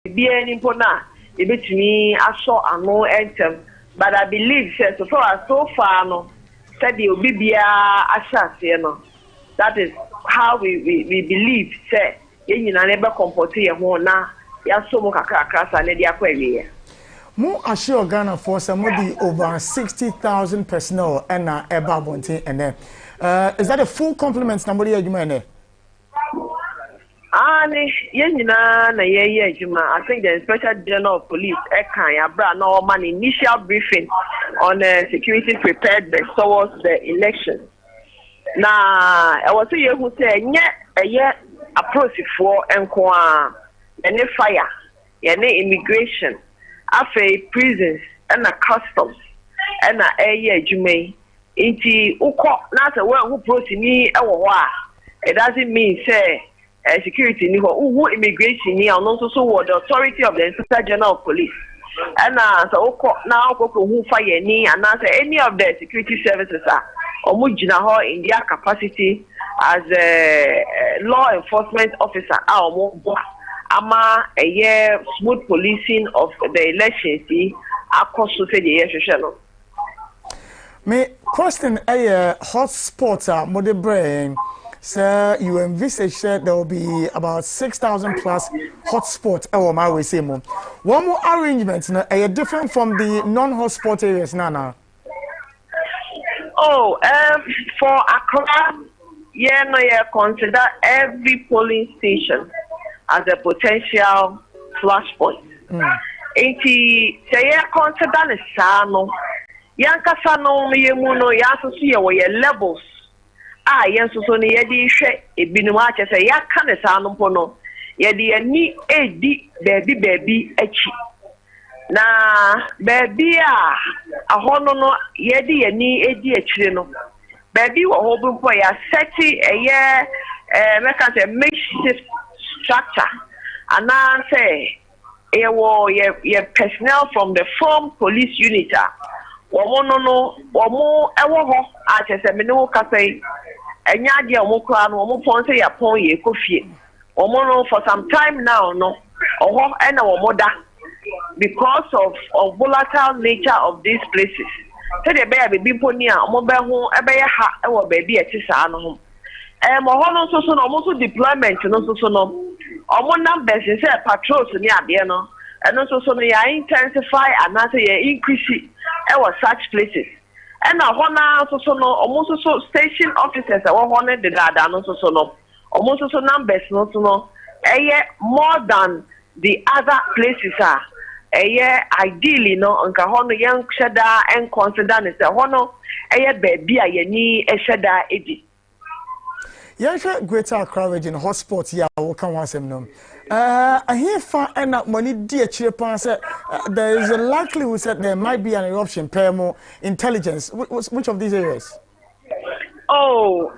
be any pona, a bit me, I saw a no enter. But I believe, so far, no, said the Obibia Ashas, you know. That is how we believe, say, you know, never comport here, now, Yasomoka Kasa, and the Aquaria. More assure Ghana for somebody over 60,000 personnel and Eba Bonte and then. Is that a full complement number here, you mean? I think the Inspector General of Police, no man initial briefing on security preparedness towards the election. Now, I was saying who say, yeah, approach for any fire, any immigration, prisons, and customs, and GMABC. Inti uko na se who approach me it doesn't mean say security ni who immigration ni and also so the authority of the Inspector General of Police and so now who fire ni and any of the security services are omujina ho in their capacity as a law enforcement officer ama a year smooth policing of the elections across the year. Me question a hotspot mode brain. Sir, you envisage that there will be about 6,000 plus hotspots. Oh, my way, say more. One more arrangement, different from the non-hotspot areas, Nana. Oh, for Accra, consider every polling station as a potential flashpoint. Say, consider the Sano. Yankasa no yemuno yaso ye levels yenso so ne yedi hwe ebinum ache se yaka ne sa no pono yedi ani edi baby achi na baby a ahono no yedi ani edi achire no baby wo ho bu mpo ya seti make say makeshift structure ana say ye personnel from the form police unit womo ewo ho achese me no kasai enya de omo kra no omo pon se ya pon ye kofie womo no for some time now no oho ena womo da because of volatile nature of these places say the be poni a omo be ho ebe ye ha ewo ba bi etisa no ho ho no so no omo so deployment no so no omo numbers say patrols ni ade no eno so no ya intensify and say ya increase such places. And so no almost so station officers the data no so no almost so numbers no more than the other places are ideally no anka hono young shada and consider ne se hono baby a yeni shada edi. Yeah, Greater Accra region hotspots here will come once no. I hear far end up money dear cheaper said there is a likelihood that there might be an eruption per more intelligence. Which of these areas? Oh,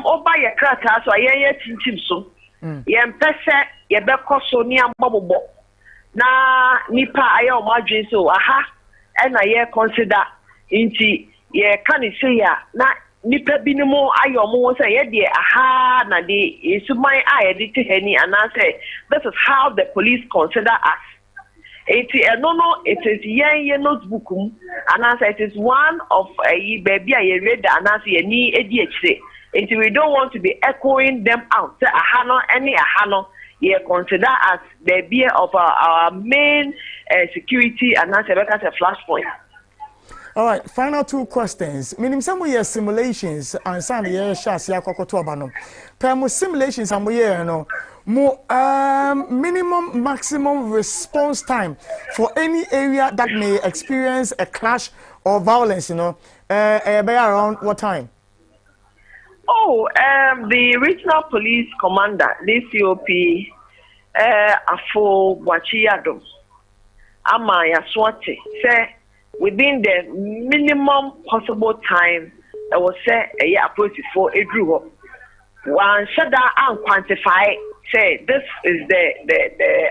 over your crata so I tinchim so. Yem pese ye be koso ni ambobo. Na nipa ayo madwin so aha e na ye consider inti ye kan say ya na nipa binimu ayo mo say ye de aha na de isuman aye de tehani and say this is how the police consider us. It is yen notebook and say it is one of a baby I read and say ni ADHD. Until we don't want to be echoing them out. Say ahano any ahano ye consider as the beer of our main security and say because a flashpoint. All right, final two questions. Meaning some of your simulations and some year shots ya kokoto abano. Per simulations and we no more minimum maximum response time for any area that may experience a clash or violence, by around what time? Oh, the regional police commander, DCOP, Afo Wachiado, Amaya Swati, say within the minimum possible time, I will say a year approach before it drew up. One shut down and quantify, say this is the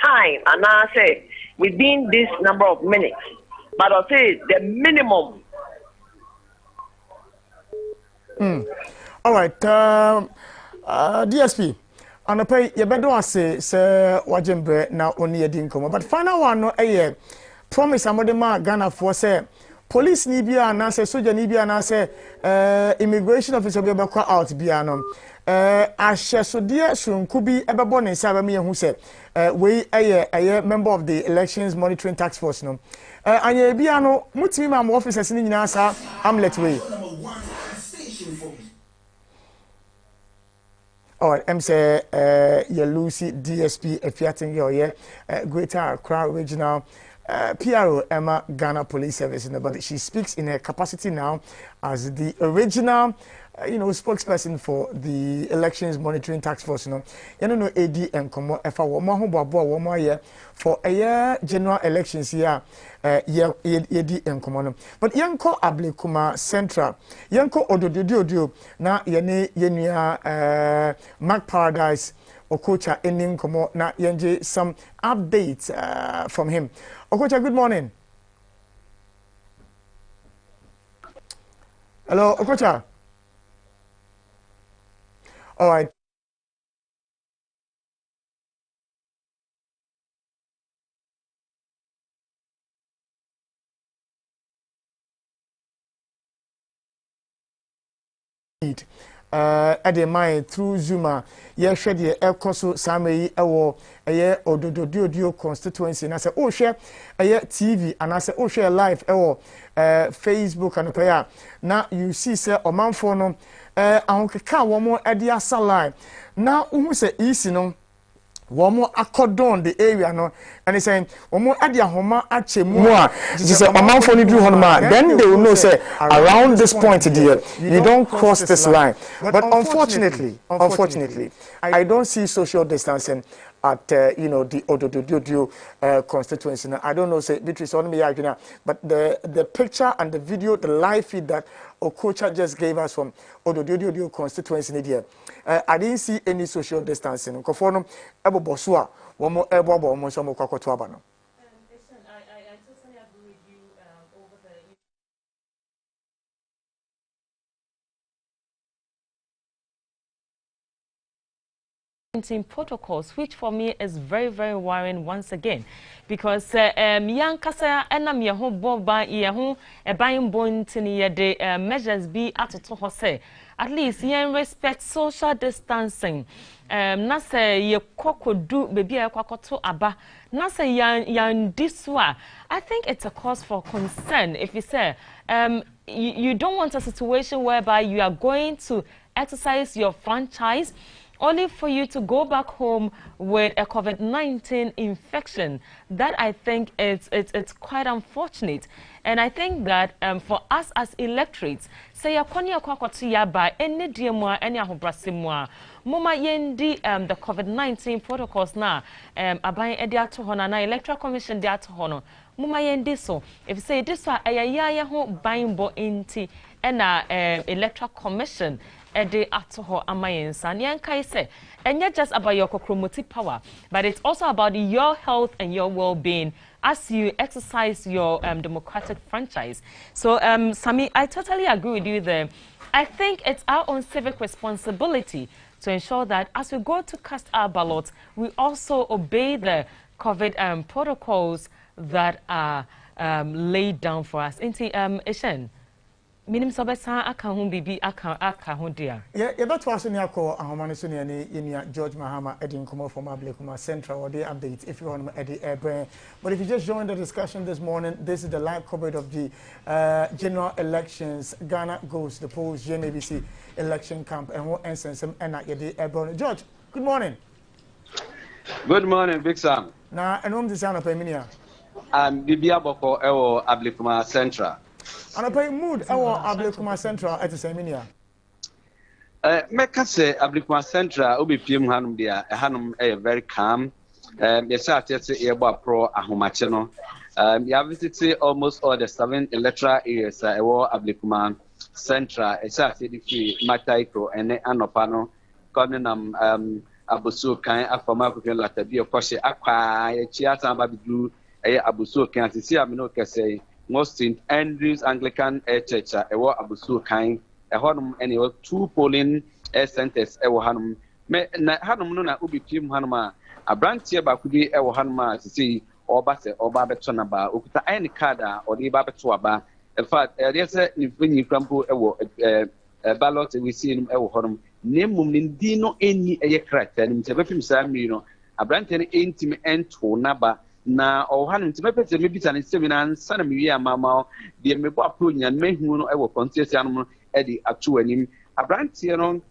time, and I say within this number of minutes. But I'll say the minimum. All right, DSP. Anope yebedo ase se wajembre na oni edi nkomo but final one no promise amodema Ghana for say police ni bia na say soldier ni bia na say immigration officer bi obekwa out bia no ahyesode sonku bi ebebo ne nsa ba me hu say we member of the elections monitoring task force no anya bia no mutimi ma officers ni nyina sa hamlet way. Or say Lucy DSP Efiating your Greater Accra Regional PRO Emma Ghana Police Service, but she speaks in her capacity now as the original spokesperson for the elections monitoring task force. AD and Komo Efa for a year general elections here. But yanko Ablekuma Central, yanko Ododio na yenua Mac Paradise Okocha ending komo na yenje some updates from him. Okocha, good morning. Hello, Okocha. All right. At the mind through Zuma, ye shed ye Elcoso Samei Ewo, a year or Dodio constituency, and I say, oh, share a year TV, and I say, oh, share live, Facebook and a prayer. Now you see, sir, or Manfono, Uncle Car, one more at the Asala. Now, who say easy, no? One more accordon the area no and they saying one more adia homa ache more just a man for you then they will know say around this point there you don't cross this line but unfortunately I don't see social distancing at the Ododio constituency. I don't know say Beatrice on me but the picture and the video, the live feed that Okocha just gave us from Ododio constituency there, I didn't see any social distancing. Kofono ebo bosua womo ebo bo mo so mo kwakoto aba no. I totally agree with you over the protocols, which for me is very, very worrying once again, because young kasa enam ye ho boba ye ho eban bontini ye de measures be atoto ho say at least yen respect social distancing. Na say ye kokodu bebi e kwakoto aba na say yan diswa. I think it's a cause for concern if you say you don't want a situation whereby you are going to exercise your franchise only for you to go back home with a COVID-19 infection. That I think it's quite unfortunate. And I think that for us as electorates, say yakonia kwakwatu yaba any diemwa any ahobrasimwa muma yendi the COVID-19 protocols na abai edia to hono na electoral commission dia to hono muma yendi so if say this wa ayaya ho bainbo inti ena electoral commission ede atoho amayensa nyankai say enye just about your kokromoti power but it's also about your health and your well-being as you exercise your democratic franchise. So Sami, I totally agree with you there. I think it's our own civic responsibility to ensure that as we go to cast our ballots, we also obey the COVID protocols that are laid down for us. Inti Eshen minim sobesa aka ho bibi aka ho dia ye beto aso ni akọ ahomane so ne yenia George Mahama edin komo from Ablekuma Central or the update if you want to edit airbrain. But if you just joined the discussion this morning, this is the live coverage of the general elections. Ghana goes the polls, GMABC election camp and what ensensem and at the airbrain. George, good morning. Good morning, Big Sam. Na enom di sana peminia Bibia boko ewo Ablekuma Central. And I pay mood our Ablekuma Central at the same year. Meka say Ablekuma Central obi piem hanum dia hanum very calm. Yes atiate ebo pro ahomache no. You have visited almost all the 7 electoral areas ewo Ablekuma Central. Yes atiate fi Mataiko ene anopa no koninam abusu kan afama ko latabi okose akwa ye chiata ba bidu abusu kan sisi amino kese most St. Andrews Anglican Church ewo abusu kan ehonum ene 2 polling centers ewo hanum me na hanom no na obi piem hanom a abrantie ba ku bi e wo hanom a sisi oba se oba beto na ba okuta any card a odi ba beto aba in fact there say ni krampo e wo ballot we see no e wo hanom nemum ni ndi no eni eye character ni mtebe pim sa mi no abrantie no entimi ento na ba na hanom mtebe pete me bita ne seminar sana mi wi amama de me bo apro nya mehu no e wo constituency anom no e di atu anim abrantie no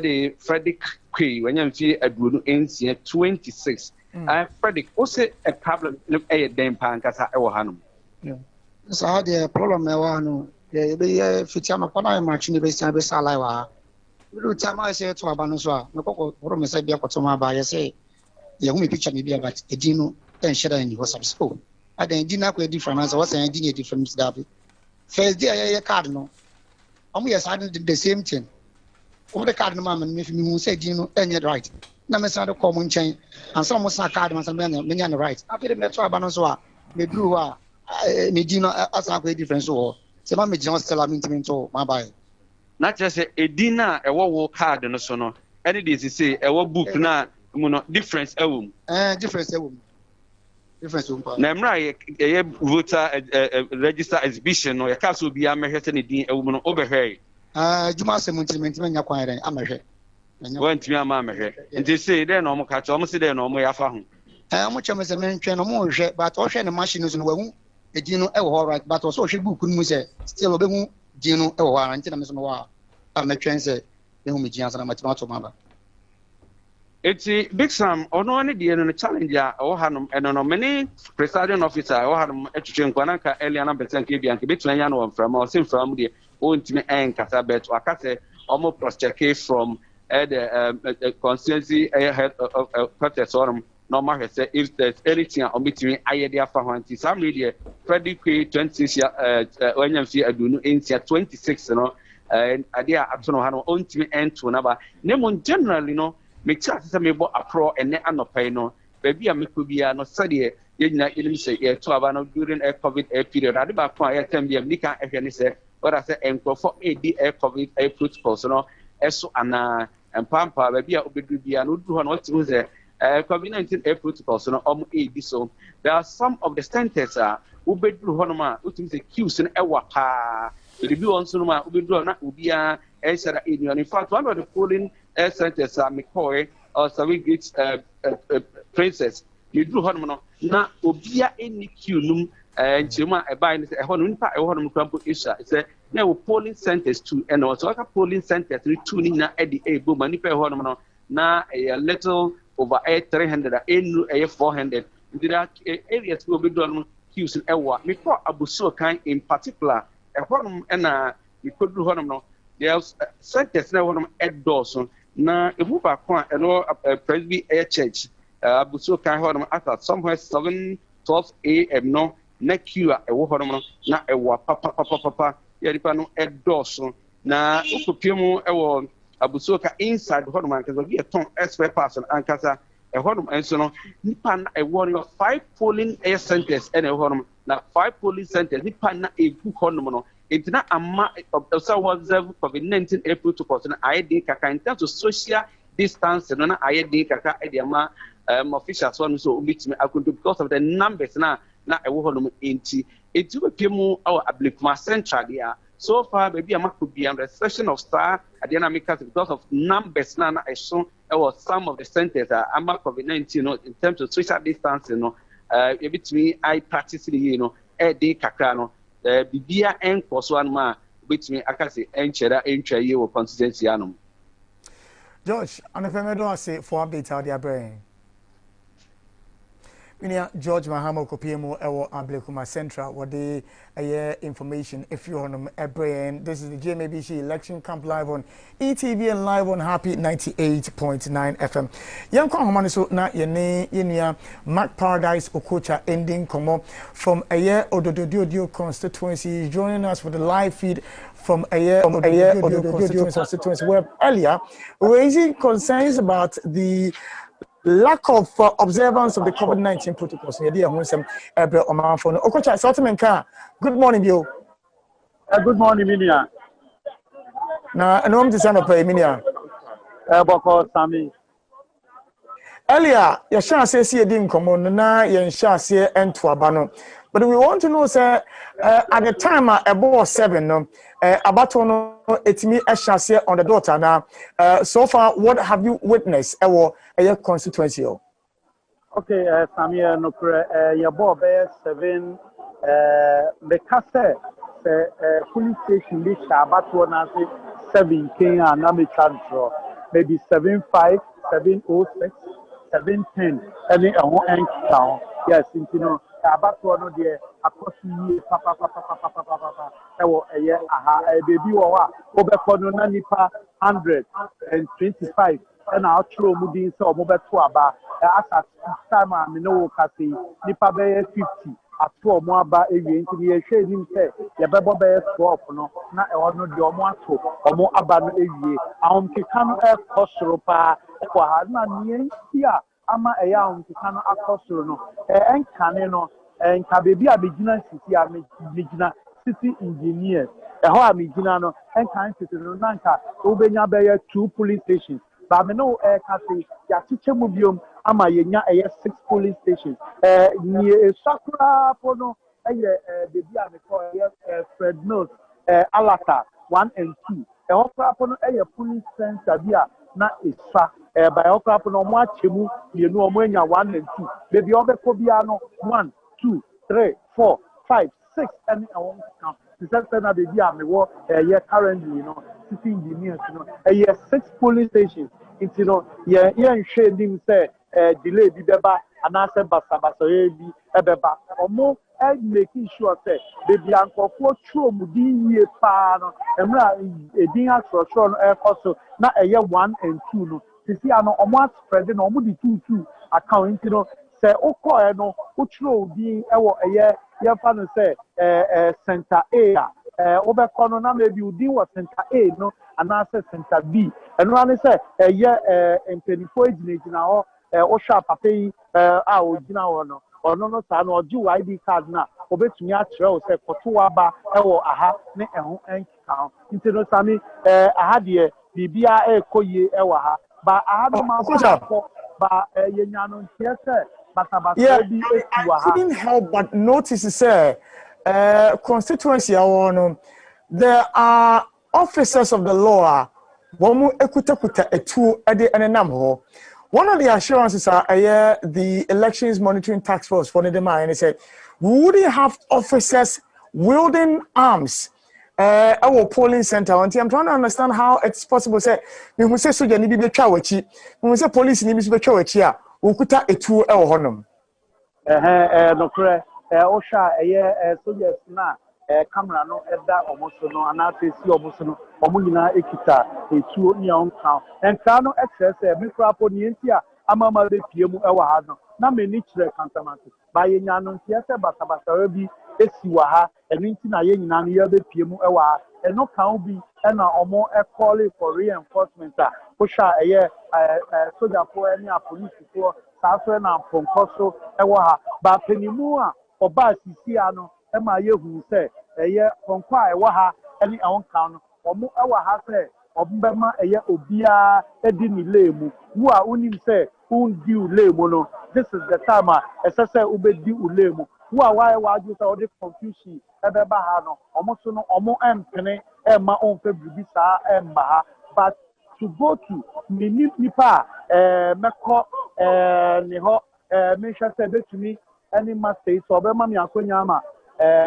the Frederick Quay when you see a blue NC 26. Frederick, what's a problem? Look at them pancasa or hanum. So the problem I want to be future upon marching the base and best alive. Every time I say to Abanoswa, no problem is a beer to by say, the only picture may be about a dino and shadow in your school. I didn't dinner different as I was saying, different David. First day, a cardinal. We are the same thing. Over the card, mamma, if you say, you know, and you're right. Namas a common chain, and some was not card, and many on the right. After the metro Abanoswa, they drew Medina as a great difference. So, Mamma John still having to my buy. Not just a dinner, a war card, and so on. And it is to say, a war book now, difference, difference. Difference. Namra, a voter register exhibition or a castle be a American a woman over here. Juma Semuntin, acquiring Amahe. Went to your mamma here. And they say, then no more catch almost there no more. How much of a man train no more, but also the machine is in the a Gino all right, but also she book couldn't say, still a Gino or until I'm so I'm a train say, the home Giants and Matemato Mama. It's a big sum or no any dear and a challenger or Hanum and on many presiding officer or Hanum Etchin Guanaka, Eliana Betanki and Kibitlan from or same from the ultimate and Catabet or Cate, almost prostrate from the constituency head of Protestant. Normal has said if there's anything on between idea for Hanti, some media, Freddie Quay 26 when you see a do in 26, you know, and idea up to no ultimate end to another. Name generally, no. Make sure that me bo apro and ne anopai no baby a me could be no study yina ilim say e to aba during a COVID period ade ba kwa e tem bi nika e hwe ne say what I say enko for AD COVID protocols no eso ana empampa baby a obedu bia no du ho no what say COVID-19 protocols no AD so there are some of the centers obedu ho no ma utim say queues no e wa pa review on so no ma obedu na obia e shara in fact one of the polling centers McCoy or Savigate Princess. You do Honmono, na Obia any Qnum and Chima a buying a Honum Crampo Isha. It's a now polling centers too, and also a polling center tuning at the A boom and Honmono, na a little over 300 a 400. There are areas will be done queues in Ewa. Before Abuso kind in particular, a Honum and we could do Honmo. There's centers now on Ed Dawson. Na ebu ba kwa eno Presby Air Church abuso kan ho no at somewhere 7:12 AM no na queue e wo ho no na e wa papa ya ripa no edoso na ukopiem e wo abuso ka inside ho no man ka be a ton expert person ankasa e ho no enso no nipa na e wo no 5 polling air centers e ho no na 5 polling centers nipa na e gu ho no it's not a matter of COVID-19 April to cause an ID kaka in terms of social distance and an ID kaka idea officials one so meet me because of the numbers na a wohon into it will be more our applicant central there. So far, maybe a could be under section of star at the dynamics because of numbers na I saw some of the centers are COVID-19 in terms of social distance, between I practice ID kaka Bibia and Koswan ma which me akase enchera entwa wo consistency anum. George, and if I don't say for update out their brain. Minia George Mahamo Kopiemo Ewo Ablekuma Central what the information if you on a brain. This is the GMABC election camp live on ETV and live on Happy 98.9 FM. Young Kong so na yene Mac Paradise Okocha ending komo from a year Odododio constituency joining us for the live feed from a year constituency where earlier raising concerns about the lack of observance of the COVID-19 protocols. Good morning, Bill. Good morning, Minia. Now, I know I'm the son of Minia. Boko Sami. Earlier, your chance says you didn't come on na your chance here and to abano. But we want to know, sir, at the time about 7, about it's me a chance here on the daughter now. So far, what have you witnessed or a constituency? Okay, Samia Nopre, your boy 7, the Casse, police station, this about 7 Kenya and Namitan draw, maybe 7-5, 706, 710, any and town. Yes, you know, about one of the across the papa, a year, a baby or over for no nipa 125. And our true moody so mobile to about as time I know Cassie, Nipa Bay 50 at 2 more by a year into the shade him say, the Baba Bay 12 no, not or no Domato or more about a year. Can Cosropa, or had not near here. Ama a young to can across and Caneno and Kababy a beginner city, a beginner city engineers. A hoa Mijinano and kind to Nanka, Ubenya Bay 2 police stations. But I know Cassie, Yaticha Mubium, Ama Yenya, 6 police stations. Near Sakura Pono, the Bia, Fred Mills, Alata, 1 and 2. A Opera Pono, a police center, na Isra, by Opera Pono, Machimu, you know, 1 and 2. Baby Obe Kobiano, 1, 2, 3, 4, 5, 6, and I won't count. The center, baby, I'm currently, you know, city engineers, you know, 6 police stations. It's, you know, shame him say, delay the beba, and I said, Basa, a beba, or more, and making sure, say, baby, uncle, for true, Mudi, pan, and a dinner for sure, also, not a year 1 and 2, no, to see, I know, almost spreading, or Mudi 2, account, you know, say, okay, no, which row being a year, your father say, Center A. Over Corona, maybe you deal with Center A, no, and I said Center B. And when I say a year and 24 now, or sharp a pay our dinner or no, son, or do ID card now, or bet me at row, say for 2 hours, or aha, ne and count. Into no Sammy, I had here, the BIA Koye Ewaha, but I had no man, but Yanon, yes, sir. Yeah, I couldn't help but notice, sir. Constituency there are officers of the law one of the assurances are the elections monitoring task force for the mind. They said we wouldn't have officers wielding arms our polling center until I'm trying to understand how it's possible. Say we say so ni be twa we say police ni be twa wachi we kuta etu honum no correct Osha soldiers na camera no eda omoso no anase si omoso no omuna ekita etuo ni on count and no excess me krapo ni entia amama be piemu ewa ha no na me ni kire kantamante ba ye nya no ntia se basabasa bi esi wa ha enu nti na ye nyina no ye be piemu ewa ha eno kan bi na omo calling for reinforcement Osha soldier for any police for saso na ponkoso ewa ha ba penimu a oba sisi ano ema yehu se konkwa ewa ha eni awon kan no omo ewa ha se ombema obia edi ni lemu wo a unim se undi ulemu no this is the time esese ubedi ulemu wo a wa ju se odi confusion ebeba ha no omo so no omo empene ema onfe bibi sa emba ha but to go to nipa meko ni ho me hwe se betumi any master so obema mi akonya ma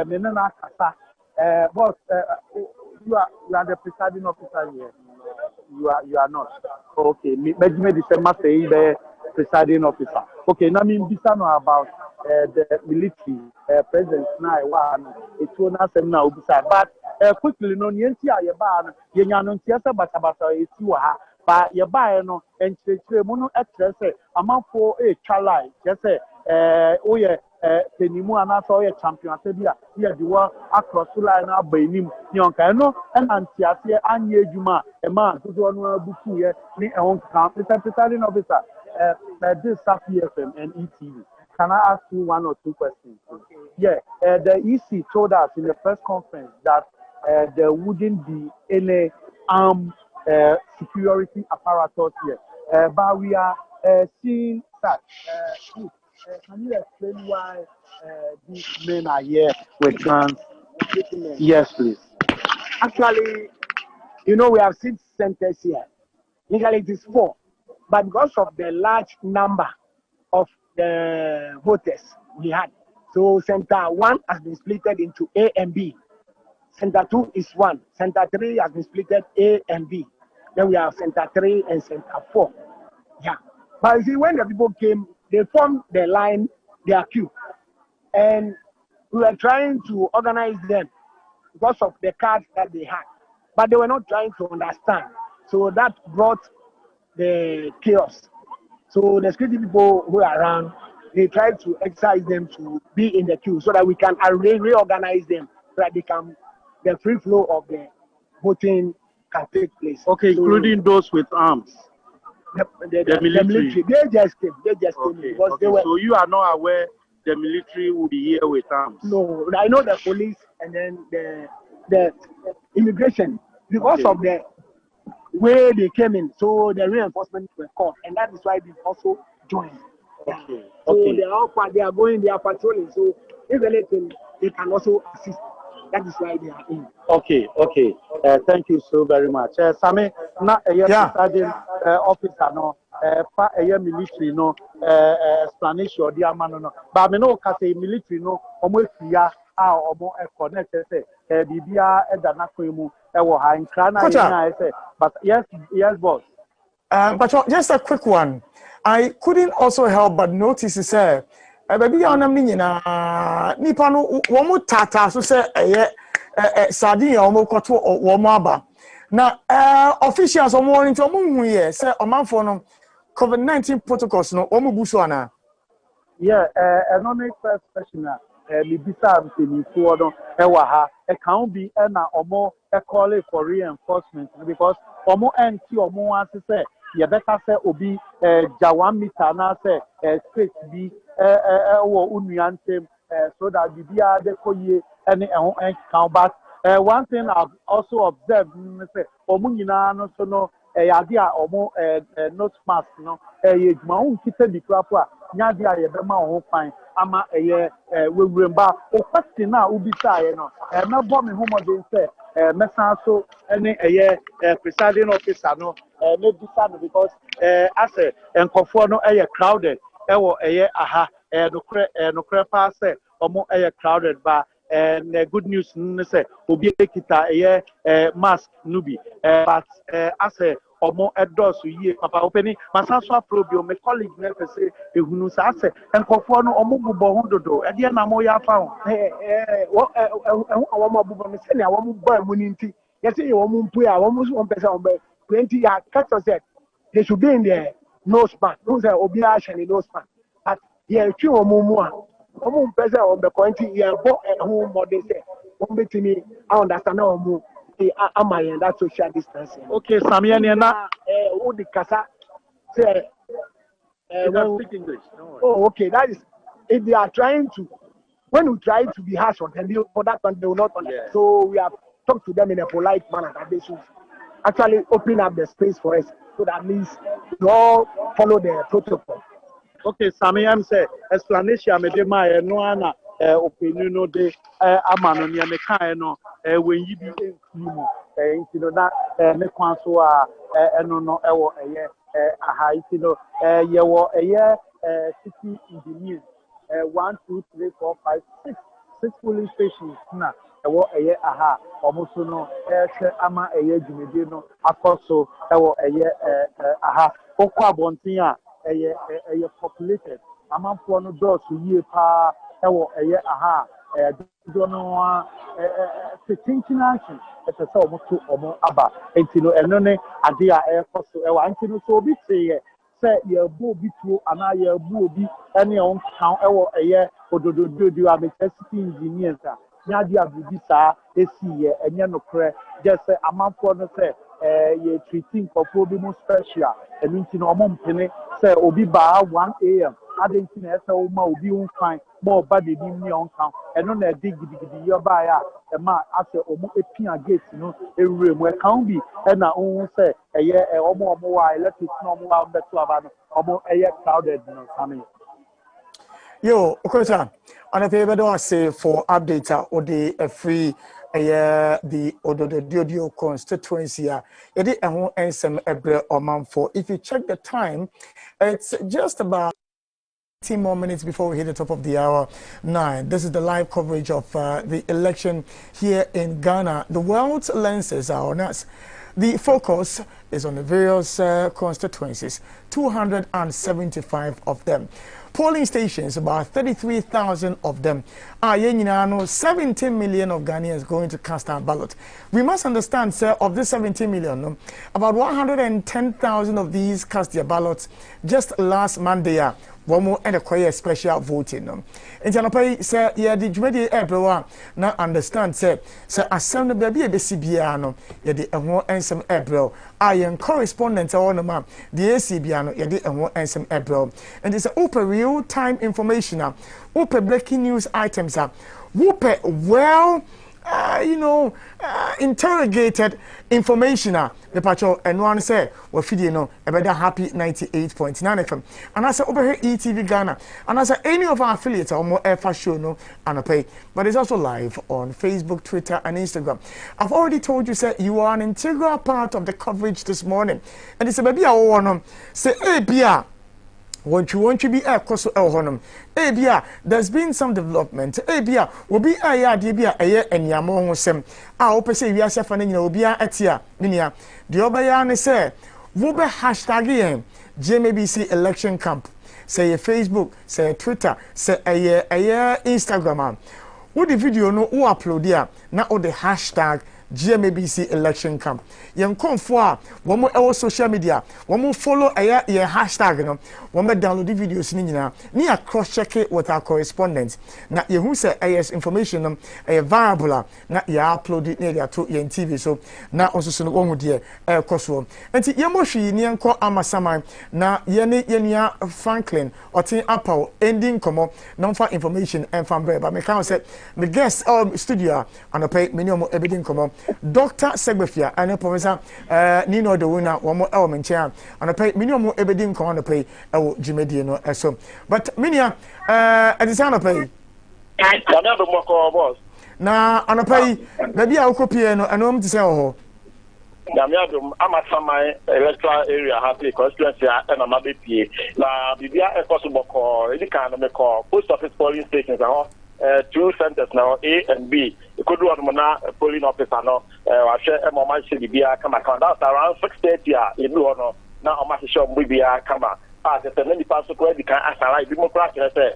me na kasa boss you are the presiding officer here you are not okay me the same master the presiding officer okay now me bisa no about the military presence na it will not say now but quickly no yenti aye ba no yenya no ntia se basabasa eti wa ha ba ye ba no enchire mu no etrese amanfo twalai je oye tenimu anasa oye champion atebia ye diwa across line na abanim ni onka no antiase anye adwuma ma dodo no abuku ye ni ehon kan presiding officer this FM and ETV. Can I ask you 1 or 2 questions? Okay. Yeah, the EC told us in the press conference that there wouldn't be any security apparatus here. But we are seeing that. Can you explain why these men are here with guns? Yes, please. Actually, you know, we have 6 centers here. Legally, it is 4. But because of the large number of the voters we had, so Center 1 has been split into A and B. Center 2 is 1. Center 3 has been split A and B. Then we have Center 3 and Center 4. Yeah. But you see, when the people came, they formed the line, their queue. And we were trying to organize them because of the cards that they had. But they were not trying to understand. So that brought the chaos. So the security people who are around, they tried to exercise them to be in the queue so that we can reorganize them so that the free flow of the voting can take place. Okay, so, including those with arms. The military. They just came. They just came because they were. So you are not aware the military will be here with arms? No, I know the police and then the immigration because of the way they came in. So the reinforcements were called, and that is why they also joined. Okay. So they are going. They are patrolling. So if anything, they can also assist. That is why they are in. Okay. Thank you so very much. Sami, na sergeant officer no, pa military no, explanation di amano no. But me no ka say military no, omo efia a omo connect say bibia e da na kwemu e wo ha nkra na yin say. But yes boss. But just a quick one. I couldn't also help but notice say baby onam ni nyina nipa no wo mu tata so say sardine o mo kwoto wo mo aba na officials o mo nti o mo hu ye say omanfo no COVID-19 protocols no o mo buso ana economic first question me bisa mtenifuo no ewa ha e kan bi na omo call for reinforcement because omo enti omo wan say ye better say obi ja 1 meter na say space bi wo unuantem so that bibia de koye any count. But one thing I've also observed say omo nyina no so no yade a omo nose mask no ye juma un kite bi krapo a nyade a ye be ma ho fan ama wewuremba o question na ubisa ye no na bo me homoden say mesan so any presiding officer no no bisa no because as enkofo no crowded ewo aha no pa say omo crowded ba and good news say obi ekita mask nubi but as omo edosu ye papa openi masanso aprobio me colleague na say ehunu sa say enkofo no omo bubo ho dodo e de na mo ya fa ho omo bubo me say na omo ba mu ni nti yes say omo mpu ya omo so pese omo 20 ya catch said they should be in the nose band no say obi a shani nose band but ye twi omo mu a omo pese omo ko nti ye bo ho model say omo betimi I understand omo am I in that social distancing? Okay, Samuel, na who the kasa say speak English. Oh, okay. That is if they are trying to when we try to be harsh on them, for that one they will not understand. So we have talked to them in a polite manner that they should actually open up the space for us so that means we all follow the protocol. Okay, Samuel say explanation me de ma no ana opinion no de amano ne me kan no when yi bi enfumu nti no na me kwan so a eno no ewo aha nti no ye wo city engineers 1 2 3 4 5 6 police stations na ewo aha omuso no hwe ama dwumede no akoso ewo aha okwa bontin a populated amanfo no doors yie pa ewo aha do no thinking action ese so omo aba enti no eno ne ade a ekoso ewa enti no so obi teye se ye bu obi tuo ana ye bu obi ene on kan ewo ododododo city engineers a nyade abubi saa esi enye no kre just say amanfo no say ye treating for bi mo special enti no omo mpene say obi ba 1 AM adentin na ese wo ma obi un fine mo ba de nim ni on kan eno na de gidigidi yo ba ya e ma ase omo epia gate no ewure mu e kan bi e na on se eye omo wa electric no omo wa beto aba no omo eye crowded no sami yo okocha ana pe be do say for update or the free the Ododio constituency yedi ehun ensem ebre omanfo. If you check the time, it's just about 10 more minutes before we hit the top of the hour 9. This is the live coverage of the election here in Ghana. The world's lenses are on us. The focus is on the various constituencies, 275 of them. Polling stations, about 33,000 of them. 17 million of Ghanaians going to cast our ballot. We must understand, sir, of this 17 million, about 110,000 of these cast their ballots just last Monday. One more and a quiet special voting. In Janapay, sir, yeah, the Jumedi everyone now understand, sir, assembly baby a BCBiano, yeah, the more and some April. I am correspondent on the map, the ACBiano, yeah, the more and some April. And it's open real time information, open breaking news items, open well. Interrogated information. The patrol and one say, well, Fidino, a better happy 98.9 FM. And I say, over here, ETV Ghana. And I say, any of our affiliates or more air show, no, and I pay. But it's also live on Facebook, Twitter, and Instagram. I've already told you, sir, you are an integral part of the coverage this morning. And it's a baby, I want to say, hey, Bia. Want you be a cost honum. Bia, there's been some development. Bia, will be a yard, Bia, a year and Yamon sem. I hope say we are suffering, you be a etia, Minia. The Obayane say, Wuba hashtag GMABC election camp. Say a Facebook, say a Twitter, say a Instagram. What the video no who upload here, now the hashtag GMABC election camp. Yen come for one more social media, one more follow a hashtag, no, one more download the videos ni a cross check it with our correspondents. Now you who say AS information a variable na ya upload it near to yen TV so now also so one with the air cost one. And Yamoshi ni anko amasama na yenia Franklin or tin Apple ending come non for information and from but me can say the guest studio and pay minimum everything come Dr. Segbefia and Professor Nino the winner one more element chair and I pay minimum everything come on the pay Jimediano so but minia at the sound of pay na on a pay maybe I'll copy and to say oh Yamiadum, I'm at some electoral area happy constituency and I'm a BP. La Bibia a possible call, any kind of a call, post office polling stations are two centers now, A and B. You could do a polling officer now. I share a moment should be a come account. That's around 6:30. You do now. I'm not sure we be a come. There's many parts of where we can ask a democratic say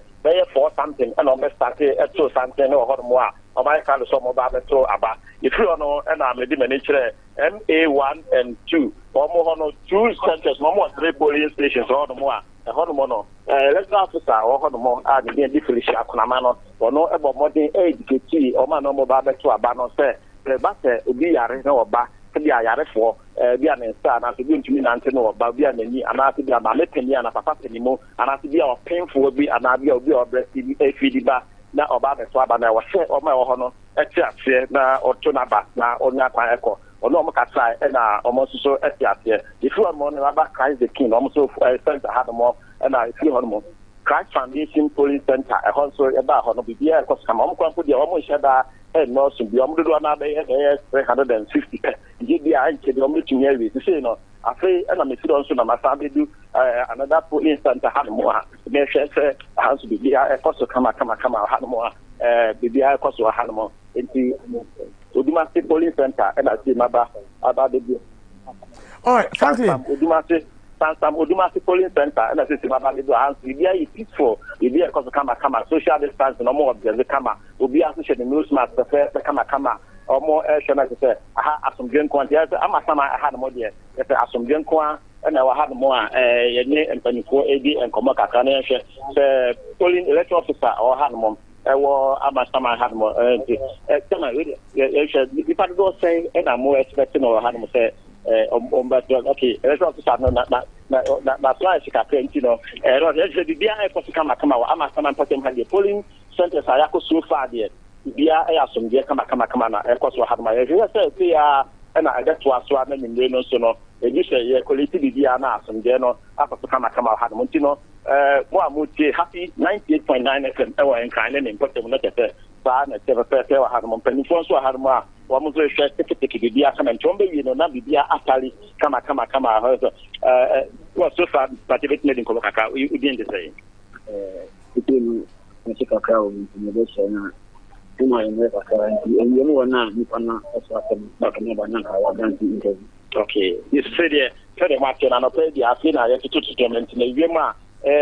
for something and on the start at so something or more. Or my kind of some about the throw about. If you know, and I'm a manager MA1 and 2, or more 2 centers, no more 3 polling stations or more. A hormono, let's officer or hormone are the different shakunamano or no about more than 8 or man no more to a banon say, the batter will be a no back to be a yard for be an instant as going to mean Antino about be an and after be a malepin and a papa anymore and after be our painful be an idea of your breast a feed back. Na obaba swaba na wase o ma wo no etiatie na otonaba na onya kwan eko ono mo kasa e na omo so etiatie ifu mo na ba Christ the King omo so center ha mo na ifu ho mo Christ Foundation Police Center e ho so e ba ho no bibia e ko sama omo kwan ko dia omo sheda e no so bi omo do na be 350 je dia anche de omo tunye wi say no afei na me sidon so na masabe do another police center ha mo ha me hwese ha so bibia e ko so kama ha mo ha bibia e ko so ha mo enti Odumase police center and I see maba about the all right Franklin Odumase police center and I see maba the hands bibia is peaceful bibia e ko so kama social distance no more of the kama obi associate the news master kama or more shana say aha asomdwen kwanti ama sama aha no de say asomdwen kwa na wa ha no more yenye empanifo edi enkomo kakra na hwe say polling electoral officer or ha no ewo amasama ha no tama we the part saying and I'm more expecting or ha no say okay electoral officer no na na fly sika you know no there be bia e ko kama ama sama important hand the polling centers are so far there bia e asomdie kama na e ko so hadma ye say ya na e get to aso na nyimre no so no e bi say ye quality bia na asomdie no akọ kama hadma ntino mo amutie happy 98.9 FM e wa enkan na important no tete ba na tete wa hadma penifo so hadma wa mo so hwe teke bia kama ntombe wi no na bia atali kama was so far but it made in Kolokaka we didn't say between Mexico crowd intimidation tuma imeweka karanti and wana nipana aswata bakana bana kawa ganti interview okay you said the market and pay the afina ya to tournament na wiema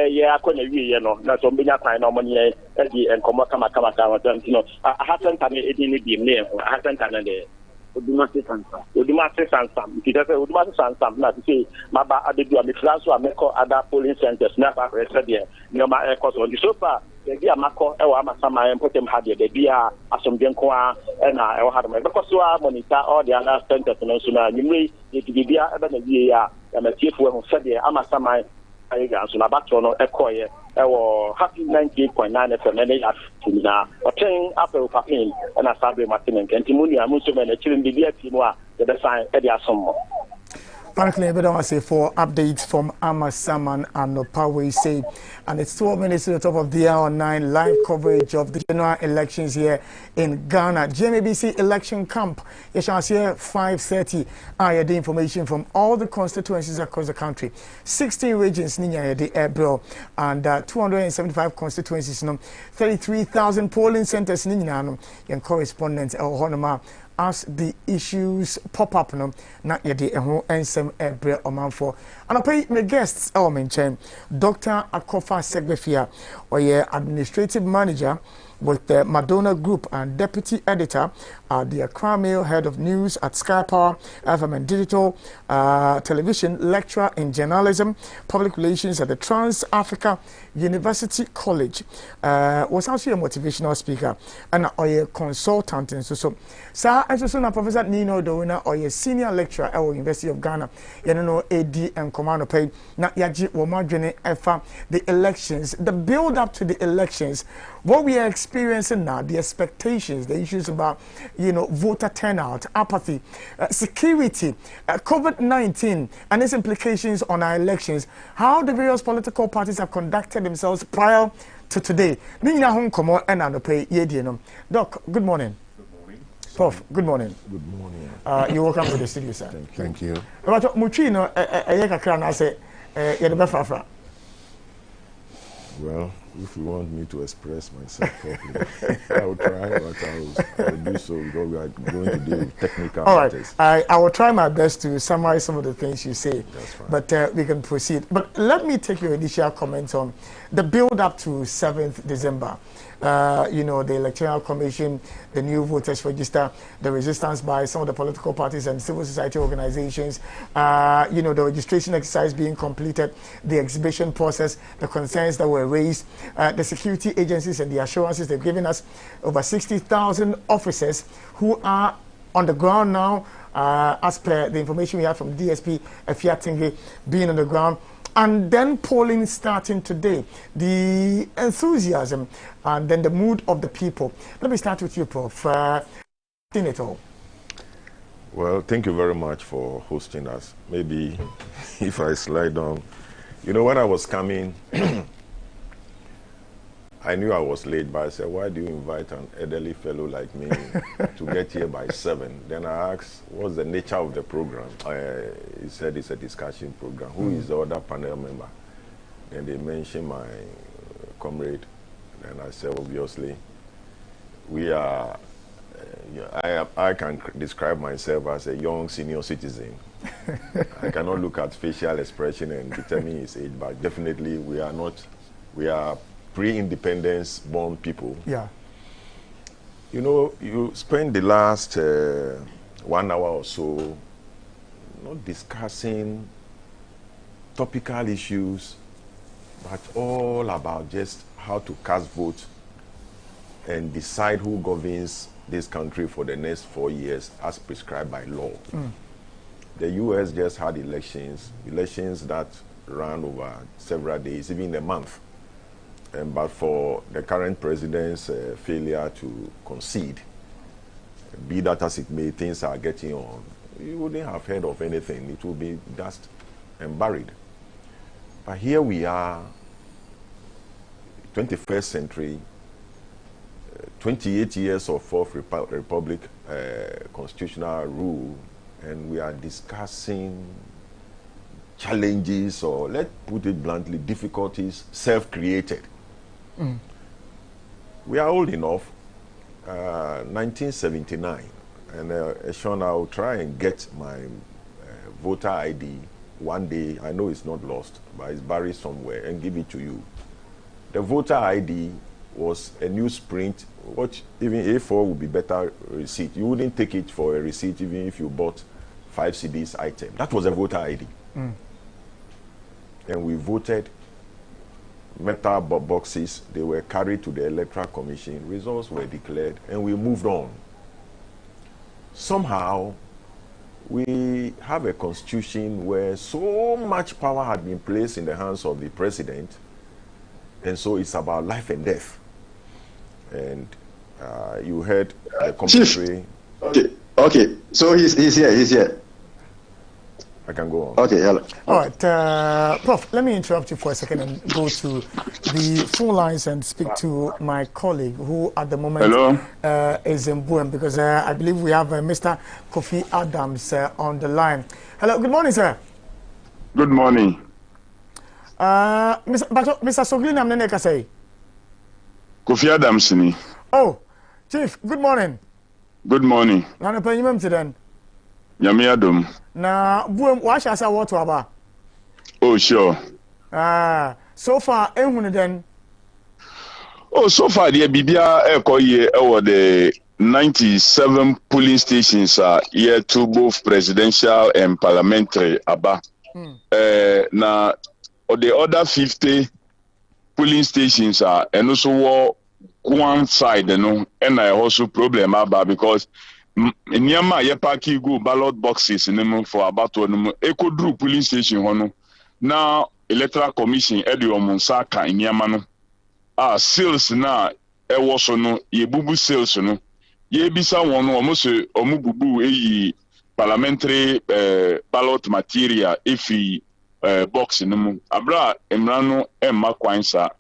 ya akona wiye no na so mbenya kwan na omoni e di enkomo kama no ahasenta ne edini bi me ahasenta ne de Odumase Sansam. Because Odumase Sansam, na say maba adedu amifra so ameko other polling centers na ba register there. Nyoma ekos on so far the dia mako e wa amasama empotem ha there the dia asomdwen ko a na e wa ha dem because so monitor all the other centers no so na nyimre ye bibia e ba na wie ya matiefu e ho se there amasama ayiga so na bato no ekoye ewo happy 98.9 FM and ya na oten apel papin na sabe martin nkenti munu amuso me na chirim bibia timo a the sign e dia somo. Frankly, I don't say for updates from Amasaman and Power say, and it's 12 minutes to the top of the hour 9 live coverage of the general elections here in Ghana. GMABC election camp. You shall see 5:30. I had the information from all the constituencies across the country. 16 regions, Ninya the Ebro, and 275 constituencies. 33,000 polling centers, Ninya, and correspondents, El Honoma. As the issues pop up, no, not yet the ensem ebre omanfo. And I pay my guests, mention Dr. Akofa Segbefia, or your administrative manager with the Madonna Group and deputy editor at the Accra Mail, head of news at Sky Power, FM and Digital Television, lecturer in journalism, public relations at the Trans-Africa University College, was also a motivational speaker and a consultant. And so, sir, I just know Professor Nino Dowina or a senior lecturer at the University of Ghana, you know, AD and Commando Pay, not Yaji Womajene Efa, the elections, the build up to the elections, what we are experiencing now, the expectations, the issues about, you know, voter turnout, apathy, security, COVID-19 and its implications on our elections, how the various political parties have conducted themselves prior to today. Doc, good morning. Good morning. Prof, good morning. Good morning. You're welcome to the studio, sir. Thank you. Well, if you want me to express myself properly, I will try, but I will do so because we are going to deal with technical matters. All right, I will try my best to summarize some of the things you say, but we can proceed. But let me take your initial comments on the build up to 7th December. You know, the Electoral Commission, the new voters register, the resistance by some of the political parties and civil society organizations, you know, the registration exercise being completed, the exhibition process, the concerns that were raised, the security agencies and the assurances they've given us, over 60,000 officers who are on the ground now, as per the information we have from DSP Efiatinge being on the ground. And then polling starting today, the enthusiasm and then the mood of the people. Let me start with you, Prof. It all. Well, thank you very much for hosting us. Maybe if I slide down, you know, when I was coming, I knew I was late, but I said, why do you invite an elderly fellow like me to get here by 7? Then I asked, what's the nature of the program? He said it's a discussion program. Who is the other panel member? Then they mentioned my comrade. And I said, obviously, we are, I can describe myself as a young senior citizen. I cannot look at facial expression and determine his age, but definitely we are not, we are pre-independence born people. Yeah. You know, you spend the last 1 hour or so not discussing topical issues, but all about just how to cast vote and decide who governs this country for the next 4 years as prescribed by law. The US just had elections that run over several days, even a month. But for the current president's failure to concede, be that as it may, things are getting on. You wouldn't have heard of anything. It would be dust and buried. But here we are, 21st century, 28 years of Fourth Republic constitutional rule, and we are discussing challenges, or let's put it bluntly, difficulties self-created. We are old enough, 1979, and Sean, I'll try and get my voter ID one day. I know it's not lost, but it's buried somewhere, and give it to you. The voter ID was a newsprint, which even A4 would be better receipt. You wouldn't take it for a receipt even if you bought 5 CDs item. That was a voter ID. And we voted. Metal boxes, they were carried to the Electoral Commission, results were declared, and we moved on. Somehow, we have a constitution where so much power had been placed in the hands of the president, and so it's about life and death. And you heard the commentary. Okay, so he's here. I can go on. Okay, hello. All right, Prof, let me interrupt you for a second and go to the phone lines and speak to my colleague who at the moment is in Buem, because I believe we have Mr. Kofi Adams on the line. Hello, good morning, sir. Good morning. Mr. Soglin, I'm Nene say. Kofi Adams ni. Oh, Chief, good morning. Good morning. Nana Penyum Tiden. Nyame adom. Na Buem, what shall I say what about? Oh, sure. So far, then. Oh, so far, the Bibia Ekoye over the 97 polling stations are here to both presidential and parliamentary aba. Now, the other 50 polling stations are and also one side, and I also problem about because Nyama ye parki go ballot boxes in for about one echo drew polling station hono. Now Electoral Commission Edio Monsaka in Yamano. Sales na was no ye bubu sales no. Ye bisa one almost omububu parliamentary ballot material ifi box in abra emrano emma kwansa.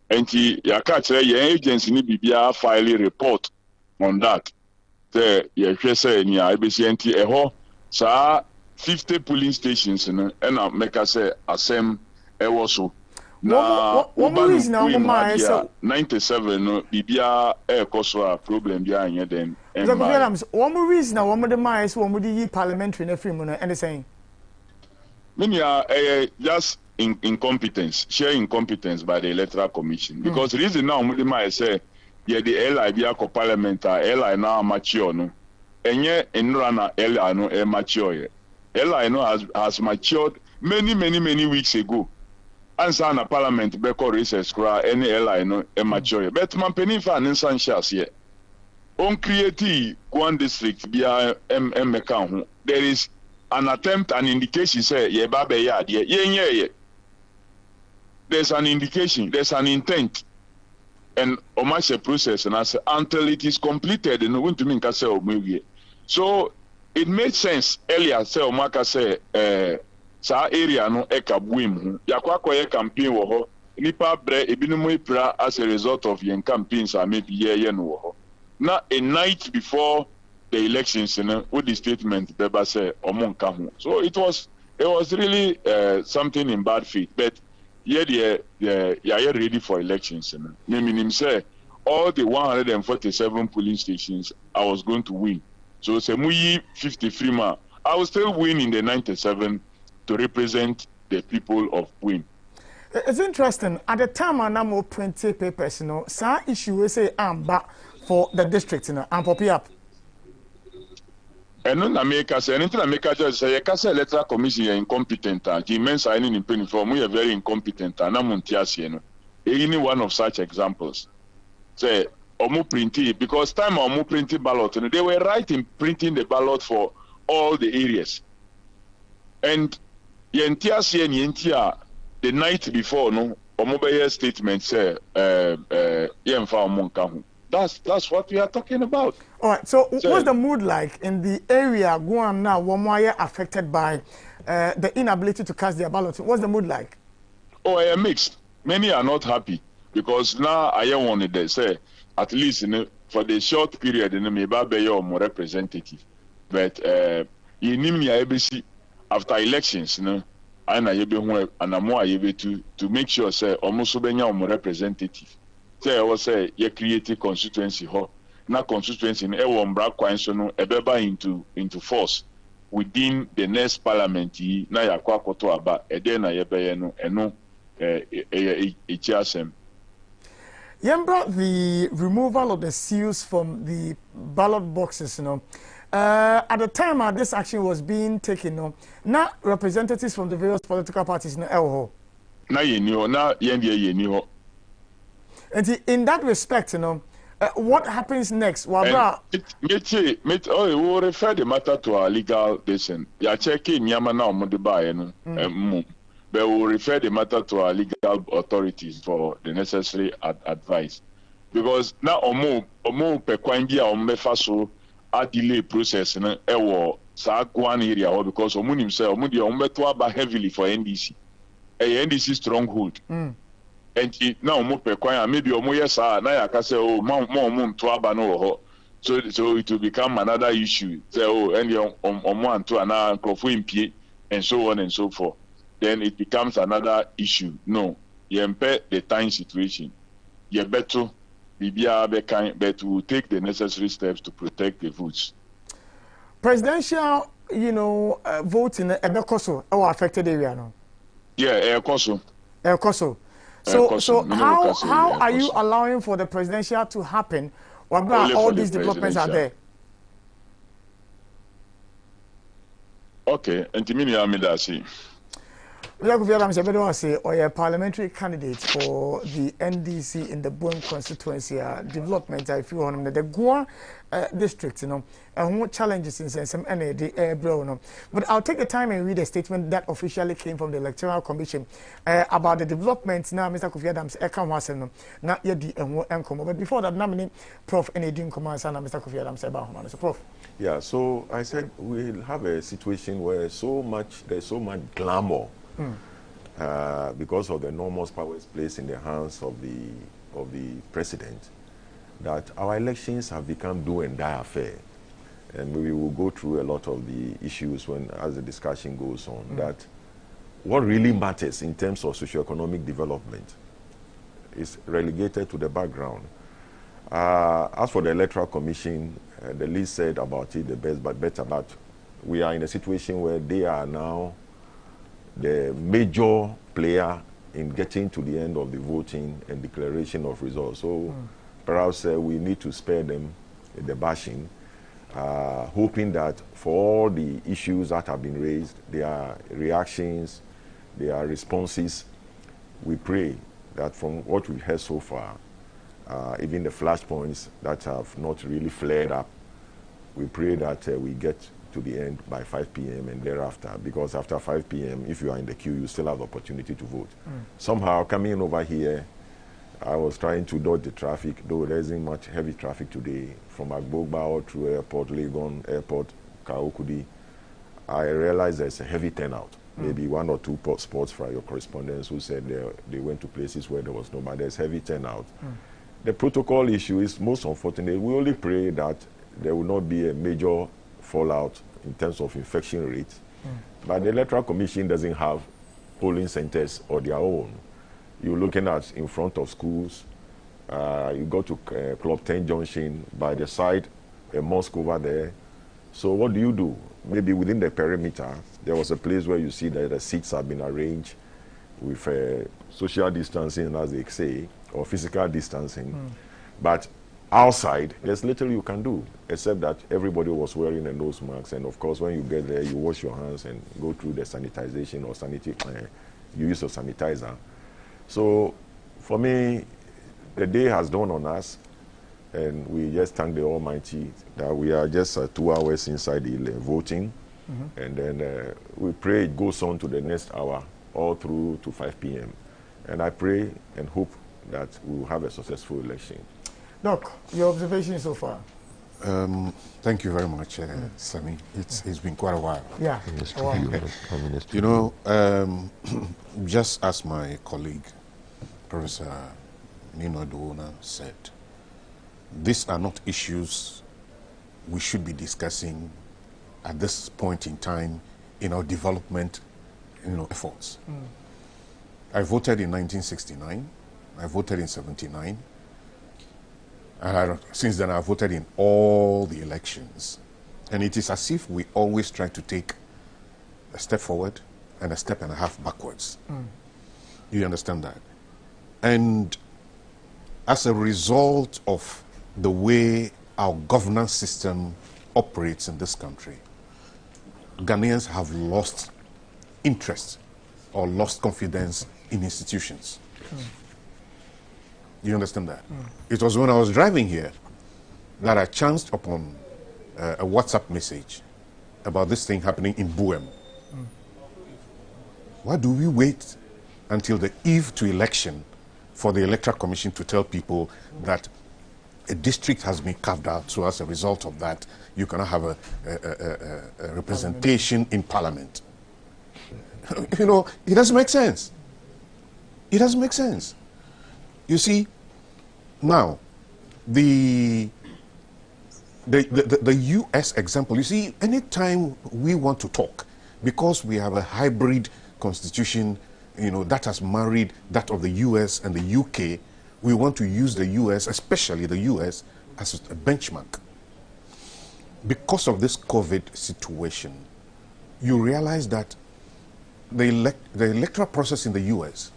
Enti yakatre ye agency ni bibia file report on that. Say ni GMABC nti eho sa 50 polling stations no na make say asem ewo so na one reason na 97 no bibia ekoso problem bia anye den one reason na one the mai so one the parliamentary na free no and saying many are just incompetence, sheer incompetence by the Electoral Commission, because the reason now the mai say yeah, the LI be a parliament, LI now mature no. And yet in Rana LI no mature. LI no has matured many weeks ago. Answer na parliament beko recess kra any LI no mature. But man penny fan in Sanchez here. On create one district be a MMK. There is an attempt, an indication say ye babe ya ye. There's an indication, there's an intent. And omashe process and as until it is completed and want to mean so it made sense earlier say omaka say sa area no eka buim yakwa koye campaign wo ho nipa bre ebinumu ipra as a result of yen campaigns are maybe ye no wo ho na a night before the elections with the statement beba say omonka ho so it was really something in bad faith, but yeah, ready for elections. Meaning, say all the 147 polling stations, I was going to win. So, say, 53 ma, I will still win in the 97 to represent the people of Win. It's interesting. At the time, I am 20 papers, some issue say I'm back for the district, I'm popping up. And no America say anything America just say you Electoral Commission is incompetent. The men signing in penny form we are very incompetent. And I'm any one of such examples. Say omu printing because time omu printing ballot they were right in printing the ballot for all the areas. And yentia the night before, no, Omobeye statement say, that's what we are talking about. All right. So what's the mood like in the area Guam now? Why affected by the inability to cast their ballot? What's the mood like? Oh, I am mixed. Many are not happy because now I wanted to say at least for the short period in the more representative. But in GMABC after elections, and I'm more able to make sure say almost more representative. Say I was say you create a constituency na constituency in black no into force within the next parliament na yakwa koto aba ede na yebeye no eno Yembra, the removal of the seals from the ballot boxes, at the time this action was being taken, now representatives from the various political parties na and in that respect, what happens next? We will refer the matter to our legal decision. Ya checking Yamana Modiba, but we will refer the matter to our legal authorities for the necessary advice. Because now Omo Pekwangia Omefaso a delay process in Ewo Saguan area because Omun himself Omudia heavily for NDC. A NDC stronghold. And now maybe yes, now I can say, oh, so it will become another issue. Say, oh, and one to another and so on and so forth. Then it becomes another issue. No, you impair the time situation. You better be but will take the necessary steps to protect the votes. Presidential, vote in Ebekoso or affected area, no? Yeah, Ekoso. So how are you allowing for the presidential to happen while all these developments are there? Okay, and Timini or a parliamentary candidate for the NDC in the Boone constituency development. I feel on the Goa district, and what challenges in some the but I'll take the time and read a statement that officially came from the Electoral Commission about the developments. Now, Mr. Kofi Adams, not yet the but before that, nominate Prof. Enedin Commander, Mr. Kofi Adams about so Prof. Yeah, so I said we'll have a situation where there's so much glamour. Because of the enormous powers placed in the hands of the president, that our elections have become do and die affair, and we will go through a lot of the issues as the discussion goes on. That what really matters in terms of socio-economic development is relegated to the background. As for the Electoral Commission, the least said about it, the best but better. But we are in a situation where they are now the major player in getting to the end of the voting and declaration of results. So perhaps we need to spare them the bashing, hoping that for all the issues that have been raised, their reactions, their responses, we pray that from what we've heard so far, even the flashpoints that have not really flared up, we pray that we get to the end by 5 p.m. and thereafter, because after 5 p.m., if you are in the queue, you still have the opportunity to vote. Somehow, coming over here, I was trying to dodge the traffic, though there isn't much heavy traffic today, from Agbogba through airport, Legon airport, Kaokudi. I realized there's a heavy turnout. Maybe one or two spots for your correspondents who said they went to places where there was no, but there's heavy turnout. The protocol issue is most unfortunate. We only pray that there will not be a major fallout in terms of infection rates. But the Electoral Commission doesn't have polling centers of their own. You're looking at in front of schools. You go to Club 10 Junction, by the side, a mosque over there. So what do? Maybe within the perimeter, there was a place where you see that the seats have been arranged with social distancing, as they say, or physical distancing. But outside, there's little you can do, except that everybody was wearing a nose mask. And of course, when you get there, you wash your hands and go through the sanitization or you use a sanitizer. So for me, the day has dawned on us, and we just thank the Almighty that we are just 2 hours inside the voting. And then we pray it goes on to the next hour all through to 5 p.m. And I pray and hope that we will have a successful election. Doc, your observation so far? Thank you very much, Sammy. It's been quite a while. Yeah. You know, just as my colleague, Professor Nino Duona, said, these are not issues we should be discussing at this point in time in our development, efforts. I voted in 1969. I voted in 79. And since then, I voted in all the elections. And it is as if we always try to take a step forward and a step and a half backwards. You understand that? And as a result of the way our governance system operates in this country, Ghanaians have lost interest or lost confidence in institutions. You understand that? It was when I was driving here that I chanced upon a WhatsApp message about this thing happening in Buem. Why do we wait until the eve to election for the Electoral Commission to tell people that a district has been carved out, so as a result of that, you cannot have a representation in Parliament? It doesn't make sense. It doesn't make sense. You see, now, the U.S. example, you see, anytime we want to talk, because we have a hybrid constitution, that has married that of the U.S. and the U.K., we want to use the U.S., especially the U.S., as a benchmark. Because of this COVID situation, you realize that the electoral process in the U.S.,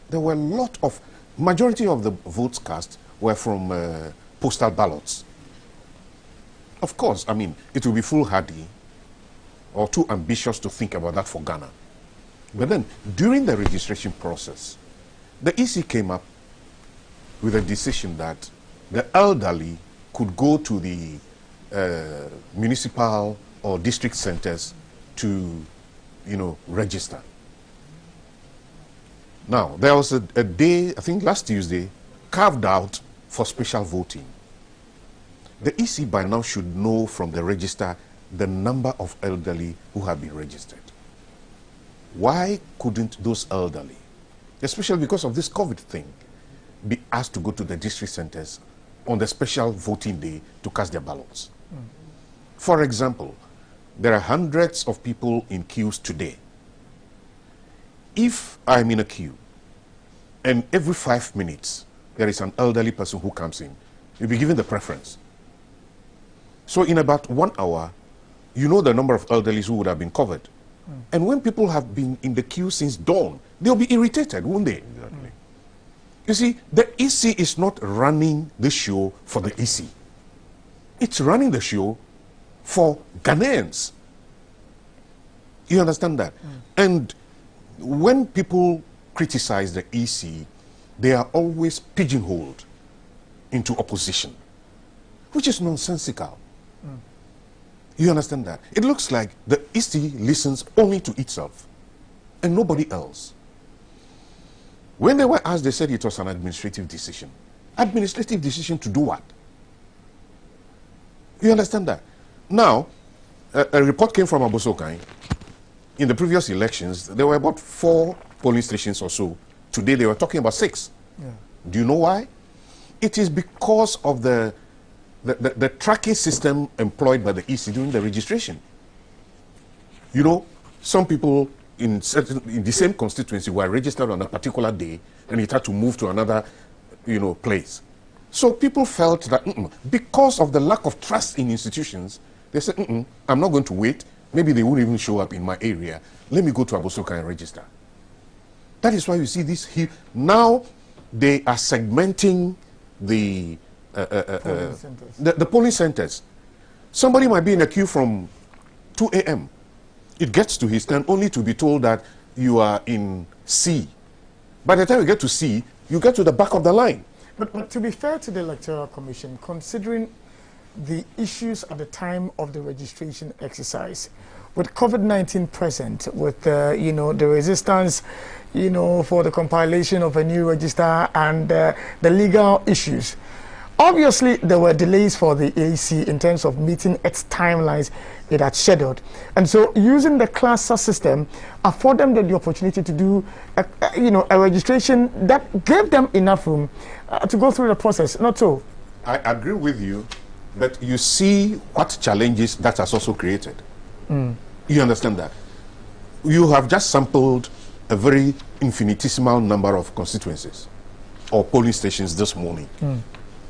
there were a lot of, majority of the votes cast were from postal ballots. Of course, I mean, it will be foolhardy or too ambitious to think about that for Ghana. But then, during the registration process, the EC came up with a decision that the elderly could go to the municipal or district centers to, register. Now, there was a day, I think last Tuesday, carved out for special voting. The EC by now should know from the register the number of elderly who have been registered. Why couldn't those elderly, especially because of this COVID thing, be asked to go to the district centers on the special voting day to cast their ballots? For example, there are hundreds of people in queues today. If I'm in a queue and every 5 minutes there is an elderly person who comes in, you'll be given the preference. So in about 1 hour, you know the number of elderlies who would have been covered. And when people have been in the queue since dawn, they'll be irritated, won't they? Exactly. You see, the EC is not running the show for the EC. It's running the show for Ghanaians. You understand that? And when people criticize the EC, they are always pigeonholed into opposition, which is nonsensical. You understand that? It looks like the EC listens only to itself and nobody else. When they were asked, they said it was an administrative decision. Administrative decision to do what? You understand that? Now, a report came from Abosokai. In the previous elections, there were about 4 polling stations or so. Today, they were talking about 6. Yeah. Do you know why? It is because of the tracking system employed by the EC during the registration. Some people in the same constituency were registered on a particular day, and it had to move to another, place. So people felt that because of the lack of trust in institutions, they said, I'm not going to wait. Maybe they won't even show up in my area. Let me go to Abosoka and register. That is why you see this here. Now they are segmenting the polling centers. Somebody might be in a queue from 2 a.m. It gets to his turn only to be told that you are in C. By the time you get to C, you get to the back of the line. But to be fair to the Electoral Commission, considering the issues at the time of the registration exercise, with COVID-19 present, with you know, the resistance, you know, for the compilation of a new register and the legal issues. Obviously, there were delays for the AC in terms of meeting its timelines it had scheduled. And so using the cluster system afford them the opportunity to do, you know, a registration that gave them enough room to go through the process, not so? I agree with you, but you see what challenges that has also created. You understand that? You have just sampled a very infinitesimal number of constituencies or polling stations this morning.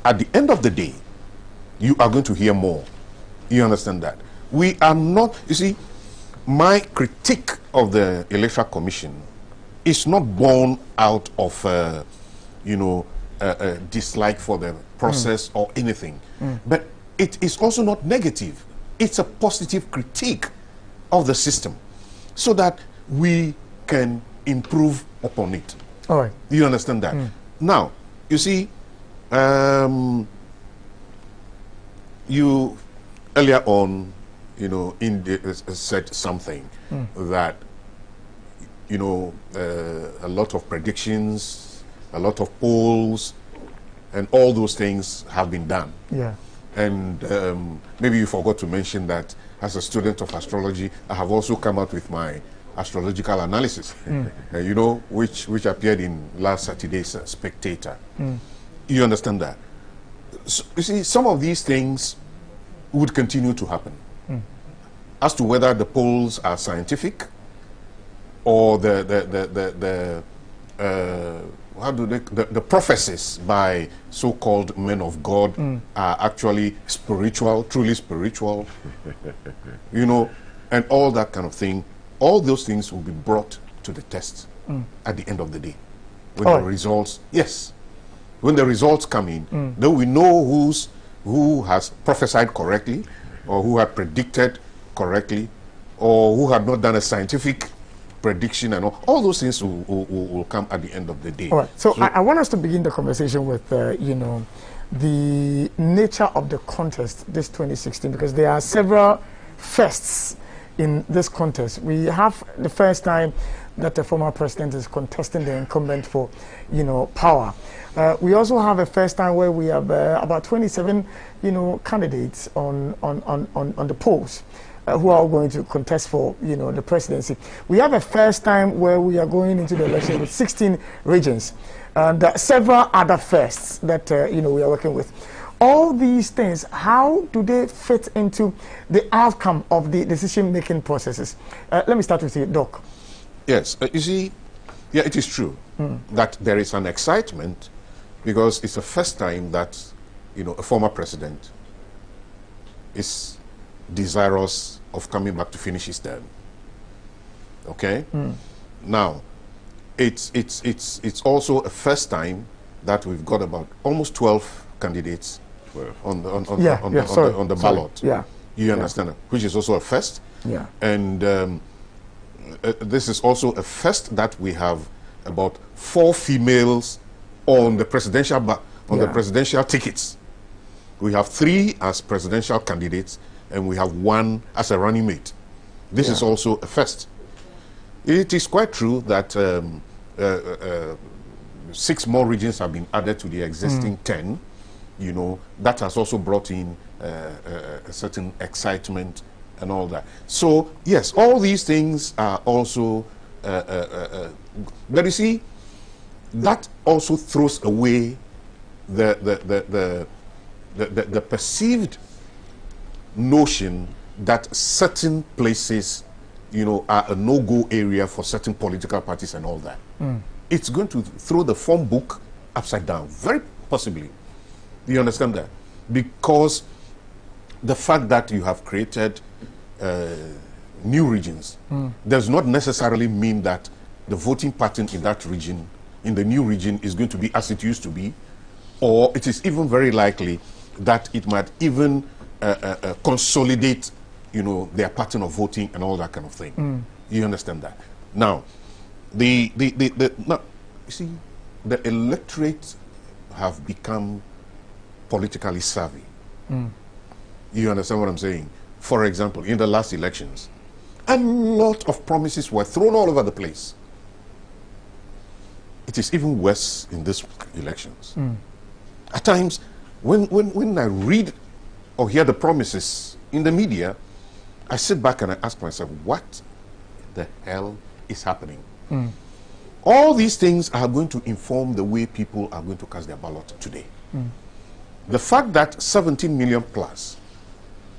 At the end of the day, you are going to hear more. You understand that? We are not, you see, my critique of the Electoral Commission is not born out of, you know, a dislike for the process or anything. But it is also not negative. It's a positive critique of the system so that we can improve upon it. All right. You understand that? Now, you see, you earlier on, you know, said something that, you know, a lot of predictions, a lot of polls, and all those things have been done. Yeah. And maybe you forgot to mention that as a student of astrology, I have also come out with my astrological analysis, you know, which appeared in last Saturday's Spectator. You understand that? So, you see, some of these things would continue to happen. As to whether the polls are scientific or the prophecies by so-called men of God are actually spiritual, truly spiritual, you know, and all that kind of thing. All those things will be brought to the test at the end of the day. When the results, yes, when the results come in, then we know who has prophesied correctly, or who had predicted correctly, or who had not done a scientific prediction, and all those things will come at the end of the day. All right. So I want us to begin the conversation with, you know, the nature of the contest this 2016, because there are several firsts in this contest. We have the first time that the former president is contesting the incumbent for, you know, power. We also have a first time where we have about 27, you know, candidates on the polls who are going to contest for, you know, the presidency. We have a first time where we are going into the election with 16 regions and several other firsts that, you know, we are working with. All these things, how do they fit into the outcome of the decision-making processes? Let me start with you, Doc. Yes, you see, yeah, it is true that there is an excitement because it's the first time that, you know, a former president is desirous of coming back to finish his term. Okay? Now, it's also a first time that we've got about almost 12 candidates on the ballot. Yeah. You understand that? Which is also a first. Yeah. And this is also a first that we have about 4 females on the presidential the presidential tickets. We have 3 as presidential candidates, and we have 1 as a running mate. This is also a first. It is quite true that 6 more regions have been added to the existing 10. You know, that has also brought in a certain excitement and all that. So yes, all these things are also but you see, that also throws away the perceived notion that certain places, you know, are a no-go area for certain political parties and all that. It's going to throw the form book upside down, very possibly. You understand that? Because the fact that you have created new regions does not necessarily mean that the voting pattern in that region, in the new region, is going to be as it used to be, or it is even very likely that it might even consolidate, you know, their pattern of voting and all that kind of thing. You understand that? Now, now, you see, the electorate have become politically savvy. You understand what I'm saying? For example, in the last elections, A lot of promises were thrown all over the place. It is even worse in these elections. At times, when I read or hear the promises in the media, I sit back and I ask myself, what the hell is happening? All these things are going to inform the way people are going to cast their ballot today. The fact that 17 million plus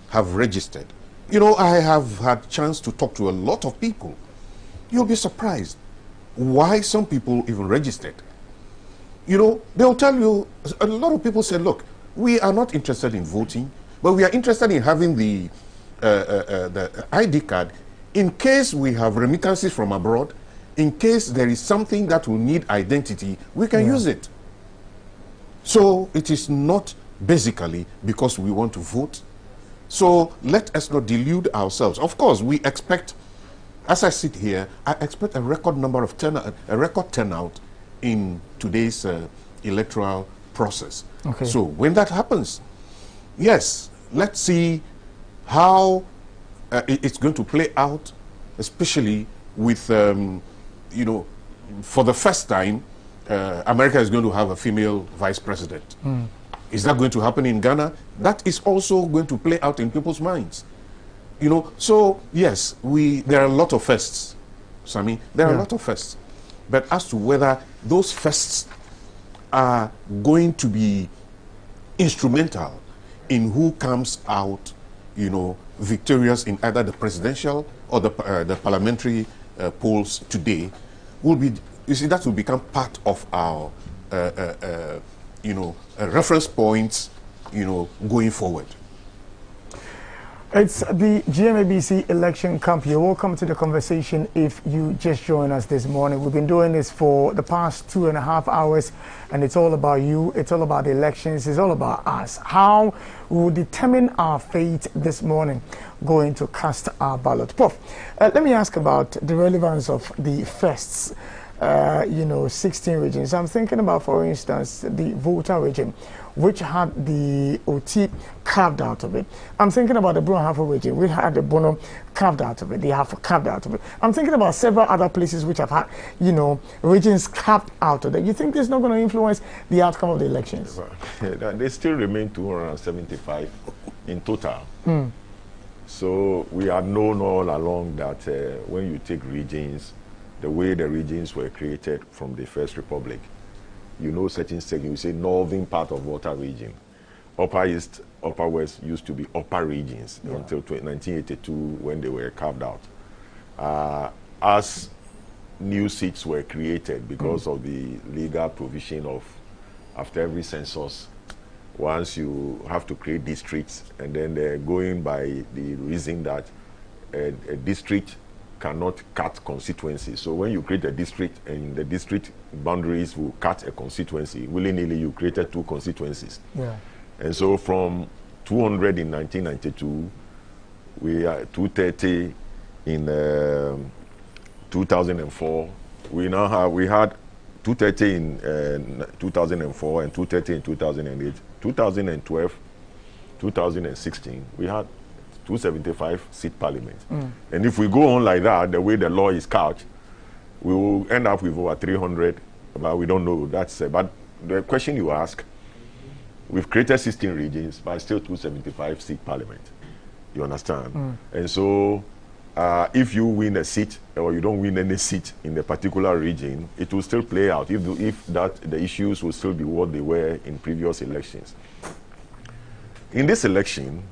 have registered, you know, I have had chance to talk to a lot of people. You'll be surprised why some people even registered. You know, they'll tell you, a lot of people say, look, we are not interested in voting, but we are interested in having the ID card in case we have remittances from abroad, in case there is something that will need identity, we can use it. So it is not basically because we want to vote. So let us not delude ourselves. Of course, we expect, as I sit here, I expect a record number of record turnout in today's electoral process. Okay. So when that happens, yes, let's see how it's going to play out, especially with, you know, for the first time, America is going to have a female vice president. Is that going to happen in Ghana? That is also going to play out in people's minds. You know, so yes, there are a lot of firsts, Sammy. There are a lot of firsts. But as to whether those firsts are going to be instrumental in who comes out, you know, victorious in either the presidential or the parliamentary polls today, will be, you see, that will become part of our, you know, reference points, you know, going forward. It's the GMABC election camp. You're welcome to the conversation if you just joined us this morning. We've been doing this for the past 2.5 hours, and it's all about you. It's all about the elections. It's all about us. How we will determine our fate this morning, going to cast our ballot. Prof, let me ask about the relevance of the firsts. You know, 16 regions. I'm thinking about, for instance, the Volta region, which had the OT carved out of it. I'm thinking about the Brunhafo region, which had the Bono carved out of it, the Hafo carved out of it. I'm thinking about several other places which have had, you know, regions carved out of it. You think this is not going to influence the outcome of the elections? They still remain 275 in total. So we are known all along that when you take regions, the way the regions were created from the First Republic, you know, certain sections, you say northern part of Volta region. Upper East, Upper West used to be upper regions until 1982 when they were carved out. As new seats were created because of the legal provision of, after every census, once you have to create districts, and then they're going by the reason that a district cannot cut constituencies. So when you create a district and the district boundaries will cut a constituency, willy-nilly you created 2 constituencies. And so from 200 in 1992, we are 230 in 2004. We had 230 in 2004 and 230 in 2008. 2012, 2016, we had 275 seat parliament. And if we go on like that, the way the law is couched, we will end up with over 300, but we don't know. That's but the question you ask, we've created 16 regions, but still 275 seat parliament. You understand? And so if you win a seat or you don't win any seat in a particular region, it will still play out if the issues will still be what they were in previous elections. In this election,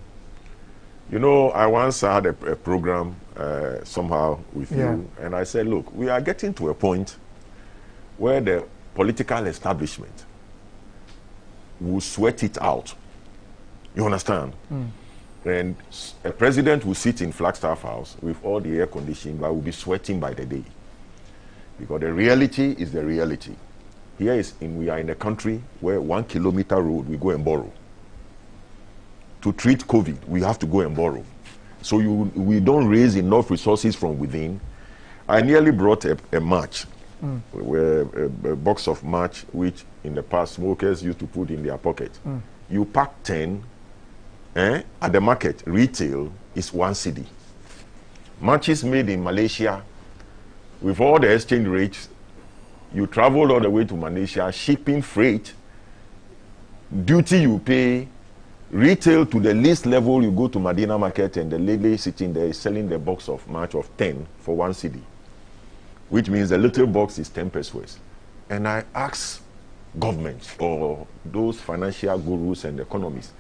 you know, I once had a program somehow with you, and I said, look, we are getting to a point where the political establishment will sweat it out. You understand? And a president will sit in Flagstaff House with all the air conditioning, but will be sweating by the day. Because the reality is the reality. Here we are in a country where 1 kilometer road we go and borrow. To treat COVID, we have to go and borrow. So we don't raise enough resources from within. I nearly brought a match, a box of match, which in the past smokers used to put in their pocket. You pack 10, at the market, retail is 1 cedi. Matches made in Malaysia, with all the exchange rates, you travel all the way to Malaysia, shipping, freight, duty you pay, retail to the least level, you go to Medina Market and the lady sitting there is selling the box of match of 10 for 1 cedi, which means the little box is 10 pesos. And I ask governments or those financial gurus and economists,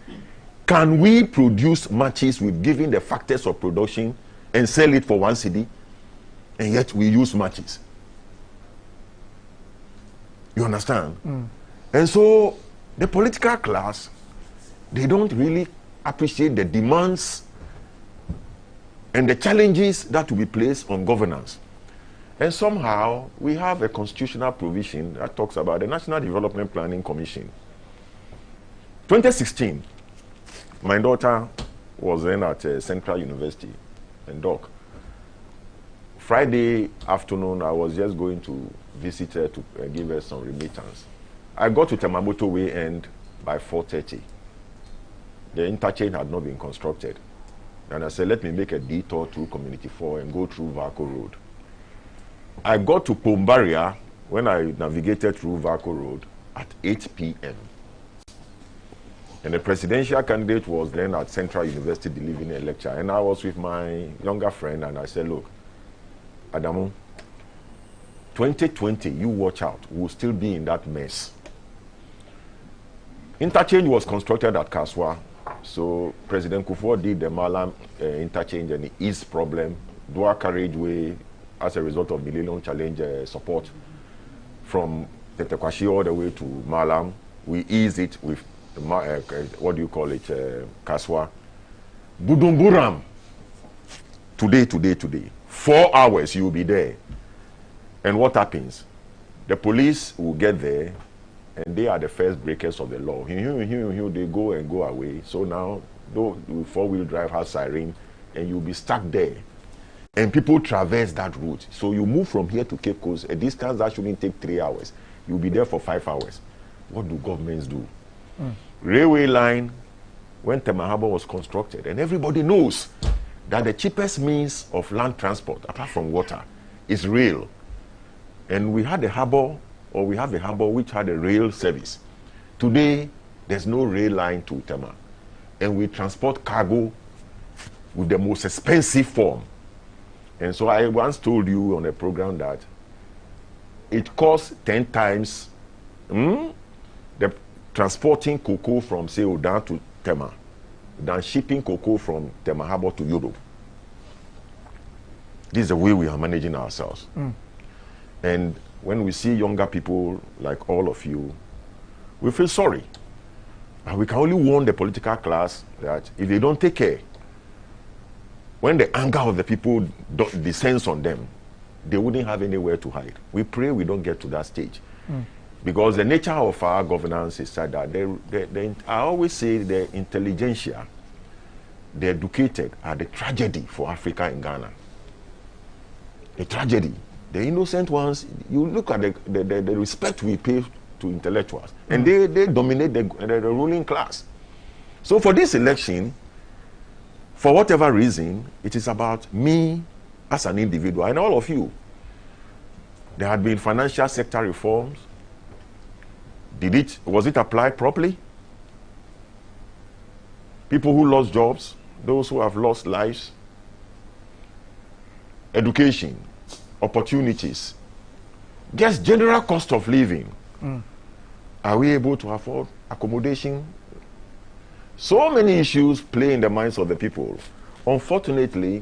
can we produce matches with giving the factors of production and sell it for 1 cedi, and yet we use matches? You understand? And so the political class, they don't really appreciate the demands and the challenges that will be placed on governance. And somehow we have a constitutional provision that talks about the National Development Planning Commission. 2016, my daughter was then at Central University in Dock. Friday afternoon, I was just going to visit her to give her some remittance. I got to Temamoto Way End by 4:30. The interchange had not been constructed. And I said, let me make a detour through Community 4 and go through Varco Road. I got to Pombaria when I navigated through Varco Road at 8 p.m. And the presidential candidate was then at Central University delivering a lecture. And I was with my younger friend and I said, look, Adamu, 2020, you watch out. We'll still be in that mess. Interchange was constructed at Kaswa. So President Kufuor did the Malam interchange and the east problem, dual carriageway as a result of Millennium Challenge support from Tetekwashi all the way to Malam. We eased it with, what do you call it, Kaswa. Budumburam, today. 4 hours you will be there. And what happens? The police will get there and they are the first breakers of the law. They go and go away. So now, though four-wheel drive has siren, and you'll be stuck there. And people traverse that route. So you move from here to Cape Coast, a distance that shouldn't take 3 hours. You'll be there for 5 hours. What do governments do? Railway line, when Tema Harbour was constructed, and everybody knows that the cheapest means of land transport, apart from water, is rail. And we had a harbour, or we have a harbour which had a rail service. Today, there's no rail line to Tema. And we transport cargo with the most expensive form. And so I once told you on a program that it costs 10 times the transporting cocoa from, say, Odan to Tema than shipping cocoa from Tema Harbour to Europe. This is the way we are managing ourselves. And when we see younger people like all of you, we feel sorry. And we can only warn the political class that if they don't take care, when the anger of the people descends on them, they wouldn't have anywhere to hide. We pray we don't get to that stage. Because the nature of our governance is such that I always say the intelligentsia, the educated, are the tragedy for Africa and Ghana. The tragedy. The innocent ones, you look at the respect we pay to intellectuals, and they dominate the ruling class. So for this election, for whatever reason, it is about me as an individual and all of you. There had been financial sector reforms. Was it applied properly? People who lost jobs, those who have lost lives, education, opportunities, just general cost of living. Are we able to afford accommodation? So many issues play in the minds of the people. Unfortunately,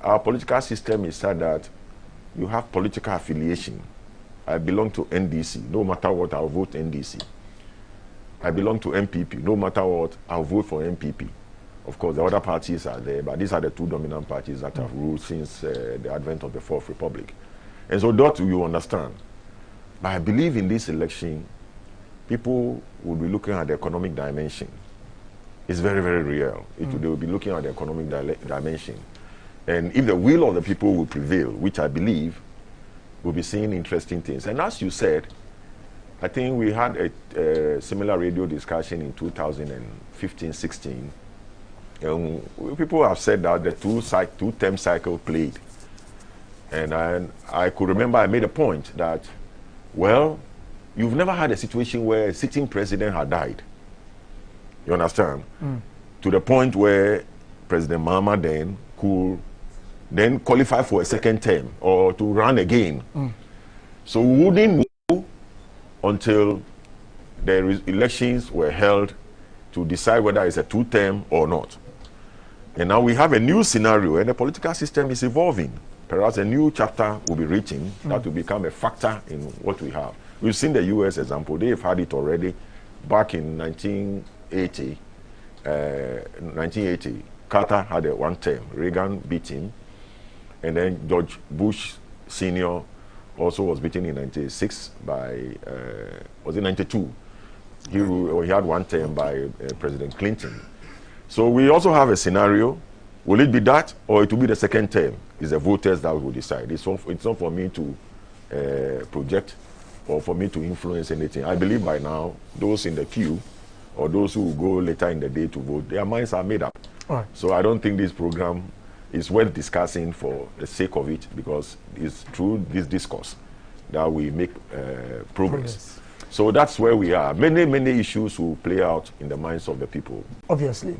our political system is such that you have political affiliation. I belong to NDC. No matter what, I'll vote NDC. I belong to MPP. No matter what, I'll vote for MPP. Of course, the other parties are there, but these are the two dominant parties that have ruled since the advent of the Fourth Republic. And so that you understand. But I believe in this election, people will be looking at the economic dimension. It's very, very real. They will be looking at the economic dimension. And if the will of the people will prevail, which I believe, we'll be seeing interesting things. And as you said, I think we had a similar radio discussion in 2015-16, People have said that the two-term cycle played. And I could remember I made a point that, well, you've never had a situation where a sitting president had died. You understand? To the point where President Mahama then could then qualify for a second term or to run again. So we wouldn't know until the elections were held to decide whether it's a two-term or not. And now we have a new scenario and the political system is evolving. Perhaps a new chapter will be written that will become a factor in what we have. We've seen the US example. They've had it already back in 1980. 1980, Carter had a one term. Reagan beat him. And then George Bush Sr. also was beaten in 96 by, was it 92? He had one term by President Clinton. So we also have a scenario. Will it be that or it will be the second term? It's the voters that will decide. It's not for me to project or for me to influence anything. I believe by now, those in the queue or those who will go later in the day to vote, their minds are made up. Right. So I don't think this program is worth discussing for the sake of it, because it's through this discourse that we make progress. So that's where we are. Many issues will play out in the minds of the people. Obviously.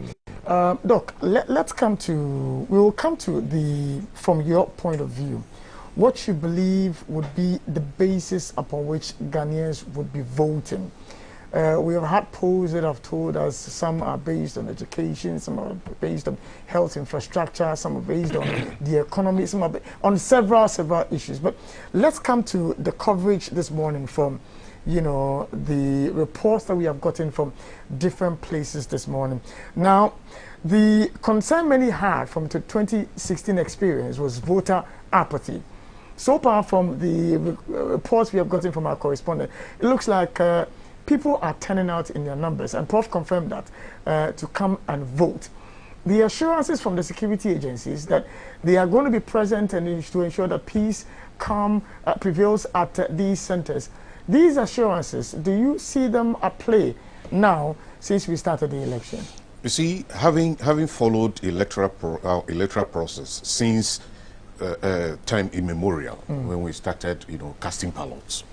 Doc, let's come to, we will come to from your point of view, what you believe would be the basis upon which Ghanaians would be voting. We have had polls that have told us some are based on education, some are based on health infrastructure, some are based on the economy, some are on several issues. But let's come to the coverage this morning from, you know, the reports that we have gotten from different places this morning. Now, the concern many had from the 2016 experience was voter apathy. So far from the reports we have gotten from our correspondent, it looks like people are turning out in their numbers, and Prof confirmed that, to come and vote. The assurances from the security agencies that they are going to be present and to ensure that peace, calm prevails at these centers. These assurances, do you see them at play now since we started the election? You see, having followed electoral process since time immemorial, when we started, you know, casting ballots,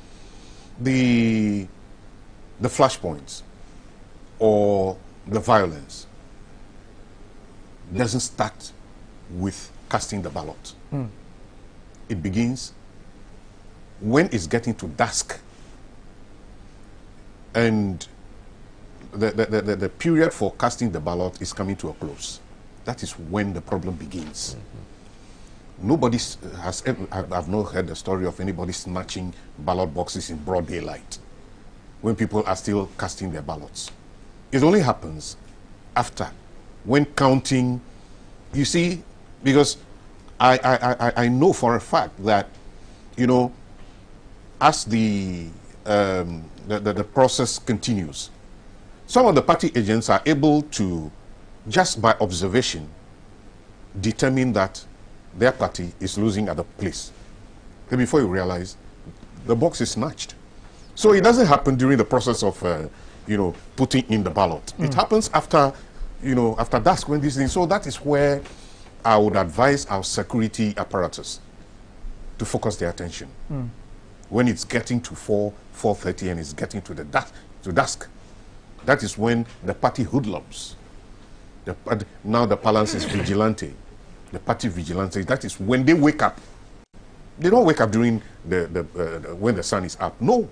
the flashpoints or the violence doesn't start with casting the ballot. It begins when it's getting to dusk, and the period for casting the ballot is coming to a close. That is when the problem begins. Nobody has ever, I've not heard the story of anybody snatching ballot boxes in broad daylight when people are still casting their ballots. It only happens after, when counting. You see, because I know for a fact that, you know, as the process continues, some of the party agents are able to, just by observation, determine that their party is losing at a place. Then before you realize, the box is snatched. So it doesn't happen during the process of, you know, putting in the ballot. It happens after, you know, after dusk, when these things. So that is where I would advise our security apparatus to focus their attention. When it's getting to 4:30 and it's getting to dusk, that is when the party hoodlums. Now the balance is vigilante. The party vigilante. That is when they wake up. They don't wake up during when the sun is up. No,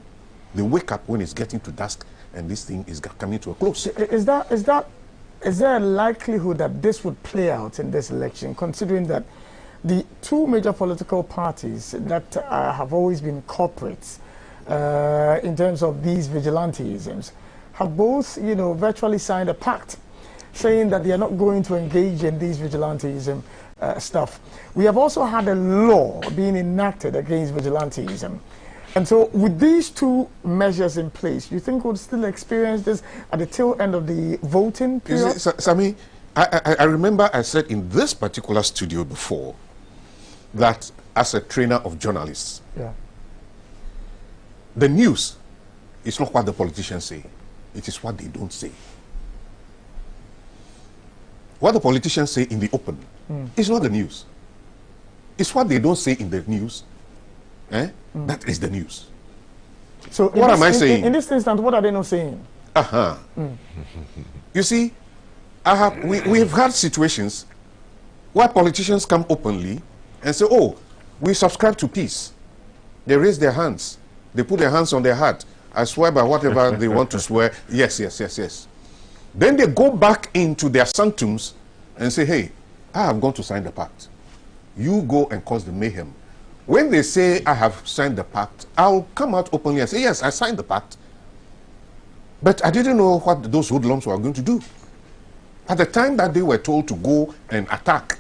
they wake up when it's getting to dusk and this thing is coming to a close. Is there a likelihood that this would play out in this election, considering that the two major political parties that have always been corporates in terms of these vigilantisms have both, you know, virtually signed a pact saying that they are not going to engage in these vigilantism stuff. We have also had a law being enacted against vigilantism. And so with these two measures in place, you think we'll still experience this at the tail end of the voting period? Sammy, I remember I said in this particular studio before that as a trainer of journalists, the news is not what the politicians say, it is what they don't say. What the politicians say in the open is not the news. It's what they don't say in the news. That is the news. So what am I saying? In this instance, what are they not saying? You see, we've had situations where politicians come openly and say, oh, we subscribe to peace. They raise their hands. They put their hands on their heart. I swear by whatever they want to swear. Yes, yes, yes, yes. Then they go back into their sanctums and say, hey, I have gone to sign the pact. You go and cause the mayhem. When they say I have signed the pact, I'll come out openly and say, yes, I signed the pact. But I didn't know what those hoodlums were going to do. At the time that they were told to go and attack,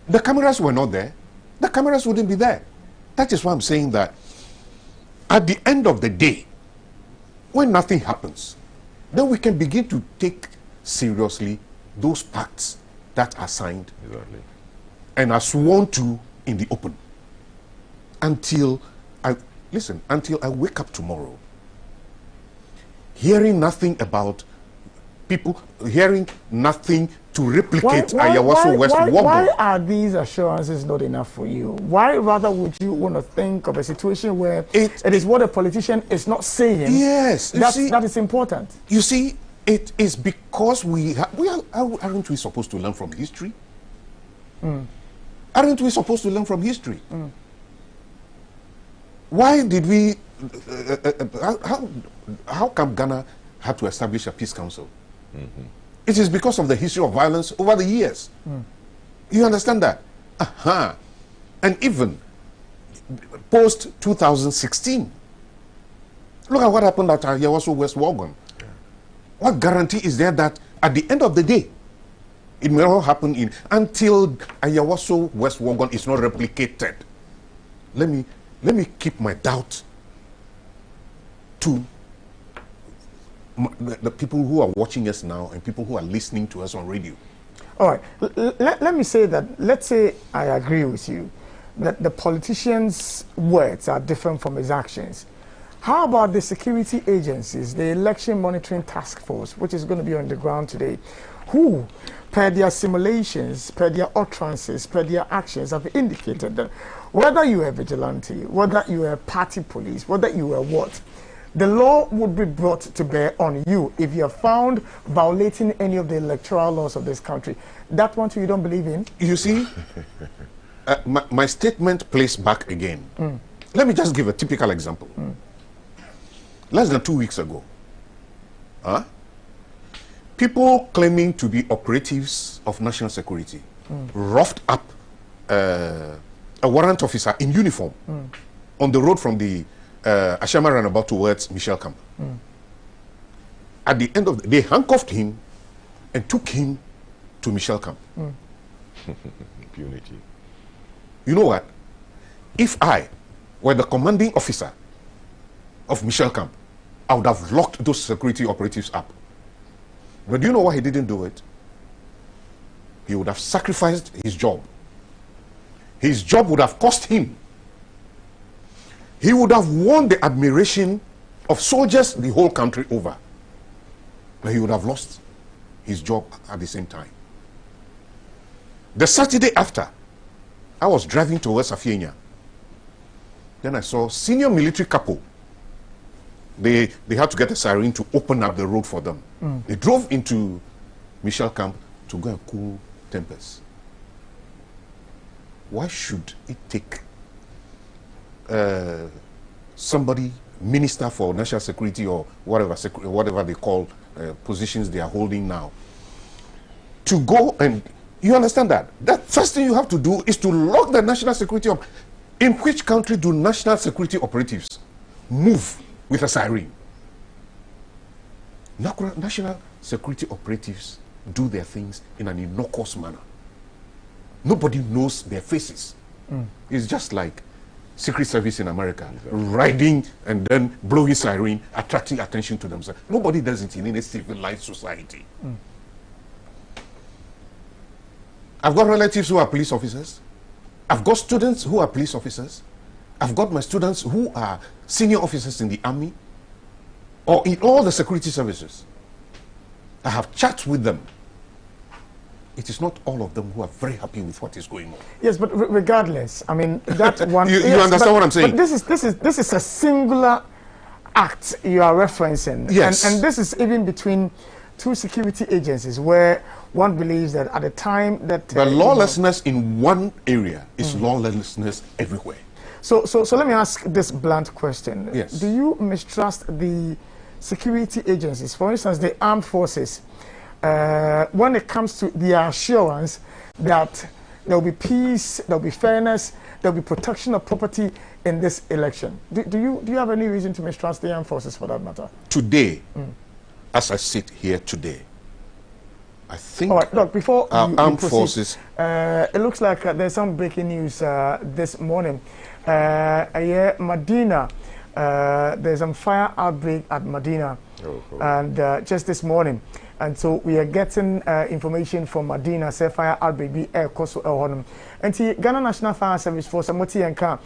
the cameras were not there. The cameras wouldn't be there. That is why I'm saying that at the end of the day, when nothing happens, then we can begin to take seriously those pacts that are signed and are sworn to in the open. Until I wake up tomorrow, hearing nothing about people, hearing nothing to replicate Ayawaso West Wogon. Why are these assurances not enough for you? Why rather would you want to think of a situation where it is what a politician is not saying? Yes, that is important. You see, it is because aren't we supposed to learn from history? Aren't we supposed to learn from history? Why did we? How come Ghana had to establish a peace council? It is because of the history of violence over the years. You understand that? And even post 2016, look at what happened at Ayawaso West Wogon. What guarantee is there that at the end of the day, it may not happen until Ayawaso West Wogon is not replicated? Let me keep my doubt to the people who are watching us now and people who are listening to us on radio. All right. Let me say that, let's say I agree with you that the politician's words are different from his actions. How about the security agencies, the election monitoring task force, which is going to be on the ground today, who, per their simulations, per their utterances, per their actions, have indicated that whether you are a vigilante, whether you are party police, whether you are what, the law would be brought to bear on you if you are found violating any of the electoral laws of this country. That one too you don't believe in? You see, my statement plays back again. Let me just give a typical example. Less than 2 weeks ago, people claiming to be operatives of national security roughed up a warrant officer in uniform on the road from the Ashama roundabout towards Michel Camp. At the end of the day, they handcuffed him and took him to Michel Camp. Impunity. You know what? If I were the commanding officer of Michel Camp, I would have locked those security operatives up. But do you know why he didn't do it? He would have sacrificed his job. His job would have cost him. He would have won the admiration of soldiers the whole country over. But he would have lost his job at the same time. The Saturday after, I was driving towards Afienya. Then I saw senior military couple. They had to get a siren to open up the road for them. They drove into Michel Camp to go and cool tempers. Why should it take somebody, minister for national security or whatever they call positions they are holding now, to go and, you understand that? That first thing you have to do is to lock the national security up. In which country do national security operatives move with a siren? National security operatives do their things in an innocuous manner. Nobody knows their faces. It's just like Secret Service in America, riding and then blowing siren, attracting attention to themselves. Nobody does it in any civilized society. I've got relatives who are police officers. I've got students who are police officers. I've got my students who are senior officers in the army or in all the security services. I have chats with them it is not all of them who are very happy with what is going on. Yes, but regardless, I mean that one. you yes, understand what I'm saying? But this is a singular act you are referencing. Yes. And this is even between two security agencies where one believes that at the time that the lawlessness in one area is lawlessness everywhere. So let me ask this blunt question. Yes. Do you mistrust the security agencies, for instance, the armed forces, when it comes to the assurance that there will be peace, there will be fairness, there will be protection of property in this election? Do you have any reason to mistrust the armed forces for that matter? Today, as I sit here today, I think all right, look, before our armed proceed, forces... it looks like there's some breaking news this morning. Medina, there's some fire outbreak at Medina, and just this morning. And so we are getting information from Medina, say fire outbreak be air cost honum. And the Ghana National Fire Service Force, Samoti and Ka,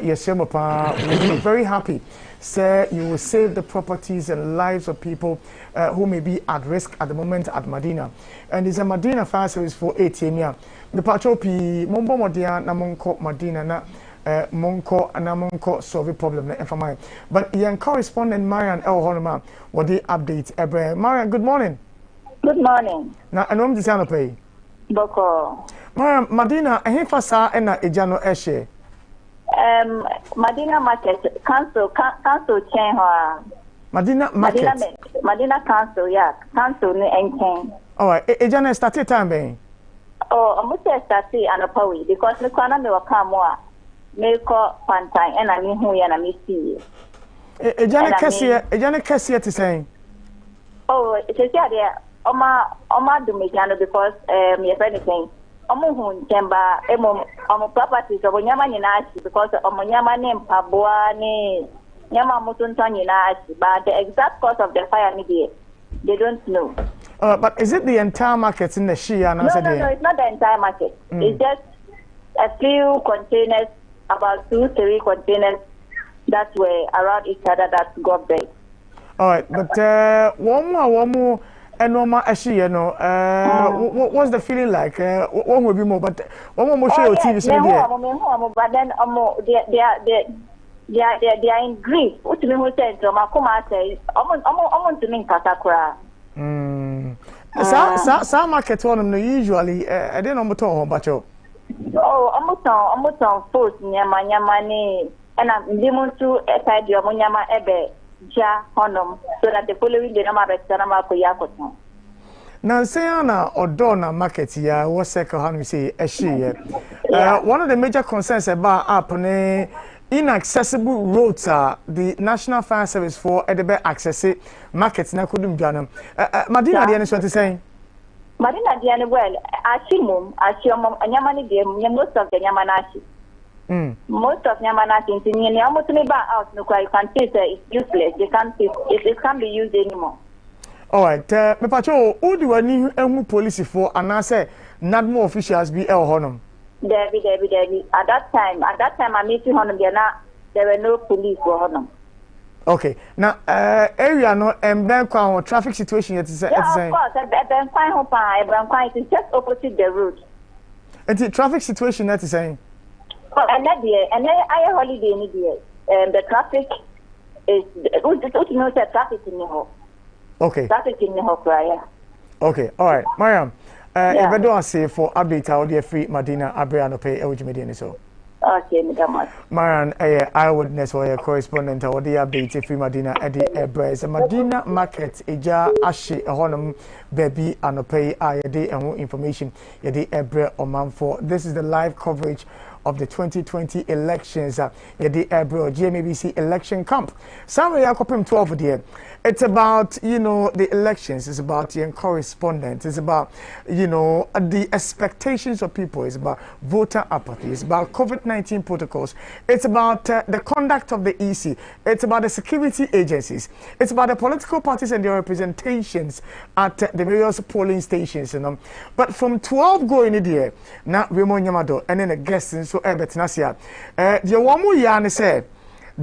yes, we'll be very happy. Sir, you will save the properties and lives of people who may be at risk at the moment at Medina. And it's a Medina Fire Service for 18 years. The patropi, Mombo Modia, Namonko, Medina, na Monko, and Namonko solve problem. But young correspondent Marian El Honoma, what they update. Marian, good morning. Good morning. Now, I know this is pay. Boko. Marian, Medina, I hear Fasa and Ejano Eshe. Medina Market Council chain Medina Market. Medina Council, yeah. Council ni enchen. All right. Ejana started time being. Oh, I must say started and a power because me kwana me waka more. Me ko pantai and I mean who ya na me see. Ejana Cassia to say. Oh, it's a there. Oma do me because me anything. Omo temba emo properties of nyama nyina because omo nyama ne mpaboa ne nyama mutunta nyina but the exact cause of the fire they don't know. But is it the entire market in the Shia? No, it's not the entire market. It's just a few containers, about 2-3 containers that were around each other that got burned. All right, but one more. And what's the feeling like? One will be more, but one more show TV. But then they are in grief. What do you mean? Say, Some market one usually I didn't know to but you. Oh, almost force nyama ni and I'm demon to aside your nyama ebe. Ja honum so that the following day na restaurant ko yakoto now say na odona market ya what second how we say one of the major concerns about inaccessible roads are the National Fire Service for edebe access markets na kudum dwanam Madina dey anything to say Madina dey well ashimum anyama ni dey most of the nyama na ashi. Most of Yamana things in the out, no, you can say it's useless. It can't be used anymore. All right, Mepacho, who do I need a policy for? And I say, not more officials be El Honum. Debbie. At that time, I meeting Honum, there were no police for Honum. Okay, now, area no, and then traffic situation yet is of course, it's just opposite the road. And the traffic situation that is saying. Oh, and that day, and then I holiday in the the traffic is the traffic in the hall. Okay. Traffic in the hall, yeah. Okay, all right, Mariam. If I don't say for update, I would free Medina Abriano pay Media so. Okay, Madam. Mariam, eyewitness or a correspondent or the update free Medina Eddie Ebres. Medina Market, Eja Ashi, a honum baby and pay IAD and more information. Yadi Ebre or Manfo. This is the live coverage of the 2020 elections at the GMABC election camp. Somewhere I 12 there. It's about, the elections. It's about the correspondence. It's about, the expectations of people. It's about voter apathy. It's about COVID-19 protocols. It's about the conduct of the EC. It's about the security agencies. It's about the political parties and their representations at the various polling stations. But from 12 going in there, now Raymond Yamado and then the guests so Ebert Nasia. The one more yarn said,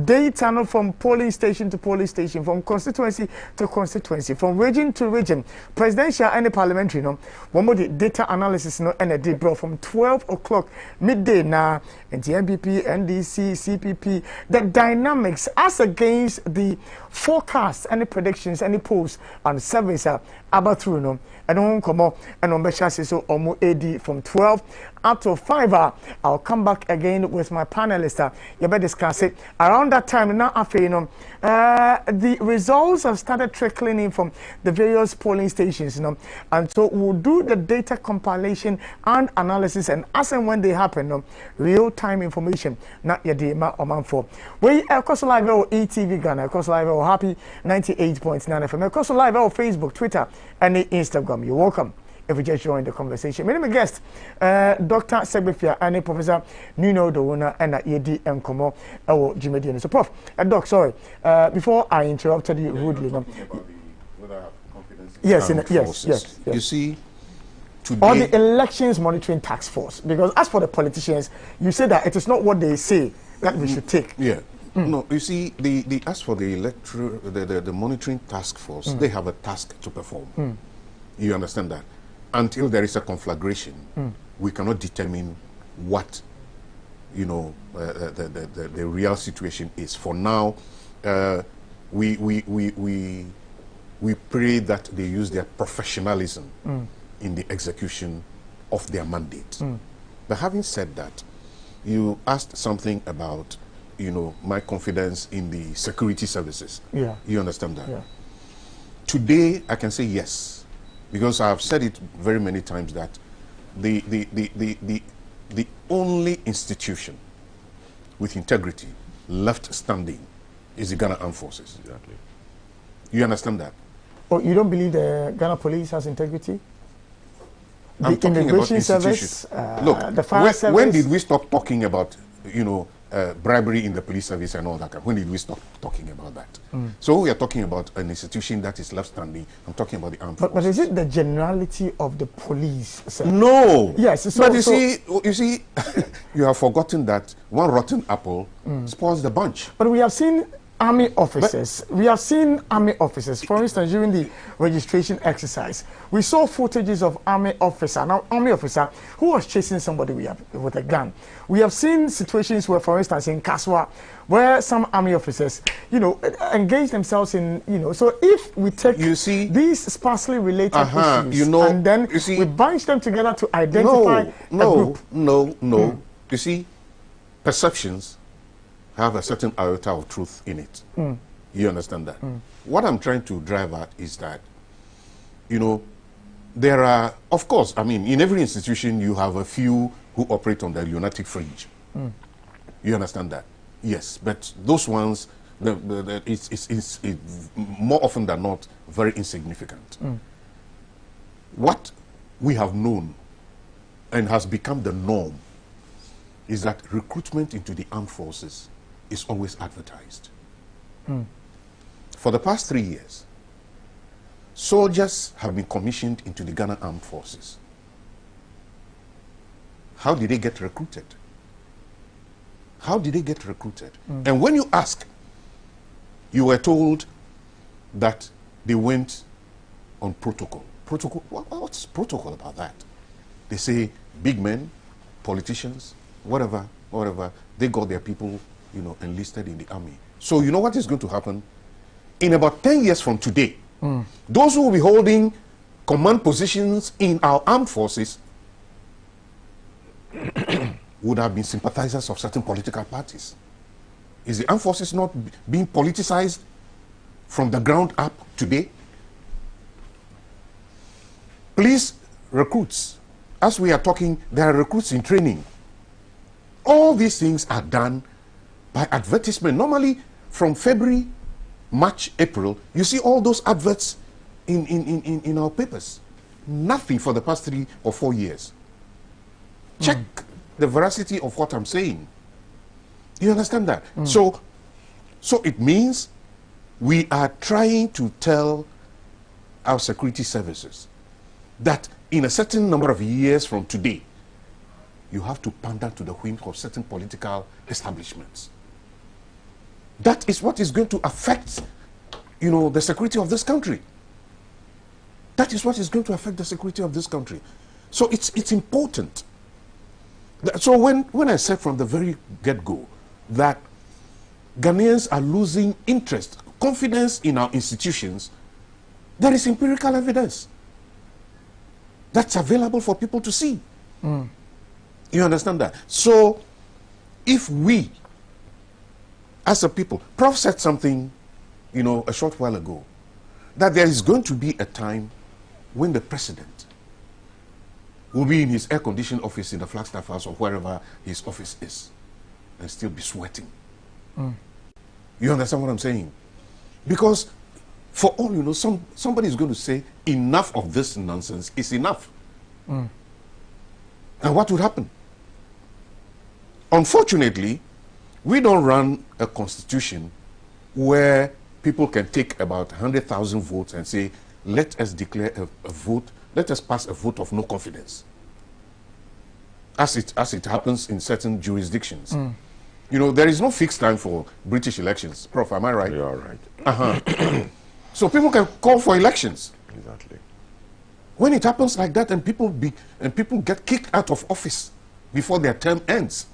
data no, from polling station to polling station, from constituency to constituency, from region to region, presidential and parliamentary. No, one more data analysis no, and a day bro from 12 o'clock midday now. And the MPP, NDC, CPP, the dynamics as against the forecasts, any predictions, any polls and surveys are about through no. And on come on and on Beshasi so almost AD from 12 up to 5 hours. I'll come back again with my panelists. You better discuss it. Around that time, now after you know, the results have started trickling in from the various polling stations, you know, and so we'll do the data compilation and analysis, and as and when they happen, you know, real-time information. Not your day, ma or man for. We across live or ETV Ghana, across live or Happy 98.9 FM, across live or Facebook, Twitter, and Instagram. You're welcome. If you just joined the conversation. My name is guest, Dr. Segbefia and Professor Nuno Dowona and Yedi Nkomo or GMABC. So, Prof, Doc, sorry, before I interrupted you rudely. Yes, yes. You see, today, or the elections monitoring task force, because as for the politicians, you say that it is not what they say that we should take. Yeah. No, you see, the as for the the monitoring task force, they have a task to perform. You understand that? Until there is a conflagration, we cannot determine what, you know, the real situation is. For now, we pray that they use their professionalism in the execution of their mandate. But having said that, you asked something about, you know, my confidence in the security services. Yeah. You understand that? Yeah. Today, I can say yes. Because I've said it very many times that the only institution with integrity left standing is the Ghana Armed Forces. Exactly. You understand that? Oh, you don't believe the Ghana Police has integrity? I'm The talking immigration about service, Look, the fire service. when did we stop talking about, you know, bribery in the police service and all that? When did we stop talking about that? So we are talking about an institution that is left standing. I'm talking about the armed forces. But is it the generality of the police, sir? No. Yes. So, but you see, you have forgotten that one rotten apple spoils the bunch. But we have seen army officers. For instance, during the registration exercise, we saw footages of army officer who was chasing somebody with a gun. We have seen situations where, for instance, in Kaswa, where some army officers, you know, engage themselves in, you know. So if we take these sparsely related issues, you know, and then we bunch them together to identify a group. No. You see, perceptions have a certain iota of truth in it. You understand that? What I'm trying to drive at is that, you know, there are, of course, I mean, in every institution you have a few who operate on the lunatic fringe. You understand that? Yes, but those ones, it's more often than not very insignificant. What we have known and has become the norm is that recruitment into the armed forces is always advertised. For the past 3 years, soldiers have been commissioned into the Ghana Armed Forces. How did they get recruited? How did they get recruited? And when you ask, you were told that they went on protocol. Protocol? What's protocol about that? They say big men, politicians, whatever, they got their people, you know, enlisted in the army. So you know what is going to happen? In about 10 years from today, those who will be holding command positions in our armed forces would have been sympathizers of certain political parties. Is the armed forces not being politicized from the ground up today? Police recruits, as we are talking, there are recruits in training. All these things are done by advertisement. Normally, from February, March, April, you see all those adverts in our papers. Nothing for the past 3 or 4 years. Check the veracity of what I'm saying. You understand that? So it means we are trying to tell our security services that in a certain number of years from today, you have to pander to the whims of certain political establishments. That is what is going to affect, you know, the security of this country. That is what is going to affect the security of this country. So it's important. So when I said from the very get-go that Ghanaians are losing interest, confidence in our institutions, there is empirical evidence that's available for people to see. You understand that? So if we, as a people, Prof said something, you know, a short while ago, that there is going to be a time when the president will be in his air-conditioned office in the Flagstaff House or wherever his office is and still be sweating. You understand what I'm saying? Because for all you know, somebody is going to say, enough of this nonsense is enough. And what would happen? Unfortunately, we don't run a constitution where people can take about 100,000 votes and say, let us declare a vote, let us pass a vote of no confidence, as it happens in certain jurisdictions. You know, there is no fixed time for British elections. Prof, am I right? You are right. So people can call for elections. Exactly. When it happens like that and people get kicked out of office before their term ends,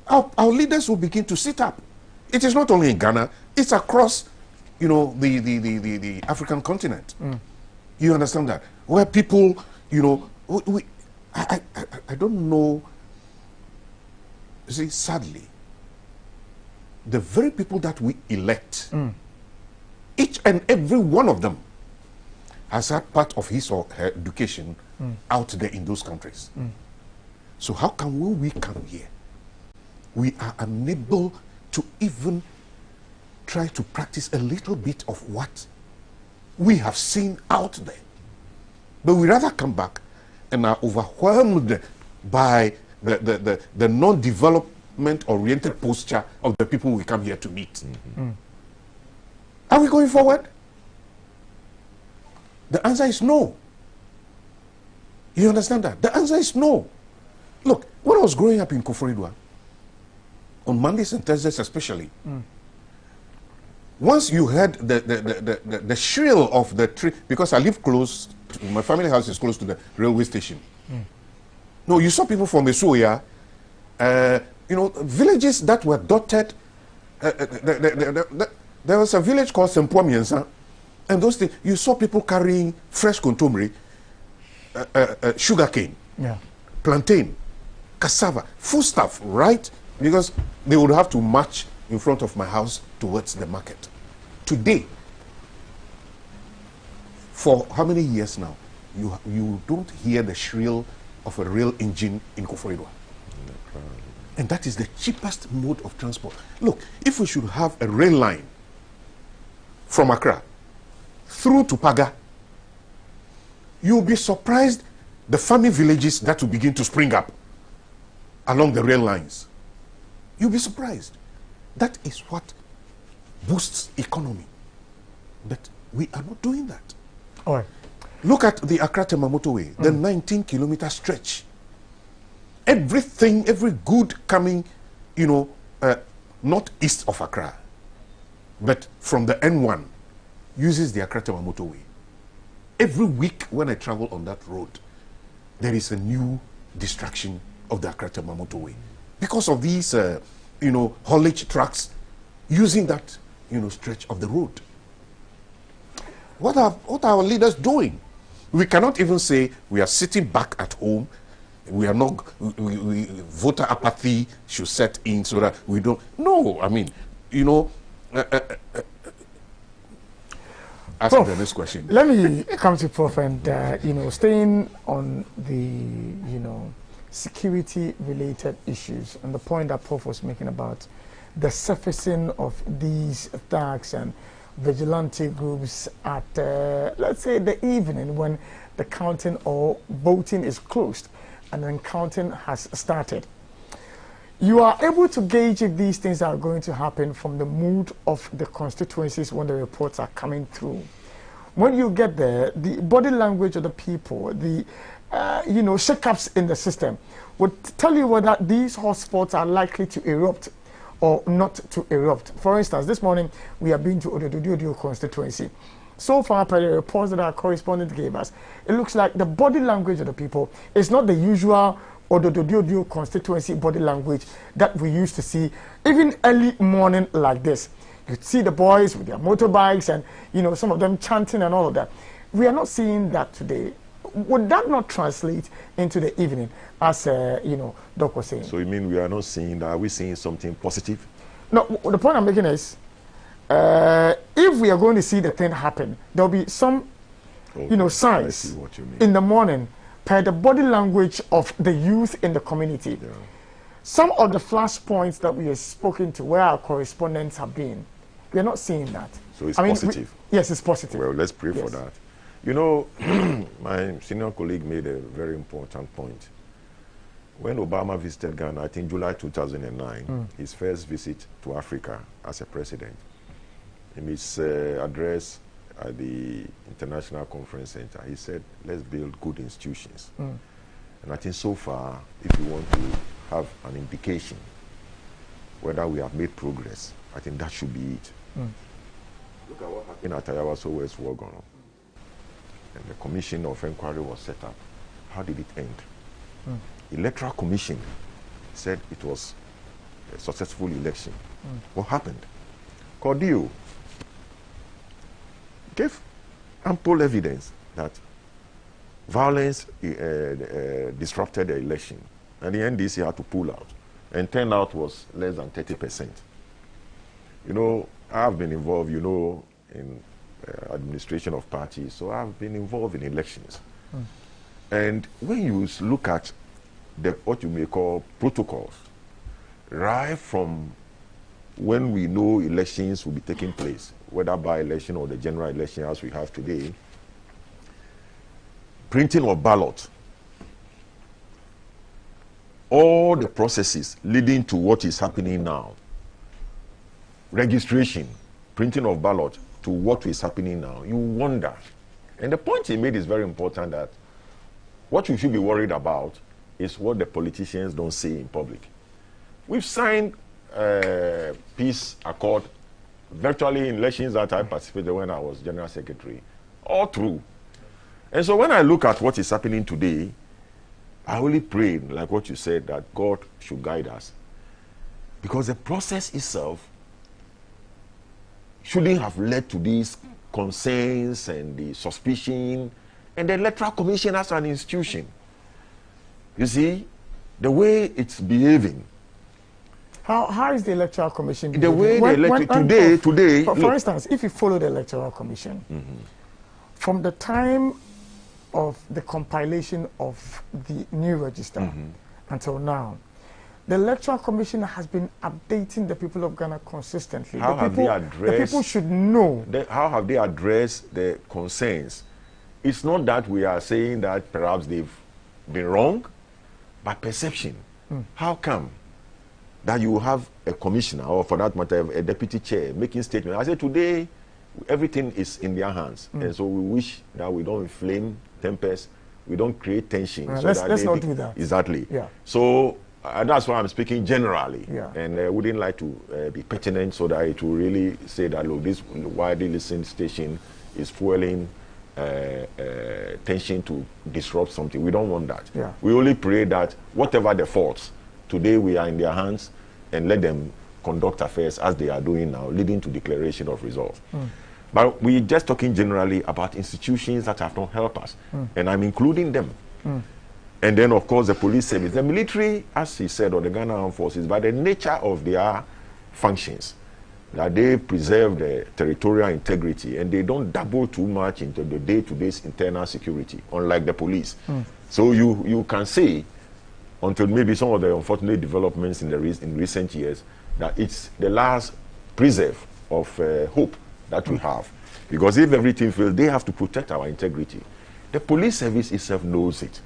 our leaders will begin to sit up. It is not only in Ghana, it's across, you know, the African continent. You understand that? Where people, you know, I don't know, you see, sadly, the very people that we elect, each and every one of them has had part of his or her education out there in those countries. So how come when we come here, we are unable to even try to practice a little bit of what we have seen out there? But we rather come back and are overwhelmed by the non-development oriented posture of the people we come here to meet. Are we going forward? The answer is no. You understand that? The answer is no. Look, when I was growing up in Koforidua, on Mondays and Thursdays especially, once you heard the shrill of the tree, because I live close, my family house is close to the railway station. No, you saw people from Esuoya, you know, villages that were dotted. There was a village called Sempomiensa, and those things, you saw people carrying fresh kontomire, sugarcane, plantain, cassava, foodstuff, right? Because they would have to march in front of my house towards the market. Today, for how many years now, you don't hear the shrill of a rail engine in Koforidua. And that is the cheapest mode of transport. Look, if we should have a rail line from Accra through to Paga, you'll be surprised the farming villages that will begin to spring up along the rail lines. You'll be surprised. That is what boosts economy. But we are not doing that. All right. Look at the Accra-Tema motorway, the 19-kilometer stretch. Everything, every good coming, you know, not east of Accra, but from the N1, uses the Accra-Tema motorway. Every week when I travel on that road, there is a new distraction of the Accra-Tema motorway because of these, you know, haulage trucks using that, you know, stretch of the road. What are our leaders doing? We cannot even say we are sitting back at home. We are not, voter apathy should set in so that we don't. No, I mean, you know, ask Prof, the next question. Let me come to Prof and, you know, staying on the, you know, security-related issues and the point that Prof was making about the surfacing of these attacks and vigilante groups at, let's say, the evening when the counting or voting is closed and then counting has started. You are able to gauge if these things are going to happen from the mood of the constituencies when the reports are coming through. When you get there, the body language of the people, the you know, shake-ups in the system would tell you whether these hotspots are likely to erupt or not to erupt. For instance, this morning we have been to Odododio constituency. So far, per the reports that our correspondent gave us, it looks like the body language of the people is not the usual Odododio constituency body language that we used to see even early morning like this. You'd see the boys with their motorbikes and, you know, some of them chanting and all of that. We are not seeing that today. Would that not translate into the evening, as, you know, Doc was saying? So you mean we are not seeing that? Are we seeing something positive? No, the point I'm making is, if we are going to see the thing happen, there'll be some, you know, signs in the morning per the body language of the youth in the community. Yeah. Some of the flashpoints that we have spoken to, where our correspondents have been, we are not seeing that. So it's positive. Yes, it's positive. Well, let's pray for that. You know, my senior colleague made a very important point. When Obama visited Ghana, I think July 2009, his first visit to Africa as a president, in his address at the International Conference Center, he said, let's build good institutions. And I think so far, if you want to have an indication whether we have made progress, I think that should be it. Look at what happened at Ayawaso West Wogono. And the commission of inquiry was set up. How did it end? Electoral Commission said it was a successful election. What happened? Cordio gave ample evidence that violence disrupted the election, and the NDC had to pull out, and turnout was less than 30%. You know, I've been involved, you know, in administration of parties, so I've been involved in elections. And when you look at what you may call protocols, right from when we know elections will be taking place, whether by election or the general election as we have today, printing of ballot, all the processes leading to what is happening now, registration, printing of ballot to what is happening now, you wonder. And the point he made is very important, that what you should be worried about is what the politicians don't say in public. We've signed peace accord virtually in elections that I participated when I was General Secretary, all through. And so when I look at what is happening today, I only pray, like what you said, that God should guide us. Because the process itself shouldn't have led to these concerns and the suspicion, and the Electoral Commission as an institution. You see, the way it's behaving. How is the Electoral Commission behaving? The way today. For instance, if you follow the Electoral Commission, from the time of the compilation of the new register until now, the Electoral Commission has been updating the people of Ghana consistently. How have they addressed? The people should know. How have they addressed the concerns? It's not that we are saying that perhaps they've been wrong, but perception. How come that you have a commissioner, or for that matter, a deputy chair, making statements? I say today, everything is in their hands. And so we wish that we don't inflame tempers, we don't create tension. Let's not do that. Exactly. Yeah. So that's why I'm speaking generally. Yeah. And I wouldn't like to be pertinent so that it will really say that, look, this widely listened station is fueling tension to disrupt something. We don't want that. Yeah. We only pray that whatever the faults, today we are in their hands, and let them conduct affairs as they are doing now, leading to declaration of results. But we're just talking generally about institutions that have not helped us, and I'm including them. And then, of course, the police service, the military, as he said, or the Ghana Armed Forces, by the nature of their functions, that they preserve the territorial integrity and they don't dabble too much into the day-to-day internal security, unlike the police. So you can say, until maybe some of the unfortunate developments in recent years, that it's the last preserve of hope that we have. Because if everything fails, they have to protect our integrity. The police service itself knows it.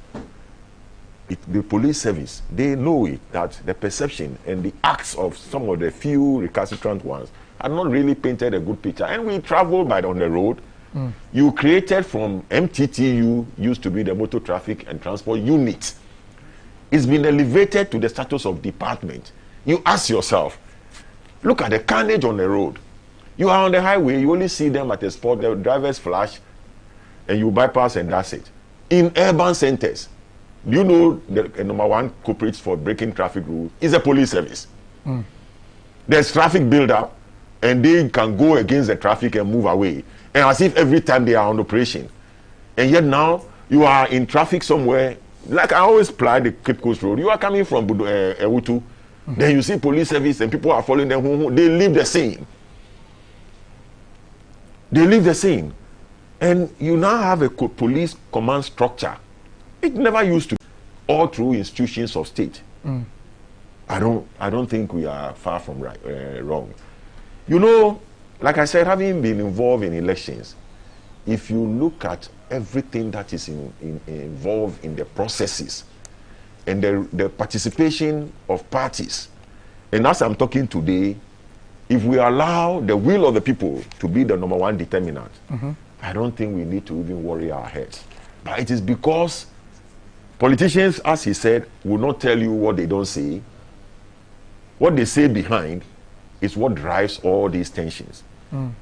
The police service, they know it, that the perception and the acts of some of the few recalcitrant ones are not really painted a good picture. And we travel by on the road. You created from MTTU, used to be the Motor Traffic and Transport Unit. It's been elevated to the status of department. You ask yourself, Look at the carnage on the road. You are on the highway, you only see them at a spot, the drivers flash, and you bypass and that's it. In urban centers, do you know the number one culprit for breaking traffic rules is a police service? There's traffic build-up, and they can go against the traffic and move away. And as if every time they are on operation. And yet now, you are in traffic somewhere, like I always ply the Cape Coast Road. You are coming from Ewutu, then you see police service and people are following them. They leave the scene. They leave the scene. And you now have a police command structure. It never used to be all through institutions of state. I don't think we are far from wrong. You know, like I said, having been involved in elections, if you look at everything that is involved in the processes and the participation of parties, and as I'm talking today, if we allow the will of the people to be the number one determinant, I don't think we need to even worry our heads. But it is because politicians, as he said, will not tell you what they don't say. What they say behind is what drives all these tensions.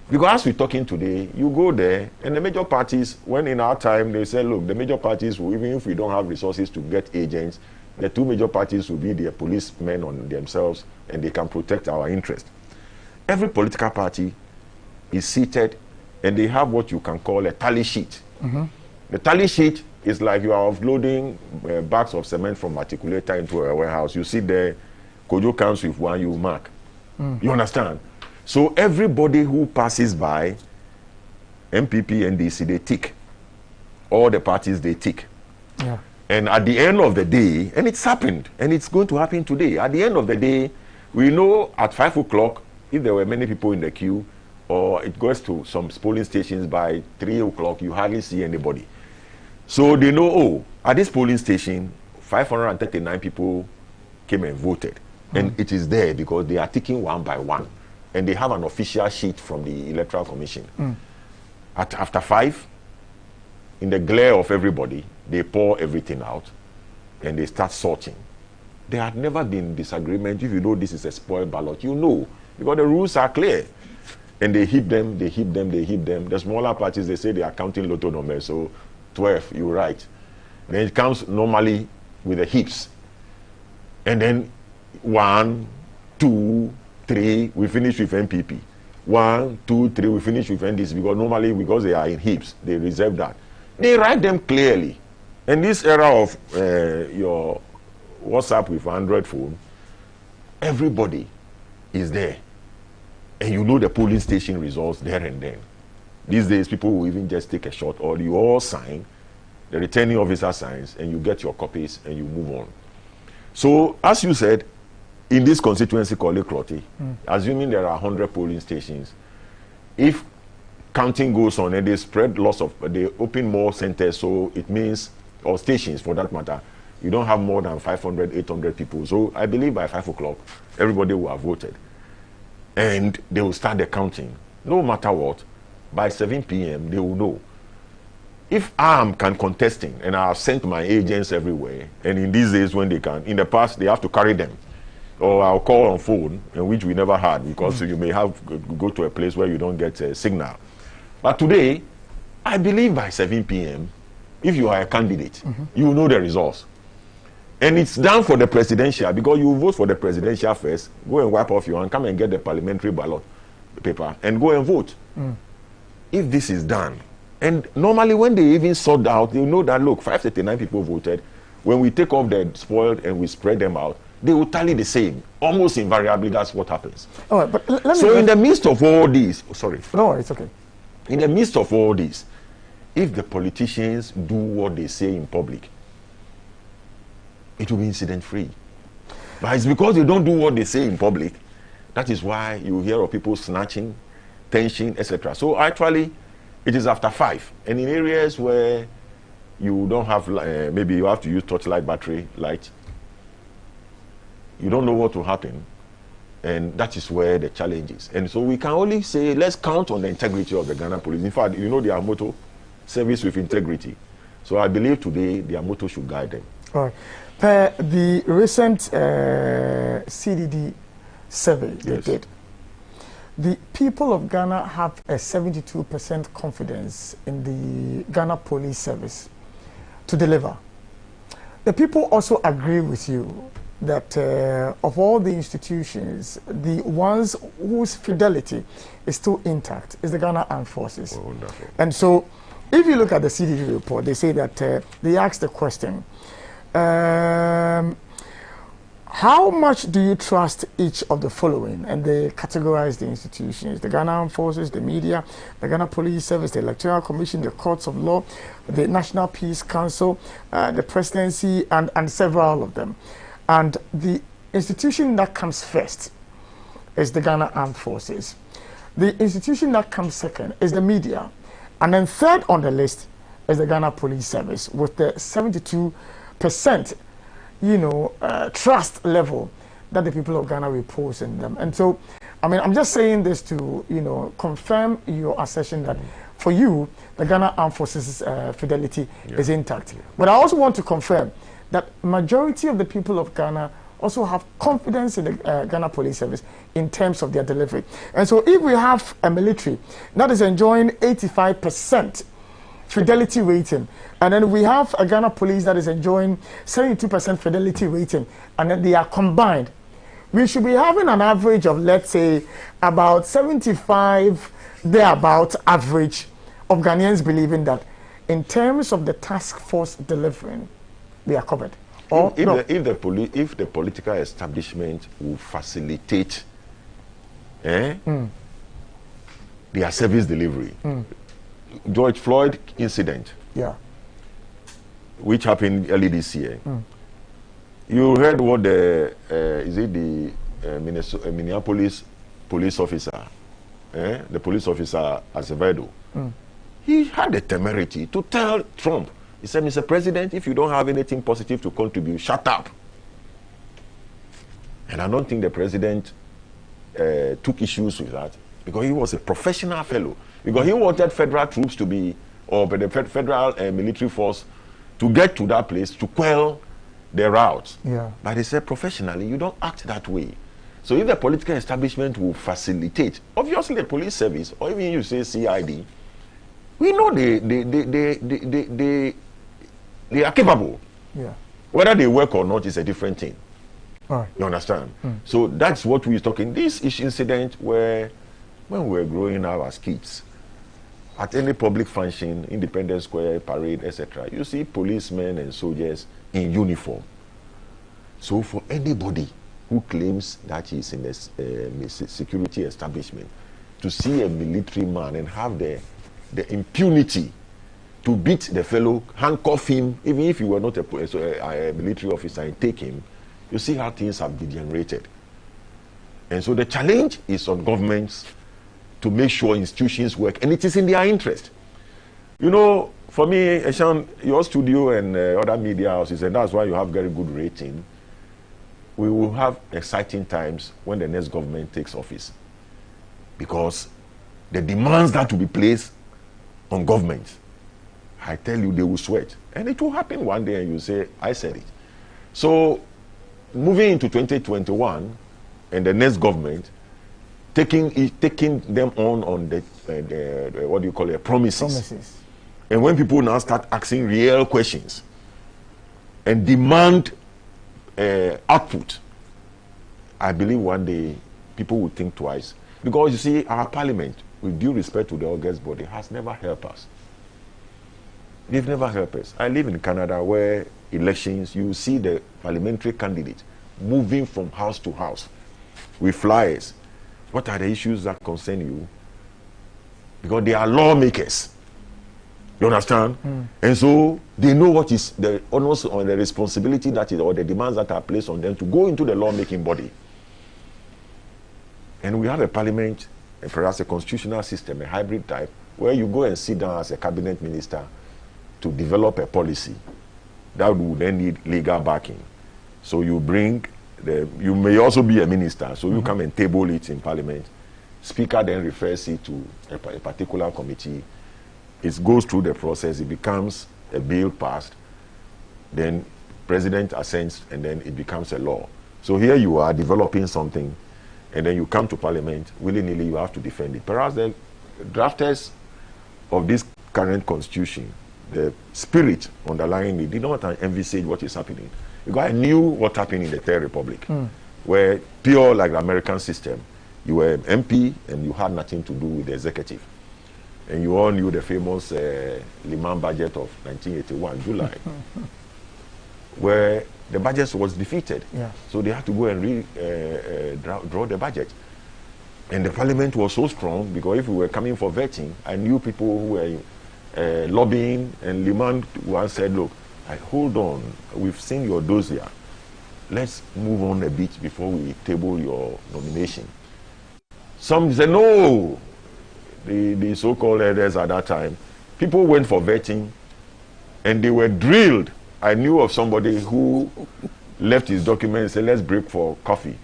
Because as we're talking today, you go there, and the major parties, when in our time, they say, look, the major parties, will, even if we don't have resources to get agents, the two major parties will be their policemen on themselves, and they can protect our interest. Every political party is seated, and they have what you can call a tally sheet. The tally sheet is like you are offloading bags of cement from articulator into a warehouse. You see there, Kojo comes with one, you mark. You understand? So everybody who passes by, MPP and DC, they tick. All the parties, they tick. Yeah. And at the end of the day, and it's happened, and it's going to happen today, at the end of the day, we know at 5 o'clock, if there were many people in the queue, or it goes to some polling stations by 3 o'clock, you hardly see anybody. So they know, oh, at this polling station, 539 people came and voted. And it is there because they are ticking one by one. And they have an official sheet from the Electoral Commission. After 5, in the glare of everybody, they pour everything out and they start sorting. There had never been disagreement. If you know this is a spoiled ballot, you know, because the rules are clear. And they heap them, they heap them, they heap them. The smaller parties, they say they are counting lotto numbers, so 12, you're right. Then it comes normally with the heaps. And then 1, 2, 3, we finish with MPP. 1, 2, 3, we finish with NDC, because normally, because they are in heaps, they reserve that. They write them clearly. In this era of your WhatsApp with Android phone, everybody is there. And you know the polling station results there and then. These days, people will even just take a shot, or you all sign, the returning officer signs, and you get your copies, and you move on. So, as you said, in this constituency called Ekroti, assuming there are 100 polling stations, if counting goes on and they spread they open more centers, so it means, or stations for that matter, you don't have more than 500, 800 people. So I believe by 5 o'clock, everybody will have voted. And they will start the counting. No matter what, by 7 p.m., they will know. If I'm contesting, and I've sent my agents everywhere, and in these days when they can, in the past, they have to carry them. Or I'll call on phone, which we never had, because you may have go to a place where you don't get a signal. But today, I believe by 7 p.m., if you are a candidate, you will know the results. And it's done for the presidential, because you vote for the presidential first, go and wipe off your hand, come and get the parliamentary ballot paper, and go and vote. If this is done, and normally when they even sort out, you know that, look, 539 people voted. When we take off the spoiled and we spread them out, they will tally the same. Almost invariably, that's what happens. All right, but let me so in the midst of all this, No, it's okay. In the midst of all this, if the politicians do what they say in public, it will be incident-free. But it's because they don't do what they say in public, that is why you hear of people snatching, tension, etc. So actually, it is after 5. And in areas where you don't have, maybe you have to use torchlight battery light, you don't know what will happen. And that is where the challenge is. And so we can only say, let's count on the integrity of the Ghana police. In fact, you know their motto, service with integrity. So I believe today their motto should guide them. All right. Per the recent CDD survey they did, the people of Ghana have a 72% confidence in the Ghana Police Service to deliver. The people also agree with you that of all the institutions, the ones whose fidelity is still intact is the Ghana Armed Forces. Oh, wonderful. And so, if you look at the CDD report, they say that they asked the question, how much do you trust each of the following? And they categorize the institutions: the Ghana Armed Forces, the media, the Ghana Police Service, the Electoral Commission, the Courts of Law, the National Peace Council, the Presidency, and several of them. And the institution that comes first is the Ghana Armed Forces. The institution that comes second is the media. And then third on the list is the Ghana Police Service with the 72%, trust level that the people of Ghana repose in them. And so, I mean, I'm just saying this to, confirm your assertion that for you, the Ghana Armed Forces fidelity is intact. But I also want to confirm that majority of the people of Ghana also have confidence in the Ghana Police Service in terms of their delivery. And so if we have a military that is enjoying 85% fidelity rating, and then we have a Ghana Police that is enjoying 72% fidelity rating, and then they are combined, we should be having an average of, let's say, about 75 thereabout average of Ghanaians believing that in terms of the task force delivering, they are covered. Or if the political establishment will facilitate their service delivery. George Floyd incident, which happened early this year. You heard what the Minneapolis police officer, the police officer Azevedo, he had the temerity to tell Trump. He said, Mr. President, if you don't have anything positive to contribute, shut up. And I don't think the president took issues with that, because he was a professional fellow. Because he wanted federal troops to be, or the federal military force to get to that place to quell the rout. But he said, professionally, you don't act that way. So if the political establishment will facilitate, obviously the police service, or even you say CID, we know they are capable. Whether they work or not is a different thing. You understand? So that's what we're talking. This is incident where, when we were growing up as kids, at any public function, Independence Square, parade, etc., you see policemen and soldiers in uniform. So for anybody who claims that he's in a security establishment, to see a military man and have the impunity to beat the fellow, handcuff him, even if you were not a military officer, and take him, you see how things have degenerated. And so the challenge is on governments to make sure institutions work, and it is in their interest. For me, Eshan, your studio and other media houses, and that's why you have very good rating, we will have exciting times when the next government takes office. Because the demands that will be placed on government, I tell you, they will sweat. And it will happen one day and you say, I said it. So, moving into 2021, and the next government, taking them on the what do you call it, promises. And when people now start asking real questions and demand output, I believe one day people will think twice. Because you see, our parliament, with due respect to the August body, has never helped us. They've never helped us. I live in Canada, where elections, you see the parliamentary candidate moving from house to house with flyers. What are the issues that concern you? Because they are lawmakers. You understand? And so they know what is the honors or the responsibility that is, or the demands that are placed on them to go into the lawmaking body. And we have a parliament, and perhaps a constitutional system, a hybrid type, where you go and sit down as a cabinet minister to develop a policy that would then need legal backing. So you bring you may also be a minister, so you come and table it in parliament. Speaker then refers it to a particular committee. It goes through the process, it becomes a bill passed, then president assents, and then it becomes a law. So here you are developing something, and then you come to parliament, willy-nilly you have to defend it. Perhaps the drafters of this current constitution, the spirit underlying it, did not envisage what is happening. Because I knew what happened in the Third Republic, where pure like the American system, you were MP and you had nothing to do with the executive. And you all knew the famous Lehman budget of 1981, July, where the budget was defeated. Yeah. So they had to go and draw the budget. And the parliament was so strong because if we were coming for vetting, I knew people who were lobbying, and Lehman once said, look, hold on, we've seen your dossier. Let's move on a bit before we table your nomination. Some said, no. The so-called leaders at that time, people went for vetting and they were drilled. I knew of somebody who left his document and said, let's break for coffee.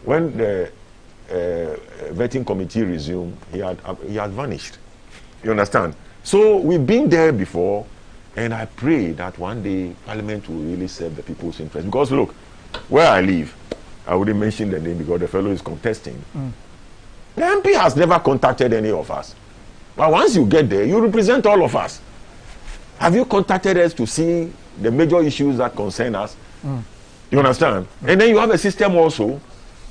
When the vetting committee resumed, he had vanished. You understand? So we've been there before, and I pray that one day Parliament will really serve the people's interest. Because look, where I live, I wouldn't mention the name because the fellow is contesting. The MP has never contacted any of us. But once you get there, you represent all of us. Have you contacted us to see the major issues that concern us? You understand? And then you have a system also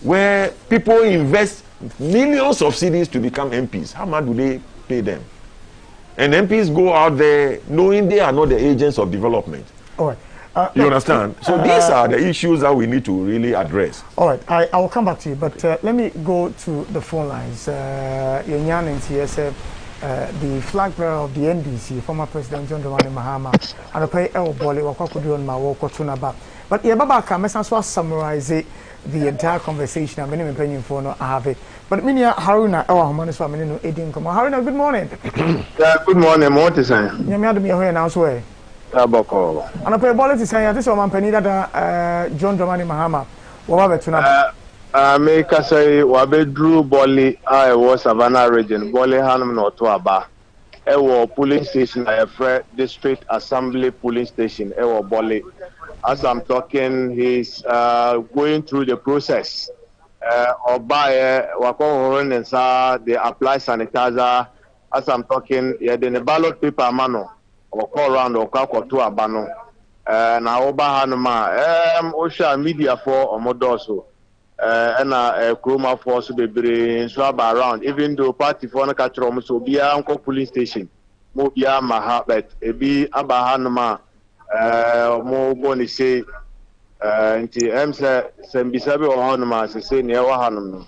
where people invest millions of cedis to become MPs. How much do they pay them? And MPs go out there knowing they are not the agents of development. All right. You understand? So these are the issues that we need to really address. All right, I will come back to you, but let me go to the phone lines. Yenyan and TSF, the flag bearer of the NDC, former President John Dramani Mahama, and the pay El Boli, Wakakudi on Mawoko Tunaba. But Yababa Kamesan summarize the entire conversation. I'm many opinion for no have it. But Minia Haruna, our Humanis family, no Edin Come. Haruna, good morning. Good morning, what is it? Yamiad me here now, so. Aboko. And a pay ball is saying this one penny that John Dramani Mahama. What Make us say Wabedru Boli, I was Savannah region, Boli Hanum no Tuaba. Ewo polling station, I have district assembly polling station, Ewo Boli. As I'm talking, he's going through the process. Obaye Wakon and sa they apply sanitizer. As I'm talking, yeah, then the ballot paper mano. Or call around or call to a bano. Na oba hanuma osha media for omodoso. And a chroma force be brain swab around, even though party for na catch room so be uncle police station. Mobia maha but e be abahanuma mo boni say nti say sembisabe o hanuma say ne wa hanum.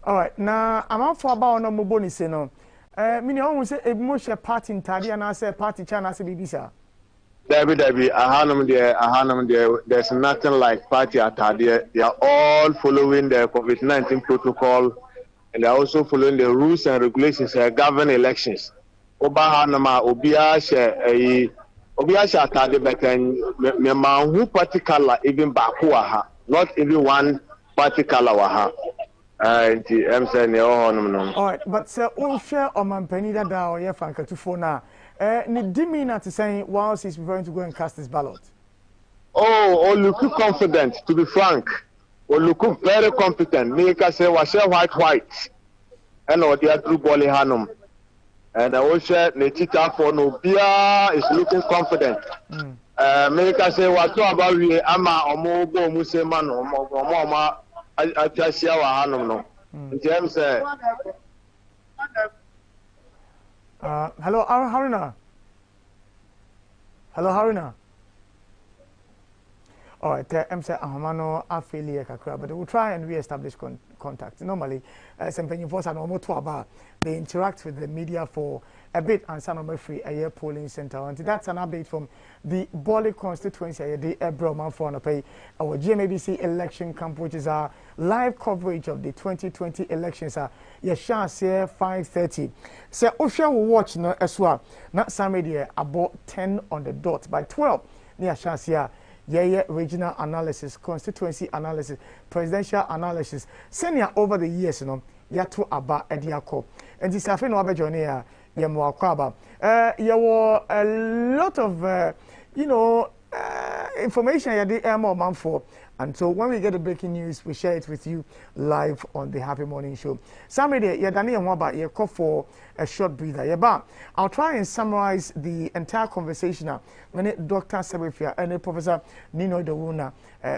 All right, now I'm out for about no mo boni say no. Mini almost say a motion party in Tadia and I say party China Bibisa. Debbie, Ahanum there, there's nothing like party at Tadia. They are all following the COVID-19 protocol and they're also following the rules and regulations that govern elections. Obahanama, Obiasha Tadia, but me man who party color even Bakuaha, not even one party color waha. All right, but sir, all share on my penny that down here, Frank, to phone now. Need to say, whilst he's preparing to go and cast his ballot. Oh, look confident, to be frank. Oh, look very competent. Make us say, was white. And what they are through Bolly Hanum. And I will share Netita for no beer is looking confident. Make us say, what about we, Ama, or Mobo Museman, or Mama. I just see our Hanum. James said, hello, Haruna. Hello, Haruna. All right, I'm saying Ahamano affiliate kakra, but we'll try and re-establish contact. Normally, some force are normal to about they interact with the media for a bit and some free a year polling center. And that's an update from the Boli constituency. The Ebroman for pay our GMABC election camp, which is our live coverage of the 2020 elections. Yesha here 5:30. So Osha will watch no as well. Not some media about 10 on the dot by 12. Near Shasia. Yeah, regional analysis, constituency analysis, presidential analysis. Senior over the years, yatu aba ediako. And this afternoon, Abe Jonia, Yamuakwaba. There were a lot of, information you did more man for. And so when we get the breaking news, we share it with you live on the Happy Morning Show. Somebody, you're done about you call for a short breather. Yeah, I'll try and summarize the entire conversation now. When Dr. Sebefia and Professor Nino Dewuna,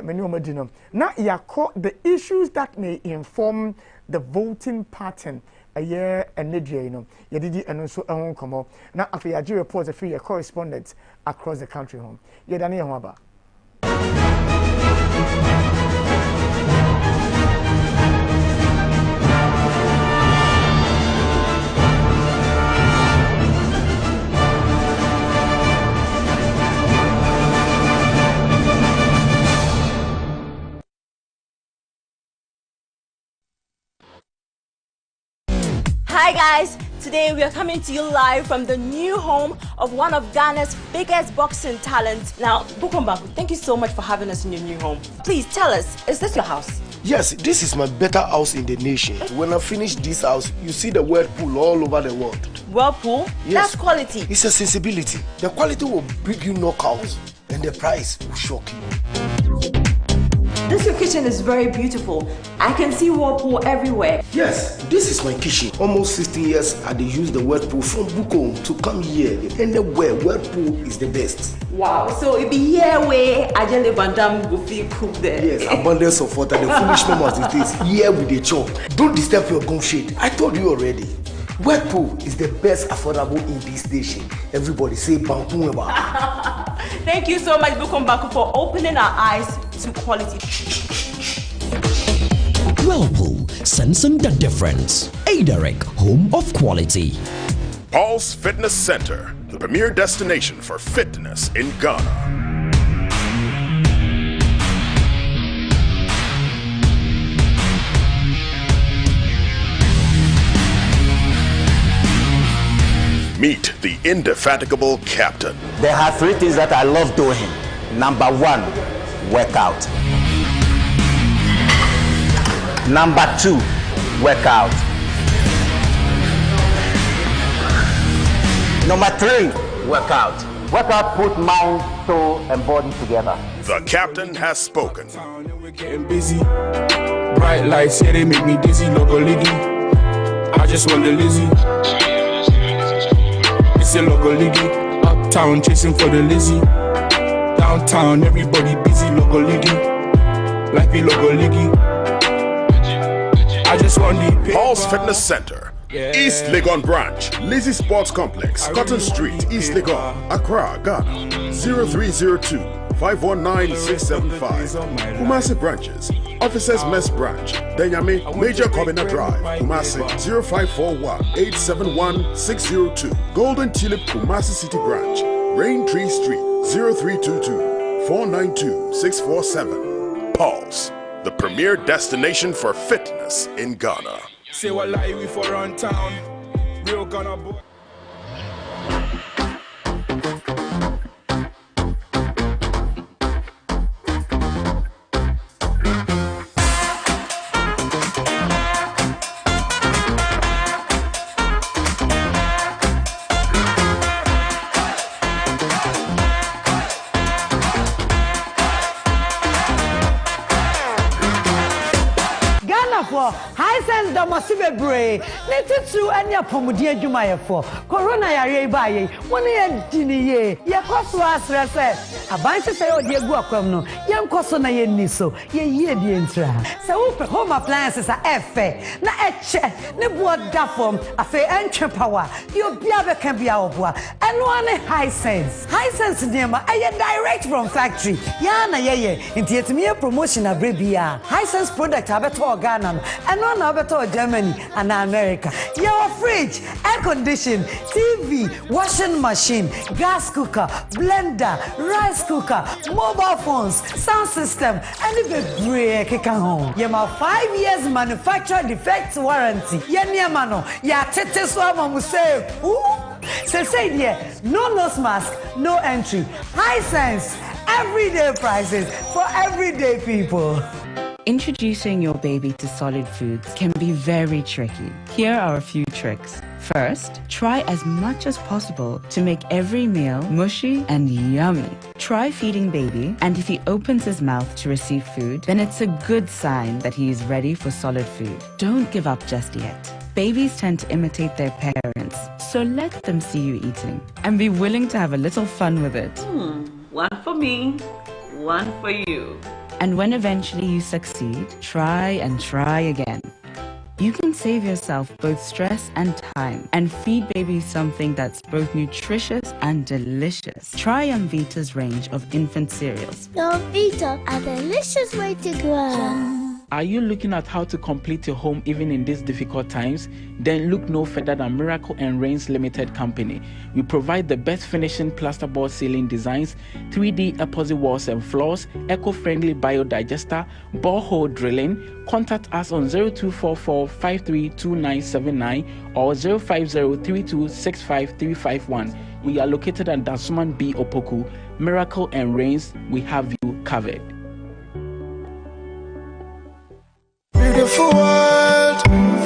Menu Medino. Now, you call the issues that may inform the voting pattern. A year and you know, you did and also a home come up. Now, after you report a free correspondents across the country home. You're done here, Waba. Hi guys, today we are coming to you live from the new home of one of Ghana's biggest boxing talents. Now, Bukombaku, thank you so much for having us in your new home. Please tell us, is this your house? Yes, this is my better house in the nation. When I finish this house, you see the whirlpool all over the world. Whirlpool? Yes. That's quality. It's a sensibility. The quality will bring you knockouts and the price will shock you. This your kitchen is very beautiful. I can see whirlpool everywhere. Yes, this is my kitchen. Almost 16 years I used the whirlpool from Bukom to come here. Anywhere, whirlpool is the best. Wow, so it be here where Ajele Bandam go feel cook there. Yes, abundance of water, the foolish members it is here with the chop. Don't disturb your gum shade. I told you already. Whirlpool is the best affordable in this station. Everybody say Bankumeba. Thank you so much, Bukombaku, for opening our eyes to quality. Whirlpool, sensing the difference. Aderic, home of quality. Paul's Fitness Center, the premier destination for fitness in Ghana. Meet the indefatigable captain. There are 3 things that I love doing. Number 1, workout. Number 2, workout. Number 3, workout. Workout put mind, soul, and body together. The captain has spoken. We're getting busy. Bright lights, yeah, they make me dizzy. Logo Liggy. I just want the Lizzie. It's a Logo Liggy. Uptown, chasing for the Lizzie. Downtown, everybody busy. Logo Liggy. Like the Logo Liggy. I just want the Paul's Fitness Center. Yeah. East Legon Branch, Lizzie Sports Complex, Cotton Street, East Legon, Accra, Ghana. 0302-519-675. Kumasi branches. Officers Mess Branch, Denyame, Major Kobina Drive, Kumasi, 0541-871-602. Golden Tulip, Kumasi City Branch, Raintree Street, 0322-492-647. Pulse, the premier destination for fitness in Ghana. Say what lie we for run town. Real Ghana boy. High sense da masibe bre netutu anya pomudi adwuma for corona yare baye woni ye diniye ye koso asrese abanche se odi egu akwam no ye nkoso na ye niso ye yie die ntra se wo pe home appliances a efe na eche ne bo da form afa entwe power yo bia be kan bia oboa eno ane high sense nema aye direct from factory ya na ye nti etimi promotion abrebia high sense product abeto Ghana and one better Germany and America. Your fridge, air condition, TV, washing machine, gas cooker, blender, rice cooker, mobile phones, sound system, and even break home. You have 5 years manufacturer defect warranty. Mano, ya tete swama museo. Say yeah, no nose mask, no entry. High sense, everyday prices for everyday people. Introducing your baby to solid foods can be very tricky. Here are a few tricks. First, try as much as possible to make every meal mushy and yummy. Try feeding baby, and if he opens his mouth to receive food, then it's a good sign that he is ready for solid food. Don't give up just yet. Babies tend to imitate their parents, so let them see you eating and be willing to have a little fun with it. One for me, one for you. And when eventually you succeed, try and try again. You can save yourself both stress and time and feed babies something that's both nutritious and delicious. Try Vita's range of infant cereals. Vita, a delicious way to grow. Are you looking at how to complete your home even in these difficult times? Then look no further than Miracle and Rains Limited Company. We provide the best finishing plasterboard ceiling designs, 3D epoxy walls and floors, eco-friendly biodigester, borehole drilling. Contact us on 0244 532979 or 05032653551. We are located at Dansuman B. Opoku. Miracle and Rains, we have you covered. Beautiful world.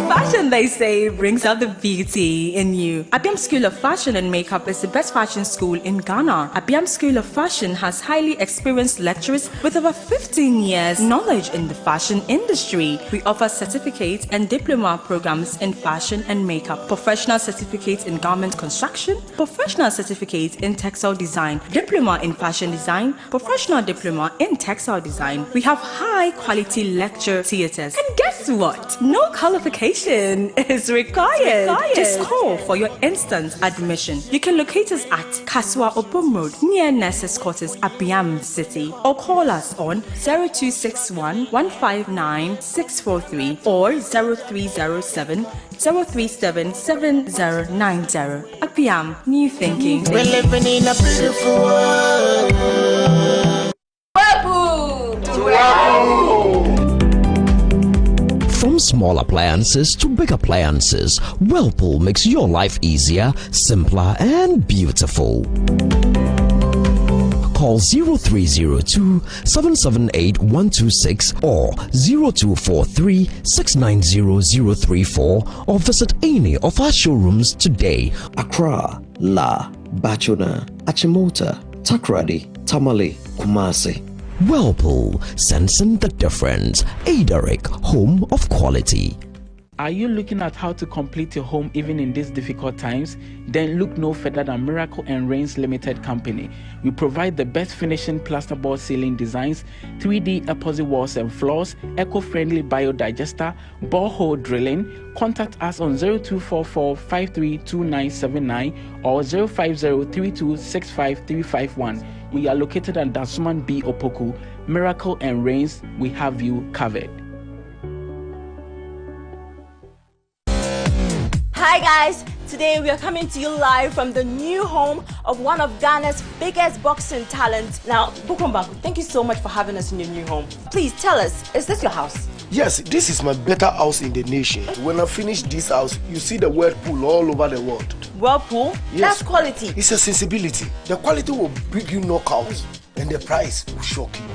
Fashion, they say, brings out the beauty in you. Abiam School of Fashion and Makeup is the best fashion school in Ghana. Abiam School of Fashion has highly experienced lecturers with over 15 years knowledge in the fashion industry. We offer certificate and diploma programs in fashion and makeup, professional certificates in garment construction, professional certificate in textile design, diploma in fashion design, professional diploma in textile design. We have high quality lecture theaters. And guess what? No qualification is required. Just call for your instant admission. You can locate us at Kaswa Obom Road near Nurses Quarters, Abiam City, or call us on 0261 159 643 or 0307 037 7090. Abiam, new thinking. We're living in a beautiful world. From small appliances to big appliances, Whirlpool makes your life easier, simpler, and beautiful. Call 0302 778 126 or 0243 690 034 or visit any of our showrooms today. Accra, La, Bachuna, Achimota, Takrady, Tamale, Kumasi. Whirlpool, sensing the difference. Adaric, home of quality. Are you looking at how to complete your home even in these difficult times? Then look no further than Miracle and Rains Limited Company. We provide the best finishing plasterboard ceiling designs, 3D epoxy walls and floors, eco-friendly biodigester, borehole drilling. Contact us on 0244 532979 or 05032653551. We are located at Dansuman B. Opoku. Miracle and Rains, we have you covered. Hi guys, today we are coming to you live from the new home of one of Ghana's biggest boxing talents. Now, Bukombaku, thank you so much for having us in your new home. Please tell us, is this your house? Yes, this is my better house in the nation. When I finish this house, you see the Whirlpool all over the world. Whirlpool? Yes. That's quality. It's a sensibility. The quality will bring you knockouts and the price will shock you.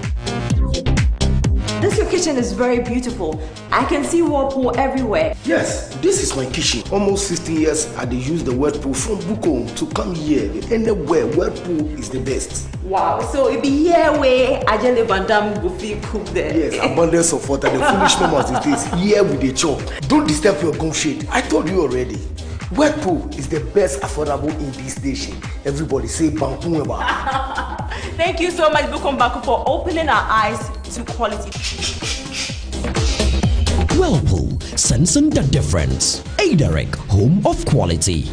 This your kitchen is very beautiful. I can see Whirlpool everywhere. Yes, this is my kitchen. Almost 16 years I use the Whirlpool from Bukom to come here. Anywhere, Whirlpool is the best. Wow, so it be here where Ajele Bandam go feel cook there. Yes, abundance of water. The foolish members is this. Here with the chop. Don't disturb your gum shade. I told you already. Whirlpool is the best affordable in this station. Everybody say Bankumeba. Thank you so much, Bukombaku, for opening our eyes to quality. Whirlpool, sensing the difference. Adaric, home of quality.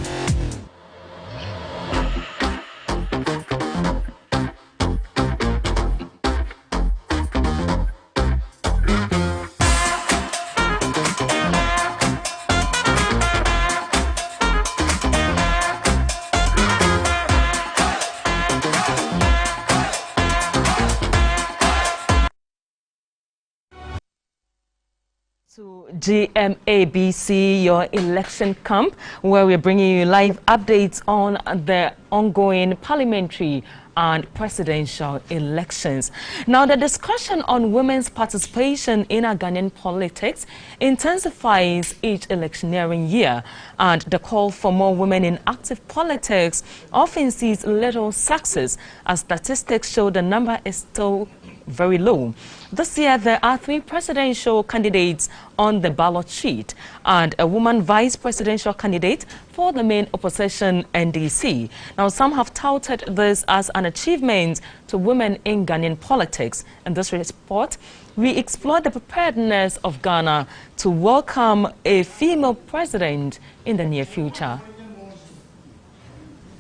To GMABC, your election camp, where we're bringing you live updates on the ongoing parliamentary and presidential elections. Now, the discussion on women's participation in our Ghanaian politics intensifies each electioneering year, and the call for more women in active politics often sees little success, as statistics show the number is still very low. This year, there are 3 presidential candidates on the ballot sheet and a woman vice presidential candidate for the main opposition, NDC. Now, some have touted this as an achievement to women in Ghanaian politics. In this report, we explore the preparedness of Ghana to welcome a female president in the near future.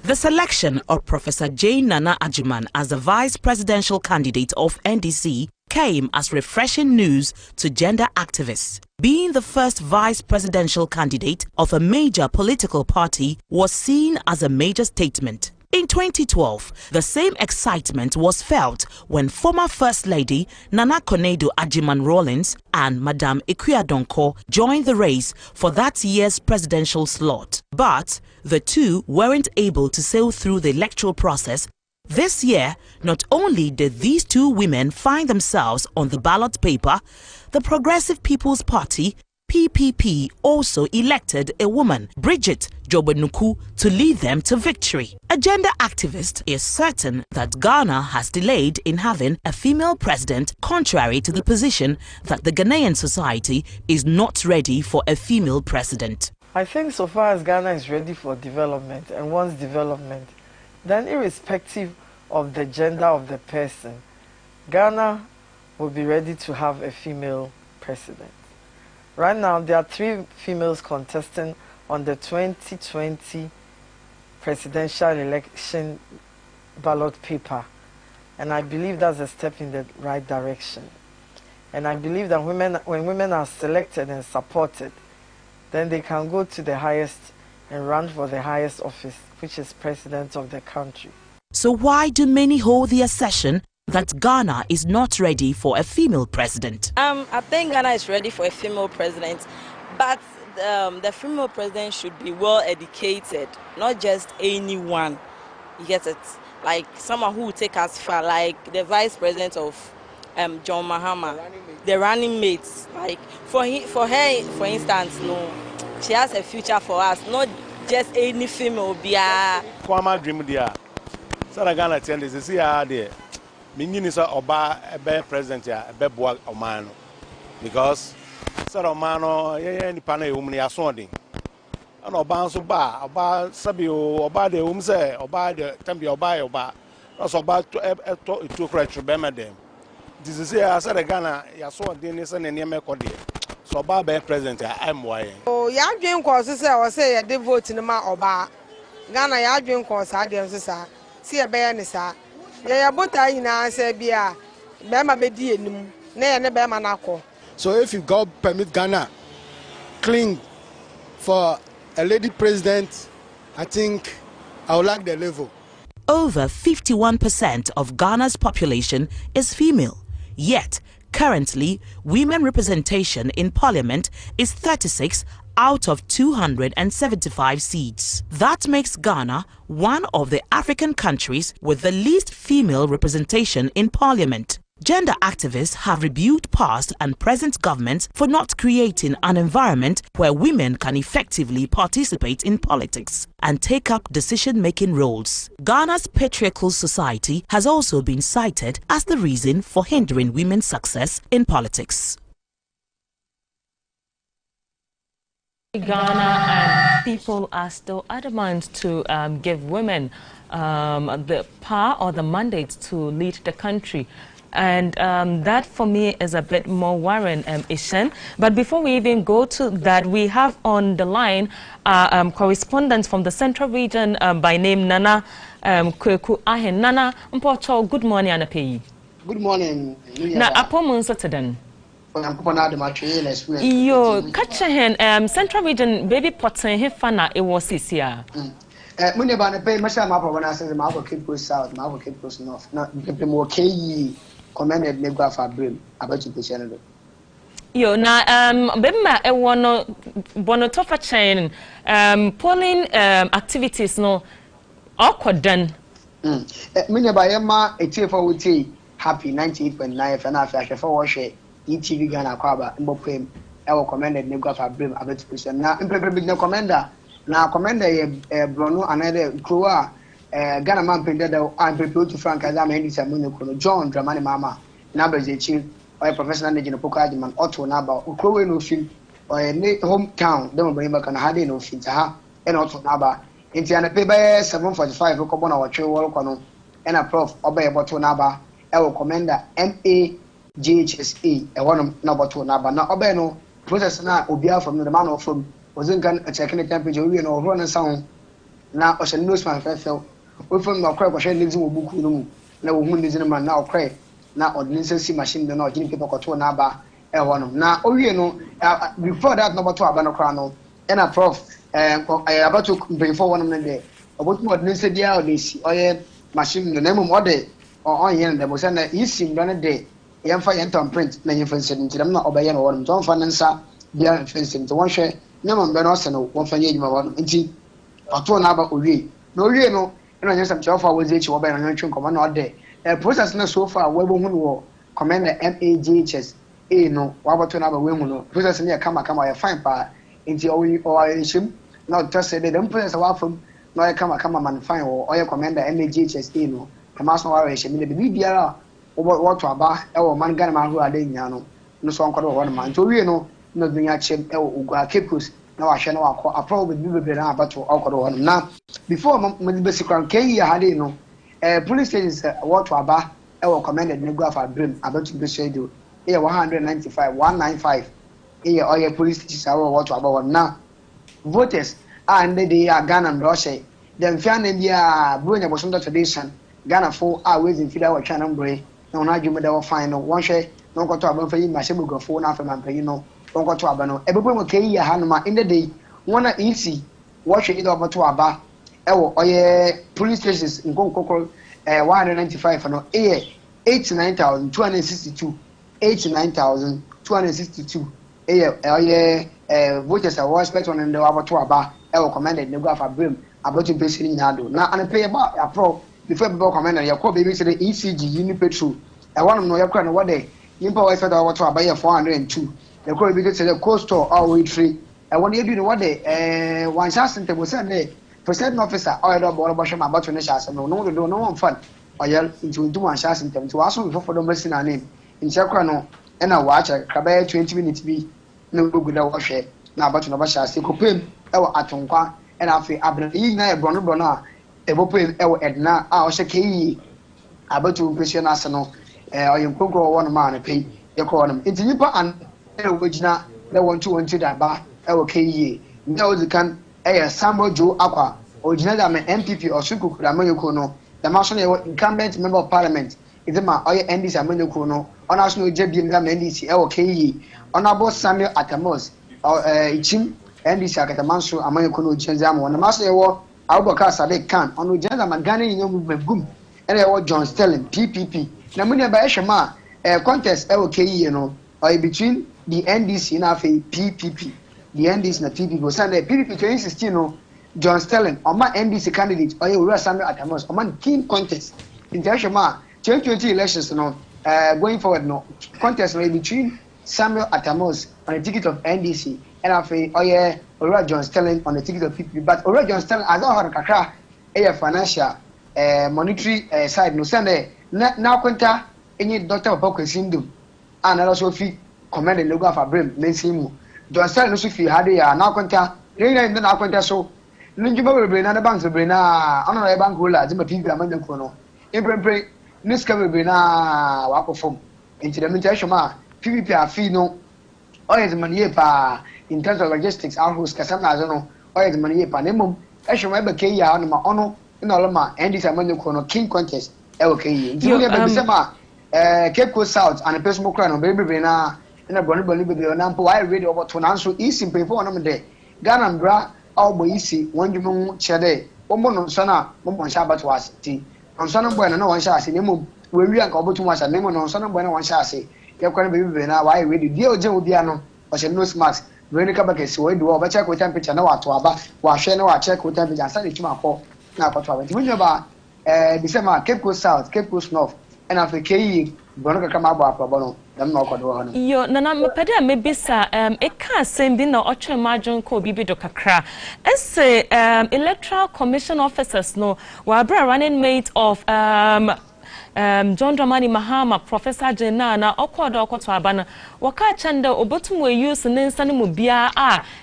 The selection of Professor J. Nana Agyemang as the vice presidential candidate of NDC came as refreshing news to gender activists. Being the first vice presidential candidate of a major political party was seen as a major statement. In 2012, the same excitement was felt when former First Lady Nana Konadu Agyemang-Rawlings and Madame Ikuya Donkor joined the race for that year's presidential slot. But the two weren't able to sail through the electoral process. This year, not only did these 2 women find themselves on the ballot paper, the Progressive People's Party PPP also elected a woman, Bridget Jobenuku, to lead them to victory. A gender activist is certain that Ghana has delayed in having a female president, contrary to the position that the Ghanaian society is not ready for a female president. I think so far as Ghana is ready for development and wants development, then irrespective of the gender of the person, Ghana will be ready to have a female president. Right now, there are 3 females contesting on the 2020 presidential election ballot paper. And I believe that's a step in the right direction. And I believe that when women are selected and supported, then they can go to the highest and run for the highest office, which is president of the country. So why do many hold the assertion that Ghana is not ready for a female president? I think Ghana is ready for a female president, but the female president should be well educated, not just anyone. You get it? Like someone who will take us far, like the vice president of John Mahama, the running mates. Like for her, for instance, no, she has a future for us, not just any female. Kwama dream dia. Sara Ghana tell this is here there. Mingi so oba ebe president ya ebe boa omano because sara omano ye ni pana e ya so den ana oba so ba oba sabi oba de se oba de tambi oba no so oba to kra trebe dem this is here sara Ghana ya so den ni se ne ne mekode so oba be president ya amwaye o ya dwen ko so se o se ye de vote ni ma oba Ghana ya dwen ko sa dem so sa si e be ne sa so if you God permit Ghana cling for a lady president, I think I would like the level. Over 51% of Ghana's population is female, yet currently women representation in parliament is 36 out of 275 seats. That makes Ghana one of the African countries with the least female representation in parliament. Gender activists have rebuked past and present governments for not creating an environment where women can effectively participate in politics and take up decision-making roles. Ghana's patriarchal society has also been cited as the reason for hindering women's success in politics. Ghana and people are still adamant to give women the power or the mandate to lead the country. And that for me is a bit more worrying, Ishan. But before we even go to that, we have on the line correspondent from the Central Region by name Nana Kweku Ahen. Nana, Mpocho, good morning, Anapi. Good morning. Na Apomun Saturday. Yo, catch hen Central Region baby potten Hifana, it was this year. When about the pay, Masha when I said the Marble Cape goes south, Marble Cape goes north. Not the more K commanded Negra for Brim about to the channel. Yo, na Bema, a one bonotofa chain, polling activities no awkward done. Many by Emma, a tear for would say happy 98.9 and after for washer, ETV Ghana Quaba, and Bopim, our commander, Negofa Brim, a bit person. Now, implement no commander. Now, commander Bruno, another Croa, Ghana man painted, I'm prepared to Frank as I'm Andy Samuel, John, Dramani Mama, Numbers, a chief, or a professional agent of Pokajaman, Otto Naba, Ukrowe no film, or a hometown, don't bring back and had no film to her, and Otto Naba. Into an paper 7:45 Okobona or True Walkono and a prof obey Boto Naba, our commander MAGHSA, a one number 2 Naba. Now Obeno, process now Obia from the man of from wasn't gun a checking the temperature, you know, run a sound. Now Ocean Newsman fell. We from the crab, Ocean lives in Buku, no woman is in a man now cray. Now ordinance machine, the not Jim people to Naba, a one. Now, oh, you know, before that number 2 Abanocrano and a prof. About to bring forward one day. About what Nisa Dia, this oil machine, the name of order or on yen, there was an easy run a day. Young fire and print, then you fence into them not obey or John Financer, dear fencing to one share, no one Benosano, one for you, one indeed, or 2 number of we. No, you know, and I just am 12 hours each or by an ancient command all day. A process not so far, where woman war, commander MAGHS, no, what 2 number women, process near come a fine part. Into or shim, not just say them players away from no come man fine or your commander MAGHS no, Tamasno Oration, the BBR over what to about our man Ganama who are Daniano, no song called one man to you know, no being a chip, Kipus, no I shall know a probably be about to alcohol one. Now, before the basic crown K, had no police stations what to about our commander Negofa Brim about to be scheduled here 195, 195. Here, all your police stations are what about now. Voters and they are Ghana and Russia. Then, Fianna, Brunia was under tradition. Ghana 4 hours in Fidel Channel Bray. No, not you, but final one share. Don't go to Abon for you, my Sebo go phone after my you know. Don't go to Abano. Everyone okay, Hanuma in the day. One easy. Watch it over to Abba. Or your police stations in Coco 195 for no 89,262. 89,262. Voters are respect one and the over to Abba, our commander, Negofa Brim, about to be sitting now. Now, and pay about a pro before the commander, your call baby to the ECG, Unipetrol. I want to know your crown what day. Impo, I said I want to buy 402. The call baby to the coastal all way free. I want you to know what day, one chance and was sent there. President officer, all the board of about to Nashas, no one fun. Or yell into 1 chance and to ask me for the missing our name. In Sacrano, and I watch a Cabay 20 minutes be. No good wash it. Now, but no basha, still pim, our atonqua, and after Abner, na Brona, a bopim, our Edna, our Shaki, about to impression arsenal, or you cook one man, pay your corner. Into Nipa and Elwigna, they want to enter that bar, our K. No, you can, Sambo Joe Aqua, original MPP or Suku, Ramoyokono, the national incumbent member of parliament. Is my oil NDC Amoyokono, on national JBM NDC, our K. Honorable Samuel Atamos, Ichim, NDC Akatamanso, Amoyokono Jenzamo, and the master war, Albaka Sade Khan, on Ujana Magani, movement boom, and I was John Sterling, PPP. Namunia Baeshama, a contest, LK, you know, or between the NDC and PPP. The NDC and PPP, Sunday, PPP 2016, John Sterling, or my NDC candidate, or you Samuel Atamos, or my team contest. In Tashama, 2020 elections, going forward, no contest between Samuel Atamos on the ticket of NDC, and I say, oh yeah, Ora John Sterling on the ticket of PPP. But Ora John Sterling, I don't have a kakra, financial, monetary side, no Sunday. Now, Quenta, any doctor of Boko Sindum, and also fee command and logo for Brim, Mensimu. John Sterling also fee had a now Quenta, Rena and then I Quenta so. Ninjuba will bring another bank to bring another bank ruler, Zima Pinga Mandakono. Imprint, Niska will bring a wako form into the Mintashama. PPP are fee no, or is money in terms of logistics, our host Casana, or is money pa Nemo, I shall remember Kaya on my honor in Olama, and this Amandakono King contest, LK. Cape Coast South and a personal crown of Baby Brena and a Bonnie Nampo. I read over to answer easy before another day. Ghana and Bra, all boy easy, one you moon Chade, one Sana, one Shabat was tea. On Sana Bueno, no one shall see Nemo, where we are going to watch a Nemo on Sana Bueno, one shall say. You're going to be Brena, why read the deal Joe Diano, or she knows Max. Very Kabaka, so we do over check with temperature, no what to about, wash no check with temperature, and send it to my call. Now, for 20 minutes about December Cape Coast South, Cape Coast North, and after KE, Bonoka Kamaba Probono, them no Kodo. Yo, Nana Mapeda maybe sir, it can't send in the Ocho Margin ko Bibi do Kakra. As electoral commission officers no, were running mate of John Dramani Mahama, Professor Jenana, Okwado Okotwabana, Waka Chanda, Obotumwe use Ninsani Mubia,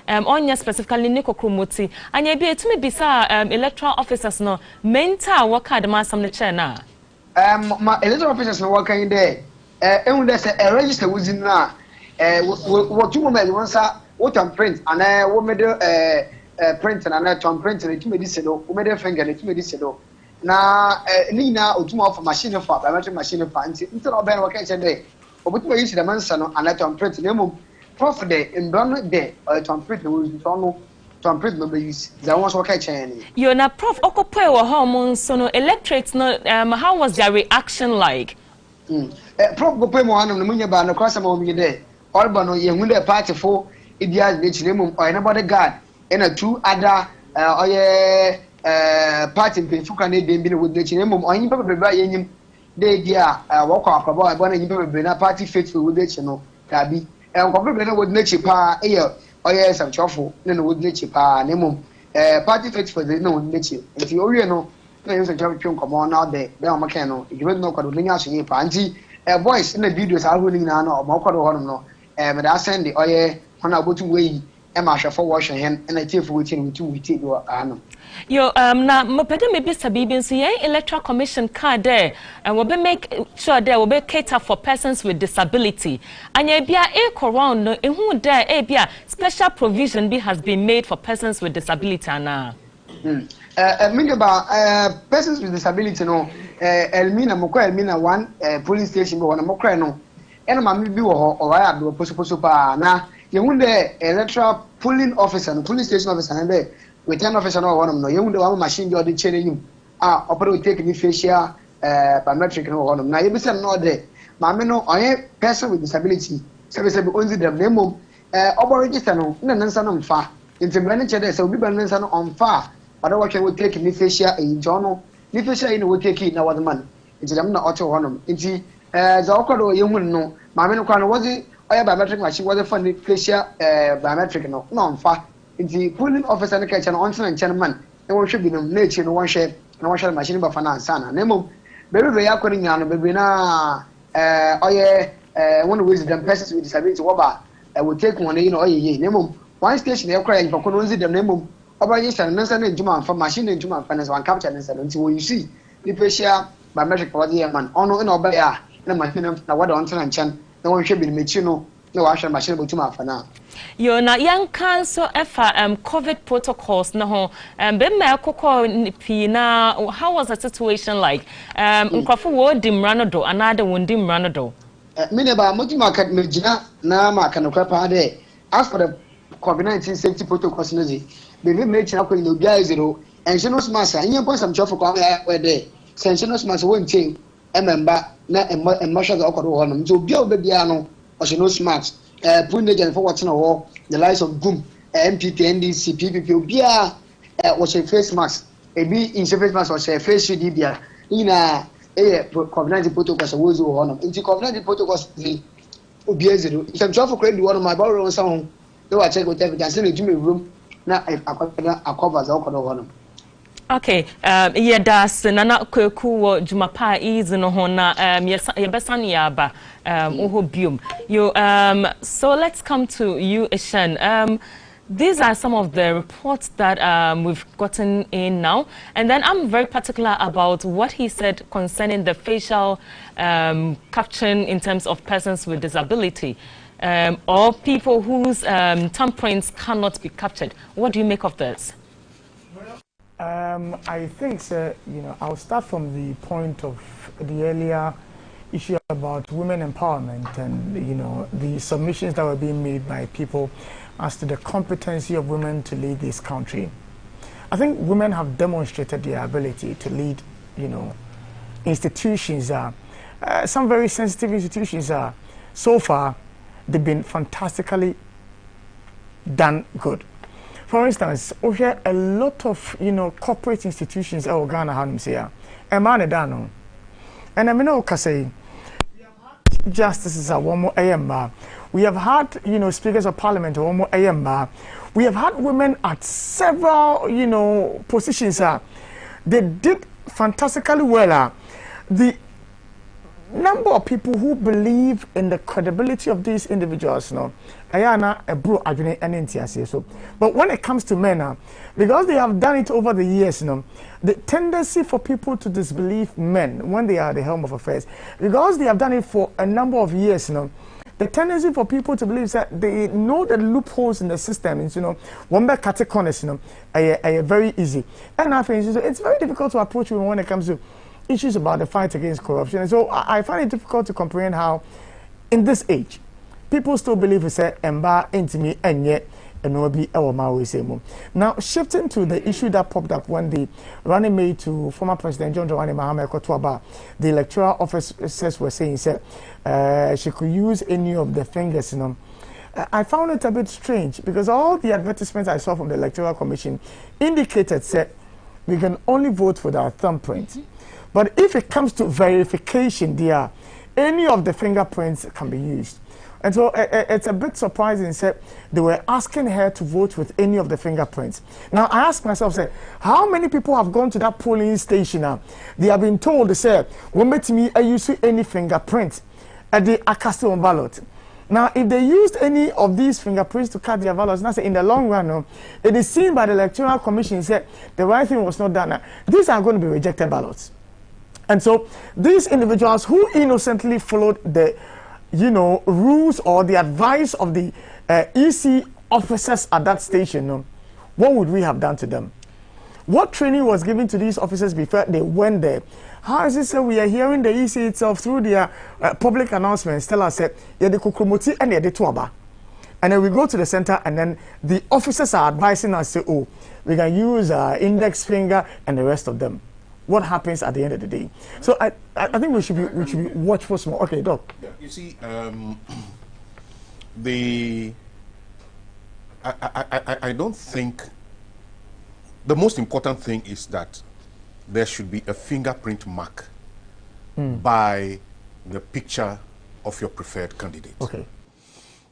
Onya specifically Nico Krumuti, and ye be to me bisa electoral officers no, Menta Waka the Massam the Chena. My electoral officers no working in there. And there's a register within now. What 2 moments once what on print and what made print and on print and it made this who made a finger and it made this na Nina Utuma for machine for biometric machine for instead of Ben vacation day. But we use the Mansano and let on print name profit day in Brown day or to print the rules to print no use. There was vacation. You're not Prof Okope or hormones, so no electorates no how was their reaction like? Prof Okope Mohan the Munya Ban across a moment day. All but no young party for Idia name or anybody guard and a 2 other party in Fuka been with the Chinemo or any paper by him. They dear walk off about one and you party faithful with the channel. Tabi and probably would nature pa air or yes, I'm chofful, then would nature pa nemo. Party faithful the no nature. If you already know, there's a champion come on out there, down Macano. You will know Cadulinas in Panty. A voice in the videos are running now or Mokado Hono. But I send the oye on our bottom way. Emma shall for washing hand and I take for waiting with 2 weeks. Yo, na mopede maybe sabibin so ye electoral commission card there and we'll be make sure there will be cater for persons with disability. And ye bia e around no who there e bia special provision be has been made for persons with disability na. Mean about persons with disability no Elmina one police station but one mokra no. And my be or I have possible na you want the electoral polling officer and police station officer and there return officer no one no you want the one machine you dey change him operate take any facial biometric no one na you be say no there ma me no oye person with disability say be only them name obo register no na nsa no mfa intimbrane che there say obi ban nsa no onfa but what can take any facial in jono ni facial in we take na what man nti dem na ocho honom nti za okodo ye hu no ma me no kwa no was oya biometric machine was a funny facial biometric no mfa the polling officer na catch on and chairman e won hwe bi no nature no won hwe machine ba finance na nemo bebe be yakori nya no bebe na oye one wisdom persons with disability woba will take one you know oye nemo one station e kra yin for no wisdom nemo oba register na nsa na njuma for machine na njuma finance one capture na nsa nti wo you see the facial biometric for the man ono na oba ya na machine na wada on and chan na won hwe bi mechi no na wa hwe machine botuma afana. Yo na young cancer efa COVID protocols na ho be me kokko na how was the situation like nkrofo wo dimrano do another won dimrano do me ne ba motuma ka megina na ma ka no kwapa de as for the COVID-19 safety protocols no zi be me china ko no bia zero enshino smasa yin po sam chofo ko we de enshino smasa won team ememba na emmasha ga okodo ho no so bia obia no enshino smart putting agent for watching the lives of GUM, MPP, NDC, PPP, Obia was a face mask. A B in face mask was a face Dibia. In a COVID-19 protocols, a was one. In the COVID-19 protocols, the Obia zero. If I'm trying to create one of my borrow on someone, though I check with evidence in the gym room, now I cover the one. Okay, yeah, that's nana kweku jumapa is no hona yebesani yaba uhobium. You so let's come to you, Ishan. These are some of the reports that we've gotten in now, and then I'm very particular about what he said concerning the facial caption in terms of persons with disability or people whose thumbprints cannot be captured. What do you make of this? I think, sir, I'll start from the point of the earlier issue about women empowerment and, the submissions that were being made by people as to the competency of women to lead this country. I think women have demonstrated their ability to lead, institutions, some very sensitive institutions. So far, they've been fantastically done good. For instance, we hear a lot of corporate institutions in Ghana, Emane Dano. And I mean, okay, say, justices are one more AMA. We have had, you know, speakers of parliament one more AMA. We have had women at several, you know, positions. They did fantastically well. The number of people who believe in the credibility of these individuals, no, ayana a bro adwene ene so. But when it comes to men, because they have done it over the years, no, the tendency for people to disbelieve men when they are at the helm of affairs, because they have done it for a number of years, no, the tendency for people to believe that they know the loopholes in the system, you know, one back cut corners, you know, are very easy. And I think it's very difficult to approach women when it comes to issues about the fight against corruption. And so I find it difficult to comprehend how, in this age, people still believe we say emba intimi and yet and no be our mawe same. Now shifting to the issue that popped up when the running mate to former President John Dramani Mahama Kotuaba, the electoral officers were saying she could use any of the fingers, you know. I found it a bit strange because all the advertisements I saw from the Electoral Commission indicated said we can only vote with our thumbprint. But if it comes to verification, there, any of the fingerprints can be used. And so it's a bit surprising that they were asking her to vote with any of the fingerprints. Now, I ask myself, say, how many people have gone to that polling station now? They have been told, they say, "Won't let me use any fingerprint at the Acaston ballot." Now, if they used any of these fingerprints to cast their ballots, now say in the long run, no, it is seen by the Electoral Commission that the right thing was not done. Now, these are going to be rejected ballots. And so these individuals who innocently followed the, you know, rules or the advice of the EC officers at that station, what would we have done to them? What training was given to these officers before they went there? How is it that we are hearing the EC itself through their public announcements tell us that yeah, the kukrumoti and the tuaba. And then we go to the center and then the officers are advising us, say, oh, we can use index finger and the rest of them. What happens at the end of the day? So I think we should be watchful small. Okay, Doc. Yeah, you see, I don't think the most important thing is that there should be a fingerprint mark by the picture of your preferred candidate. Okay.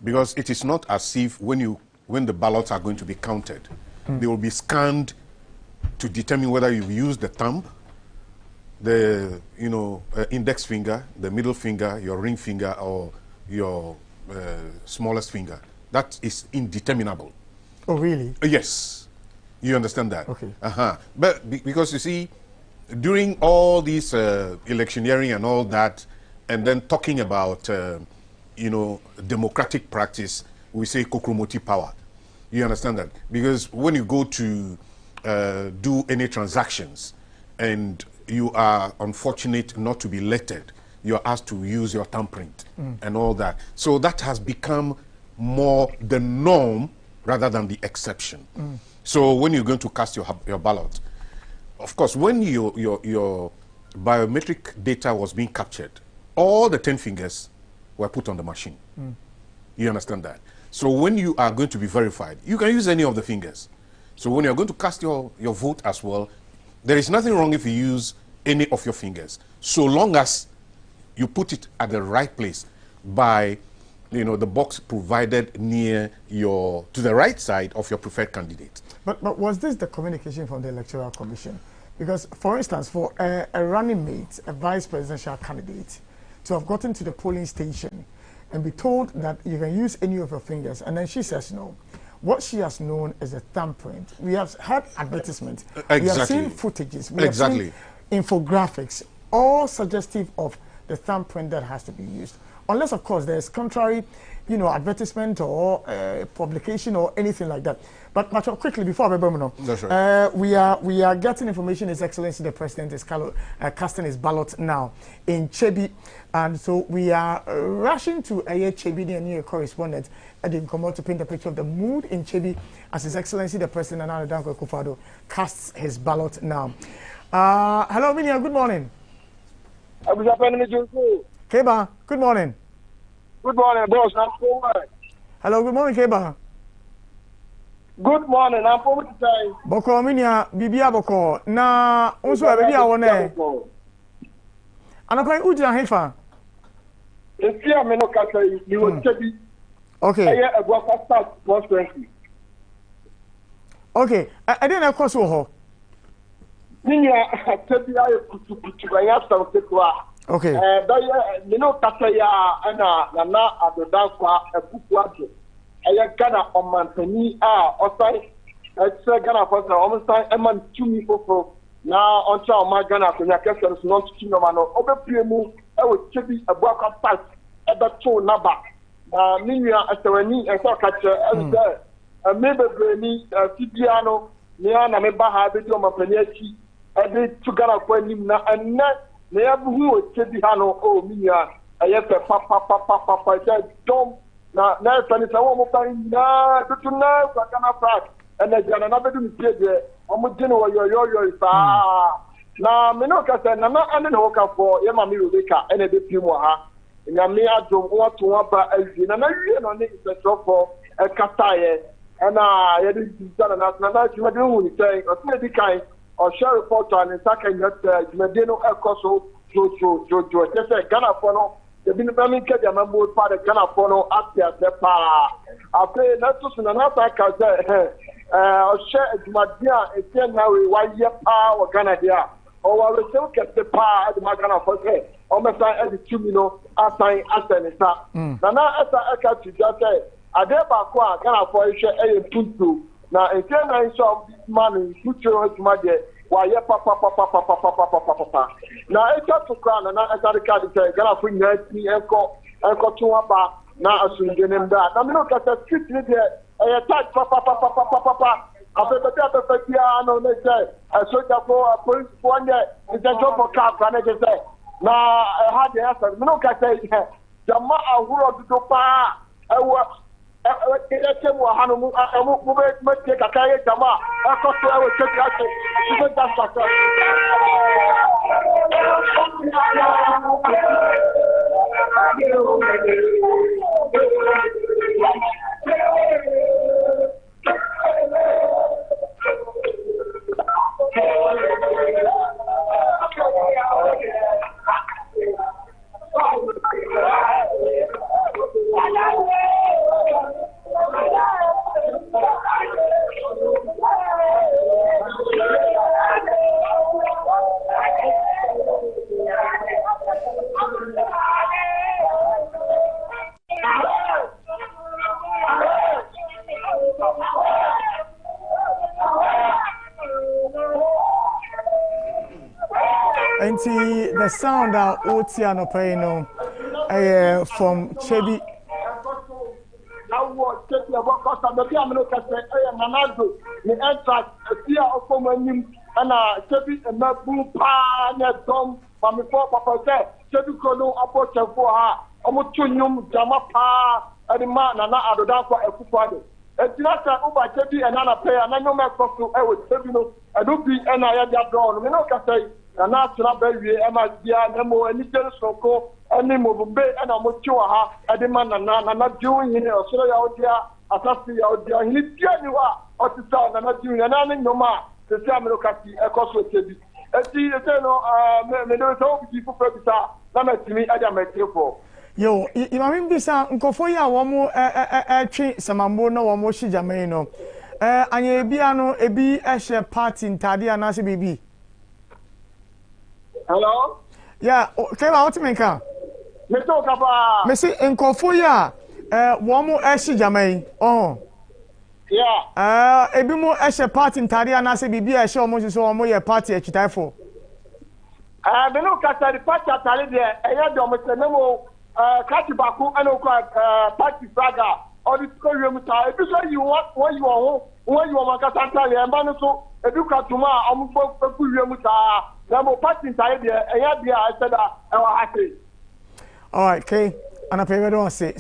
Because it is not as if when the ballots are going to be counted, they will be scanned to determine whether you've used the thumb, the index finger, the middle finger, your ring finger, or your smallest finger. That is indeterminable. Oh, really? Yes. You understand that? Okay. But because you see, during all this electioneering and all that, and then talking about democratic practice, we say kokromoti power. You understand that? Because when you go to do any transactions and you are unfortunate not to be elected, you are asked to use your thumbprint and all that. So that has become more the norm rather than the exception. So when you're going to cast your ballot, of course, when your biometric data was being captured, all the 10 fingers were put on the machine. You understand that? So when you are going to be verified, you can use any of the fingers. So when you're going to cast your vote as well, there is nothing wrong if you use any of your fingers, so long as you put it at the right place by the box provided near to the right side of your preferred candidate. But was this the communication from the Electoral Commission? Because, for instance, for a running mate, a vice presidential candidate, to have gotten to the polling station and be told that you can use any of your fingers, and then she says no. What she has known is a thumbprint. We have had advertisements. Exactly. We have seen footages. We have seen infographics, all suggestive of the thumbprint that has to be used. Unless, of course, there's contrary, advertisement or publication or anything like that. But quickly, before That's right. we are getting information. His Excellency the President is casting his ballot now in Chebi, and so we are rushing to Chebi, the new correspondent, and come out to paint a picture of the mood in Chebi as His Excellency the President Nana Dankwa Akufo-Addo casts his ballot now. Hello, Minia. Good morning. Keba, good morning. Good morning, boss. Hello, good morning, Keba. Good morning. I'm from today. Boko minia bibia boko na unso e bibia wona anakoi ujina hefa Esia me no kasa yi wo chebi. Okay. Eye egwa start 120. Okay. I didn't of course ho. Ninya chebi aye kutu ya start tekwa. Okay. Da ye me no kasa ya na adodan kwa ekuku ajo. Eye Ghana omantani osai etse Ghana for na omsai eman tumi fofo na oncha o ma Ghana ko nya kese so no tumi no ma no obepiemu ewo chebi abuaka start ebeto naba na minua asewani enso kache eze mebebreni tibia no ne na me ba ha be di omapani achi ebe tu Ghana ko anim na enne na yabuhu o chebi ha no o minua ayefe papa dom na fani sa wo mo pan na tutu na Ghana flag ene jana na bedu mi tie omo jene wo yo sa na me no ka se na ane na wo ka fo ye ma mi Rebecca ene be pi mo ha nya me adom wo to wa ba azi na wie no ne isetrofo e kata ye na ye di jana na ti me de hu ni tai o ti di kai o share report on saka nyat me de no ekoso jo se Ghana fo no the Binami Kaja Mambo part of Ghana Fono up there, the pa. I play not to Sanata Kaza, share Madia, and then now we 1 year power Ghana here. Or I will still get the power at the Magana for say, almost at the 2 minutes, assign Asanita. Nana Asa Aka to just say, I dare Bakwa, Ghana for a share a Puntu. Now, in 10 I saw this man in future to my day. Why papa na echa to crown na esa de card say Ghana for nyati enko to aba na asunje nem da na me no ka say street ni de e touch papa afeta ya no ne say soja for police for nye is the job for car na je say na ha de asa me no ka say jama ahuro do pa ewa Kemo Hanu move take a carrier Jama, a cost to our church. The sound of Otiano Payno from Chebi. Na national baby MSBA nemo any soko any mobile and a mochua at man and not doing here or so out there atasi out there he tianua or to sound and not doing an no ma the Samuelati a cost with Tebi. See the no me don't hope people purpose that me Adam for. Yo, imam bisa nkofo ya womo twe samambo na womo shijame no anya bia no ebi ehye party ntade anase bibi. Hello? Yeah, okay, what me ka? Me talk about. Me say nkofo ya womo shijame oh. Yeah. Ebi mo ehye party ntade anase bibi ehye womo so womo ye party echitaifo. Me no ka say the party atale de eya do mo se nemo Kati Baku and Party Saga or the Korea Muta. If you say you want when you are home, when you are Makatanta, and Banaso, if you come to my Korea Muta, Namo Party inside there, and I said that I was happy. All right, Kay, and I pay don't say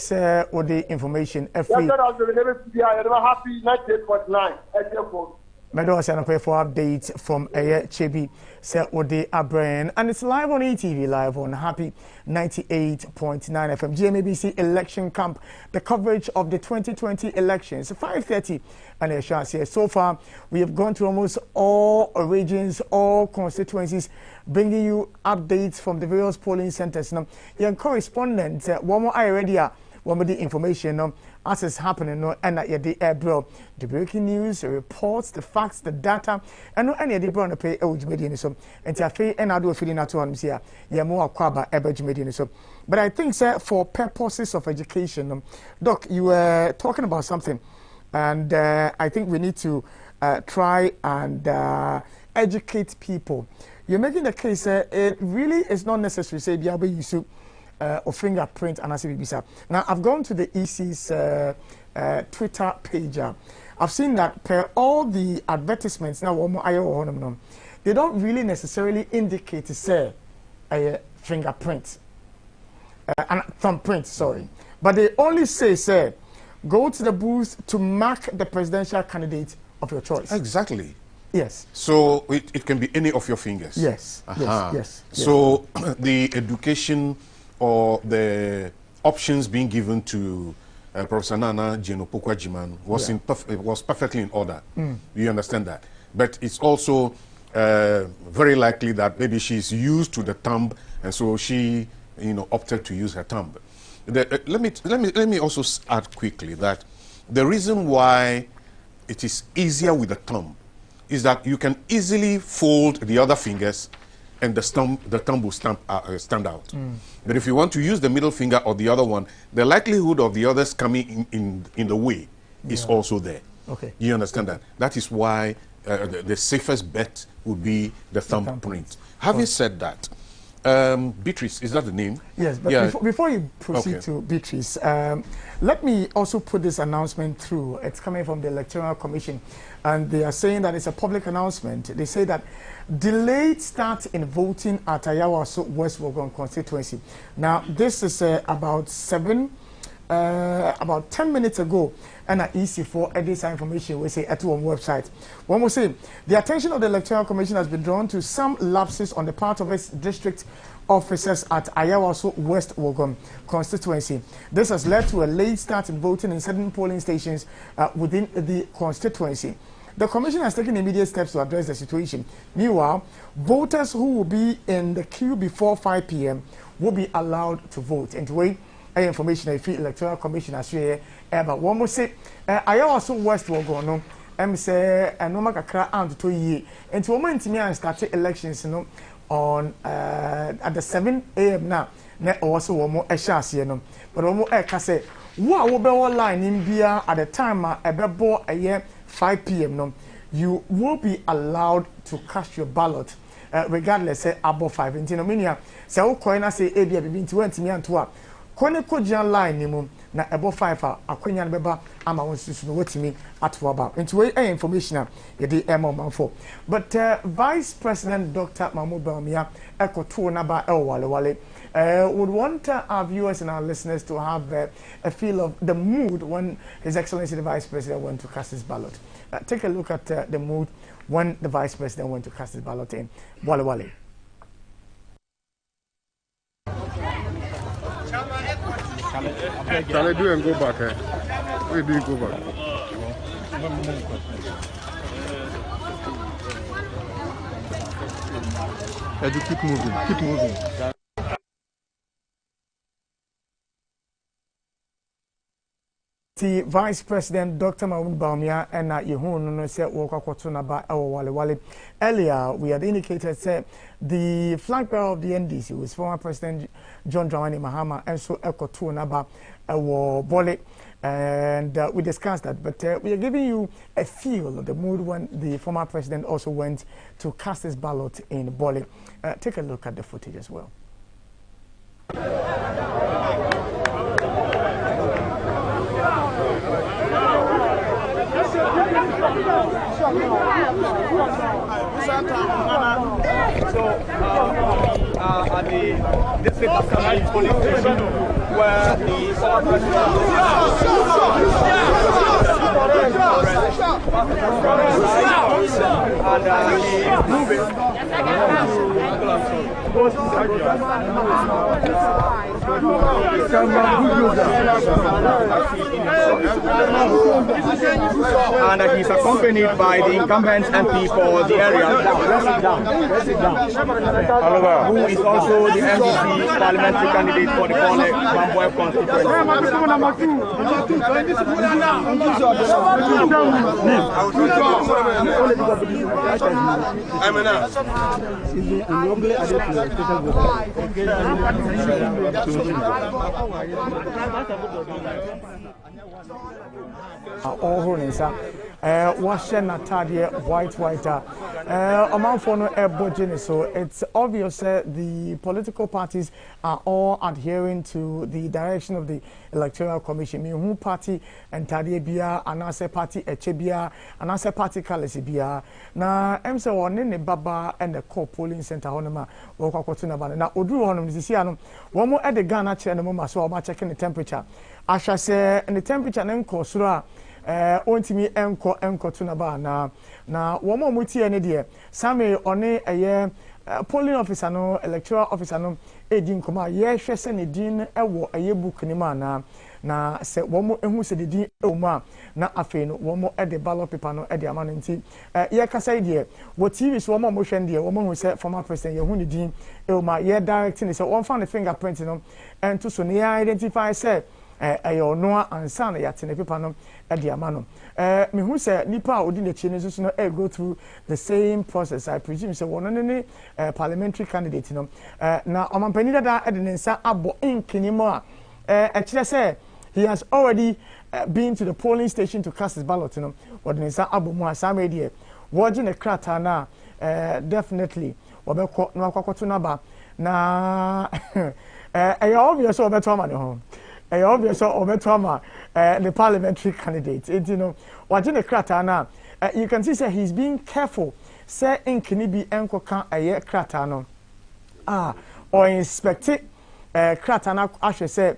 all the information. Happy 1949 at your phone. Meadow Sanapay for updates from Chebi, Sir Ode Abrain, and it's live on ETV, live on Happy 98.9 FM. GMABC election camp, the coverage of the 2020 elections, 5:30, and I shall say so far we have gone through almost all regions, all constituencies, bringing you updates from the various polling centers. Now, your correspondent, one more already. One more the information as is happening, and at the air bro, the breaking news, the reports, the facts, the data, and no any of the brown pay media so and Tafe and I do feeling at one here, more quaba media so. But I think, sir, for purposes of education, Doc, you were talking about something, and I think we need to try and educate people. You're making the case, it really is not necessary, say, Biabe Yusuf. Or fingerprint and ACBBSA. Now, I've gone to the EC's Twitter page. I've seen that per all the advertisements now, they don't really necessarily indicate to say a fingerprint and thumbprint, sorry, but they only say go to the booth to mark the presidential candidate of your choice. Exactly. Yes. So it can be any of your fingers. Yes. Yes. So the education or the options being given to Professor Nana Jeno-Poku-Agyeman was perfectly in order. You understand that? But it's also very likely that maybe she's used to the thumb, and so she, opted to use her thumb. Let me also add quickly that the reason why it is easier with the thumb is that you can easily fold the other fingers and the thumb will stand out. But if you want to use the middle finger or the other one, the likelihood of the others coming in the way is also there. Okay. You understand that? That is why the safest bet would be the thumbprint. Having said that, Beatrice, is that the name? Yes, but before you proceed to Beatrice, let me also put this announcement through. It's coming from the Electoral Commission, and they are saying that it's a public announcement. They say that delayed start in voting at Ayawaso West Wogon constituency. Now, this is about 10 minutes ago, and at EC4, this information we say at one website. One more say, the attention of the Electoral Commission has been drawn to some lapses on the part of its district officers at Ayawaso West Wogon constituency. This has led to a late start in voting in certain polling stations within the constituency. The Commission has taken immediate steps to address the situation. Meanwhile, voters who will be in the queue before 5 p.m. will be allowed to vote. And to wait, information I feel Electoral Commission has shared about one more say, I also West will go no. Say no makakra and to ye. And to moment me and start elections on at the 7 a.m. now. Ne also one more no. But one more say what will be online in Bia at the time a year 5 p.m. no, you will be allowed to cast your ballot regardless say above 5. And meaning say o coin say e bia be nti wantimi anto kone kojan line ni mu na above 5 akwanya no beba ama won susu no watimi ato aba. Nti we information ye dey man for. But Vice President Dr. Mahmoud Bawumia ekoto na ba wale would want our viewers and our listeners to have a feel of the mood when His Excellency the Vice President went to cast his ballot. Take a look at the mood when the Vice President went to cast his ballot in Wale. Charlie, do and go back. We do go back. You keep moving. The Vice President Dr. Mahmoud Bawumia and Yehun said Wokakotuna Wale. Earlier, we had indicated that the flag bearer of the NDC was former President John Dramani Mahama and so Ekotuna Bole. And we discussed that, but we are giving you a feel of the mood when the former president also went to cast his ballot in Bole. Take a look at the footage as well. At the district assembly police station where the former president And he's accompanied by the incumbent MP for the area, who is also the NDC parliamentary candidate for the Pole Bamboy constituency. All Nisa, washing Natadia white. Among for no air so it's obvious the political parties are all adhering to the direction of the Electoral Commission. Me who party and Tadia Bia, Anase party Echebia, Anase party Kalesibia. Na emse one baba and the core polling center honema Wakotuna Bana. Now Odu honum Zisianum, one more at the Ghana chair and the so I'm checking the temperature. I shall say and the temperature and Kosura. Ontimi enko tunaba na womo muti ene de same one polling officer no electoral officer no edin koma ye hwese ne din ewo book ni ma na se womo ehu se de din ewuma na afi no womo e de ballot paper no e de ama no nti ye kasa de wo TV so womo mo hwen de womo hu se former president ye hu ne din ewuma ye directing se won fa ne fingerprint no ento so ne identify se ayo no ansa na yate paper no e de ama no me hu se nipa odi ne chi ne so no go through the same process. I presume se wono ne parliamentary candidate no na omampani dada e de nsa abo inkinimo a kire se he has already been to the polling station to cast his ballot no what nsa abo mu asame de woje ne krata na definitely obekọ no akwakoto na ba na obvious obeto ama ne ho obvious Obetoma, the parliamentary candidate. You know, watching the Kratana, you can see, sir, he's being careful. Say, in Kinibi Enko can a year Kratano. Or inspect it, Kratana, I should say,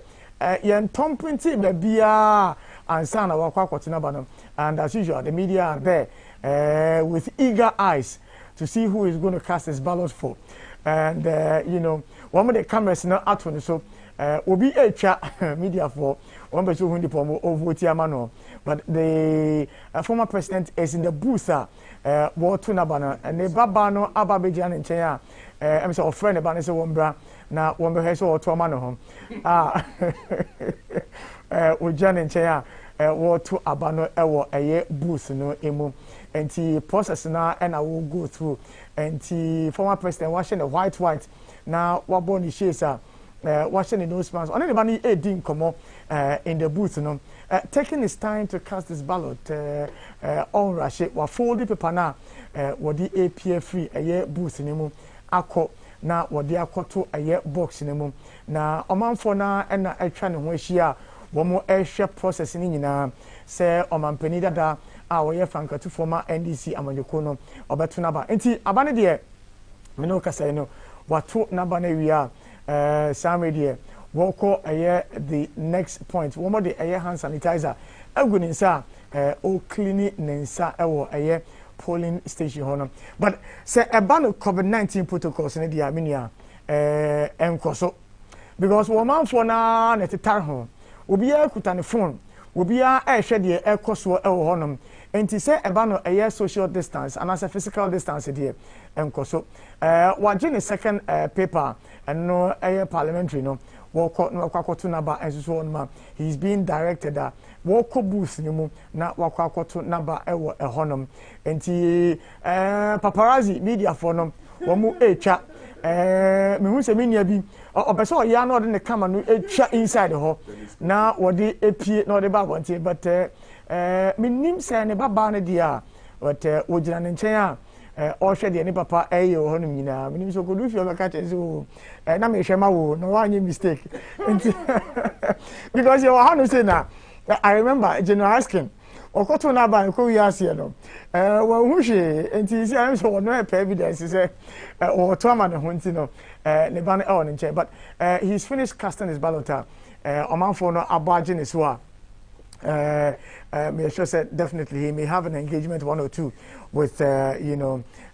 Yan Tom Printy, the Bia, and Sana Wakwakotinabano. And as usual, the media are there with eager eyes to see who is going to cast his ballot for. And, you know, one of the cameras not out on so. Obi echa media for one person who the vote amano, but the former president is in the booth. War to Nabana and the Babano Ababijan in China. I'm so friend about this wombra now one has all to amano home. Ujan in China. War to Abano Ewo a booth no emu and the process now and I will go through and the former president washing the white now what bony shares are. Watching the nose mask. On anybody 18 come in the booth, you know, taking his time to cast his ballot. On rush it. What fold the paper now? What the APF free a year booth in the ako now what the ako to a year box in the now a month for now and I try to wish ya one more airship processing in say Oman Penida da our year franca to former NDC Amayokono or Batunaba. Enti abane dear Minoka say no what to Nabane we are. Some idea. Woko the next point. One more the hand sanitizer. Aguninsa o cleaning nensa ewo polling station hono. But say a ban of COVID-19 protocols in the Armenia enkoso because woman for na net tar ho. Obi a kuta ne phone. Obi a hwe de ekoso ewo honom. Enti say a ban of social distance and as a physical distance there enkoso. Waje ne second paper and no parliamentary no woko no akwakoto naba enso on ma he's being directed that woko booth ni mu na wakwakoto naba ewo ehonom enti paparazzi media for no wo mu echa me hu se menia bi obeso ya na ode ne camera no echa inside ho na wode epie na ode ba bonte but me nim se ne baba ne dia but wogina ne nchen a ohwe de ne papa eyo ho no nyina menim so kodu fi obeka chezo na me hwema wo no wanye mistake because you how no say na I remember General asking okoto na ba ko wi ase no wo hu hwe enti say am so no evidence say o to ama ne ho enti no ne ba ne on nche but he's finished casting his ballot omanfo no abaje ne so a Mayor Shaw said definitely he may have an engagement 1 or 2 with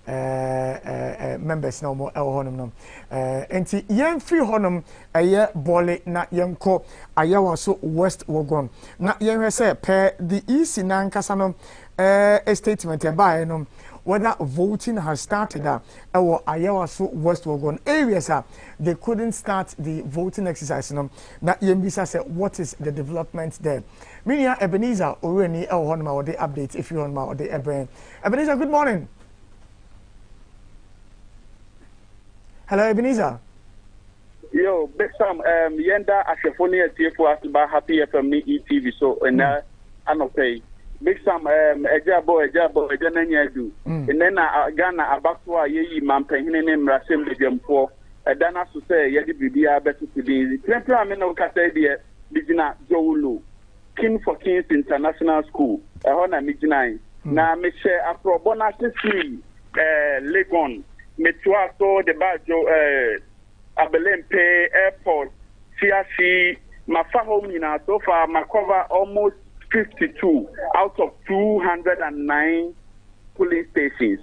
members no more honum no enti yen free honum aye bole na yenko ayawa so West Wogon na yen hwe say per the EC na nkasa no a statement by no whether voting has started or ayawa so West Wogon areas they couldn't start the voting exercise no na yembisa say what is the development there. Minia Ebenezer Oreni honum or the update if you on my or the Ebenezer, good morning. Hello, Ebenezer. Yo, Big Sam, Yenda Ashafoni TFO Asba Happy FM ETV so and I don't pay. Big Sam, Ejabo, Ejananyadu. And then Ghana Abakwa Ye Mampen name Rasim de Jumpo. Dana to say Yadi Bibia better to be. Temperamento Casadia, Bijina Jolu, King for Kings International School, a Hona Mijinai. Now, Michelle Afro Bonus free, Legon. Metua so the Bajo Abelempe Airport, CRC, Mafa home so far, my cover almost 52 out of 209 police stations.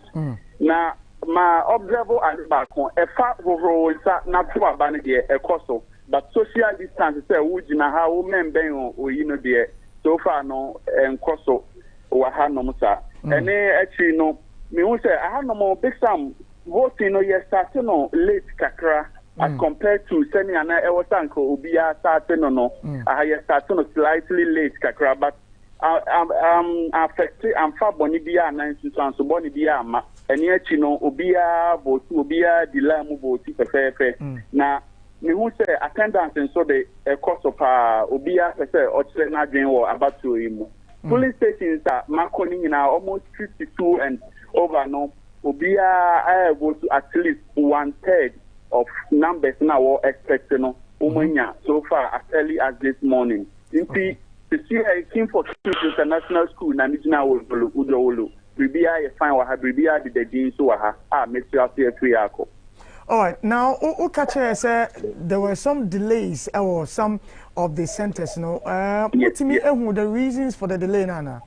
Now, my observer and back on a far overall is not to abandon a coso, but social distance is a Wujina, how women bang or there so far no and coso or Hanomusa. And actually, no, me who say I have no more Big Sam. Voting no yes starting no late kakra as compared to sending an ewasanko ubia starting no I yes starting no slightly late kakra but affected and far bonibia 9 so bonibia ma and yet no ubia vote ubia dilamu vote fefe na me who say attendance and so the cost of ubia say or na dwen or about to him police stations are makoni now almost 52 and over no Obia I vote at least 1/3 of numbers now we're expecting Umanya so far as early as this morning. You see, this year I came for international school Namijina Udolo. Bribia a fine waha Bribia did the dean so waha Mr. Yako. All right, now Okache said there were some delays or some of the centers, what me the reasons for the delay, Nana?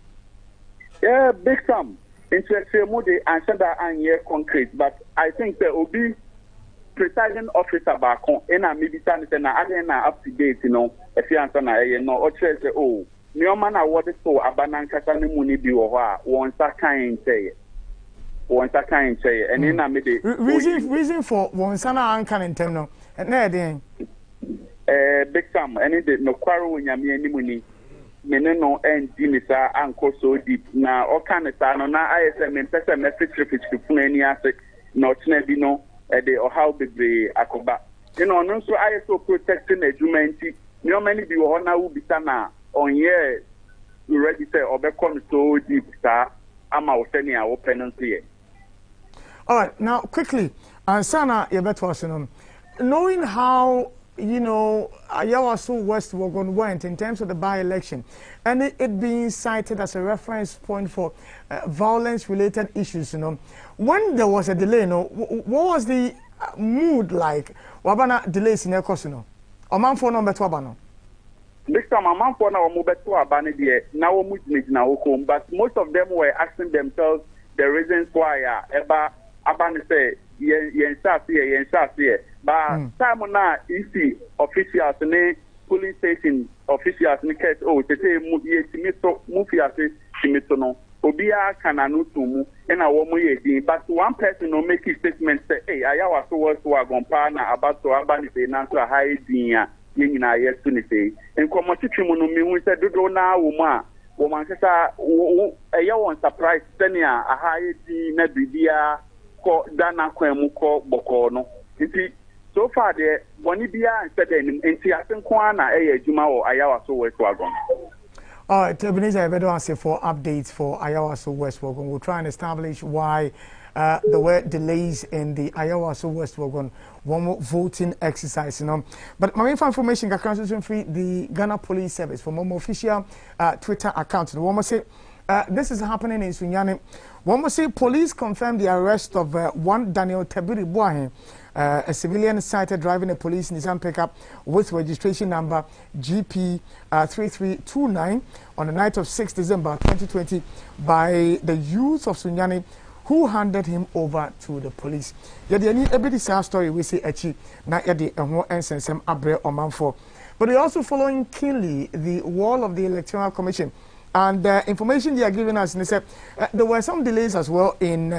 Yeah, Big Sam. Interesting mode answer that and yeah concrete, but I think there will be presiding officer back on and maybe standing up to date, if you answer or say oh, no man awarded so abanan kasani muni bi wa once a kind say and then I made reason for one sana ankan in term and then Big Sam and it no quarrel when yami any money. Meneno and Dimisa and so deep. Now, all kind of time, now ISM and Pesa message to Funania, not Nebino, or how big the Akoba. No, so ISO protecting a humanity. No many be on now be sana on year. You already say, or become so deep, sir. I'm out sending our penalty. All right, now quickly, Sana, you better knowing how. Ayawaso West Wogon went in terms of the by-election, and it being cited as a reference point for violence-related issues. When there was a delay, what was the mood like? Wabana delays in Ekosino. Oman for number 2 abano. This time, a man for now, now but most of them were asking themselves the reasons why Abani say yen but time now isi officials ne police station officials ne case they say no obia kananu tumu na wo mo ye but one person no make a statement say hey ayawa so was wagon pa na about to abani say na so high din ya nyina yesu ni say en komotitwi mu no mi hu say dodo na wo mu a wo man kasa one surprise senia a high din na bibia ko dana kwemu ko boko no nti so far the Bonibia instead nti asenko na ejuma o ayawa so West Wagon. All right, Ebenezer, I better answer for updates for Ayawaso West Wagon. We'll try and establish why there were delays in the Ayawaso West Wagon voting exercise. But my information can free the Ghana Police Service from my official Twitter account. The woman say This is happening in Sunyani. One more say police confirmed the arrest of one Daniel Tabiri Boahe, a civilian sighted driving a police Nissan pickup with registration number GP 3329 on the night of 6 December 2020 by the youth of Sunyani, who handed him over to the police. Yet any ebedi story we say echi na yadi enho ensensem abre omanfo. But they also following keenly the wall of the Electoral Commission. And the information they are giving us, they said there were some delays as well in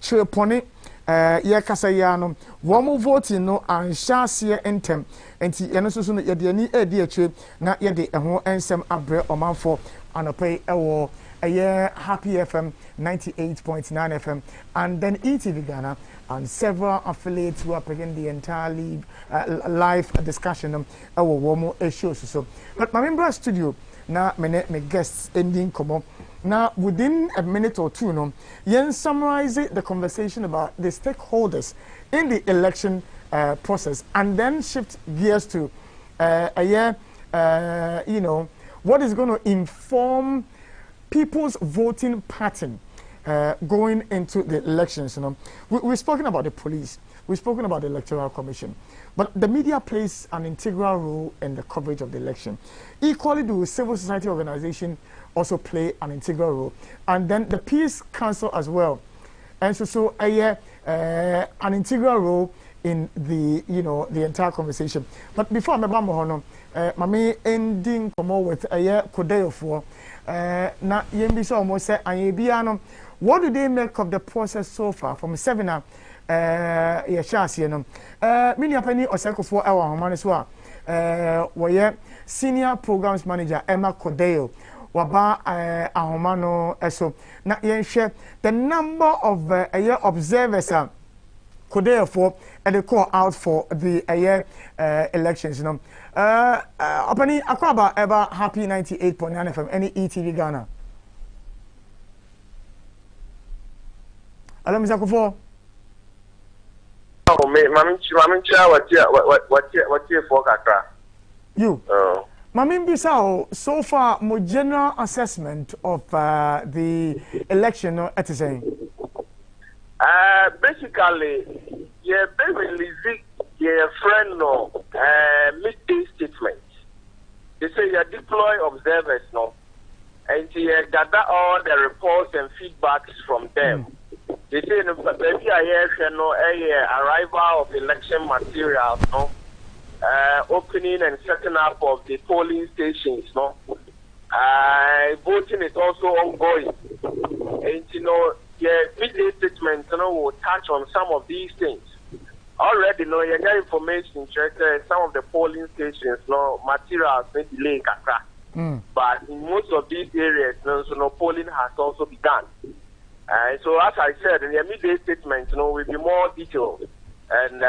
Chireponi, Yakasayano, Womo voting no and Shasia entem, and Yanosuno Yadiani Edia not yet the Ensem Abre Omanfo, and a pay a year Happy FM 98.9 FM, and then ETV Ghana, and several affiliates who are picking the entirely live discussion our Womo shows. So, but my member studio. Now, my guests ending come now within a minute or two. No, yen summarize the conversation about the stakeholders in the election process, and then shift gears to a year. You know what is going to inform people's voting pattern going into the elections. You know, we've spoken about the police. We've spoken about the Electoral Commission, but the media plays an integral role in the coverage of the election. Equally, do civil society organizations also play an integral role, and then the Peace Council as well, and so an integral role in the the entire conversation. But before I'm about Mohono, mami ending come with Kodeo for na yembisa almost say Ayebiano. What do they make of the process so far from 7 Yashas, you know. Many penny or cycle for our Maniswa, where senior programs manager Emma Codeo, Waba Ahomano Eso, not yet share the number of observers Codeo for and they call out for the elections, you know. Opani Akwaba ever happy 98.9 FM, any ETV Ghana. Hello, Mr. Kufo. Oh, what's your forecast? You. Mamin Bissau, so far, more general assessment of the election at the same. Basically, yeah, basically, your friend no midday statement. They say you deploy observers no, and you gather all the reports and feedbacks from them. They say maybe I hear no arrival of election materials, no, opening and setting up of the polling stations, no. Voting is also ongoing, and midday statement, will touch on some of these things. Already, you get information. Some of the polling stations, materials may delay, but in most of these areas, polling has also begun. So as I said, in the midday statement, will be more detailed and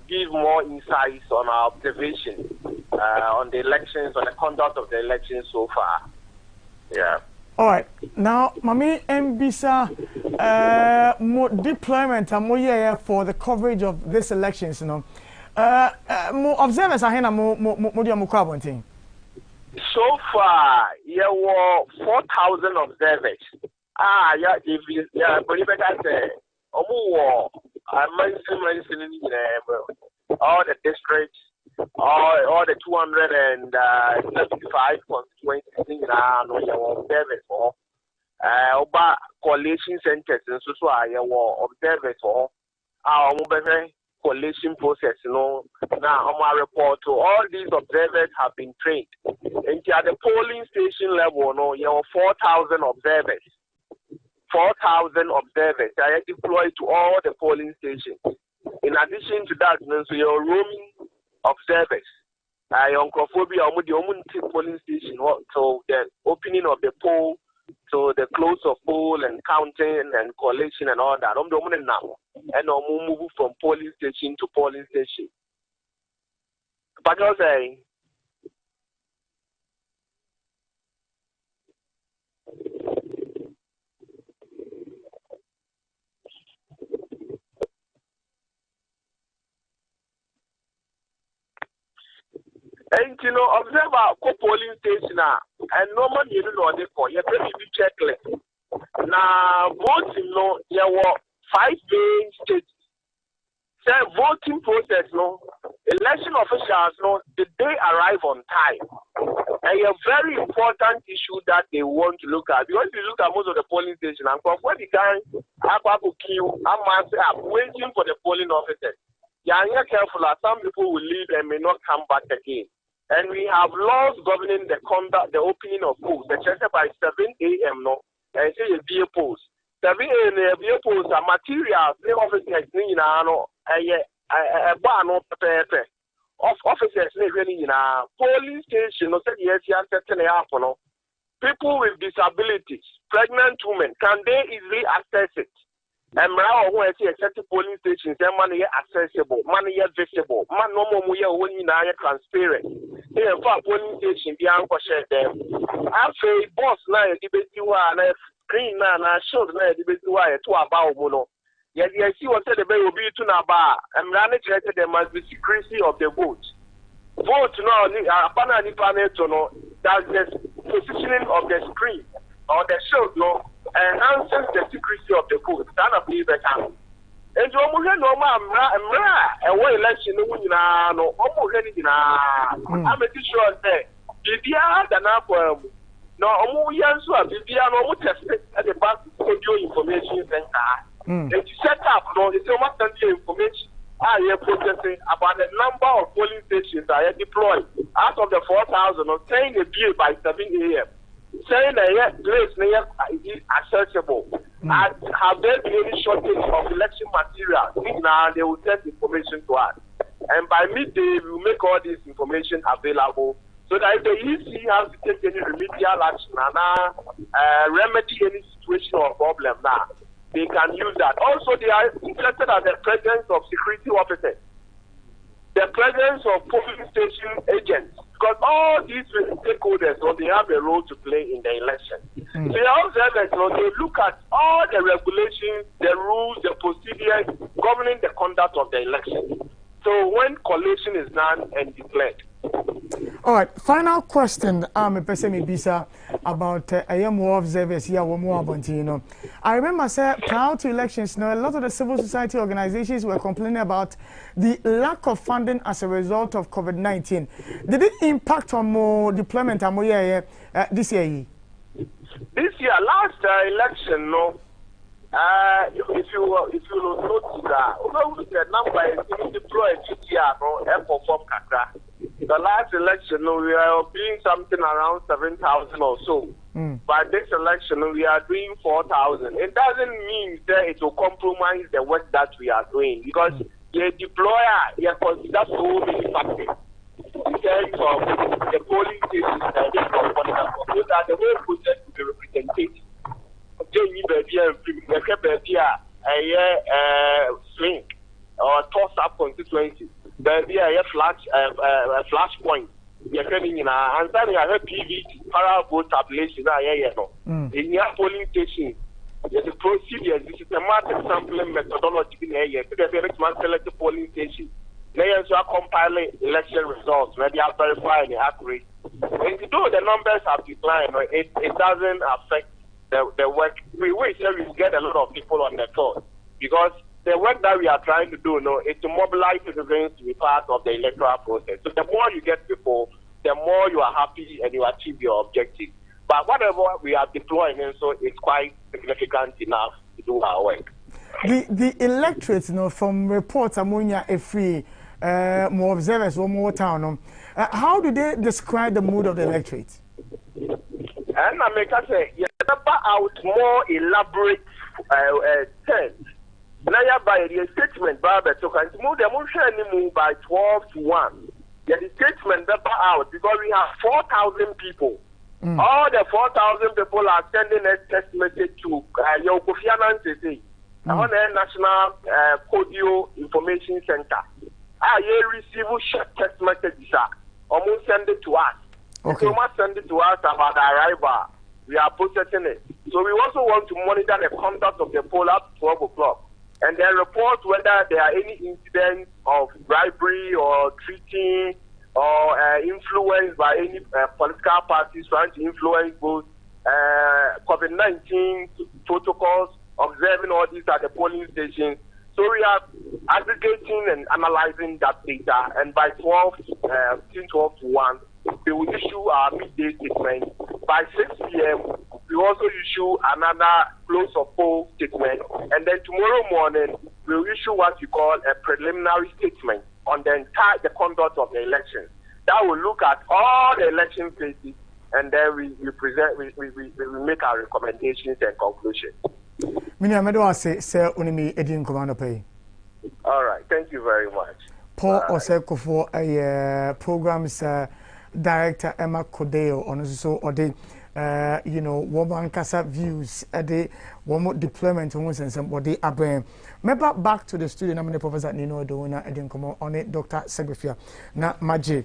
give more insights on our observation on the elections, on the conduct of the elections so far. Yeah. All right. Now, Mami Mbisa, more deployment and more for the coverage of these elections, more observers are here, more thing. So far, there were 4,000 observers. Yeah, but if I say, all the districts, all the 275 constituencies observers for coalition centers and so observers for our coalition process. Now our report to all these observers have been trained. And at the polling station level, you have 4,000 observers. 4,000 observers are deployed to all the polling stations. In addition to that, so your roaming observers, oncophobia, the polling station, so the opening of the poll, so the close of poll and counting and collation and all that. Now, and move from polling station to polling station. But I was saying. And observe our polling station and normally you know they call you be checklist. Now voting there were 5 main states. So voting process election officials did they arrive on time? And a very important issue that they want to look at, because you look at most of the polling stations and when the guy queue, I'm waiting for the polling officers. Yeah, careful. Some people will leave and may not come back again. And we have laws governing the conduct, the opening of polls. The check by 7 a.m. And say a beer polls. 7 a.m. beer polls are materials. The officers need a bar no paper. Officers need polling station. People with disabilities, pregnant women, can they easily access it? And now when I say except polling stations, then money accessible, money visible, man no more when you are transparent. Here for polling station, the uncle shared them. After boss now debate you are screen now show the debate you are to about mono. Yet I see what said the bay will be to Naba and running there must be secrecy of the vote. Vote now upon any planet to know that the positioning of the screen or the show enhances the secrecy of the vote. That of the better. And you almost no and what election no I'm making sure that Bibia than no no test at the back audio information center. It's set up it's almost information processing about the number of polling stations that are deployed out of the 4,000 saying a bill by 7 a.m. saying that place is accessible. And have there been any shortage of election materials? Now they will send information to us. And by midday, we will make all this information available so that if the EC has to take any remedial action and remedy any situation or problem now, they can use that. Also, they are interested in the presence of security officers, the presence of polling station agents, because all these stakeholders, they have a role to play in the election. So the observers, they look at all the regulations, the rules, the procedures governing the conduct of the election. So when collation is done and declared. All right, final question. Bisa about more observers here, one more about I remember, sir, prior to elections, a lot of the civil society organizations were complaining about the lack of funding as a result of COVID-19. Did it impact on more deployment this year? This year, last election, if you notice that, the number is deployed this year, Kakra. The last election, we are doing something around 7,000 or so. But this election, we are doing 4,000. It doesn't mean that it will compromise the work that we are doing because the deployer, you consider so many factors in terms of the polling stations so that the whole process will be representative. Swing or toss-up constituency. There be a flashpoint. You're getting in and then you have PVT, parallel vote tabulation. In your polling station, the procedure, the systematic sampling methodology in the select the polling station. Layers are compiling election results, maybe are verifying the accurate. And though the numbers have declined, it doesn't affect the work. We wish that we get a lot of people on the floor because the work that we are trying to do is to mobilize citizens to be part of the electoral process. So the more you get people, the more you are happy and you achieve your objective. But whatever we are deploying, so it's quite significant enough to do our work. The electorate, from reports ammonia a free more observers or more town, how do they describe the mood of the electorate? And I make us say, out more elaborate terms. Now, by the statement, Barbara, so can move the motion by 12 to 1. Yeah, the statement out because we have 4,000 people. All the 4,000 people are sending a text message to your Kofi Annan today. On the National Audio Information Center. You receive text messages. Almost send it to us. Okay. So must send it to us about the arrival. We are processing it. So we also want to monitor the conduct of the poll at 12 o'clock. And then report whether there are any incidents of bribery or treating or influenced by any political parties trying to influence both COVID-19 protocols, observing all these at the polling stations. So we are aggregating and analyzing that data, and by 12 to 1, we will issue our midday statement. By 6 p.m., we also issue another close of poll statement, and then tomorrow morning, we'll issue what we call a preliminary statement on the conduct of the elections. That will look at all the election phases, and then we make our recommendations and conclusions. All right, thank you very much. Paul Oseko for a programs director Emma Codeo on so or the woman casa views at the one deployment and somebody Abraham. Remember back to the studio, I'm the Professor Nino Dona Edin Como on it, Dr. Segbefia. Now, Maji,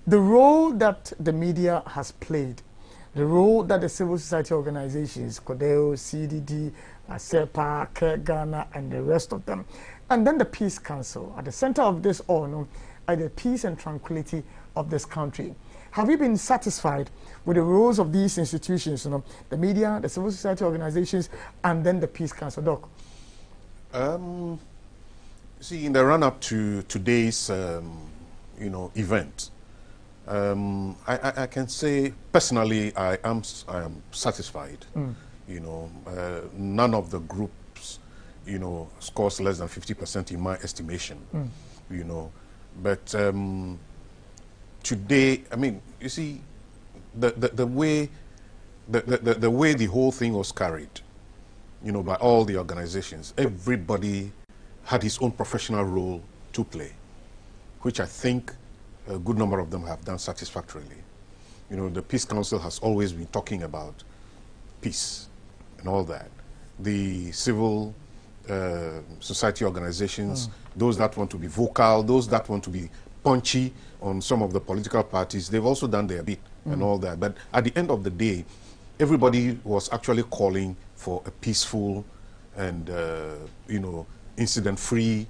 the role that the media has played, the role that the civil society organizations, Codeo, CDD, ASEPA, Care Ghana, and the rest of them, and then the Peace Council, at the center of this all, are the peace and tranquility of this country. Have you been satisfied with the roles of these institutions, the media, the civil society organizations, and then the Peace Council, Doc? See, in the run-up to today's, event, I can say personally I am satisfied. None of the groups, scores less than 50% in my estimation. But today, I mean, you see, the way the whole thing was carried, by all the organizations, everybody had his own professional role to play, which I think a good number of them have done satisfactorily. The Peace Council has always been talking about peace and all that. The civil society organizations, those that want to be vocal, those that want to be punchy on some of the political parties, they've also done their bit and all that. But at the end of the day, everybody was actually calling for a peaceful and, incident-free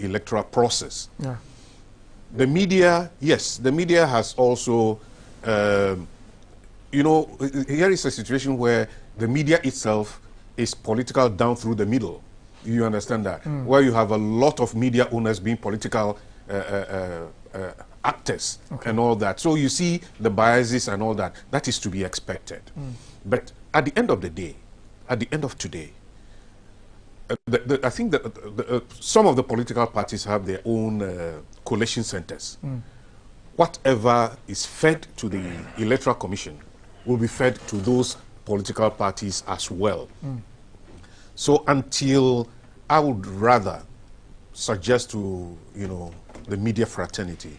electoral process. Yeah. The media, yes, the media has also, here is a situation where the media itself is political down through the middle. You understand that? Where you have a lot of media owners being political actors and all that. So you see the biases and all that. That is to be expected. But at the end of the day, at the end of today, I think that some of the political parties have their own collation centers. Whatever is fed to the Electoral Commission will be fed to those political parties as well. So until I would rather suggest to the media fraternity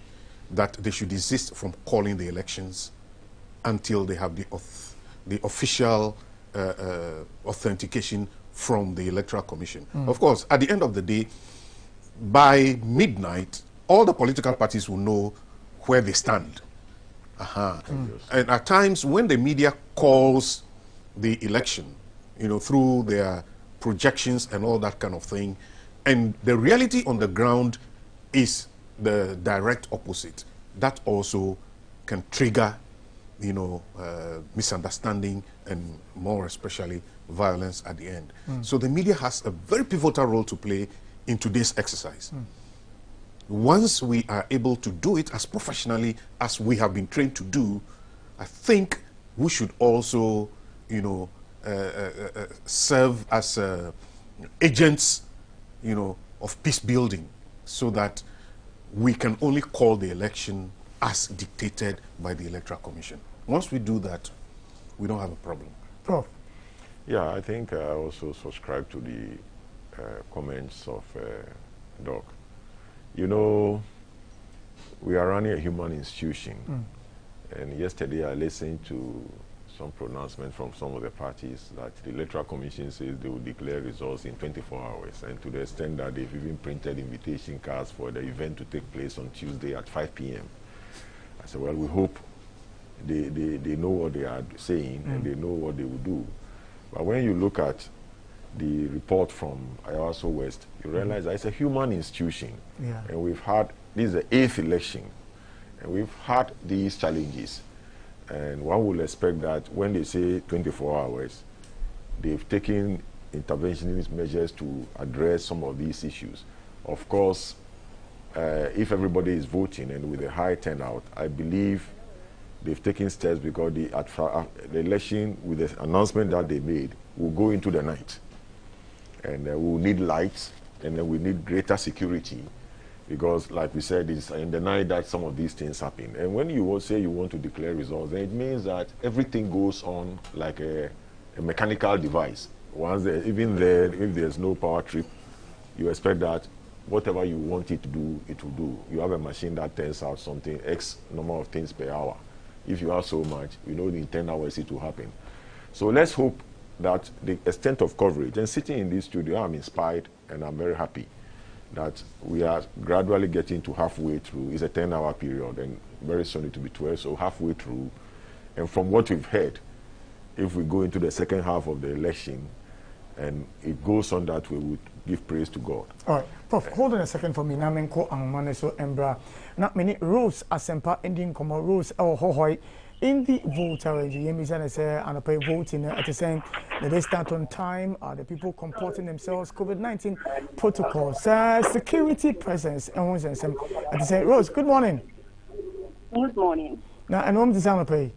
that they should desist from calling the elections until they have the official authentication from the Electoral Commission. Of course, at the end of the day, by midnight, all the political parties will know where they stand. And at times, when the media calls the election, through their projections and all that kind of thing, and the reality on the ground is the direct opposite, that also can trigger, misunderstanding and more especially violence at the end. So the media has a very pivotal role to play in today's exercise. Once we are able to do it as professionally as we have been trained to do, I think we should also, serve as agents, of peace building, so that we can only call the election as dictated by the Electoral Commission. Once we do that, we don't have a problem. Prof. Yeah, I think I also subscribe to the comments of Doc. We are running a human institution, and yesterday I listened to some pronouncement from some of the parties that the Electoral Commission says they will declare results in 24 hours, and to the extent that they've even printed invitation cards for the event to take place on Tuesday at 5 p.m. I said, well, we hope they know what they are saying and they know what they will do. But when you look at the report from Ayawaso West, you realize that it's a human institution. And we've had, this is the 8th election, And we've had these challenges. And one will expect that when they say 24 hours, they've taken interventionist measures to address some of these issues. Of course, if everybody is voting and with a high turnout, I believe they've taken steps because the election, with the announcement that they made, will go into the night. And we'll need lights, and then we need greater security, because like we said, it's in the night that some of these things happen. And when you say you want to declare results, then it means that everything goes on like a mechanical device. Once even there, if there's no power trip, you expect that whatever you want it to do, it will do. You have a machine that turns out something, X number of things per hour. If you have so much, you know in 10 hours it will happen. So let's hope that the extent of coverage, and sitting in this studio, I'm inspired and I'm very happy that we are gradually getting to halfway through. It's a 10-hour period, and very soon it will be 12, so halfway through. And from what we've heard, if we go into the second half of the election, and it goes on that way, we would give praise to God. All right, Prof, hold on a second for me. Namenko Angmaneso Embra. Not many Rose Asempa Indian Como Rose or Hohoi in the voter range. Yemizan say and pay voting at the same. They start on time. Are the people comporting themselves? COVID-19 protocols, security presence, and ones and some. At the same. Rose, good morning. Good morning. Now, and home design pay.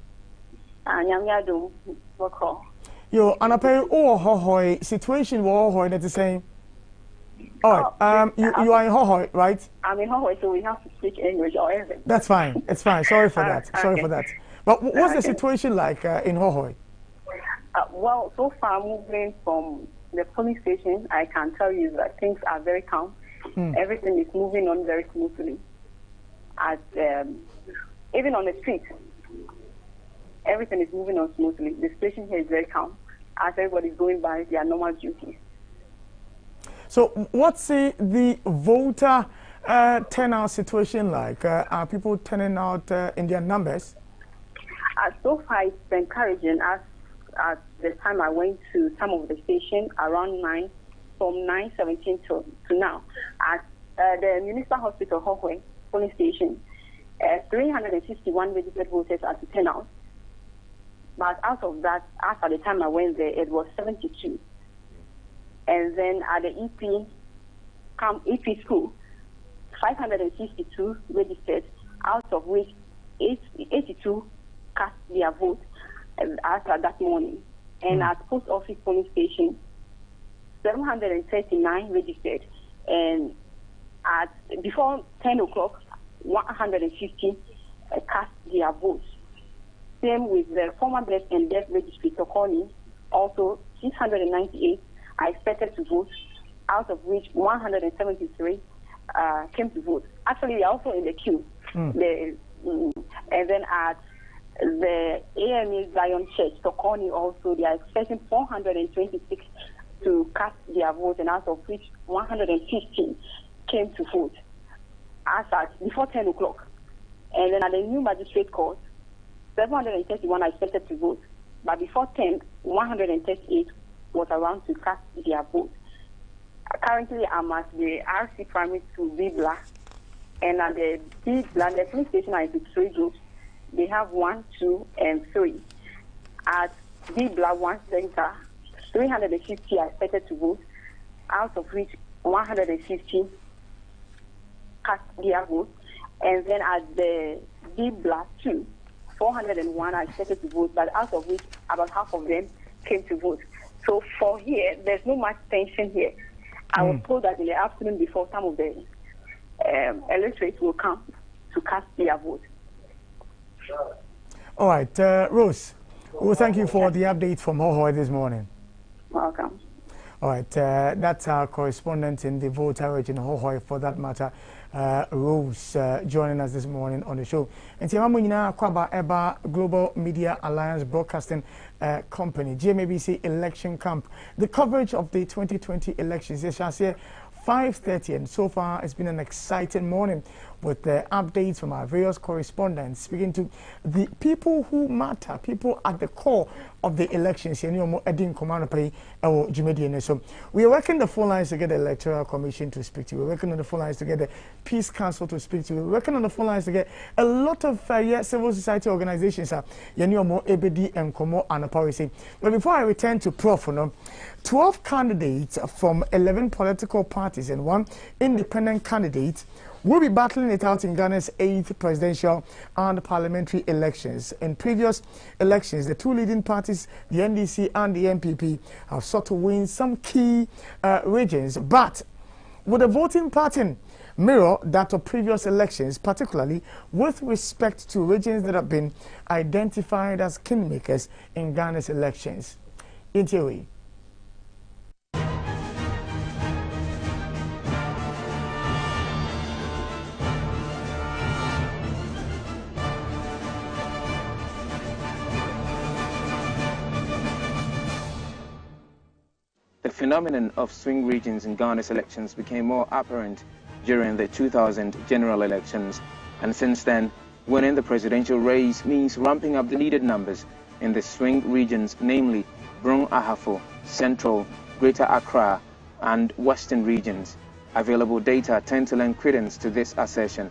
Nyamyado, Wako. Yo, and I pay oh Hohoi situation war Hohoi at the same. All right. You are in Hohoi, right? I'm in Hohoi, so we have to speak English or everything. That's fine. It's fine. Sorry for that. Okay. Sorry for that. But what's the situation like in Hohoi? Well, so far moving from the police station, I can tell you that things are very calm. Everything is moving on very smoothly. Even on the street, everything is moving on smoothly. The station here is very calm as everybody's going by their normal duties. So what's the voter turnout situation like? Are people turning out in their numbers? So far, it's encouraging. At the time I went to some of the stations around 9, from 9:17 to now, at the Municipal Hospital Hohoi police station, 361 registered voters are to turn out. But out of that, as at the time I went there, it was 72. And then at the EP school, 562 registered, out of which 82 cast their vote after that morning. And at post office police station, 739 registered, and before 10 o'clock, 150 cast their votes. Same with the former birth and death registry, Tokoni, also 698 are expected to vote, out of which 173 came to vote. Actually, they are also in the queue. And then at the AMA Zion Church, Tokoni, also, they are expecting 426 to cast their vote, and out of which 115 came to vote as at before 10 o'clock. And then at the new magistrate court, 731 are expected to vote, but before 10, 138 was around to cast their vote. Currently, I'm at the RC Primary School, Bibla, and at the Bibla, the police station are into 3 groups. They have 1, 2, and 3. At Bibla 1 center, 350 are expected to vote, out of which 150 cast their vote. And then at the Bibla 2, 401 are expected to vote, but out of which about half of them came to vote. So for here, there's no much tension here. I was told that in the afternoon before, some of the electorates will come to cast their vote. All right, Rose, well, thank you for the update from Hohoi this morning. Welcome. All right, that's our correspondent in the voter region, Hohoi, for that matter, Rose, joining us this morning on the show. And Tiamamunina Kwaba Eba Global Media Alliance Broadcasting Company, GMABC election camp. The coverage of the 2020 elections, I shall say 5:30, and so far it's been an exciting morning. with the updates from our various correspondents, speaking to the people who matter, people at the core of the elections. So we are working the phone lines to get the Electoral Commission to speak to. We're working on the phone lines to get the Peace Council to speak to. We're working on the phone lines to get a lot of civil society organizations. ABD and Komo and Policy. But before I return to Prof, 12 candidates from 11 political parties and 1 independent candidate will be battling it out in Ghana's 8th presidential and parliamentary elections. In previous elections, the 2 leading parties, the NDC and the MPP, have sought to win some key regions, but with the voting pattern mirror that of previous elections, particularly with respect to regions that have been identified as kingmakers in Ghana's elections. In theory, the phenomenon of swing regions in Ghana's elections became more apparent during the 2000 general elections, and since then, winning the presidential race means ramping up the needed numbers in the swing regions, namely Brong Ahafo, Central, Greater Accra, and Western regions. Available data tend to lend credence to this assertion.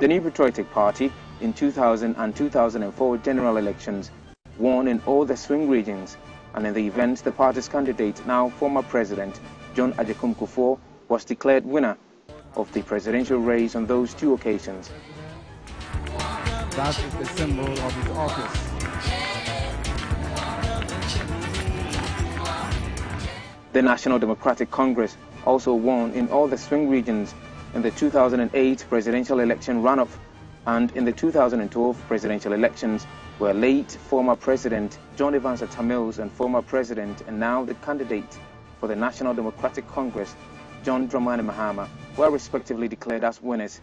The New Patriotic Party in 2000 and 2004 general elections won in all the swing regions, and in the event, the party's candidate, now former President John Agyekum Kufuor, was declared winner of the presidential race on those 2 occasions. That is the symbol of his office. The National Democratic Congress also won in all the swing regions in the 2008 presidential election runoff and in the 2012 presidential elections, where late former President John Evans Atta Mills and former President and now the candidate for the National Democratic Congress, John Dramani Mahama, were respectively declared as winners.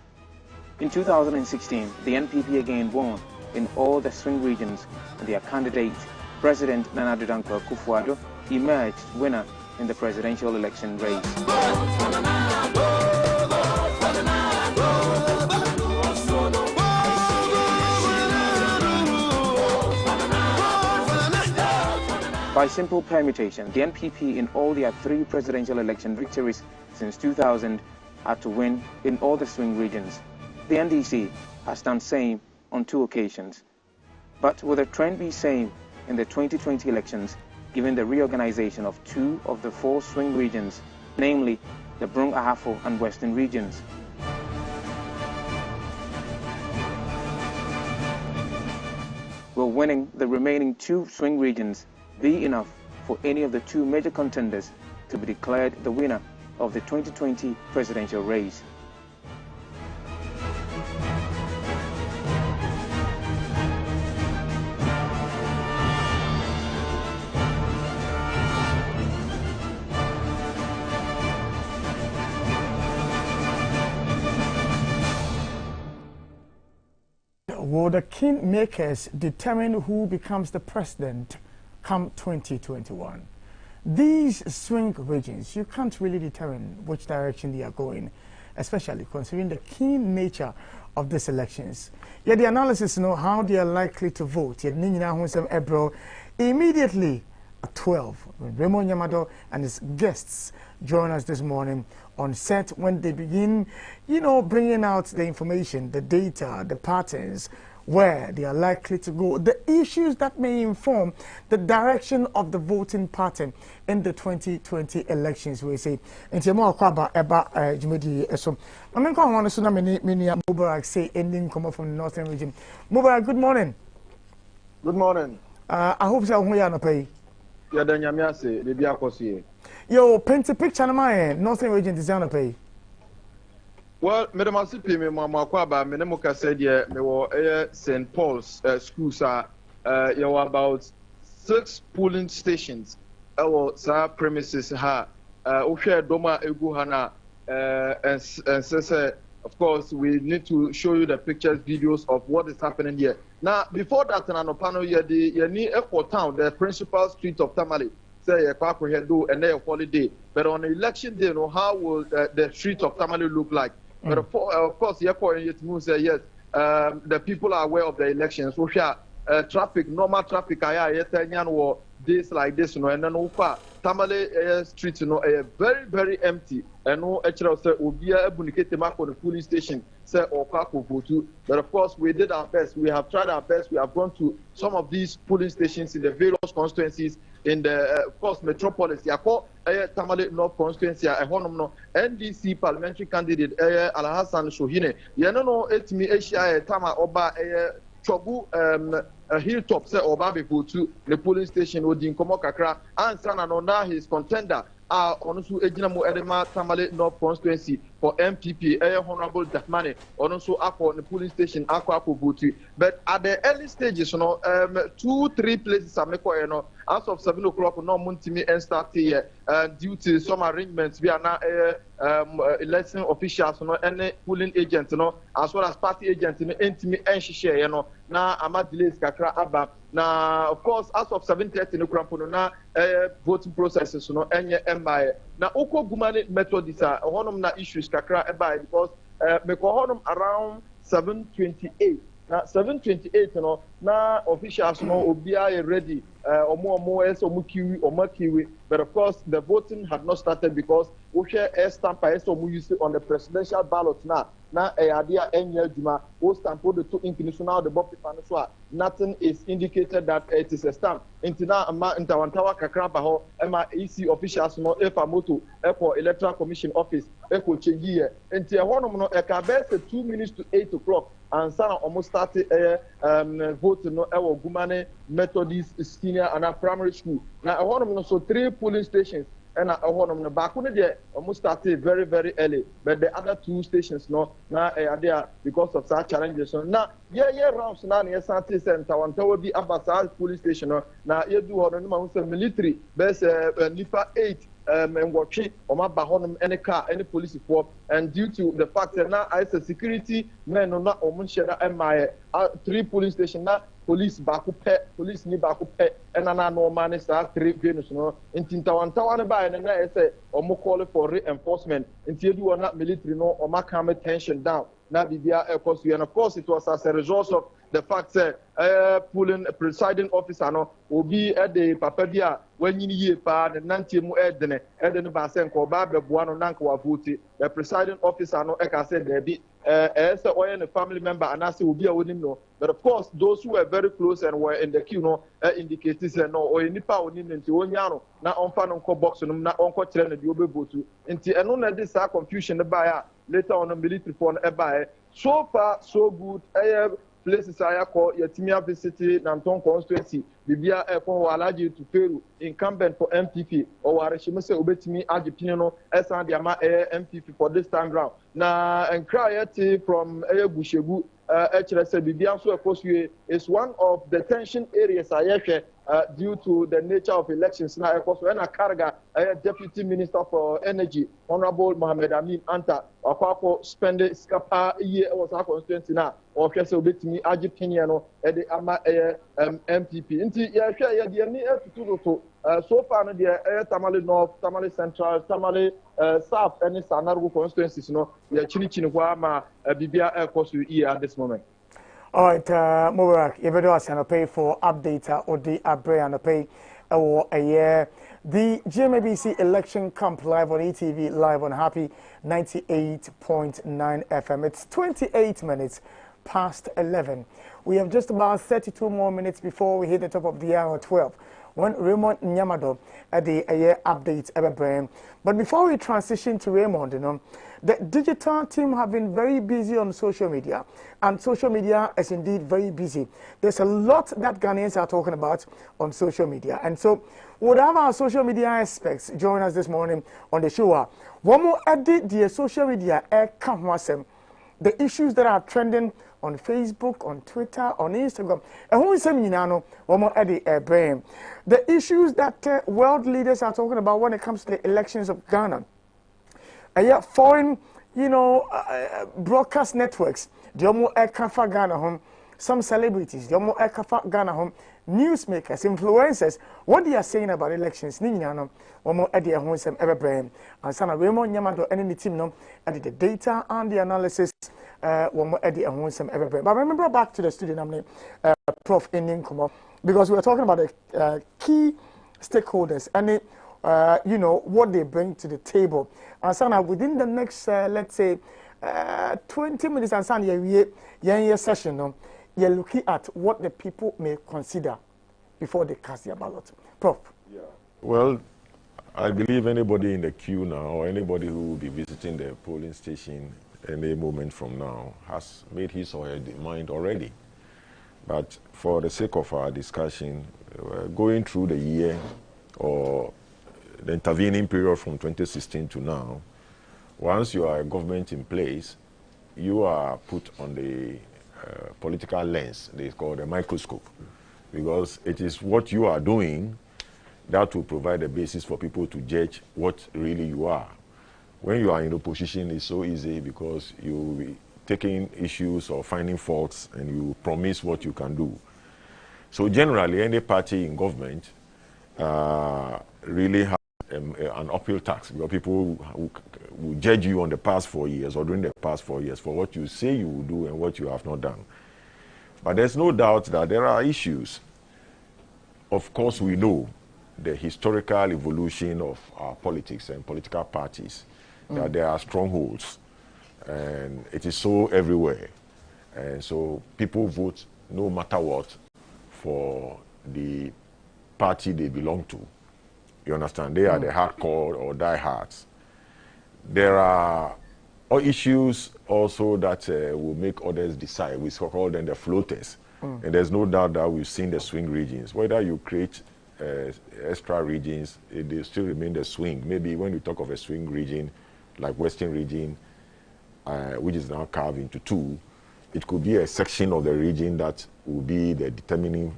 In 2016, the NPP again won in all the swing regions, and their candidate, President Nana Addo Dankwa Akufo-Addo, emerged winner in the presidential election race. By simple permutation, the NPP in all their 3 presidential election victories since 2000 had to win in all the swing regions. The NDC has done same on 2 occasions. But will the trend be same in the 2020 elections, given the reorganization of 2 of the 4 swing regions, namely the Brong Ahafo and Western regions? Will winning the remaining 2 swing regions be enough for any of the 2 major contenders to be declared the winner of the 2020 presidential race? Will the kingmakers determine who becomes the president come 2021? These swing regions, you can't really determine which direction they are going, especially considering the keen nature of these elections. Yet the analysis know how they are likely to vote. Yet immediately at 12, Raymond Yamado and his guests join us this morning on set when they begin, bringing out the information, the data, the patterns, where they are likely to go, the issues that may inform the direction of the voting pattern in the 2020 elections, we say. And Mubarak say ending come from the northern region. Mubarak, good morning. Good morning. I hope so. Yo, paint a picture of my northern region design pay. Well, Madam Asipi, me Makwaba, me nemoka said yeah, me were St. Paul's schools are you were about 6 polling stations. Our premises ha Doma Eguhana and say of course we need to show you the pictures, videos of what is happening here. Now before that in Anopano you need Airport Town, the principal street of Tamale. Say a do and their holiday. But on election day, how will the street of Tamale look like? But of course, yes, the people are aware of the elections. So traffic, normal traffic, days like this, and then Tamale street, very, very empty. And no actually say Obia Bunikete Mako the police station say Okako Votu. But of course we did our best. We have tried our best. We have gone to some of these polling stations in the various constituencies in the of course metropolis. Yako Tamale North constituency no NDC parliamentary candidate Alhassan Shohine. No etimi Asia Tama Oba Chogu Hilltop say Obabe Votu the polling station Odin Komo Kakra and Sananona his contender also Ejinamu Edema Tamale North constituency for MPP Honorable Dahmane also Ako the polling station Ako Votu. But at the early stages, 2-3 places are meko as of 7 o'clock no Muntimi and start here due to some arrangements we are now election officials any polling agents as well as party agents intimi and share na ama delays kakra aba na of course as of 7:30 no krampo na voting processes enye embaye na uko gumane methodisa honom na issues kakra eba because me ko honom around 7:28 na 7:28 na officials obia ready omo but of course the voting had not started because we share air stamp use on the presidential ballot now idea juma stamp the two international the bob so nothing is indicated that it is a stamp intina ama intawantawa kakraba ho ema EC officials efa moto for electoral commission office change here enti honom no ka be 2 minutes to 8 o'clock and sana almost started vote ewo Gumane Methodist senior and primary school na honom no so 3 polling stations and honom no back when they almost started very, very early, but the other 2 stations now are there because of such challenges. So now rounds now near Santi Center one will be Abbasal police station now you do on military best Nipa 8 and watching on my bahonum any car any police force and due to the fact that now I say security men no not share my 3 police station now police back police ni back and no man is 3 venus in Tintawan by and I say or call for reinforcement until you are not military no or my calm tension down now bibia and of course it was as a result of the fact that pulling presiding officer no will be at the papadia when you year pa and nantimu edene basen ko ba bebuano nanko vote the presiding officer no eka said there be as a family member and as will be a winning no but of course those who were very close and were in the queue indicated no or nipa onim nti onyano na onfa no ko box no na onko kire na de obevotu nti eno na this confusion ba later on the military phone so far so good places I call Yatimia City, Nanton constituency, Bibia Eko Alaji to Peru, incumbent for MPP, or Arashimase Ubetimi Ajipino, Esandiama MPP for this time round. Now, and Krayati from Bushebu, HLS Bibia, so of course, is one of the tension areas due to the nature of elections. Now, of course, when a Karga, Deputy Minister for Energy, Honorable Mohamed Amin Anta, or spend Scapa year was our constituency now, or Kessel Bitimi Ajipiniano, at the Ama MPP. So far, the Tamale North, Tamale Central, Tamale South, and Sanaru constituencies, we are Chinichinwama, Bibia Air Course at this moment. All right, Mubarak, you better ask and pay for update or the Abre and pay or a year. The GMABC election camp live on ETV, live on Happy 98.9 FM. It's 28 minutes past 11. We have just about 32 more minutes before we hit the top of the hour 12. When Raymond Nyamado at the year updates ever. But before we transition to Raymond, the digital team have been very busy on social media, and social media is indeed very busy. There's a lot that Ghanaians are talking about on social media, and so we'll have our social media experts join us this morning on the show. One more edit the social media the issues that are trending on Facebook, on Twitter, on Instagram. And when we say the issues that world leaders are talking about when it comes to the elections of Ghana. And yet foreign, broadcast networks, Ghana home, some celebrities, Ghana home, newsmakers, influencers, what they are saying about elections. Ninyano, omo edi ehonsem ebebrem. And sana Raymond Nyamado any team no edit the data and the analysis. Womo edi ehonsem ebebrem. But remember back to the studio, namely Prof. Inninkumo, because we were talking about the key stakeholders and you know what they bring to the table. And sana within the next let's say 20 minutes and sana your session no. You're looking at what the people may consider before they cast their ballot. Prof. Yeah. Well, I believe anybody in the queue now or anybody who will be visiting the polling station any moment from now has made his or her mind already. But for the sake of our discussion, going through the year or the intervening period from 2016 to now, once you are a government in place, you are put on the political lens, they call the microscope, because it is what you are doing that will provide a basis for people to judge what really you are. When you are in opposition, it's so easy because you will be taking issues or finding faults and you promise what you can do. So generally, any party in government really has an uphill task, because people will judge you on the past 4 years or during the past 4 years for what you say you will do and what you have not done. But there's no doubt that there are issues. Of course, we know the historical evolution of our politics and political parties, that there are strongholds, and it is so everywhere. And so people vote no matter what for the party they belong to. You understand? They are the hardcore or diehards. There are issues also that will make others decide. We call them the floaters. And there's no doubt that we've seen the swing regions. Whether you create extra regions, they still remain the swing. Maybe when you talk of a swing region, like Western region, which is now carved into two, it could be a section of the region that will be the determining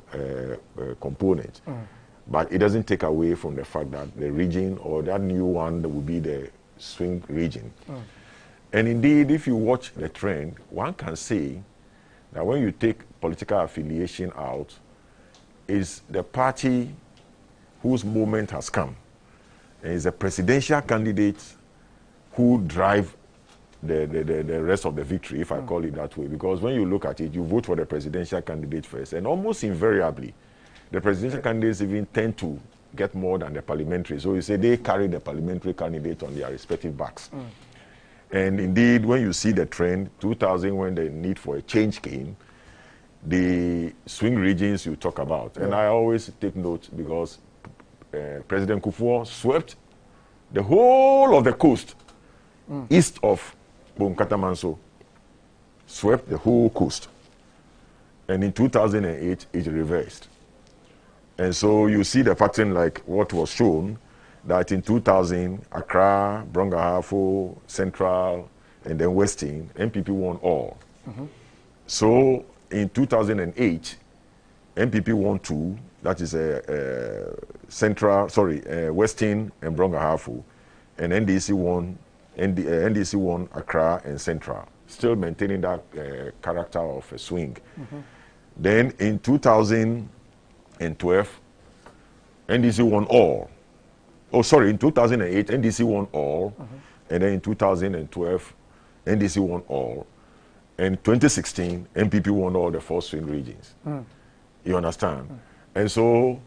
component. But it doesn't take away from the fact that the region or that new one will be the swing region. And indeed, if you watch the trend, one can say that when you take political affiliation out, is the party whose moment has come. And is a presidential candidate who drive the rest of the victory, if I call it that way. Because when you look at it, you vote for the presidential candidate first, and almost invariably, the presidential candidates even tend to get more than the parliamentary. So you say they carry the parliamentary candidate on their respective backs. And indeed, when you see the trend, 2000, when the need for a change came, the swing regions you talk about. And I always take note because President Kufuor swept the whole of the coast east of Bonkatamanso, swept the whole coast. And in 2008, it reversed. And so you see the pattern like what was shown, that in 2000, Accra, Brongahafo, Central, and then Western, MPP won all. So in 2008, MPP won two, that is Western and Brongahafo, and NDC won Accra and Central, still maintaining that character of a swing. Then in 2012, NDC won all. In 2008, NDC won all, and then in 2012, NDC won all. And 2016, MPP won all the 4 swing regions. You understand? And so,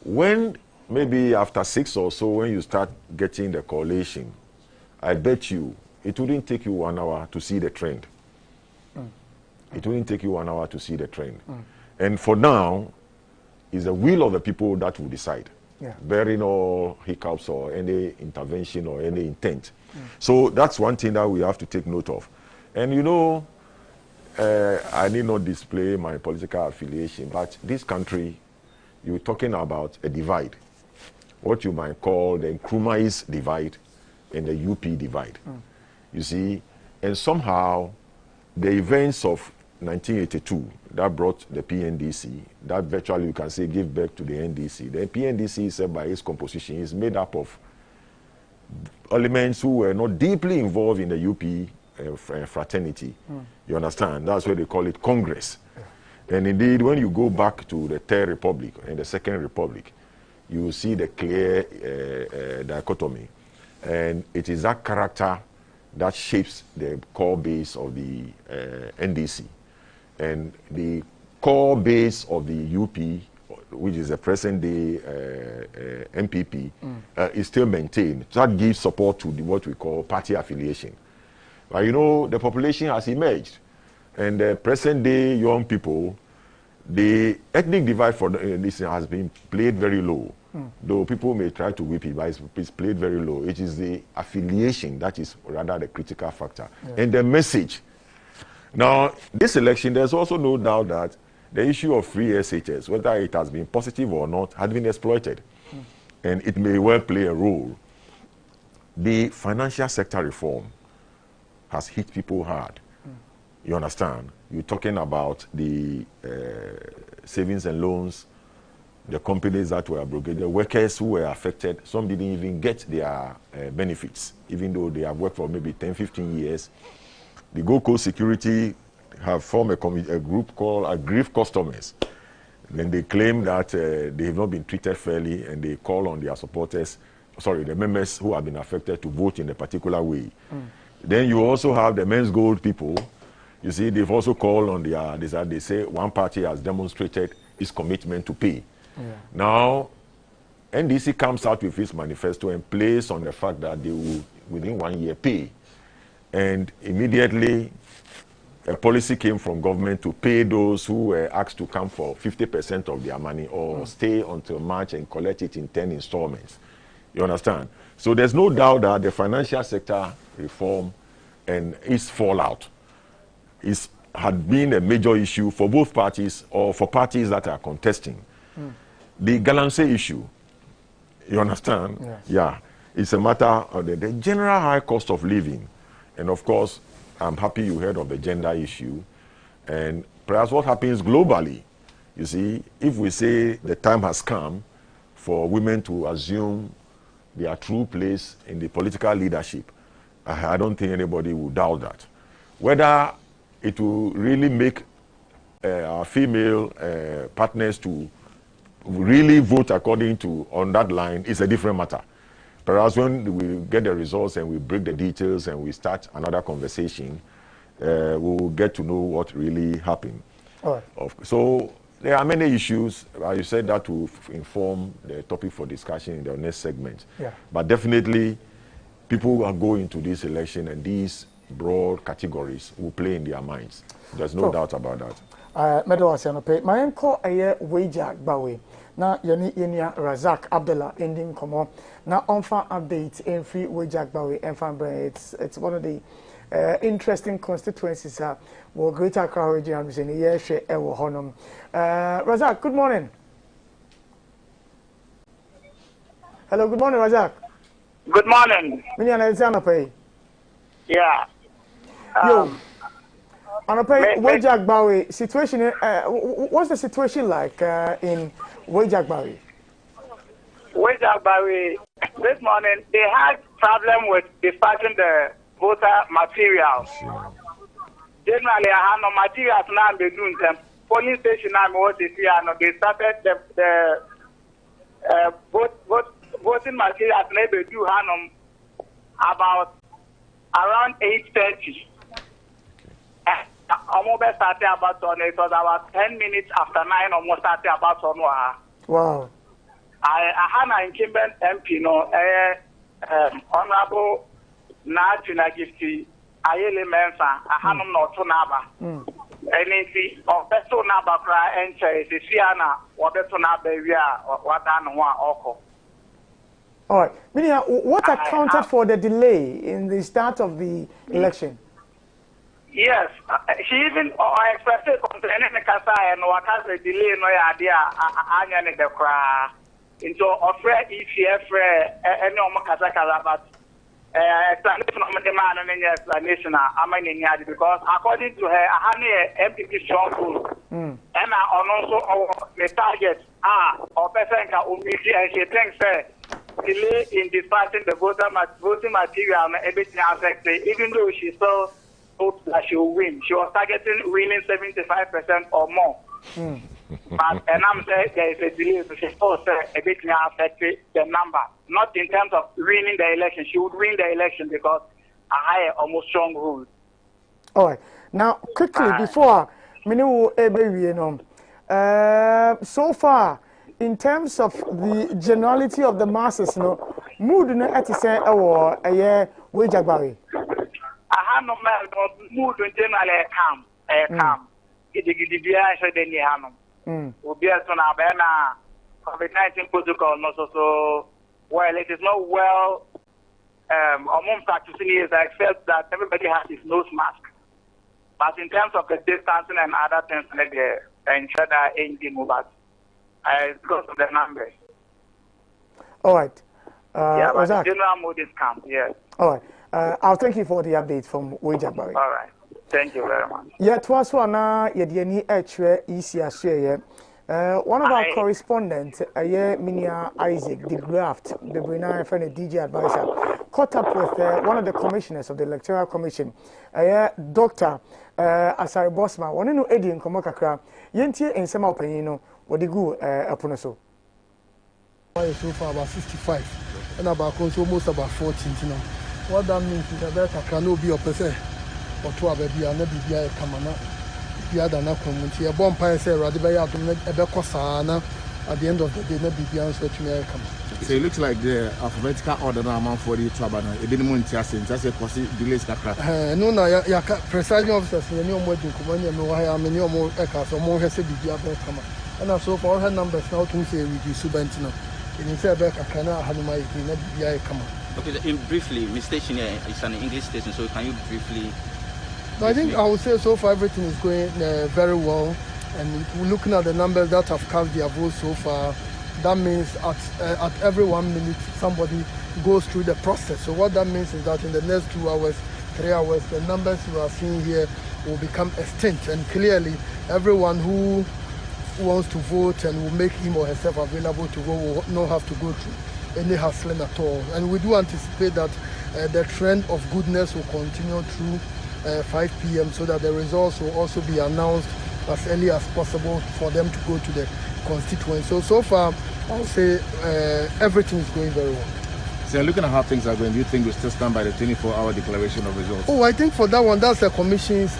when maybe after 6 or so, when you start getting the coalition, I bet you it wouldn't take you 1 hour to see the trend. It wouldn't take you 1 hour to see the trend. And for now, it's the will of the people that will decide, bearing all hiccups or any intervention or any intent. So that's one thing that we have to take note of. And you know, I need not display my political affiliation, but this country, you're talking about a divide, what you might call the Nkrumah's divide and the UP divide. You see, and somehow the events of 1982 that brought the PNDC, that virtually you can say gave birth to the NDC. The PNDC is by its composition is made up of elements who were not deeply involved in the UP fraternity. You understand? That's why they call it Congress. And indeed, when you go back to the Third Republic and the Second Republic, you will see the clear dichotomy. And it is that character that shapes the core base of the NDC. And the core base of the UP, which is the present-day MPP, is still maintained. That gives support to what we call party affiliation. But you know, the population has emerged. And the present-day young people, the ethnic divide for this has been played very low. Though people may try to whip it, but it's played very low. It is the affiliation that is rather the critical factor. Yeah. And the message. Now, this election, there's also no doubt that the issue of free SHS, whether it has been positive or not, has been exploited. And it may well play a role. The financial sector reform has hit people hard. You understand? You're talking about the savings and loans, the companies that were abrogated, the workers who were affected. Some didn't even get their benefits, even though they have worked for maybe 10, 15 years. The Gold Coast Security have formed a group called Aggrieved Customers. Then they claim that they have not been treated fairly, and they call on their supporters, the members who have been affected, to vote in a particular way. Then you also have the Men's Gold people. You see, they've also called on they say one party has demonstrated its commitment to pay. Yeah. Now, NDC comes out with its manifesto and plays on the fact that they will, within 1 year, pay. And immediately, a policy came from government to pay those who were asked to come for 50% of their money or stay until March and collect it in 10 installments. You understand? So there's no doubt that the financial sector reform and its fallout had been a major issue for both parties or for parties that are contesting. The Galamsey issue, you understand? Yes. Yeah, it's a matter of the general high cost of living. And of course, I'm happy you heard of the gender issue. And perhaps what happens globally, you see, if we say the time has come for women to assume their true place in the political leadership, I don't think anybody will doubt that. Whether it will really make our female partners to really vote according to on that line is a different matter. Perhaps when we get the results and we break the details and we start another conversation, we will get to know what really happened. All right. So there are many issues. You said that to inform the topic for discussion in the next segment. Yeah. But definitely, people will go into this election and these broad categories will play in their minds. There's no doubt about that. Medo Asianope, my uncle Aye Wejak Bawe. Na yeni Razak Abdullah ending komo na onfa update in free Wejak Bawe and it's one of the interesting constituencies for Greater Accra region and in Yeshe Ewo Honum. Razak, good morning. Hello, good morning, Razak. Good morning. Yeah. Yo. Anope, Wejak Bawe situation. What's the situation like in Wejak Bawe? Wejak Bawe, this morning they had problem with dispatching the voter materials. Generally, I have no materials now. They doing them. Polling station now, they started the voting materials. They do have about around 8:30. Almost started about on it was about 10 minutes after 9. Almost started about on. Wow. I had an incumbent MP, Honorable Natina Gifty, Ayele Mensa, I had not to Naba. And it's of Beto Naba cry and say, Siana, or Beto Naba, what I know. All right. Minia, what accounted for the delay in the start of the election? Yes, she even expressed complaining and what has a delay no idea anya the cry into offer ECF any omakazaka but explanation of the man and explanation because according to her I MPP strong and also the target or person and she thinks delay in dispatching the voting material and everything affected even though she still hoped that she will win. She was targeting winning 75% or more. But and I'm saying there is a delay to say, oh, sir, a bit may affect the number. Not in terms of winning the election. She would win the election because a higher or more strong rule. All right. Now, quickly, before so far, in terms of the generality of the masses, mood no at say a year wage agbawi. I have no mood in general calm. It is the COVID-19 protocol so well, it is not well among practicing is except that everybody has his nose mask. But in terms of the distancing and other things, like ensure that anything move out because of the numbers. All right. Yeah, but the general mood is calm. Yes. All right. I'll thank you for the update from Wage Agbawi. All right. Thank you very much. Yeah, twas one yediani etwe easy share. One of our correspondents, Minia Isaac, the graft, the Brina friend DJ advisor, caught up with one of the commissioners of the Electoral Commission, Dr. Asari Bosma. One no Eddie in Komokakra, Yentie in some opinion, what the go upon so. So far about 55, and about almost about 14. What that means is that I cannot be a person or 12 baby and maybe be a kamana. The other community, a bomb pie say, rather by out at the end of the day, maybe be answered to me. So it looks like the alphabetical order now for the trouble. It didn't want to say, just a possible delays. No, no, precisely officers, and no more than Kumania, no, I am no more echoes or more has a big come. And also for her numbers now to say with you, Subentino. In fact, I cannot have my come. Okay, briefly, Miss Station is an English station, so can you briefly? I think I would say so far everything is going very well, and looking at the numbers that have cast their votes so far, that means at every 1 minute somebody goes through the process. So what that means is that in the next 2 hours, 3 hours, the numbers you are seeing here will become extinct, and clearly everyone who wants to vote and will make him or herself available to vote will not have to go through any hassling at all. And we do anticipate that the trend of goodness will continue through 5 p.m. so that the results will also be announced as early as possible for them to go to the constituency. So far, I would say everything is going very well. So looking at how things are going, do you think we still stand by the 24-hour declaration of results? Oh, I think for that one, that's the Commission's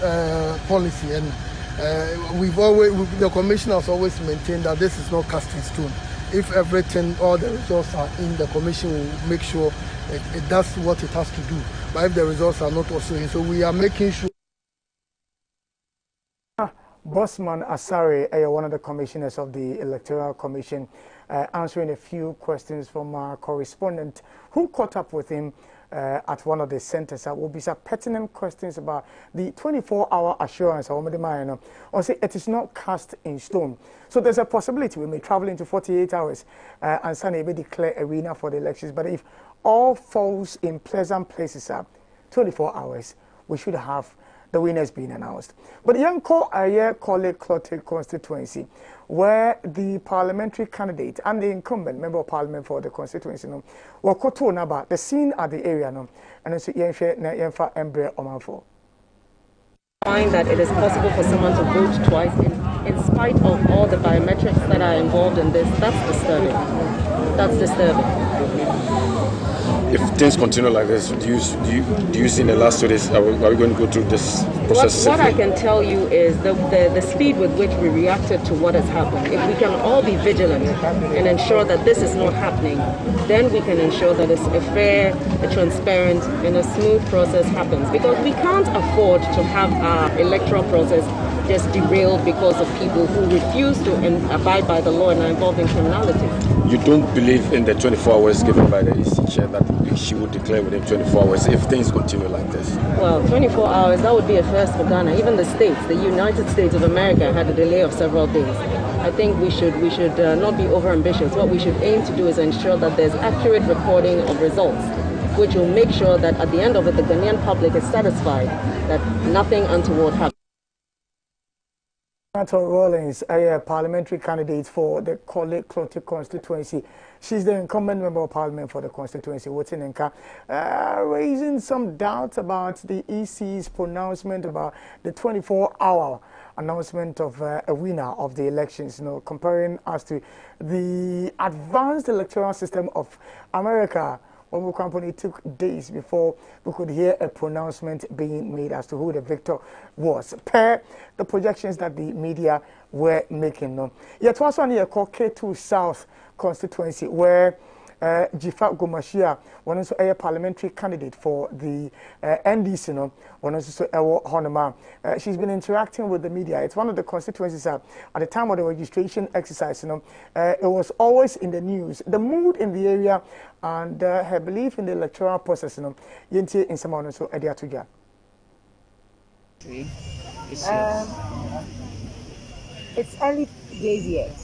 policy, and the Commission has always maintained that this is not cast in stone. If everything, all the results are in, the Commission will make sure it does what it has to do. But if the results are not also in, so we are making sure. Bosman Asare, one of the commissioners of the Electoral Commission, answering a few questions from our correspondent who caught up with him at one of the centers. Will be some pertinent questions about the 24-hour assurance or say it is not cast in stone. So there's a possibility we may travel into 48 hours and Sunday may declare a winner for the elections. But if all falls in pleasant places, 24 hours, we should have the winners being announced. But Yanko Aye Kole Clotte constituency, where the parliamentary candidate and the incumbent member of parliament for the constituency were koto about the scene at the area and also Yenfa Embre Omanfo. Find that it is possible for someone to vote twice in spite of all the biometrics that are involved in this. That's disturbing. That's disturbing. If things continue like this, do you see in the last 2 days, are we going to go through this process? What I can tell you is the speed with which we reacted to what has happened. If we can all be vigilant and ensure that this is not happening, then we can ensure that it's a fair, a transparent, and a smooth process happens. Because we can't afford to have our electoral process just derailed because of people who refuse to abide by the law and are involved in criminality. You don't believe in the 24 hours given by the EC chair that she would declare within 24 hours if things continue like this? Well, 24 hours, that would be a first for Ghana. Even the States, the United States of America had a delay of several days. I think we should not be overambitious. What we should aim to do is ensure that there's accurate recording of results, which will make sure that at the end of it, the Ghanaian public is satisfied that nothing untoward happens. Rawlings, a parliamentary candidate for the Kole Clotte constituency. She's the incumbent member of parliament for the constituency, raising some doubts about the EC's pronouncement about the 24-hour announcement of a winner of the elections, comparing us to the advanced electoral system of America. One company took days before we could hear a pronouncement being made as to who the victor was, per the projections that the media were making. Yet also on the K2 South constituency, where Jifa Gomashia, one is a parliamentary candidate for the NDC, one is Honoma. She's been interacting with the media. It's one of the constituencies at the time of the registration exercise. It was always in the news. The mood in the area and her belief in the electoral process. Yenti in Samano so Edia Tuja. It's early days yet.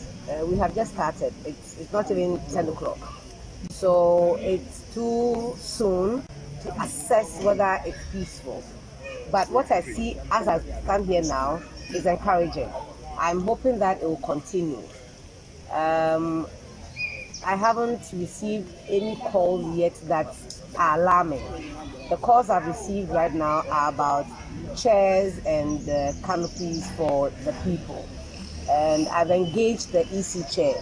We have just started. It's not even 10 o'clock. So it's too soon to assess whether it's peaceful. But what I see as I stand here now is encouraging. I'm hoping that it will continue. I haven't received any calls yet that are alarming. The calls I've received right now are about chairs and canopies for the people. And I've engaged the EC chair.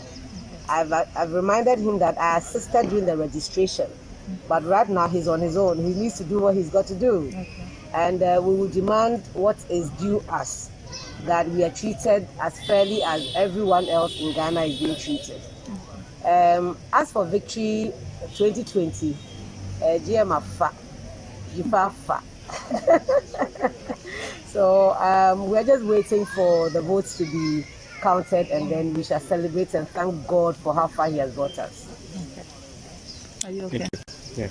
I've reminded him that I assisted during the registration, but right now he's on his own. He needs to do what he's got to do. Okay. And we will demand what is due us, that we are treated as fairly as everyone else in Ghana is being treated. As for victory 2020, GMABC. So we're just waiting for the votes to be counted, and then we shall celebrate and thank God for how far He has brought us. Okay. Are you okay? Yeah.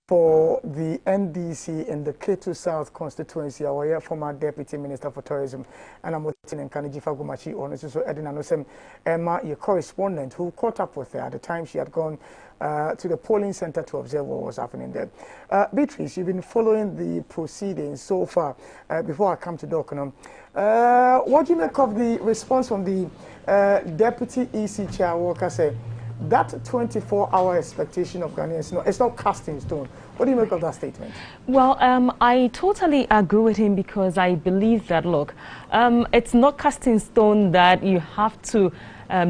For the NDC in the K2 South constituency, our former Deputy Minister for Tourism, and I'm watching in Jifa Gomachi, or also Edina Nosem, Emma, your correspondent, who caught up with her at the time she had gone to the polling center to observe what was happening there. Beatrice, you've been following the proceedings so far. Before I come to Dokonum, what do you make of the response from the Deputy EC Chair Walker? Say that 24-hour expectation of Ghanaians, it's not cast in stone. What do you make of that statement? Well, I totally agree with him, because I believe that, look, it's not cast in stone that you have to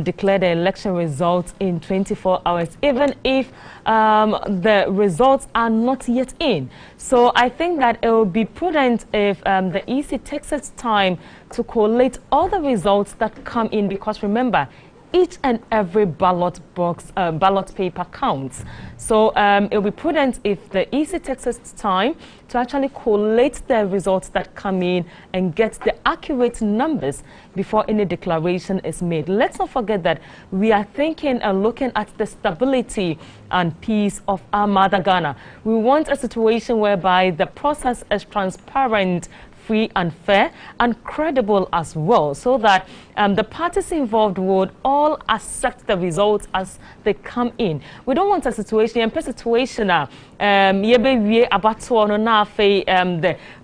declare the election results in 24 hours, even if the results are not yet in. So I think that it would be prudent if the EC takes its time to collate all the results that come in, because remember, each and every ballot box, ballot paper counts. So it will be prudent if the EC takes its time to actually collate the results that come in and get the accurate numbers before any declaration is made. Let's not forget that we are thinking and looking at the stability and peace of our mother Ghana. We want a situation whereby the process is transparent, free and fair and credible as well, so that the parties involved would all accept the results as they come in. We don't want a situation, the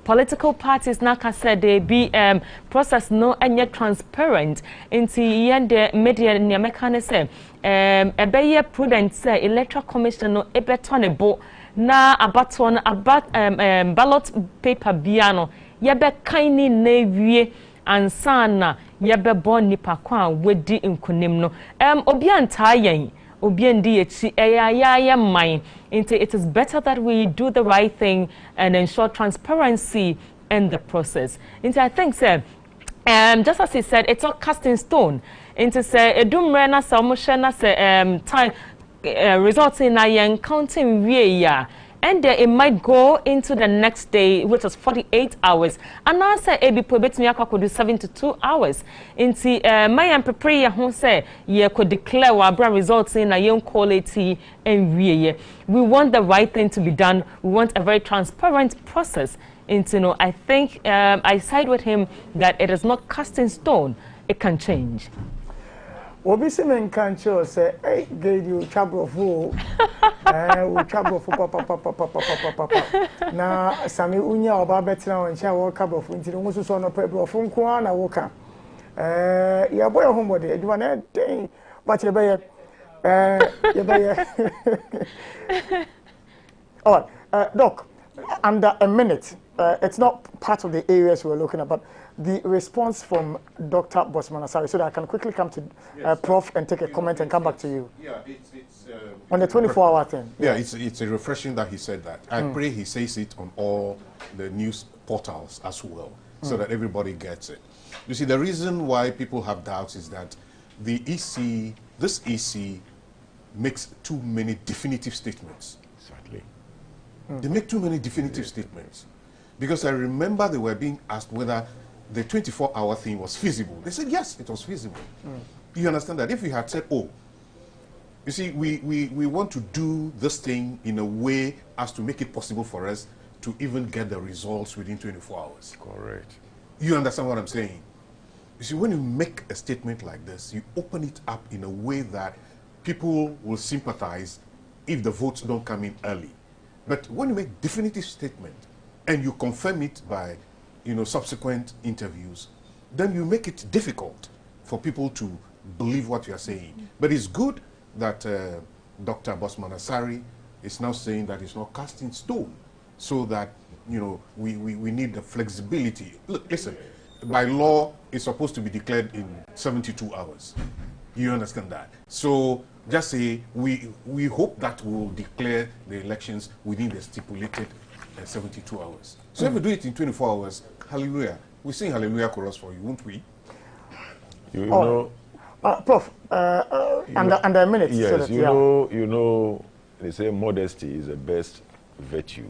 political parties said they be process no and transparent into the media say a prudent say electoral commission no ebetonebo na abaton ballot paper biano yebe kaini newie ansana yebe bon nipa kwa wedi nkunim no obi antayen obi ndi echi ya man into it is better that we do the right thing and ensure transparency in the process. Into I think sir just as he said, it's not cast in stone. Into say edumre na sa omo na say time results in a counting ya. And it might go into the next day, which is 48 hours. And now say ebi probetumi akwa do 72 hours. Inti my prepare ya ho say ye could declare our results in a young quality and we want the right thing to be done. We want a very transparent process. Into I think I side with him that it is not cast in stone. It can change. Obi semen kancho say hey get you chabrofo we chabrofo papa na sami unya oba betina on sha wo chabrofo nti no so no pebrofo nko na wo ka ya boy homode eduma na den but ye be all doc under a minute it's not part of the areas we're looking at, but the response from Dr. Bosman-Asare, so that I can quickly come to Prof and take a comment and come back to you. Yeah, it's on the 24-hour thing. Yeah, it's a refreshing that he said that. I pray he says it on all the news portals as well, so that everybody gets it. You see, the reason why people have doubts is that the EC, this EC, makes too many definitive statements. Exactly. They make too many definitive statements. Because I remember they were being asked whether the 24-hour thing was feasible. They said, yes, it was feasible. You understand that? If we had said, oh, you see, we want to do this thing in a way as to make it possible for us to even get the results within 24 hours. Correct. You understand what I'm saying? You see, when you make a statement like this, you open it up in a way that people will sympathize if the votes don't come in early. But when you make definitive statement and you confirm it by, subsequent interviews, then you make it difficult for people to believe what you are saying. But it's good that Dr. Bosman-Asare is now saying that it's not cast in stone, so that, we need the flexibility. Look, listen, by law, it's supposed to be declared in 72 hours. You understand that? So just say, we hope that we'll declare the elections within the stipulated 72 hours. So if we do it in 24 hours, hallelujah. We sing hallelujah chorus for you, won't we? You know... Prof, under a minute. Yes, so that, you know, they say modesty is the best virtue.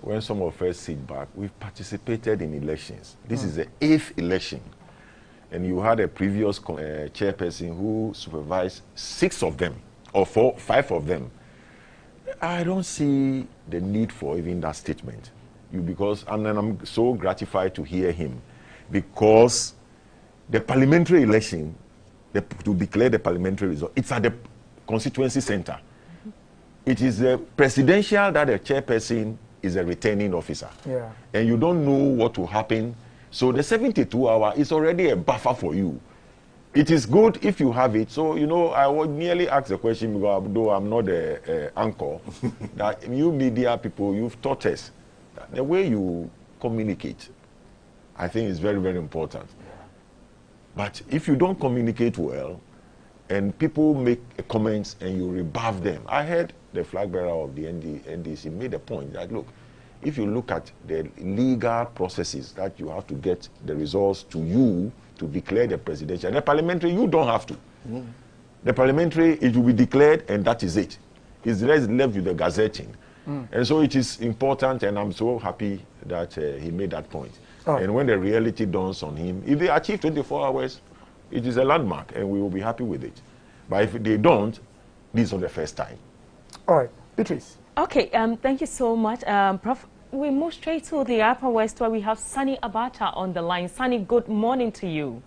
When some of us sit back, we've participated in elections. This is the 8th election. And you had a previous chairperson who supervised 6 of them, or 5 of them. I don't see the need for even that statement. And then I'm so gratified to hear him, because the parliamentary election, to declare the parliamentary result, it's at the constituency center. It is the presidential that the chairperson is a returning officer. Yeah. And you don't know what will happen. So the 72 hour is already a buffer for you. It is good if you have it. So, I would merely ask the question, because though I'm not the anchor, that you media people, you've taught us that the way you communicate, I think is very, very important. But if you don't communicate well, and people make comments and you rebuff them. I heard the flag bearer of the NDC made a point that, look, if you look at the legal processes that you have to get the results to you to declare the presidential, and the parliamentary, you don't have to. The parliamentary, it will be declared and that is it. It's left with the gazetting. And so it is important, and I'm so happy that he made that point. And when the reality dawns on him, if they achieve 24 hours, it is a landmark, and we will be happy with it. But if they don't, this is not the first time. All right, Beatrice. Okay, thank you so much, Prof. We move straight to the Upper West, where we have Sunny Abata on the line. Sunny, good morning to you.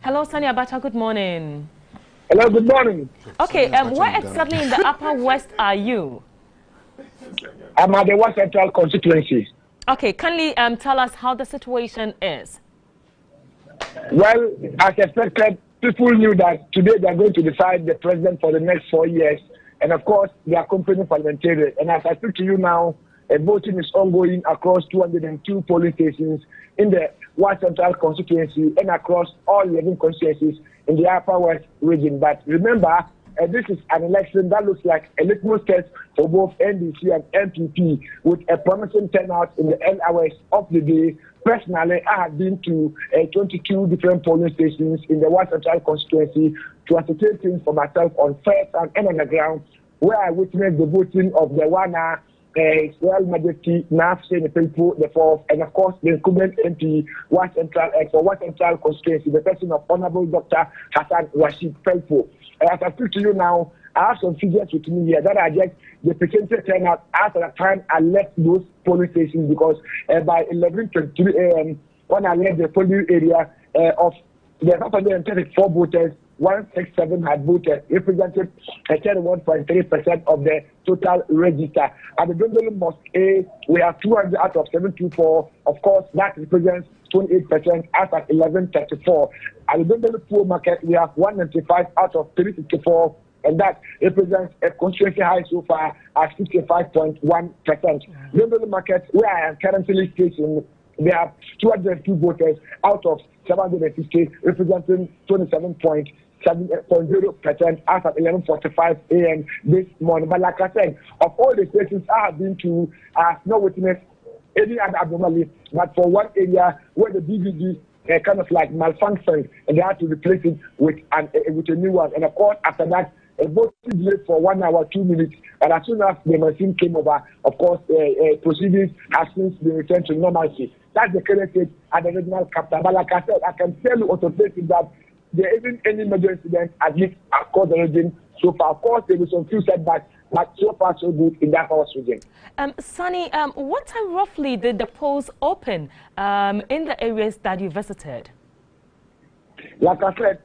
Hello, Sunny Abata, good morning. Hello, good morning. Okay, where exactly in the Upper West are you? I'm at the West Central constituency. Okay, kindly tell us how the situation is. Well, as expected, people knew that today they are going to decide the president for the next 4 years. And of course, they are accompanying parliamentarians. And as I speak to you now, voting is ongoing across 202 polling stations in the West Central constituency and across all 11 constituencies in the Upper West region. But remember, this is an election that looks like a litmus test for both NDC and MPP, with a promising turnout in the end hours of the day. Personally, I have been to 22 different polling stations in the West Central constituency to ascertain things for myself on first and on the ground, where I witnessed the voting of the winner, His Royal Majesty Nafse Nepelpo the Fourth, and of course the incumbent MP West Central constituency, the person of Honorable Dr. Hassan Rashid Pelpo. As I speak to you now, I have some figures with me here that are just the percentage turnout after the time I left those polling stations, because by 11:23 a.m. when I left the polling area, of the 534 voters, 167 had voted, represented 31.3% of the total register. At the Dondolu Mosque A, we have 200 out of 724. Of course, that represents 28% as at 11:34. At the Dondolu Pool Market, we have 195 out of 354. and that represents a constituency high so far at 55.1%. Dondoli Market, where I am currently stationed, they have 202 voters out of 750, representing 27.0% as at 11:45 a.m. this morning. But like I said, of all the stations I have been to, I have not witnessed any other abnormality, but for one area where the DVD kind of like malfunctioned, and they had to replace it with a new one. And of course, after that, a voting delayed for 1 hour, 2 minutes. And as soon as the machine came over, of course, proceedings have since been returned to normalcy. That's the current state at the regional capital. But like I said, I can tell you authoritatively that there isn't any major incident, at least across the region so far. Of course, there was some few setbacks, but so far so good in that our region. Sunny, what time roughly did the polls open in the areas that you visited? Like I said,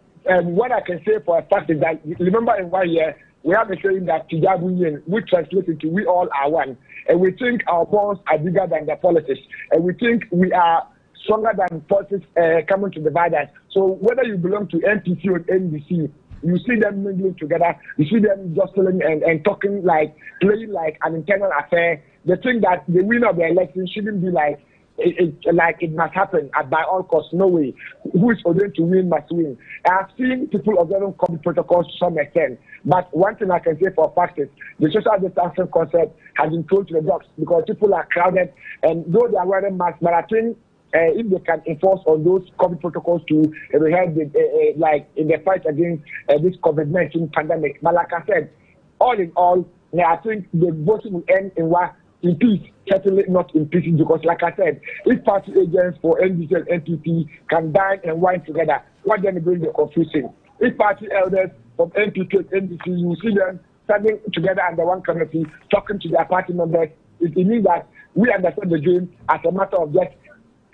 what I can say for a fact is that, remember in 1 year, we have a saying that Tijabu, which translates into we all are one. And we think our bonds are bigger than the politics. And we think we are stronger than politics coming to divide us. So whether you belong to NPC or NBC, you see them mingling together, you see them jostling and talking like, playing like an internal affair. They think that the winner of the election shouldn't be like it must happen by all costs. No way. Who is ordained to win must win. I have seen people observing COVID protocols to some extent, but one thing I can say for a fact is the social distancing concept has been thrown to the dogs because people are crowded, and though they are wearing masks, but I think if they can enforce on those COVID protocols to help like in the fight against this COVID-19 pandemic. But like I said, all in all, I think the voting will end in peace, certainly not in peace, because like I said, if party agents for NDC and NPP can dine and wine together, what then bring the confusion? If party elders from NPP and NDC, you see them standing together under one canopy, talking to their party members, it means that we understand the game as a matter of just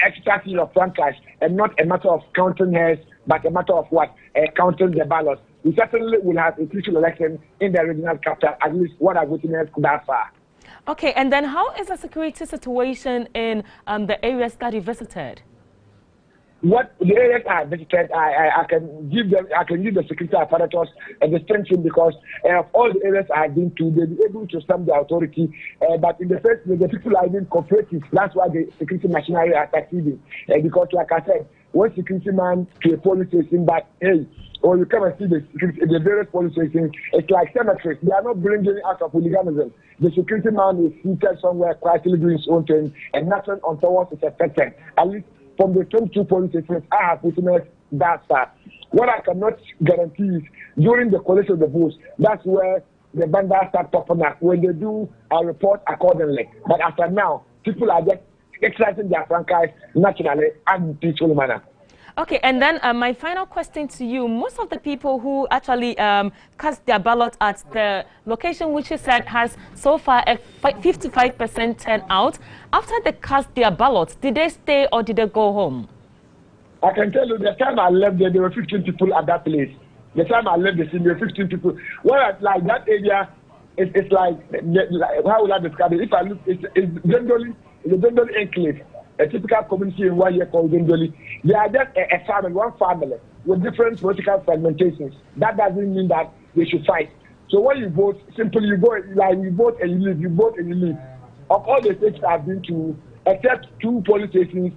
ecstasy of franchise and not a matter of counting heads, but a matter of what? Counting the ballots. We certainly will have a crucial election in the regional capital, at least what I've witnessed that far. Okay, and then how is the security situation in the areas that you visited? What the areas I visited, I can give the security apparatus a distinction because of all the areas I have been to, they'll be able to stamp the authority. But in the first place, the people are being cooperative. That's why the security machinery are succeeding. Because, like I said, one security man to a police station, but hey, or you come and see the various police stations, it's like cemeteries. They are not bringing out of hooliganism. The security man is seated somewhere quietly doing his own thing, and nothing untoward is affected. At least from the 22 police stations, I have witnessed that far. What I cannot guarantee is during the collation of the votes, that's where the bandits start popping up. When they do, I'll report accordingly. But after now, people are just exercising their franchise naturally and in peaceful manner. Okay, and then my final question to you, most of the people who actually cast their ballot at the location which you said has so far a 55% turnout, after they cast their ballots, did they stay or did they go home? I can tell you the time I left there were 15 people at that place. The time I left the scene, there were 15 people. Well, like that area, it's like, how would I describe it? If I look, it's generally the Dondoli enclave. A typical community in 1 year called Dondoli. They are just a family, one family, with different political fragmentations. That doesn't mean that they should fight. So when you vote, simply you go, like you vote and you leave, you vote and you leave. Of all the states I've been to, except 2 police stations,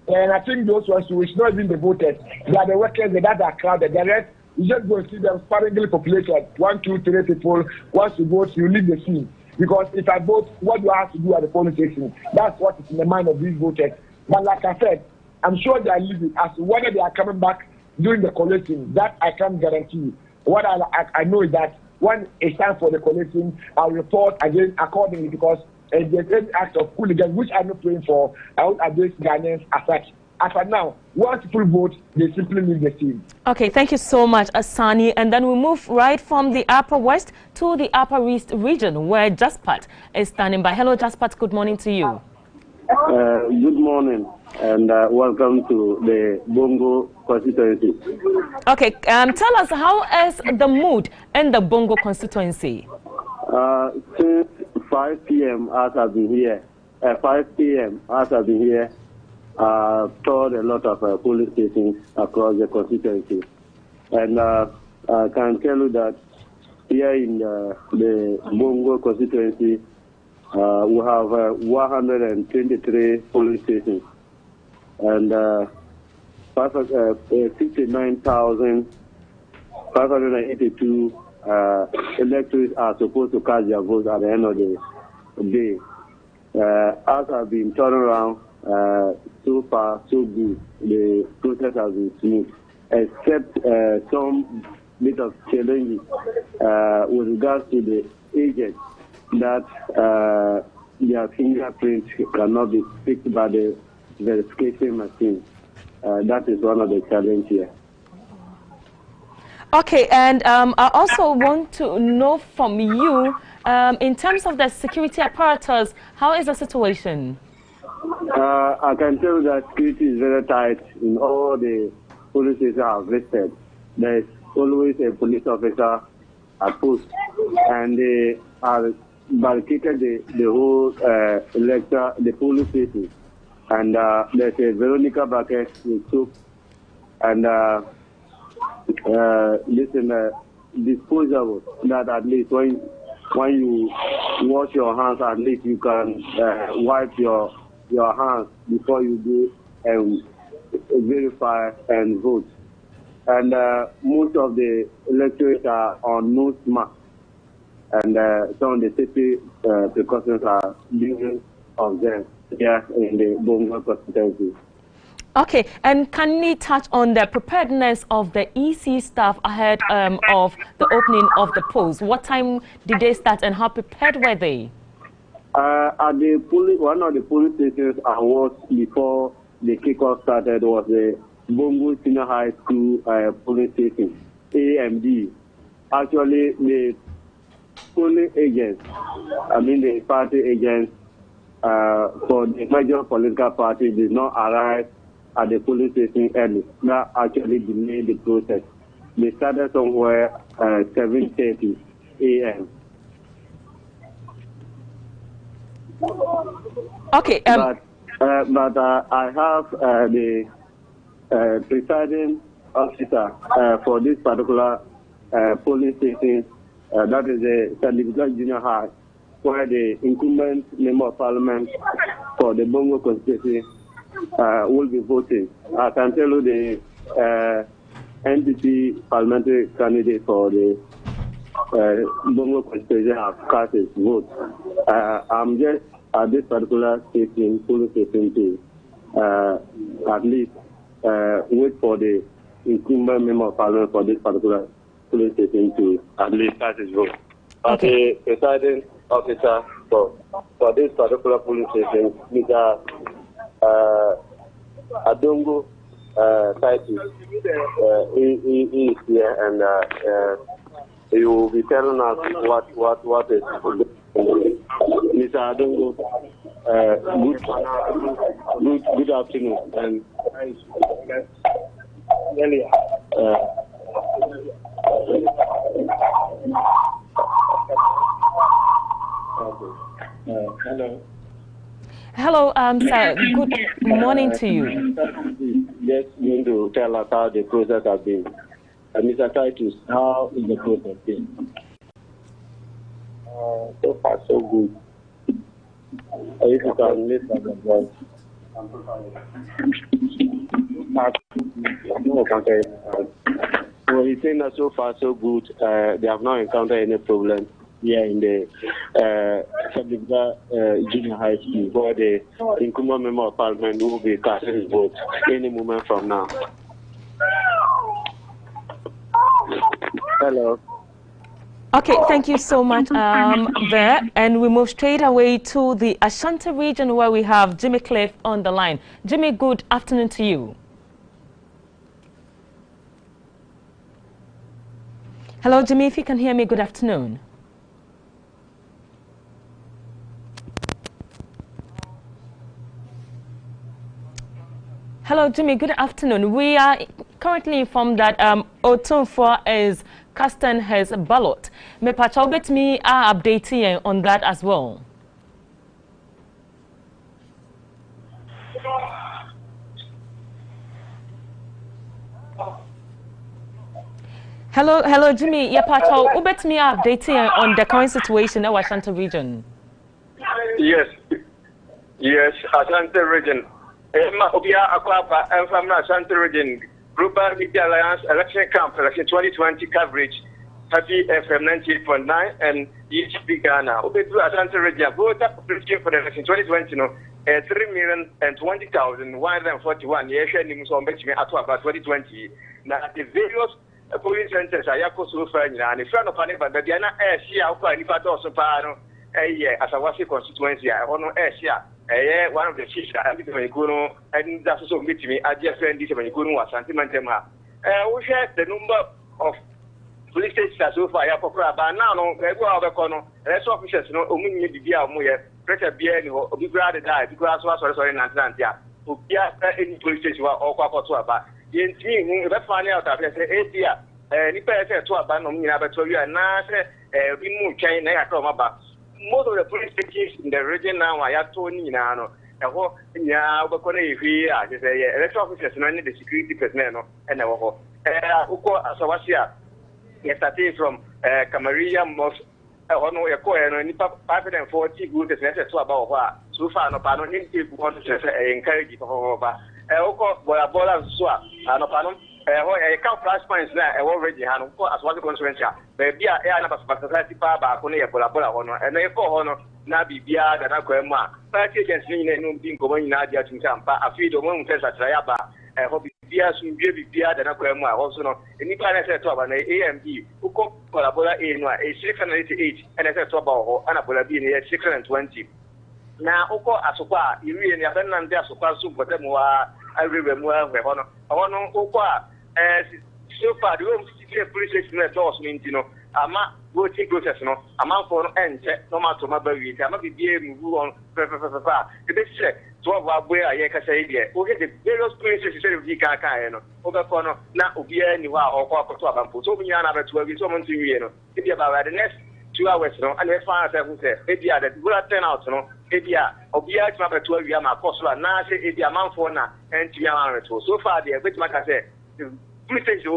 and I think those ones which not even the voters, they are the workers, that are crowded. The rest, you just go and see them sparingly populated. 1, 2, 3 people. Once you vote, you leave the scene. Because if I vote, what do I have to do at the polling station? That's what is in the mind of these voters. But like I said, I'm sure they are leaving. As to whether they are coming back during the collation, that I can't guarantee. What I know is that when it's time for the collation, I'll report again accordingly because there's any act of hooligan, which I'm not praying for, I will address Ghanaians as such. As for now, once people vote, they simply leave the scene. Okay, thank you so much, Asani. And then we move right from the Upper West to the Upper East region, where Jaspat is standing by. Hello, Jaspat. Good morning to you. Good morning, and welcome to the Bongo constituency. Okay, tell us, how is the mood in the Bongo constituency? Since 5 p.m. as I've been here, 5 p.m. as I've been here, toured a lot of police stations across the constituency. And I can tell you that here in the Bongo constituency, we have 123 police stations and 59,582 electors are supposed to cast their votes at the end of the day. As I've been turned around, so far so good. The process has been smooth, except some bit of challenges with regards to the agents that their fingerprints cannot be picked by the verification machine. That is one of the challenges here. Okay, and I also want to know from you, in terms of the security apparatus, how is the situation? I can tell you that security is very tight in all the police stations I've visited. There is always a police officer at post, and they are barricaded the whole the police station. And there's a Veronica bucket with soap, and disposable that at least when you wash your hands, at least you can wipe your hands before you do verify and vote. And most of the electors are on nose mask, and some of the safety precautions are being observed here in the Bongo constituency. Okay, and can we touch on the preparedness of the EC staff ahead of the opening of the polls? What time did they start and how prepared were they? At the one of the police stations I was before the kickoff started was the Bongo Senior High School police station, AMD. Actually, the polling agents, the party agents for the major political party did not arrive at the police station early. That actually delayed the process. They started somewhere 7:30 a.m. Okay. But I have the presiding officer for this particular police station, that is the St. Junior High, where the incumbent member of parliament for the Bongo constituency will be voting. I can tell you the NDP parliamentary candidate for the Bongo constituency have cast his vote. I'm just at this particular station, police station, to at least wait for the incumbent member of parliament for this particular police station to at least cast his vote. But the presiding officer for this particular police station, Mr. Adongo Titus, he is here, and he will be telling us what is Mr. Adongo. Good afternoon. And hello. Hello, sir. Good morning to you. Just going to tell us how the process has been. Mr. Titus, how is the process been? So far, so good. If you can listen to the voice. So he's saying that so far, so good. They have not encountered any problem here in the Junior High School, where the incumbent member of parliament will be casting his vote any moment from now. Hello. Okay, thank you so much there. And we move straight away to the Ashanti region, where we have Jimmy Cliff on the line. Jimmy, good afternoon to you. Hello, Jimmy, if you can hear me, good afternoon. Hello, Jimmy, good afternoon. We are currently informed that Otunfo is casting his ballot. Me pacha obet me are updating on that as well. Hello, Jimmy. Yeah, Pacho, ubet me updating on the current situation in Ashanti region. Yes, Ashanti region. Emma Obia Akwapa and from Ashanti region. Global Media Alliance election camp, election 2020 coverage. Happy FM 98.9 and EHP Ghana. Ubedu Ashanti region. Vote up for the election 2020. No, 3,020,141. Yes, and you saw me at about 2020. Now the various polling centers are so far and in front of Panama, but they are not Asia, if I don't supply as a Wasi constituency. I want to Asia, one of the chiefs, and that's also meet me. I just friend this when you couldn't was sentimental. We share the number of police stations so far, but now, no, we go out of the corner, less officers, no, only the Bia Muya, pressure Bia, or be glad to die because I was sorry, Nantantia, who Bia any police station or Quacotuaba. In team, let's find out that I say, 8 years. Nipa say to abandon me about to you and now say we move China about most of the police stations in the region now I have told you now yeah we here just say electoral officers no need the security personnel and uko asawasia yesterday from Camarillo Mosque ono no nipa 540 good is to about so far no pano need to want to encourage for uko bola so no I count price points now. I already have, of course, as one consequence. Baby, I have a society power back on a honor, and I call honor Nabi Bia that I call ma. But you can see no being going in Nadia to Tampa. I feel the one says at Rayaba. I hope Bia soon give Bia that I call ma. Also, no, any plan I said to an AMD who call Colabola a 688 and I said to about Anabola being a 620. Now, Oko Asopa, you really have done there so far soon, but then I remember honor. I want to Oka. So far, the home police station endorsement, Ama go take process, Ama for no matter my baby, I must be able on the best check to where I can say, okay, the various police stations of the Kaka, over corner, now Ubia, Niwa, or Quaco, so many other 12 someone to you, if you about the next 2 hours, and as far as I would say, if you are the good turn out, if you are Obia, number 12, you are my apostle, now say if you are man for now, and to so far, the which like I said, police station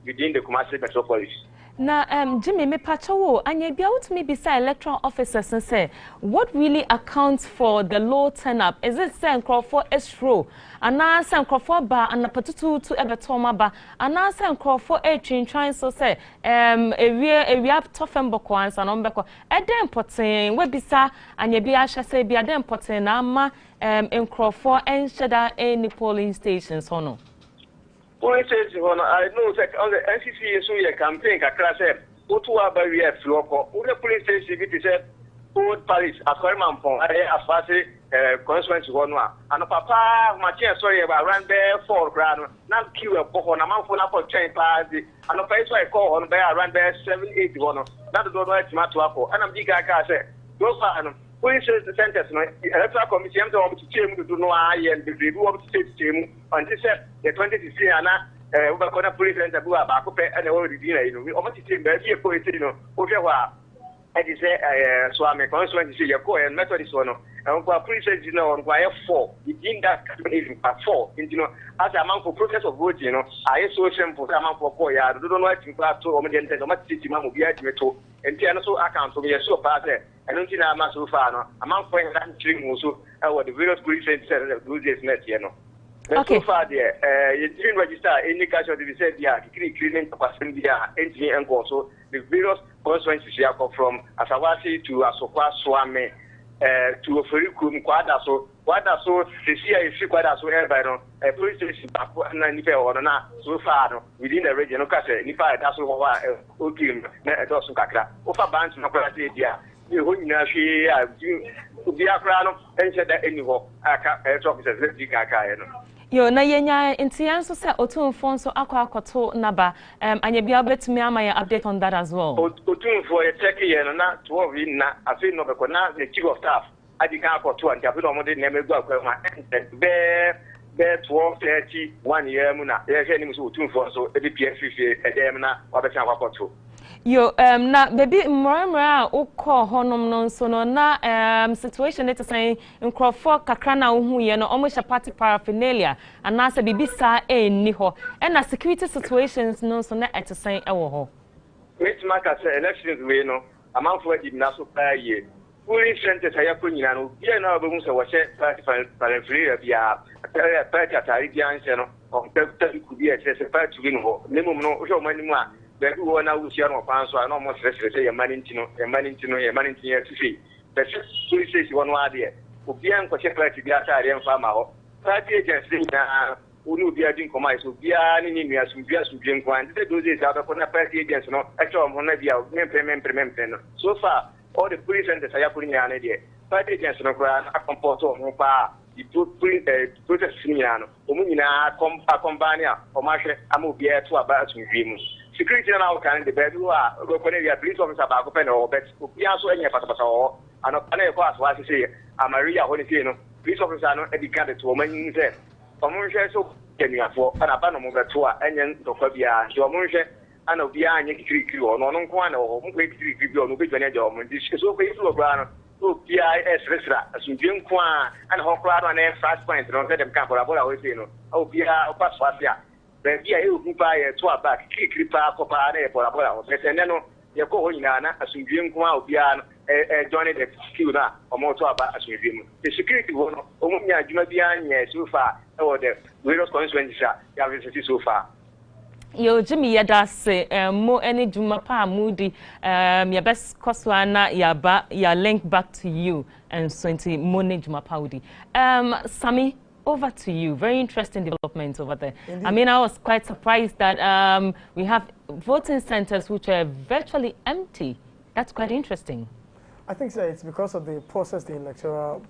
within the commercial metropolis. Now, Jimmy, me pacho, and you be out to me beside electoral officers and say, what really accounts for the low turn-up? Is it Sam Crawford Estro, and now Sam Crawford bar and a potato to Evertoma bar, and now Sam Crawford a train trying so say, a real tough and boquans and on beco, a damn potting, where beside, and you be I shall say, be a damn potting, ama, in Crawford and Shada any polling stations, or no? Police station, I know that on the NCC is a campaign, a class, what to our barrier, local, the police station, it is a old Paris, a Corman Pong, a fast consequence one, and a papa, my chair, sorry, about run there 4 grand, not kill a book on a month for a chain party, and a place I call on there, run there 781, not the door to Matuapo, and I'm big, I say, go far. Police centers, electoral commission to change to no eye and the review of the state team until the 20th year and over police center about and already dinner. We almost see baby a poet, okay, and you say, so I'm a constituent to see your coin and Methodist one. And police says, on why 4, within that at 4, as a month for process of voting, I so simple, amount for Koya, I don't know what you have to omit and much city man will be at me too, and also account to me so far there. I don't think I'm so far, among point that string also, what the various police centers do this net, Okay. So far, there, you didn't register any cash of the said, yeah, cleaning capacity, engineer, and also the various constituencies from Asawasi to Asokwa Swame to a Ferikum Quadaso, the CIC Quadaso airby, a police station, and Nipa or so far within the region of Casa, Nipa, that's what Ukim, Dosu Kakra, Ofa Bands, Nopati, yeah. You wouldn't be a crown and said that anywhere. I can't talk to the Yo na yenya intian so say otumfo nso akwakoto naba and you be able to me my update on that as well. Otumfo e check here na 12 na afi no be ko na the chief of staff adika akoto and afi no mo de na me go akwa be 12:30 1 year mu na ye hwe ni so otumfo so e be PFF e dem na wa be kan akoto. Yo, na baby mra ukọ honom no so no na situation it say nkrofo kakra na ohu ye no omo party paraphernalia anasa bibi sa enni ho e na security situations no so na it say ewo ho. Which market elections we no amanfo adi na so pa ye. Fully centers aya ko nyina no bia na obehu se wo she party paraphernalia bia party atari bia nse no o pepta ku bia se party we no nemu no o so manimu a Baby, one I was young of answer, and almost say a man into a fifi. But so he says one idea. Ubian for shepherd to be outside and farmer. Party agents who be a drink of mice, who be any near some beers to drink wine. They do this out of a party agents, no, actual Monavia, member. So far, all the police and the Sayapuni an idea. Party agents no grand, a composer, no power. The protest Siniano, Umina, Compania, or Marshall, Amubia to about to dream. Security now can the bed who are police officer back open or bet we also any passport and a pass what to say a Maria Honitino, police officer not educated to a woman said. Omunche so can you for an abandonment to and then to Fabia, Jomunche and Obia and Yaki or non one or Mugri or Nubian job. This is so faithful of Brown. PIS Resra, as you drink one and Hokra and fast points, don't let them come for a bola with you. Oh, Pia or Pasfasia. Baby, I will buy a tour back, kick for a for a bola. And then you go in as you drink one, Pian, joining the Cuba or more to about as you dream. The security one, Omia, Jumabian, so far, or the various consequences you have visited so far. Yo Jimmy yada say mo any jumapa moody your best koswana ya link back to you and 20 money jumapa Sammy, over to you. Very interesting developments over there. Indeed. I mean, I was quite surprised that we have voting centers which are virtually empty. That's quite interesting. I think so. It's because of the process the Electoral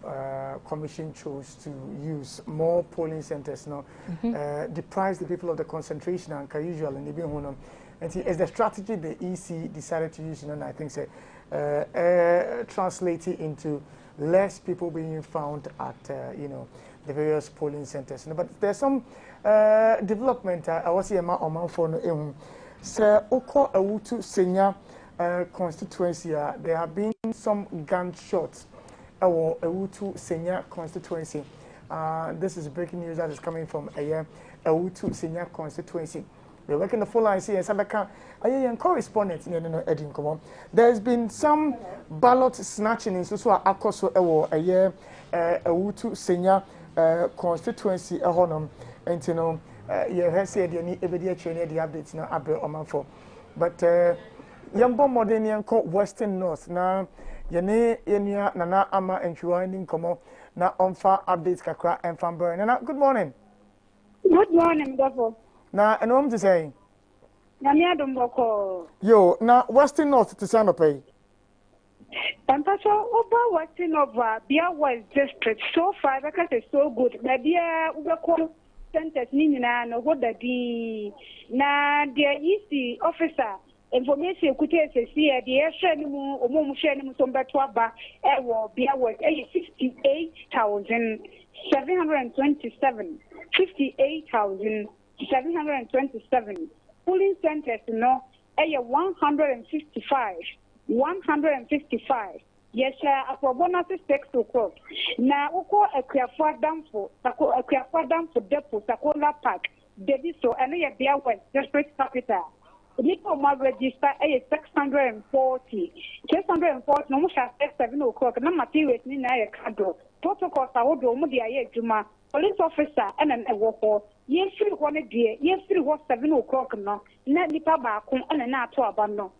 Commission chose to use more polling centers now, deprive the people of the concentration and usual and even and see, as the strategy the EC decided to use, and I think so, translate it into less people being found at the various polling centers. But there's some development. I was here on for Sir Oko Awutu Senior constituency. There have been some gunshots or Awutu Senior constituency. This is breaking news that is coming from Awutu Senior constituency. We're working the full line here. Sabeka, I correspondent in Edin Common. There's been some ballot snatching in Susua Akoso Awutu Senior constituency honum and you know you have said you need every training the updates now Abre but Yambo Modenian called Western North now Yene Nana Ama and Chuaning Como now on far updates Kakra and Famburn. And good morning. Good morning, Gafo. Now and I'm to say yo now Western North to San Pay. And that's all about Western over Bia West District so far because it's so good. Maybe we call centers Nina no what the na the EC officer information could say the Shanimu or Mum Shanimu Tombatuaba Bia West 58,727 58,727 polling centers no 155 yes for bonuses 6 o'clock na uko Akuafo depot Sakola Park Debiso and ya Bia West District Capital Nico ma register 640 no musha 7 o'clock na materials ni na ya kado protocol sawodo mu dia ye adwuma police officer and an ewoko ye free ho ne die ye free ho 7 o'clock no na nipa ba ko and na ato aba no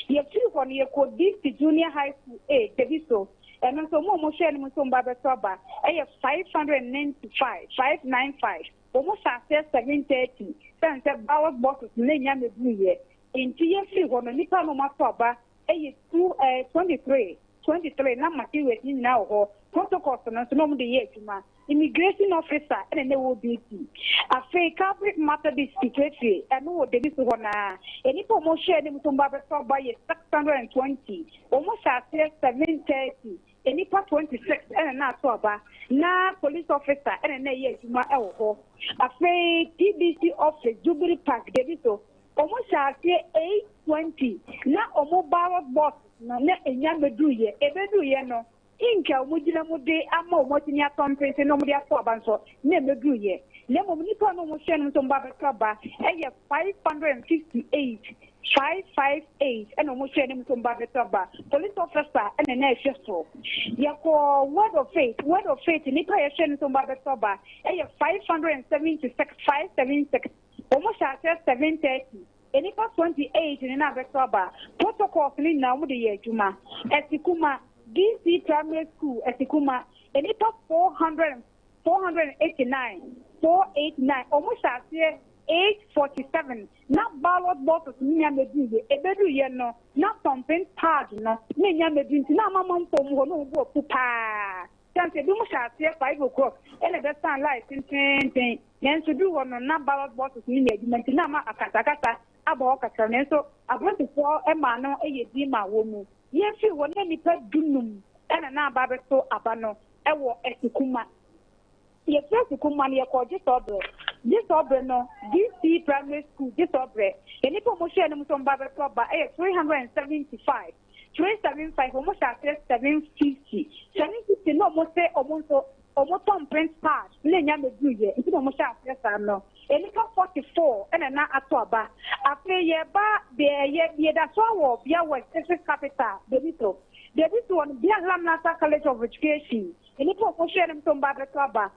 ye free ho ne ko this junior high school Debiso and so mo share ni mo so mba beto aba 595 almost 730 sense ballot boxes ne nya me buye enti ye free ho no nipa no ma to aba 23 na materials ni na ho protocol no mo de ye adwuma immigration officer and they will be a fake cabinet matter this secretary and no de this one any promotion them to by 620 almost at 730 any part 26 and not so na police officer and a year to my a fake TBC office Jubilee Park Debiso almost 820. Now, almost ballot box, no, enya medu ye, ebedu ye no. Inka umujina mude ama umotini conference no mudia for banso, ne medu ye. Nemo nipa no mo hwe no somba bekaba, 558. 558 and almost share them some Babetaba, police officer and a nation so. Yako word of faith, Nipa Shen some Babetaba, 576, 576, almost at 730, and Nipa 28 in another Toba, protocol in now the year Juma, Esikuma, DC Primary School, Esikuma, and Nipa 489, 489, almost at 847. Not ballot boxes, Nia Medina, a bedu yeno, not something pad, no, Nia Medina, Mamma from no pupa. Can't say, do much at 5 o'clock, and at that time, life in 10, then to do one on not ballot boxes, Nia, Mentinama, Akatakata, Aboka, so I want to fall a man, a dima woman. Yes, you want any pet dunum, and a now babato abano, a war esikuma. Yes, Sikuma, you call this order. This order no, DC Primary School, this order. Any promotion of some Baba Club by 375. 375, almost at 750. 750, no more say almost on Prince Park, Lenya Meduye, it's almost at no. Any 44, and an Atoba. After ye ba, ye that's all, Bia West, capital, the little. There is one, Bia Lamnasa College of Education. Any promotion of some Baba Club by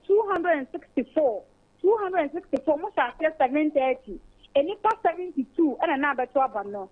264. 264, most are 730. And it was 72, and another 12 no.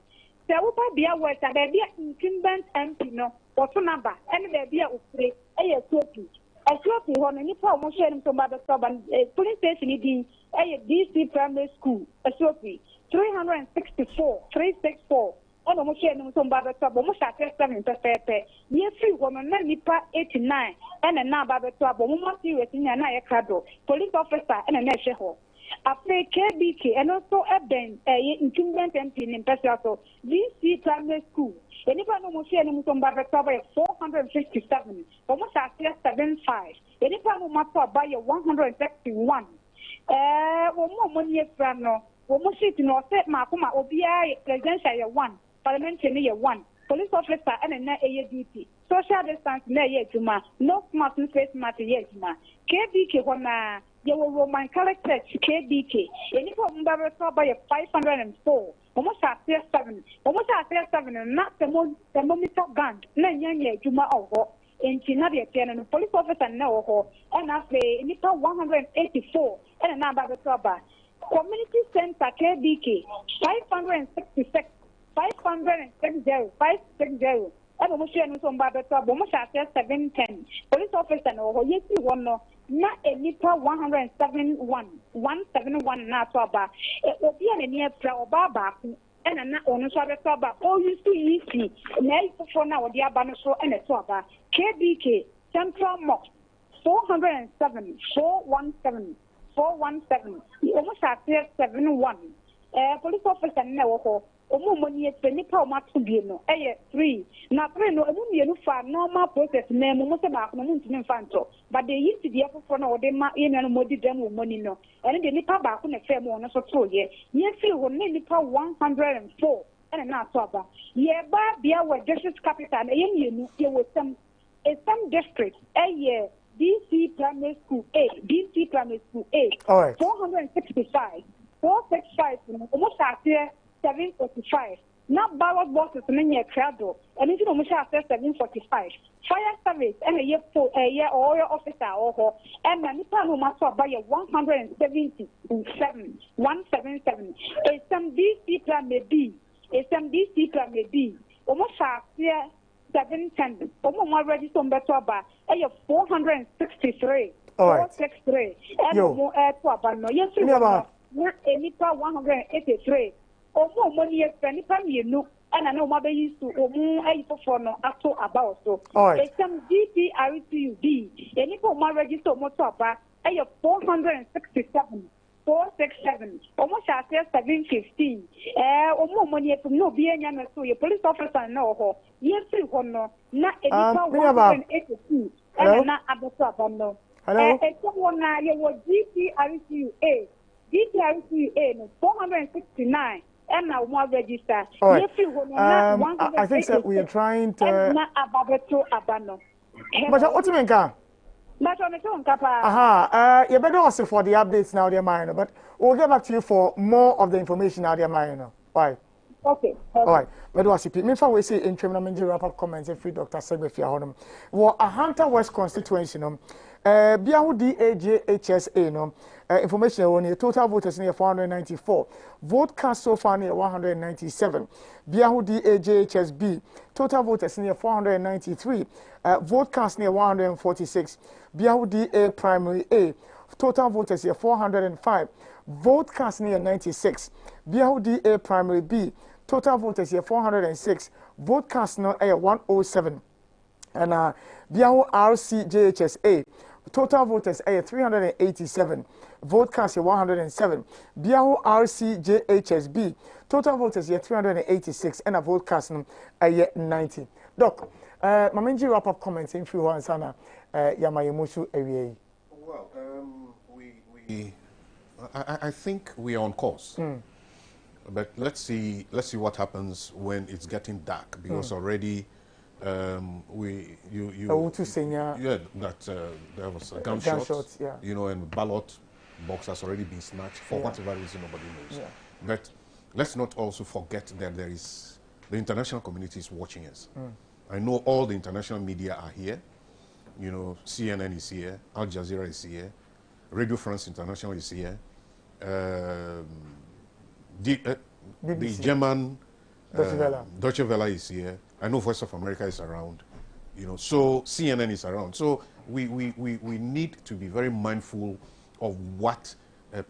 There will be a word that there be an incumbent MP no, or two number, and there be a three, a trophy. A trophy on any promotion from Baba Club and police station in a DC Primary School, a trophy. 364, 364. On the motion from Baba Club, almost at 7 pepe. Yes, free woman, Nipa 89, and a now Baba Club, woman serious in an ayakado, police officer, and a national. After KBK, and also a Ben, a incumbent MP in Pescato, DC Primary School. And if I know motion from Baba Club 457, almost at 75. And if I know Mapa by 161. One more money from no, one more shit no set Makuma, OBI, presidential 1. Parliamentary year 1, police officer and an ADP, social distance near Juma, no smart face matter Yejuma, KBK wana, you will Roman character KBK, any problem by 504, almost at 7, and not the moment gun, Nanya Juma or in Chinadia and police officer no, and after Nipa 184, and another trouble. Community Center KBK, 566. 560, 560. And almost on Babetta, almost at 710. Police officer, no, yes, you want no, not a Nipa 171, 171 Nataba. It will be a near Flower Baba, and an owner Sabba, all used to easy. Nay, for now, the Abanaso and a Twaba. KBK, Central Mox, 407, 417, 417. Almost at 71. Police officer, no. Money at the Nipa Matubino, 3. Now, 3 no, normal process name, most about Montanfanto, but they used to be up for no, they might in and modi demo money no, and the Nipa back on a fair one or so, yes, you will Nipa 104 and not Toba. Yeah, but be our district capital, and you with some district, a year, DC Primary School A, DC Primary School A, all right. 465, 465, almost after 745. Not ballot boxes in your crowd, and it's almost after 745. Fire service and a year or officer or and Nipa no matter by 177, 177. A some DC plan may be, a some DC plan may be, almost after 710. Almost already some better by 463. 463. And more air to abandon. Yes, not a Nipa 183. More money spending from you, and I know mother used to for no after about so. It's some GPRTUB, and if my register motopa, 467, 467, almost at 715. More money from no being so your police officer no, yes, you no, not a 182, and not about no. Hello, someone now you were GPRTUA. DC GRCA no 469 and now more register. Right. I think that we are trying to. But what do you mean, aha, you better also for the updates now, dear Marino, but we'll get back to you for more of the information now, dear Marino. Why? Okay. All right. But what's it? Me for we say in terminal wrap up comments and free Dr. Segbefia Honum. Well, a Hunter West constituency, no. Biahu DAJHSA, no. Information on the total voters near 494. Vote cast so far near 197. Biahu DAJHSB, total voters near 493. Vote cast near 146. Biahu DA Primary A, total voters near 405. Vote cast near 96. Biahu DA Primary B, total voters here 406. Vote cast now 107. And Biahu RCJHSA, total voters 387. Vote cast here 107. Biahu RCJHSB, total voters here 386. And a vote cast now 90. Doc, Mamenji wrap up comments in few ones sana Yamayemusu area. Well, I think we are on course. But let's see what happens when it's getting dark, because already that there was a gunshot, yeah. You know, and ballot box has already been snatched for whatever reason, nobody knows. Yeah. But let's not also forget that the international community is watching us. I know all the international media are here. You know, CNN is here, Al Jazeera is here, Radio France International is here. The German Deutsche Welle is here. I know Voice of America is around, you know, so CNN is around. So we need to be very mindful of what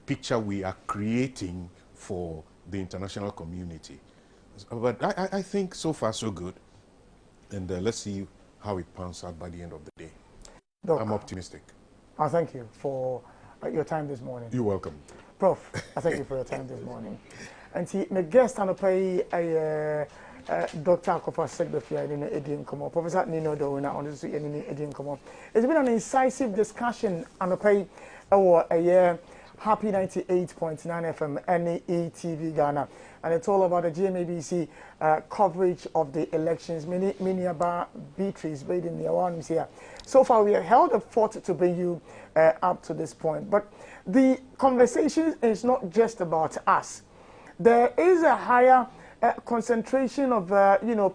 picture we are creating for the international community. But I think so far so good, and let's see how it pans out by the end of the day. Doc, I'm optimistic. Thank you for your time this morning. You're welcome. Prof, I thank you for your time this morning. And see, my guest on the pay Dr. Akofa Segbefia in Edian Como, Professor Nino Dona on the Edian Como. It's been an incisive discussion on the pay a year. Happy 98.9 FM NETV Ghana, and it's all about the GMABC coverage of the elections. Many about Beatrice waiting the awards here. So far, we have held a fort to bring you up to this point, but the conversation is not just about us. There is a higher concentration of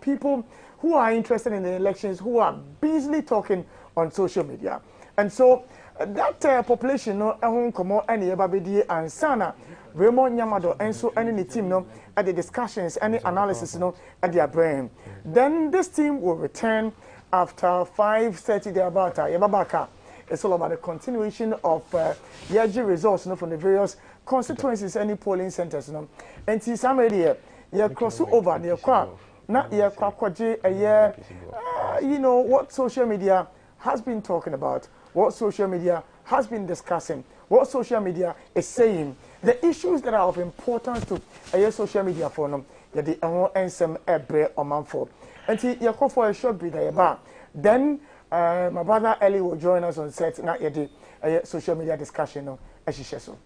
people who are interested in the elections, who are busily talking on social media, and so. That population no ehun komo any ebabedi ansana Raymond Nyamado and so any team no at the discussions any analysis no at their brain. Then this team will return after 5:30 thereabout. Yababaka. It's all about the continuation of yearly results from the various constituencies, any polling centers no. And see some area you cross over the kwa na ye kwakwaje you know what social media has been talking about. What social media has been discussing, what social media is saying, the issues that are of importance to social media for them, that the ansem ebre or manfo. And you call for a short bit then my brother Ellie will join us on set, not yet the social media discussion as she says so.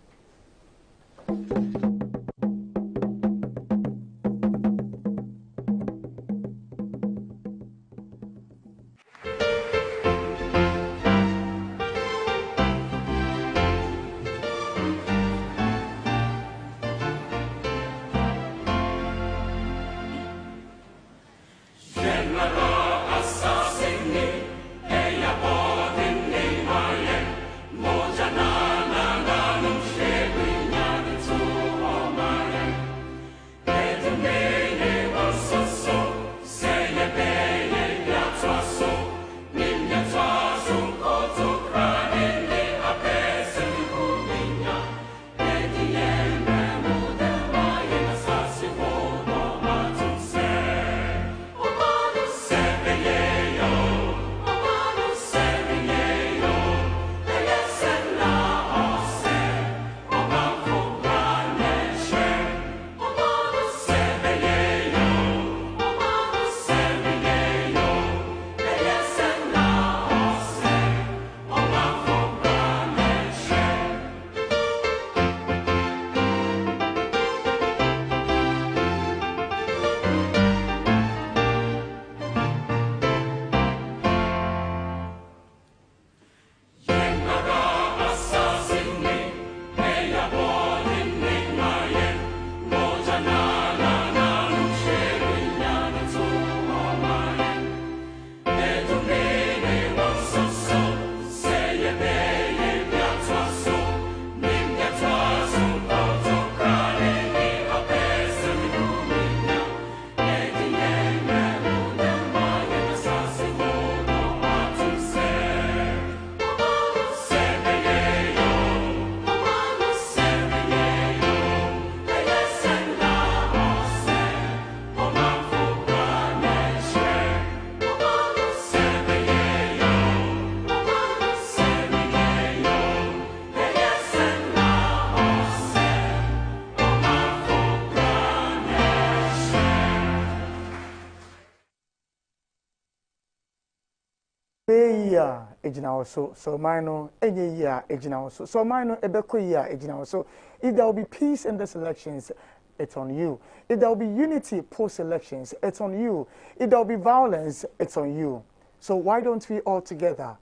Moja na na na year ejina so mine enye year ejina so mine ebeko year ejina so if there will be peace in these elections, it's on you. If there will be unity post-elections, it's on you. If there will be violence, it's on you. So why don't we all together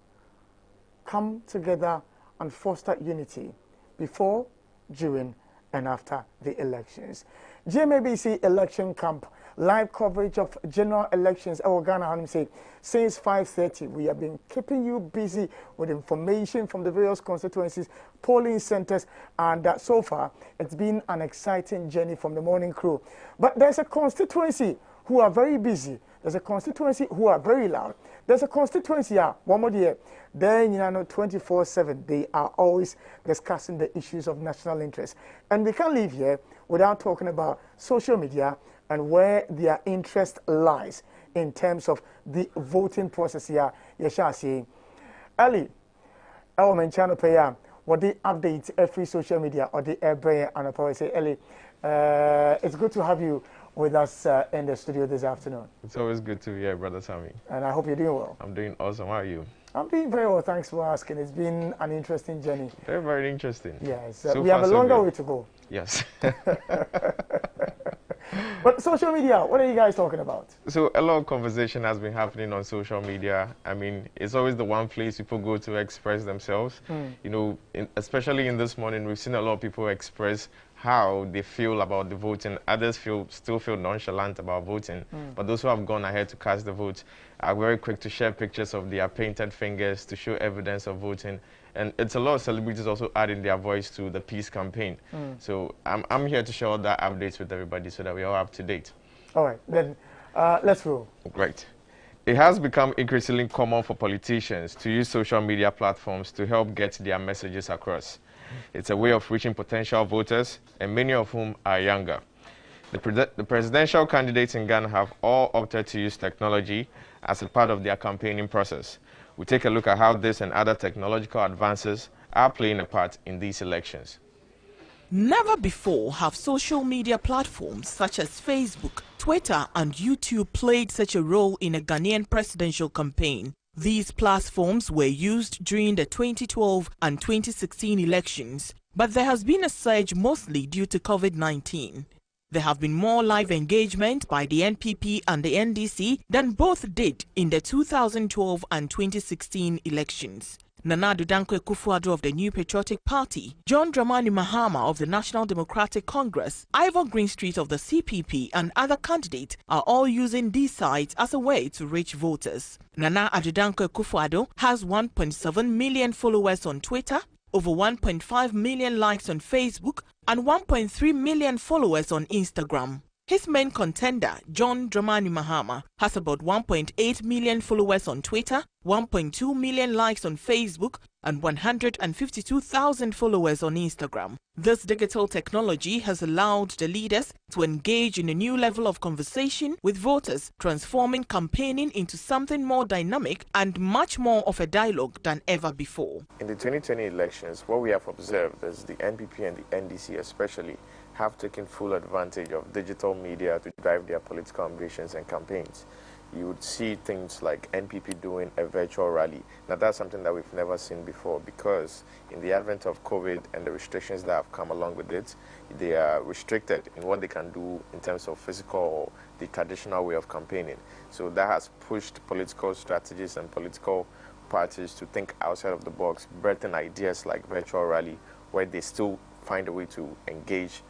come together and foster unity before, during, and after the elections? GMABC election camp, live coverage of general elections. Our Ghana say since 5:30, we have been keeping you busy with information from the various constituencies, polling centers, and so far it's been an exciting journey from the morning crew. But there's a constituency who are very busy. There's a constituency who are very loud. There's a constituency, one more year, then 24/7, they are always discussing the issues of national interest. And we can't leave here without talking about social media and where their interest lies in terms of the voting process here. You shall see. Ali, our main channel player, what they update every social media or the air and I say, Ali, it's good to have you with us in the studio this afternoon. It's always good to be here, Brother Sammy. And I hope you're doing well. I'm doing awesome. How are you? I'm doing very well, thanks for asking. It's been an interesting journey. Very, very interesting. Yes, we have a longer way to go. Yes. But social media, what are you guys talking about? So a lot of conversation has been happening on social media. I mean, it's always the one place people go to express themselves. You know, especially in this morning, we've seen a lot of people express how they feel about the voting. Others still feel nonchalant about voting. But those who have gone ahead to cast the vote are very quick to share pictures of their painted fingers to show evidence of voting. And it's a lot of celebrities also adding their voice to the peace campaign. So I'm here to share all that updates with everybody so that we're all up to date. All right, then let's roll. Great. It has become increasingly common for politicians to use social media platforms to help get their messages across. It's a way of reaching potential voters, and many of whom are younger. The presidential candidates in Ghana have all opted to use technology as a part of their campaigning process. We take a look at how this and other technological advances are playing a part in these elections. Never before have social media platforms such as Facebook, Twitter, and YouTube played such a role in a Ghanaian presidential campaign. These platforms were used during the 2012 and 2016 elections, but there has been a surge mostly due to COVID-19. There have been more live engagement by the NPP and the NDC than both did in the 2012 and 2016 elections. Nana Danko Akufo-Addo of the New Patriotic Party, John Dramani Mahama of the National Democratic Congress, Ivor Greenstreet of the CPP, and other candidates are all using these sites as a way to reach voters. Nana Danko Akufo-Addo has 1.7 million followers on Twitter, over 1.5 million likes on Facebook, and 1.3 million followers on Instagram. His main contender, John Dramani Mahama, has about 1.8 million followers on Twitter, 1.2 million likes on Facebook, and 152,000 followers on Instagram. This digital technology has allowed the leaders to engage in a new level of conversation with voters, transforming campaigning into something more dynamic and much more of a dialogue than ever before. In the 2020 elections, what we have observed is the NPP and the NDC especially have taken full advantage of digital media to drive their political ambitions and campaigns. You would see things like NPP doing a virtual rally. Now that's something that we've never seen before, because in the advent of COVID and the restrictions that have come along with it, they are restricted in what they can do in terms of physical or the traditional way of campaigning. So that has pushed political strategists and political parties to think outside of the box, birthing ideas like virtual rally, where they still find a way to engage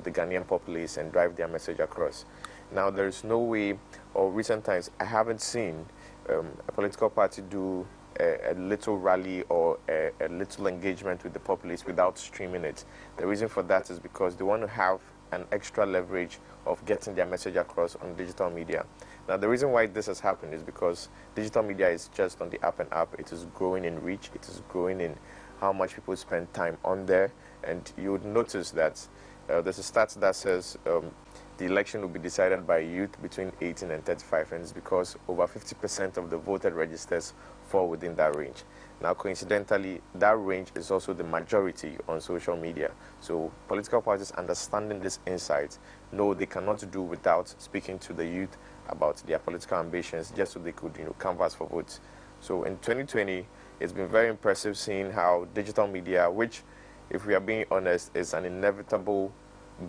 the Ghanaian populace and drive their message across. Now, there is no way, or recent times, I haven't seen a political party do a little rally or a little engagement with the populace without streaming it. The reason for that is because they want to have an extra leverage of getting their message across on digital media. Now, the reason why this has happened is because digital media is just on the up and up. It is growing in reach. It is growing in how much people spend time on there. And you would notice that there's a stat that says the election will be decided by youth between 18 and 35, and it's because over 50% of the voter registers fall within that range. Now, coincidentally, that range is also the majority on social media. So political parties understanding this insight know they cannot do without speaking to the youth about their political ambitions just so they could canvass for votes. So in 2020, it's been very impressive seeing how digital media, which, if we are being honest, is an inevitable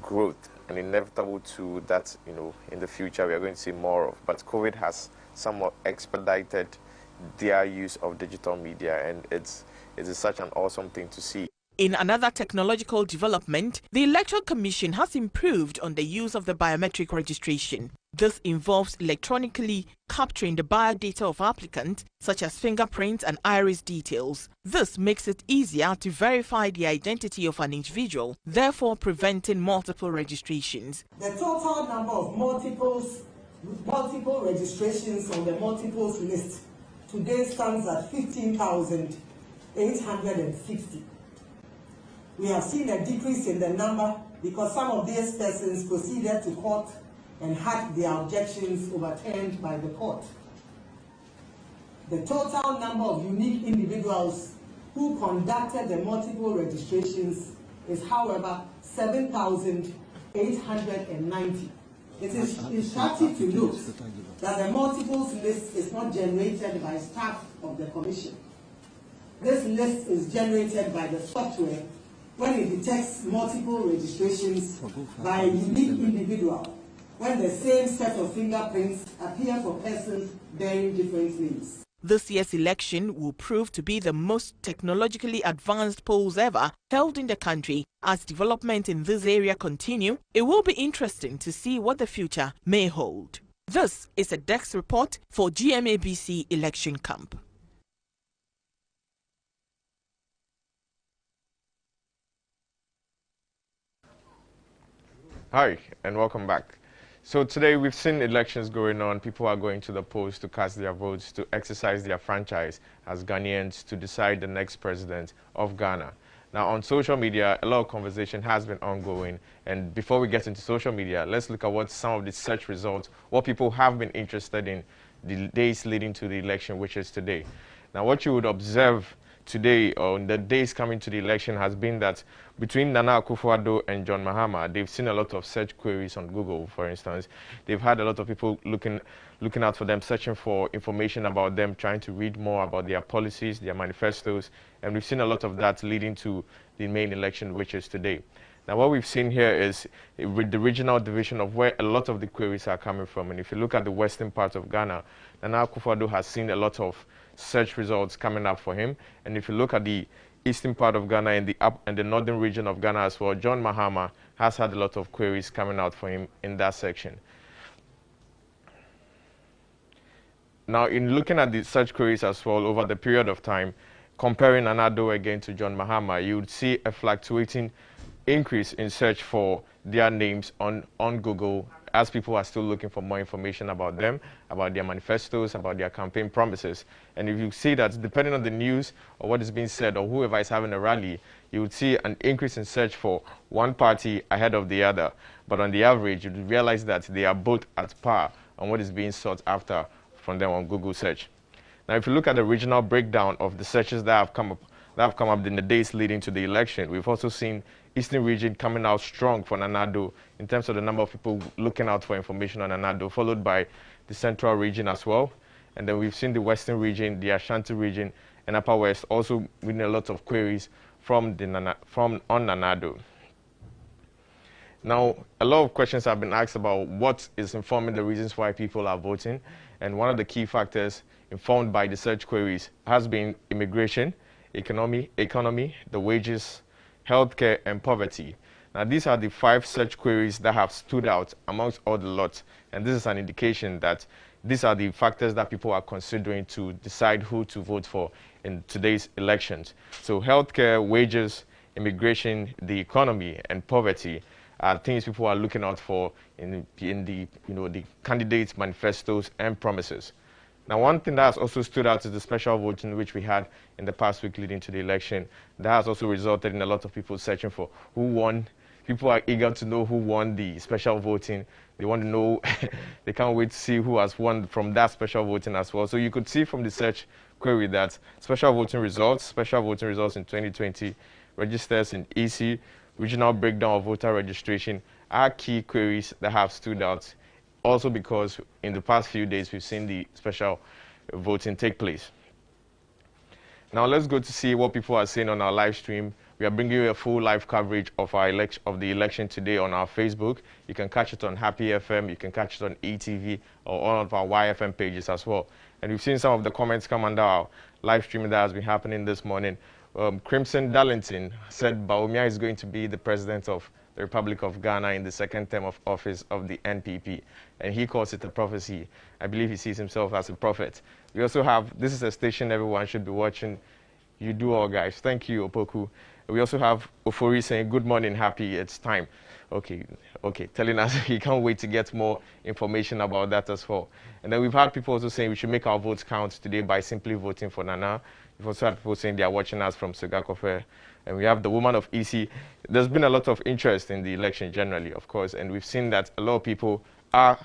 growth, and inevitable to that, in the future we are going to see more of. But COVID has somewhat expedited their use of digital media, and it is such an awesome thing to see. In another technological development, the Electoral Commission has improved on the use of the biometric registration. This involves electronically capturing the biodata of applicants, such as fingerprints and iris details. This makes it easier to verify the identity of an individual, therefore preventing multiple registrations. The total number of multiple registrations on the multiples list today stands at 15,860. We have seen a decrease in the number because some of these persons proceeded to court and had their objections overturned by the court. The total number of unique individuals who conducted the multiple registrations is, however, 7,890. It is instructive to note that the multiples list is not generated by staff of the Commission. This list is generated by the software when it detects multiple registrations by a unique individual, when the same set of fingerprints appear for persons bearing different names. This year's election will prove to be the most technologically advanced polls ever held in the country. As development in this area continue, it will be interesting to see what the future may hold. This is a desk report for GMABC Election Camp. Hi, and welcome back. So today we've seen elections going on. People are going to the polls to cast their votes, to exercise their franchise as Ghanaians to decide the next president of Ghana. Now on social media, a lot of conversation has been ongoing. And before we get into social media, let's look at what some of the search results, what people have been interested in the days leading to the election, which is today. Now what you would observe today, or in the days coming to the election, has been that between Nana Akufo-Addo and John Mahama, they've seen a lot of search queries on Google, for instance. They've had a lot of people looking out for them, searching for information about them, trying to read more about their policies, their manifestos, and we've seen a lot of that leading to the main election, which is today. Now, what we've seen here is with the regional division of where a lot of the queries are coming from. And if you look at the western part of Ghana, Nana Akufo-Addo has seen a lot of search results coming up for him. And if you look at the eastern part of Ghana and the northern region of Ghana as well, John Mahama has had a lot of queries coming out for him in that section. Now, in looking at the search queries as well over the period of time, comparing Nana Addo again to John Mahama, you would see a fluctuating increase in search for their names on Google, as people are still looking for more information about them, about their manifestos, about their campaign promises. And if you see that, depending on the news or what is being said or whoever is having a rally, you would see an increase in search for one party ahead of the other. But on the average, you would realize that they are both at par on what is being sought after from them on Google search. Now, if you look at the regional breakdown of the searches that have come up in the days leading to the election, we've also seen Eastern region coming out strong for Nana Addo in terms of the number of people looking out for information on Nana Addo, followed by the Central region as well. And then we've seen the Western region, the Ashanti region, and Upper West also winning a lot of queries on Nana Addo. Now, a lot of questions have been asked about what is informing the reasons why people are voting. And one of the key factors informed by the search queries has been immigration, economy, the wages, healthcare, and poverty. Now, these are the 5 search queries that have stood out amongst all the lots. And this is an indication that these are the factors that people are considering to decide who to vote for in today's elections. So healthcare, wages, immigration, the economy, and poverty are things people are looking out for in the candidates' manifestos and promises. Now, one thing that has also stood out is the special voting which we had in the past week leading to the election. That has also resulted in a lot of people searching for who won. People are eager to know who won the special voting. They want to know, they can't wait to see who has won from that special voting as well. So you could see from the search query that special voting results in 2020, registers in EC, regional breakdown of voter registration are key queries that have stood out. Also because in the past few days we've seen the special voting take place. Now let's go to see what people are saying on our live stream. We are bringing you a full live coverage of our the election today on our Facebook. You can catch it on Happy FM, you can catch it on ETV or all of our YFM pages as well. And we've seen some of the comments come under our live stream that has been happening this morning. Crimson Darlington said Bawumia is going to be the president of the Republic of Ghana in the second term of office of the NPP. And he calls it a prophecy. I believe he sees himself as a prophet. We also have, this is a station everyone should be watching. You do all, guys. Thank you, Opoku. We also have Ofori saying, good morning, Happy, it's time. Okay, telling us he can't wait to get more information about that as well. And then we've had people also saying we should make our votes count today by simply voting for Nana. We've also had people saying they are watching us from Segakofe. And we have the woman of EC. There's been a lot of interest in the election generally, of course, and we've seen that a lot of people are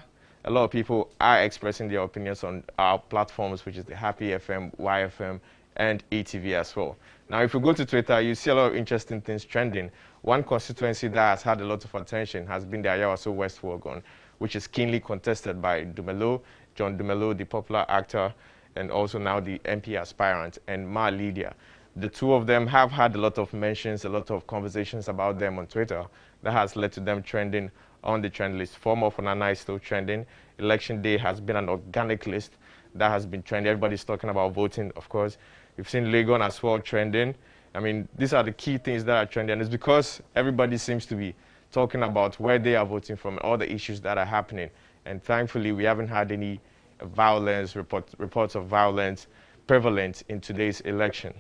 expressing their opinions on our platforms, which is the Happy FM, YFM, and ETV as well. Now, if you go to Twitter, you see a lot of interesting things trending. One constituency that has had a lot of attention has been the Ayawaso West Wogon, which is keenly contested by John Dumelo, the popular actor, and also now the MP aspirant, and Ma Lydia. The two of them have had a lot of mentions, a lot of conversations about them on Twitter that has led to them trending on the trend list. Former Fonana is still trending. Election day has been an organic list that has been trending. Everybody's talking about voting, of course. We've seen Legon as well trending. I mean, these are the key things that are trending. And it's because everybody seems to be talking about where they are voting from, all the issues that are happening. And thankfully, we haven't had any violence, reports of violence prevalent in today's election.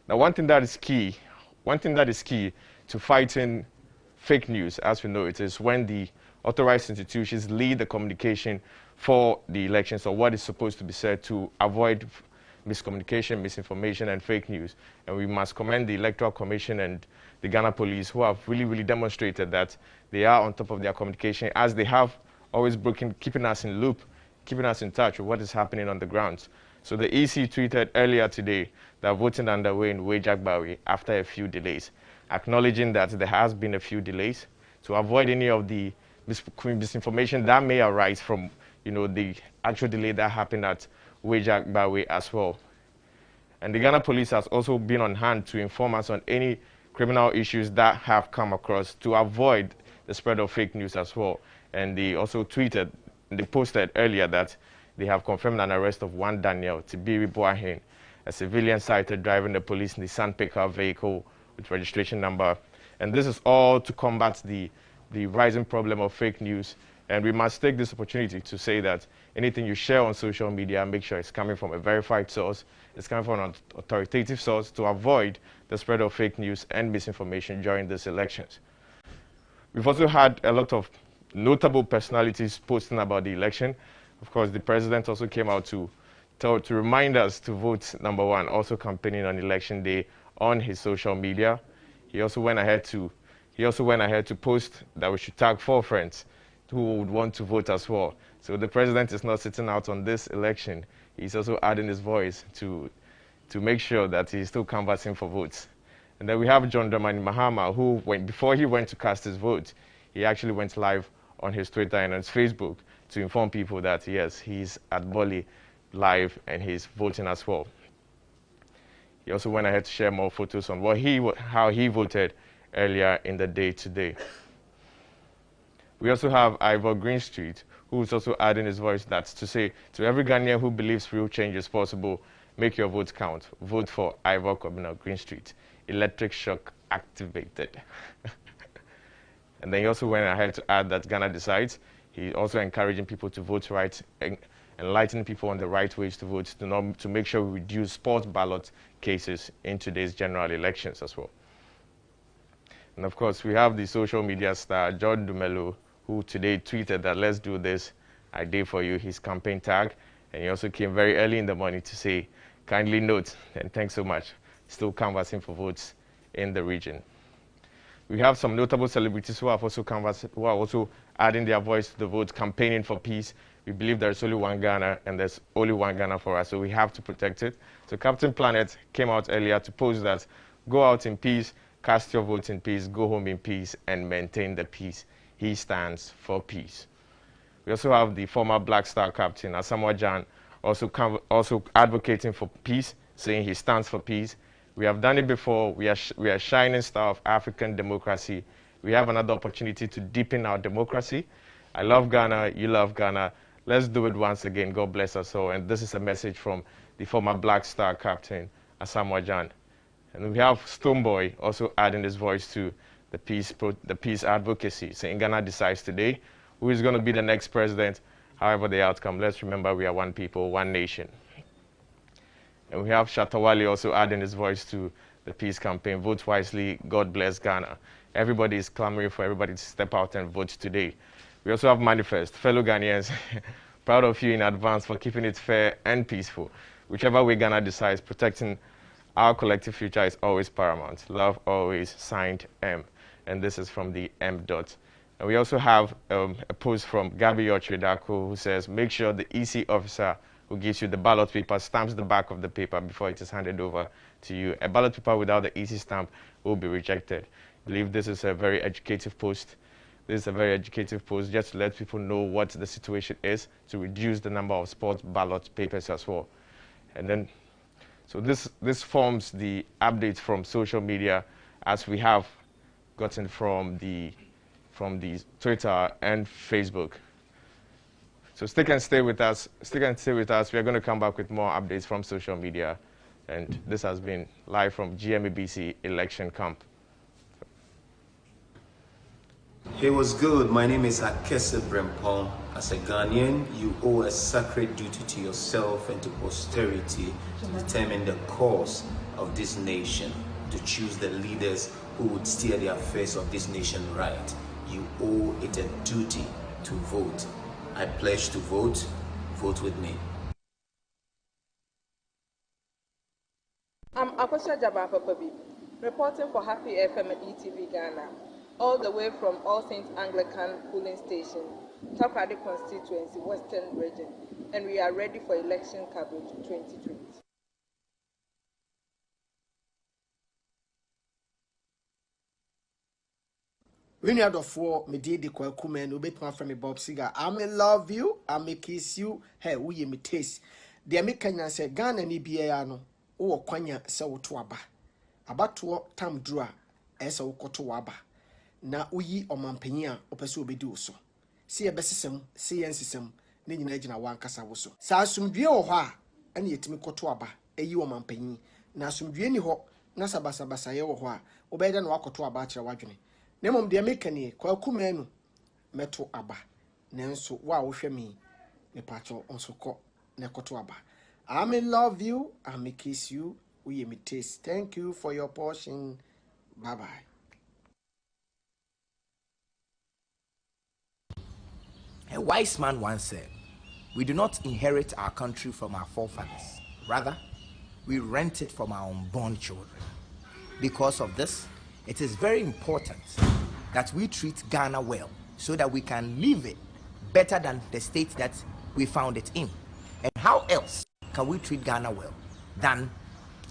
Now, one thing that is key to fighting fake news, as we know it, is when the authorized institutions lead the communication for the elections, or what is supposed to be said, to avoid miscommunication, misinformation, and fake news. And we must commend the Electoral Commission and the Ghana Police, who have really demonstrated that they are on top of their communication, as they have always keeping us in loop, keeping us in touch with what is happening on the grounds. So the EC tweeted earlier today that voting underway in Wejagbawi after a few delays, acknowledging that there has been a few delays to avoid any of the misinformation that may arise from, the actual delay that happened at Wejagbawi as well. And the Ghana Police has also been on hand to inform us on any criminal issues that have come across to avoid the spread of fake news as well. And they also posted earlier that they have confirmed an arrest of one Daniel Tibiri Boahin, a civilian sighted driving the police Nissan pickup vehicle with registration number. And this is all to combat the rising problem of fake news. And we must take this opportunity to say that anything you share on social media, make sure it's coming from a verified source, it's coming from an authoritative source, to avoid the spread of fake news and misinformation during these elections. We've also had a lot of notable personalities posting about the election. Of course, the president also came out to remind us to vote #1, also campaigning on election day on his social media. He also went ahead to post that we should tag 4 friends who would want to vote as well. So the president is not sitting out on this election. He's also adding his voice to make sure that he's still canvassing for votes. And then we have John Dramani Mahama, who, before he went to cast his vote, he actually went live on his Twitter and on his Facebook to inform people that, yes, he's at Bali live and he's voting as well. He also went ahead to share more photos on how he voted earlier in the day today. We also have Ivor Greenstreet, who's also adding his voice, that's to say, to every Ghanaian who believes real change is possible, make your votes count. Vote for Ivor Greenstreet. Electric shock activated. And then he also went ahead to add that Ghana decides. He's also encouraging people to vote right, enlightening people on the right ways to vote, to make sure we reduce spot ballot cases in today's general elections as well. And of course, we have the social media star, John Dumelo, who today tweeted that, let's do this, I did for you, his campaign tag. And he also came very early in the morning to say, kindly note, and thanks so much, still canvassing for votes in the region. We have some notable celebrities who are also adding their voice to the vote, campaigning for peace. We believe there's only one Ghana, and there's only one Ghana for us, so we have to protect it. So Captain Planet came out earlier to post that, go out in peace, cast your votes in peace, go home in peace, and maintain the peace. He stands for peace. We also have the former Black Star captain, Asamoah Gyan, also advocating for peace, saying he stands for peace. We have done it before. We are a shining star of African democracy. We have another opportunity to deepen our democracy. I love Ghana. You love Ghana. Let's do it once again. God bless us all. And this is a message from the former Black Star captain, Asamoah Gyan. And we have Stoneboy also adding his voice to the peace advocacy, saying Ghana decides today who is going to be the next president, however the outcome. Let's remember we are one people, one nation. And we have Shatawali also adding his voice to the peace campaign. Vote wisely, God bless Ghana. Everybody is clamoring for everybody to step out and vote today. We also have Manifest, fellow Ghanaians, proud of you in advance for keeping it fair and peaceful. Whichever way Ghana decides, protecting our collective future is always paramount. Love always, signed M. And this is from the M dot. And we also have a post from Gabi Ochredako who says, make sure the EC officer who gives you the ballot paper stamps the back of the paper before it is handed over to you. A ballot paper without the EC stamp will be rejected. I believe this is a very educative post. This is a very educative post just to let people know what the situation is, to reduce the number of spot ballot papers as well. And then, so this forms the updates from social media as we have gotten from the Twitter and Facebook. So stick and stay with us. Stick and stay with us. We are going to come back with more updates from social media. And this has been live from GMABC Election Camp. Hey, what's good? My name is Akese Brempong. As a Ghanaian, you owe a sacred duty to yourself and to posterity to determine the course of this nation, to choose the leaders who would steer the affairs of this nation right. You owe it a duty to vote. I pledge to vote. Vote with me. I'm Akosha Jabapapabi, reporting for Happy FM at ETV Ghana, all the way from All Saints Anglican Polling Station, Takoradi Constituency, Western Region, and we are ready for election coverage 2020. When you are the four, me did the Kwakume and Ubetman from me Bob Siga. I may love you, I may kiss you, hey, we me taste. The American said, Ghana ni biano, or Quanya saw to aba. About to tam draw, as a koto waba. Na uyi o mampenya opeso obedu so se ebesesem se yensesem ne nyina gina wankasa wo so sa asumdue wo ho a ane yetimi koto aba eyi o mampanyi na asumdue ni ho na sabasabasa ye wo ho a obeda na wakoto aba akira wadwene na mom de mekanie kwa kumanu meto aba nanso wa wo hwemi ne pacho onso ko ne koto aba. I may love you, I may kiss you, we may taste. Thank you for your portion. Bye bye. A wise man once said, we do not inherit our country from our forefathers. Rather, we rent it from our unborn children. Because of this, it is very important that we treat Ghana well so that we can leave it better than the state that we found it in. And how else can we treat Ghana well than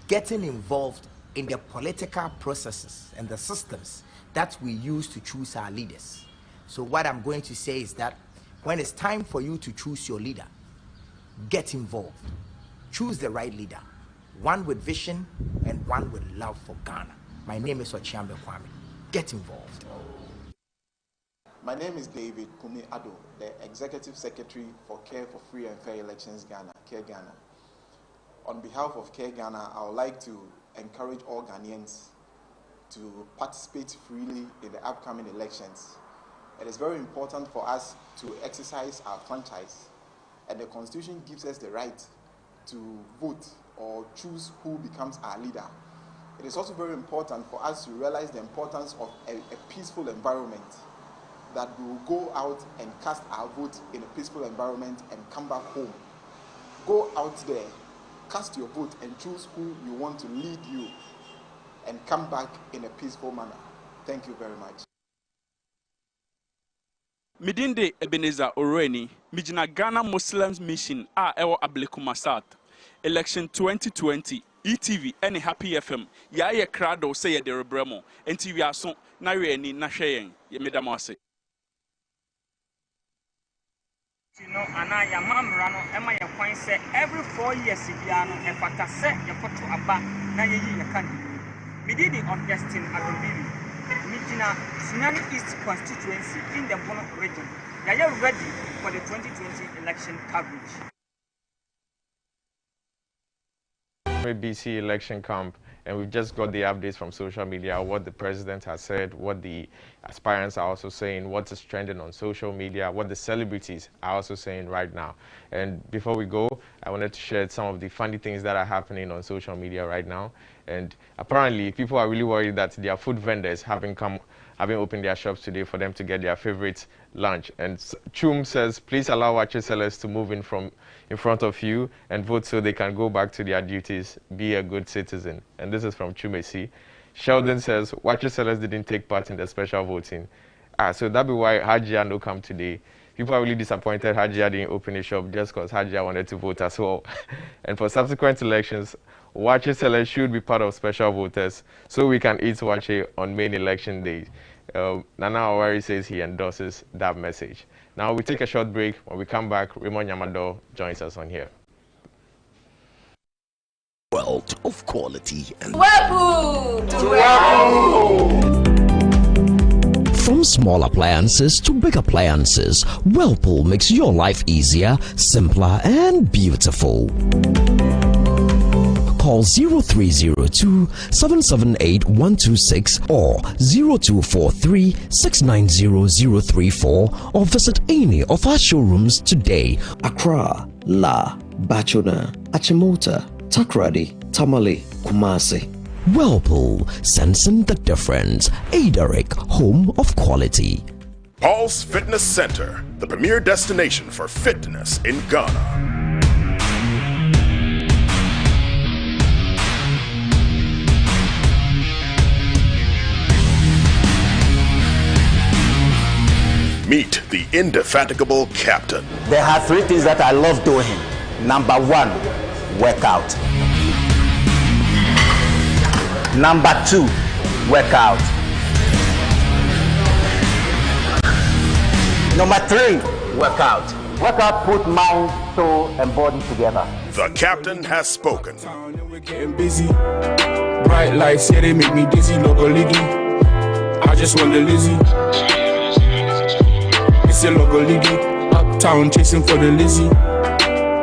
getting involved in the political processes and the systems that we use to choose our leaders? So what I'm going to say is that when it's time for you to choose your leader, get involved. Choose the right leader, one with vision and one with love for Ghana. My name is Ochiambe Kwame. Get involved. My name is David Kumi Ado, the Executive Secretary for Care for Free and Fair Elections Ghana, Care Ghana. On behalf of Care Ghana, I would like to encourage all Ghanaians to participate freely in the upcoming elections. It is very important for us to exercise our franchise, and the Constitution gives us the right to vote or choose who becomes our leader. It is also very important for us to realize the importance of a peaceful environment, that we will go out and cast our vote in a peaceful environment and come back home. Go out there, cast your vote and choose who you want to lead you, and come back in a peaceful manner. Thank you very much. Midinde Ebenezer Oreni, Mijina Ghana Muslims Mission, Ewa Ablekumasat. Election 2020, ETV, any Happy FM, Yaya Crado say de Rebremo, and TV Ason, Nari, Nashayan, Yemedamase. You know, and I am Mamrano, and my point say every 4 years, Sibiano, and Fatase, Yakoto Abba, Nayi Yakani. Mididi Augustine Adobiri, Mijina, Tsunami East constituency in the Bono region. They are ready for the 2020 election coverage. GMABC election camp, and we've just got the updates from social media, what the president has said, what the aspirants are also saying, what is trending on social media, what the celebrities are also saying right now. And before we go, I wanted to share some of the funny things that are happening on social media right now. And apparently, people are really worried that their food vendors haven't opened their shops today for them to get their favorite lunch. And Chum says, please allow watcher sellers to move in front of you and vote so they can go back to their duties. Be a good citizen. And this is from Chumesi. Sheldon says, watcher sellers didn't take part in the special voting. So that'd be why Hajia no come today. People are really disappointed Hajia didn't open a shop just because Hajia wanted to vote as well. And for subsequent elections, watcher sellers should be part of special voters so we can eat watcher on main election day. Nana Awari says he endorses that message. Now we take a short break. When we come back, Raymond Yamado joins us on here. World of quality and from small appliances to big appliances, Whirlpool makes your life easier, simpler and beautiful. Call 0302-778-126 or 0243-690-034 or visit any of our showrooms today. Accra, La, Bachona, Achimota, Takrady, Tamale, Kumasi. Whirlpool, sensing the difference. Adaric, home of quality. Paul's Fitness Center, the premier destination for fitness in Ghana. Meet the indefatigable captain. There are 3 things that I love doing. Number 1, workout. Number 2, workout. Number 3, workout. Workout put mind, soul, and body together. The captain has spoken. We're getting busy. Bright lights, yeah, they make me dizzy. Logo Liggy. I just want the Lizzie. It's a Logo Liggy. Uptown, chasing for the Lizzie.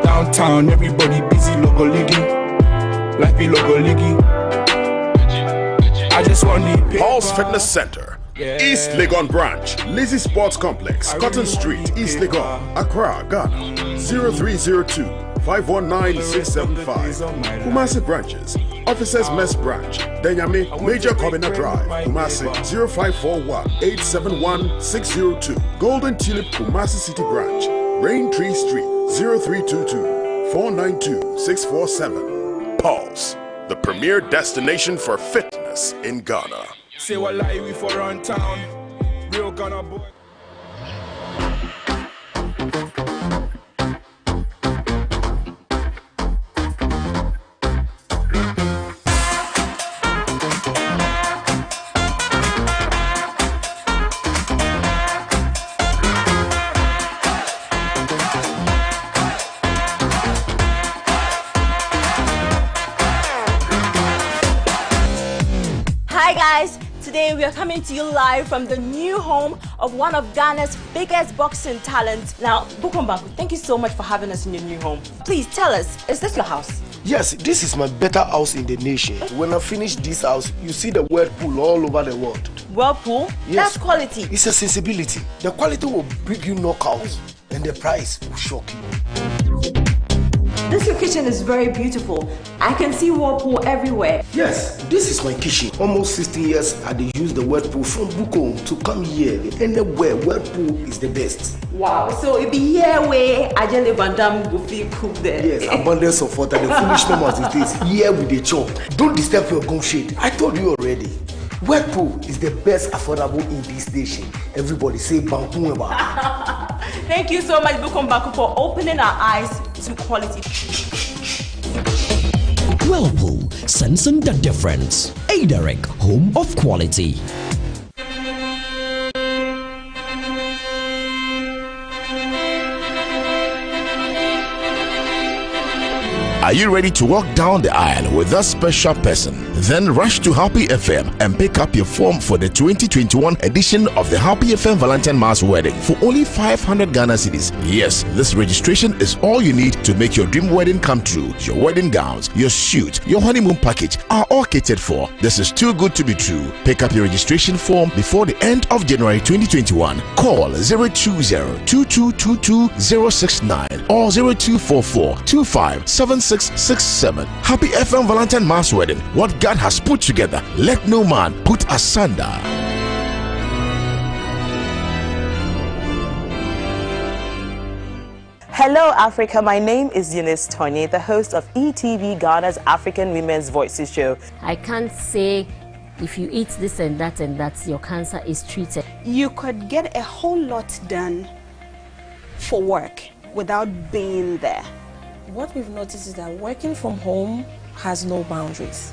Downtown, everybody busy. Logo Liggy. Like be Logo Liggy. I just want the Paul's Fitness Center, East Legon Branch, Lizzie Sports Complex, Cotton Street, East Legon, Accra, Ghana, 0302-519-675. Kumasi branches, Officers Mess Branch, Denyame, Major Kobina Drive, Kumasi, 0541-871-602. Golden Tulip, Kumasi City Branch, Rain Tree Street, 0322-492-647. Paul's, the premier destination for fitness in Ghana. Say what lie we for run town. Real Ghana boy. Hi guys, today we are coming to you live from the new home of one of Ghana's biggest boxing talents. Now, Bukombaku, thank you so much for having us in your new home. Please tell us, is this your house? Yes, this is my better house in the nation. When I finish this house, you see the Whirlpool all over the world. Whirlpool? Yes. That's quality. It's a sensibility. The quality will bring you knockouts and the price will shock you. This your kitchen is very beautiful. I can see Whirlpool everywhere. Yes, this is my kitchen. Almost 16 years I use the Whirlpool from Bukom to come here. Anywhere, Whirlpool is the best. Wow, so it be here where Ajele Bandam go feel cook there. Yes, abundance of water, the foolish members it is here with the chop. Don't disturb your gum shade. I told you already. Whirlpool is the best affordable in this nation. Everybody say Bankumeba. Thank you so much, Bukombaku, for opening our eyes to quality. Whirlpool, sensing the difference. Adaric, home of quality. Are you ready to walk down the aisle with that special person? Then rush to Happy FM and pick up your form for the 2021 edition of the Happy FM Valentine Mass Wedding for only 500 Ghana cedis. Yes, this registration is all you need to make your dream wedding come true. Your wedding gowns, your suit, your honeymoon package are all catered for. This is too good to be true. Pick up your registration form before the end of January 2021. Call 020-2222-069 or 0244-257667. Happy FM Valentine Mass Wedding. What God has put together, let no man put asunder. Hello Africa, my name is Eunice Tony, the host of ETV Ghana's African Women's Voices show. I can't say if you eat this and that your cancer is treated. You could get a whole lot done for work without being there. What we've noticed is that working from home has no boundaries.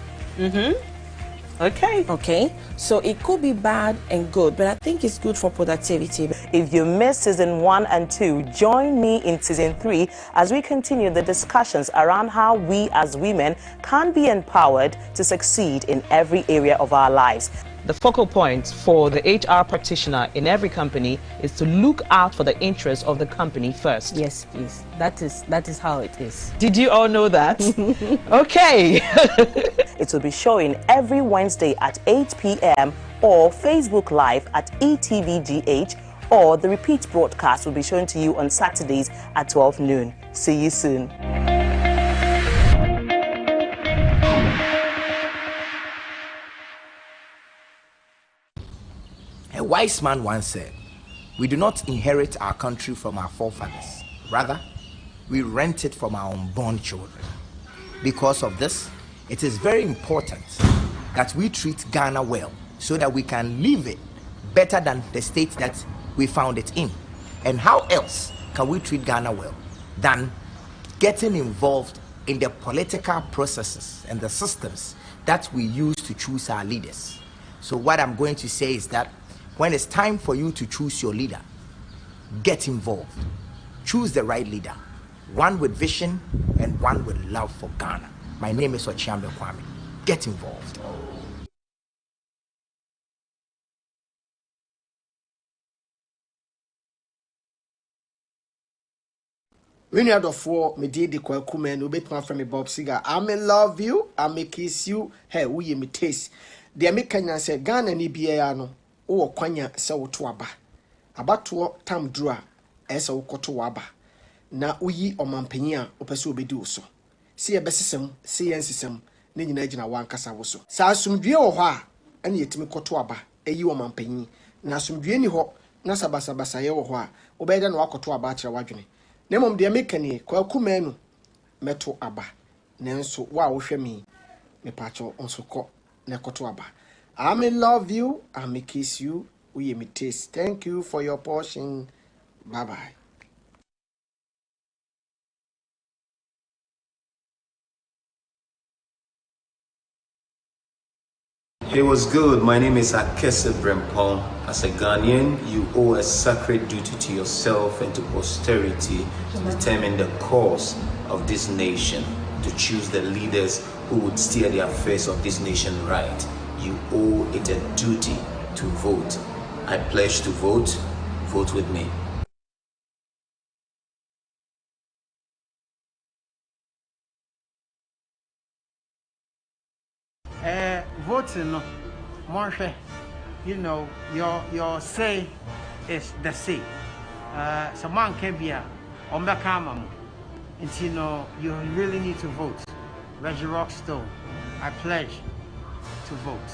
Okay. So it could be bad and good, but I think it's good for productivity. If you missed season 1 and 2, join me in season 3 as we continue the discussions around how we as women can be empowered to succeed in every area of our lives. The focal point for the HR practitioner in every company is to look out for the interests of the company first. Yes, please. That is how it is. Did you all know that? Okay. It will be showing every Wednesday at 8 p.m. or Facebook Live at ETVGH, or the repeat broadcast will be shown to you on Saturdays at 12 noon. See you soon. A wise man once said, "We do not inherit our country from our forefathers. Rather, we rent it from our unborn children." Because of this, it is very important that we treat Ghana well so that we can leave it better than the state that we found it in. And how else can we treat Ghana well than getting involved in the political processes and the systems that we use to choose our leaders? So what I'm going to say is that when it's time for you to choose your leader, get involved. Choose the right leader, one with vision and one with love for Ghana. My name is Ochiambe Kwame. Get involved. When you are for me did the Kwakume and Ubetman from me Bob Siga, I may love you, I may kiss you, hey, we me taste. The American said Ghana ni biano. O kwanya se woto aba abatoɔ tam dura ɛsɛ wokoto aba na uyi ɔmampanyi a opɛsɛ obedi wo so se yɛbɛsesɛm se yɛnsesɛm ne nyina gyina wankasa wo so sa asomdue wɔ hɔ a ɛne yɛtimi koto aba ɛyi ɔmampanyi na asomdue ni hɔ na sabasabasa yɛ wɔ hɔ a wobɛyɛ na wakoto aba akyerɛ wadwene na mmom deɛ mekani Kwakume no meto aba nanso wo a wohwɛ me mepacho onso kɔ na koto aba. I may love you, I may kiss you, we may taste. Thank you for your portion. Bye-bye. It was good. My name is Akese Brempong. As a Ghanaian, you owe a sacred duty to yourself and to posterity to determine the course of this nation, to choose the leaders who would steer the affairs of this nation right. You owe it a duty to vote. I pledge to vote. Vote with me. Voting, Marsha, you know, your say is the say. Someone can be a Ombakama. And you know, you really need to vote. Reggie Rockstone, I pledge to vote.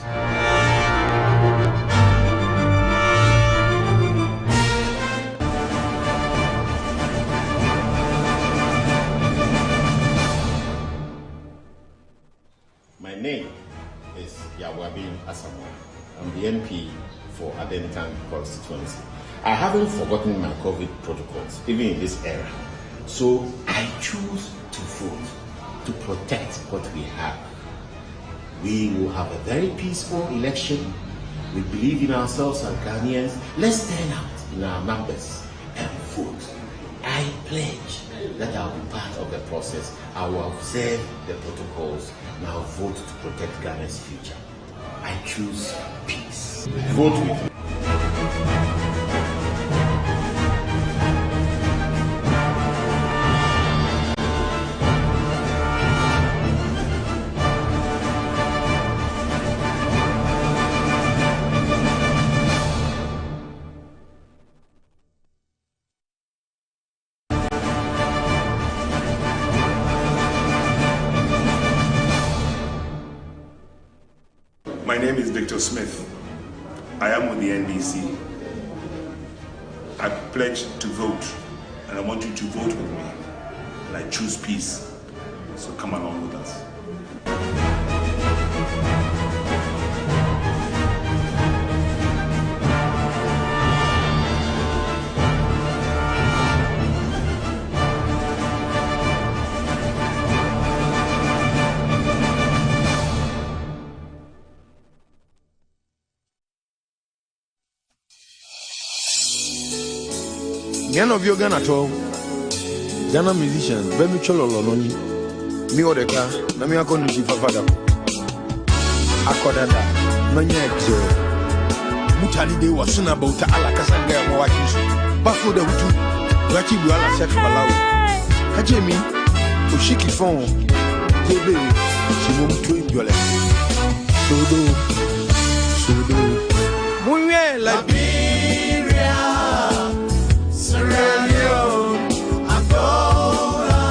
My name is Yawabin Asamoah. I'm the MP for Adentan constituency. I haven't forgotten my COVID protocols, even in this era. So I choose to vote to protect what we have. We will have a very peaceful election. We believe in ourselves as Ghanaians. Let's turn out in our numbers and vote. I pledge that I'll be part of the process. I will observe the protocols and I'll vote to protect Ghana's future. I choose peace. Vote with me. My name is Victor Smith. I am with the NDC. I pledge to vote, and I want you to vote with me. And I choose peace. So come along with us. None of your Ghana at all. Ghana musicians, Bemi Cholo Lononi, me or the car, Namia Konuji Fafada. Akodada, Nanya, Mutali de was soon about Alakasanga and Wakis. Bafo the Wutu, Raki Buala Sek Malawi. Hajemi, Ushiki phone, Jebe, Simum Twin Yola. Sudo, Munye, Liberia. Sierra Leone, Angola,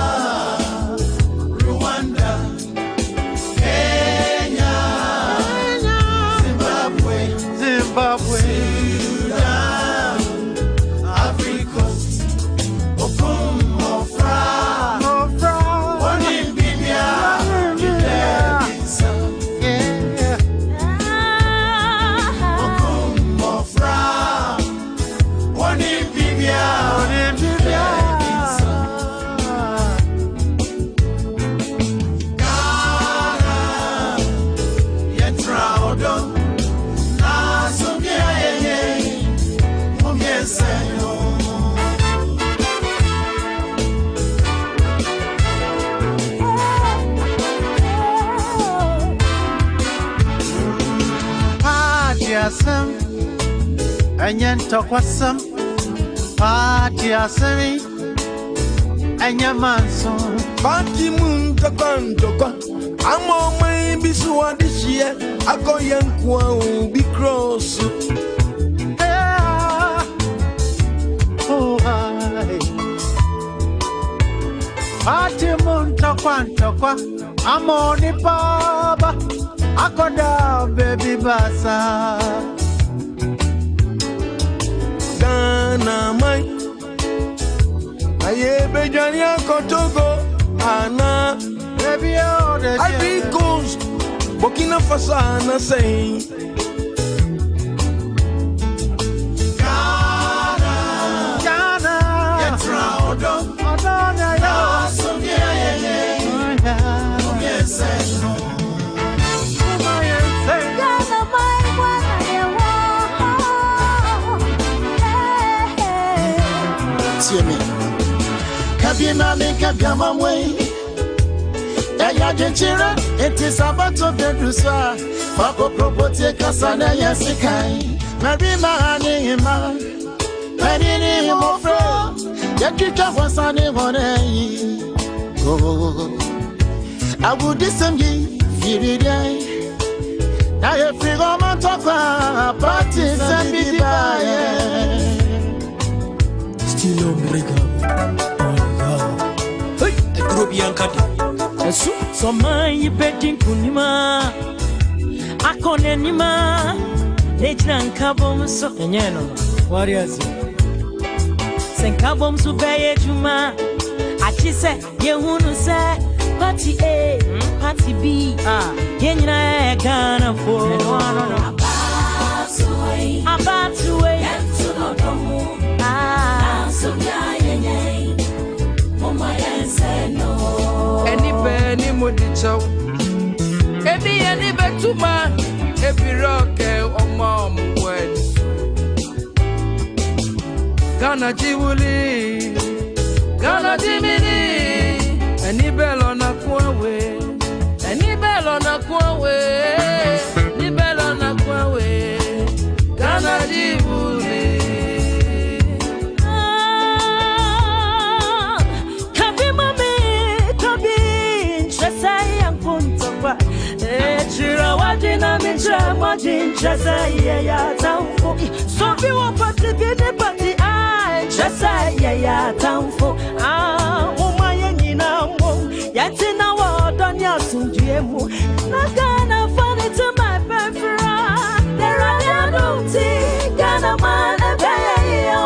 Rwanda, Kenya, Zimbabwe, Sudan, Africa, Okumofra, Onibibia, Okumofra, Onibibia. And yen talk was some party asemi and your man son party moon to Kantoko. I'm on my bisua this year. I go young quo be cross. Oh, hi. Party moon to Kantoko. I'm on the pub. I go down, baby bassa. Ghana, my Aye, Jania Kotogo, Anna, baby, all the Ivory Coast, Burkina Faso, Anna saying Ghana, get proud of Adana, so me. Kabima make a way. Yajachira, it is about to be Duswa. Papa Propote Casana Yasikai. Marima Hanima. Penny Mofro. Yakika was on a I would disagree. Here day. Now if we go on talk about parties and be Still on Brega. Hey, the Grobian Cadi. So my betting Kunima. I can't anima. Nature Cabom so. Warriors. Send Cabom to Bay Juma. I just said, you want to say, Party A, Party B. Yena Ghana for about to wait. Any penny modicho, any betuma, every rock or mom when Ghana Jiwuli, Ghana dimini, any bell on a quawe, any bell on a quawe, any bell on a quawe, Ghana dimini. Kabi mami, kabi, chasai ang punto pa. Chira wajina mincha majin chasai ya tamfo. So we want party gede party I chasai ya tamfo. Umaya nina mo yatina wa donya sunjemu. Nagana funny to my preference. There are no tea, Ghana man ebeyo.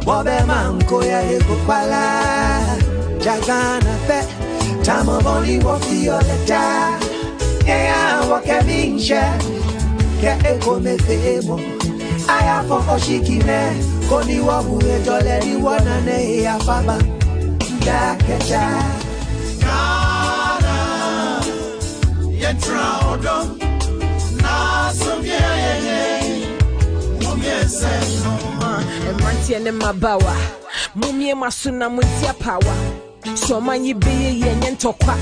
Wabe manko ya yekupala Jagana fe Tamo boni wofi oleta Eya wake minche Ke eko mefemo Aya foko shikime Koni wabu edole ni wana ne ya faba Dakecha Ghana Yetra odom Na sumye Mumye se noma Emanti ene mabawa Mumye masuna muntia power So man you be yen tokwa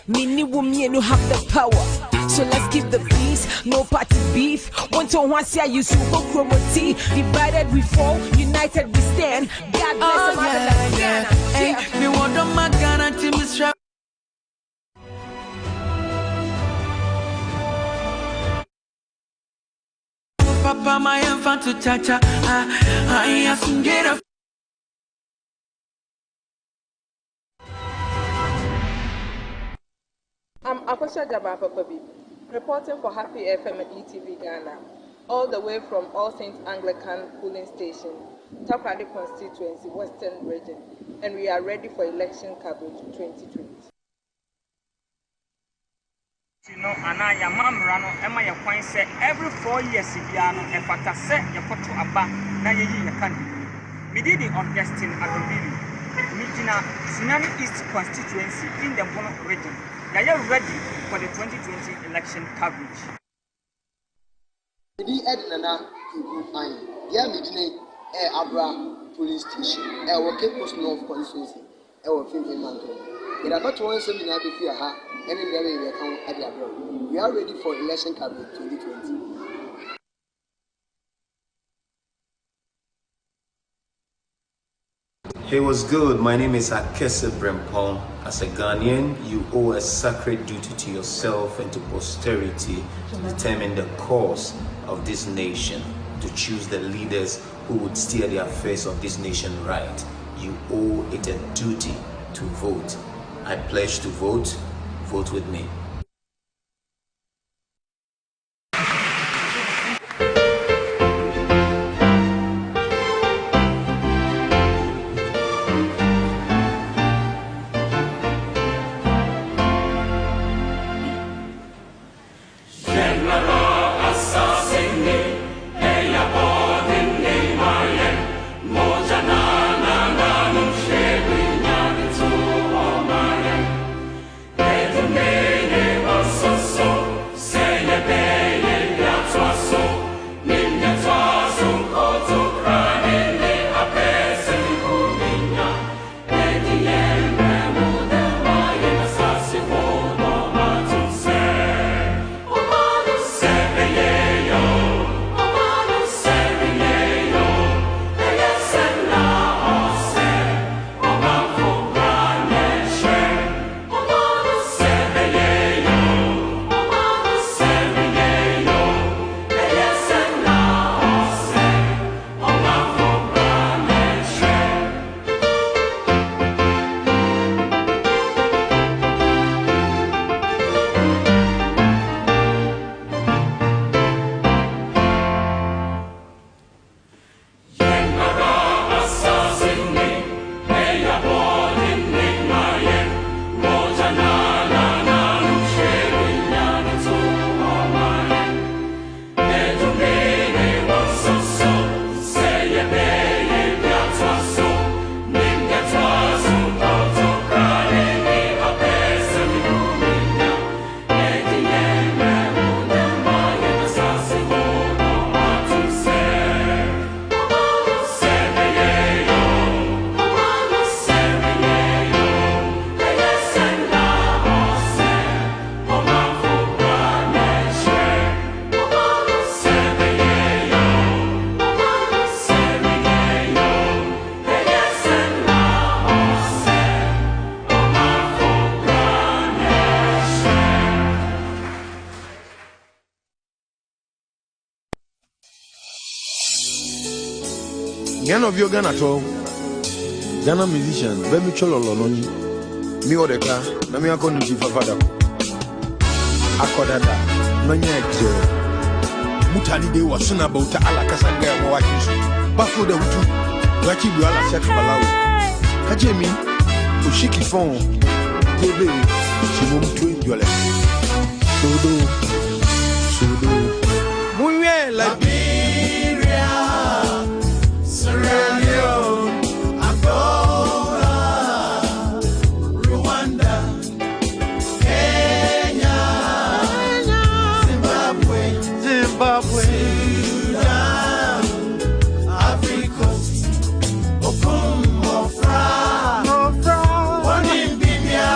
Mini wumye no have the power So let's keep the peace, no party beef. Want to once ya you super chromati. Divided we fall, united we stand. God bless the motherland Ghana. Hey, me want on my Ghana team is strap. Papa, my infant to chacha. I have get a. I'm Akosha Jabapa Pabi, reporting for Happy FM and ETV Ghana, all the way from All Saints Anglican Polling Station, Takrady Constituency, Western Region, and we are ready for election coverage 2020. You know, and I am Rano, Emma, your point said every 4 years, Sibiano, and Fatase, your Kotu Abba, Nayi, your country. We did it on Destin Agobili, Mijina, Sinani East constituency in the Bono region. They are ready for the 2020 election coverage. The Edna Fine, Dear Midney, Abra Police Station, Cape Coast North constituency, Finland Mountain. It about one seminar before her, and in the way we account at the abroad. We are ready for election coverage 2020. Hey, what's good? My name is Akese Brempong. As a Ghanaian, you owe a sacred duty to yourself and to posterity to determine the course of this nation, to choose the leaders who would steer the affairs of this nation right. You owe it a duty to vote. I pledge to vote. Vote with me. Hey, None of your Ghana at all. Ghana musician, Baby Cholo Lononi, me or the car, Namia Konuki for father. Akodada, Nonya Zero. Mutali de was soon about Alakasanga and Wakis. Bafo the Wutu, Waki Buala Sek Palau. Kajemi, Ushiki phone, Baby, she won't twin your left. Sudo. Munye like Liberia, Sierra Leone, Angola, Rwanda, Kenya, Zimbabwe, Sudan, Africa, Okumofra, one in Bibia,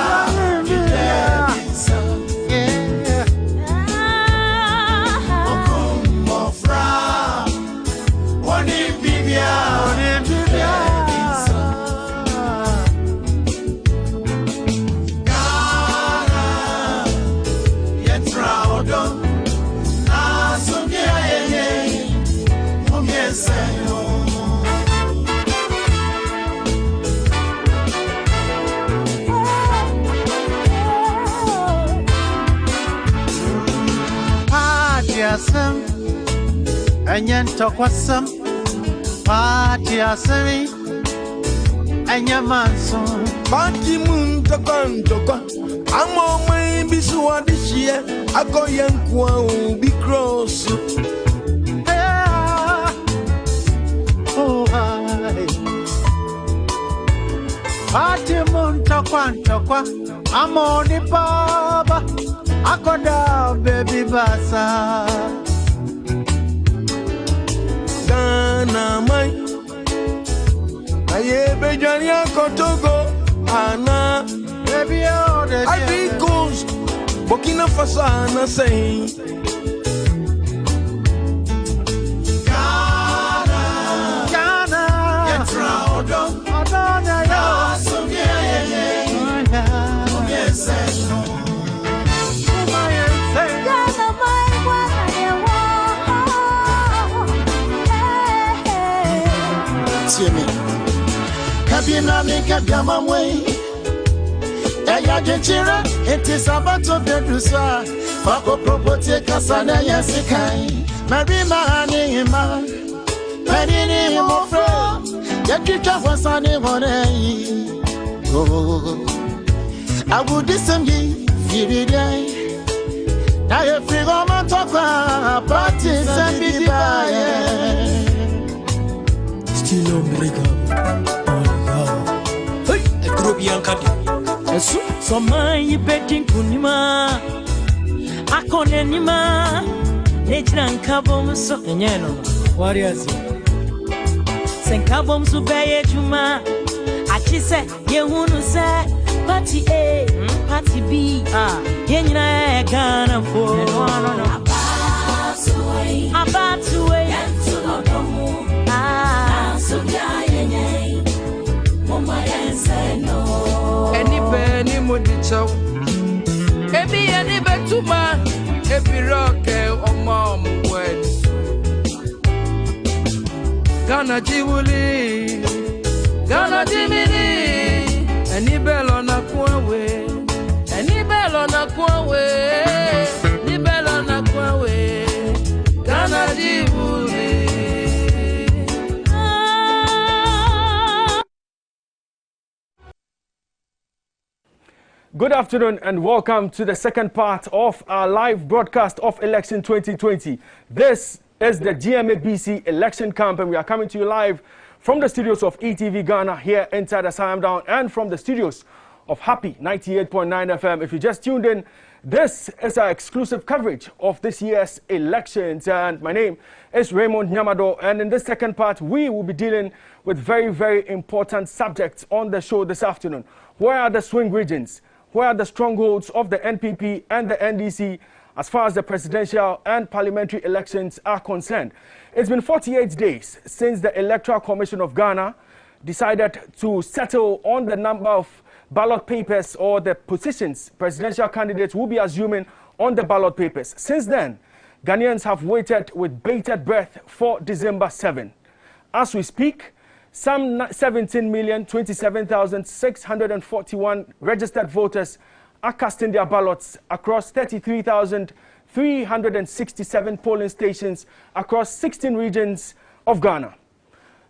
and yen talk what some party asemi and your man son party moon to go. I'm on my bisua this year. I go young quo be cross. Oh, hi. Party moon talk one. I'm on the baba. I go down, baby basa. Ghana, my Aye, Bejania Kotogo, Anna, baby, all the Ivory Coast, Burkina Faso, Anna saying Ghana, you're proud of Kabina make a way. Yajachira, it is about to be Dusa, Papa Propote Casana Yasikai, Marima Nima, Penny Mofra, Yakicha was on him on I would disagree, feel day. Now you figure my talk about parties and be by still on breakup. Hey, a group young cat. So my betting kunima. I can't anima. Nature cabom so enano. Warriors. Sen cabom so bay juma. I say, you want to say, party A, party B. Yenna Ghana for about to wait. Any penny modicho. Every any betuma, every rock or mom when Ghana Jiwuli, Ghana Jimini, any bell on a quawe, any bell on a quawe, any bell on a quawe, Ghana Jiwuli. Good afternoon and welcome to the second part of our live broadcast of Election 2020. This is the GMABC election campaign. We are coming to you live from the studios of ETV Ghana here inside the Siam Down and from the studios of Happy 98.9 FM. If you just tuned in, this is our exclusive coverage of this year's elections. And my name is Raymond Nyamado. And in this second part, we will be dealing with very, very important subjects on the show this afternoon. Where are the swing regions? Where are the strongholds of the NPP and the NDC as far as the presidential and parliamentary elections are concerned? It's been 48 days since the Electoral Commission of Ghana decided to settle on the number of ballot papers or the positions presidential candidates will be assuming on the ballot papers. Since then, Ghanaians have waited with bated breath for December 7. As we speak, some 17,027,641 registered voters are casting their ballots across 33,367 polling stations across 16 regions of Ghana.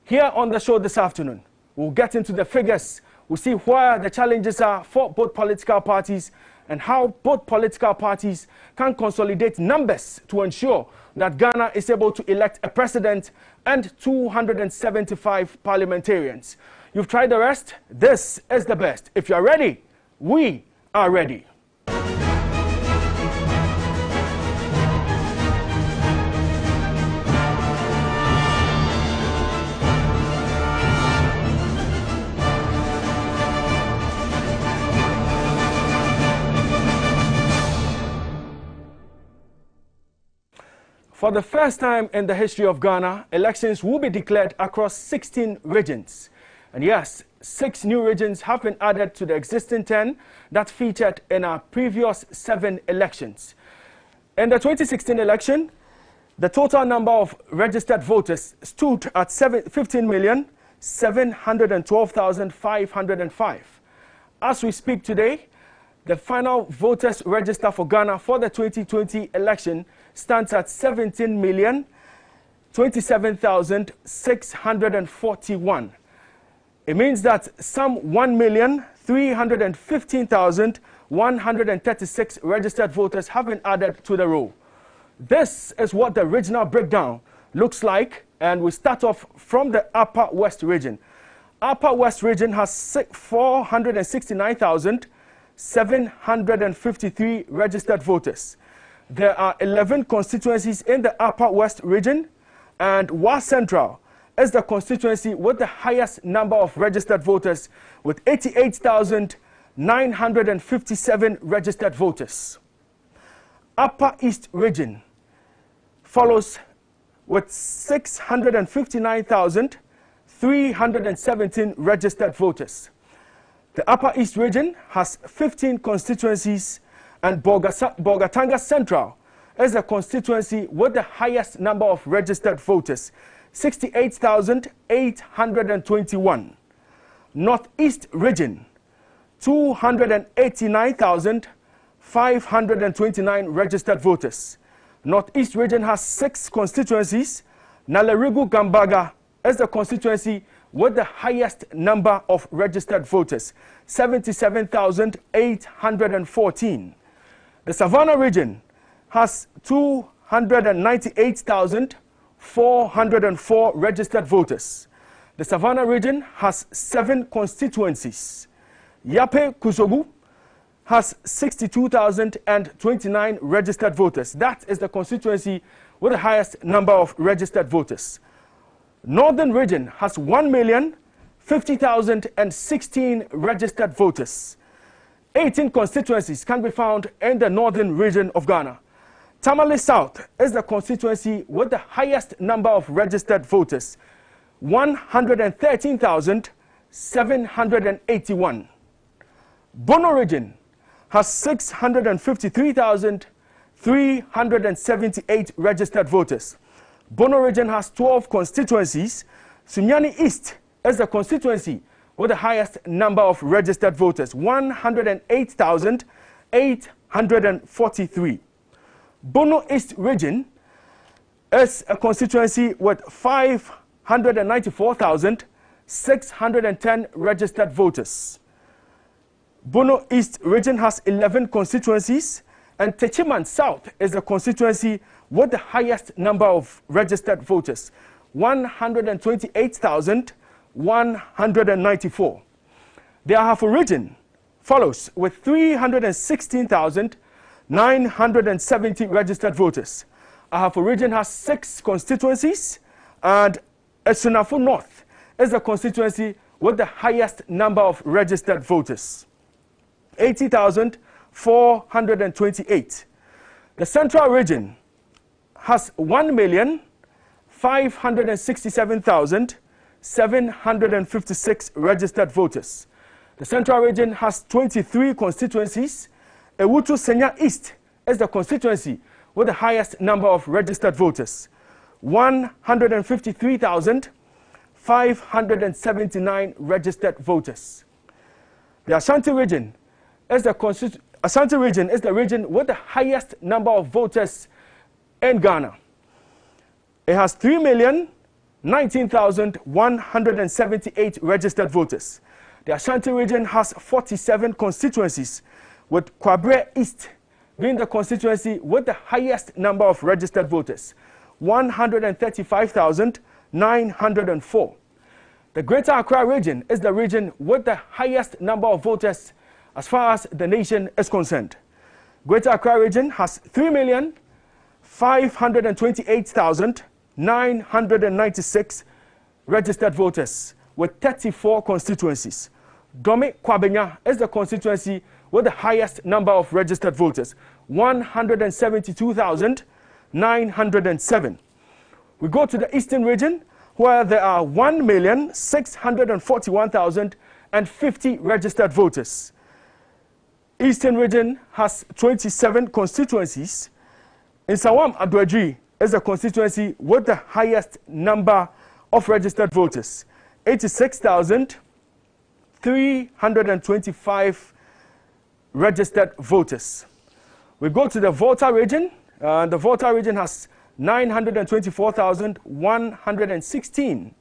Here on the show this afternoon, we'll get into the figures. We'll see where the challenges are for both political parties and how both political parties can consolidate numbers to ensure that Ghana is able to elect a president and 275 parliamentarians. You've tried the rest. This is the best. If you're ready, we are ready. For the first time in the history of Ghana, elections will be declared across 16 regions. And yes, 6 new regions have been added to the existing 10 that featured in our previous 7 elections. In the 2016 election, the total number of registered voters stood at 15,712,505. As we speak today, the final voters register for Ghana for the 2020 election stands at 17,027,641. It means that some 1,315,136 registered voters have been added to the roll. This is what the regional breakdown looks like, and we start off from the Upper West region. Upper West region has 469,753 registered voters. There are 11 constituencies in the Upper West region, and West Central is the constituency with the highest number of registered voters with 88,957 registered voters. Upper East region follows with 659,317 registered voters. The Upper East region has 15 constituencies, and Bolgatanga Central is the constituency with the highest number of registered voters, 68,821. Northeast region, 289,529 registered voters. Northeast region has 6 constituencies. Nalerigu Gambaga is the constituency with the highest number of registered voters, 77,814. The Savannah region has 298,404 registered voters. The Savannah region has 7 constituencies. Yape Kusogu has 62,029 registered voters. That is the constituency with the highest number of registered voters. Northern region has 1,050,016 registered voters. 18 constituencies can be found in the northern region of Ghana. Tamale South is the constituency with the highest number of registered voters, 113,781. Bono region has 653,378 registered voters. Bono region has 12 constituencies. Sunyani East is the constituency with the highest number of registered voters, 108,843. Bono East region is a constituency with 594,610 registered voters. Bono East region has 11 constituencies, and Techiman South is the constituency with the highest number of registered voters, 128,194. The Ahafo region follows with 316,970 registered voters. Ahafo region has 6 constituencies, and Esunafo North is the constituency with the highest number of registered voters, 80,428. The Central region has 1,567,756 registered voters. The Central region has 23 constituencies. Ewutu Senya East is the constituency with the highest number of registered voters, 153,000 579 registered voters. The Ashanti region is the region with the highest number of voters in Ghana. It has 3,019,178 registered voters. The Ashanti region has 47 constituencies, with Kwabre East being the constituency with the highest number of registered voters, 135,904. The Greater Accra region is the region with the highest number of voters as far as the nation is concerned. Greater Accra region has 3,528,996 registered voters with 34 constituencies. Dome Kwabenya is the constituency with the highest number of registered voters, 172,907. We go to the Eastern region, where there are 1,641,050 registered voters. Eastern region has 27 constituencies. In Sawam Adwadri is the constituency with the highest number of registered voters, 86,325 registered voters. We go to the Volta region. The Volta region has 924,116.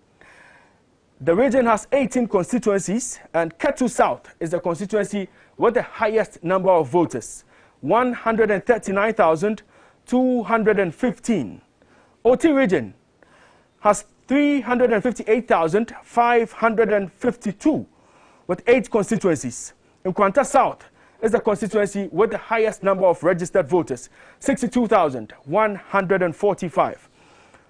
The region has 18 constituencies, and Ketu South is the constituency with the highest number of voters, 139,215. Oti region has 358,552 with 8 constituencies. In Kwanta South is the constituency with the highest number of registered voters, 62,145.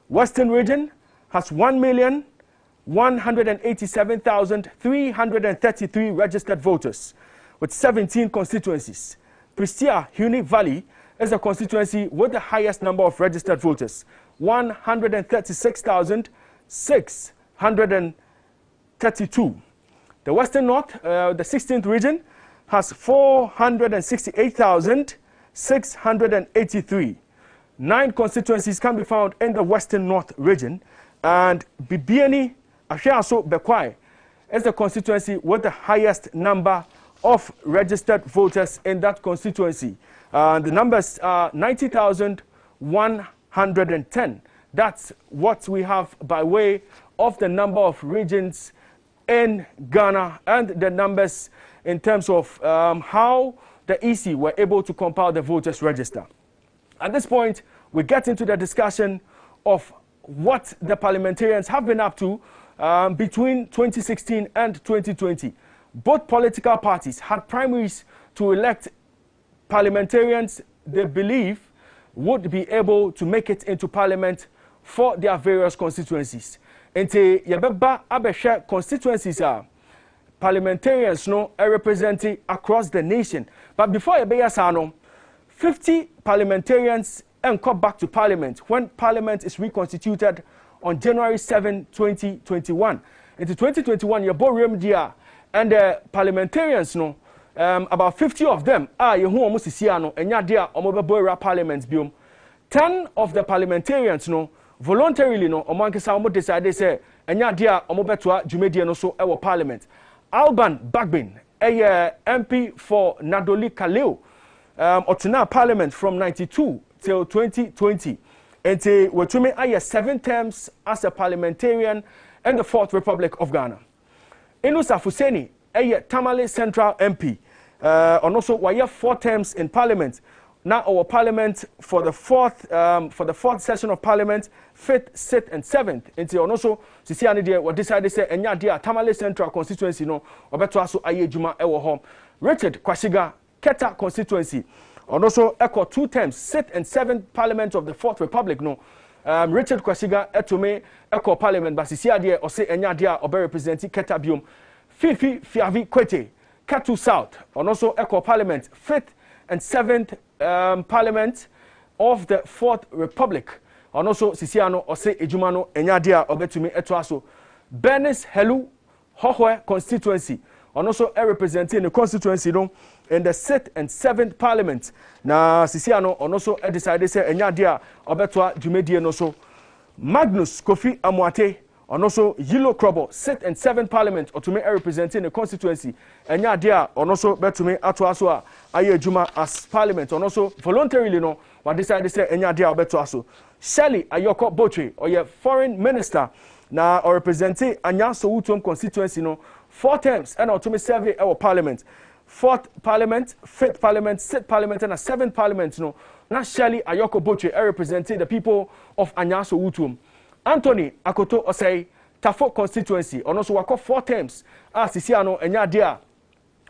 Western region has 1,187,333 registered voters with 17 constituencies. Pristia Huni Valley is the constituency with the highest number of registered voters, 136,632. The Western North, the 16th region, has 468,683. 9 constituencies can be found in the Western North region, and Bibiani Ashiaso Bekwai is the constituency with the highest number of registered voters in that constituency. The numbers are 90,110. That's what we have by way of the number of regions in Ghana and the numbers in terms of how the EC were able to compile the voters register. At this point, we get into the discussion of what the parliamentarians have been up to between 2016 and 2020. Both political parties had primaries to elect parliamentarians they believe would be able to make it into parliament for their various constituencies. Ente yabeba abesha constituencies are parliamentarians no are representing across the nation. But before Yabeya Sano, 50 parliamentarians come back to parliament when parliament is reconstituted on January 7, 2021. Into 2021, Yabo dia and the parliamentarians no about 50 of them are yehu almost siano and yadia omobeboira parliament biom. 10 of the parliamentarians no voluntarily no omankesa omo decided say enya dia omobetua dwumedie no so ewo parliament. Alban Bagbin, a MP for Nadoli Kaleo, Otuna Parliament from 92 till 2020. And Watume Aya 7 terms as a parliamentarian in the 4th Republic of Ghana. Inusa Fuseni, a Tamale Central MP, and also we 4 terms in Parliament. Now our Parliament for the 4th session of Parliament, 5th, 6th, and 7th. And also, Sisiani dear, what decided to say, and dear Tamale Central constituency no, Obeto also Aye Juma Ewo Home. Richard Kwashiga, Keta constituency, and also echo 2 terms, 6th and 7th Parliament of the 4th Republic no. Richard Kwashiga Etome echo Parliament, but Sisia dear or say enya dear Obe representing Keta Bium. Fifi Fiavi Kwete, Ketu South, and also echo Parliament, 5th and 7th Parliament of the 4th Republic. And also Sisiano or say Ejumano Enyadia Obetumi Etwaso. Bernice Helu Hohwe constituency. And also representing the constituency no, in the 6th and 7th Parliament. Na Sisiano and also decided say Enyadia Obetwa Jumedie no so. Magnus Kofi Amwate and also Yellow Crobble, 6th and 7th Parliament, or to me representing the constituency. And yeah, dear, and also bet to me at Wasua, Aye Juma as Parliament, and also voluntarily no, but decided to say, and yeah, dear, bet to us. Shelley Ayoko Botre, or your foreign minister, now or representing Anya Sowutum constituency, no, 4 terms, and to me survey our Parliament. 4th Parliament, 5th Parliament, 6th Parliament, and a 7th Parliament, no. Now Shelley Ayoko Botre representing the people of Anya Sowutum. Anthony Akoto Osei Tafo constituency and also wako 4 terms as Sisiano and Yadia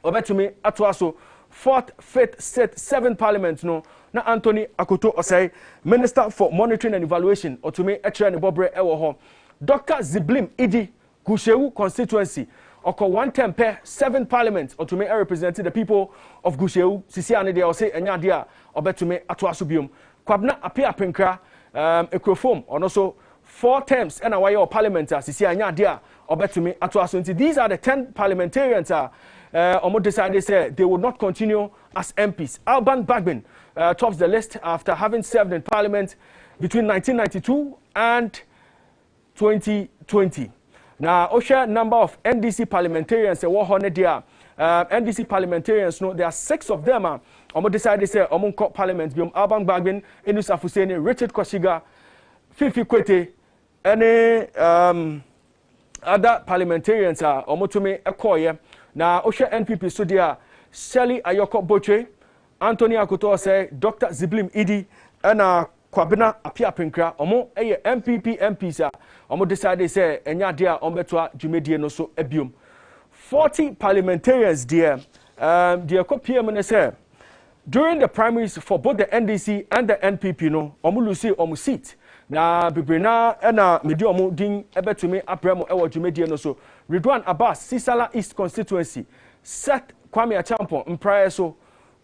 Obetumi Atuaso 4th, 5th, 6th, 7th Parliament no na Anthony Akoto Osei Minister for Monitoring and Evaluation or to me Etre Bobre Ewoho Dr. Ziblim Idi Gushewu constituency oko 1 term per 7th Parliament or to me representing the people of Gushewu Sisiano de Osei and Yadia Obetumi Atuaso bium Kwabna Apia Pinkra Ekrofom and also 4 terms and away your parliament sisi anya dia obetumi atoaso nti these are the 10 parliamentarians almost decided say they would not continue as MPs. Alban Bagbin tops the list after having served in parliament between 1992 and 2020. Now Osha number of NDC parliamentarians were 100 there. NDC parliamentarians no there are 6 of them almost decided say omonko parliament biom Alban Bagbin, Enus Afuseni, Richard Koshiga, Fifi Kwete, any other parliamentarians are omotume ekoye na osha NPP so dia Shelley Ayoko Botre, Anthony Akoto say Dr. Ziblim Idi and Kwabena Apia Pinkra omo eye MPP MPs omo decide say enya dia ombetwa dwumedie no so abium 40 parliamentarians there dia ko PM ne say during the primaries for both the NDC and the NPP no omo lucy omo seat na bibrina ena medi omo din ebetumi abramo ewo dwumedie no so Ridwan Abbas Sisala East constituency Seth Kwame Achampon mpraye so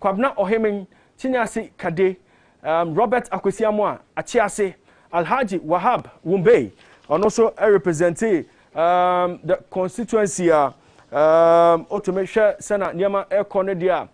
Kwabna Ohemen Chinyasi Kade Robert Akwesiamwa Achiase Alhaji Wahab Wumbei and also representing the constituency automation Sena Nyama Air Cornedia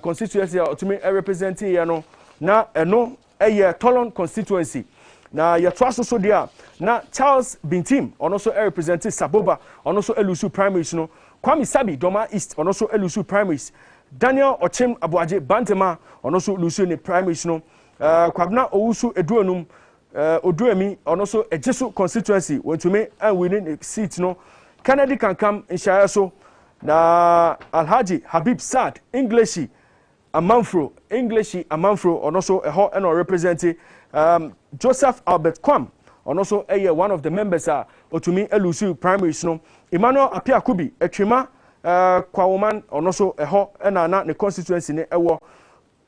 constituency automate representing yano na eno eye Tolon constituency na yatwaso so dia na Charles Bintim and also representing Saboba and also Elusu primaries no Kwame Sabi Doma East and also Elusu primaries Daniel Ochim Abuaje Bantema and also Lusu ne primaries no Kwabna Owusu Eduonum Oduemi and also Ejesu constituency went to me and winning a seat no Kennedy can come in Shire so na Alhaji Habib Sad Englishy Amanfro and also a hot and representing Joseph Albert Kwam and also one of the members Otumi Elusu primaries no Emmanuel Apia Kubi Etrima Kwawoman and also a hot and the constituency ne ewo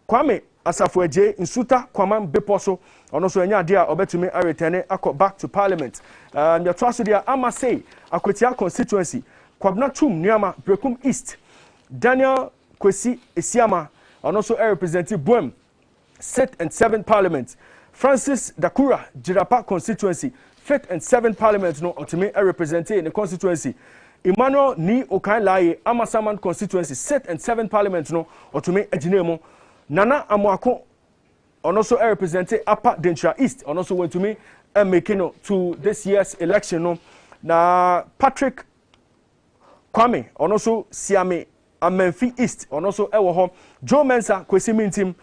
Kwame Asafueje Insuta Kwaman Beposo and also enya dia obetumi return back to parliament the trust dia Amase Akwetia constituency Kwabna Tum Nyama Brekum East Daniel Kwesi Esiama and also representing Boem 6th and 7th Parliament Francis Dakura Jirapa constituency 5th and 7th Parliament no ultimate representing in the constituency Emmanuel Ni Okanlaye Amasaman constituency 6th and 7th Parliament no ultimate ejinemo Nana Amwako and also representing Upper Dentra East and also went to me and making to this year's election no na Patrick Kwame and also Siame Amenfi East and also Ewoho Joe Mensa Kwesi Mintim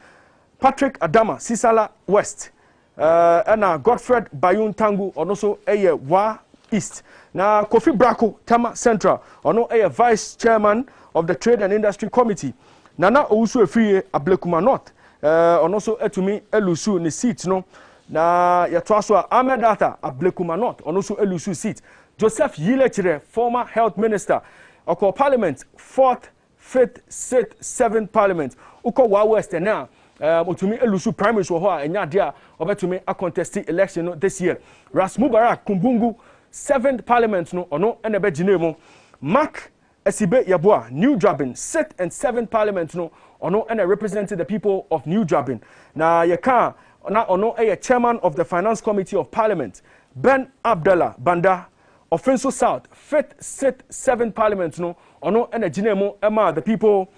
Patrick Adama Sisala West and Godfred Bayun Tangu and also Wa East na Kofi Brako Tama Central and also Vice Chairman of the Trade and Industry Committee Nana Owusu Efriye Ablekuma North and also Etumi Elusu ne seat no na yatwaso Ahmed Atta Ablekuma North and also Elusu seat Joseph Yilechire former health minister Oko Parliament 4th 5th 6th 7th Parliament Uko Wa West now Otumi Elusu primaries wo ho a enya dia obetumi a contest election this year Ras Mubarak Kumbungu 7th Parliament no ono enebe ginemu Mark Esibe Yabua New Drabin 6th and 7th Parliament no ono ene representing the people of New Drabin na yeka na ono chairman of the Finance Committee of Parliament Ben Abdallah Banda Offenso South 5th 6th 7th Parliament no ono ene ginemu ema the people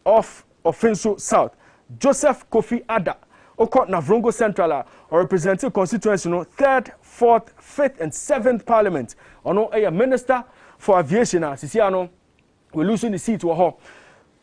of Offenso South Joseph Kofi Ada Oko Navrongo Central or representing constituency 3rd, 4th, 5th and 7th parliament. Ono a minister for aviation sisiano we losing the seat to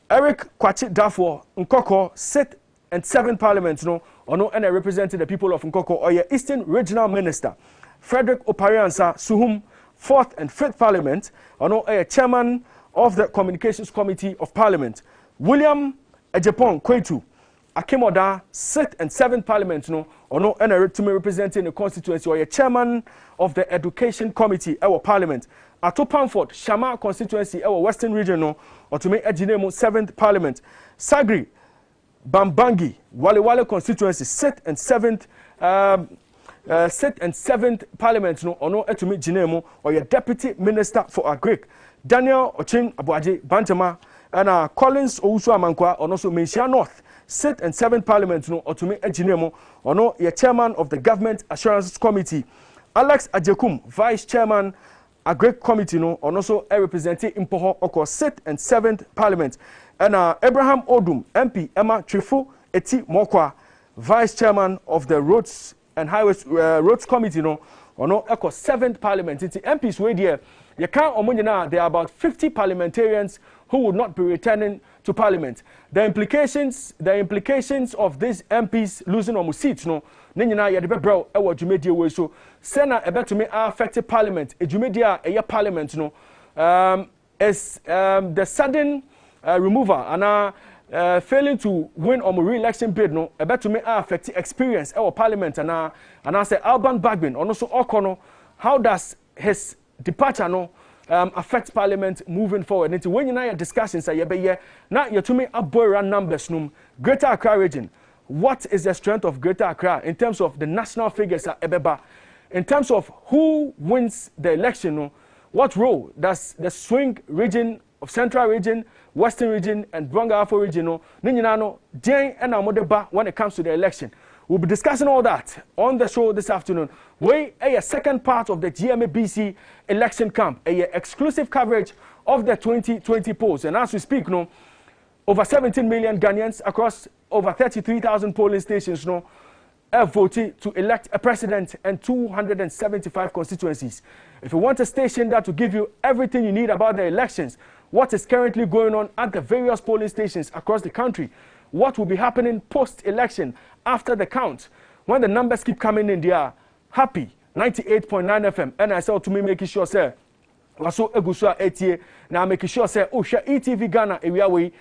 Eric Kwachi Dafo Nkoko 6th and 7th parliament ono and representing the people of Nkoko or Eastern Regional Minister. Frederick Opariansa Suhum 4th and 5th parliament ono a chairman of the Communications Committee of Parliament. William Ejepon Kwetu Akemoda 6th and 7th parliament ono and representing the constituency or a chairman of the Education Committee our parliament. Ato Pamford Shama constituency our Western region or to make Ejinemo 7th parliament. Sagri Bambangi Wale constituency 6th and 7th 6th and 7th parliament ono to meet Jinemo or a deputy minister for agric. Daniel Ochin Abuaje Bantama and Collins Owusu Amankwa or also Mensia North 6th and 7th parliament or to meet Ejinemo or no a chairman of the Government Assurance Committee. Alex Ajekum vice chairman Agric Committee or also a representative Impoho Oko 6th and 7th parliament. And Abraham Odum MP Emma Trifu Eti Mokwa vice chairman of the Roads and Highways Roads Committee or no Eko 7th parliament. It's the MPs way there. You can't omunina there are about 50 parliamentarians who would not be returning to parliament. The implications of these MPs losing on seats Nina ya debe bro ewo dwumedi we so sena ebetumi affect parliament edwumedi a eye parliament is the sudden removal and failing to win on re-election bid ebetumi affect experience ewo parliament and say Alban Bagbin and also Okono, how does his departure affect parliament moving forward? And when you know discussions say yebe na yetumi aboira numbers Greater Accra region. What is the strength of Greater Accra in terms of the national figures at Ebeba? In terms of who wins the election, what role does the swing region of Central region, Western region, and Brongafo region, when it comes to the election? We'll be discussing all that on the show this afternoon. We a second part of the GMABC election camp, a exclusive coverage of the 2020 polls. And as we speak, over 17 million Ghanaians across over 33,000 polling stations have voted to elect a president and 275 constituencies. If you want a station that will give you everything you need about the elections, what is currently going on at the various polling stations across the country, what will be happening post-election after the count, when the numbers keep coming in, they are happy. 98.9 FM. And I said to me, making sure, sir, also Egusua ATA, now making sure, say, oh, share ETV Ghana area way,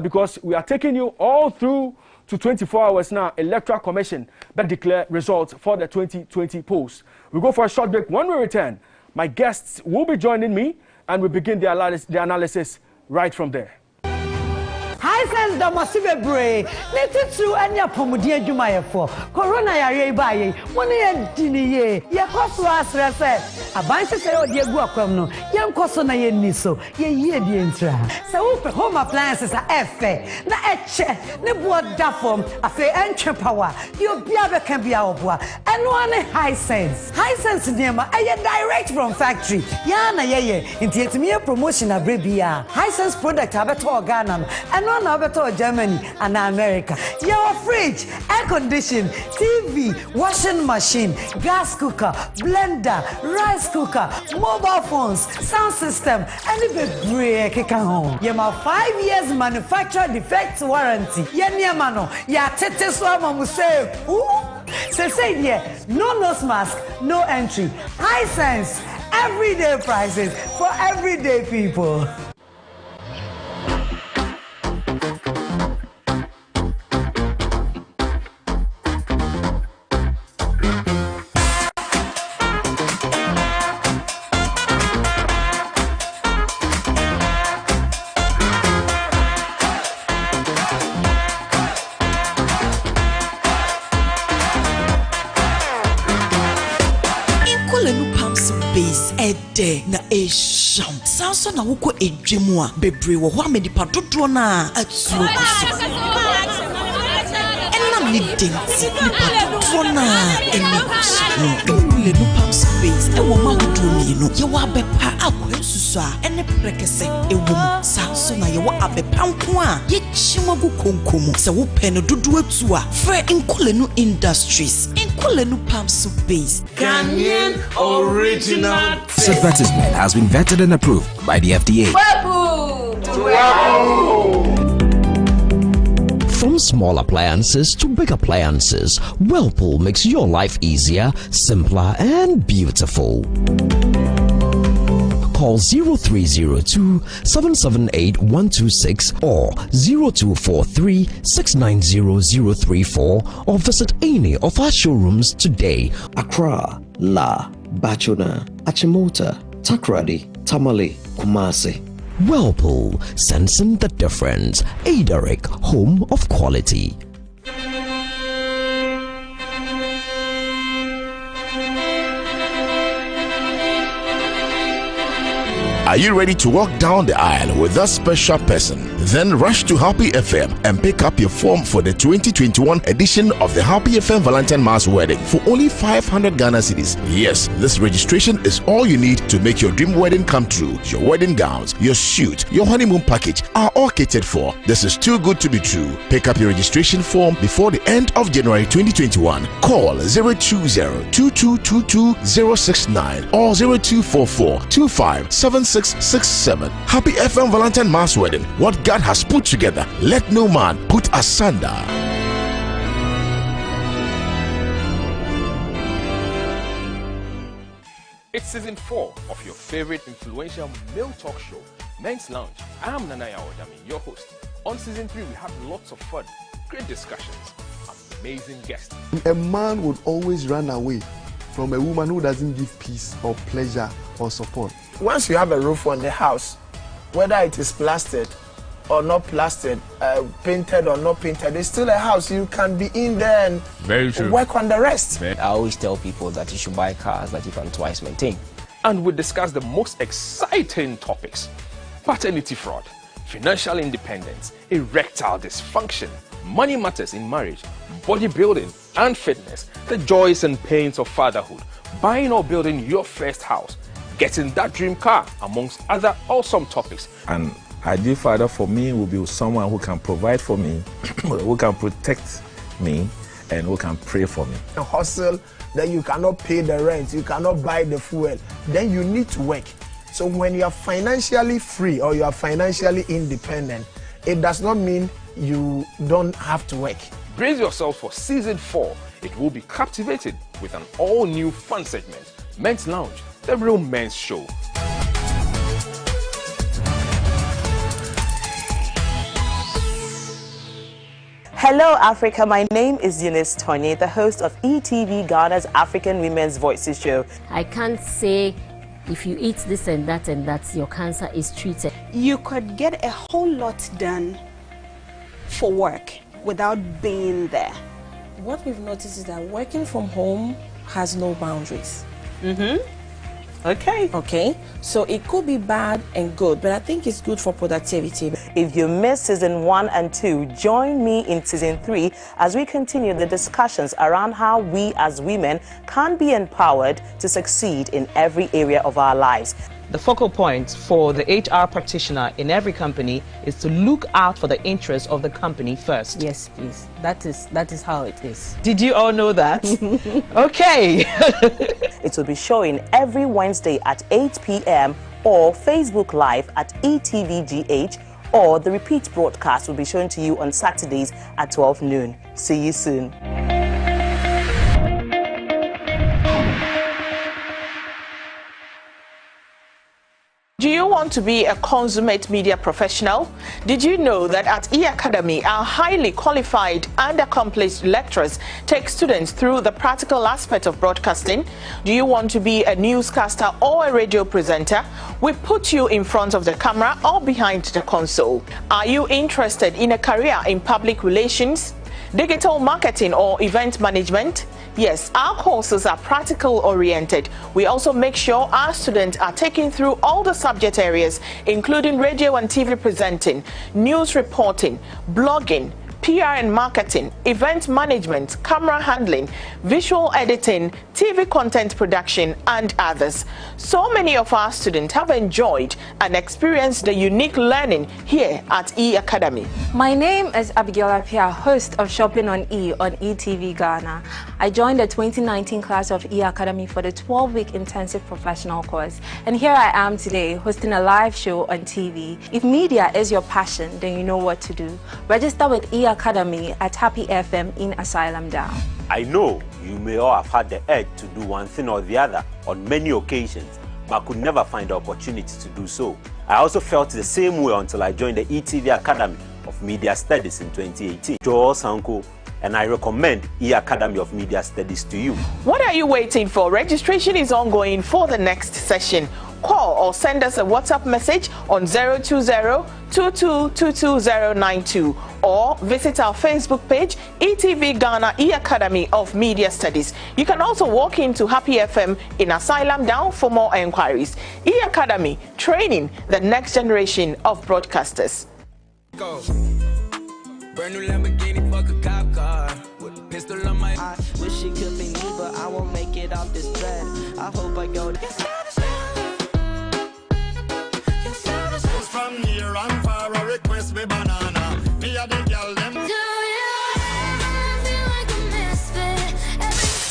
because we are taking you all through to 24 hours now. Electoral Commission that declare results for the 2020 polls. We go for a short break. When we return, my guests will be joining me, and we begin the analysis right from there. High sense da masive bray. Let it through anya pomudi adwuma for. Corona ya re baye. Woni ya diniye. Ye koso asre se. Abanse se odi egu akwam no. Ye nkoso na ye niso. Ye yie di entra. Se wo pe home appliances a efe. Na eche. Ne bo da form. Afi entwe power. You bia be kan bia oboa. Eno ane high sense. High sense niema eye direct from factory. Ya na ye. Nti etimi promotion abrebia. High sense product abeto Ghana no. Eno na better Germany and America. Your fridge, air condition, TV, washing machine, gas cooker, blender, rice cooker, mobile phones, sound system, and even break home. You have 5 years manufacturer defect warranty. Yeniamano, ya tete swama musave. Say here, no nose mask, no entry. High sense, everyday prices for everyday people. Na e sham sanso na woko edwemu a bebre wo ho amedipa dodo na atuo kuso enam ni denti ni padodo Drona in the pump space, a woman who told me, you are bepa aquesusa, and a precase, a woman, Sansona, you are a bepankwa, yet Shimagu Konkumu, so pen do do it to Fair in Kulenu Industries, in Kulenu Pump Space. Ghanaian original. This advertisement has been vetted and approved by the FDA. From small appliances to big appliances, Whirlpool makes your life easier, simpler, and beautiful. Call 0302-778-126 or 0243-690-034 or visit any of our showrooms today. Accra, La, Bachuna, Achimota, Takrady, Tamale, Kumasi. Whirlpool, sensing the difference. Adaric, home of quality. Are you ready to walk down the aisle with that special person? Then rush to Happy FM and pick up your form for the 2021 edition of the Happy FM Valentine Mass Wedding for only 500 Ghana cedis. Yes, this registration is all you need to make your dream wedding come true. Your wedding gowns, your suit, your honeymoon package are all catered for. This is too good to be true. Pick up your registration form before the end of January 2021. Call 020-2222-069 or 0244-257667. Happy FM Valentine Mass Wedding. What God has put together, let no man put asunder. It's season 4 of your favorite influential male talk show, Men's Lounge. I'm Nanaya Odami, your host. On season 3, we have lots of fun, great discussions, amazing guests. A man would always run away from a woman who doesn't give peace or pleasure or support. Once you have a roof on the house, whether it is plastered or not plastered, painted or not painted, it's still a house. You can be in there and work on the rest. I always tell people that you should buy cars that you can twice maintain. And we discuss the most exciting topics: paternity fraud, financial independence, erectile dysfunction, money matters in marriage, bodybuilding and fitness, the joys and pains of fatherhood, buying or building your first house, getting that dream car, amongst other awesome topics. An ideal father for me will be someone who can provide for me, who can protect me, and who can pray for me. A hustle that you cannot pay the rent, you cannot buy the fuel, then you need to work. So when you are financially free or you are financially independent, it does not mean you don't have to work. Brace yourself for season 4. It will be captivated with an all-new fun segment, Men's Lounge, the real men's show. Hello Africa, my name is Eunice Tony, the host of ETV Ghana's African Women's Voices show. I can't say if you eat this and that your cancer is treated. You could get a whole lot done for work without being there. What we've noticed is that working from home has no boundaries. Okay, so it could be bad and good, but I think it's good for productivity. If you missed season 1 and 2, join me in season 3 as we continue the discussions around how we as women can be empowered to succeed in every area of our lives. The focal point for the HR practitioner in every company is to look out for the interests of the company first. Yes, please. That is how it is. Did you all know that? Okay. It will be showing every Wednesday at 8 p.m. or Facebook Live at ETVGH, or the repeat broadcast will be shown to you on Saturdays at 12 noon. See you soon. Do you want to be a consummate media professional? Did you know that at E-Academy, our highly qualified and accomplished lecturers take students through the practical aspect of broadcasting? Do you want to be a newscaster or a radio presenter? We put you in front of the camera or behind the console. Are you interested in a career in public relations, digital marketing or event management? Yes, our courses are practical oriented. We also make sure our students are taken through all the subject areas, including radio and TV presenting, news reporting, blogging, PR and marketing, event management, camera handling, visual editing, TV content production, and others. So many of our students have enjoyed and experienced the unique learning here at E Academy. My name is Abigail Apia, host of Shopping on E on ETV Ghana. I joined the 2019 class of E Academy for the 12-week intensive professional course, and here I am today hosting a live show on TV. If media is your passion, then you know what to do. Register with E Academy at Happy FM in Asylum Down. I know you may all have had the urge to do one thing or the other on many occasions, but could never find the opportunity to do so. I also felt the same way until I joined the ETV Academy of Media Studies in 2018. Joel Sanko, and I recommend E Academy of Media Studies to you. What are you waiting for? Registration is ongoing for the next session. Call or send us a WhatsApp message on 020-2222-092 or visit our Facebook page, ETV Ghana E Academy of Media Studies. You can also walk into Happy FM in Asylum Down for more enquiries. E Academy, training the next generation of broadcasters. Go. Brand new Lamborghini, fuck a cop car with a pistol on my. I wish it could be me, but I won't make it off this thread. I hope I go. From near and far, a request me banana. Me a the girl them.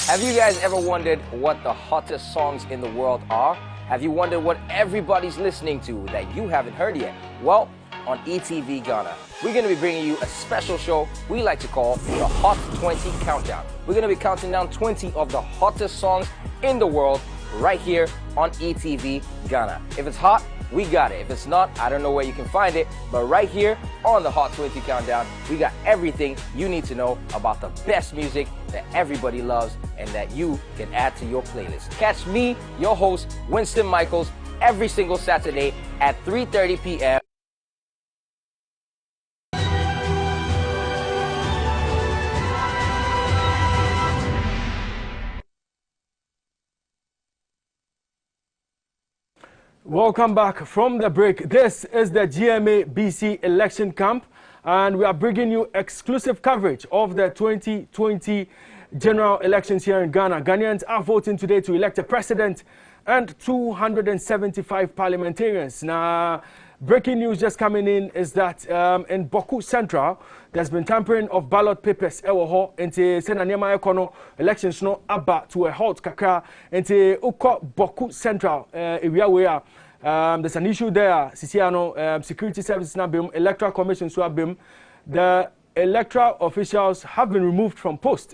Have you guys ever wondered what the hottest songs in the world are? Have you wondered what everybody's listening to that you haven't heard yet? Well, on ETV Ghana, we're going to be bringing you a special show we like to call the Hot 20 Countdown. We're going to be counting down 20 of the hottest songs in the world right here on ETV Ghana. If it's hot, we got it. If it's not, I don't know where you can find it, but right here on the Hot 20 Countdown, we got everything you need to know about the best music that everybody loves and that you can add to your playlist. Catch me, your host, Winston Michaels, every single Saturday at 3:30 p.m. Welcome back from the break. This is the GMABC election camp, and we are bringing you exclusive coverage of the 2020 general elections here in Ghana. Ghanaians are voting today to elect a president and 275 parliamentarians. Now, breaking news just coming in is that in Boku Central, there's been tampering of ballot papers. Into Senanyama Ekono elections no aba to a halt kakra. Into Uko Boku Central area where there's an issue there. Sisiano security services na bim, electoral commission so bim. The electoral officials have been removed from post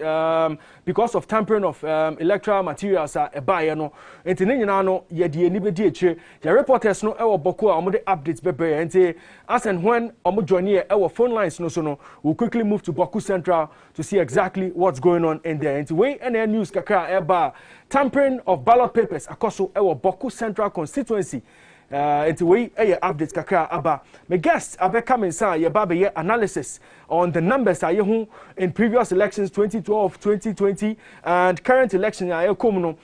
because of tampering of electoral materials no enti ne nyina no ye die ni be die tire your reporters no e wo boko a omo de updates bebre enti as and when omo join here e wo phone lines no so no we'll quickly move to Boku Central to see exactly what's going on in there. Enti we NN news kakra eba tampering of ballot papers akoso e wo Boku Central constituency. It's way updates kakra aba. My guest abe coming sa ye ba be analysis on the numbers are you in previous elections 2012, 2020 and current election are come no.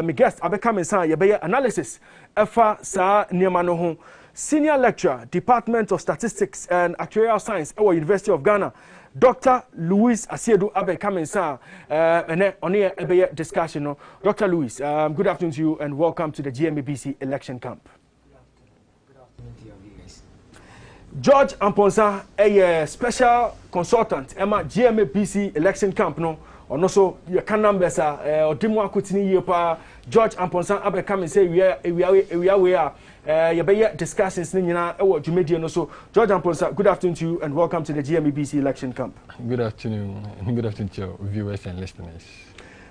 My guest abe coming sa ye be analysis efa sa niema no ho. Senior lecturer, Department of Statistics and Actuarial Science at University of Ghana, Dr. Louis Asiedu abe coming sa on here ebe discussion no. Dr. Louis, good afternoon to you and welcome to the GMABC election camp. George Amponsa, a special consultant, Emma GMABC election camp, no, or no so your can numbers or Dimwa Kutini Yopa, George Amponsa, Abe come and say we are discussions in what you made no so. George Amponsa, good afternoon to you and welcome to the GMABC election camp. Good afternoon, and good afternoon to your viewers and listeners.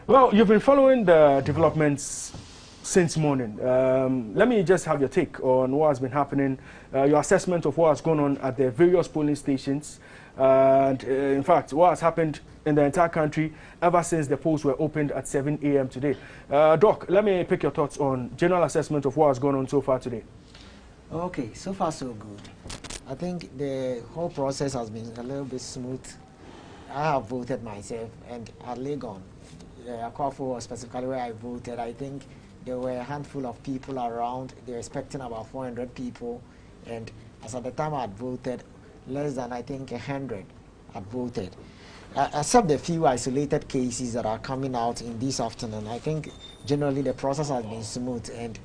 Well, you've been following the developments since morning. Let me just have your take on what has been happening, your assessment of what has gone on at the various polling stations, and in fact, what has happened in the entire country ever since the polls were opened at 7 a.m. today. Doc, let me pick your thoughts on general assessment of what has gone on so far today. Okay, so far so good. I think the whole process has been a little bit smooth. I have voted myself, and at Legon, Akwafu, specifically where I voted, I think there were a handful of people around. They were expecting about 400 people, and as at the time I had voted, less than I think 100 had voted. Except the few isolated cases that are coming out in this afternoon, I think generally the process has been smooth and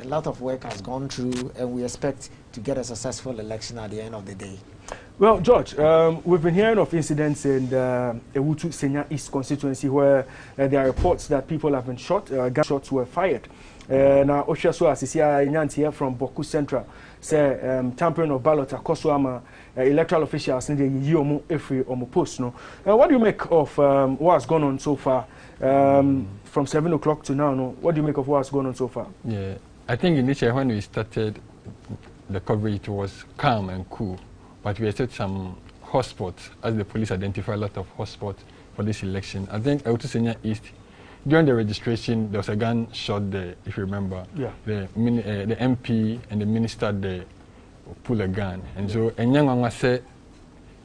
a lot of work has gone through, and we expect to get a successful election at the end of the day. Well, George, we've been hearing of incidents in the Ewutu Senya East constituency where there are reports that people have been shot, gunshots were fired. Now, Oshaso Asisia Nyantia from Boku Central say tampering of ballot akoswama electoral officials in the Yomu Efri Omo post. No, what do you make of what has gone on so far from 7 o'clock to now? No, what do you make of what has gone on so far? Yeah, I think initially when we started the coverage, it was calm and cool, but we had some hotspots as the police identified a lot of hotspots for this election. I think Ewutu Senya East, during the registration, there was a gun shot there, if you remember. Yeah. The MP and the minister there pulled a gun. And so, and young said,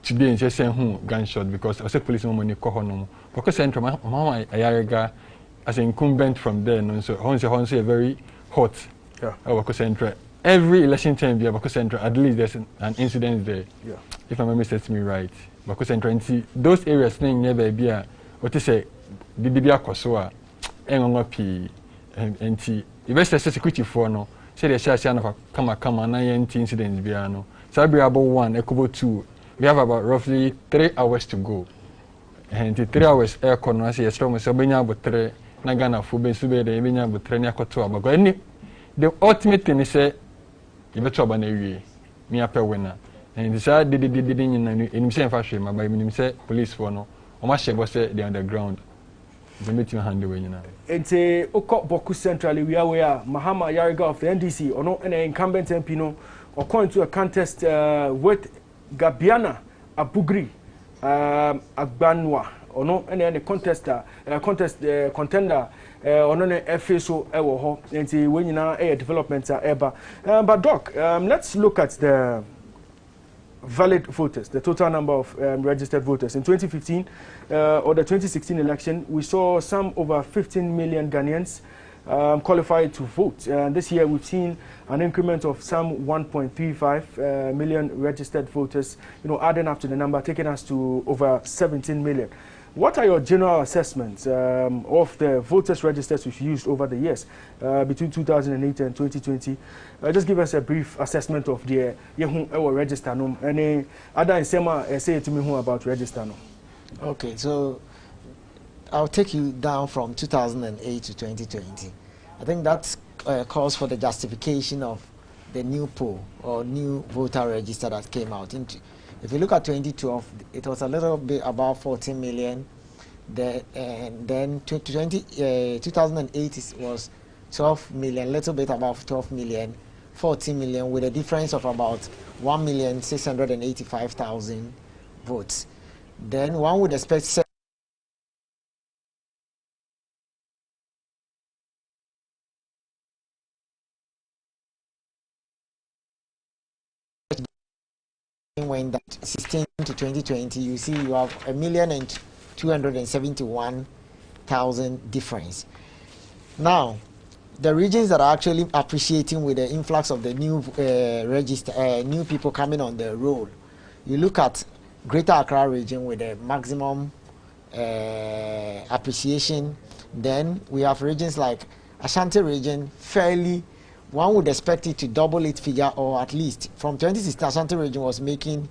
today, in just saying gunshot because I said police money kohonom. Because Mama Ayariga, as an incumbent from there, and so Honse a very hot. Yeah. Every election time, at least there's an incident there. Yeah. If my memory sets me right. Because those areas never be what you say. Bibia Kosoa, Engonga P, and T. The best security for no, say the Shashan of Kama 9 incidents, Biano. Sabri about 1, Ekobo 2. We have about roughly 3 hours to go. And the 3 hours air corner, say a strong Sabina, but 3 Nagana, Fube, Sube, the Ebina, but Trenia Kotoa. But the ultimate thing is say, you better ban a me up a winner. And the side did in the same fashion, my baby say police for no, or my share was the underground. The meeting handle, you know. It's a Boku Central, we are where Mahama Yariga of the NDC, or no, an incumbent MP, no, or going to a contest with Gabiana Abugri Agbanwa, or no, any contender, or no, FSO, Ewo, and when you know a developments are ever. But Doc, let's look at the valid voters, the total number of registered voters. In 2015 or the 2016 election, we saw some over 15 million Ghanaians qualified to vote. This year, we've seen an increment of some 1.35 million registered voters, adding up to the number, taking us to over 17 million. What are your general assessments of the voters registers we've used over the years between 2008 and 2020? Just give us a brief assessment of the register. Any other insema say to me about register? Okay, so I'll take you down from 2008 to 2020. I think that calls for the justification of the new poll or new voter register that came out. If you look at 2012, it was a little bit about 14 million. And then 2008 was 12 million, a little bit above 12 million, 14 million, with a difference of about 1,685,000 votes. Then one would expect when that 16 to 2020, you see you have 1,271,000 difference. Now, the regions that are actually appreciating with the influx of the new new people coming on the roll, you look at Greater Accra region with the maximum appreciation. Then we have regions like Ashanti region, fairly. One would expect it to double its figure, or at least from 2016, Ashanti region was making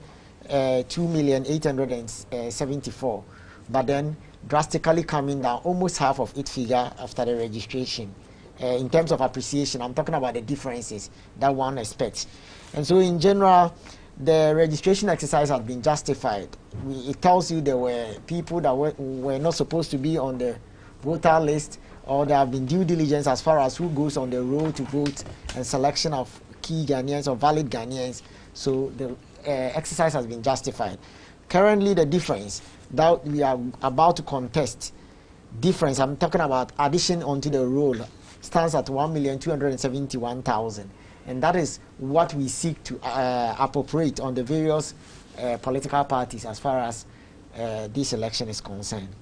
2,874,000, but then drastically coming down, almost half of its figure after the registration. In terms of appreciation, I'm talking about the differences that one expects. And so in general, the registration exercise has been justified. It tells you there were people that were not supposed to be on the voter list, or there have been due diligence as far as who goes on the road to vote and selection of key Ghanaians or valid Ghanaians. So the exercise has been justified. Currently, the difference that we are about to contest, I'm talking about addition onto the roll, stands at 1,271,000. And that is what we seek to appropriate on the various political parties as far as this election is concerned.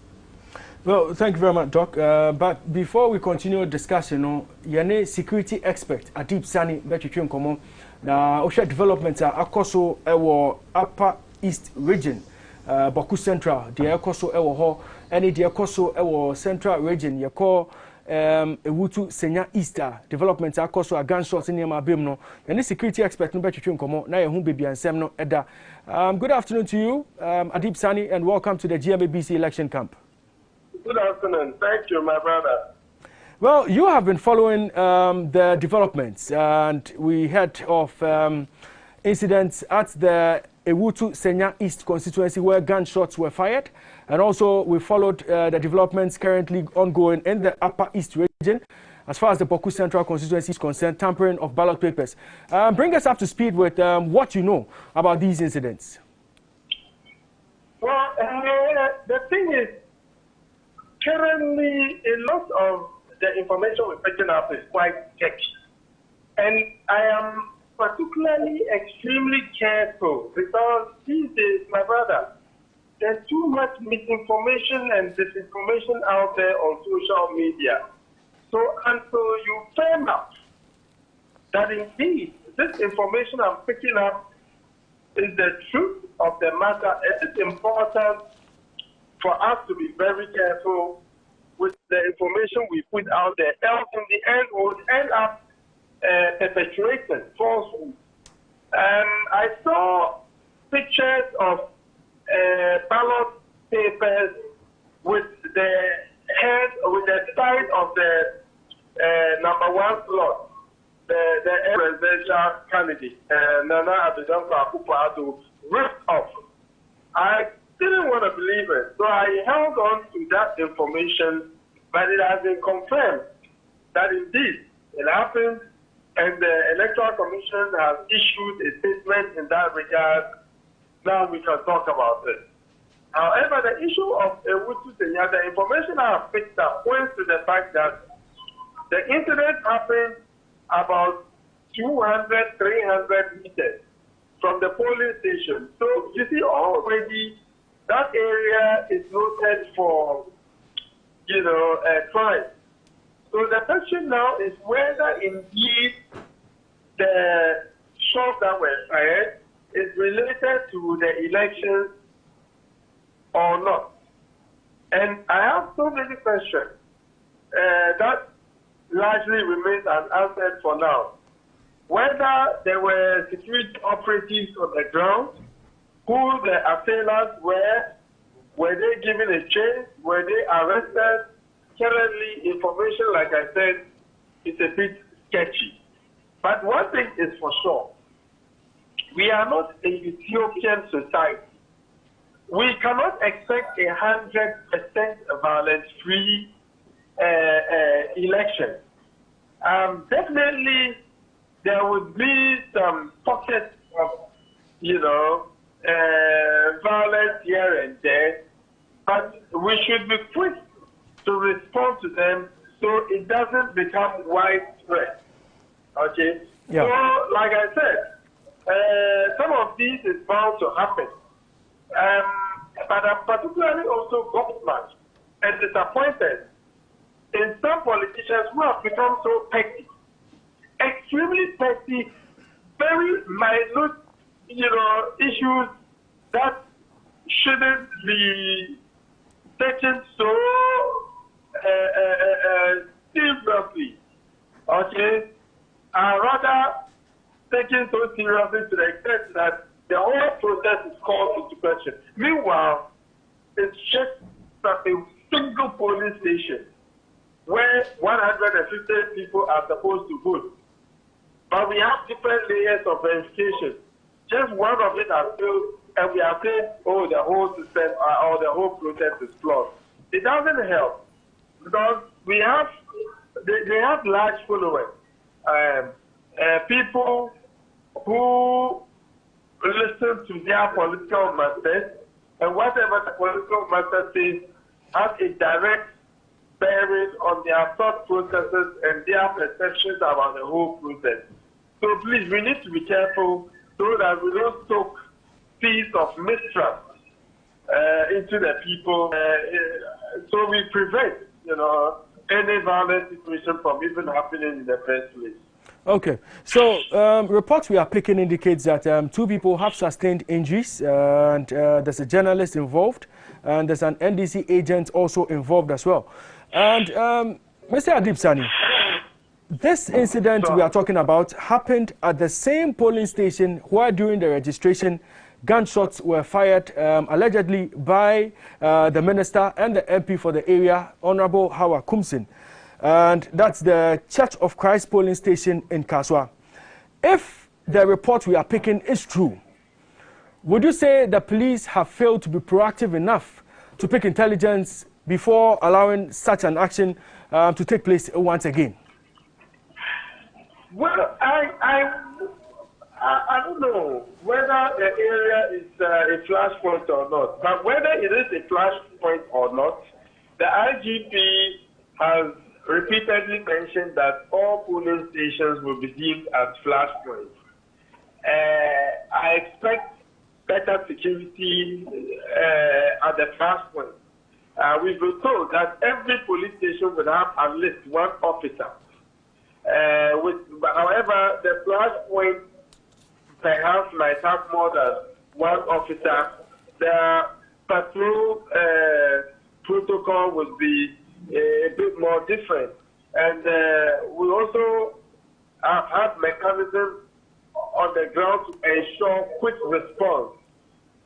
Well, thank you very much, Doc. But before we continue discussion, Yane security expert Adib Sani Betchitrim Komo, na Osha development Akoso Ewo Upper East region. Boku Central, the Ekoso Ewo Ho, any the Ekoso Ewo Central region, you call Ewutu Senya Easter development Akoso a gunshots in Yamabimno, and the security expert no better Komo, na Yahum Baby and Semno Eda. Good afternoon to you, Adib Sani, and welcome to the GMABC election camp. Good afternoon. Thank you, my brother. Well, you have been following the developments, and we heard of incidents at the Ewutu Senya East constituency where gunshots were fired, and also we followed the developments currently ongoing in the Upper East region as far as the Boku Central constituency is concerned, tampering of ballot papers. Bring us up to speed with what you know about these incidents. Well, the thing is, currently a lot of the information we're picking up is quite sketchy, and I am particularly extremely careful because these days, my brother, there's too much misinformation and disinformation out there on social media. So until you firm up that indeed this information I'm picking up is the truth of the matter, it is important for us to be very careful with the information we put out there. Else in the end, we'll end up perpetuating falsehood. I saw pictures of ballot papers with the head, with the side of the number one slot, the presidential candidate, Nana Akufo-Addo, ripped off. I didn't want to believe it, so I held on to that information, but it has been confirmed that indeed it happened. And the Electoral Commission has issued a statement in that regard. Now we can talk about it. However, the issue of Ewutu Senya, the information I have picked up points to the fact that the incident happened about 200, 300 meters from the polling station. So you see, already that area is noted for, crime. So the question now is whether indeed the shots that were fired is related to the elections or not. And I have so many questions that largely remains unanswered for now. Whether there were security operatives on the ground, who the assailants were they given a chase, were they arrested? Currently, information, like I said, is a bit sketchy. But one thing is for sure, we are not a Ethiopian society. We cannot expect 100% violence-free election. Definitely, there would be some pockets of, violence here and there, but we should be quick to respond to them so it doesn't become widespread. Okay? Yeah. So, like I said, some of these is bound to happen. But I'm particularly also gobsmacked and disappointed in some politicians who have become so petty, extremely petty, very minute, issues that shouldn't be taken so seriously, okay, are rather taken so seriously to the extent that the whole process is called into question. Meanwhile, it's just that a single polling station where 150 people are supposed to vote. But we have different layers of verification. Just one of it has failed, and we are saying, oh, the whole system or the whole process is flawed. It doesn't help because they have large followers. People who listen to their political masters, and whatever the political master says has a direct bearing on their thought processes and their perceptions about the whole process. So please, we need to be careful so that we don't stoke seeds of mistrust into the people, so we prevent, any violent situation from even happening in the first place. Okay, so reports we are picking indicates that 2 people have sustained injuries, and there's a journalist involved, and there's an NDC agent also involved as well. And Mr. Adib Sani, this incident we are talking about happened at the same polling station where during the registration, gunshots were fired allegedly by the minister and the MP for the area, Honorable Hawa Kumsin. And that's the Church of Christ polling station in Kaswa. If the report we are picking is true, would you say the police have failed to be proactive enough to pick intelligence before allowing such an action to take place once again? Well, I don't know whether the area is a flashpoint or not, but whether it is a flashpoint or not, the IGP has repeatedly mentioned that all polling stations will be deemed as flashpoints. I expect better security at the flashpoint. We've been told that every police station would have at least 1 officer. However, the flashpoint perhaps might have more than 1 officer. The patrol protocol would be a bit more different. And we also have had mechanisms on the ground to ensure quick response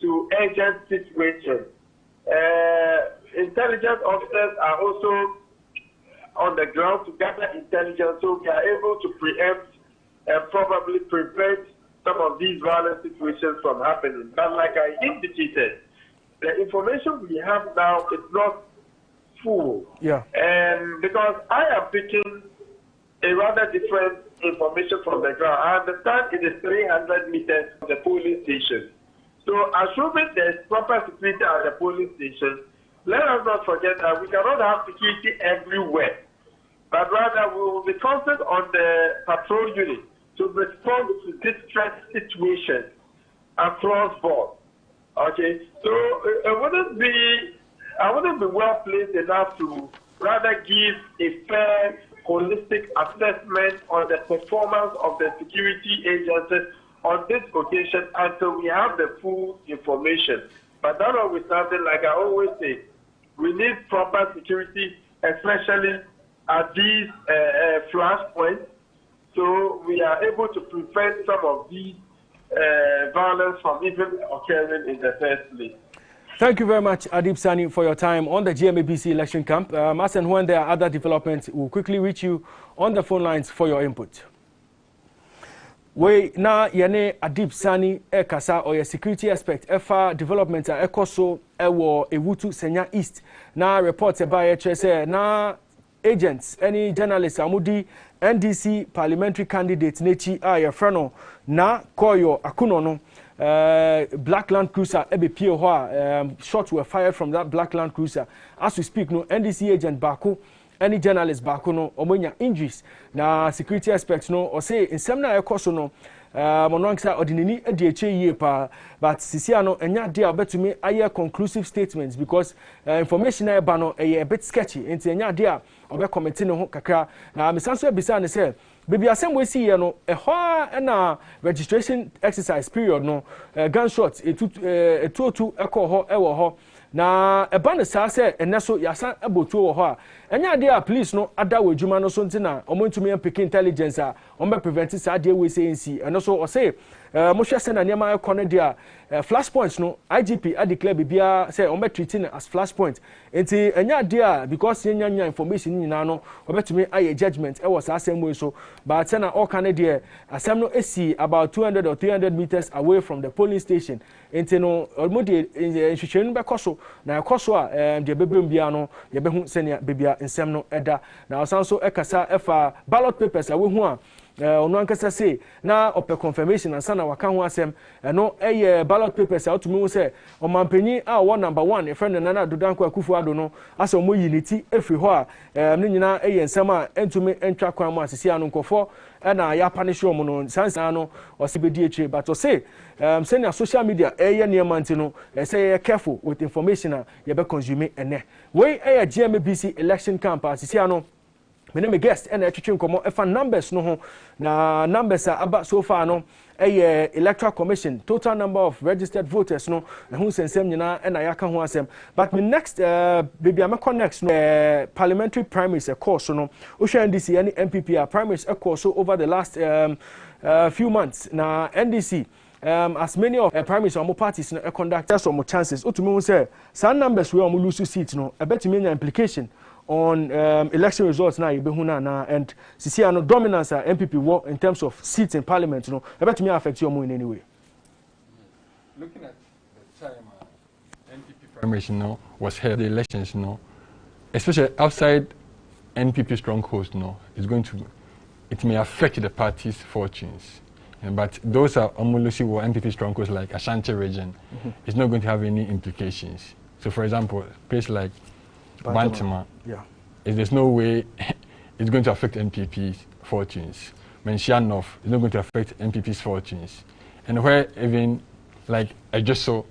to urgent situations. Intelligence officers are also on the ground to gather intelligence, so we are able to preempt and probably prevent some of these violent situations from happening. But like I indicated, the information we have now is not full. Yeah. Because I am picking a rather different information from the ground. I understand it is 300 meters from the polling station. So assuming there's proper security at the polling station, let us not forget that we cannot have security everywhere, but rather we will be constant on the patrol unit to respond to distress situations across board. Okay, so I wouldn't be well placed enough to rather give a fair, holistic assessment on the performance of the security agencies on this occasion until we have the full information. But that notwithstanding, like I always say, we need proper security, especially at these flashpoints, so we are able to prevent some of these violence from even occurring in the first place. Thank you very much, Adib Sani, for your time on the GMABC election camp. As and when there are other developments, we'll quickly reach you on the phone lines for your input. We na yene Adib Sani kasa or your security aspect efa development a ekoso ewo ewutu Senya East na reports about say na agents any journalists amudi NDC parliamentary candidate nechi a your friend na koyo akuno no Black Land Cruiser ebepie ho shots were fired from that Black Land Cruiser. As we speak no NDC agent Baku any journalist back no omonya injuries na security aspects no or say in some na ekoso no mononsa ordinini edieche yie pa but sisia no enya dia obetumi aye conclusive statements because information na eba no a bit sketchy enti enya dia obe committee no ho kakra na mesanso ebisa ne say baby asem we see here no ehwa na registration exercise period no gunshots etutu ekoho ewo ho na eba ne sa se eneso yasa ebotu wo ho a enya dia police no ada wadwuma no so ntina omontumi pick intelligence a ombe prevent sa dia we say nsi enoso o say mo hwe se na niam ekone dia flashpoints no IGP a declare bibia say ombe treating as flashpoint enti enya dia because enya information nyina no obetumi aye judgment e was asem we so but na all can dia asem no esi about 200 or 300 meters away from the polling station enti no almodi nhwehwenu be koso na ekoso a de bebrem bia no ye behu senia bebia nsem no eda na osanso ekasa efa ballot papers a we hu a ono ankasa say na ope confirmation ansa na waka ho asem no eye ballot papers a otumi hu say omampanyi a wo number 1 e friend na dodanko akufu ado no asa omo yiniti efri ho a ne nyina eye nsem a entumi entwa kwan mu asisi anu nkofo na ya punish omo no sansa no osibedi eche but o say senior social media eye niam antino say careful with information a ye be consume ene we eye GMABC election camp asisi anu My name is guest and etwetwe nkomo efa numbers no ho na numbers aba so far no electoral commission total number of registered voters no who sensem nyina na yaka ho asem but my next baby am connect no parliamentary primaries course no o hwe NDC and MPP primaries course over the last few months na NDC as many of primaries or parties conduct some chances otumi say some numbers we am lose seats no ebetumi implication on election results now na and CCR no dominance MPP war in terms of seats in parliament no about me affect you more in any way. Looking at the time NPP primaries was held, the elections especially outside NPP strongholds it may affect the party's fortunes. But those are Omolusi or MPP strongholds like Ashanti region. It's not going to have any implications. So for example, place like Bantama, there's no way it's going to affect NPP's fortunes. Mention North is not going to affect NPP's fortunes. And where even like I just saw,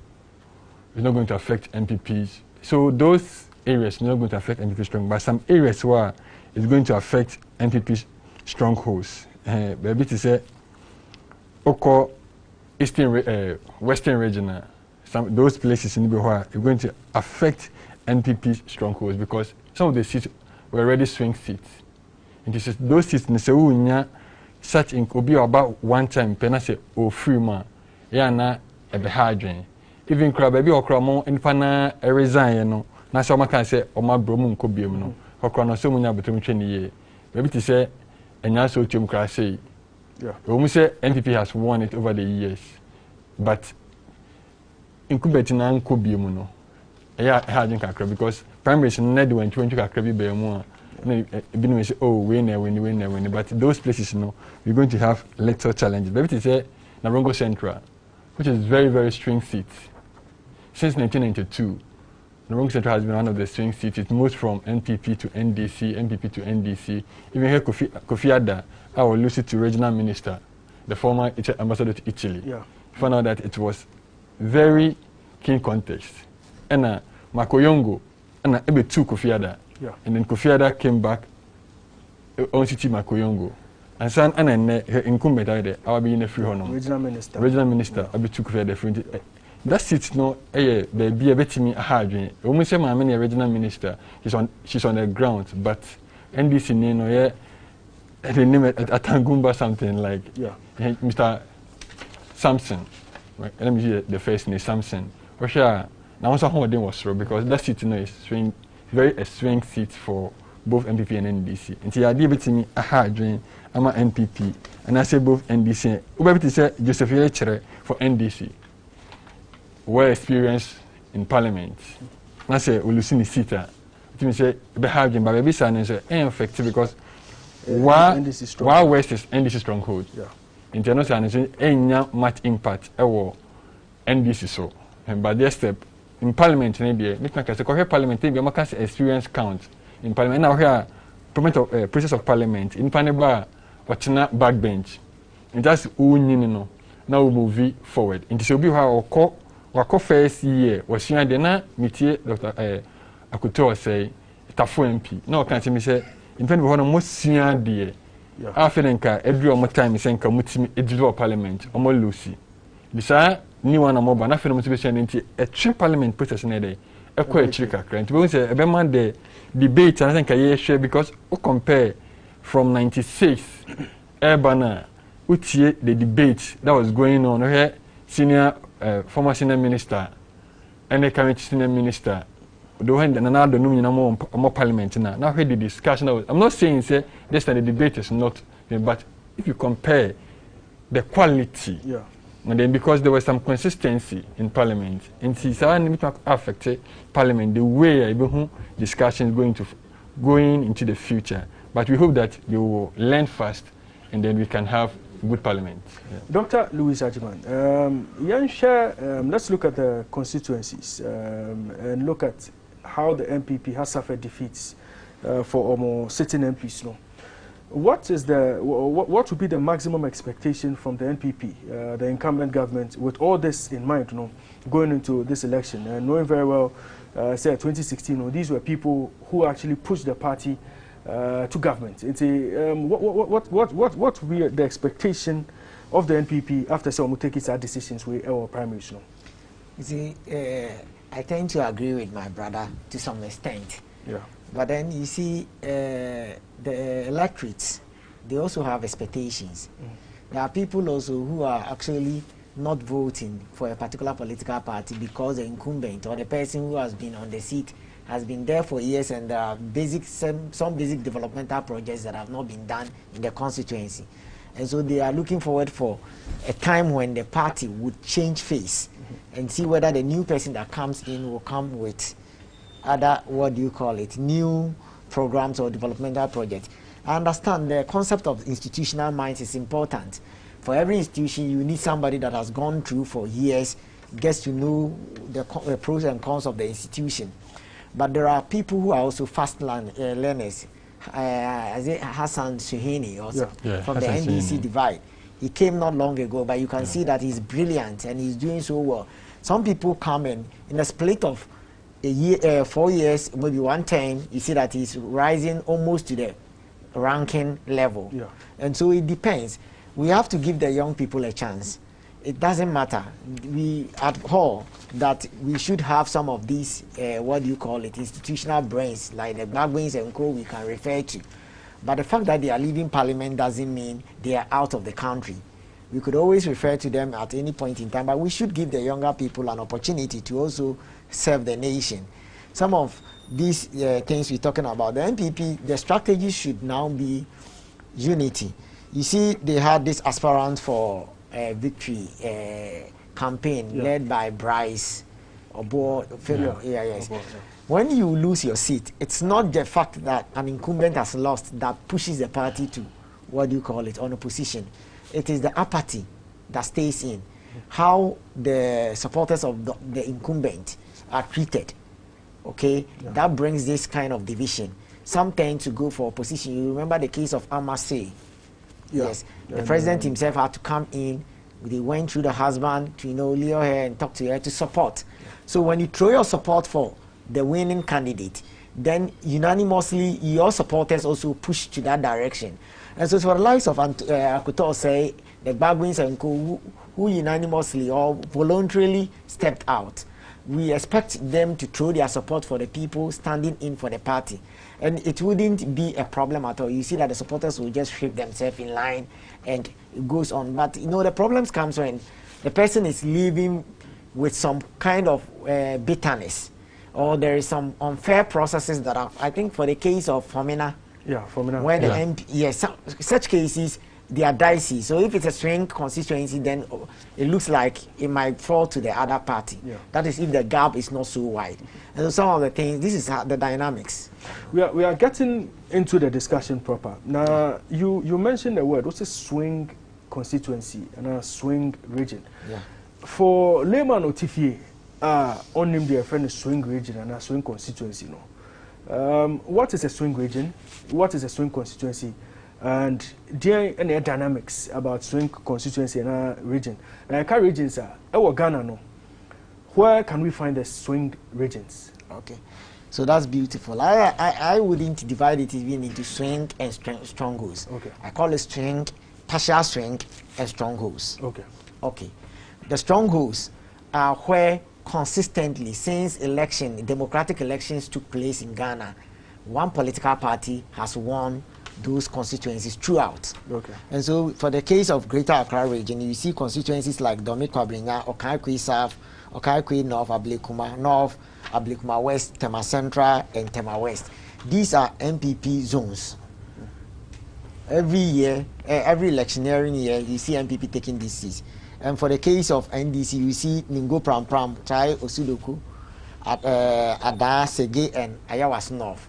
it's not going to affect NPP's. So those areas are not going to affect NPP strong, but some areas where it's going to affect NPP's strongholds. Maybe to say, Oko Eastern, Western region, those places in Ibihua are going to affect NPP strongholds because some of the seats were already swing seats. And this is those seats in the such in Kobe about one time, Penase or Freema, Yana a behadrin. Even crab baby or cramo and pana a resign, na so can say, or my bromun could be no, or chrono so many between 20 years. Maybe to say, and also to say, we say NPP has won it over the years, but incubating and could be no. Because primaries need when 20 kakra be more. Say, oh, win. But those places, we're going to have electoral challenges. Maybe to say Narongo Central, which is very, very swing seats. Since 1992, Narongo Central has been one of the swing seats. It moves from NPP to NDC, NPP to NDC. Even here, Kofi Adda, I will lose it to regional minister, the former ambassador to Italy. Found out that it was very keen contest. And Makoyongo, and ebe two Kofi Adda. And then Kofi Adda came back on city Makoyongo. And son and incumbent there, I will be in a free honor. Regional minister, I be two Kofi Adda. That sits no baby a bit me a hard dream. When say my many regional minister, she's on the ground, but NDC they name it Atangumba something like Mr. Samson. Right? Let me hear the first name Samson. Now also how was through because that seat is a swing seat for both MPP and NDC. And so I give me a hard dream. I'm a NPP and I say both NDC. Ubebi say Joseph Lechere for NDC. Well experienced in parliament. I say Ulusini Sita. It means say be hard dream, but baby say effective because while West is NDC stronghold. International ain't much impact NDC so. But their step in parliament, parliament, experience count in parliament. Now here, process of parliament in Paneba, what's not backbench. And that's now we move forward. And this will be how our first year was seen. Then meet Dr. Akuto say, Tafu MP. No, can't me say, in fact, we want most senior dear. After every more time, is saying, Kamuti, a parliament, or more Lucy. Besides, new one more, but nothing motivation into a true parliament process in a day. A quite trick, and to say, a man the debate, I think I share because we compare from 96, Urbana, which the debate that was going on here, former senior minister, and the current senior minister, the one that another more parliament now. Now, the discussion, I'm not saying say this and the debate is not, but if you compare the quality, and then because there was some consistency in parliament, and it's affected parliament the way discussion is going into the future. But we hope that they will learn fast, and then we can have good parliament. Dr. Louis Ajiman, let's look at the constituencies and look at how the MPP has suffered defeats for almost sitting MPs. What would be the maximum expectation from the NPP, the incumbent government, with all this in mind, going into this election, and knowing very well, say 2016, these were people who actually pushed the party to government. What will be the expectation of the NPP after some take its decisions with our prime minister? You see, I tend to agree with my brother to some extent. Yeah. But then you see, the electorates, they also have expectations. There are people also who are actually not voting for a particular political party because the incumbent or the person who has been on the seat has been there for years, and there are some basic developmental projects that have not been done in the constituency. And so they are looking forward for a time when the party would change face and see whether the new person that comes in will come with other, new programs or developmental projects. I understand the concept of institutional minds is important. For every institution, you need somebody that has gone through for years, gets to know the pros and cons of the institution. But there are people who are also fast learners. Hassan Suhaini also from the NDC divide. He came not long ago, but you can see that he's brilliant and he's doing so well. Some people come in a split of a year, 4 years, maybe 1 term, you see that he's rising almost to the ranking level. Yeah. And so it depends. We have to give the young people a chance. It doesn't matter. We abhor that we should have some of these, institutional brains, like the Bagwins and co we can refer to. But the fact that they are leaving parliament doesn't mean they are out of the country. We could always refer to them at any point in time, but we should give the younger people an opportunity to also serve the nation. Some of these things we're talking about, the NPP, the strategy should now be unity. You see, they had this aspirant for victory campaign led by Bryce Obo. When you lose your seat, it's not the fact that an incumbent has lost that pushes the party to on opposition. It is the apathy that stays in. How the supporters of the incumbent are treated. Okay, that brings this kind of division. Some tend to go for opposition. You remember the case of Amasei. Yes, the president himself had to come in. They went through the husband to lure her and talk to her to support. So when you throw your support for the winning candidate, then unanimously your supporters also push to that direction. And so for the likes of Akuto say the Bagwins and co who unanimously or voluntarily stepped out, we expect them to throw their support for the people standing in for the party. And it wouldn't be a problem at all. You see that the supporters will just shape themselves in line and it goes on. But the problems comes when the person is living with some kind of bitterness, or there is some unfair processes that are, I think for the case of Fomina, where the MP, such cases, they are dicey. So if it's a swing constituency, then it looks like it might fall to the other party. That is if the gap is not so wide. And so some of the things, this is the dynamics. We are getting into the discussion proper. Now, you mentioned the word, what's a swing constituency and a swing region? For layman or Tifie, on him their friend is swing region and a swing constituency. What is a swing region? What is a swing constituency? And there any dynamics about swing constituency in our region? Like our regions are Ghana, no. Where can we find the swing regions? Okay, so that's beautiful. I wouldn't divide it even into swing and strongholds. Okay, I call it swing, partial swing, and strongholds. Okay, okay. The strongholds are where consistently since democratic elections took place in Ghana, one political party has won those constituencies throughout. Okay. And so for the case of Greater Accra region, you see constituencies like Domi Kwabrinya, Okaikwe South, Okaikwe North, Ablekuma West, Tema Central, and Tema West. These are MPP zones. Every year, every electioneering year, you see MPP taking these seats. And for the case of NDC, you see Ningo Pram Pram, Chai Osudoku, Ada, Sege, and Ayawas North.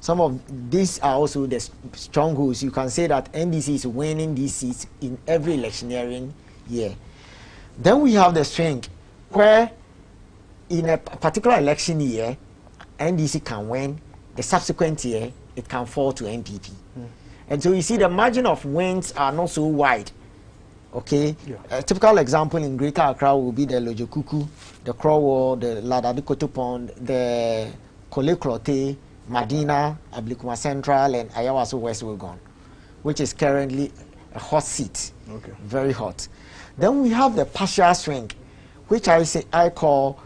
Some of these are also the strongholds. You can say that NDC is winning these seats in every electioneering year. Then we have the strength where in a particular election year, NDC can win. The subsequent year, it can fall to NPP. And so you see the margin of wins are not so wide. Okay, a typical example in Greater Accra will be the Lojokuku, the Crowell, the Ladadikoto Pond, the Kole Klote, Medina, Ablekuma Central, and Ayawaso West Wuogon, which is currently a hot seat. Okay. Very hot. Then we have the partial swing, which I call,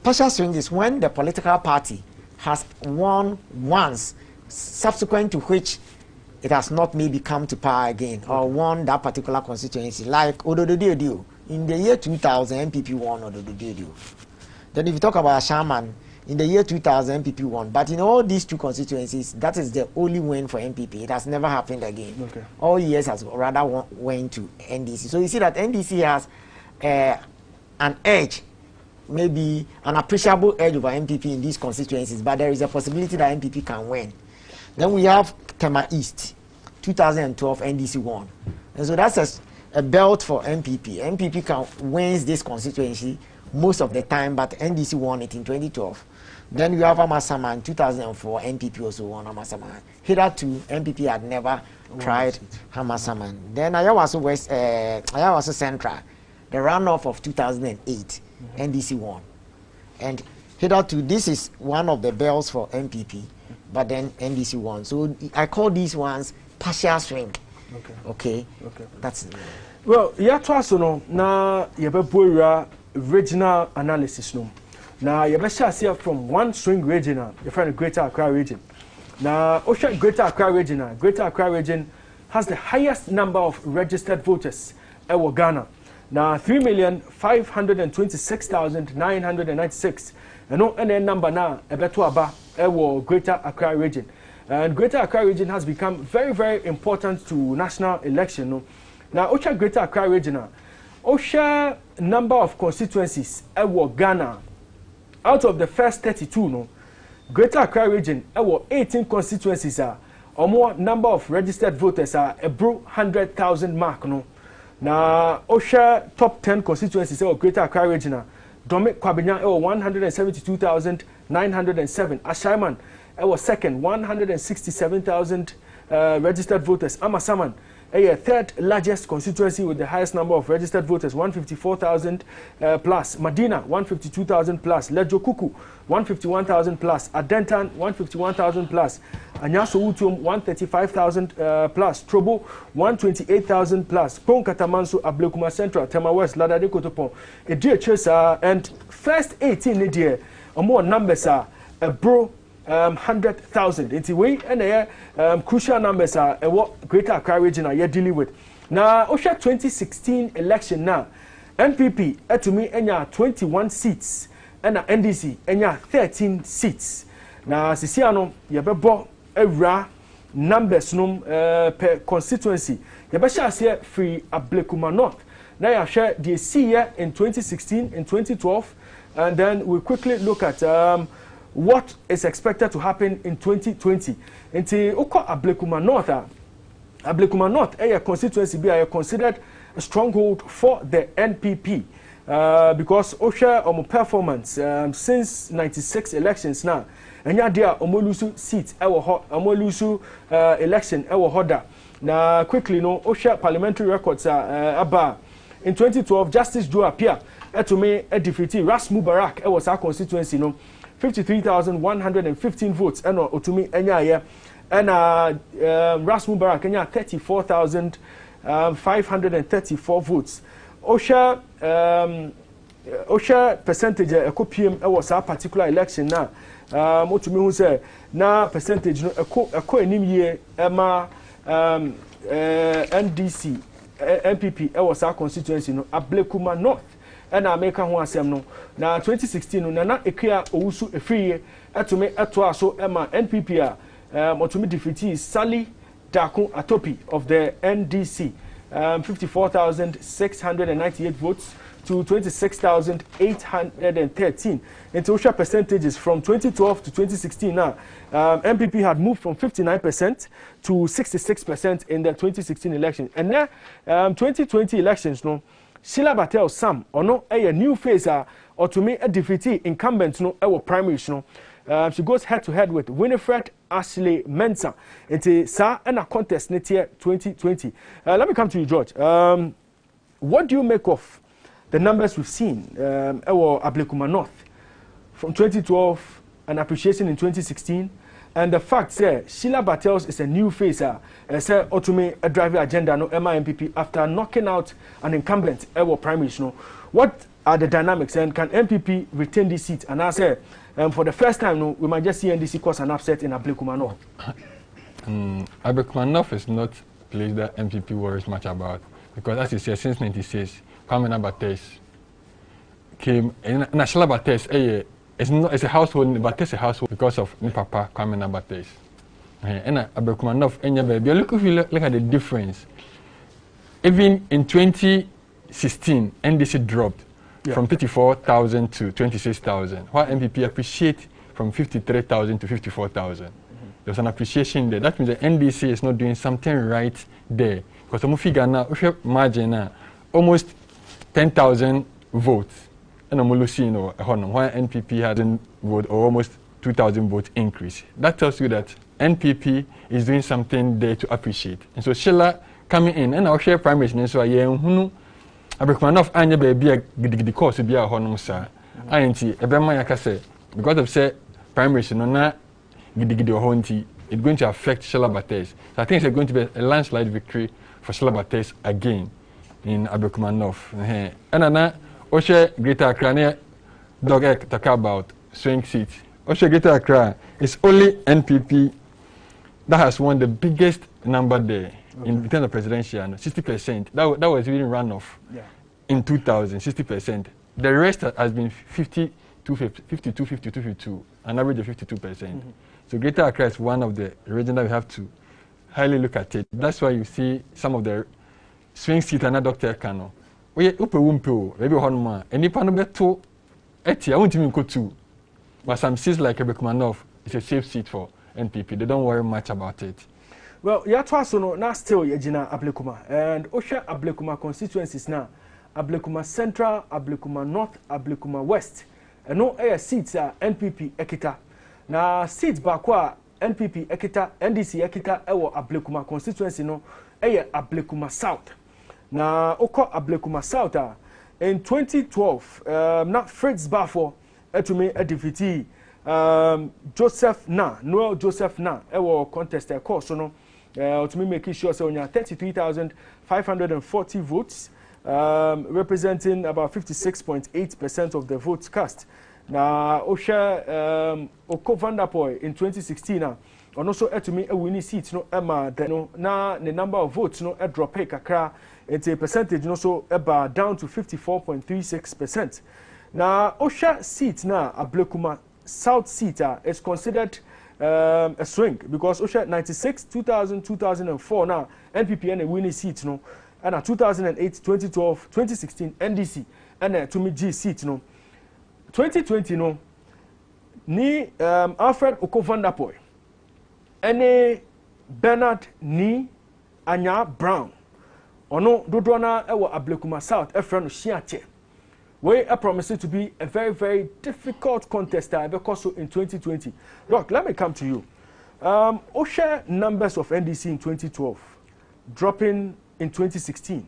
partial swing is when the political party has won once, subsequent to which it has not maybe come to power again or won that particular constituency, like Odododio. In the year 2000, MPP won Odododio. Then if you talk about Shaman, in the year 2000, MPP won. But in all these two constituencies, that is the only win for MPP. It has never happened again. Okay. All years has rather went to NDC. So you see that NDC has an edge, maybe an appreciable edge over MPP in these constituencies, but there is a possibility that MPP can win. Then we have Tema East, 2012, NDC won. And so that's a belt for MPP. MPP can win this constituency most of the time, but NDC won it in 2012. Then we have Amasaman, 2004, MPP also won Amasaman. Hitherto, MPP had never tried Amasaman. Then Ayawaso Central, the runoff of 2008, NDC won. And hitherto, this is one of the bells for MPP, but then NDC won. So I call these ones partial swing. Okay. That's it. Well, ya twaso no na yebeboira regional analysis no. Na yebehya from one swing regional, the friend Greater Accra region. Na Osha Greater Accra regional, Greater Accra region has the highest number of registered voters in Ghana. Now 3,526,996. And no any number now ebeto aba Greater Accra region. And Greater Accra region has become very, very important to national election. No? Now, Osha Greater Accra region, Osha number of constituencies Ghana. Out of the first 32, no, Greater Accra region 18 constituencies or more number of registered voters are a 100,000 mark. No? Now, Osha top 10 constituencies Greater Accra region. Dominic Kwabenya 172,907. Ashaiman second, 167,000 registered voters. Amasaman, third largest constituency with the highest number of registered voters, 154,000 plus. Medina, 152,000 plus. Lejo Kuku, 151,000 plus. Adentan, 151,000 plus. Anyaso Utum, 135,000 plus. Trobo, 128,000 plus. Pon Katamanso, Ablekuma Central, Tema West, Ladade Kotopon. A dear Chesa, and first 18 in the more numbers are a 100,000. It's way and crucial numbers are what Greater Accra region are dealing with. Now, Osha 2016 election now, NPP to me 21 seats and NDC 13 seats. Now, Sisiano yabebo era numbers per constituency. Yabasha say free Ablekuma North. Now you share the year in 2016 and 2012, and then we quickly look at what is expected to happen in 2020. Until Oko Ablekuma North, Ablekuma North, a constituency be considered a stronghold for the NPP because Osha performance since 96 elections now, and ya dia omolusu seat omolusu election hoda. Now quickly no Osha parliamentary records about in 2012 Justice Joe Apia to me a defeat Ras Mubarak was our constituency no 53,115 votes and Otumi Enya and Ras Mubarak Kenya 34,534 votes. Osha percentage a copium was our particular election now. Otumi who say na percentage no a co year Emma NDC MPP was our constituency no Ablekuma North. And I make one asem no. Now 2016 no na ekria owusu efriye atume atoa so ema NPP otumi defeat Sally Dakun Atopi of the NDC 54,698 votes to 26,813. And social percentages from 2012 to 2016 now MPP had moved from 59% to 66% in the 2016 election. And now 2020 elections no Sheila Batel Sam or no a new phase or to me a defeat incumbent no primaries no. She goes head to head with Winifred Ashley Mensah. It's and a contest next year 2020. Let me come to you, George. What do you make of the numbers we've seen? Ablekuma North from 2012, an appreciation in 2016, And the fact say Sheila Battles is a new face say automatic a driver agenda no MPP after knocking out an incumbent Ewo primaries no. What are the dynamics and can MPP retain this seat? And I say for the first time no, we might just see NDC cause an upset in Ablekuma North. Ablekuma North is not a place that MPP worries much about because as you say since 96 Kwame Battles came in National Battles it's a household, but it's a household because of my papa Kwame Battles. And Ablekuma North, and look if you look at the difference. Even in 2016, NDC dropped from 54,000 to 26,000. While MPP appreciate from 53,000 to 54,000. There's an appreciation there. That means the NDC is not doing something right there. Because the figure now, if you imagine almost 10,000 votes. And why NPP hasn't voted or almost 2,000 votes increase. That tells you that NPP is doing something there to appreciate. And so Sheila coming in and our share primaries and so Ablekuma North anya baby a course be a honum sir. Anti ebema yaka say because of say primaries no na gidigidi honti it's going to affect Sheila Battles. So I think it's going to be a landslide victory for Sheila Battles again in Ablekuma North. And Oshe Greater Accra, dog talk about swing seat. Oshe Greater Accra is only NPP that has won the biggest number there in terms of presidential, 60%. That was even runoff in 2000, 60%. The rest has been 52, 52, an average of 52%. So Greater Accra is one of the regions that we have to highly look at it. That's why you see some of the swing seat and Dr. Kano. We upe wumpo maybe honma any pano beto eti I won't even go to but some seats like Ablekuma North is a safe seat for NPP. They don't worry much about it. Well, ya twaso no na still yejina Ablekuma and Osha Ablekuma constituencies now Ablekuma Central, Ablekuma North, Ablekuma West and no air seats are NPP ekita na seats bakwa NPP ekita NDC ekita ewo Ablekuma constituency no air Ablekuma South. Na oko Ablekuma South in 2012 na Fritz Bafo etumi defeat Joseph Na Noel Joseph Na ewo contest course no etumi make sure say onya 33,540 votes representing about 56.8% of the votes cast. Na Osha Oko Vanderpoy in 2016 and also etumi a winning seat no Emma no na the number of votes no a drop kakra. It's a percentage also about down to 54.36%. Now, Osha seat now, Ablekuma South seat is considered a swing because Osha 96, 2000, 2004 now NPP and a winning seat no, and 2008, 2012, 2016 NDC and a Tumi G seat no. 2020 no, ni Alfred Oko Vanderpoy, and Bernard ni Anya Brown. Ono dodona ewo Ablekuma South efrano Shiache. We are promising to be a very, very difficult contest because in 2020. Doc, let me come to you. Osha numbers of NDC in 2012, dropping in 2016.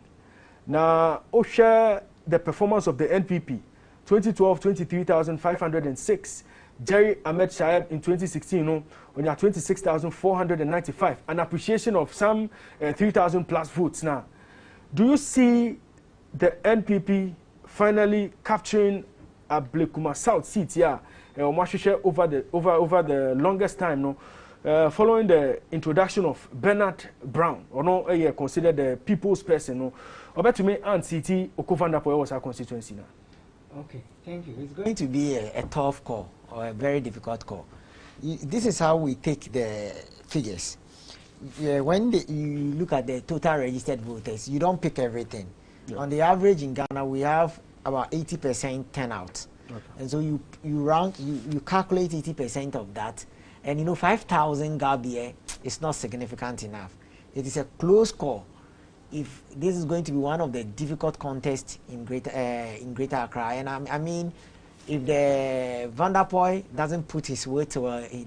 Now, Osha the performance of the NPP, 2012, 23,506. Jerry Ahmed Shaib in 2016, on your 26,495. An appreciation of some 3,000 plus votes now. Do you see the NPP finally capturing Ablekuma South seat here over the longest time no? Following the introduction of Bernard Brown, or no, considered the people's person, no? I bet to me and CT Oko Vanderpoy was our constituency now. Okay, thank you. It's going to be a tough call or a very difficult call. This is how we take the figures. When you look at the total registered voters, you don't pick everything. Yeah. On the average in Ghana, we have about 80% turnout. Okay. And so you calculate 80% of that. And 5,000 Gabia is not significant enough. It is a close call. If this is going to be one of the difficult contests in Greater Accra, and I mean, if the Vanderpoy doesn't put his weight,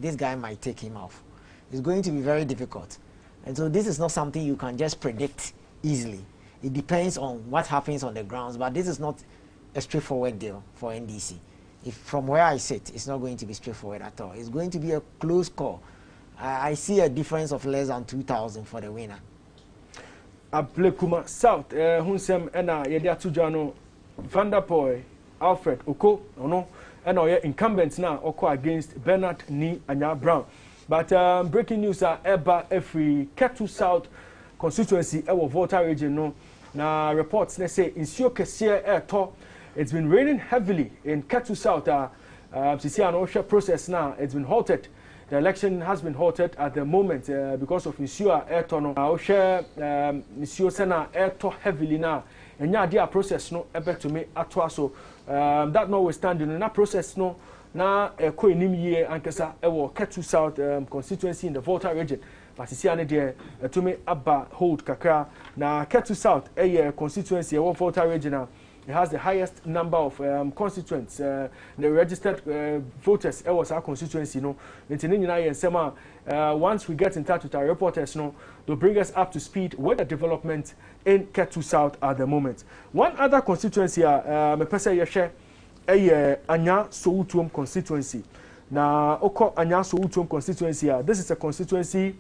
this guy might take him off. It's going to be very difficult. And so this is not something you can just predict easily. It depends on what happens on the grounds, but this is not a straightforward deal for NDC. If from where I sit, it's not going to be straightforward at all. It's going to be a close call. I see a difference of less than 2,000 for the winner. Ablekuma South, Hunsem, Ena, Yedia Vanderpoy, Alfred Oko, and our incumbents now, Oko against Bernard Ni Anya Brown. But breaking news are Eba every Ketu South constituency, our Volta region. No, now reports they say in Sio Kesia Air Tour, it's been raining heavily in Ketu South. CC and OSHA process now, it's been halted. The election has been halted at the moment because of Monsieur Air Tour. OSHA Monsieur Sena Air Tour heavily now. And yeah, their process no ebe to me atwa so that notwithstanding in that process no na ko enim ye ankasa ewo Ketu South constituency in the Volta region but see ane there to me aba hold kakra na Ketu South constituency ewo Volta region now it has the highest number of constituents the registered voters was our constituency no once we get in touch with our reporters no they'll bring us up to speed with the development in Ketu South at the moment. One other constituency me pese ye share Anya Soutuom constituency. Now oko Anya Soutuom constituency this is a constituency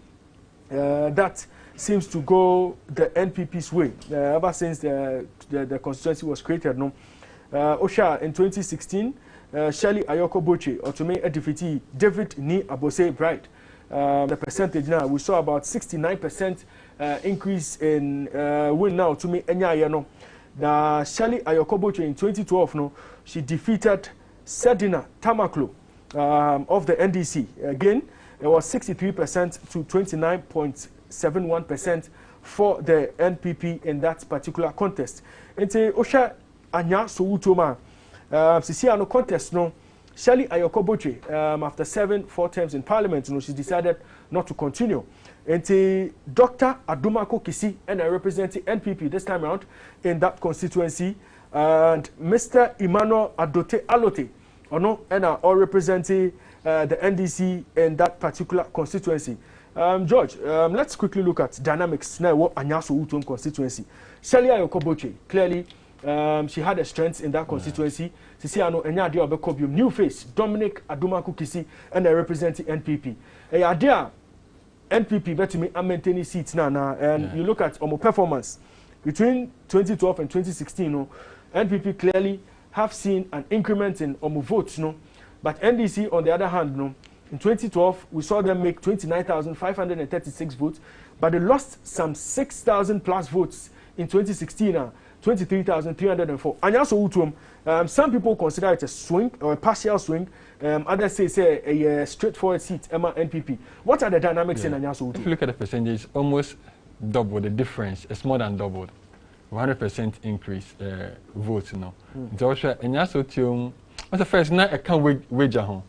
that seems to go the NPP's way ever since the constituency was created. No, Osha in 2016, Shirley Ayoko Boche Otome defeated David Ni Abose Bright. The percentage now we saw about 69% increase in win now to me Enya no. Now Shirley Ayoko Boche in 2012 no she defeated Sedina Tamaklo of the NDC. Again it was 63% to 29.71% for the NPP in that particular contest. Ente Osha Anya Soutoma Sisi ano contest no Shirley Ayoko Boche after 4 terms in parliament no she decided not to continue. Ente Dr. Adumako Kisi and I represent the NPP this time around in that constituency and Mr. Emmanuel Adote Alote and I all representing the NDC in that particular constituency. George, let's quickly look at dynamics now. What Anyaso Utom constituency? Shirley Ayoko Boche, clearly, she had a strength in that constituency. Sisi ano enya dia obekobium new face Dominic Adumaku Kisi and I represent the NPP. Idea NPP betumi maintain seats now and you look at omo performance between 2012 and 2016. No, NPP clearly have seen an increment in omo votes. No, but NDC on the other hand, no. In 2012, we saw them make 29,536 votes, but they lost some 6,000 plus votes in 2016, 23,304. And also, some people consider it a swing or a partial swing. Others say a straightforward seat, Emma NPP. What are the dynamics in Anyaso? If you look at the percentage, almost double the difference. It's more than doubled. 100% increase votes now. Joshua, Anyaso, what's the first night I can't wager home.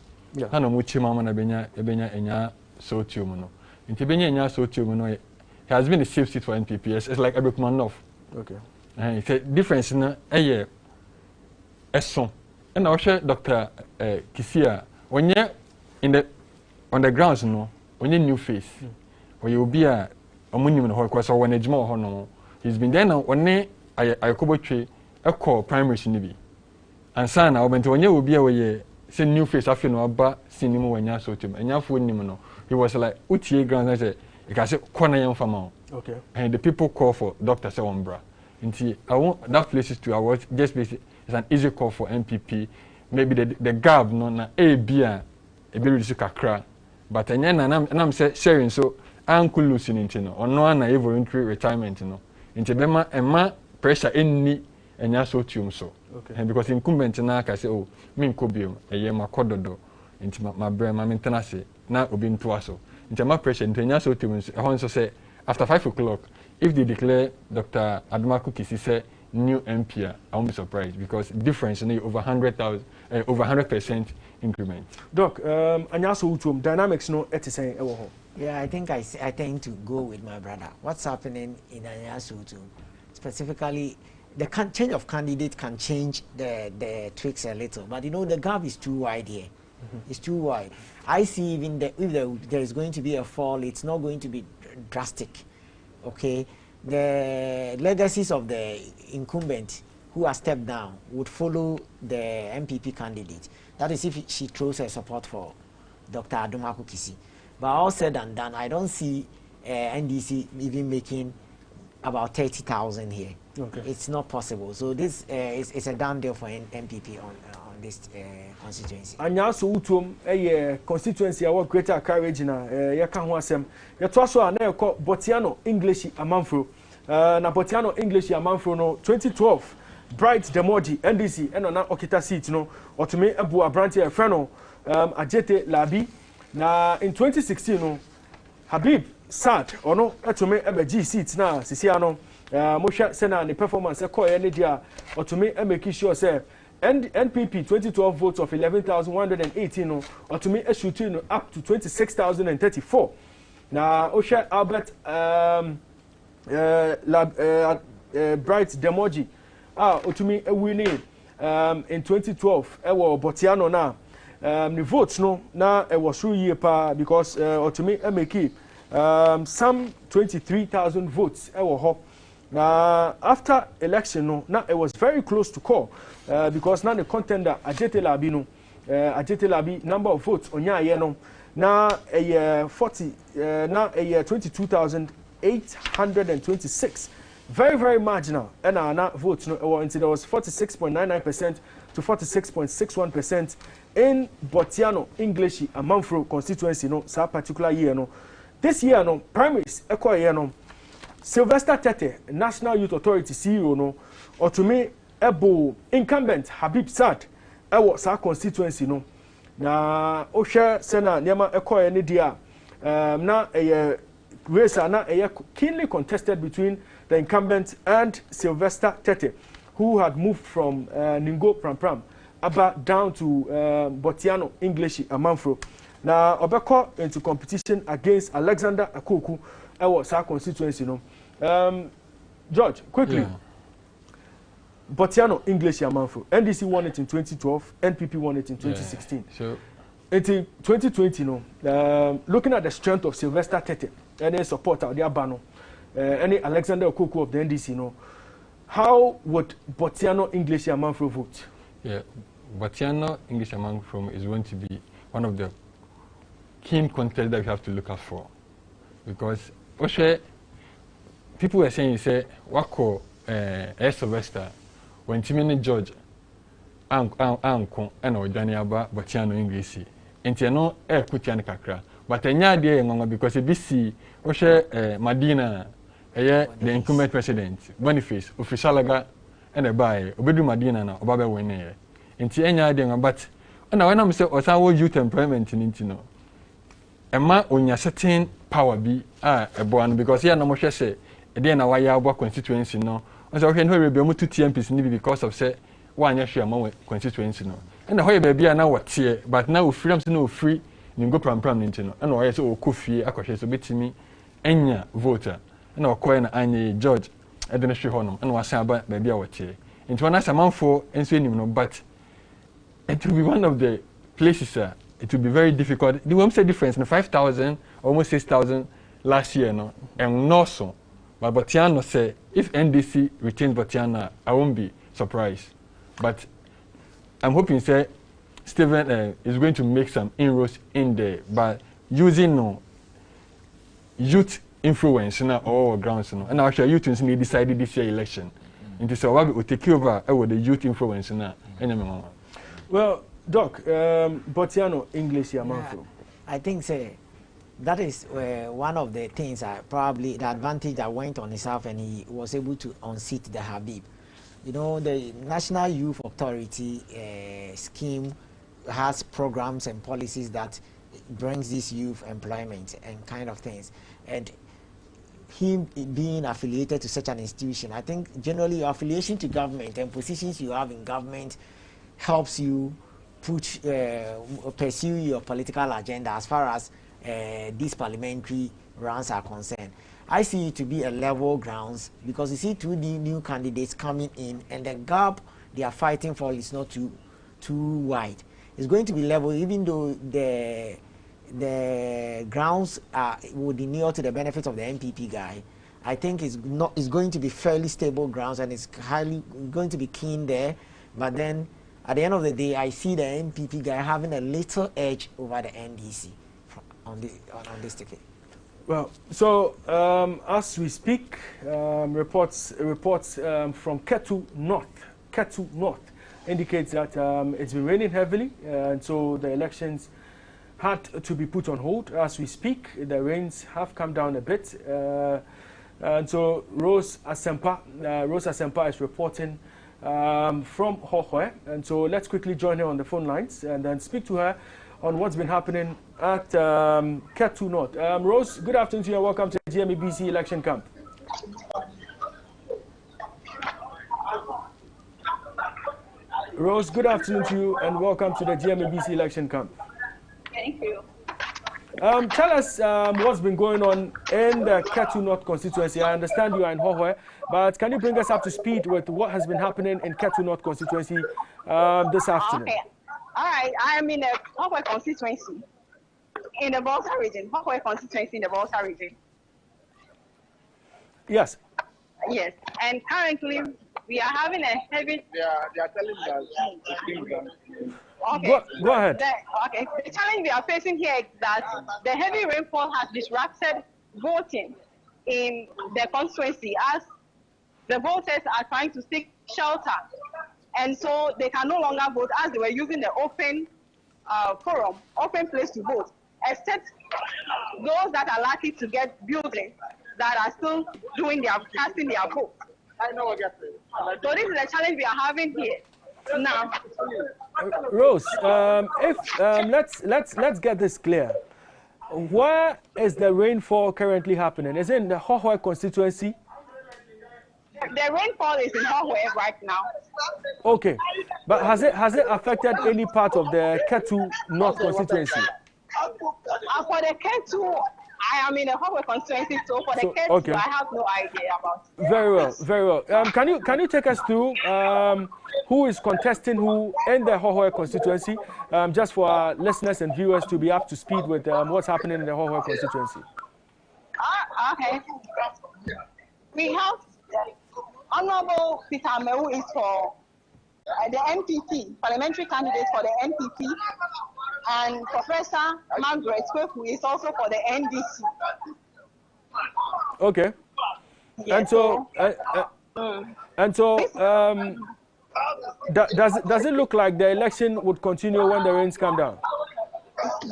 Hano muchi mama na ebenya enya sotium no. Inti benya enya sotium no has been a safe seat for NPP. It's like Abekuma North. Okay. It's a difference na eson. And I share Dr. Kisia onye on the grounds no onye new face. Or you be a omunim no because one ejuma ho no. He's been there now onye ayakobotwe ekọ primary shinibi. And sana obente onye obi a we say new face after no aba cinema wanya so tim enyafo nim no he was like utie grand say you can say corner yam fama. Okay. And the people call for Dr. Sewombra. Nti I want that places to I was just basically it's an easy call for MPP. Maybe the gap no na a be reduce kakra but enya na am say sharing so uncle losing nti no ono na voluntary retirement no nti bema ema pressure enni enya so tium so. Okay. And because incumbent na ka say oh me nkobium eye makododo nti ma brɛ ma mentena se na obi ntoa so nti ma pressure nti enya so tium so ehon so say after 5 o'clock if they declare Dr. Adumaku Kisi say new MP I won't be surprised because difference in over 100,000 over 100% increment. Doc, Anyaso Utom dynamics no etisen ewo ho. Yeah, I think I tend to go with my brother. What's happening in Anyaso Utom specifically? The change of candidate can change the tricks a little, but you know the gap is too wide here. It's too wide. I see even if there is going to be a fall, it's not going to be drastic. Okay, the legacies of the incumbent who has stepped down would follow the MPP candidate. That is if she throws her support for Dr. Adumaku Kisi. But all said and done, I don't see NDC even making about 30,000 here. Okay. It's not possible. So this is a done deal for NPP on this constituency. Anya so utom constituency our Greater Accra region ya ka ho asem. Ya to so na ekọ Botiano English Amanfro. Na Botiano English Amanfro no 2012 Bright Demoji NDC eno na okita seat no otumi ebu abranti e friend no Ajete Labi na in 2016 no Habib Sad ono etumi ebeji seat na sisia no mohwe sena ne performance ekoye ne dia otumi make sure say NPP 2012 votes of 11,118 no otumi shooting no up to 26,034 na osha Albert Bright Demoji otumi winning in 2012 ewo Botiano na the votes no na was through year pa because otumi make some 23,000 votes ewo ho. Now, after election, no, now it was very close to call because now the contender Ajete Labi, no, Ajete Labi number of votes on ya no, now a year 22,826, very marginal, and now votes no, until there was 46.99% to 46.61% in Botiano English Amanfro constituency, no, so particular year, no, this year, no, primaries, echo year, no. Sylvester Tete, National Youth Authority CEO no, otumi ebo incumbent Habib Sad ewo sa constituency no. Na ohwe sena niema ekoye ne dia na race na keenly contested between the incumbent and Sylvester Tete, who had moved from Ningo Pram down to Botiano English Amanfro. Na obeko into competition against Alexander Akoku was our constituency, no. George, quickly. Yeah. Botiano English Amanfro. NDC won it in 2012. NPP won it in 2016. Yeah. So, in 2020, no. Looking at the strength of Sylvester Tete, any support out there, Bano, any Alexander Okoku of the NDC, no. How would Botiano English Amanfro vote? Yeah, Botiano English Amanfro is going to be one of the keen contenders that we have to look out for, because people were saying, say, Wako Sylvester, when Timmy George, Anko, and Ojaniaba, Botiano English, and Tiano, Kutian Kakra, but a year because a BC, Madina, the incumbent president, Boniface, Officialaga, and a buy, Obedu Madina, Obabe Wene, and Tiana, but when I'm saying, Osawa youth employment in Intino. Emma on your certain power be a born because here no more say again our year constituency no. And so can we be able to TMPs because of say 1 year share more constituency no. And the whole baby are now what here, but now freedoms no free you go pram into and why so coffee akoshe so betimi enya voter and our coin anya George Edenishri honum and was about baby what here. Into one as a man for and so no, but it will be one of the places it will be very difficult. The one say difference in 5,000, almost 6,000 last year, no, and no so. But Botiano say if NDC retains Botiano, I won't be surprised. But I'm hoping say Stephen is going to make some inroads in there, but using no youth influence na all grounds no. And actually youth need decided this year election. Into so we will take over the youth influence na. Well. Doc, Botiano English Amanfro. I think that is one of the things probably the advantage that went on himself, and he was able to unseat the Habib. You know, the National Youth Authority scheme has programs and policies that brings this youth employment and kind of things. And him being affiliated to such an institution, I think generally your affiliation to government and positions you have in government helps you pursue your political agenda as far as these parliamentary rounds are concerned. I see it to be a level grounds because you see two new candidates coming in, and the gap they are fighting for is not too wide. It's going to be level, even though the grounds would be near to the benefits of the MPP guy. I think it's going to be fairly stable grounds, and it's going to be keen there. But then at the end of the day, I see the MPP guy having a little edge over the NDC on this ticket. Well, so as we speak, reports from Ketu North indicates that it's been raining heavily, and so the elections had to be put on hold. As we speak, the rains have come down a bit, and so Rose Asempa is reporting from Hohoe, and so let's quickly join her on the phone lines and then speak to her on what's been happening at Ketu North. Rose, good afternoon to you and welcome to the GMABC election camp. Rose, good afternoon to you and welcome to the GMABC election camp. Thank you. Tell us what's been going on in the Ketu North constituency. I understand you are in Hohoe, but can you bring us up to speed with what has been happening in Ketu North constituency this afternoon? Okay. All right. I am in the Hohoe constituency in the Volta region. Hohoe constituency in the Volta region. Yes. Yes. And currently, we are having a heavy... They are telling us... Okay. Go ahead. The challenge we are facing here is that the heavy rainfall has disrupted voting in the constituency as the voters are trying to seek shelter. And so they can no longer vote as they were using the open forum, open place to vote, except those that are lucky to get buildings that are still casting their vote. I know what you're saying. So this is the challenge we are having here. Now, Rose, let's get this clear. Where is the rainfall currently happening? Is it in the Hohoe constituency? The rainfall is in Hohoe right now. Okay, but has it affected any part of the Ketu North constituency? For the Ketu, I am in the Hohoe constituency, so for the Ketu, okay. I have no idea about it. Very well, very well. Can you take us through who is contesting who in the Hohoe constituency, just for our listeners and viewers to be up to speed with what's happening in the Hohoe constituency? Okay. We have Honorable Peter Amewu is for the NPP, parliamentary candidate for the NPP, and Professor Margaret Kweku is also for the NDC. Okay. Yes, does it look like the election would continue when the rains come down?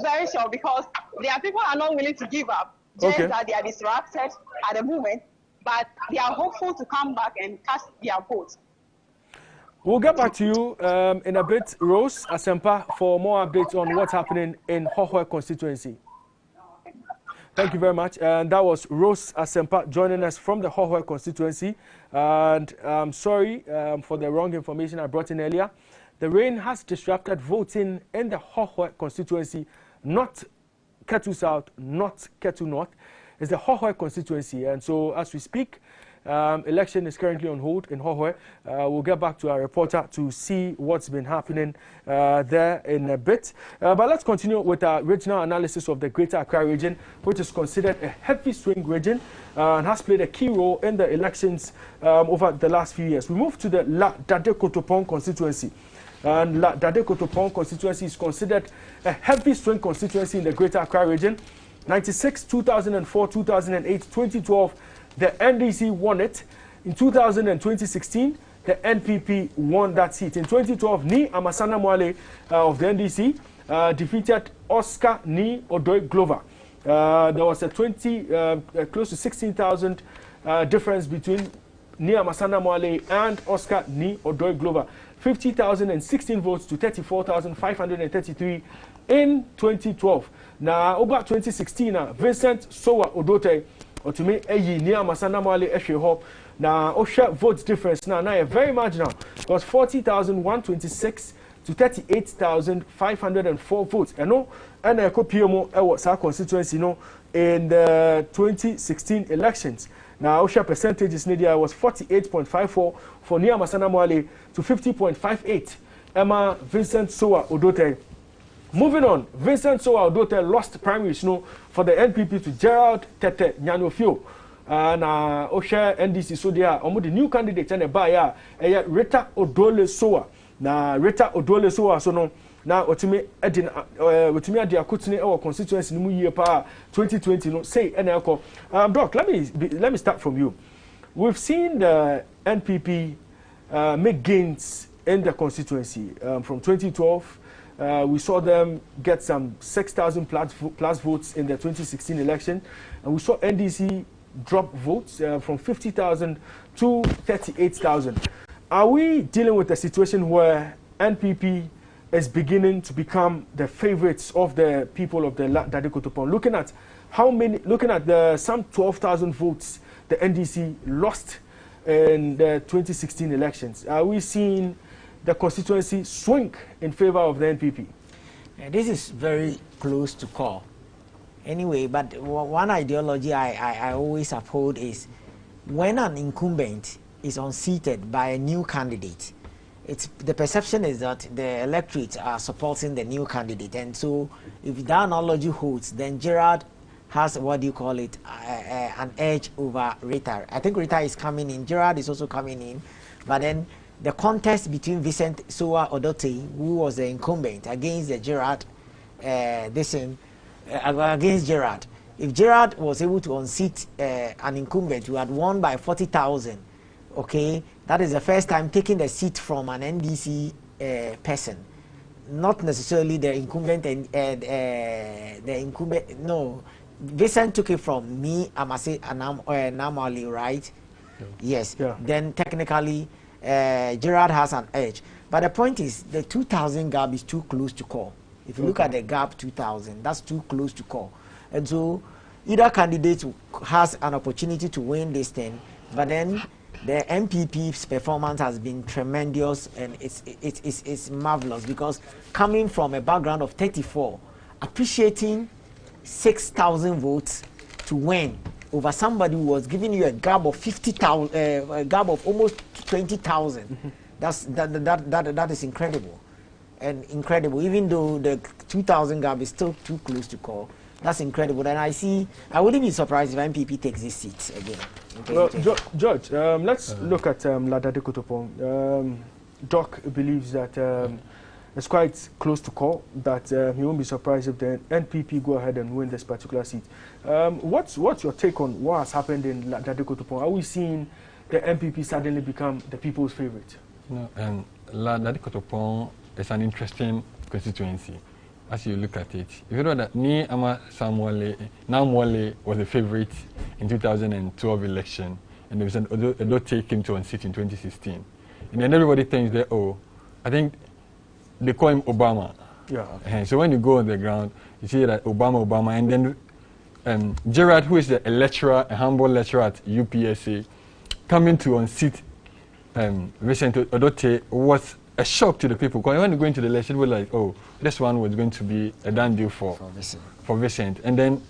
Very sure, because their people are not willing to give up. Just that they are disrupted at the moment, but they are hopeful to come back and cast their vote. We'll get back to you in a bit, Rose Asempa, for more updates on what's happening in Hohoe constituency. Thank you very much. And that was Rose Asempa joining us from the Hohoe constituency. And I'm sorry for the wrong information I brought in earlier. The rain has disrupted voting in the Hohoe constituency, not Ketu South, not Ketu North. It's the Hohoe constituency. And so as we speak, election is currently on hold in Hohoe. We'll get back to our reporter to see what's been happening there in a bit. But let's continue with our regional analysis of the Greater Accra region, which is considered a heavy swing region and has played a key role in the elections over the last few years. We move to the La Dade Kotopong constituency. And La Dade Kotopong constituency is considered a heavy swing constituency in the Greater Accra region. 96, 2004, 2008, 2012, the NDC won it. In 2016, the NPP won that seat. In 2012, Ni Amasana Mwale of the NDC defeated Oscar Ni Odoi Glover. There was a close to 16,000 difference between Ni Amasana Mwale and Oscar Ni Odoi Glover. 50,016 votes to 34,533 in 2012. Now, over 2016, Vincent Sowa Odote, or to me, Ni Amasana Mwale Eshe now Osha votes difference now very marginal. It was 40,126 to 38,504 votes. And no, and I copy was our constituency in the 2016 elections. Now Osha percentages Nidia was 48.54 for Ni Amasana Mwale to 50.58. Emma Vincent Sowa Odote. Moving on, Vincent Sowa Odote lost primary for the NPP to Gerald Tete Nyanofio. And Osha NDC so there the new candidate and a buyer Rita Odole Sowa. Now Rita Odole Sowa so no Now, what you mean, the Akutini or constituency in year 2020, no, say, and Doc, let me start from you. We've seen the NPP make gains in the constituency from 2012. We saw them get some 6,000 plus votes in the 2016 election, and we saw NDC drop votes from 50,000 to 38,000. Are we dealing with a situation where NPP is beginning to become the favorites of the people of the Dade Kotopon? Looking at some 12,000 votes the NDC lost in the 2016 elections, are we seeing the constituency swing in favor of the NPP? This is very close to call. Anyway, but one ideology I always uphold is when an incumbent is unseated by a new candidate, the perception is that the electorate are supporting the new candidate, and so if that analogy holds, then Gerard has, what do you call it, an edge over Rita. I think Rita is coming in, Gerard is also coming in, but then the contest between Vincent Soa Odote, who was the incumbent, against the Gerard, against Gerard. If Gerard was able to unseat an incumbent who had won by 40,000, okay, that is the first time taking the seat from an NDC person, not necessarily the incumbent. No, Vincent took it from me, Amase Namali, right? Yeah. Yes. Yeah. Then technically, Gerard has an edge. But the point is, the 2,000 gap is too close to call. If you look at the gap 2,000, that's too close to call. And so either candidate has an opportunity to win this thing, but then the MPP's performance has been tremendous, and it's marvelous, because coming from a background of 34, appreciating 6,000 votes to win over somebody who was giving you a gap of 50,000, a gap of almost 20,000. That is incredible, and incredible. Even though the 2,000 gap is still too close to call, that's incredible. And I wouldn't be surprised if MPP takes this seat again. Well, George, let's look at Dade Kotopon. Doc believes that it's quite close to call, that he won't be surprised if the NPP go ahead and win this particular seat. What's your take on what has happened in Dade Kotopon? Are we seeing the NPP suddenly become the people's favorite? No, and Dade Kotopon is an interesting constituency. As you look at it, if you know that Ni Ama Namwale was a favorite in 2012 election, and there was an Odote came to unseat in 2016, and then everybody thinks that, oh, I think they call him Obama. Yeah. Okay. So when you go on the ground, you see that Obama, and then Gerard, who is a humble lecturer at UPSA, coming to unseat Vincent Odote was a shock to the people. Because when you go into the election, we were like, oh, this one was going to be a done deal for Vincent. And then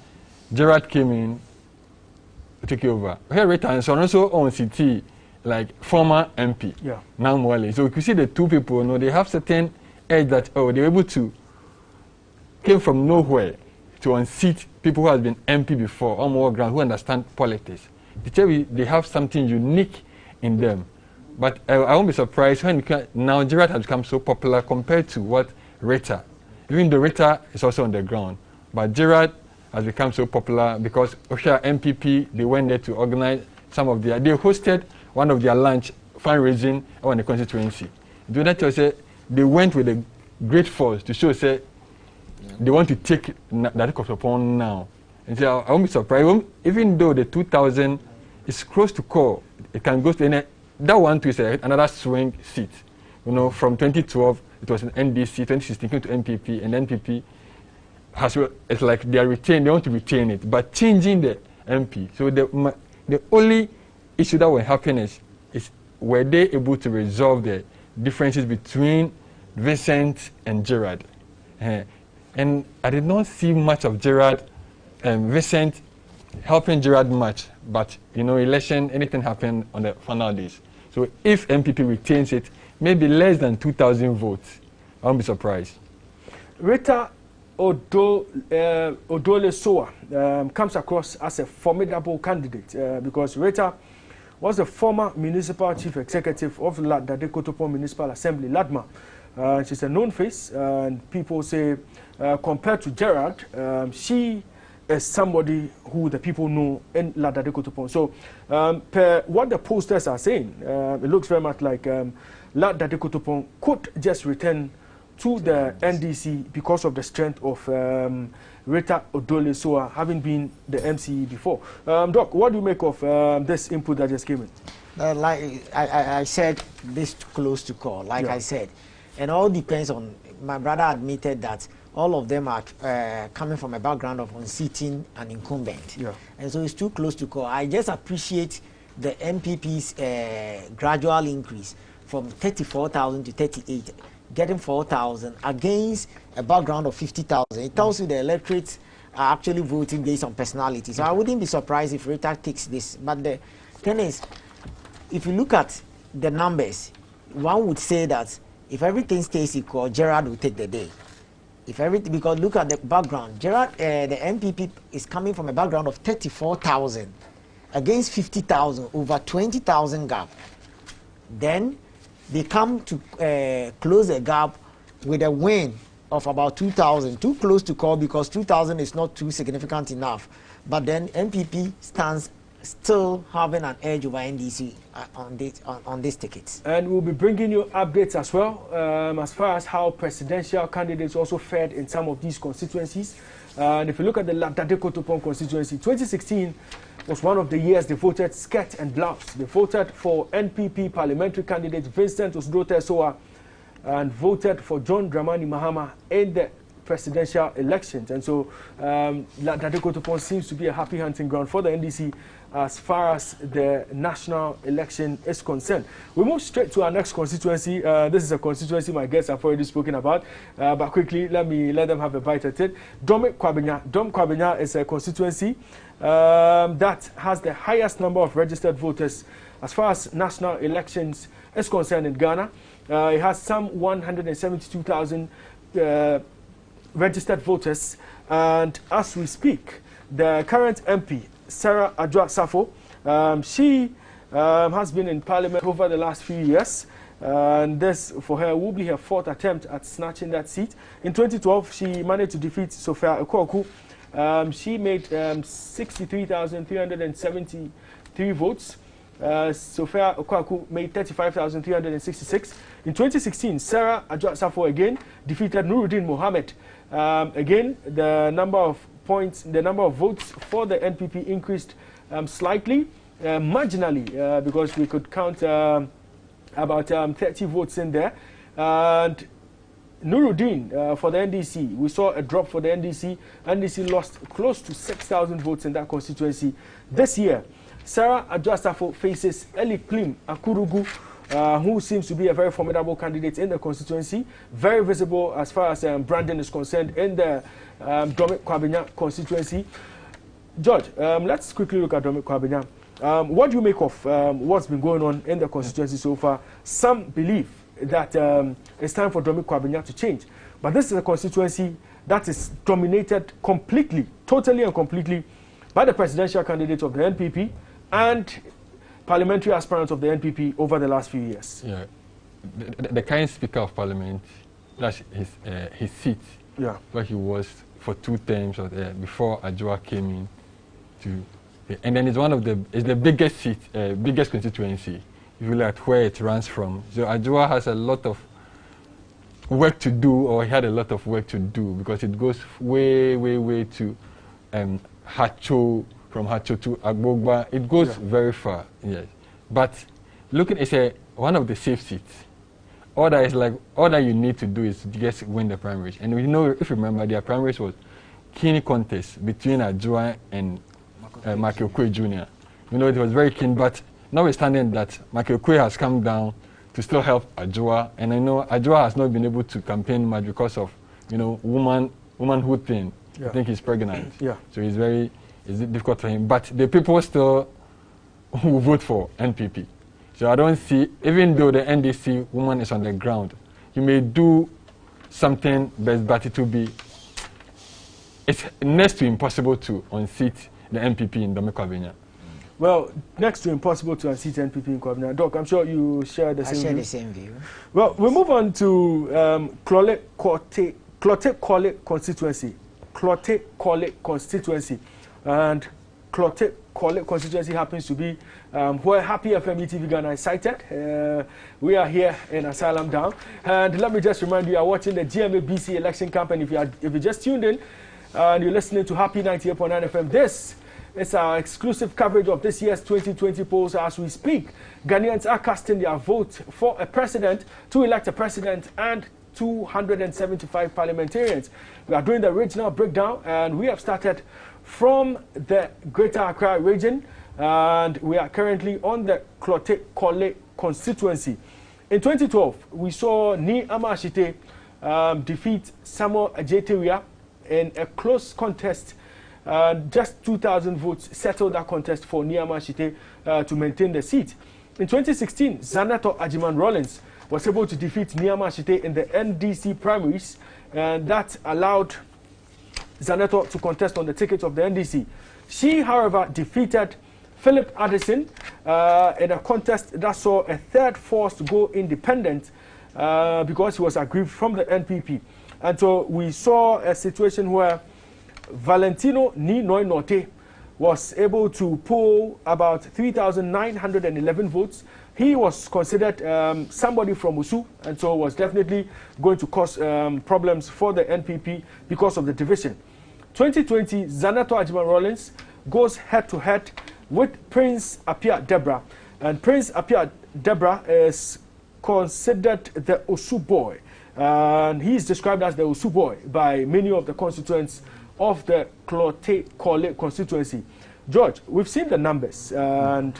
Gerard came in to take over. Here, Rita and so also on CT, like former MP, now Mwale. So you can see the two people, you know, they have certain edge that, oh, they're able to came from nowhere to unseat people who have been MP before, on more ground, who understand politics. They have something unique in them. But I won't be surprised when now Gerard has become so popular compared to what Rita. Even though Rita is also on the ground, but Gerard has become so popular because Osha MPP, they went there to organize some of they hosted one of their lunch fundraising on the constituency. Do that to say they went with a great force to show say they want to take Dade Kotopon now. And so I won't be surprised, even though the 2,000 is close to call, it can go to any. That one too is another swing seat. You know, from 2012 it was an NDC, 2016 came to NPP, and NPP has, it's like they are retained, they want to retain it, but changing the MP. So the only issue that will happen is were they able to resolve the differences between Vincent and Gerard. And I did not see much of Gerard and Vincent helping Gerard much, but you know, election, anything happen on the final days. So if MPP retains it, maybe less than 2,000 votes, I won't be surprised. Rita Odole Soa comes across as a formidable candidate because Rita was the former municipal chief executive of Dade Kotopon Municipal Assembly, LADMA. She's a known face, and people say, compared to Gerard, she is somebody who the people know in Ladade Kotopon. So, per what the posters are saying, it looks very much like Ladade Kotopon could just return to the NDC because of the strength of Rita Odole Soa having been the MCE before. Doc, what do you make of this input that just came in? Like I said, this close to call, like I said. And all depends on, my brother admitted that all of them are coming from a background of unseating an incumbent. Yeah. And so it's too close to call. I just appreciate the MPP's gradual increase from 34,000 to 38, getting 4,000 against a background of 50,000. It tells you the electorates are actually voting based on personality. So I wouldn't be surprised if Rita takes this. But the thing is, if you look at the numbers, one would say that if everything stays equal, Gerard will take the day. If everything, because look at the background. Gerard, the MPP is coming from a background of 34,000 against 50,000, over 20,000 gap. Then they come to close the gap with a win of about 2,000. Too close to call because 2,000 is not too significant enough. But then MPP stands still having an edge over NDC on these tickets. And we'll be bringing you updates as well as far as how presidential candidates also fared in some of these constituencies. And if you look at the Ladade Kotopon constituency, 2016 was one of the years they voted skirt and blouse. They voted for NPP parliamentary candidate Vincent Osdrote Soa and voted for John Dramani Mahama in the presidential elections. And so Ladade Kotopon seems to be a happy hunting ground for the NDC as far as the national election is concerned. We move straight to our next constituency. This is a constituency my guests have already spoken about, but quickly let them have a bite at it. Dom Kwabena is a constituency that has the highest number of registered voters as far as national elections is concerned in Ghana. It has some 172,000 registered voters, and as we speak, the current MP, Sarah Adwa Safo, she has been in parliament over the last few years, and this for her will be her fourth attempt at snatching that seat. In 2012, she managed to defeat Sophia Ekwoku. She made 63,373 votes. Sophia Ekwoku made 35,366. In 2016, Sarah Adwa Safo again defeated Nuruddin Mohammed. Again, the number of points, the number of votes for the NPP increased slightly, marginally, because we could count about 30 votes in there. And Nuruddin for the NDC, we saw a drop for the NDC. NDC lost close to 6,000 votes in that constituency. This year, Sarah Adwa Safo faces Eli Klim Akurugu, who seems to be a very formidable candidate in the constituency, very visible as far as branding is concerned in the Dome Kwabena constituency. George, let's quickly look at Dome Kwabena. What do you make of what's been going on in the constituency so far? Some believe that it's time for Dome Kwabena to change, but this is a constituency that is dominated completely, totally and completely by the presidential candidate of the NPP and parliamentary aspirants of the NPP over the last few years. Yeah, the current Speaker of Parliament, that's his seat, where he was for 2 terms before Adwa came in to, and then it's the biggest seat, biggest constituency, if you look at where it runs from. So Adwa has a lot of work to do, or he had a lot of work to do, because it goes way, way, way to Hacho. From Hacho to Agbogba, it goes very far, yes. But look at it's one of the safe seats. All that you need to do is just win the primaries. And we know, if you remember, their primaries was keen contest between Adwa and Makiokwe Jr. You know, it was very keen, but notwithstanding that, Makiokwe has come down to still help Adwa, and I know Adwa has not been able to campaign much because of, womanhood thing. I think he's pregnant. So it's difficult for him, but the people still will vote for NPP. So I don't see, even though the NDC woman is on the ground, he may do something best, but it will be, it's next to impossible to unseat the NPP in Dome Kwabena. Well, next to impossible to unseat NPP in Kwabena. Doc, I'm sure you share the same view. I share the same view. Well, we move on to Clote Korle constituency. Clote Korle constituency. And Clote Korle constituency happens to be where Happy FM ETV Ghana is sited. We are here in Asylum Down. And let me just remind you, you are watching the GMABC election campaign. If you just tuned in and you're listening to Happy 98.9 FM, this is our exclusive coverage of this year's 2020 polls. As we speak, Ghanaians are casting their vote for a president, to elect a president, and 275 parliamentarians. We are doing the regional breakdown, and we have started from the Greater Accra region, and we are currently on the Clote Korle constituency. In 2012, we saw Ni Amashite defeat Samuel Ajetewia in a close contest. Just 2,000 votes settled that contest for Ni Amashite to maintain the seat. In 2016, Senator Ajiman Rollins was able to defeat Ni Amashite in the NDC primaries, and that allowed Zaneto to contest on the ticket of the NDC. She, however, defeated Philip Addison in a contest that saw a third force to go independent because he was aggrieved from the NPP. And so we saw a situation where Valentino Ninoy Norte was able to poll about 3,911 votes. He was considered somebody from Usu, and so was definitely going to cause problems for the NPP because of the division. 2020, Zaneto Ajiman Rollins goes head-to-head with Prince Apia Deborah. And Prince Apia Deborah is considered the Usu boy. And he is described as the Usu boy by many of the constituents of the Clote Korle constituency. George, we've seen the numbers, and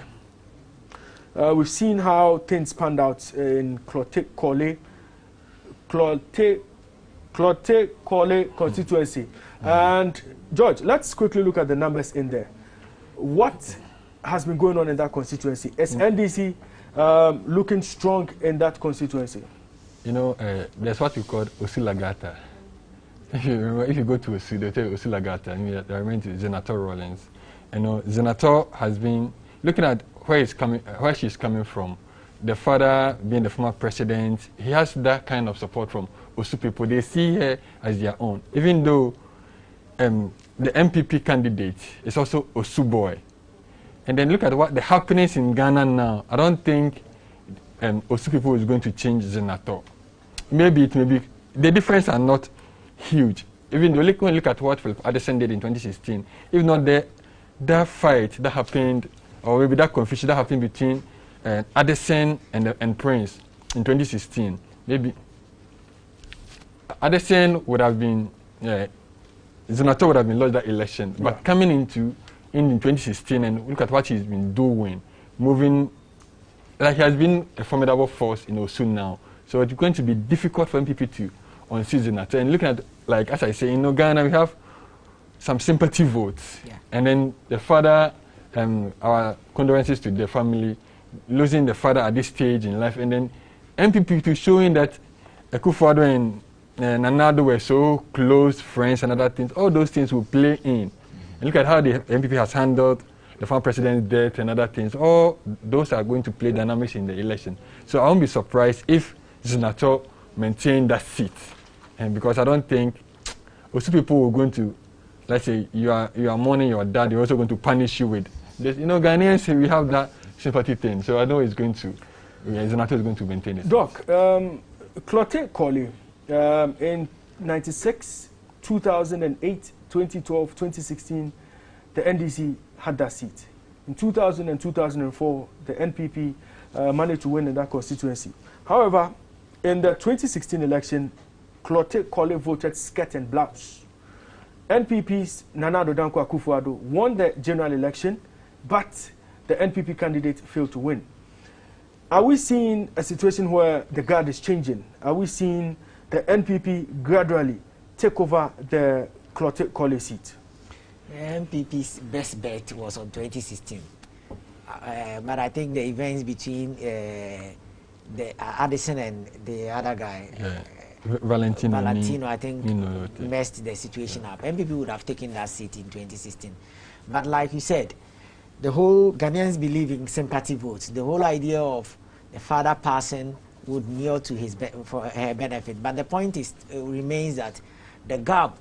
we've seen how things panned out in Clote Korle constituency. And George, let's quickly look at the numbers in there. What has been going on in that constituency? Is NDC looking strong in that constituency? You know, there's what we call Osilagata. If you go to Osu, they tell you Osilagata, and they are meant to Senator Rollins. You know, Senator has been looking at where she's coming from. The father being the former president, he has that kind of support from Osu people. They see her as their own, even though the MPP candidate is also Osu boy. And then look at what the happenings in Ghana now. I don't think Osu people is going to change Senator. Maybe it may be, the difference are not huge. Even though when you look at what Philip Addison did in 2016, if not that fight that happened, or maybe that confusion that happened between Addison and Prince in 2016, maybe Addison would have been, Senator would have been lost that election. Yeah. But coming in 2016 and look at what he's been doing, moving, like he has been a formidable force in Osu now. So it's going to be difficult for MPP to unseat Senator. And looking at, like as I say, in Ghana we have some sympathy votes. Yeah. And then the father, our condolences to the family, losing the father at this stage in life. And then MPP to showing that Akufo-Addo and Nana-Addo were so close friends and other things. All those things will play in. And look at how the MPP has handled the former president's death and other things. All those are going to play dynamics in the election. So I won't be surprised if Senator maintain that seat. And because I don't think also people are going to, let's say you are mourning your dad, they're also going to punish you with this. You know, Ghanaians, we have that sympathy thing. So I know it's going to, Senator is going to maintain it. Doc, Clote Korle, in 96, 2008, 2012, 2016, the NDC had that seat. In 2000 and 2004, the NPP managed to win in that constituency. However, in the 2016 election, Clote Korle voted skirt and blouse. NPP's Nana-Addo Dankwa Akufo-Addo won the general election, but the NPP candidate failed to win. Are we seeing a situation where the guard is changing? Are we seeing the NPP gradually take over the Clote Korle seat? The NPP's best bet was on 2016. But I think the events between the Addison and the other guy, Valentino, I think, messed the situation up. NPP would have taken that seat in 2016. But like you said, the whole Ghanaians believe in sympathy votes. The whole idea of the father passing would kneel to his for her benefit. But the point is remains that the gap,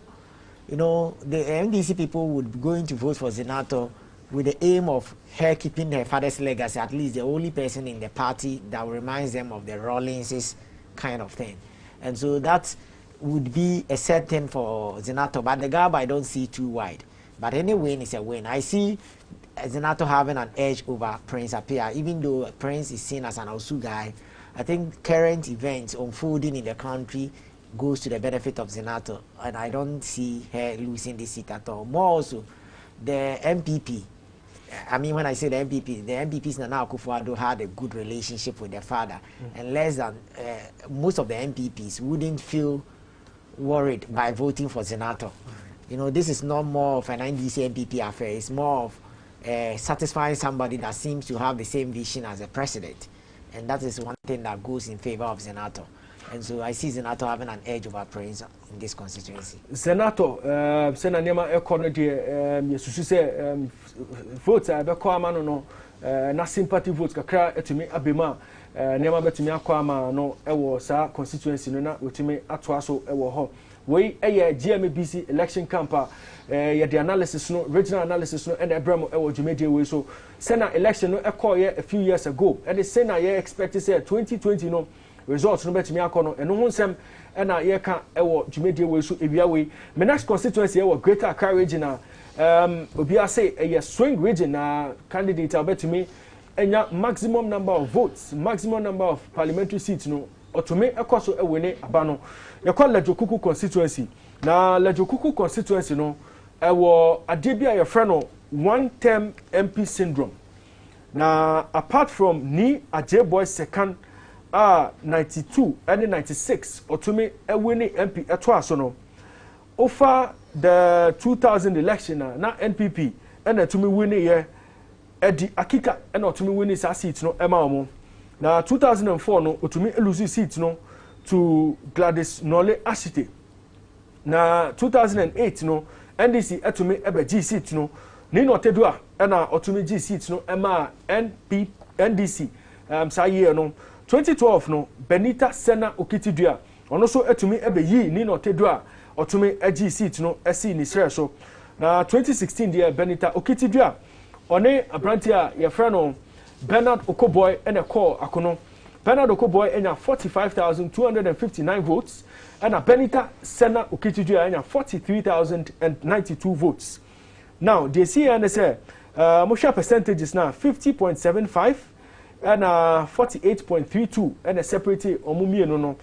you know, the NDC people would go into vote for Zinato with the aim of her keeping her father's legacy, at least the only person in the party that reminds them of the Rawlingses kind of thing. And so that would be a set thing for Zinato. But the gap I don't see too wide. But any win is a win. I see Zinato having an edge over Prince Appiah, even though Prince is seen as an Osu guy. I think current events unfolding in the country goes to the benefit of Zinato, and I don't see her losing this seat at all. More also, the MPP. I mean, when I say the MPPs Nana Akufo-Addo had a good relationship with their father, and less than most of the MPPs wouldn't feel worried by voting for Zinato. You know, this is not more of an NDC MPP affair. It's more of satisfying somebody that seems to have the same vision as the president. And that is one thing that goes in favor of Zinato. And so I see Zinato having an edge over Prince in this constituency. Zinato, Sena Nema Economy, you say, votes, I no, na sympathy votes, kakra, to me, Abima, Nema Betimia Kwama, no, Ewo, sa, constituency, no, which me atwaso, Ewo ho. We a GMABC election camper, the analysis, no regional analysis, no, and Abramo Ewo Jumedia way. So, Sena election no a few years ago, and the Sena ye expected say 2020 no results no bet me akono, and no sem and a year can Ewo Jumedia way. So, if you way, my next constituency Ewo Greater Accra region, Obia say a swing region candidate, I bet to me, and maximum number of votes, maximum number of parliamentary seats, no. Or to me, a course of a winning abano. You call Lejokuku constituency. Now, Lejokuku constituency, no, I was a DBI your friend one-term MP syndrome. Now, apart from ni a J boy second 92 and 96, or to me, a winning MP at twice, no. Over the 2000 election, now NPP, and to me winning here, Eddie Akika, and not to me winning sa seats, no, Emma. Now 2004 no otumi lose seat no to Gladys Nole Ashite. Now 2008 no NDC etumi ebe seat no ni no tedua na otumi G seat no ema NDC sa year no 2012 no Benita Sena Okitidua ono so etumi ebe yi ni no tedua otumi G seat no esi ni sere so. Now 2016 there Benita Okitidua one abrantia ye friend no Bernard Okoboy and a call Akono. Bernard Okoboy and 45,259 votes, and a Benita Sena Okitidua and 43,092 votes. Now, the CNSA, Mosha percentages now 50.75 and 48.32, and a separate Omumi no.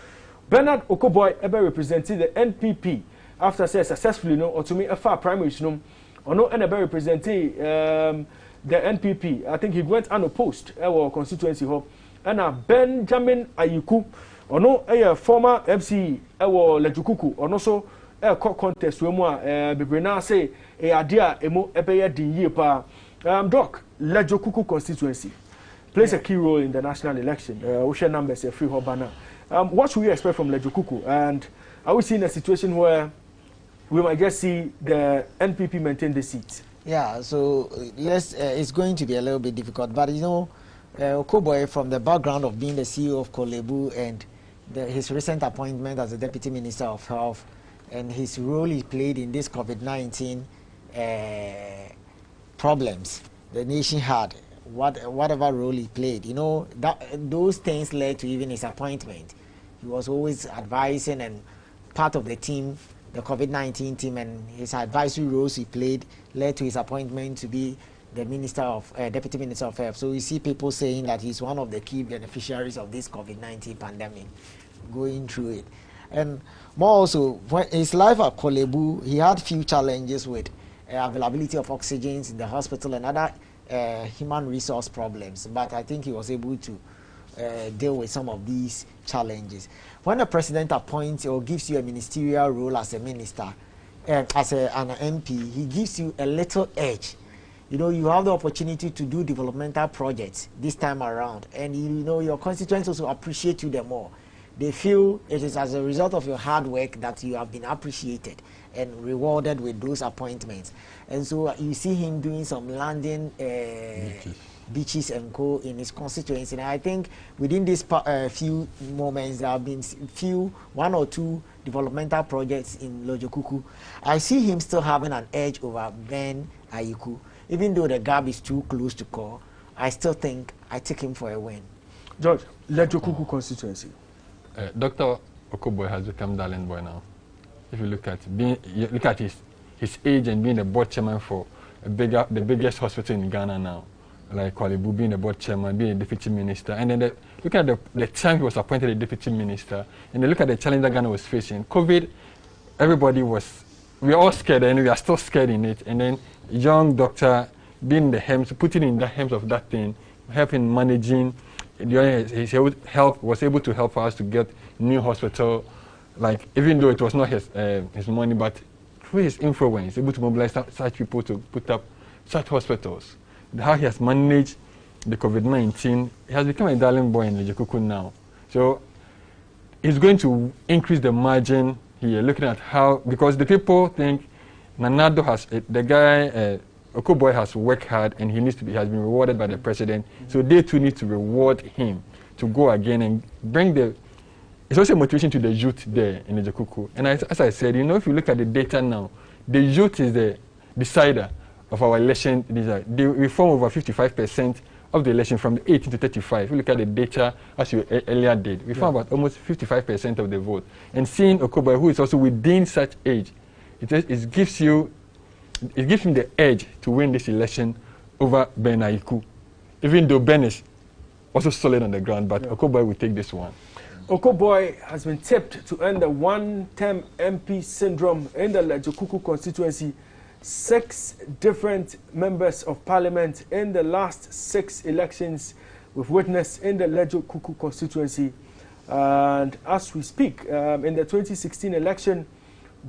Bernard Okoboy ever represented the NPP after say successfully no, or to me a far primary no, or no, and ever represented the NPP. I think he went unopposed our constituency hub. And Benjamin Ayiku, or no a former MC our Lejukuku, or no so a contest we more Bibrina say a idea emo ebeye din ye pa. Doc Lejukuku constituency plays a key role in the national election. Ocean numbers a free hobana. What should we expect from Lejukuku? And are we seeing a situation where we might just see the NPP maintain the seat? Yeah, so it's going to be a little bit difficult, but you know, Okoboy, from the background of being the CEO of Kolebu and his recent appointment as the Deputy Minister of Health and his role he played in this COVID-19 problems the nation had, whatever role he played, you know, those things led to even his appointment. He was always advising and part of the team, the COVID-19 team, and his advisory roles he played led to his appointment to be the Deputy Minister of Health. So you see people saying that he's one of the key beneficiaries of this COVID-19 pandemic, going through it. And more also, when his life at Kolebu, he had few challenges with availability of oxygen in the hospital and other human resource problems. But I think he was able to deal with some of these challenges. When the president appoints or gives you a ministerial role as a minister, as an MP, he gives you a little edge. You know, you have the opportunity to do developmental projects this time around, and you know your constituents also appreciate you the more. they feel it is as a result of your hard work that you have been appreciated and rewarded with those appointments. And so you see him doing some landing beaches and co in his constituency. And I think within these few moments, there have been one or two developmental projects in Lojokuku. I see him still having an edge over Ben Ayiku. Even though the gap is too close to call, I still think I take him for a win. George, Lojokuku constituency. Dr. Okoboy has become darling boy now. If you look at his age and being the board chairman for the biggest hospital in Ghana now, like Kwalibu being the board chairman, being a deputy minister, and then look at the time he was appointed a deputy minister, and then look at the challenge that Ghana was facing. COVID, we were all scared, and we are still scared in it. And then young doctor being the helms, putting in the helms of that thing, helping managing. His help was able to help us to get new hospital. Like even though it was not his money, but through his influence, able to mobilize such people to put up such hospitals. How he has managed the COVID-19, he has become a darling boy in Lojokuku now. So he's going to increase the margin here, looking at how, because the people think Nanado has, the guy, Okoboy has worked hard and he has been rewarded by the president. So they too need to reward him to go again and bring it's also a motivation to the youth there in Lojokuku. And as I said, if you look at the data now, the youth is the decider of our election. We form over 55% of the election from 18 to 35. If you look at the data as you earlier did, we found about almost 55% of the vote. And seeing Okoboy, who is also within such age, it gives him the edge to win this election over Ben Ayiku. Even though Ben is also solid on the ground, but Okoboy will take this one. Okoboy has been tipped to end the one-term MP syndrome in the Lojokuku constituency. 6 different members of parliament in the last 6 elections we've witnessed in the Lojokuku constituency. And as we speak, in the 2016 election,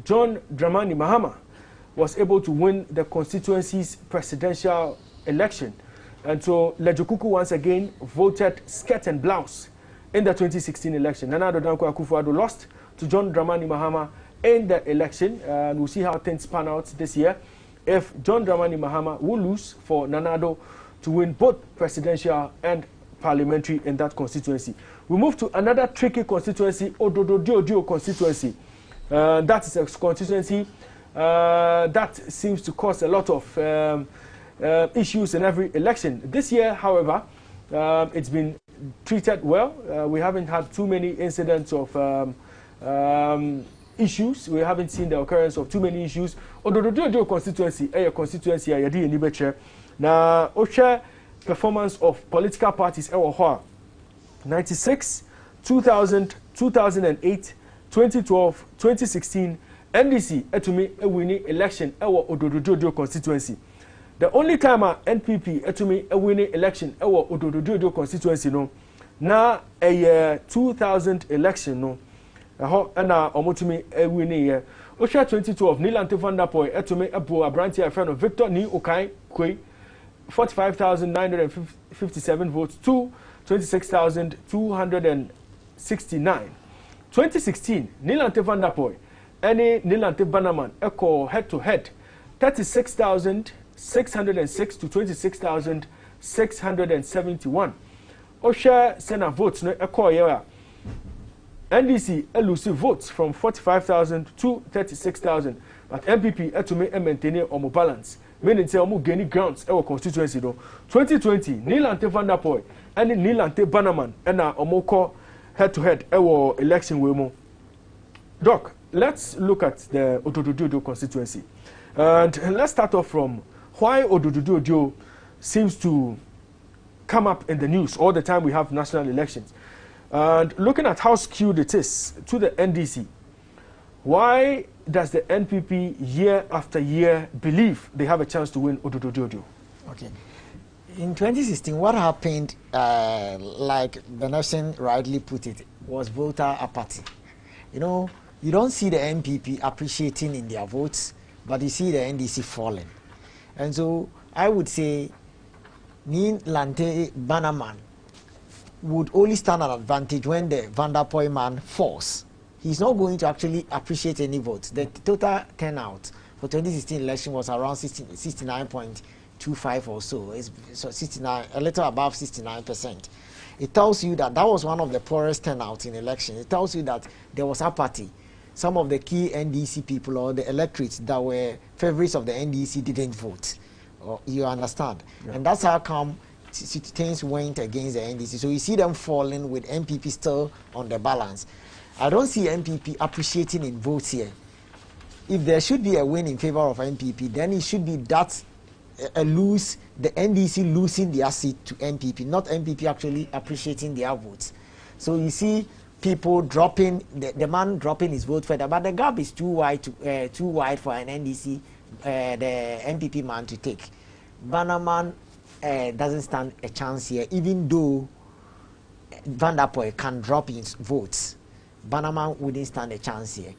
John Dramani Mahama was able to win the constituency's presidential election. And so Lojokuku once again voted skirt and blouse in the 2016 election. Nana Addo Dankwa Akufo-Addo lost to John Dramani Mahama in the election, and we'll see how things pan out this year. If John Dramani Mahama will lose for Nana Addo to win both presidential and parliamentary in that constituency. We move to another tricky constituency, Ododo Diodio constituency. That is a constituency that seems to cause a lot of issues in every election. This year, however, it's been treated well. We haven't had too many incidents of issues. We haven't seen the occurrence of too many issues. Ododo constituency, a constituency, a yadi ni beche. Na oche performance of political parties, 96, 2000, 2008, 2012, 2016. NDC etumi winning election ewo Ododo constituency. The only time NPP etumi winning election ewo Ododo constituency no na a 2000 election no na omotumi winning year. Osha 2012 Nilante Van Der Poel etumi ebo abranti a friend of Victor Ni Okai Kwe 45,957 votes to 26,269. 2016 Nilante Van Der Poel any Nilante Bannerman echo head to head 36,606 to 26,671. Osha Senate votes no echo year. NDC elusive votes from 45,000 to 36,000. But MPP etumi maintain omo balance. Meaning say omo gain grounds ewo constituency do. 2020 Nilante Van Der Poel any Nilante Bannerman na omo ko head to head ewo election we mo. Doc, let's look at the Ododo constituency. And let's start off from why Ododo seems to come up in the news all the time we have national elections. And looking at how skewed it is to the NDC, why does the NPP year after year believe they have a chance to win Ododo? Okay. In 2016, what happened, like Benson rightly put it, was voter apathy. You know, you don't see the NPP appreciating in their votes, but you see the NDC falling. And so I would say Nilante Bannerman would only stand an advantage when the Van der Poel man falls. He's not going to actually appreciate any votes. The total turnout for 2016 election was around 69.25 or so. It's 69, a little above 69%. It tells you that that was one of the poorest turnouts in elections. It tells you that there was apathy. Some of the key NDC people or the electorates that were favorites of the NDC didn't vote. You understand? Yeah. And that's how come things went against the NDC. So you see them falling with MPP still on the balance. I don't see MPP appreciating in votes here. If there should be a win in favor of MPP, then it should be that the NDC losing their seat to MPP, not MPP actually appreciating their votes. So you see people dropping, the man dropping his vote further, but the gap is too wide for an NDC, the MPP man to take. Bannerman doesn't stand a chance here, even though Van der Poel can drop his votes. Bannerman wouldn't stand a chance here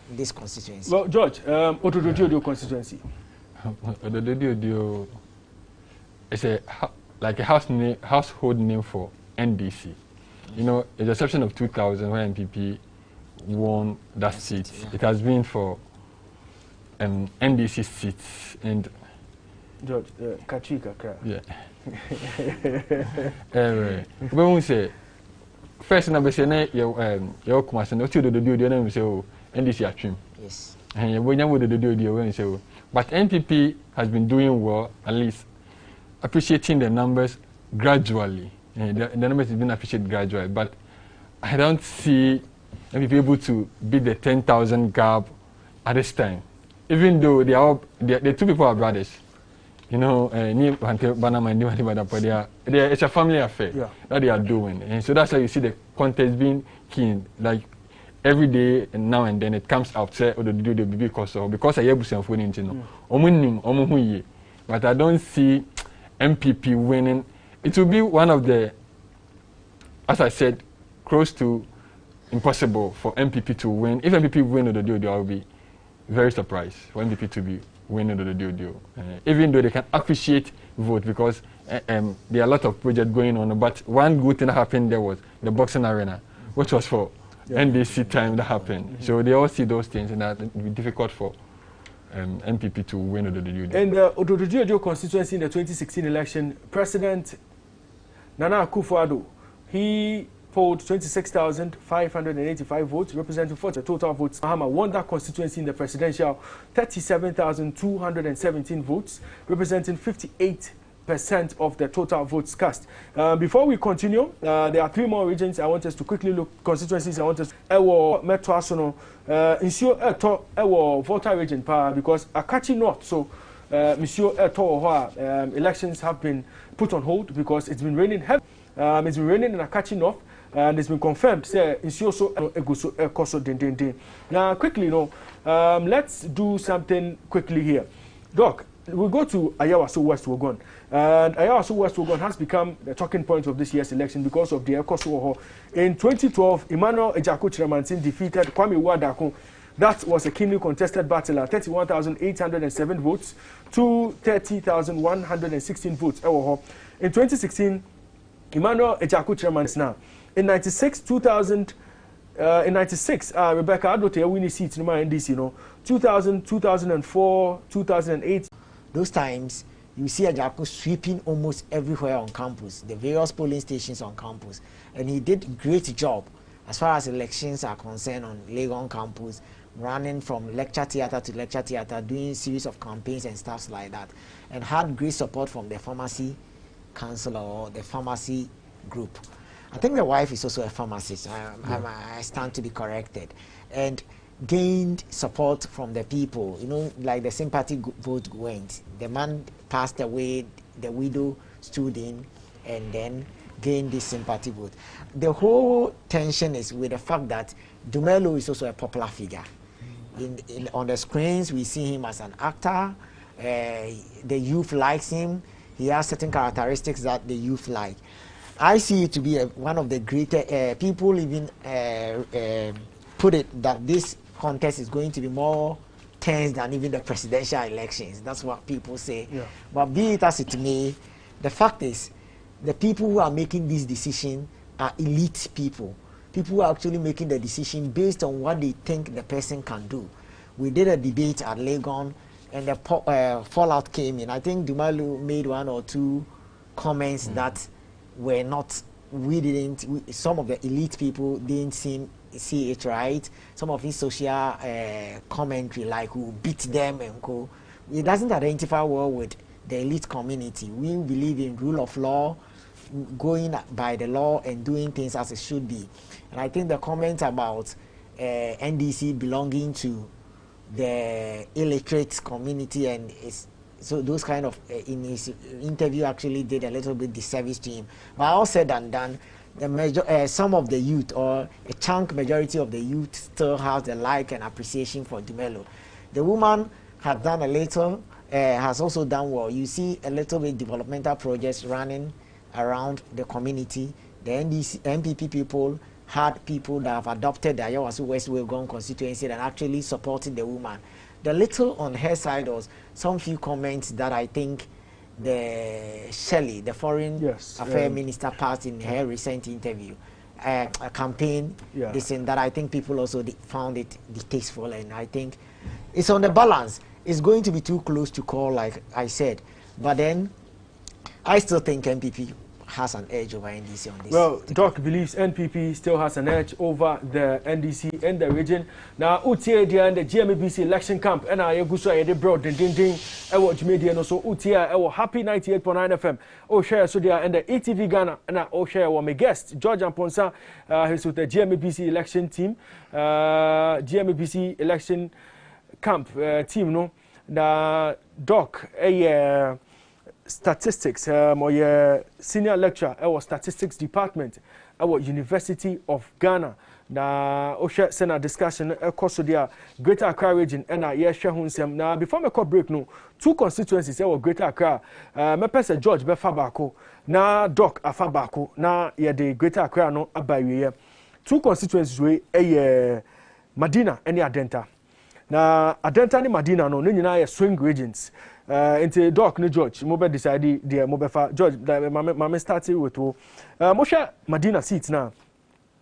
in this constituency. Well, George, Otododio constituency. Otododio is like a household name for NDC. You know, with the exception of 2000 when MPP won that seat, yeah. It has been for NDC seats and George, Kachika. Yeah. When we say first number say your commission, no two do say NDC are trim. Yes. And when you would do when say, but NPP has been doing well, at least appreciating the numbers gradually. The numbers have been appreciated gradually, but I don't see NPP able to beat the 10,000 gap at this time. Even though the two people are brothers. You know, it's a family affair that they are doing. And so that's why you see the contest being keen. Like every day and now and then it comes out, say, oh, do the because I have to winning, you know. But I don't see MPP winning. It will be one of the, as I said, close to impossible for MPP to win. If MPP win I will be very surprised for MPP to be winning the deal. Even though they can appreciate vote because there are a lot of projects going on. But one good thing that happened there was the boxing arena, which was for NDC time that happened. Mm-hmm. So they all see those things and that it will be difficult for MPP to win the deal. In the Otododio constituency in the 2016 election, President Nana Akufo-Addo, he polled 26,585 votes, representing 40 total votes. Mahama won that constituency in the presidential, 37,217 votes, representing 58% of the total votes cast. Before we continue, there are 3 more regions I want us to quickly look, constituencies I want us to Metro Asono, Monsieur Eto, Volta region, because Akachi North, so Monsieur Eto, elections have been put on hold because it's been raining heavily. It's been raining in Akachi North. And it's been confirmed. Say it's also Now, quickly, let's do something quickly here. Doc, we'll go to Ayawaso West Wogon. And Ayawaso West Wogon has become the talking point of this year's election because of the Ekoso. In 2012, Emmanuel Ejaku Chiramantin defeated Kwame Wadako. That was a keenly contested battle at 31,807 votes to 30,116 votes. In 2016, Emmanuel Ejaku Chiraman is now. In 96, Rebecca Adote winning seats in my NDC, 2000, 2004, 2008. Those times, you see Ejaku sweeping almost everywhere on campus, the various polling stations on campus. And he did a great job as far as elections are concerned on Legon campus, running from lecture theater to lecture theater, doing series of campaigns and stuff like that. And had great support from the pharmacy council or the pharmacy group. I think the wife is also a pharmacist. I stand to be corrected. And gained support from the people. Like the sympathy vote went. The man passed away, the widow stood in, and then gained this sympathy vote. The whole tension is with the fact that Dumelo is also a popular figure. On the screens, we see him as an actor. The youth likes him. He has certain characteristics that the youth like. I see it to be one of the greater people even put it that this contest is going to be more tense than even the presidential elections. That's what people say. Yeah. But be it as it may, the fact is the people who are making this decision are elite people. People who are actually making the decision based on what they think the person can do. We did a debate at Legon, and the fallout came in. I think Dumalu made one or two comments that were not, some of the elite people didn't see it right. Some of his social commentary, like who beat them and go, it doesn't identify well with the elite community. We believe in rule of law, going by the law and doing things as it should be. And I think the comment about NDC belonging to the illiterate community and so those kind of in his interview actually did a little bit disservice to him. But all said and done, the some of the youth, or a chunk majority of the youth, still has the like and appreciation for Dumelo. The woman has done a little, has also done well. You see a little bit developmental projects running around the community. The MPP people had people that have adopted the Ayawasu West Wuogon constituency and actually supported the woman. The little on her side was some few comments that I think the Shelley, the foreign affairs minister, passed in her recent interview, a campaign, that I think people also found it distasteful, and I think it's on the balance. It's going to be too close to call, like I said, but then I still think MPP has an edge over NDC on this. Well, Doc believes NPP still has an edge over the NDC in the region. Now, Utia and the GMABC election camp, and I go so I did broad ding I watch media no so Utia, I was happy 98.9 FM. Oh, share so they are in the ETV Ghana, and I share with my guest, George Amponsa, who's with the GMABC election team, GMABC election camp team, no. Now, Doc, statistics, my senior lecturer at our statistics department at our University of Ghana. Na Osha send a discussion across the Greater Accra region and share hunsem. Now before me call break no, two constituencies our Greater Accra. Me person George be Fabako, na Doc Afabako, na the Greater Accra no abaye. Two constituencies we Madina and Adenta. Na Adenta ni Madina no nyina swing regions. Into Doc ni George, mo be decide the mo be fa George. Mama started with mo share Madina seats now.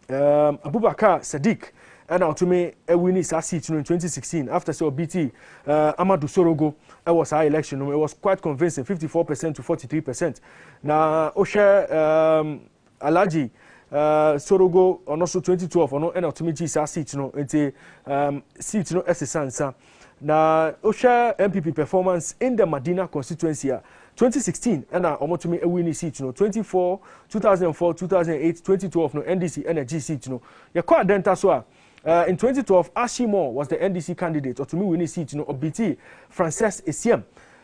Abubakar Sadiq and now to me a winning seat in 2016 after so BT Amadou Sorogo. It was our election. It was quite convincing, 54% to 43%. Now Osha Alaji Sorogo on also 2012 on and to me seat no into seat no SSansa. Now Osha MPP performance in the Madina constituency 2016 and almost to me a winning seat 2004 2008 2012 no NDC energy seat ya kwa denta so in 2012 Ashimo was the NDC candidate or to me winning seat OBT Frances Esiem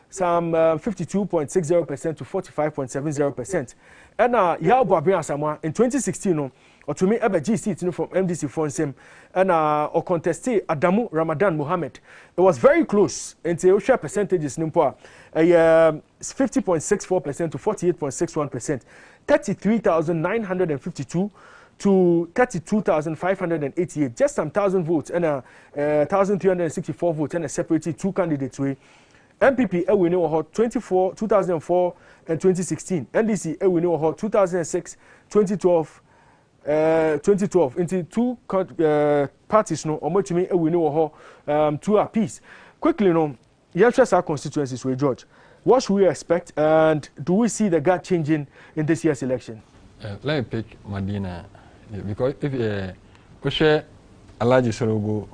some 52.60% to 45.70% and Yao Abia Samoa in 2016 or to me ebe G seat from MDC for him and or contested Adamu Ramadan Mohammed. It was very close until share percentages nimpo 50.64% to 48.61%, 33,952 to 32,588, just some 1,000 votes and 1,364 votes and a separated two candidates way. MPP winning 2004 and 2016. NDC winning 2006, 2012. 2012 into two parties no omo tumi we know two apiece. Quickly no, yes our constituencies with George. What should we expect and do we see the gap changing in this year's election? Let me pick Madina because if Oshe Alaji Sorogo,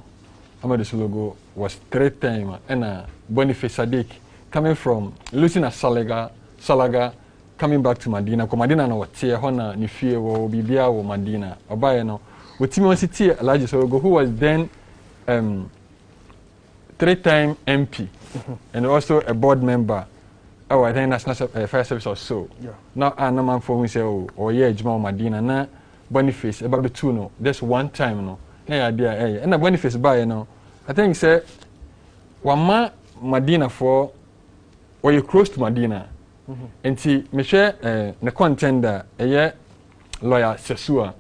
Amadou Sorogo was 3-time and Boniface Sadiq coming from losing a Salaga coming back to Madina, ko Madina no tie hona ni fie wo bibia wo Madina. Obaye no wotimi won city Alhaji Sorogo who was then 3-time MP and also a board member. Oh, I think National Fire Service or so. Yeah. Now no man for we say oh yeah Juma Madina na Boniface about the two no. That's one time no. Na idea and Boniface buy no. I think say wama Madina for or you close to Madina. And me share the contender lawyer Sesua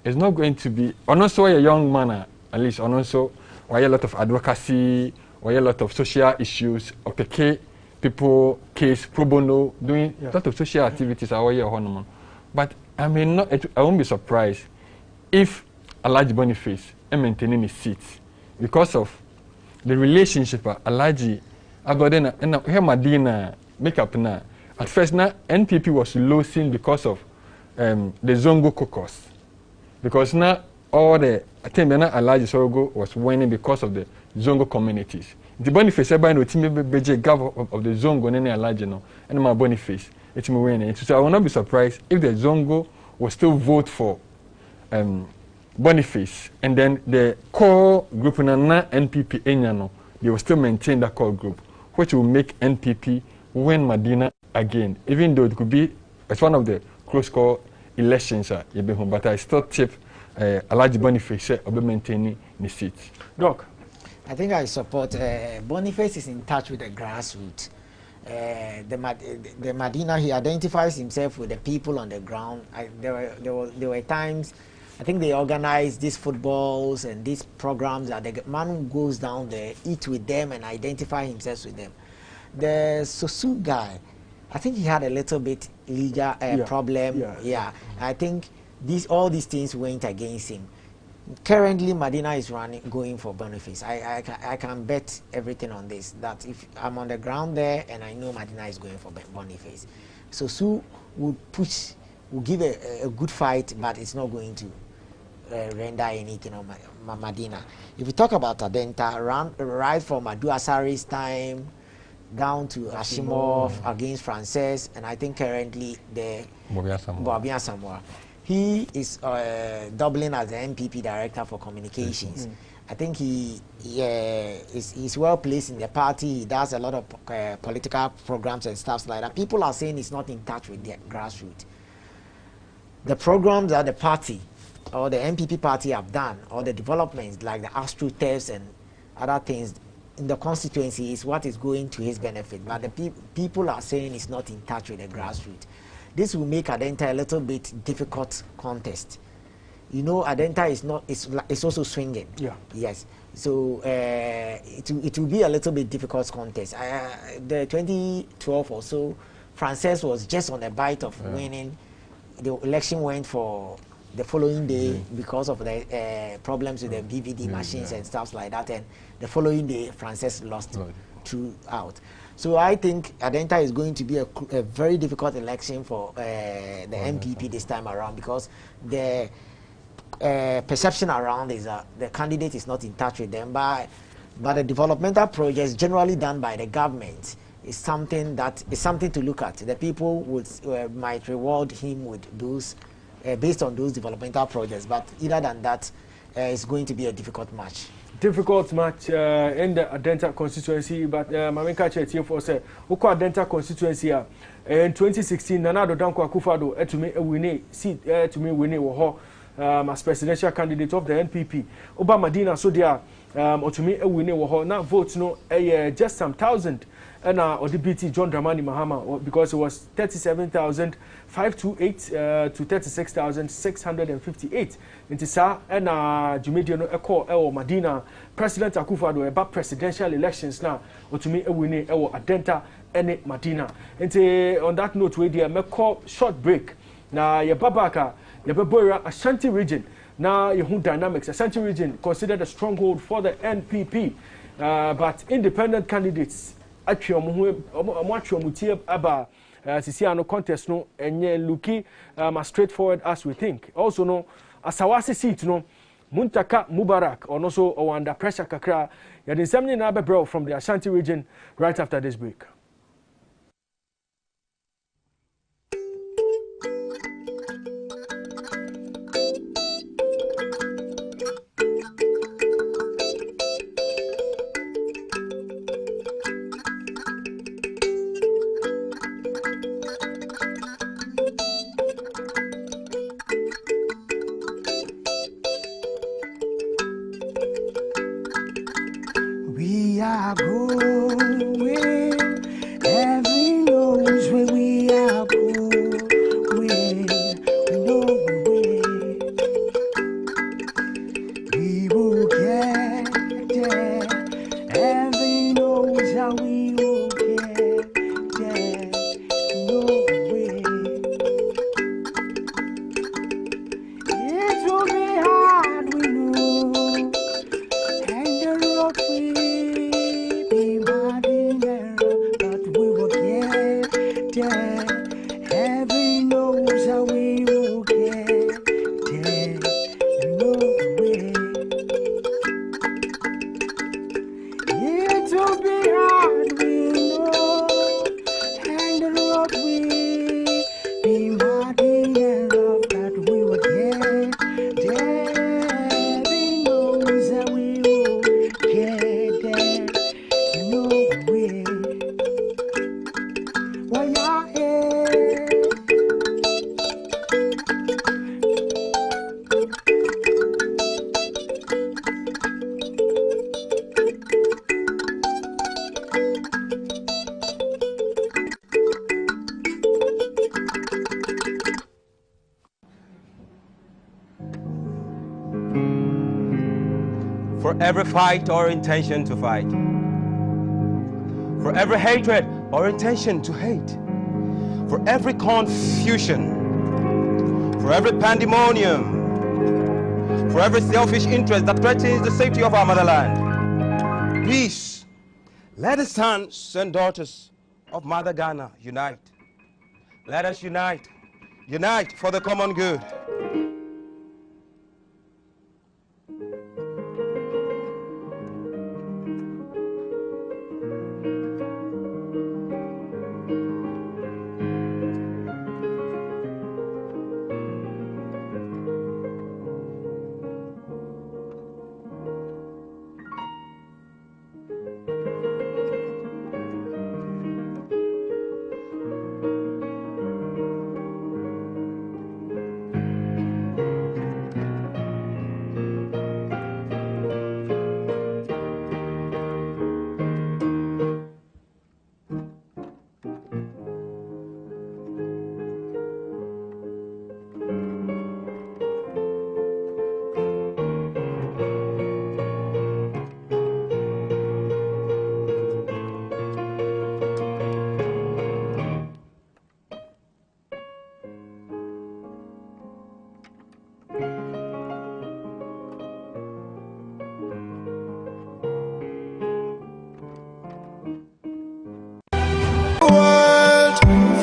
is not going to be also a young man at least also or a lot of advocacy or a lot of social issues okay people case pro bono doing a lot of social activities our year but I mean, I won't be surprised if Alhaji Boniface is maintaining his seat because of the relationship Alhaji Agodena and Madina make up now. At first, now NPP was losing because of the Zongo caucus. Because now all the Alhaji Sorogo was winning because of the Zongo communities. The Boniface everybody know team beje gov of the Zongo and Alhaji no and my Boniface it's me winning. So I will not be surprised if the Zongo will still vote for Boniface and then the core group na NPP Enyano, they will still maintain that core group, which will make NPP win Medina again, even though it could be it's one of the close call elections but I still tip Alhaji Boniface will be maintaining the seat. Doc, I think I support Boniface is in touch with the grassroots. The Medina, he identifies himself with the people on the ground. There were times, I think they organized these footballs and these programs that the man goes down there, eat with them and identify himself with them. The Sosu guy, I think he had a little bit legal problem. Yeah. I think all these things went against him. Currently, Medina is going for Boniface. I can bet everything on this, that if I'm on the ground there and I know Medina is going for Boniface. So Su will give a good fight, but it's not going to render anything on Medina. If we talk about Adenta, right from Adu Asari's time down to Ashimov against Frances, and I think currently the Bobia Samoa. He is doubling as the NPP director for communications. I think he's well placed in the party. He does a lot of political programs and stuff like that. People are saying he's not in touch with the grassroots. The programs that the party or the NPP party have done, or the developments like the AstroTurfs and other things in the constituency is what is going to his benefit. But the people are saying he's not in touch with the grassroots. This will make Adenta a little bit difficult contest. You know, Adenta is not. It's also swinging. Yeah. Yes. So it will be a little bit difficult contest. The 2012 or so, Frances was just on a bite of winning. The election went for the following day because of the problems with the BVD machines and stuff like that. And the following day, Frances lost throughout. So I think Adenta is going to be a very difficult election for the MPP this time around, because the perception around is that the candidate is not in touch with them. But the developmental projects generally done by the government is something to look at. The people might reward him with those based on those developmental projects. But other than that, it's going to be a difficult match. Difficult match in the Adenta constituency, but Maminka Chetio for say, Uko Adenta constituency in 2016, Nanado Danko Akufado, to me a winning seat, to me winning wo as presidential candidate of the NPP. Obama Medina so there, or to me a winning wo now votes no just some thousand. And or the BT John Dramani Mahama, because it was 37,528 to 36,658. Into Sa and Jumediano Echo El Medina, President Akufo-Addo about presidential elections now, or to me a winning El Adenta and Medina. And on that note, we do a short break. Now, your Babaka, your Babora, Ashanti region. Now, your dynamics, Ashanti region considered a stronghold for the NPP, but independent candidates. Actually, aba Sisiano contest no enye looking as straightforward as we think. Also no asawasi seat no Muntaka Mubarak or also or under pressure kakra. Yadin semni na bro from the Ashanti region right after this break. We are going, every knows where we are going, we know we will get there, every knows how we will get there, no way. every fight or intention to fight, for every hatred or intention to hate, for every confusion, for every pandemonium, for every selfish interest that threatens the safety of our motherland. Please, let the sons and daughters of Mother Ghana unite. Let us unite. Unite for the common good.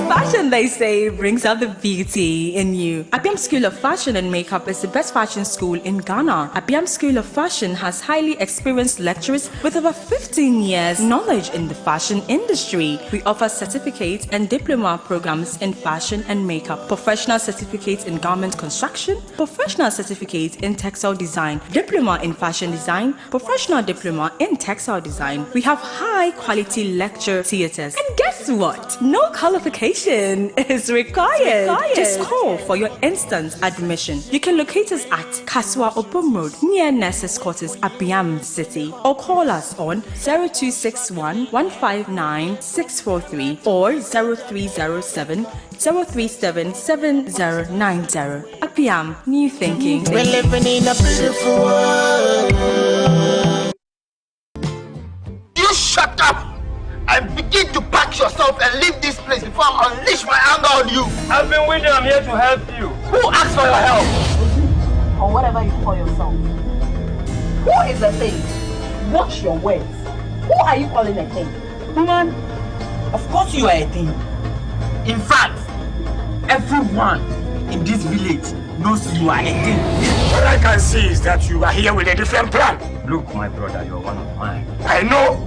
Fashion, they say, brings out the beauty in you. Abiam School of Fashion and Makeup is the best fashion school in Ghana. Abiam School of Fashion has highly experienced lecturers with over 15 years knowledge in the fashion industry. We offer certificate and diploma programs in fashion and makeup, professional certificates in garment construction, professional certificate in textile design, diploma in fashion design, professional diploma in textile design. We have high quality lecture theaters. And guess what? No qualification is required. Just call for your instant admission. You can locate us at Kaswa Opom Road near Nurses Quarters, Abiam City, or call us on 0261 159 643 or 0307 037 7090. Abiam, new thinking. We're living in a beautiful world. You shut up and begin to pack yourself and leave this place before I unleash my anger on you. I've been waiting. I'm here to help you. Who asked for your help? Or whatever you call yourself. Who is a thing? Watch your words. Who are you calling a thing? Woman, of course you are a thing. In fact, everyone in this village knows you are a thing. What I can see is that you are here with a different plan. Look, my brother, you're one of mine. I know.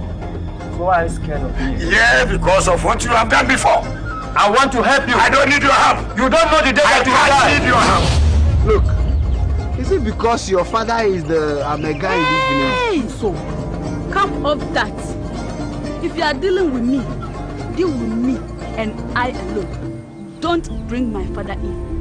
So why are you scared of me? Yeah, because of what you have done before. I want to help you. I don't need your help. You don't know the day that you die. I need your help. Look, is it because your father is the Amega in this village? So, come off that. If you are dealing with me, deal with me and I alone. Don't bring my father in.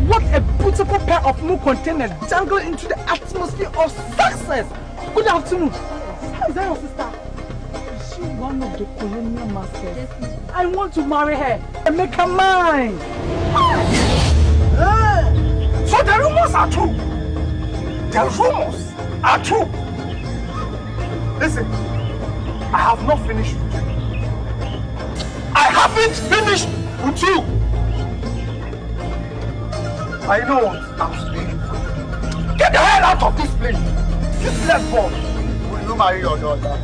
What a beautiful pair of moon containers dangled into the atmosphere of success. Good afternoon. How is that your sister? Is she one of the colonial masters? I want to marry her and make her mine. So the rumors are true. The rumors are true. Listen, I have not finished with you. I haven't finished with you. I know what I'm speaking for. Get the hell out of this place. Useless boy. Will you marry your daughter?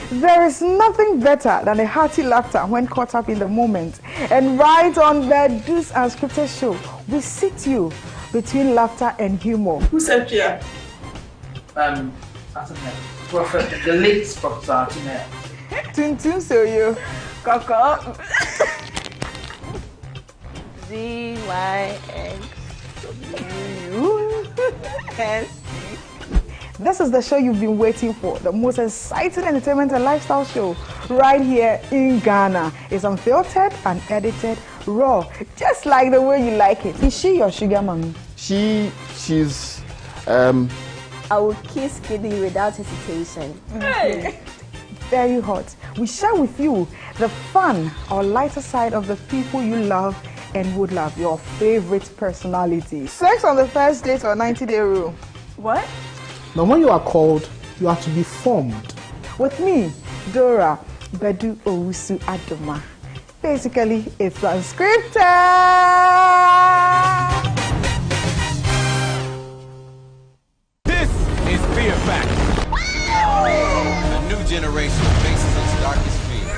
There is nothing better than a hearty laughter when caught up in the moment. And right on the Deuce Unscripted show, we sit you between laughter and humor. Who said here? Prophet, the late Prophet Atumea. Tuntun so you. Coco. ZYXWS. This is the show you've been waiting for, the most exciting entertainment and lifestyle show right here in Ghana. It's unfiltered, unedited, raw, just like the way you like it. Is she your sugar mommy? She's I will kiss Kiddy without hesitation. Hey. Very hot. We share with you the fun or lighter side of the people you love and would love your favorite personality. Sex on the first date or 90-day rule? What? Now, when you are called, you are to be formed. With me, Dora Bedu Owusu Adoma. Basically, it's unscripted. This is Fear Factor. A new generation faces its darkest fear.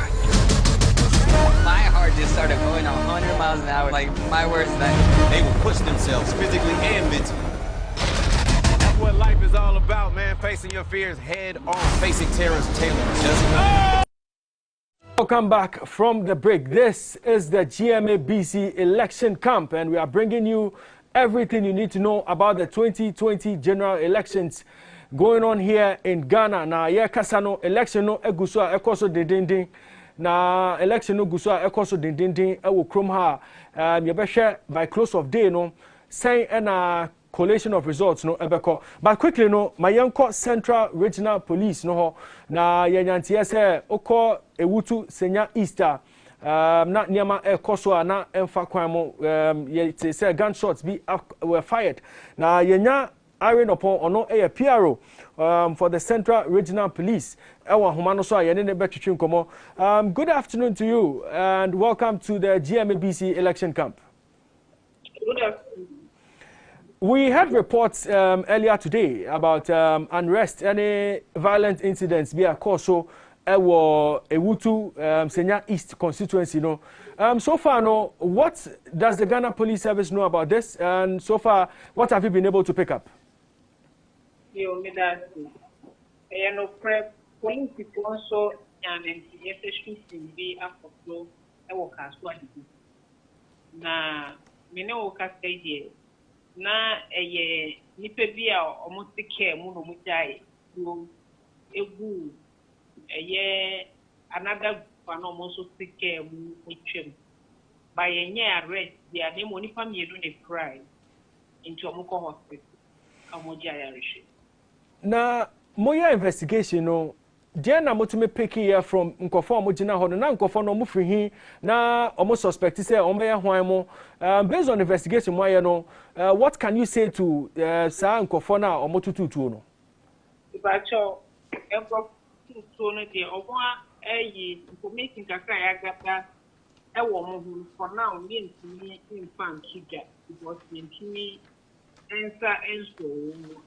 My heart just started going 100 miles an hour, like my worst nightmare. They will push themselves physically and mentally. That's what life is all about, man. Facing your fears head on. Facing Terrence Taylor. Welcome back from the break. This is the GMABC election camp, and we are bringing you everything you need to know about the 2020 general elections going on here in Ghana. Na ye kasano election no eguso a ekoso dendendin. Na election no guso a ekoso dendendin ewo krom ha. Ye be share by close of day no say na collation of results no ebeko. But quickly no my yanko Central Regional Police no ho na yenyantie se oko ewutu senya Easter na niama ekoso na emfa kwan mo ye say gunshots were fired na yenya iron upon ono PRO for the Central Regional Police. Good afternoon to you and welcome to the GMABC election camp. Good afternoon. We had reports earlier today about unrest, any violent incidents be a cause so Ewutu Senya East constituency. No. So far, no. What does the Ghana Police Service know about this? And so far, what have you been able to pick up? Police also and shooting be after flow. Na mene woka say na nipa bi a almost care mu no mujai do egu another one almost take care mu etwem by enye arrest dia na mo nipa mielu ne cry into omukọ hospital amojai arishi na moya investigation no dia na motumi pick here from nkofo omogina ho na nkofo no mufri hi na omo suspect say ombe hwan mo based on investigation mo aye no what can you say to sa nkofo na omotututu no ibacho enko tutu no de omo ayi information kakra ya gata e wo mo hu for now me ntimi infan kija because ntimi ensa enso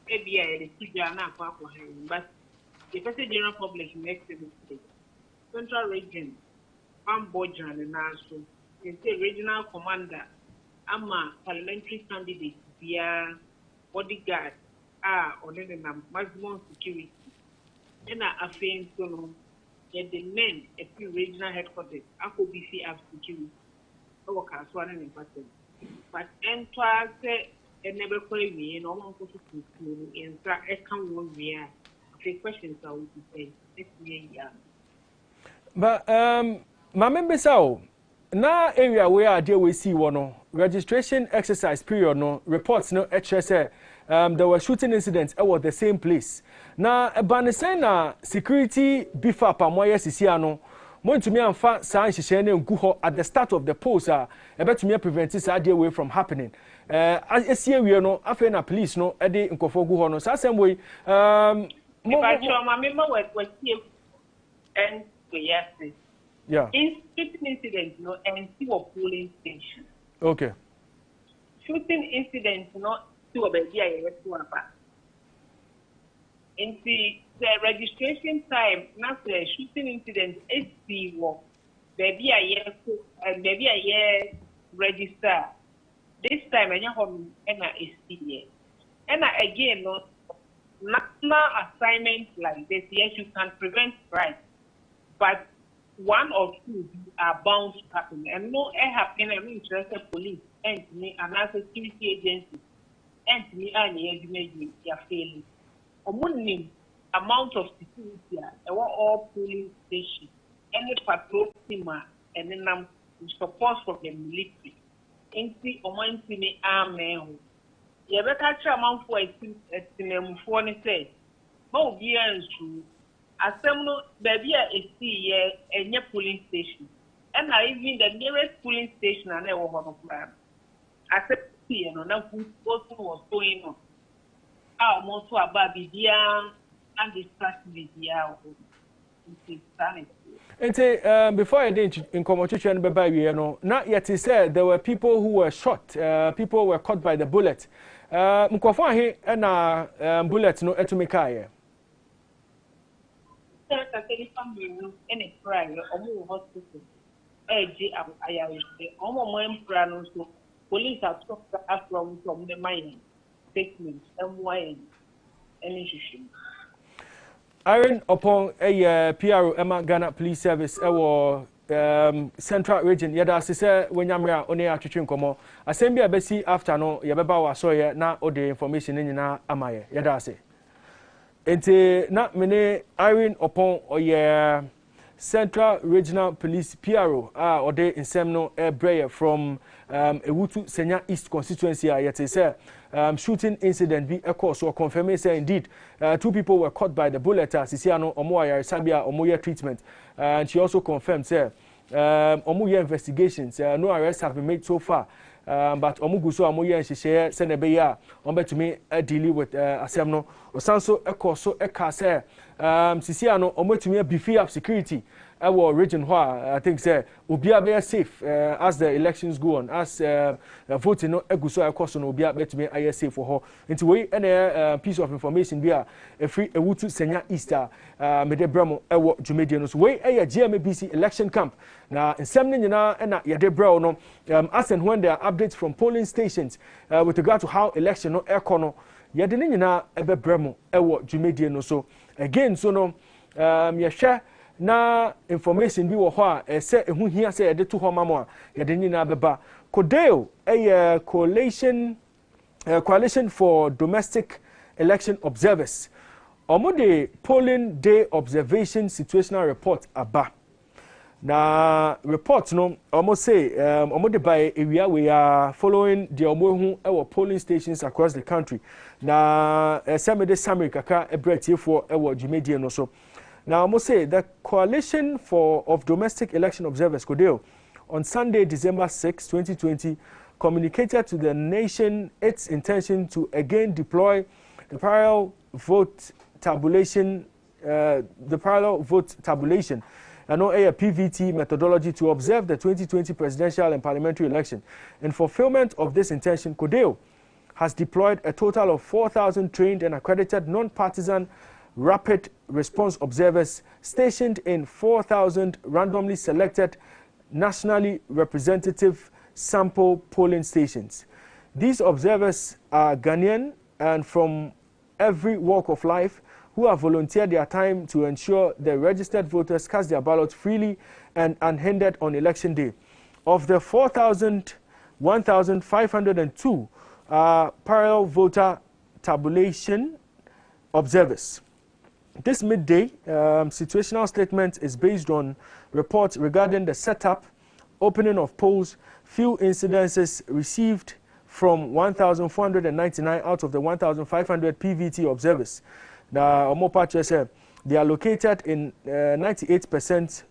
e bia e kija na akwa but the first general public next state, Central Region, Bojan and also, regional commander, ama parliamentary candidate via bodyguard, or then maximum security. And I think so, the men at the regional headquarters, AFOBC have security, our Kaswan and important. But enter a never call me and almost to school and start a come one year. Questions I would say but my member sao na area where I deal with see one registration exercise period no reports no HSA there were shooting incidents at the same place na banese na security beef up amoye sisia no mo ntumi amfa san hihye na ngu ho at the start of the polls ebetumi prevent this idea away from happening esie wie no afa na police no e de nkofo gu ho no sa same way my member was here and yes. Yeah. Shooting incident, no, and see a polling station. Okay. Shooting incident, not to a baby, I was to a and see the registration time, not the shooting incident, is the work. Baby, maybe a year register. This time, and is the and again, no. National assignments like this, yes, you can prevent crime, but one or two are bound to happen. And no, I have been interested police and me and other security agencies and me and you are failing. A minimum amount of security, all polling stations, any patrol team, and then support from the military. And see, me army. You better catch a man for a for any say. No, be true. As some baby, a see a polling station. and even the nearest polling station and I was I said, you know, now what was going on. Our most about the and distraction And before I did in competition, you know, not yet he said there were people who were shot, people were caught by the bullet. Mkwafahi and bullet no etumikaye. Any cry or hospital. Police have talked from the mining statements and why any issue. Iron upon a PRO Emma Ghana Police Service Central Region. Yada say when yamra only a twitching komo. Assembly abesi after no yabeba wa so ye na all the information in na amaye. Yada say. Ente na mene Iron upon oye Central Regional Police PRO or de insemno air from Ewutu Senya East constituency yet say shooting incident be occurred so confirming say indeed 2 people were caught by the bullet Sisiano Omoya Sabia Omoya treatment and she also confirmed say Omoya investigations no arrests have been made so far but Omuguso Omoya and she share Senebeya to me dealing with Asemno Osanso Eko so Eka say Sisiano Omo to me beefy up security our region where I think say Ubia be safe as the elections go on as voting no eguso akoso no Ubia betime aye safe for her into we any piece of information bia a free Ewutu Senya Easter mede bramo ewo dwumedie no so we GMABC election camp na nsem ne nyina na yede brawo no as and when there are updates from polling stations with regard to how election no ekono yede ne nyina ebe bramo ewo dwumedie no so again so no yehwe na information bi wo ho a ese ehu hia se yede to ho mamo a yede nyina beba Kodeo a coalition for domestic election observers omo polling day observation situational report aba na report no omo say omo by area we are following the omo hu ewo polling stations across the country na semede summary kaka ebretie for ewo dwumedie no so. Now, I must say the Coalition of Domestic Election Observers, Kodeo, on Sunday, December 6, 2020, communicated to the nation its intention to again deploy the parallel vote tabulation, and a PVT methodology to observe the 2020 presidential and parliamentary election. In fulfillment of this intention, Kodeo has deployed a total of 4,000 trained and accredited non-partisan rapid response observers stationed in 4,000 randomly selected nationally representative sample polling stations. These observers are Ghanaian and from every walk of life who have volunteered their time to ensure the registered voters cast their ballots freely and unhindered on election day. Of the 4,000, 1,502 are parallel voter tabulation observers. This midday situational statement is based on reports regarding the setup, opening of polls, few incidences received from 1,499 out of the 1,500 PVT observers. Now, Omo Patche said they are located in 98%,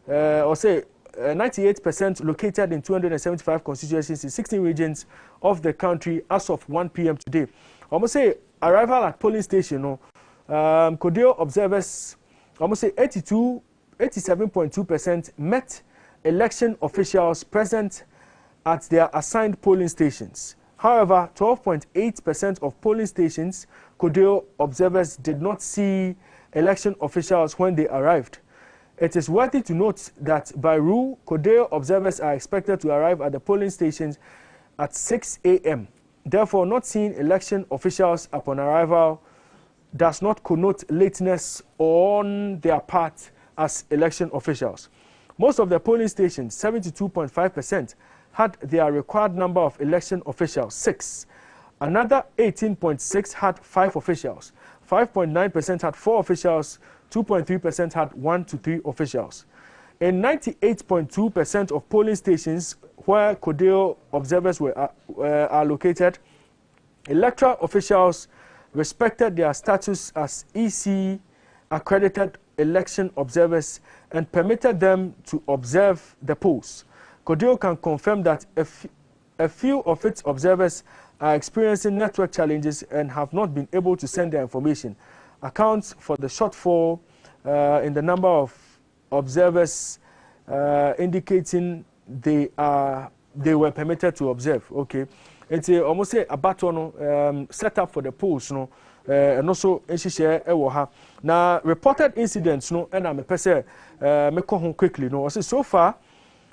98% located in 275 constituencies in 16 regions of the country as of 1 p.m. today. Almost say arrival at polling station, no. Kodeo observers almost say 87.2% met election officials present at their assigned polling stations. However, 12.8% of polling stations, Kodeo observers did not see election officials when they arrived. It is worthy to note that by rule, Kodeo observers are expected to arrive at the polling stations at 6 a.m. Therefore, not seeing election officials upon arrival does not connote lateness on their part as election officials. Most of the polling stations, 72.5%, had their required number of election officials, 6. Another 18.6% had 5 officials. 5.9% had 4 officials. 2.3% had 1 to 3 officials. In 98.2% of polling stations where Kodeo observers are located, electoral officials respected their status as EC accredited election observers and permitted them to observe the polls. Kodeo can confirm that a few of its observers are experiencing network challenges and have not been able to send their information. Accounts for the shortfall in the number of observers indicating they were permitted to observe. Okay, it's almost say a button set up for the polls, no, and also share now reported incidents, no, and I'm a person make home quickly, no. So far,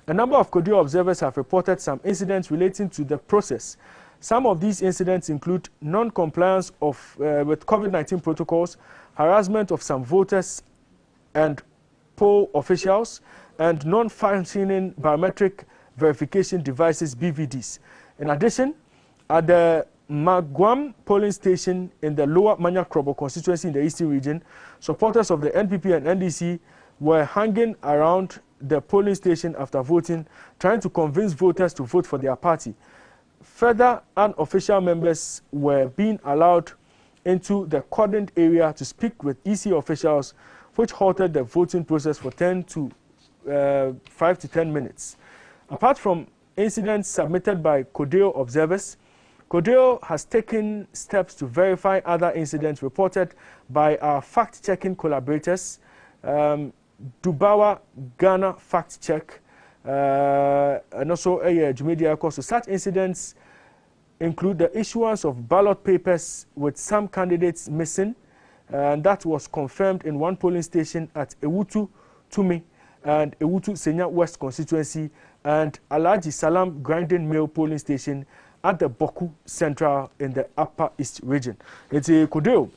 a number of Kodeo observers have reported some incidents relating to the process. Some of these incidents include non-compliance with COVID-19 protocols, harassment of some voters and poll officials, and non-functioning biometric verification devices (BVDs). In addition, at the Magwam polling station in the Lower Manya-Krobo constituency in the Eastern region, supporters of the NPP and NDC were hanging around the polling station after voting, trying to convince voters to vote for their party. Further, unofficial members were being allowed into the cordoned area to speak with EC officials, which halted the voting process for 5 to 10 minutes. Apart from incidents submitted by Kodeo observers, Kodeo has taken steps to verify other incidents reported by our fact-checking collaborators, Dubawa Ghana Fact Check, and also GMABC. So such incidents include the issuance of ballot papers with some candidates missing, and that was confirmed in one polling station at Ewutu Tumi and Ewutu Senya West constituency, and Alaji Salam Grinding Mill polling station at the Boku Central in the Upper East region. It's a Kodeo.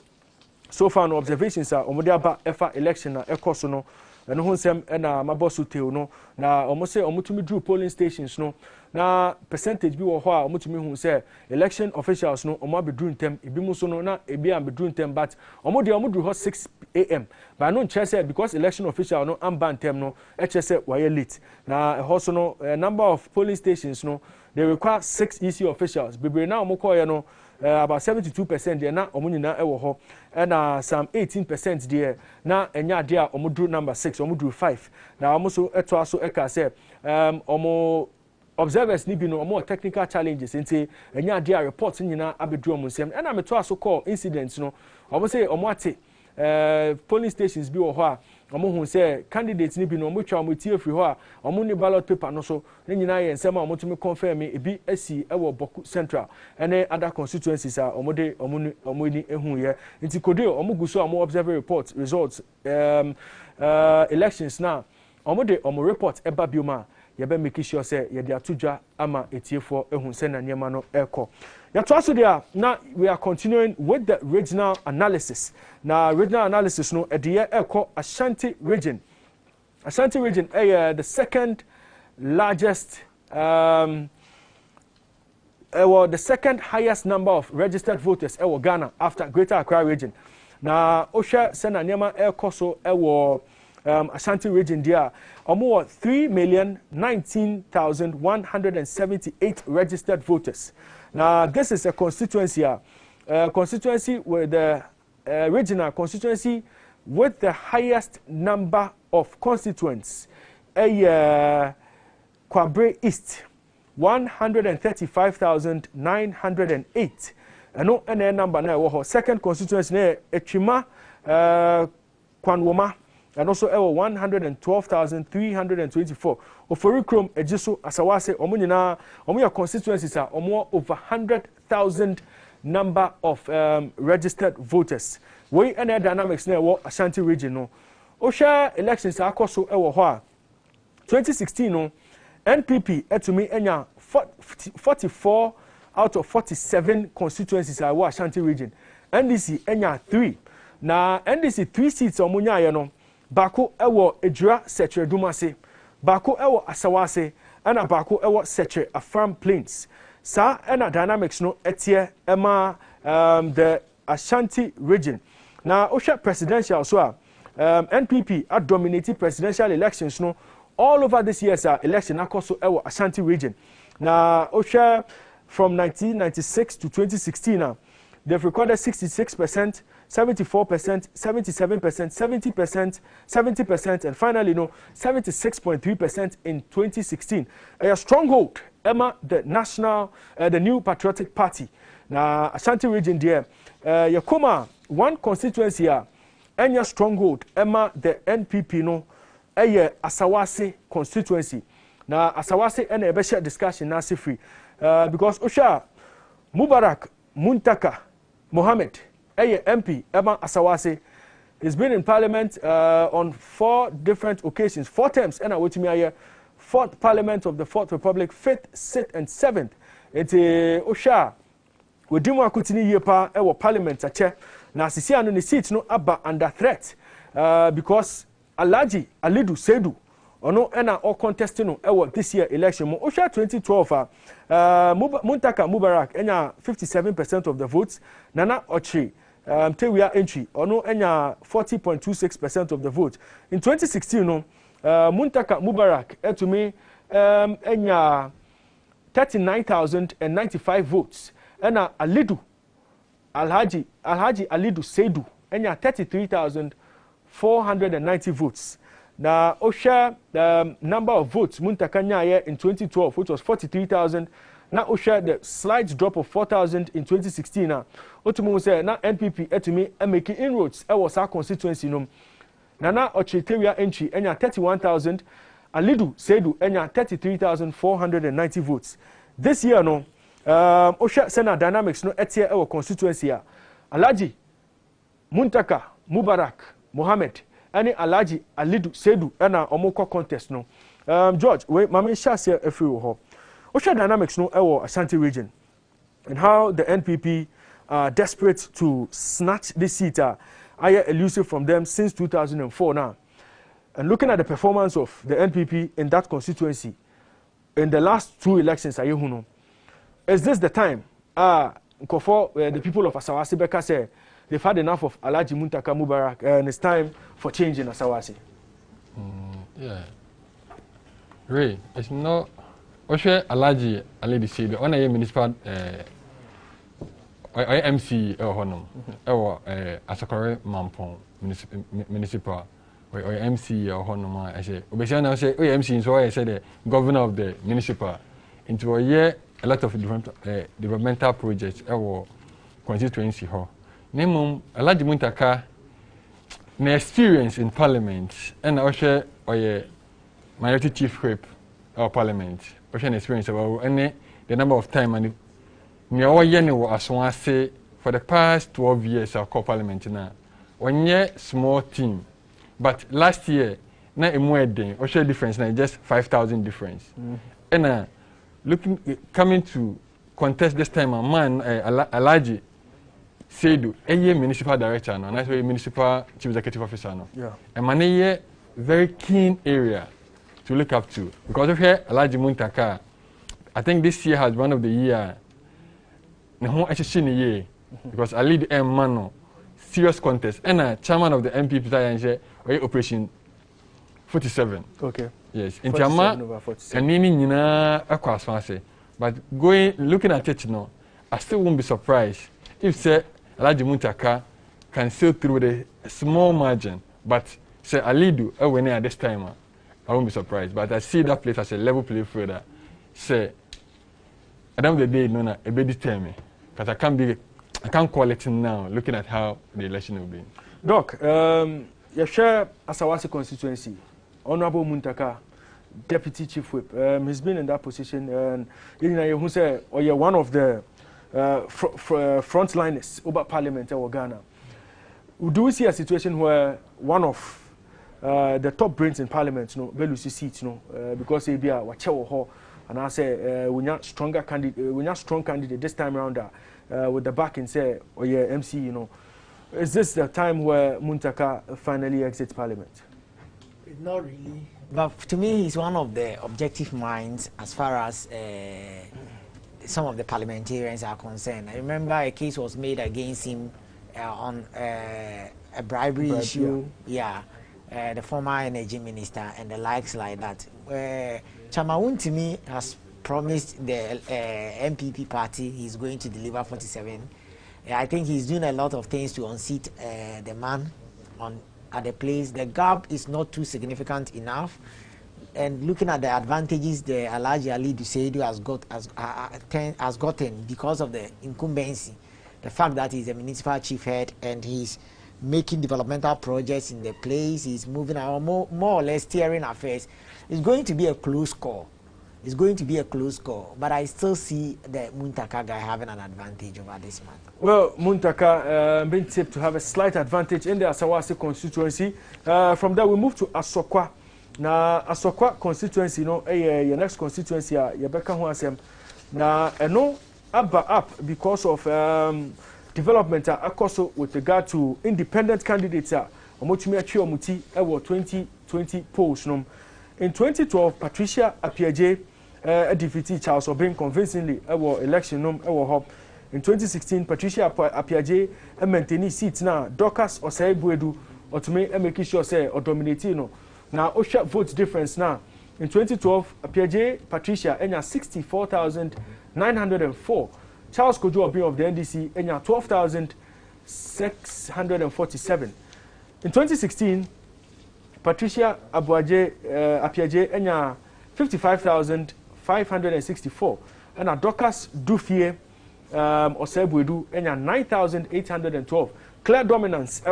So far, no observations are Omodiaba Efa election na Ekosono. And who say na mabosu teo no na almost say omutumi drew polling stations no na percentage bi wo ho a omutumi hu say election officials no omo abedru ntem ebi mu so no na ebi am bedru ntem, but omo de omo drew ho 6 am but no nche say because election official no am ban ntem no eche say why late na ho so no number of polling stations no they require 6 EC officials bebre na omo call no about 72% there na omo nyina ewo ho and some 18% there na enya there omo drew number 6 omo drew 5 na omo so eto aso eka say omo observers ni bi no omo technical challenges nti enya there reports nyina abedru omo nsem na meto aso call incidents no omo say omo ate polling stations bi wo ho a omo hu say candidates ni bi no omo twa omo tie free ho a omo ni ballot paper no so ne nyina ye nsem a omo tumi confirm ebi asi ewo Boku Central and other constituencies are omo de omo ni ehu ye nti Kodeo omo guso omo observe report results elections now omo de omo report eba bioma ye be make sure say ye de atudwa ama etiefo ehu se na niema no eko ya to aso dia na we are continuing with the regional analysis. Now regional analysis no e de eko Ashanti region the second largest the second highest number of registered voters ewo Ghana after Greater Accra region. Now Osha Sena Niema Ekoso ewo Ashanti region there almost 3,019,178 registered voters. Now this is a constituency with the regional constituency with the highest number of constituents. Kwabre East 135,908. No any number now. Second constituency Echima Kwanwoma and also 112,324. Oforikrom Ejiso Asawase omunyina omuya constituencies are over 100,000 number of registered voters. We any dynamics na wo Ashanti region no. Osha elections akoso ewo ho a 2016 no NPP etumi enya 44 out of 47 constituencies are wo Ashanti region. NDC enya 3. Na NDC 3 seats omunya ye no. Bako ewo Ejura Setre Dumase, Bako ewo Asawase, and a Bako ewo Setre Afram Plains. Sa and dynamics no etie ema the Ashanti region. Now Osha presidential so NPP are dominated presidential elections no all over this year's election akoso ewo Ashanti region. Now Osha from 1996 to 2016 they've recorded 66%, 74%, 77%, 70%, 70%, and finally, 76.3% in 2016. A stronghold, Emma, the New Patriotic Party. Now, Ashanti region there, Yakoma, one constituency, and stronghold, Emma, the NPP, Asawase constituency. Now, Asawase, and a better discussion, now, free. Because Osha, Mubarak, Muntaka, Mohammed, MP, Emma Asawase, has been in parliament on 4 different occasions, 4 terms, and I will tell you, 4th parliament of the 4th Republic, 5th, 6th, and 7th. It's Osha, we didn't want to continue here, parliament, now, Sisi and the seats no abba under threat because Alhaji Alidu Sedu. Ono ena all contesting this year election. Mo Osha 2012 Muntaka Mubarak enya 57% of the votes. Nana Ochi Tewia entry ono enya 40.26% of the votes. In 2016 Muntaka Mubarak to me enya 39,095 votes. Ena Alidu Alhaji Alidu Sedu enya 33,490 votes. Now, Osha, the number of votes, Muntakanya in 2012, which was 43,000. Now, Osha, the slight drop of 4,000 in 2016. Now, Otumu said, now NPP, Etumi, and making inroads, was our constituency. Now, Ochiteria entry, enya 31,000. Alidu Sedu, enya 33,490 votes. This year, Osha, Senate Dynamics, etia, our constituency. Alhaji, Muntaka, Mubarak, Mohammed, any Alhaji Alidu Sedu ena omoko contest no. George, we mama share a few ho. Osha dynamics no ewo Ashanti region and how the NPP are desperate to snatch this seat are elusive from them since 2004 now. And looking at the performance of the NPP in that constituency in the last 2 elections is this the time the people of Asawasi Beka say they've had enough of Alhaji Muntaka Mubarak and it's time for change in Asawasi? Yeah. Ray, it's not. Oshe Alhaji Alidu Sedu, on a municipal MC Honum, or Asakore Mampong municipal, or MC or Honoma. I say, Obesiana say, MC, so I said, the governor of the municipal. Into a year, a lot of different developmental projects, or constituency hall. Name Alhaji Muntaka, my experience in parliament, and also minority chief whip of parliament. Also an experience about the number of time and me our year as one say for the past 12 years I call parliament now. 1 year small team, but last year na more than also difference na just 5,000 difference. And coming to contest this time, a man Alhaji Sedu, a municipal director, no, that's a municipal chief executive officer, no. Yeah. And man, very keen area to look up to because of here, Alhaji Muntaka. I think this year has one of the year. No, actually, because I lead Mano serious contest and chairman of the MPP or Operation 47. Okay. Yes. In Chama and Nini across fancy, but looking at it now, I still won't be surprised if say Alhaji Muntaka can sail through with a small margin, but say Alidu when at this time, I won't be surprised. But I see that place as a level play further. Say, at the end of the day, no, a bit determined, because I can't call it now. Looking at how the election will be. Doc, you share Asawasi constituency, Honorable Muntaka, Deputy Chief Whip. He's been in that position, and you say, or you're one of the frontliners over Parliament or Ghana. Do we see a situation where one of the top brains in Parliament, lose seats, because they be a wachewo, and I say we need stronger candidate, we need strong candidate this time around with the backing, say, or yeah, MC, is this the time where Muntaka finally exits Parliament? Not really. But to me, he's one of the objective minds as far as some of the parliamentarians are concerned. I remember a case was made against him on a bribery issue. Yeah. The former energy minister and the likes like that. Chamaun to me has promised the MPP party he's going to deliver 47 I think he's doing a lot of things to unseat the man at the place. The gap is not too significant enough. And looking at the advantages the Alhaji Ali Duseidu has gotten because of the incumbency, the fact that he's a municipal chief head and he's making developmental projects in the place, he's moving around, more or less steering affairs, it's going to be a close call. It's going to be a close call, but I still see the Muntaka guy having an advantage over this man. Well, Muntaka being tipped to have a slight advantage in the Asawase constituency. From there, we move to Asokwa. Now, Asokwa constituency, your next constituency, Yabeka Huasem. Now, no up because of development also with regard to independent candidates. Omotumi Achiomuti, 2020 polls. In 2012, Patricia Apiaje defeated Charles Obeng convincingly election. In 2016, Patricia Apiaje maintained seats now. Dorcas Osei Buedu to make sure say or dominate. Now, Osha vote difference now. In 2012, Apiaje Patricia enya 64,904. Charles Kojo Obeng of the NDC enya 12,647. In 2016, Patricia Apiaje enya 55,564. And Dorcas Dufie Osebuedu enya 9,812. Clear dominance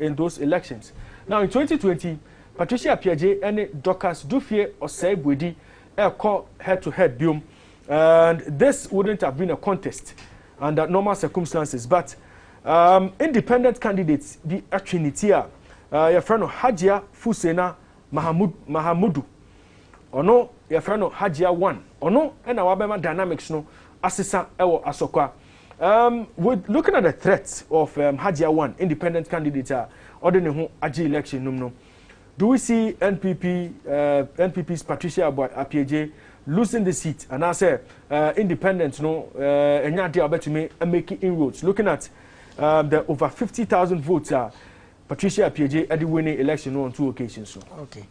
in those elections. Now in 2020, Patricia Apiaje and Dorcas Dufie Osebuedi call head-to-head biom. And this wouldn't have been a contest under normal circumstances, but independent candidates be a trinity. Your friend Hajia Fusena Mahamudu. Or no, your friend Hajia 1. Or no, and our Bema dynamics no assistant Ewo Asokwa. We're looking at the threats of Hajia 1, independent candidate, or the Aji election. Do we see NPP's Patricia Apiaje losing the seat? And I say independent, and I bet to make inroads. Looking at the over 50,000 votes. Patricia Apiaje at the winning election on 2 occasions. Okay,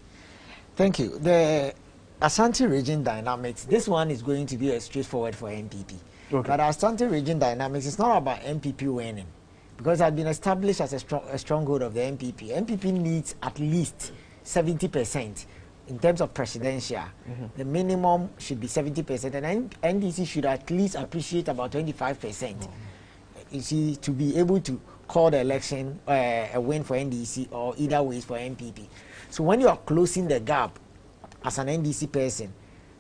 thank you. The Ashanti region dynamics, this one is going to be a straightforward for NPP. Okay. But Ashanti region dynamics is not about NPP winning, because it has been established as a stronghold of the NPP. NPP needs at least 70% in terms of presidential. The minimum should be 70%, and NDC should at least appreciate about 25%. You see, to be able to call the election a win for NDC or either ways for NPP. So when you are closing the gap as an NDC person,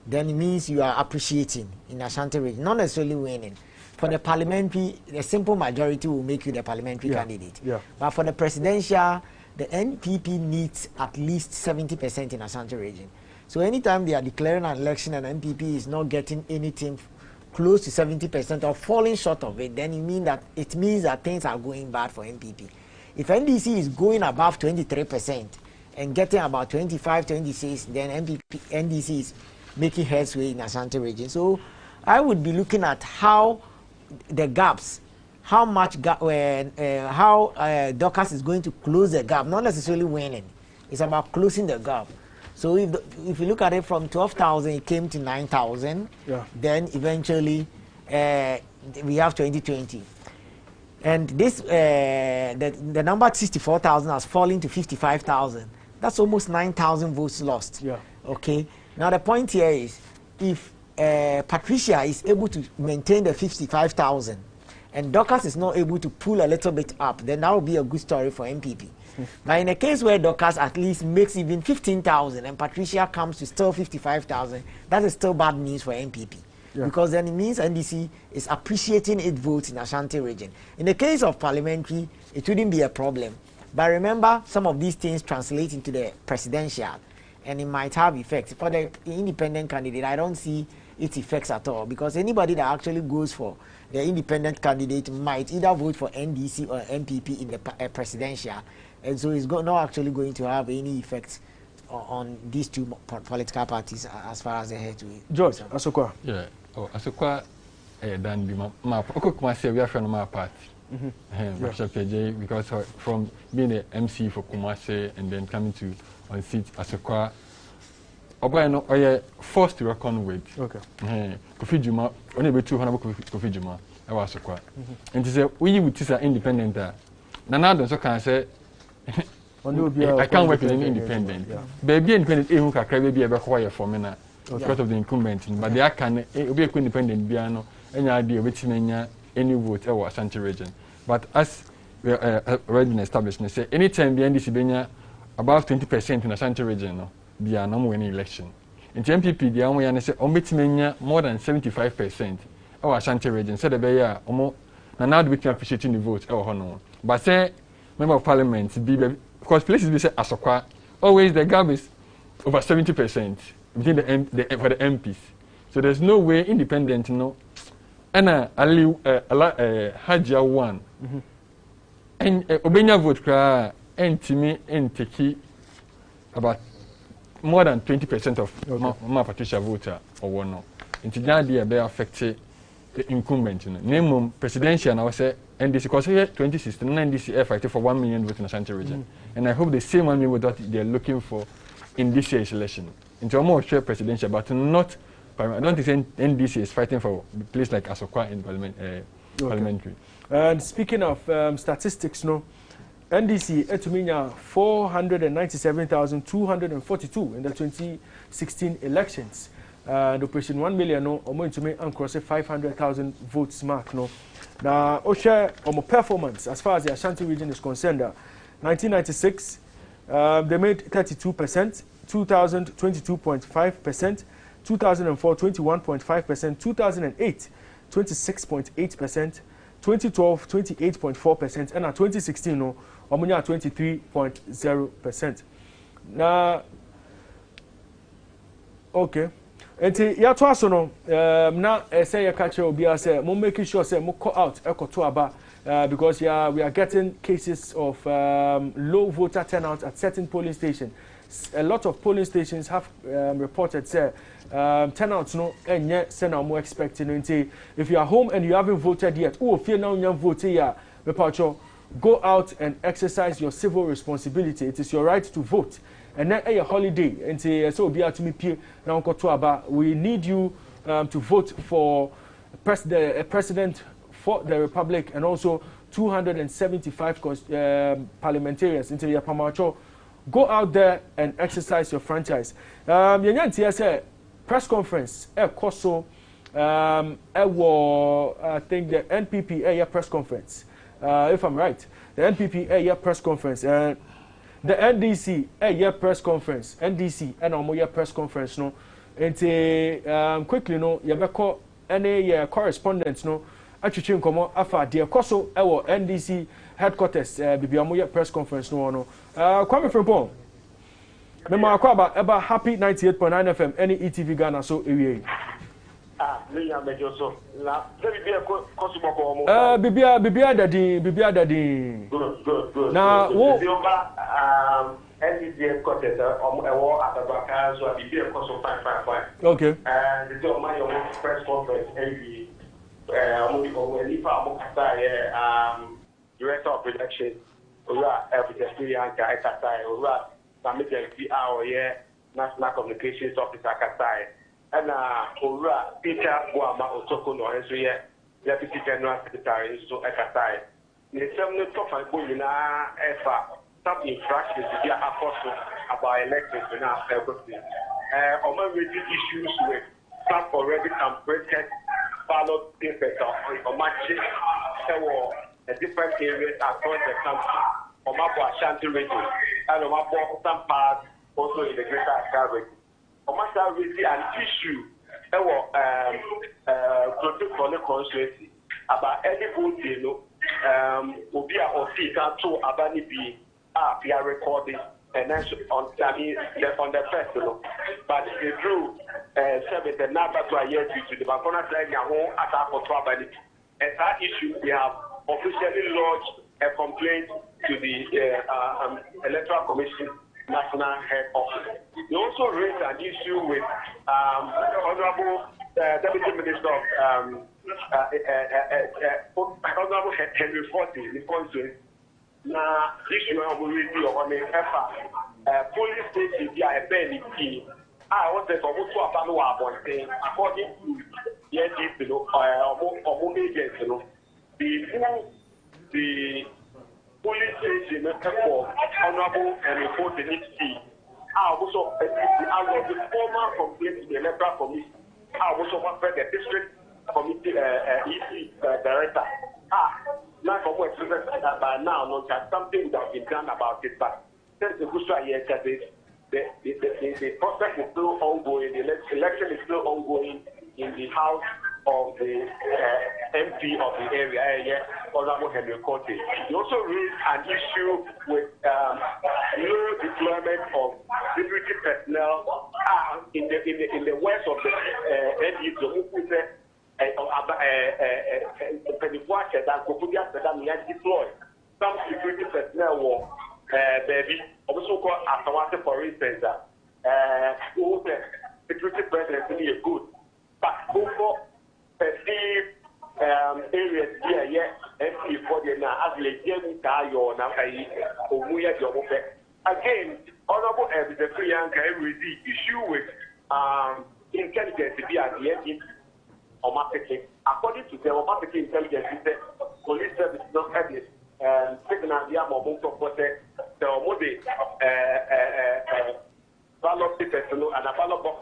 then it means you are appreciating in Ashanti region, not necessarily winning. For the parliamentary, the simple majority will make you the parliamentary candidate. But for the presidential, the NPP needs at least 70% in Ashanti region. So anytime they are declaring an election and NPP is not getting anything close to 70% or falling short of it, then it means that things are going bad for NPP. If NDC is going above 23% and getting about 25, 26, then NDC is making headway in Ashanti region. So I would be looking at how the gaps, how Dorcas is going to close the gap, not necessarily winning. It's about closing the gap. So if you look at it from 12,000, it came to 9,000. Then eventually we have 2020. And this the number 64,000 has fallen to 55,000. That's almost 9,000 votes lost. Okay. Now the point here is, if Patricia is able to maintain the 55,000 and Dorcas is not able to pull a little bit up, then that will be a good story for NPP. But in a case where Dorcas at least makes even 15,000 and Patricia comes to still 55,000, that is still bad news for NPP. Because then it means NDC is appreciating its votes in Ashanti region. In the case of parliamentary, it wouldn't be a problem. But remember, some of these things translate into the presidential, and it might have effects. For the independent candidate, I don't see its effects at all, because anybody that actually goes for the independent candidate might either vote for NDC or MPP in the presidential, and so it's not actually going to have any effects on these two political parties as far as they head to it. George, Asokwa. Yeah, Asokwa, Dan Bima, Okokumasi, we are from my party. Because from being an MC for Kumasi and then coming to on seat Asokwa, Obayano, forced to reckon with. Okay. Kofi Juma, only be 200 Kofi Juma. I was so quiet. And she said, we would teach independent. Nanado so can say, I can't work in independent. Baby independent, who can cry baby ever quiet for me now because of the incumbent. But they can be a independent piano, any idea which mania any vote or Ashanti region. But as we are already established, they say anytime behind this Benya above 20% in Ashanti region, no, they are no more any election. In the MPP, the only say omit more than 75% or Ashanti region. Said the Beya, now the victim appreciating the vote or no. But say member of parliament, because places we say Asokwa, always the gap is over 70% between for the MPs. So there's no way independent, no. And Ali Hajia one. And Obenya vote cry and to me and take about more than 20% of my Patricia voter or one no. Into that they are affected the incumbent. Name presidential and I say NDC because here 2016 NDC fighting for 1 million votes in the Ashanti region. And I hope the same 1 million votes that they're looking for in this year's election. Into a more share presidential, but not. I don't think NDC is fighting for a place like Asokwa in parliamentary. And speaking of statistics, no, NDC etuminya 497,242 in the 2016 elections. And Operation 1 million no, omo intumi uncross 500,000 votes mark no. Now, Osha omo performance as far as the Ashanti region is concerned. 1996, they made 32%, 2000 22.5%. 2004, 21.5%, 2008, 26.8%, 2012, 28.4%, and 2016, no, Omunya 23.0%. Now, okay. And ya to aso no, na say ya catch obi say, mo making sure say mo call out ekoto aba because we are getting cases of low voter turnout at certain polling stations. A lot of polling stations have reported say turnouts no enye say na mo expecting nti if you are home and you haven't voted yet who feel now you vote ya me pacho go out and exercise your civil responsibility. It is your right to vote and then a holiday nti so obi atumi pie na onkoto aba. We need you to vote for the president for the republic and also 275 parliamentarians into your pamacho. Go out there and exercise your franchise. Say press conference. I think the NPP press conference. If I'm right, the NPP press conference. The NDC press conference. NDC and Omoya press conference. No, and quickly no. You call any correspondence. No, actually come afa the koso NDC headquarters. Bibi Omoya press conference. No. Kwame Frimpong. Mema about happy 98.9 FM any ETV Ghana so area. Leya mejoso. Na bibia kosumo ko mo. Bibia dadi. Good. Na wo NDC quartet ewo atabaka so bibia koso 555. Okay. And the my press conference every director of production experience national communications officer and Peter Boama Otoko no deputy general secretary so Ekatai. The same top and some infractions to be about elections now everything. Issues with some already completed ballot papers on matches a different areas across the country. Omabo Ashanti region and Omabo some parts also in the greater Accra region. Omasa really an issue protect for the constituency about any vote you know Obia or Fika to Abani B we are recording and then on the first but they drew service the number to a year to the Bakona side Yahoo attack for Abani. And that issue we have officially lodged a complaint to the Electoral Commission National Head Office. They also raised an issue with Honorable Deputy Minister of Honorable Henry Forty, the consul. Now, issue of review on the police station via a penny key. I want to go to a panel according to yes, you know, or agents, you know, the police station for honorable and reporting it. Also, the former complaint to the electoral committee. I also want the district committee EC director. Now from what by now, not that something would have been done about it, but since the Bushra year, the process is still ongoing, the election is still ongoing in the house of the MP of the area, Honorable Henry Cote. He also raised an issue with low deployment of security personnel in the west of the NDC. Deploy some security personnel were baby also called Atawate, for instance, security personnel is good, but over perceived areas here, MP for the as legend again, Honorable the free young issue with intelligence to be at the end. According to the automatic intelligence, the police service not have this signal the amount of what the ballot personnel and a ballot box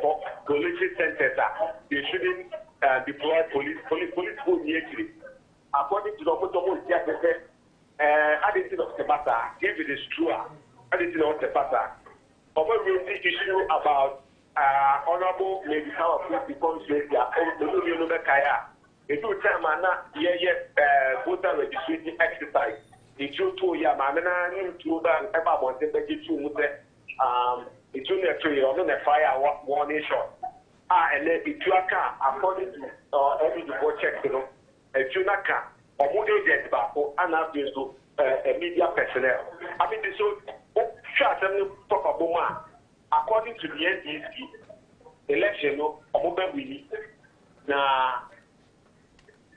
for collection centers. They shouldn't deploy police go neatly. According to the automatic I didn't know the matter. If it is true, I didn't know the matter. Over the issue about honorable maybe how of becomes the Kaya. If you tell Mana, voter registration exercise, it's you 2 years, Mamma, to ever wanted to get you it's only a 3 or a fire warning shot. And then if you are according to every report check, you know, if you are or more agent back and have been to media personnel. I mean, so shut talk about according to the NDC election, no, we now,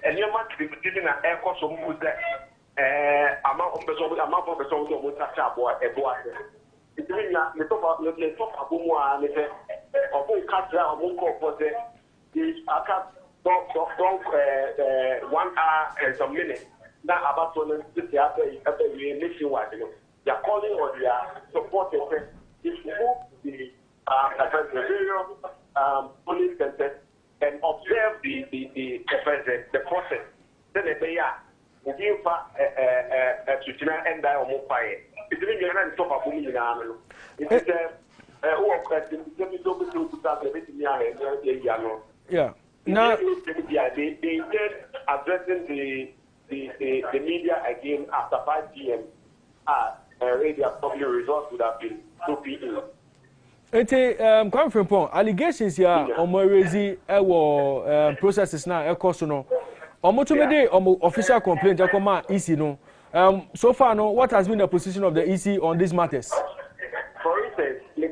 and you must be giving an air course of moves that amount of the song of Mutachabo, a boy. It's really not the top of the top of Bumwa and of all Katra or Munko for the don't 1 hour and some minutes. Now about to the after we nationwide, they are calling on their support if the police center and observe the process. Then they are give a and die or more fire. It's really a top of booming in Arnold. It is yeah. Now they intend addressing the media again after 5 p.m. Radio public results would have been 2 p.m. Coming from point, allegations here on my raising processes now, no. Official complaint, EC no. So far, no. What has been the position of the EC on these matters? For instance, the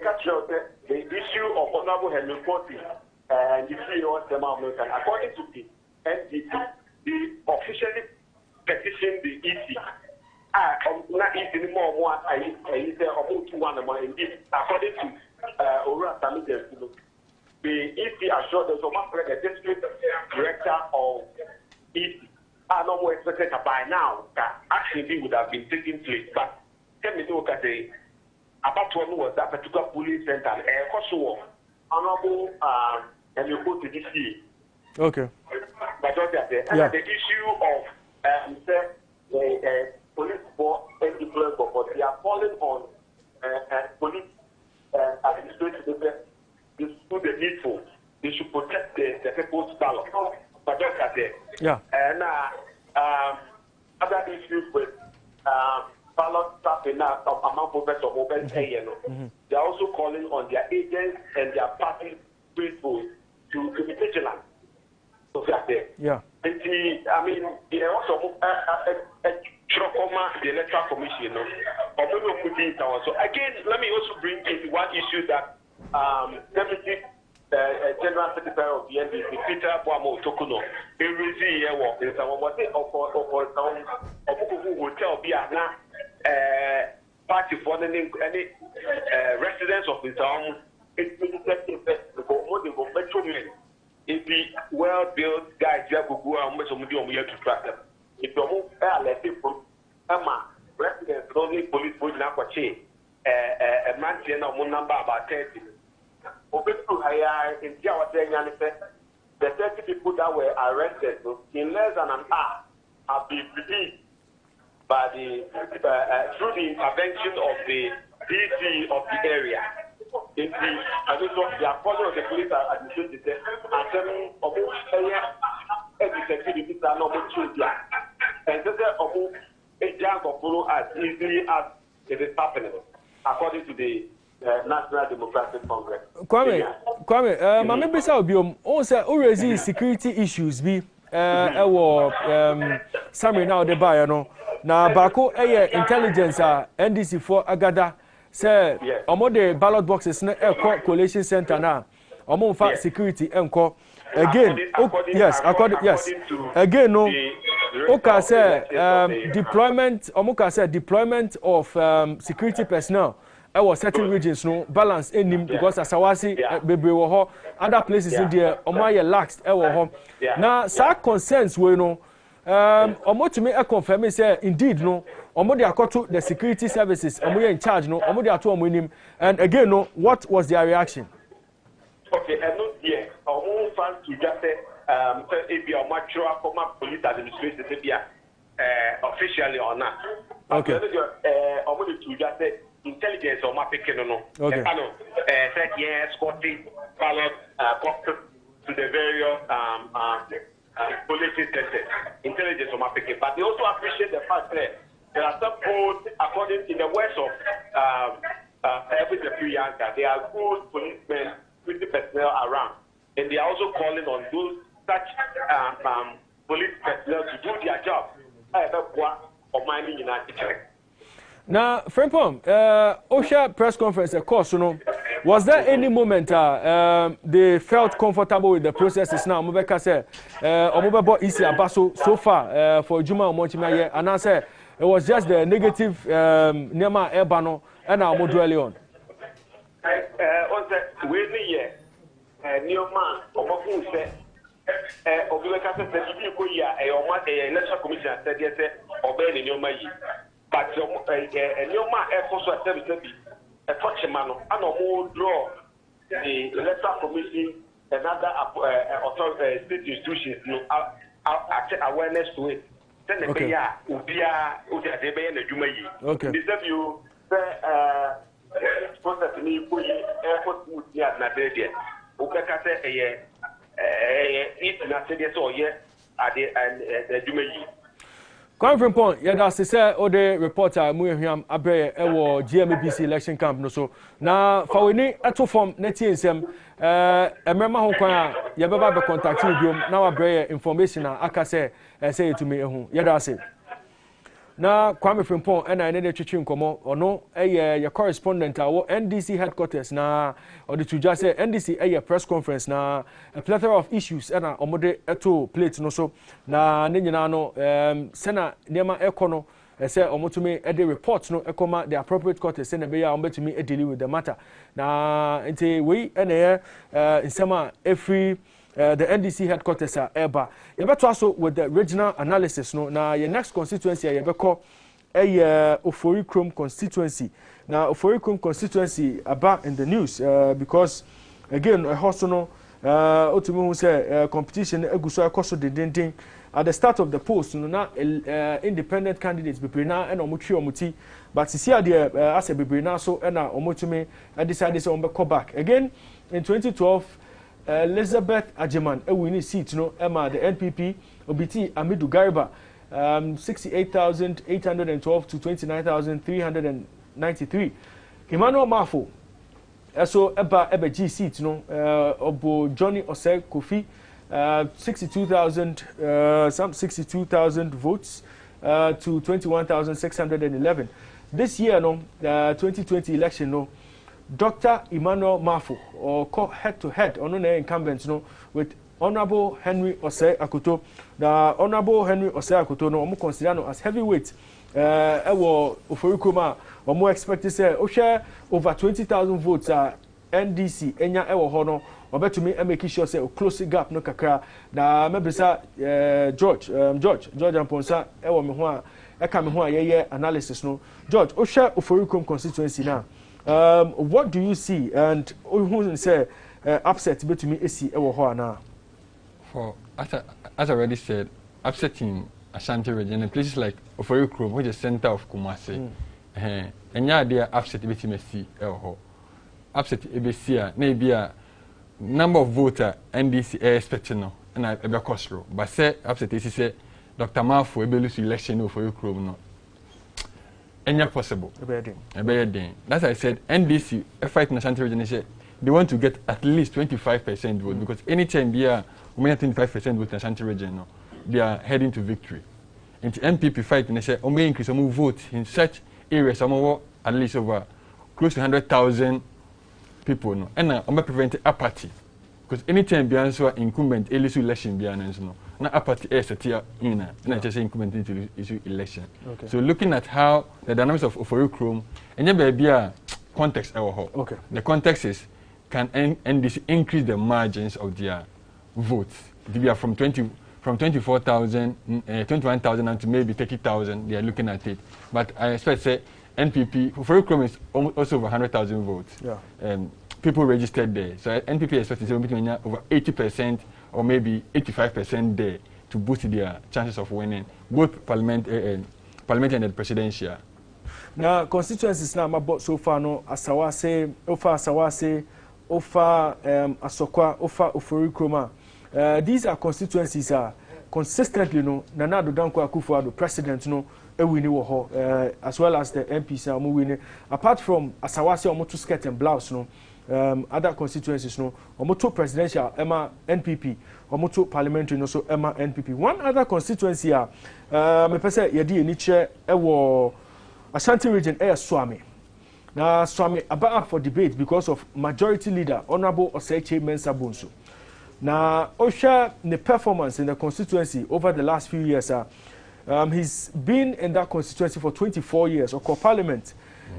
issue of Honorable Henry Cote and the CEO of the American, according to the NDC, they officially petitioned the EC. Not easy anymore. I say about 2 indeed, according to the EC assured the district director of EC are no more expected by now that actually would have been taking place. But tell me, look at the about one was that particular police center and Kosovo, honorable and you go to DC. Okay. But the issue of the police for deployment, but they are calling on police administration to do the needful. They should protect the people's ballot. But just at it. Yeah. And other issues with ballot stuff in among professors of open they are also calling on their agents and their party people to be vigilant. So that's it. Yeah. And I mean, they are also the electoral commission. So again, let me also bring in one issue that Deputy General Secretary of the NDC, Peter Boamo Tokuno, every year work in some of who will tell Biana party for any residents of his own. It's been the metro men if the well-built guys you go go and some do to track them. If you move let it from residents only police would not watch a man number about 30. Open to higher in the 30 people that were arrested in less than an hour have been released by the through the intervention of the DG of the area. In the according of the police administration, and telling almost executive are not much and this is almost a jump of follow as easily as it is happening, according to the National Democratic Congress. Kwame, Mame Bisa Obiom, also already security issues be summary now the buyer no. Na bako intelligence NDC for Agada say omo the ballot boxes na collation center na omo fa security enko again yes again no oka say deployment omo ka say deployment of security personnel certain regions no balance enim because asawasi bebre wo ho other places in there omo aye lax wo ho na sa concerns we no omo to me confirm say indeed no omo dey akoto the security services omo in charge no omo dey ato omo enim and again no what was their reaction? Okay, and not here omo fan to just say if you are mature police administration officially or not. Okay. Omo to just say intelligence or mapping no. Okay. Said yes, escorting ballot to the various policing centers, intelligence or mapping. But they also appreciate the fact that there are some polls, according in the words of every Priyanka, there are good policemen, with the personnel around, and they are also calling on those such police personnel to do their job. Now, Frempom, OSHA press conference, of course, was there any moment they felt comfortable with the processes now? Mubeka said, Omubebo Isi Abaso so far for Juma Omochimaye, and I said it was just the negative Nema Ebano and our Modrelli on. But a new man also a touch man and more draw the electoral commission and other state institutions awareness to it. Then the okay. Process me airport would be at Nadia. Ukaka it's not so yet at the Jumayi. Conference point, yeah, that's say the reporter Muhiam Abre ewo GMABC election camp no so. Na fa we ni eto form na tie nsem emrema ho kwan a ye beba be contact you biom na wa bre information aka say say to me ehu. Yeah, that's it. Na Kwame Frimpong na ne twetwe nkomo ono ye correspondent awo NDC headquarters na or the tuja say NDC press conference na a plethora of issues na omode eto plate no so na ne nyina no sena nema ekono say omotume e report no ekoma the appropriate quarters say na be ya ombetumi e deal with the matter na nti we na insema every the NDC headquarters are eba. You better also with the regional analysis no. Now your next constituency you better call Oforikrom constituency. Now Oforikrom constituency about in the news because again a host no ultimately say competition eguso akoso dindindin at the start of the post no na independent candidates be na and omutwi omuti but see there as a be na so na omutumi decide say on be call back again in 2012. Elizabeth Ajeman winning seat no Emma the NPP Obiti Amidu Gariba 68,812 to 29,393. Emmanuel Mafo so eba G seat no Obo Johnny Osei Kofi 62,000 votes to 21,611. This year no 2020 election no Dr. Emmanuel Mafo or head to head on the incumbents no with Honorable Henry Osei Akoto. The Honorable Henry Osei Akoto no omo consider no as heavyweight ewo Oforikoma omo expect to say o share over 20,000 votes NDC enya ewo ho no obetumi e make sure say o close gap no kakra na mebisa George Amponsa e wo me ho a e ka me ho a ye analysis no George o hwe Oforikrom constituency na what do you see and who say upset betumi esi e wo ho ana for as I already said upset in Ashanti region and places like Oforikrom which is center of Kumasi enya there upset betumi esi e wo ho upset ebesi a na bia number of voter NDC expecting no na ebe kosro but say upset is say Dr. Mafo ebe lose election for Oforikrom no enya possible ebe den that's why I said NDC fight in Ashanti region say they want to get at least 25% vote because anytime they are 25% vote in Ashanti region no they are heading to victory. In the MPP fight and they say may increase some vote in such areas some at least over close to 100,000 people no and may prevent apathy because anytime be answer incumbent election be announced no na apathy is set in and just incumbent into issue election. Okay. So looking at how the dynamics of Oforikrom and there be a context okay. The context is can NDC increase the margins of their votes to be from 24,000 21,000 and to maybe 30,000 they are looking at it but I expect say NPP Oforikrom is also over 100,000 votes. Yeah. People registered there. So NPP expects to between over 80% or maybe 85% there to boost their chances of winning both parliament and the presidential. Now constituencies now about so far no Asawase, Ofa Asokwa, Ofa Oforikrom. These are constituencies are consistently no Nana Addo Dankwa Akufo-Addo president no ewini wo ho as well as the MPs are win apart from Asawase omoto skirt and blouse no other constituencies no omoto presidential Emma NPP omoto parliamentary no so Emma NPP one other constituency me pese ye di eniche ewo Ashanti region Swami na Swami about for debate because of majority leader Honorable Oseche Mensah Bonsu. Now, Osha, the performance in the constituency over the last few years, he's been in that constituency for 24 years, or parliament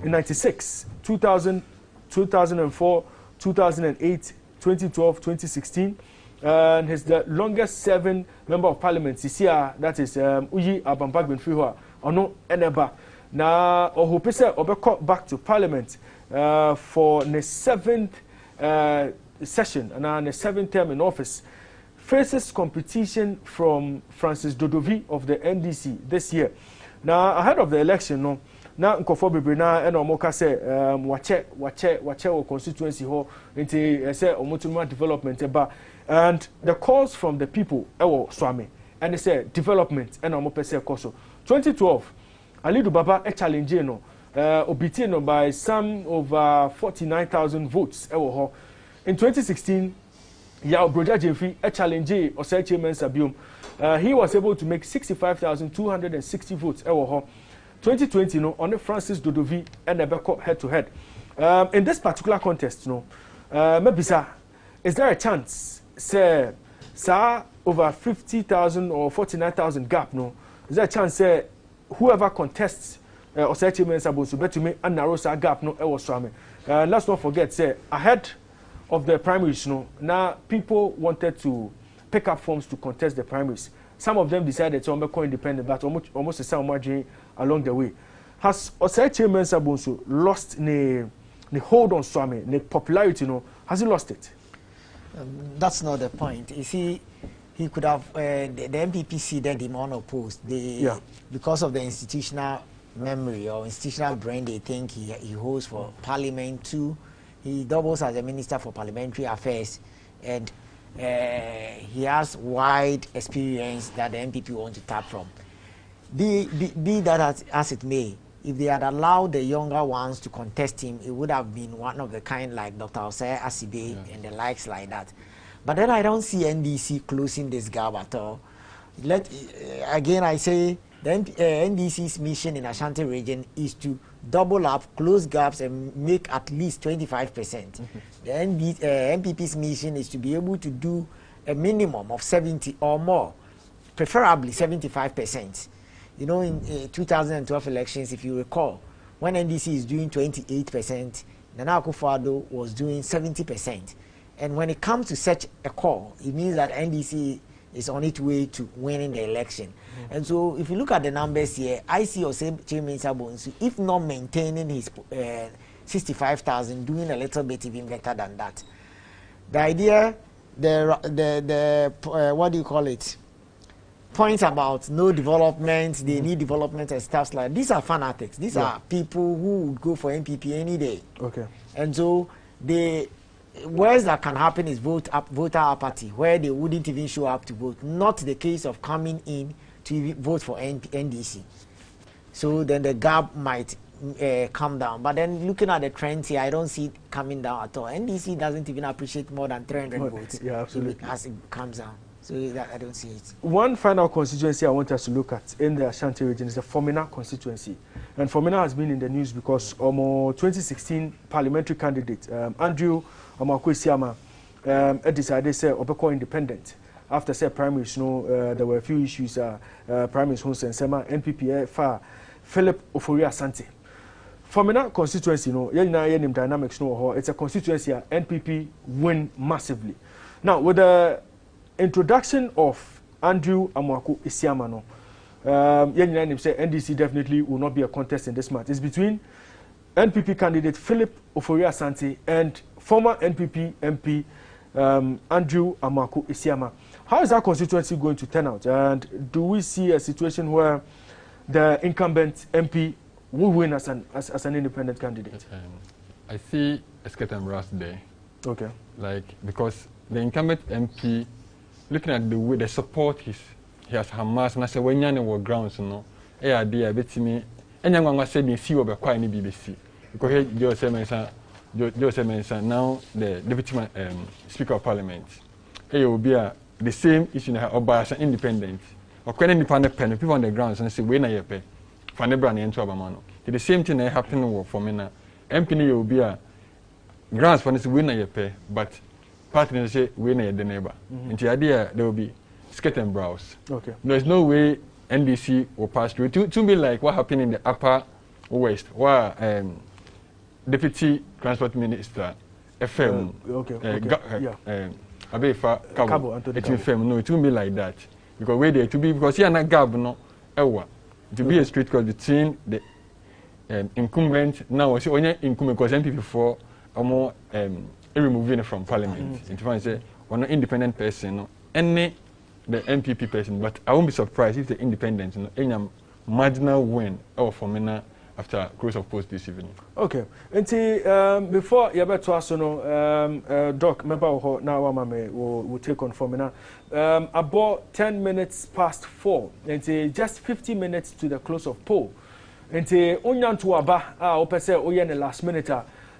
in 96, 2000, 2004, 2008, 2012, 2016, and he's the longest serving member of parliament. Sisia, that is Uyi Abambagben Fiwa, Ono Eneba. Now, Ohupese Obeko back to parliament for the 7th session and the 7th term in office faces competition from Francis Dodovi of the NDC this year. Now ahead of the election, no, now Nkofo Bebre na and Omoka say wache o constituency ho into say omotuma development and the calls from the people ewo Swami and they say development and omopese koso 2012 Ali Dubaba a challenge no obtained by some over 49,000 votes ewo ho. In 2016, Yao Broja Jemfi a challenge Oseche Mensah Biom. He was able to make 65,260 votes. 2020, no, on the Francis Dodovi and Nebeko head to head. In this particular contest, no, maybe sir, is there a chance, say, sir, over 50,000 or 49,000 gap? No, is there a chance, say, whoever contests Oseche Mensah Bonsu bet to me and narrow gap? No, let's not forget, say, ahead of the primaries, no, now people wanted to pick up forms to contest the primaries. Some of them decided to become independent, but almost the same margin along the way. Has Oseche Mensah Bonsu lost the hold on Swami, the popularity? No, has he lost it? That's not the point. You see, he could have the MPP seeded him unopposed. Because of the institutional memory or institutional brain, they think he holds for Parliament too. He doubles as a Minister for Parliamentary Affairs, and he has wide experience that the MPP want to tap from. Be that as it may, if they had allowed the younger ones to contest him, it would have been one of the kind like Dr. Osei Asibe and the likes like that. But then I don't see NDC closing this gap at all. Again, I say the NDC's mission in Ashanti region is to double up, close gaps, and make at least 25%. The MPP's mission is to be able to do a minimum of 70 or more, preferably 75%. You know, in 2012 elections, if you recall, when NDC is doing 28%, Nana Akufo-Addo was doing 70%. And when it comes to such a call, it means that NDC is on its way to winning the election. And so if you look at the numbers here, I see Chairman Sabonsu, if not maintaining his 65,000, doing a little bit even better than that. The idea, what do you call it? Points about no development, they need development and stuff like that. These are fanatics. These are people who would go for MPP any day. Okay. And so the worst that can happen is voter apathy, where they wouldn't even show up to vote. Not the case of coming in to vote for NDC. So then the gap might come down. But then looking at the trends here, I don't see it coming down at all. NDC doesn't even appreciate more than 300 votes. Yeah, absolutely. As it comes down. So that, I don't see it. One final constituency I want us to look at in the Ashanti region is the Formina constituency. And Formina has been in the news because 2016 parliamentary candidate Andrew Amakwesiama decided to be independent. After say primaries, there were a few issues. Primaries, Sema, NPP, Philip Ofori Asante. Formina constituency, dynamics. It's a constituency NPP win massively. Now, with the introduction of Andrew Amwaku Isiama, say NDC definitely will not be a contest in this match. It's between NPP candidate Philip Ofori Asante and former NPP MP Andrew Amwaku Isiama. How is that constituency going to turn out? And do we see a situation where the incumbent MP will win as an independent candidate? I see a skate and brass there. Okay. Like, because the incumbent MP, looking at the way the support he has Hamas, and I say when you're on grounds, idea bet me, and I'm said in see over quite any BBC. Because Joseph now the Deputy Speaker of Parliament. It will be the same issue about independent. Or when independent pen, people on the grounds and say, when I pay for the brand into Abamano. The same thing happened for me now. MP will be a grants for this winner pay, but partners say winner the neighbor. And the idea there will be skate and browse. Okay. There's no way NDC will pass through. To be like what happened in the upper west, where Deputy Transport Minister FM Abefa Cabo FM. No, it won't be like that. Because where they to be because here na gab no ewa. To be a street cross between the incumbent now see only incumbent because MPP for more removing from parliament. If I say one independent person no any the MPP person, but I won't be surprised if the independent any marginal win or for me after close of post this evening. Okay. And before you better ask Doc, member now will take on for me now. About 10 minutes past 4, and just 50 minutes to the close of poll. And onyan to aba opese oyen last minute.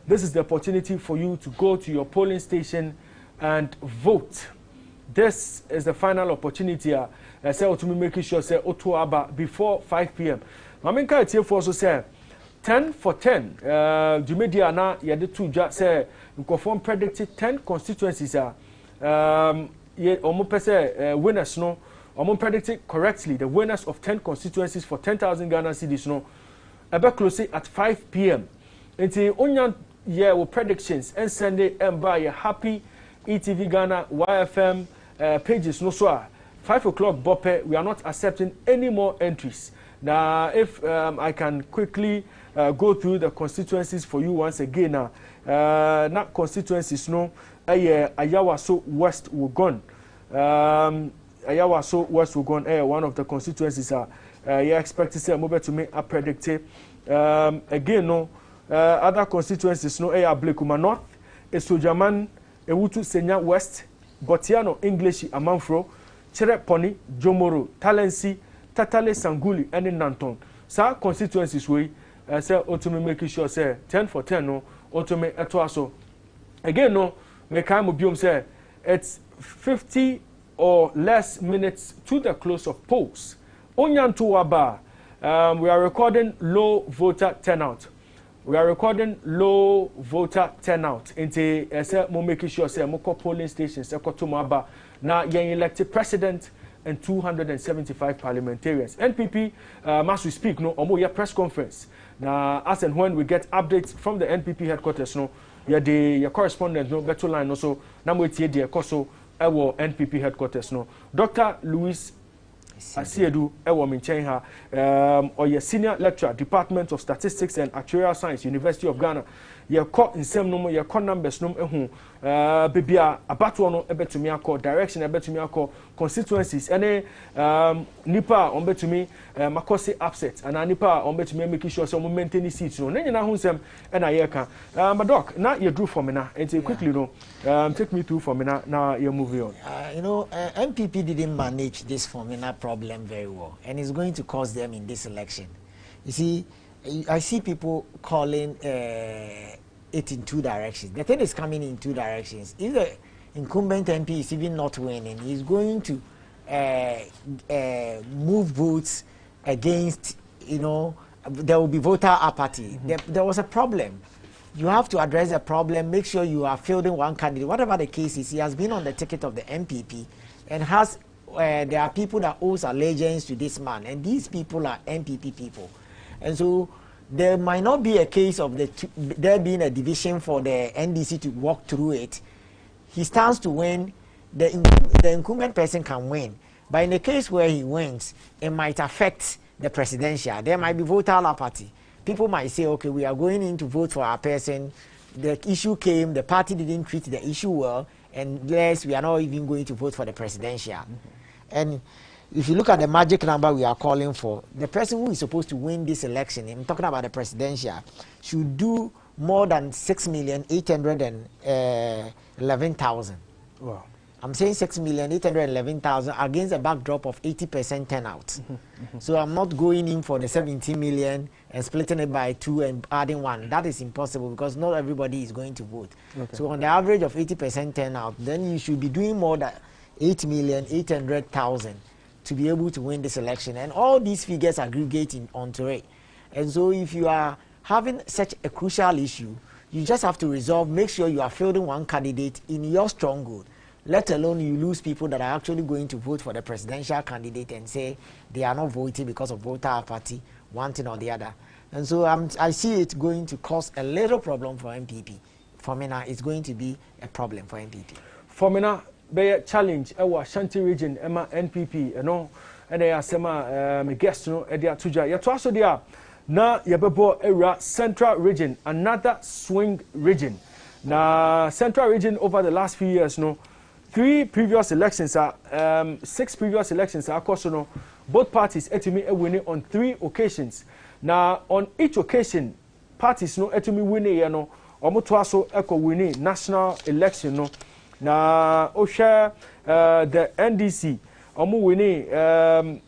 This is the opportunity for you to go to your polling station and vote. This is the final opportunity. Say to me making sure say oto aba before 5 p.m. Maminka etie for so say 10 for 10. Jumedia na yede tuja say nkofon predicted 10 constituencies ye omo pese winners no omo predicted correctly the winners of 10 constituencies for 10,000 Ghana cedis no ebe close at 5 p.m. Nti onyan ye wo predictions and send it and buy a happy ETV Ghana YFM pages no so 5 o'clock bope we are not accepting any more entries. Now, if I can quickly go through the constituencies for you once again, not constituencies, no, Ayawaso West Wugon. Ayawaso West Wugon, one of the constituencies you expect to say move to make a predictive. Again, no, other constituencies, no, Blekuma North, Esojaman, Ewutu Senya West, Botiano English Amanfro, Chereponi, Jomoro, Talensi, Tatale Sanguli and in Nanton. Sa constituencies we say ultimately making sure say 10 for 10 no ultimate etwaso. Again no make am biom say it's 50 or less minutes to the close of polls. Onyanto aba we are recording low voter turnout. We are recording low voter turnout into say mo making sure say mo polling stations ekoto aba na yen elected president and 275 parliamentarians. NPP, as we speak, no, omo press conference. Now, as and when we get updates from the NPP headquarters, no, the correspondent no better line no so na mo tie de ekoso ewo NPP headquarters no Dr. Louis Asiedu ewo minchen ha oye senior lecturer Department of Statistics and Actuarial Science University of Ghana ye ko nsem no ye ko numbers no ehu bibia abato no ebetumi akọ direction ebetumi akọ constituencies ene nipa on betumi makosi upset and nipa on betumi make sure so maintain seats no nyina ho nsem ena ye ka but doc na ye drew for me na and quickly no take me through for me na you move on. You know, MPP didn't manage this formula problem very well, and it's going to cost them in this election. You see, I see people calling it in two directions. The thing is coming in two directions. If the incumbent MP is even not winning, he's going to move votes against, you know, there will be voter apathy. There was a problem. You have to address the problem, make sure you are fielding one candidate. Whatever the case is, he has been on the ticket of the MPP and has, there are people that owes allegiance to this man, and these people are MPP people. And so there might not be a case of there being a division for the NDC to walk through it. He stands to win, the incumbent person can win. But in the case where he wins, it might affect the presidential. There might be voter apathy. People might say, okay, we are going in to vote for our person. The issue came, the party didn't treat the issue well, and yes, we are not even going to vote for the presidential. And if you look at the magic number we are calling for, the person who is supposed to win this election, I'm talking about the presidential, should do more than 6,811,000. Wow. I'm saying 6,811,000 against a backdrop of 80% turnout. So I'm not going in for the 17 million and splitting it by 2 and adding 1. That is impossible because not everybody is going to vote. Okay. So on the average of 80% turnout, then you should be doing more than 8,800,000 to be able to win this election. And all these figures aggregate onto it. And so if you are having such a crucial issue, you just have to resolve, make sure you are fielding one candidate in your stronghold. Let alone you lose people that are actually going to vote for the presidential candidate and say they are not voting because of voter apathy, one thing or the other. And so I see it going to cause a little problem for MPP. For me now, it's going to be a problem for MPP. For me now, be a challenge. Our Shanti region, Emma NPP, you know, and they are some guests, you know, they are tuja. You also there. Now you bebo era Central region, another swing region. Now Central region over the last few years, you know. 6 previous elections are of course, you know, both parties etimi winning on 3 occasions. Now on each occasion, parties no etimi winning, you know, omoto aso eko winning national election no. Now osha the NDC omo winning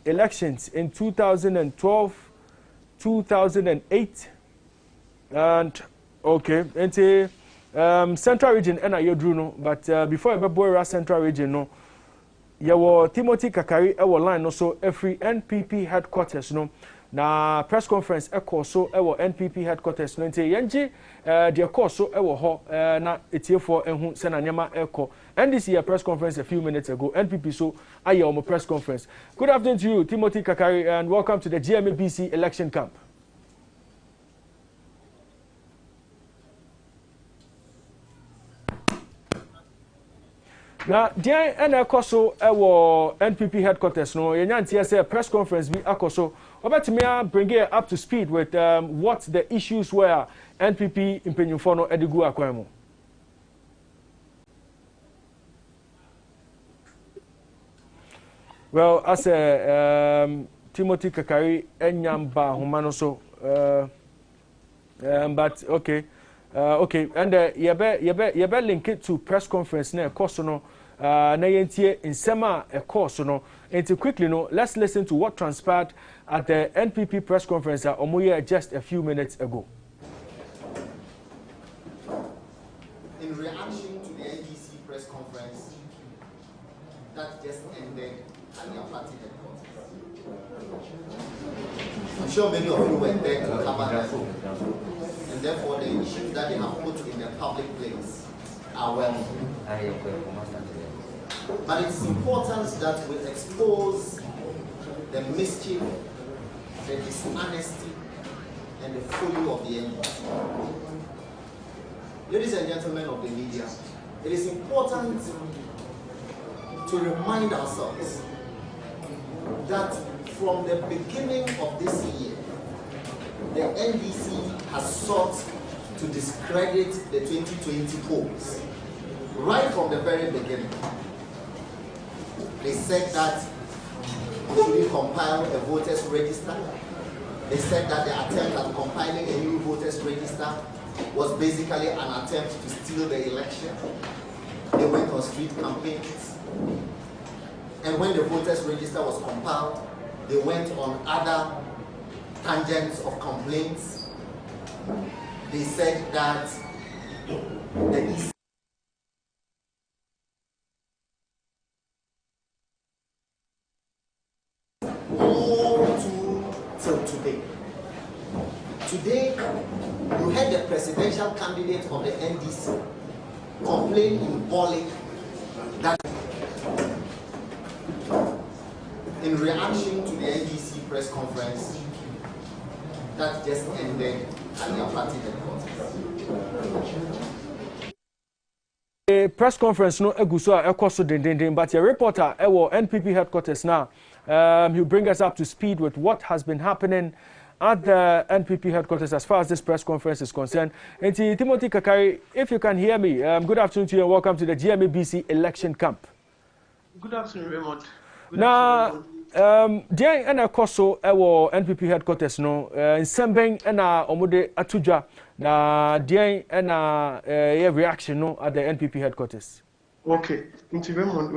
elections in 2012, 2008, and okay, and Central region and Ayodru no, but before Ebeboera Central region no, yawo Timothy Kakari ewo line no so every NPP headquarters no na press conference eko so ewo NPP headquarters no nti yenji de eko so ewo ho na etiefo ehu se na nyama eko NDC press conference a few minutes ago NPP so aye omo press conference. Good afternoon to you Timothy Kakari and welcome to the GMABC election camp. Now, dear and Ekoso, NPP headquarters, no, you say press conference be Akoso. About me, bring it up to speed with what the issues were NPP in Penyufono Edigu Akwemo. Well, as a Timothy Kakari, Enyamba Humanoso, but okay. Okay, and you be link it to press conference na course no na yentie insema a course no and quickly no let's listen to what transpired at the NPP press conference omoye just a few minutes ago. In reaction to the NDC press conference that just ended at their party headquarters, I'm sure many of you were there to cover that. And therefore, the issues that they have put in the public place are well known. But it's important that we expose the mischief, the dishonesty, and the folly of the NDC. Ladies and gentlemen of the media, it is important to remind ourselves that from the beginning of this year, the NDC has sought to discredit the 2020 polls. Right from the very beginning, they said that we should compile a voters register. They said that the attempt at compiling a new voters register was basically an attempt to steal the election. They went on street campaigns. And when the voters register was compiled, they went on other tangents of complaints. They said that the EC till today. Today, you heard the presidential candidate of the NDC complain in Bali that in reaction to the NDC press conference that just ended at their party headquarters. The press conference no eguso ekoso dendenden, but your reporter ewo NPP headquarters now. He'll bring us up to speed with what has been happening at the NPP headquarters as far as this press conference is concerned. And Timothy Kakari, if you can hear me, good afternoon to you and welcome to the GMABC election camp. Good afternoon, Raymond. Now, Dian and Koso ewo NPP headquarters no in Sembeng and Omude Atuja na Dian and reaction no at the NPP headquarters. Okay, Raymond,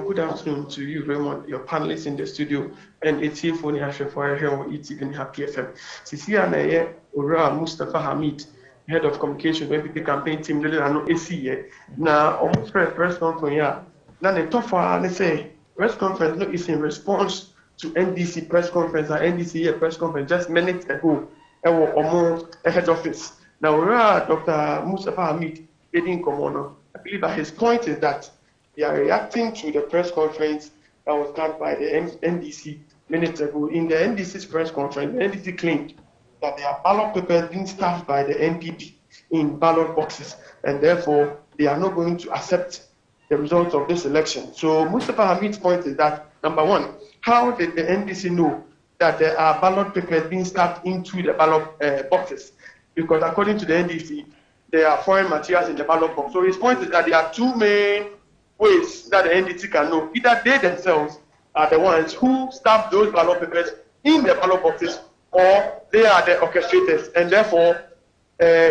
good afternoon to you, Raymond, your panelists in the studio, and it's here for Nihashefire here on ETV Happy FM. Sisia na Ora Mustafa Hamid, head of communication, NPP campaign team, no AC na almost press conference ya. Na ne tofa let's say press conference no is in response to NDC press conference and NDC press conference just minutes ago. Omo head office. Now Dr. Mustafa Hamid leading Komono. I believe that his point is that they are reacting to the press conference that was done by the NDC minutes ago. In the NDC's press conference, the NDC claimed that there are ballot papers being staffed by the NPP in ballot boxes, and therefore they are not going to accept the results of this election. So Mustafa Hamid's point is that, number one, how did the NDC know that there are ballot papers being staffed into the ballot boxes? Because according to the NDC, there are foreign materials in the ballot box. So his point is that there are two main ways that the NDC can know. Either they themselves are the ones who staff those ballot papers in the ballot boxes, or they are the orchestrators. And therefore,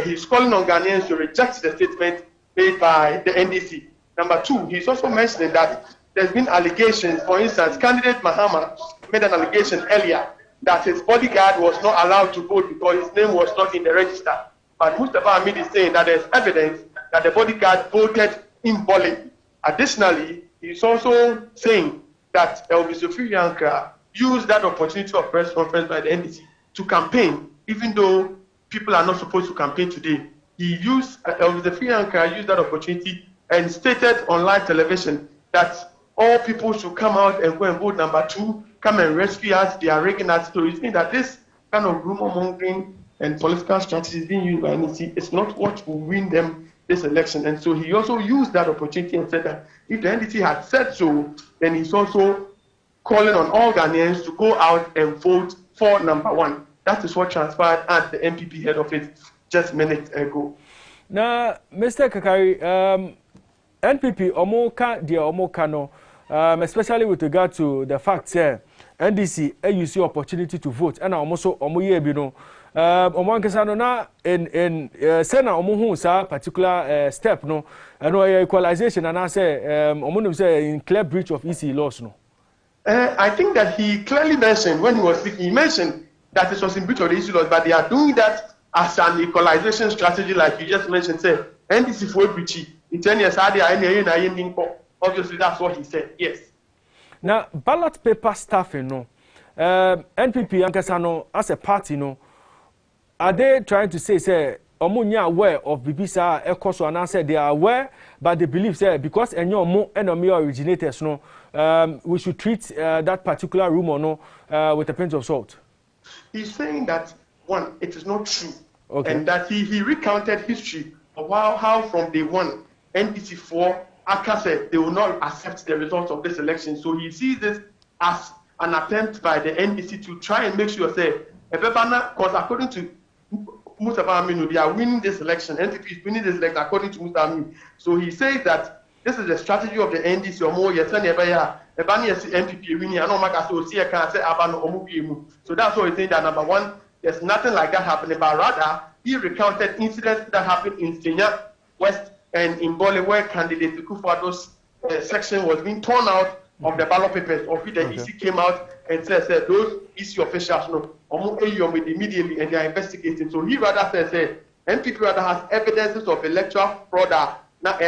he's calling on Ghanaians to reject the statement made by the NDC. Number two, he's also mentioning that there's been allegations. For instance, candidate Mahama made an allegation earlier that his bodyguard was not allowed to vote because his name was not in the register. But Mustafa Hamid is saying that there's evidence that the bodyguard voted in Bali. Additionally, he's also saying that Elvis Ofiyanka used that opportunity of press conference by the NDC to campaign, even though people are not supposed to campaign today. Elvis Ofiyanka used that opportunity and stated on live television that all people should come out and go and vote. Number two, come and rescue us. They are rigging us. So it means that this kind of rumor mongering and political strategies being used by NDC is not what will win them this election. And so he also used that opportunity and said that if the NDC had said so, then he's also calling on all Ghanaians to go out and vote for number one. That is what transpired at the NPP head office just minutes ago. Now, Mr. Kakari, NPP Omoka dear Omoka no, especially with regard to the fact that NDC use the opportunity to vote, and also Omoye bino. Omonkesano na in sena omuhu sa particular step no, and equalization, and I say omunum say in clear breach of EC laws no. I think that he clearly mentioned when he was speaking, he mentioned that it was in breach of the EC laws, but they are doing that as an equalization strategy, like you just mentioned. Say NDC for breachy. In 10 years, obviously that's what he said. Yes. Now ballot paper staffing no, NPP Ankesano as a party no. Are they trying to say Omunya aware of Bibisa Ekoso and answer they are aware, but they believe because any more enemy originators no, we should treat that particular rumor no with a pinch of salt? He's saying that one, it is not true, okay, and that he recounted history how from day one, NDC4, ACA said they will not accept the results of this election. So he sees this as an attempt by the NDC to try and make sure, say, because according to Mustafa Aminu, they are winning this election. NDP is winning this election according to Mustafa Aminu. So he says that this is the strategy of the NDC or more. NPP winning. I know so that's why he's saying that number one, there's nothing like that happening, but rather he recounted incidents that happened in Senya West and in Bole where candidate Kufuor's section was being torn out of the ballot papers, of which the EC came out and said those EC officials immediately and they are investigating. So he rather says NPP rather has evidences of electoral fraud. But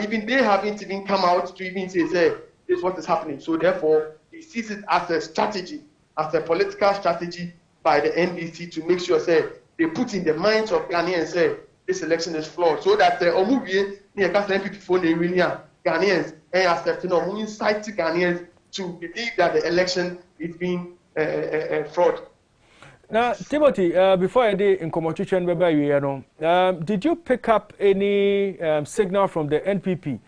even they haven't even come out to even say this is what is happening. So therefore, he sees it as a strategy, as a political strategy by the NDC to make sure they put in the minds of Ghanaians this election is flawed. So that NPP Ghanaians and accepting incite Ghanaians to believe that the election is being fraud. Now, Timothy, before I did in Komochuchen, did you pick up any signal from the NPP?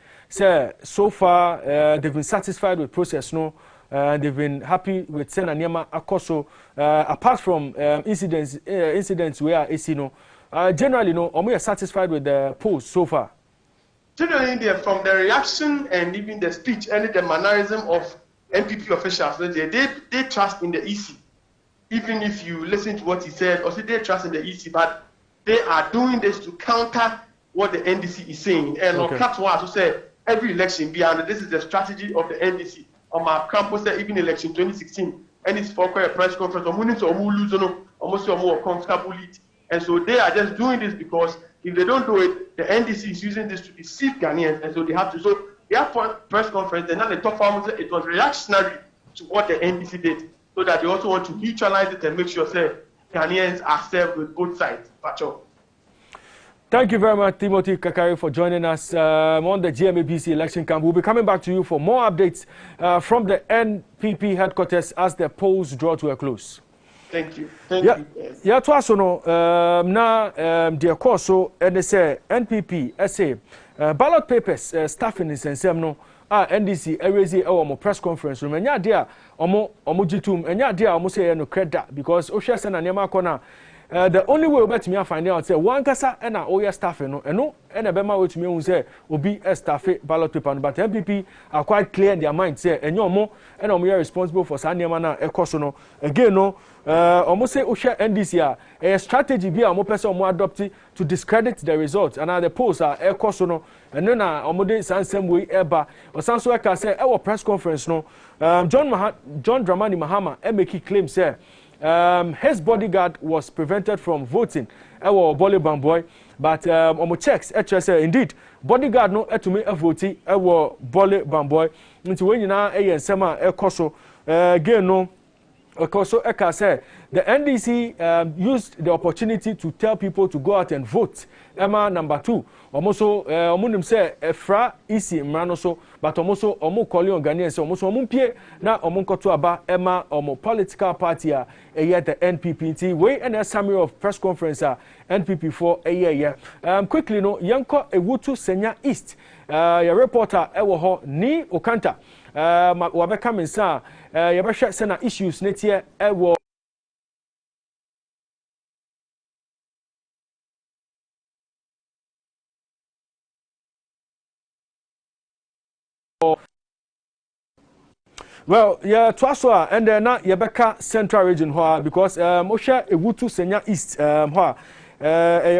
So far, they've been satisfied with process, no? They've been happy with Sen and Yama Akoso, apart from incidents where AC, no? Generally, no, are we satisfied with the polls so far? Generally, from the reaction and even the speech and the mannerism of NPP officials, they trust in the EC. Even if you listen to what he said, or say they trust in the EC, but they are doing this to counter what the NDC is saying. And on Captain also said every election beyond this is the strategy of the NDC. On my campus, even election 2016, and it's for a press conference, almost more comfortable lead. And so they are just doing this because if they don't do it, the NDC is using this to deceive Ghanaians, and so they have to. So they have press conference, and then they talk about it was reactionary to what the NDC did. So that they also want to neutralize it and make sure Ghanaians are served with both sides. Thank you very much, Timothy Kakari, for joining us on the GMABC election camp. We'll be coming back to you for more updates from the NPP headquarters as the polls draw to a close. Thank you. Thank you. Yeah, to us, no, now, dear course, so, and they say NPP, SA, ballot papers, staffing is and no. NDC erezi omo press conference room enya dia omo jitum enya dia omo say no credit because o share say na niam akona the only way we bet me find out say one kasa na o ya staff no eno na be ma we tumi hu say obi staff ballot paper no but MPP are quite clear in their mind say enyo omo na omo responsible for sa niam na ekoso no again no omo say o share NDC a strategy bi omo person omo adopt to discredit the results and the polls are ekoso no eno na omo dey sansem we eba osanso eka say e press conference no John Dramani Mahama make claim say his bodyguard was prevented from voting Bole Bamboy but omo checks say indeed bodyguard no etumi vote Bole Bamboy nti we nyina ensem a ekoso again no also eka say the NDC used the opportunity to tell people to go out and vote. Emma number 2. Almost omunim say efra isi mrano so but almost omu calling on Ghanaians almost omumpie na omunkoto aba Emma omo political party a yet the NPP way and a summary of press conference NPP for a year. Quickly no yanko ewutu Senya East. Your reporter ewo ho ni Okanta. Wabeka mensa yabasha sena issues netie ewo well, yeah, Twaswa and then Yabeka Central Region because Mosha Ewutu Senya East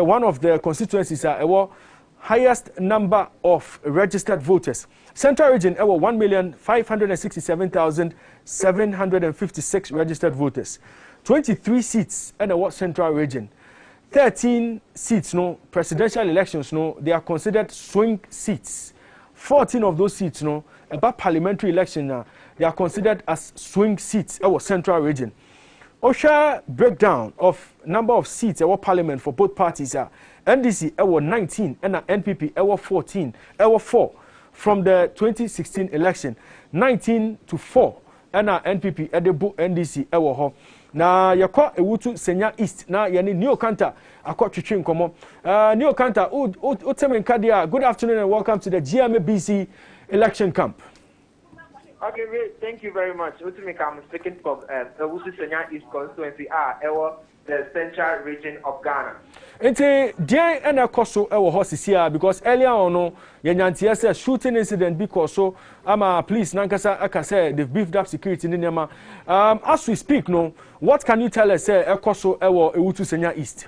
one of the constituencies highest number of registered voters. Central Region 1,567,756 registered voters. 23 seats in the Central Region. 13 seats no presidential elections no they are considered swing seats. 14 of those seats no about parliamentary election they are considered as swing seats in our Central Region. OSHA breakdown of number of seats in our parliament for both parties NDC 19 and NPP 14 4 from the 2016 election 19 to 4 and NPP Edebo NDC na yakwa ewutu Senya East na yani Neo Kanta akwa twetwe nkomo. Neo Kanta utemen kadia. Good afternoon and welcome to the GMABC election camp. Okay, great. Thank you very much. Ultimately, I'm speaking from Ewutu Senya East constituency, the central region of Ghana. Ente dia ena koso ewo hosisia because earlier on yanyantia say shooting incident because so police nankasa aka say they've beefed up security in Nema. As we speak no, what can you tell us koso ewo Ewutu Senya East?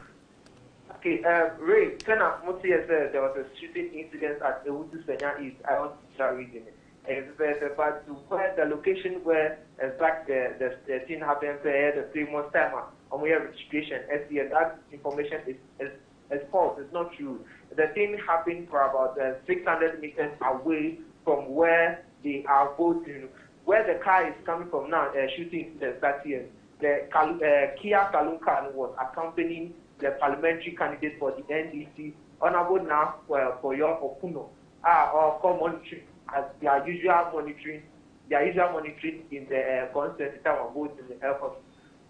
Okay, Ray, Sena Muti said there was a shooting incident at Ewutu Senya East, central region. But to where the location where the thing happened the 3 months time on where registration that information is false. It's not true. The thing happened for about 600 meters away from where they are voting. Where the car is coming from now, shooting the here. The Kia Kalunkan was accompanying the parliamentary candidate for the NDC, Honorable now for your Okuno, or monitoring. As their usual monitoring in the constituency time of votes in the airport.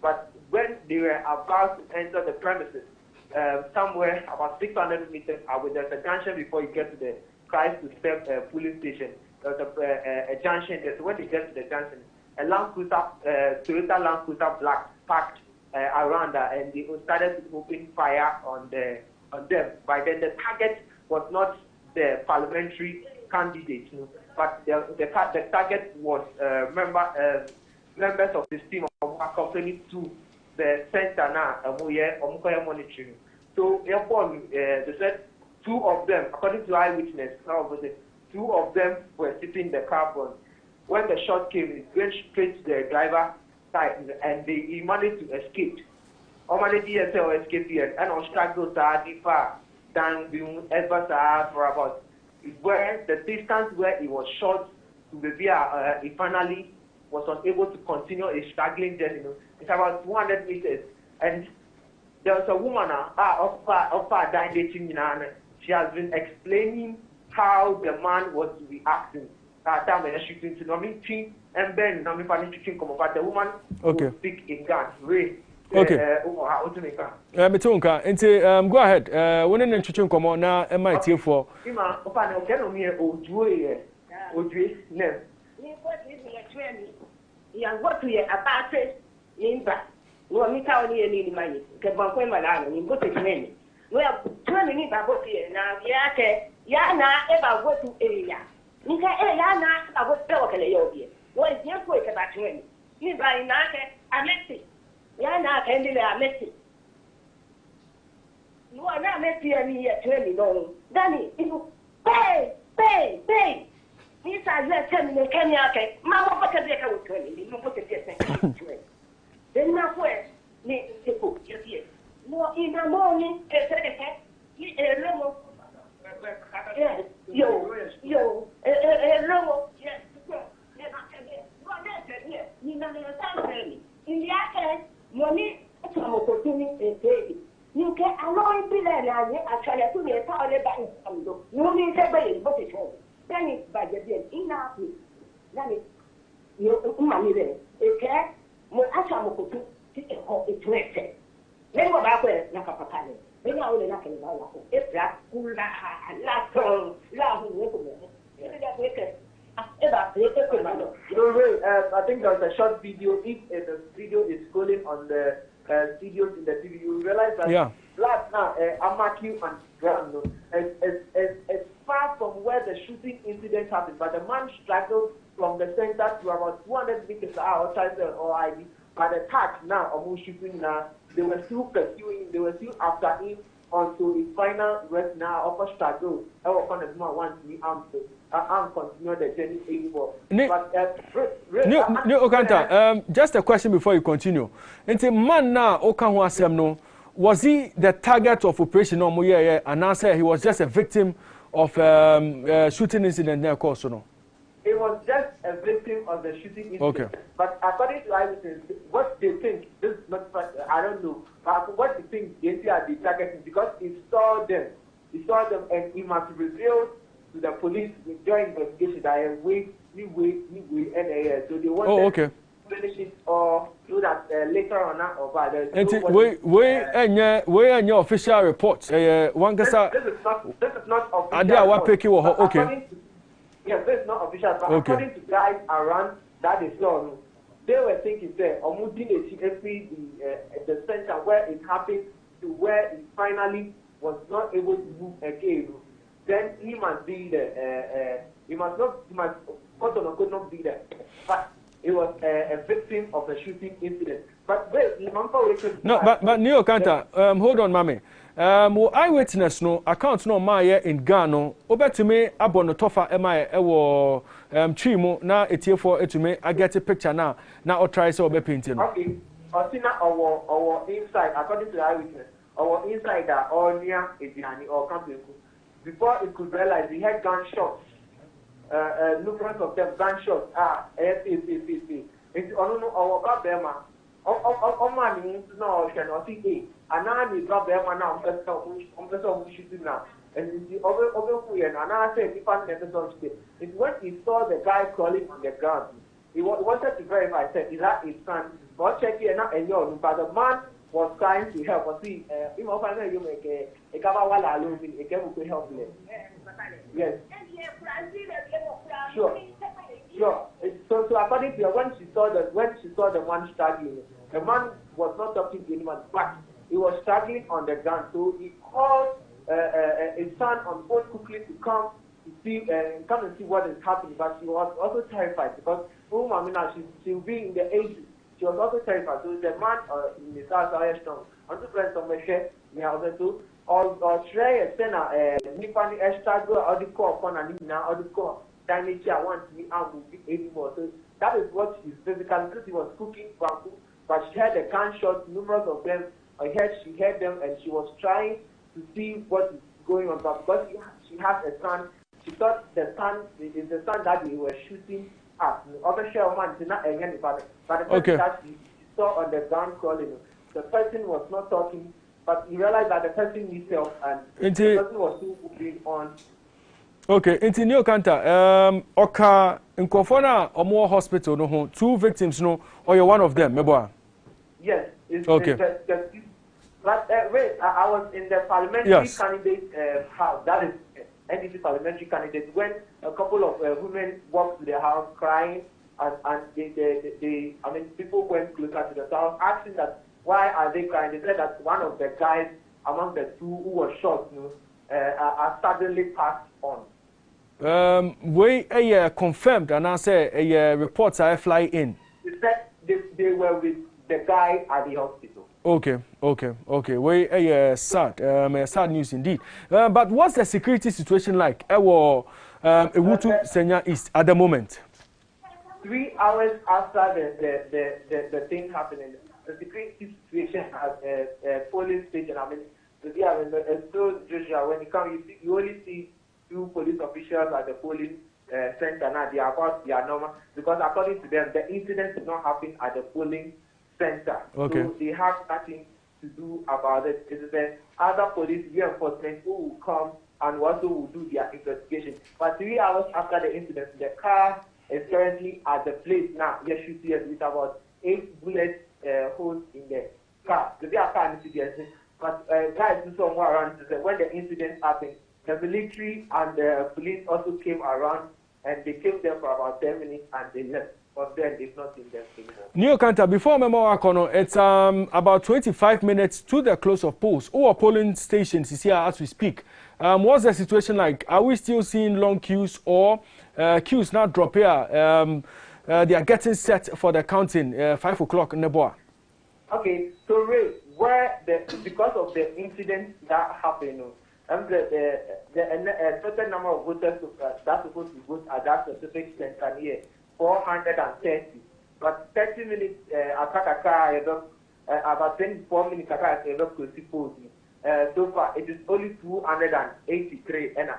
But when they were about to enter the premises, somewhere about 600 meters away, there's a junction before you get to the Christ to Step polling station. There's a junction there. So when they get to the junction, a Land Cruiser, Toyota Land Cruiser Black parked around that, and they started opening fire on them. By then, the target was not the parliamentary candidate, but the target was members of this team accompanied to the center now, monitoring. So they said 2 of them, according to eyewitness, 2 of them were sitting in the car front. When the shot came, it went straight to the driver side, and he managed to escape. Escape here, and on struggle far than being ever for about where the distance where he was shot to the via he finally was unable to continue a struggling journey. It's about 200 meters, and there was a woman of died dating. She has been explaining how the man was reacting. Time when shooting to nominate and then nominate but the woman would speak in Ghana. Okay. Metunka, go ahead. When in Chichun Komo na MIT for Ima, Opa, no, can me Ojue, name. You are what we are about in back. No, me tell you any money. Can one point my line, you go to many. We are 20 minutes about here now. Yana, ever go to area. Nika, Yana, I was Pelokale. What is your point about 20? You buy Naka, I met it. Yana can I met it. You are not making me at 20, no. Danny, you pay. These are your 10 minutes, Kenya. Mamma, what can they go to 20? You put it then now where? Me, the book, just here. No, in the morning, money to opportunity baby. You can allow me actually to me a power bank. No means everybody, but it's home. Then it's by the day enough. Then it's your money there. Okay? More actual it's necessary. Then what about where Nakapakane? Then I will not know if that cool I think there's a short video. If the video is scrolling on the videos in the TV, you realize that blood now, Amaki and ground is far from where the shooting incident happened. But the man struggled from the center to about 200 meters outside the OID. By the touch now, almost shooting now, they were still pursuing, they were still after him until his final rest now of a struggle. I will find a more one to me and continue the journey anymore. Okanta, just a question before you continue. Into man now, Okanwa was he the target of operation or Moye, and answer he was just a victim of shooting incident there, of course, no? He was just a victim of the shooting incident. Okay. But according to eyewitnesses, what they think, this is not, I don't know, but what they think they are the targeting because he saw them, and he must reveal to the police during investigation that way, and so they wanted finish it or do that later on or by the. We official reports. One this is not official. Okay. Yes, this is not official, but according to guys around that they saw, they were thinking that the center where it happened to where it finally was not able to move again. Then he must be there. He must could not be there. But it was a victim of a shooting incident. But but Neo Kanta, hold on, Mami. Eyewitness no account no my in Ghana. Obetumi abono tofa ema ewo chimu na etiefo etume I get a picture now. Now or try so be painting. Okay. Osina our inside according to the eyewitness. Our inside or near Ediani or Campbell. Before it could realize he had gunshots. Numerous of them gunshots. It's on our Babema. Man no can or see and now we drop them now shooting now. And the over and I said it's when he saw the guy crawling on the ground. He wanted to verify said is that his son, but check here now and you but the man was trying to help or see you make a cover while I lose it can help him. Yes. Sure. So according to her, when she saw the one struggling, the man was not talking to anyone, but he was struggling on the ground. So he called his son on phone quickly to come and see what is happening. But she was also terrified because she'll be in the 80s. She was also terrified. So the man in his house are strong. On the friends of my share, or try a center, Nipani extra go or the core upon and now or the core. Damage I want to be out anymore. So that is what she's physically because he was cooking bamboo, but she had a gunshot, numerous of them. She heard them and she was trying to see what is going on. But because she has a son, she thought the son is the son that they were shooting at. Other share man did not again but the person that she saw on the ground crawling, the person was not talking, but he realized that the person needs help and the person was still moving on. Okay, into Neo Kanta, Oka Nkofona or more hospital no 2 victims no or you're one of them, Meboa? Yes, okay. But wait, I was in the parliamentary candidate house. That is NDC parliamentary candidate when a couple of women walked to their house crying and they people went closer to the house asking that why are they crying? They said that one of the guys among the 2 who were shot, are suddenly passed on. We confirmed and I say reports are fly in. They said they were with the guy at the hospital. Okay. We sad news indeed. But what's the security situation like? Ewutu Senya East at the moment. 3 hours after the thing happening, the security situation at a polling station. So Joshua, when you come, you only see 2 police officials at the polling center. Now they are normal because according to them, the incident did not happen at the polling center. Okay. So they have nothing to do about it. It is the other police reinforcement who will come and also will do their investigation. But 3 hours after the incident, the car is currently at the place now. Yes, you see it with about 8 bullet holes in the car. So they are car investigation. But guys do somewhere around when the incident happened, the military and the police also came around and they came there for about 10 minutes and they left. But then they've not seen them anymore. Neo Kanta, before Memo Akono, it's about 25 minutes to the close of polls. Our polling stations is here as we speak. What's the situation like? Are we still seeing long queues or queues now drop here? They are getting set for the counting 5 o'clock in the board. Okay, so Ray, because of the incident that happened, the certain number of voters that's supposed to vote at that specific center here, 430. But 30 minutes about 24 minutes so far it is only 283 and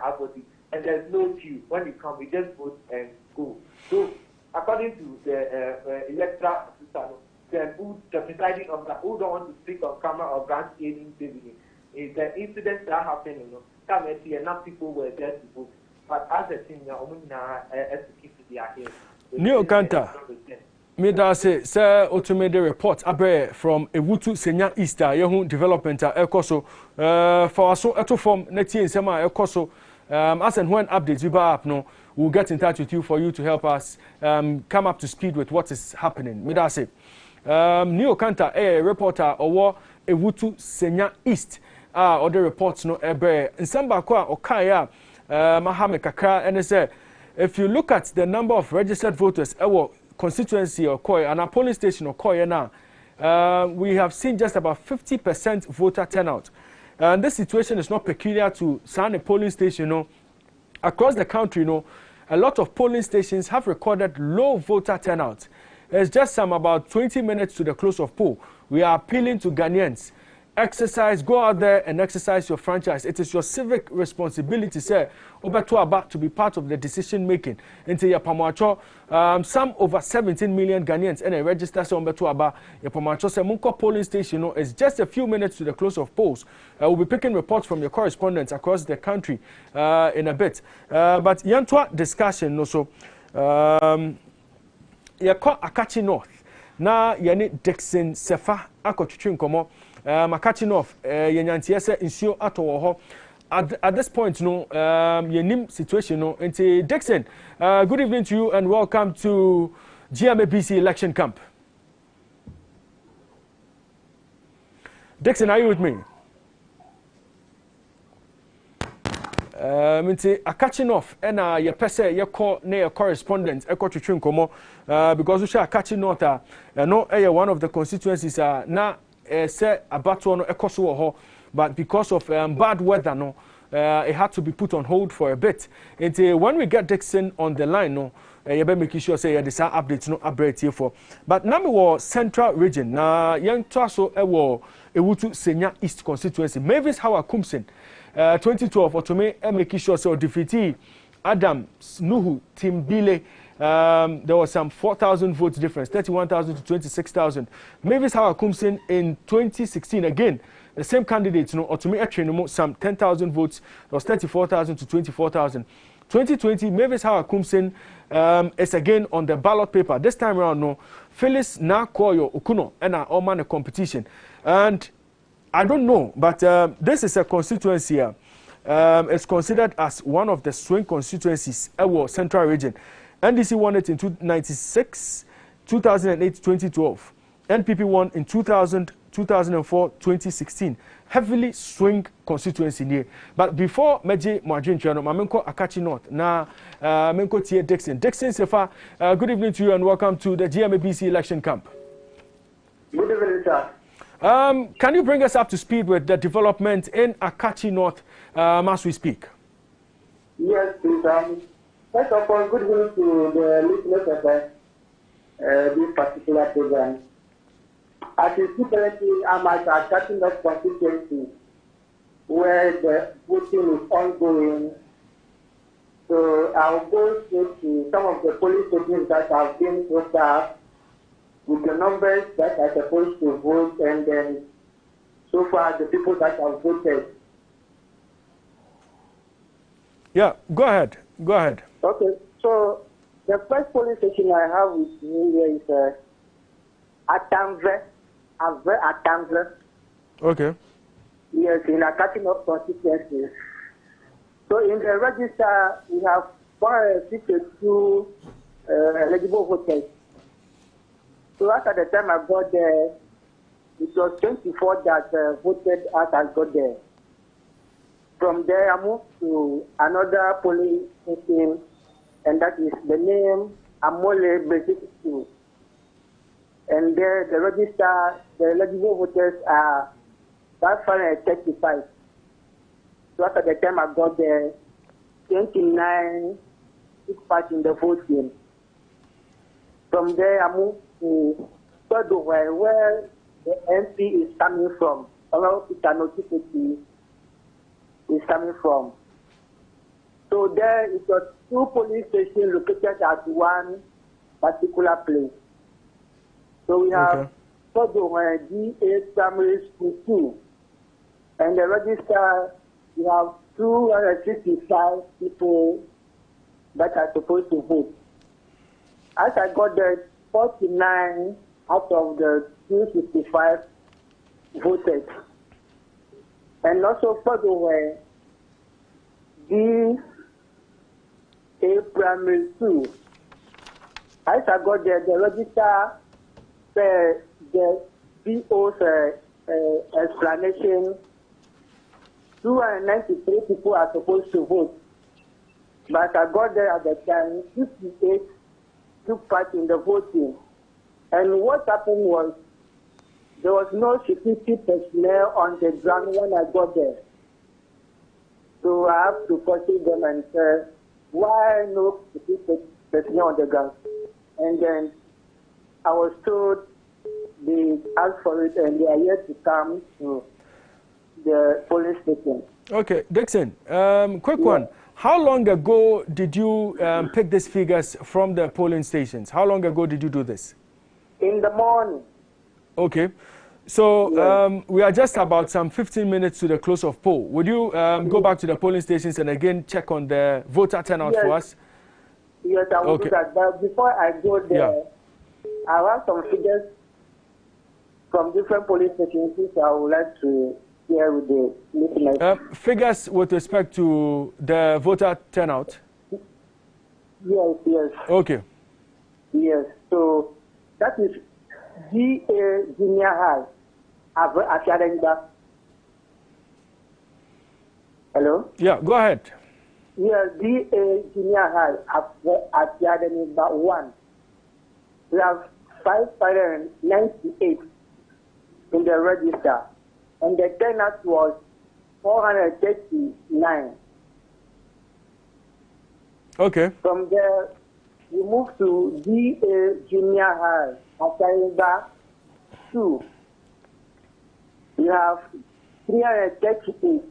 and there's no queue. When you come, we just vote and go. So according to the electoral system, the presiding officer who don't want to speak on camera or grant any evidence, is the incidents that happened, come and see enough people were there to vote. But as a senior, to keep their here. Neo Kanta. Me da say sir automated report abre from Ewutu Senya Easter yehu development ekoso for so eto form netie nsema ekoso as and when updates we ba up no we'll get in touch with you for you to help us come up to speed with what is happening. Me da say Neo Kanta reporter owo Ewutu Senya East other reports no ebe nsamba kwa okaya mahame kakra and say if you look at the number of registered voters constituency or Koi and a polling station or Koi now, we have seen just about 50% voter turnout. And this situation is not peculiar to Sane polling station. No. Across the country, no, a lot of polling stations have recorded low voter turnout. It's just about 20 minutes to the close of poll. We are appealing to Ghanaians. Go out there and exercise your franchise. It is your civic responsibility, sir, to be part of the decision making. Into your Pamacho, some over 17 million Ghanaians and a register so your Pamacho Munko polling station is just a few minutes to the close of polls. We'll be picking reports from your correspondents across the country in a bit. But Yantwa discussion also Yako Akachi North. Na yani Dixon Sefa Akotwitwi nkomo catching off yenyantie se nsio atowo ho at this point no yenim situation no nti Dixon good evening to you and welcome to GMABC election camp. Dixon, are you with me? A catching off and your pese your call near correspondent twitwi nkomo because we share catching off no one of the constituencies na say abattoir no ekoso ho but because of bad weather no it had to be put on hold for a bit until when we get Dixon on the line no you better make sure say this updates no update here for but now we central region na young so Ewutu Senya East constituency Mavis Hawa Kumsen 2012 Otome make sure so defeatee Adam Nuhu Timbile there was some 4,000 votes difference 31,000 to 26,000 Mavis Hawa Kumsen in 2016 again the same candidates no Otome Etrenemo some 10,000 votes there was 34,000 to 24,000 2020 Mavis Hawa Kumsen is again on the ballot paper this time around no Phyllis Nakoyo Okuno and Oman a competition and I don't know, but this is a constituency. It's considered as one of the swing constituencies in Central Region. NDC won it in 1996, 2008, 2012. NPP won in 2000, 2004, 2016. Heavily swing constituency here. But before Meji Marjin Chano, Mamenko Akachi North, na Menko Tie Dixon. Dixon Sefa, good evening to you and welcome to the GMABC election camp. Good evening, sir. Can you bring us up to speed with the development in Akachi North as we speak? Yes, please. First of all, good evening to the listeners of this particular program. As you see currently, I'm at Akachi North constituency where the voting is ongoing. So I'll go straight to some of the police stations that have been so far with the numbers that are supposed to vote and then so far the people that have voted. Yeah, go ahead. Go ahead. Okay, so the first polling station I have with me here is Atamve. Okay. Yes, in Akachi North constituency. So in the register, we have 452 eligible voters. So after the time I got there, it was 24 that voted as I got there. From there, I moved to another polling station, and that is the name Amole Basic School. And there, the register, the eligible voters are 535. So after the time I got there, 29 took part in the voting. From there, I moved to Sodoway, where the MP is coming from, or Peter Notification is coming from. So there is a 2 police stations located at one particular place. So we have Sodoway DA Primary School 2, and the register, we have 265 people that are supposed to vote. As I got there, 49 out of the 265 voted. And also for the way, the primary 2. As I got there, the register, the PO's explanation, 293 people are supposed to vote. But I got there at the time, 58 took part in the voting. And what happened was, there was no security personnel on the ground when I got there. So I have to question them and say, why no security personnel on the ground? And then I was told they asked for it and they are yet to come to the police station. Okay, Dixon, quick one. How long ago did you pick these figures from the polling stations? How long ago did you do this? In the morning. Okay. So we are just about some 15 minutes to the close of poll. Would you go back to the polling stations and again check on the voter turnout for us? Yes, I will do that. But before I go there, I have some figures from different police stations which I would like to share with the listeners. Figures with respect to the voter turnout? Yes. Okay. Yes, so that is GA Junior High. Hello? Yeah, go ahead. Yes, GA Junior High at Yadenba 1. We have 598 in the register, and the turnout was 439. Okay. From there, we move to GA Junior High at Yadenba 2. We have 338,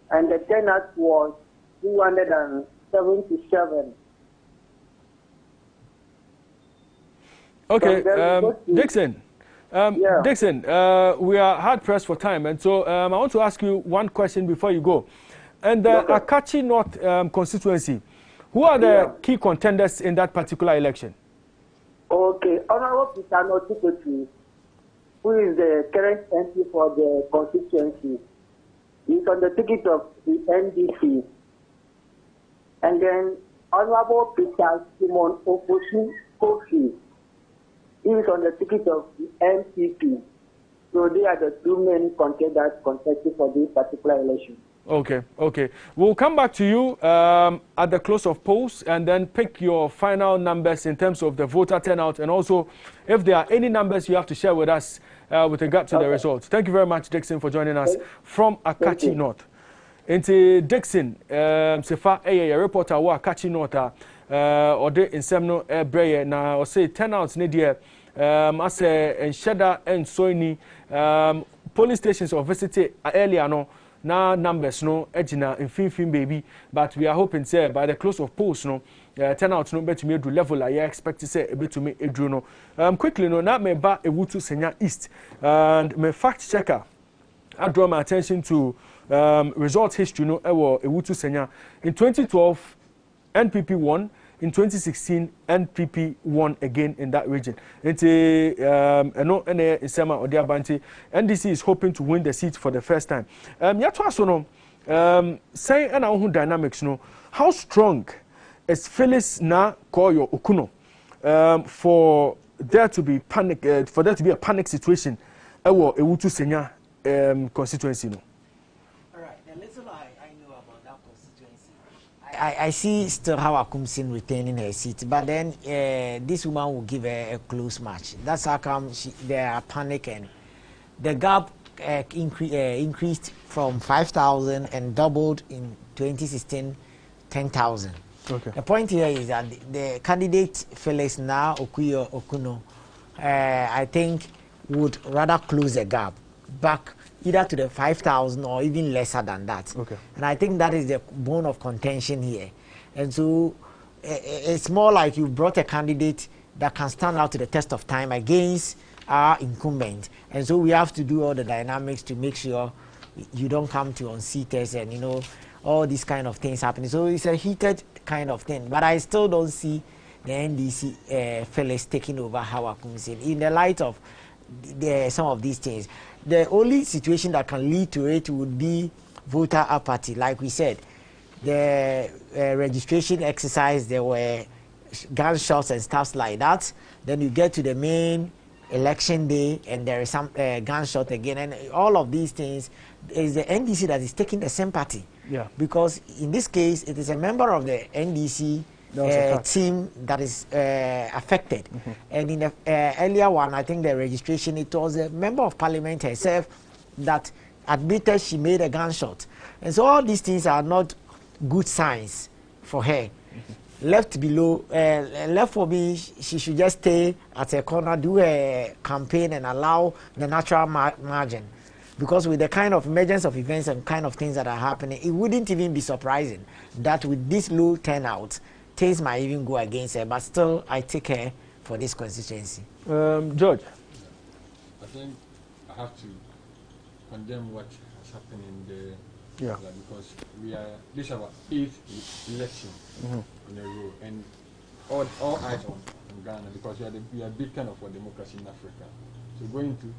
and the turnout was 277. Okay, Dixon. Dixon, we are hard pressed for time, and so I want to ask you one question before you go. And the Akachi North constituency, who are the key contenders in that particular election? Okay, Honorable Peter Notikoti, who is the current MP for the constituency, is on the ticket of the NDC. And then Honorable Peter Simon Oposu Kofi, he is on the ticket of the NPP. So they are the two main contenders contesting for this particular election. Okay. We'll come back to you at the close of polls and then pick your final numbers in terms of the voter turnout, and also if there are any numbers you have to share with us with regard to the results. Thank you very much, Dixon, for joining us from Akachi North. Into Dixon, Sefa, a reporter who Akachi North, or the insemno breye na or say turnouts near as a shedder and soini police stations or visited earlier no. Now numbers no ejina in baby, but we are hoping say by the close of polls no turnout no bet me do level I expect to say a bit to me edru no quickly no na me ba ewutu senya east, and my fact checker I draw my attention to results history no ewo ewutu senya. In 2012 NPP won. In 2016, NPP won again in that region. NDC is hoping to win the seat for the first time. Say dynamics no. How strong is Phyllis na Koyo Okuno for there to be panic, for there to be a panic situation? Ewo Ewutu Senya constituency no. I see still how Akumsin retaining her seat, but then this woman will give her a close match. That's how come they are panicking. The gap increased from 5,000 and doubled in 2016, 10,000. Okay. The point here is that the candidate Felix Na Okuyo Okuno, I think, would rather close the gap back either to the 5,000 or even lesser than that. Okay. And I think that is the bone of contention here. And so it's more like you brought a candidate that can stand out to the test of time against our incumbent. And so we have to do all the dynamics to make sure you don't come to unseaters and, you know, all these kind of things happening. So it's a heated kind of thing. But I still don't see the NDC fellas taking over Hawa Kumsin. In the light of some of these things, the only situation that can lead to it would be voter apathy. Like we said, the registration exercise, there were gunshots and stuff like that. Then you get to the main election day and there is some gunshot again, and all of these things is the NDC that is taking the sympathy. Yeah. Because in this case, it is a member of the NDC team that is affected. And in the earlier one, I think the registration, it was a member of parliament herself that admitted she made a gunshot. And so all these things are not good signs for her. Left below, left for me, she should just stay at her corner, do a campaign and allow the natural margin. Because with the kind of emergence of events and kind of things that are happening, it wouldn't even be surprising that with this low turnout, things might even go against her. But still, I take her for this constituency. George? I think I have to condemn what has happened in the because this is our 8th election in a row, and all eyes on Ghana, because we are a big kind of a democracy in Africa. So going to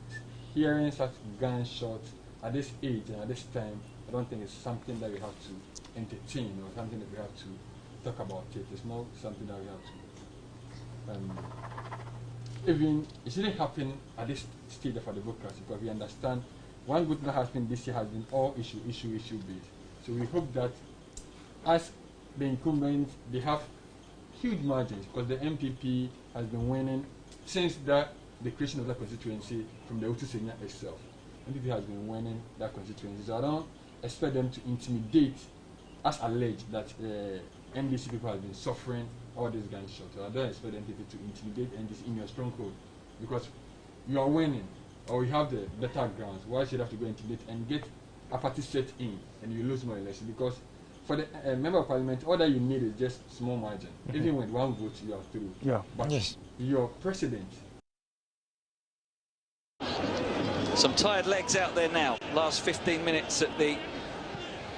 hearing such gunshots at this age and at this time, I don't think it's something that we have to entertain or something that we have to talk about it. It's not something that we have to even it shouldn't happen at this stage of our democracy, because we understand one good thing that has been this year has been all issue based. So we hope that as the incumbents, they have huge margins, because the MPP has been winning since the creation of that constituency from the Otu Senya itself. MPP has been winning that constituency. So I don't expect them to intimidate, as alleged, that NDC people have been suffering all these gunshots. So I don't expect MPP to intimidate NDC in your stronghold, because you are winning, or you have the better grounds. Why should you have to go intimidate and get apathy set in and you lose more elections? Because for the member of parliament, all that you need is just small margin. Even with one vote, you are through. Yeah. But your president. Some tired legs out there now. Last 15 minutes at the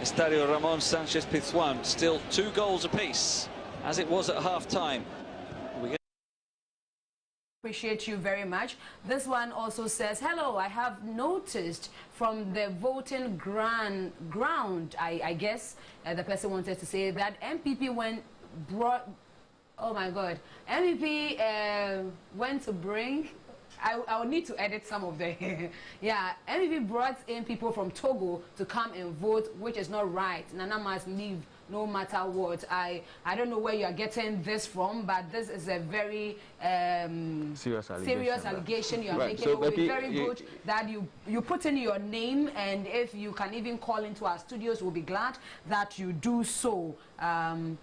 Estadio Ramon Sanchez Pizjuan. Still 2 goals apiece, as it was at half-time. Appreciate you very much. This one also says, hello, I have noticed from the voting ground, I guess the person wanted to say that MPP oh my God, MPP went to bring, I would need to edit some of the, yeah, MPP brought in people from Togo to come and vote, which is not right. Nana must leave no matter what. I don't know where you are getting this from, but this is a very serious allegation you are making. So it will be very good that you put in your name, and if you can even call into our studios, we'll be glad that you do so. And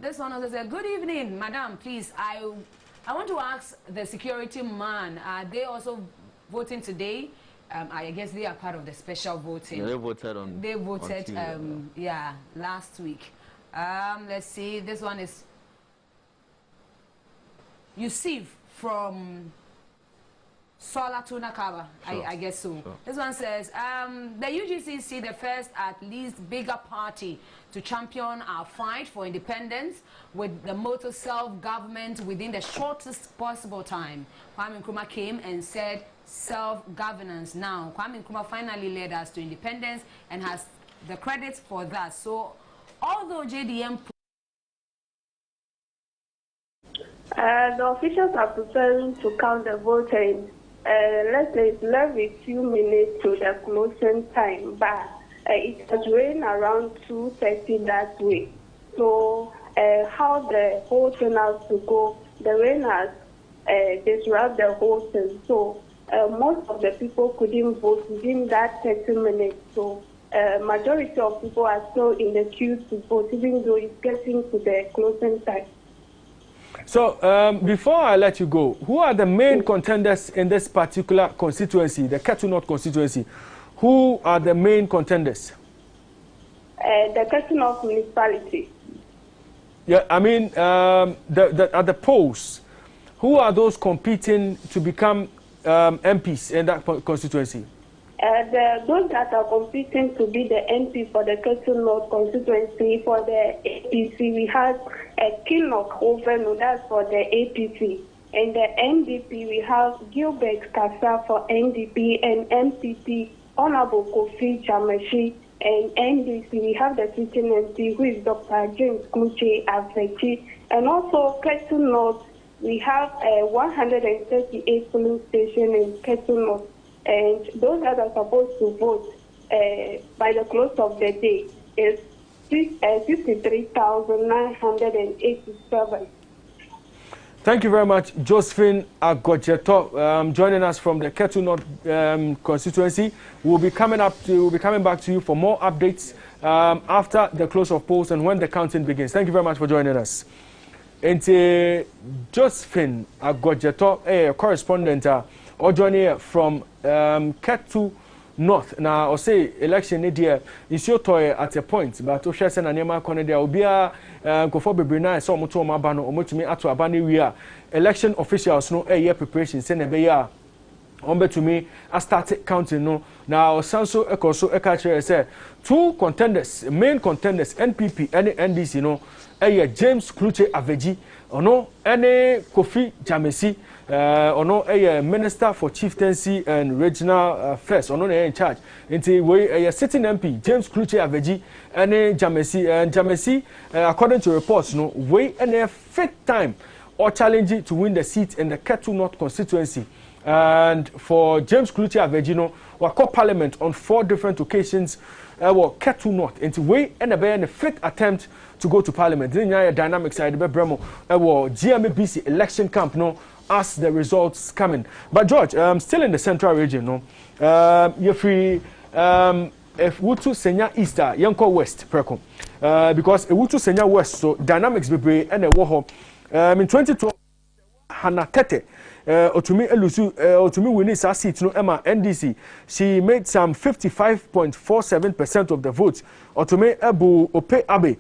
this one also says, good evening, madam, please, I want to ask the security man, are they also voting today? I guess they are part of the special voting. Yeah, they voted on. They voted, yeah, last week. Let's see. This one is Yusuf from Sola Tunakaba. Sure. I guess so. Sure. This one says the UGC see the first, at least bigger party to champion our fight for independence with the motto self-government within the shortest possible time. Kwame Nkrumah came and said self-governance now. Kwame Nkrumah finally led us to independence and has the credit for that. So, although JDM... the officials are preparing to count the voting. Let's say it's left with few minutes to the closing time, but it has rained around 2:30 that week. So, how the whole thing has to go, the rain has disrupted the whole thing. So, most of the people couldn't vote within that 30 minutes. So, majority of people are still in the queue to vote, even though it's getting to the closing time. So, before I let you go, who are the main contenders in this particular constituency, the Ketu North constituency? Who are the main contenders? The Ketu North municipality. Yeah, I mean, at the polls, who are those competing to become MPs in that constituency? Those that are competing to be the MP for the Ketu North constituency for the APC, we have Kinnock Oveno, that's for the APC. And the NDP, we have Gilbert Kassa for NDP, and MPP, Honorable Kofi Chamashi. And NDC, we have the sitting MP, who is Dr. James Kuche Afechi. And also Ketu North, we have 138 polling stations in Ketu North. And those that are supposed to vote by the close of the day is 53,987. Thank you very much, Josephine Agojeto, joining us from the Ketu North constituency. We'll be coming back to you for more updates after the close of polls and when the counting begins. Thank you very much for joining us. And Josephine Agojeto, a correspondent, or joining from Ketu North. Now, I say election idea is your toy at a point, but to share an anima corner there will be a go for Bebrina, so much more bano, or much me at to abani we are election officials no a year preparation, send a beya. To me, I started counting no. Now, Sanso Ekoso Ekache say 2 contenders, main contenders, NPP, any NDC no, a James Kluche Aveji, or no, any Kofi Jamesi. Or no a minister for chieftaincy and regional affairs or no in charge into we a sitting MP James Kluche Aveji and Jamesi according to reports no way and a 5th time or challenging to win the seat in the Ketu North constituency. And for James Kluche Aveji no we call parliament on 4 different occasions Ketu North into way and a 5th attempt to go to parliament. Then you dynamic side the Bremo GMABC election camp no as the results coming. But George, still in the central region, no, you're free. If Wutu Senya Easter, Yanko West, Preco, because Wutu Senya West, so dynamics be and a war. In 2012, Hannah Tete, Otumi Elusu, Otumi winning sa seat no Emma NDC. She made some 55.47% of the votes. Otumi Ebu Ope Abe.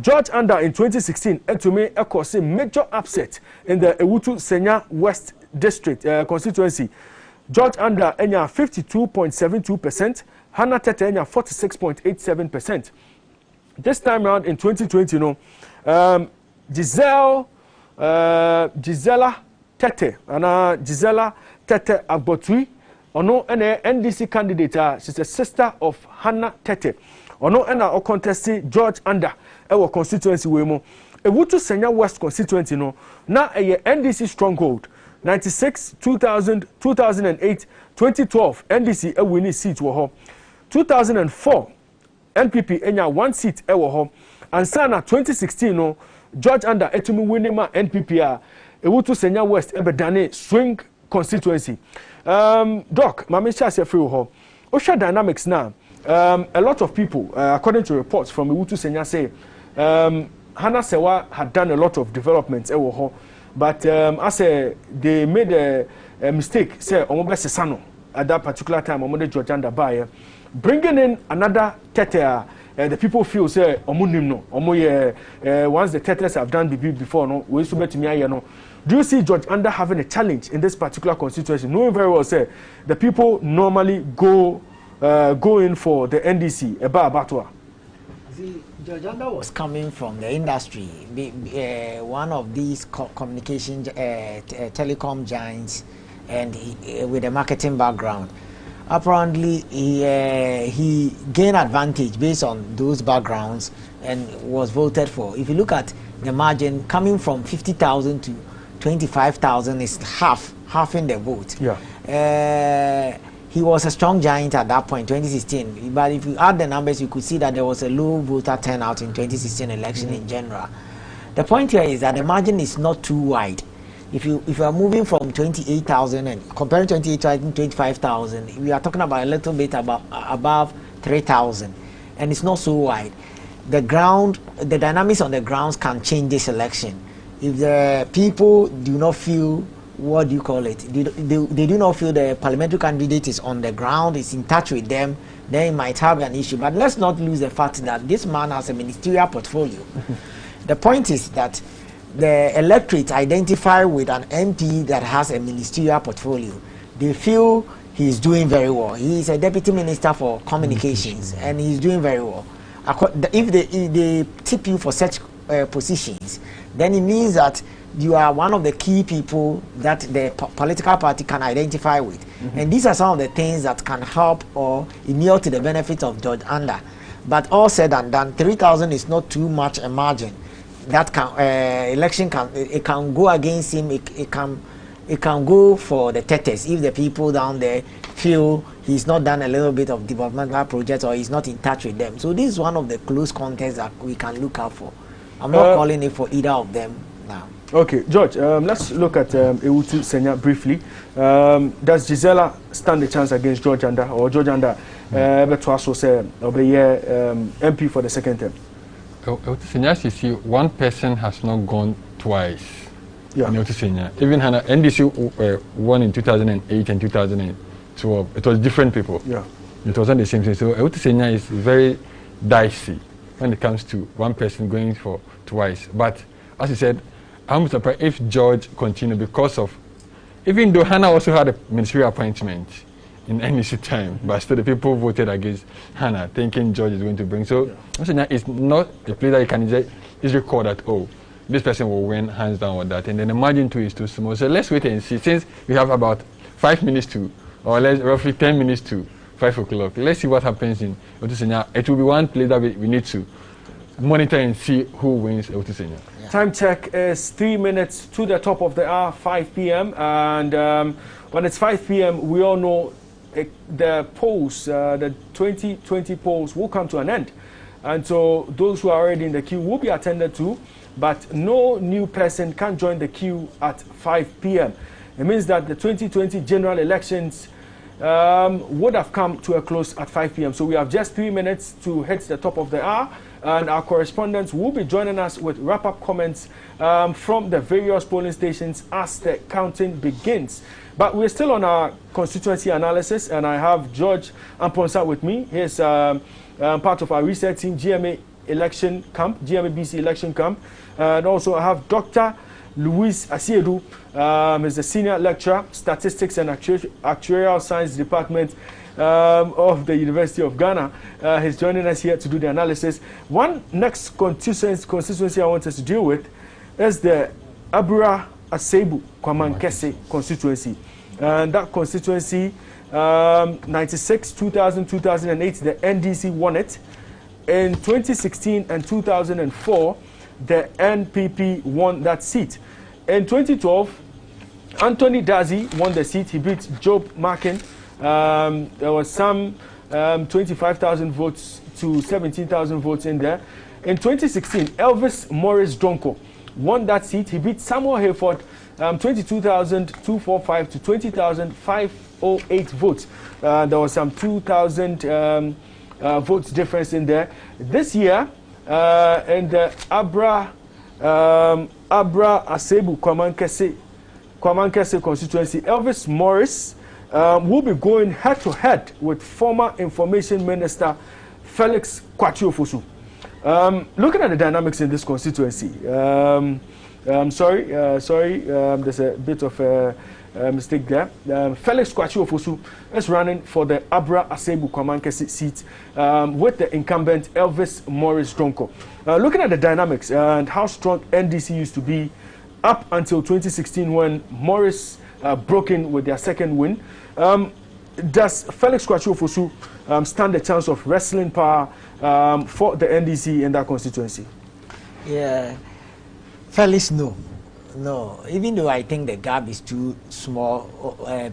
George Under in 2016, to me, a major upset in the Ewutu Senya West District constituency. George Under, 52.72%, Hannah Tete, 46.87%. This time around in 2020, Gisela Tete, Gisela Tete Agbotui, NDC candidate, she's a sister of Hannah Tete. Or contested George Under our constituency we mo Ewutu Senya West constituency no na a NDC stronghold 96 2000 2008 2012 NDC a winning seat wo ho 2004 NPP enya 1 seat e wo ho and sana 2016 no George Under etumi winning ma NPP a Ewutu Senya West e bedane swing constituency. Doc mama chase free wo ho o hwa dynamics na a lot of people, according to reports from Ewutu Senya, say Hannah Sewa had done a lot of developments, but I say they made a mistake. Say Omobese Sano at that particular time, Omode George Under Baye, bringing in another Tete. The people feel say Omunimno, once the Tetes have done before, no, we submit to me, no. Do you see George Under having a challenge in this particular constituency? Knowing very well, say the people normally go in for the NDC, Abattoir. See, George Under was coming from the industry, one of these communication telecom giants, and with a marketing background. Apparently, he gained advantage based on those backgrounds and was voted for. If you look at the margin coming from 50,000 to 25,000 is half in the vote. Yeah. He was a strong giant at that point, 2016. But if you add the numbers, you could see that there was a low voter turnout in 2016 election in general. The point here is that the margin is not too wide. If you are moving from 28,000 and comparing 28,000 to 25,000, we are talking about a little bit above 3,000, and it's not so wide. The dynamics on the grounds can change this election. If the people do not feel, what do you call it? They do not feel the parliamentary candidate is on the ground, is in touch with them, then it might have an issue. But let's not lose the fact that this man has a ministerial portfolio. The point is that the electorate identify with an MP that has a ministerial portfolio. They feel he's doing very well. He's a deputy minister for communications, and he's doing very well. If they tip you for such positions, then it means that you are one of the key people that the political party can identify with. And these are some of the things that can help or inure to the benefit of George Anda. But all said and done, 3,000 is not too much a margin. That can election can go against him. It can go for the teters if the people down there feel he's not done a little bit of developmental projects or he's not in touch with them. So this is one of the close contests that we can look out for. I'm not calling it for either of them now. Okay, George, let's look at Ewutu Senya briefly. Does Gisela stand a chance against George Anda, or George Anda also say MP for the second term? Ewutu Senya, you see, one person has not gone twice. Yeah. In Ewutu Senya. Even Hannah, NDC won in 2008 and 2012. It was different people. Yeah. It wasn't the same thing. So Ewutu Senya is very dicey when it comes to one person going for twice. But as you said, I'm surprised if George continued because of, even though Hannah also had a ministerial appointment in NEC time, but still the people voted against Hannah, thinking George is going to bring. So it's not a place that you can just record that, oh, this person will win hands down or that, and then the margin too is too small. So let's wait and see. Since we have about 5 minutes to, or roughly 10 minutes to 5 o'clock, let's see what happens in Ewutu Senya. It will be one place that we need to monitor and see who wins Ewutu Senya. Time check is 3 minutes to the top of the hour, 5 p.m. And when it's 5 p.m., we all know the polls, the 2020 polls will come to an end. And so those who are already in the queue will be attended to, but no new person can join the queue at 5 p.m. It means that the 2020 general elections would have come to a close at 5 p.m. So we have just 3 minutes to hit the top of the hour. And our correspondents will be joining us with wrap-up comments from the various polling stations as the counting begins. But we're still on our constituency analysis, and I have George Amponsa with me. He's part of our research team, GMABC election camp. And also I have Dr. Louis Asiedu, is the senior lecturer, statistics and actuarial science department of the University of Ghana. He's joining us here to do the analysis. One next constituency I want us to deal with is the Abura Asebu Kwamankese constituency. And that constituency, 96, 2000, 2008, the NDC won it. In 2016 and 2004, the NPP won that seat. In 2012, Anthony Dazi won the seat. He beat Job Markin. There was some 25,000 votes to 17,000 votes in there. In 2016, Elvis Morris Donko won that seat. He beat Samuel Hayford 22,245 to 20,508 votes. There was some 2,000 votes difference in there. This year, in the Abra Asebu Kwamankese constituency, Elvis Morris will be going head-to-head with former Information Minister Felix Kwatiofosu. Looking at the dynamics in this constituency, sorry, there's a bit of a mistake there. Felix Kwatiofosu is running for the Abra Asebu Kwamankese seat with the incumbent Elvis Morris Donko. Looking at the dynamics and how strong NDC used to be up until 2016 when Morris broke in with their second win. Does Felix Kwatiofosu stand a chance of wrestling power for the NDC in that constituency? Yeah, Felix, no. Even though I think the gap is too small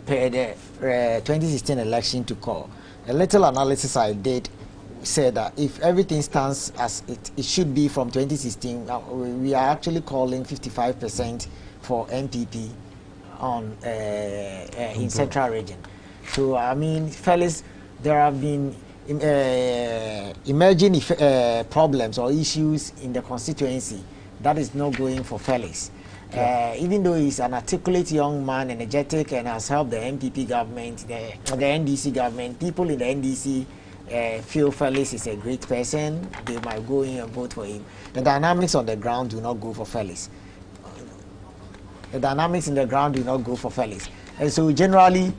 per the 2016 election to call. A little analysis I did said that if everything stands as it should be from 2016, we are actually calling 55% for NPP on in central region. So I mean, Felix, there have been emerging problems or issues in the constituency that is not going for Felix. Even though he's an articulate young man, energetic, and has helped the NPP government, the NDC government, people in the NDC feel Felix is a great person. They might go in and vote for him. The dynamics on the ground do not go for Felix. The dynamics in the ground do not go for Felix. And so generally,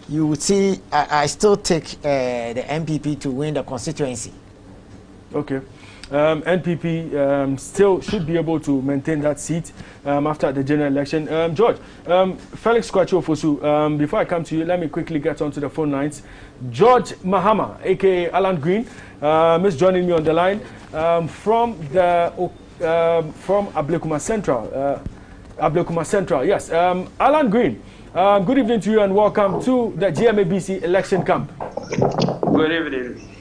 you would see I still take the MPP to win the constituency. Okay. NPP still should be able to maintain that seat after the general election. George, Felix Kwachofosu, before I come to you, let me quickly get onto the phone lines. George Mahama, aka Alan Green, is joining me on the line from Ablekuma Central. Ablekuma Central, yes. Alan Green, good evening to you and welcome to the GMABC election camp. Good evening.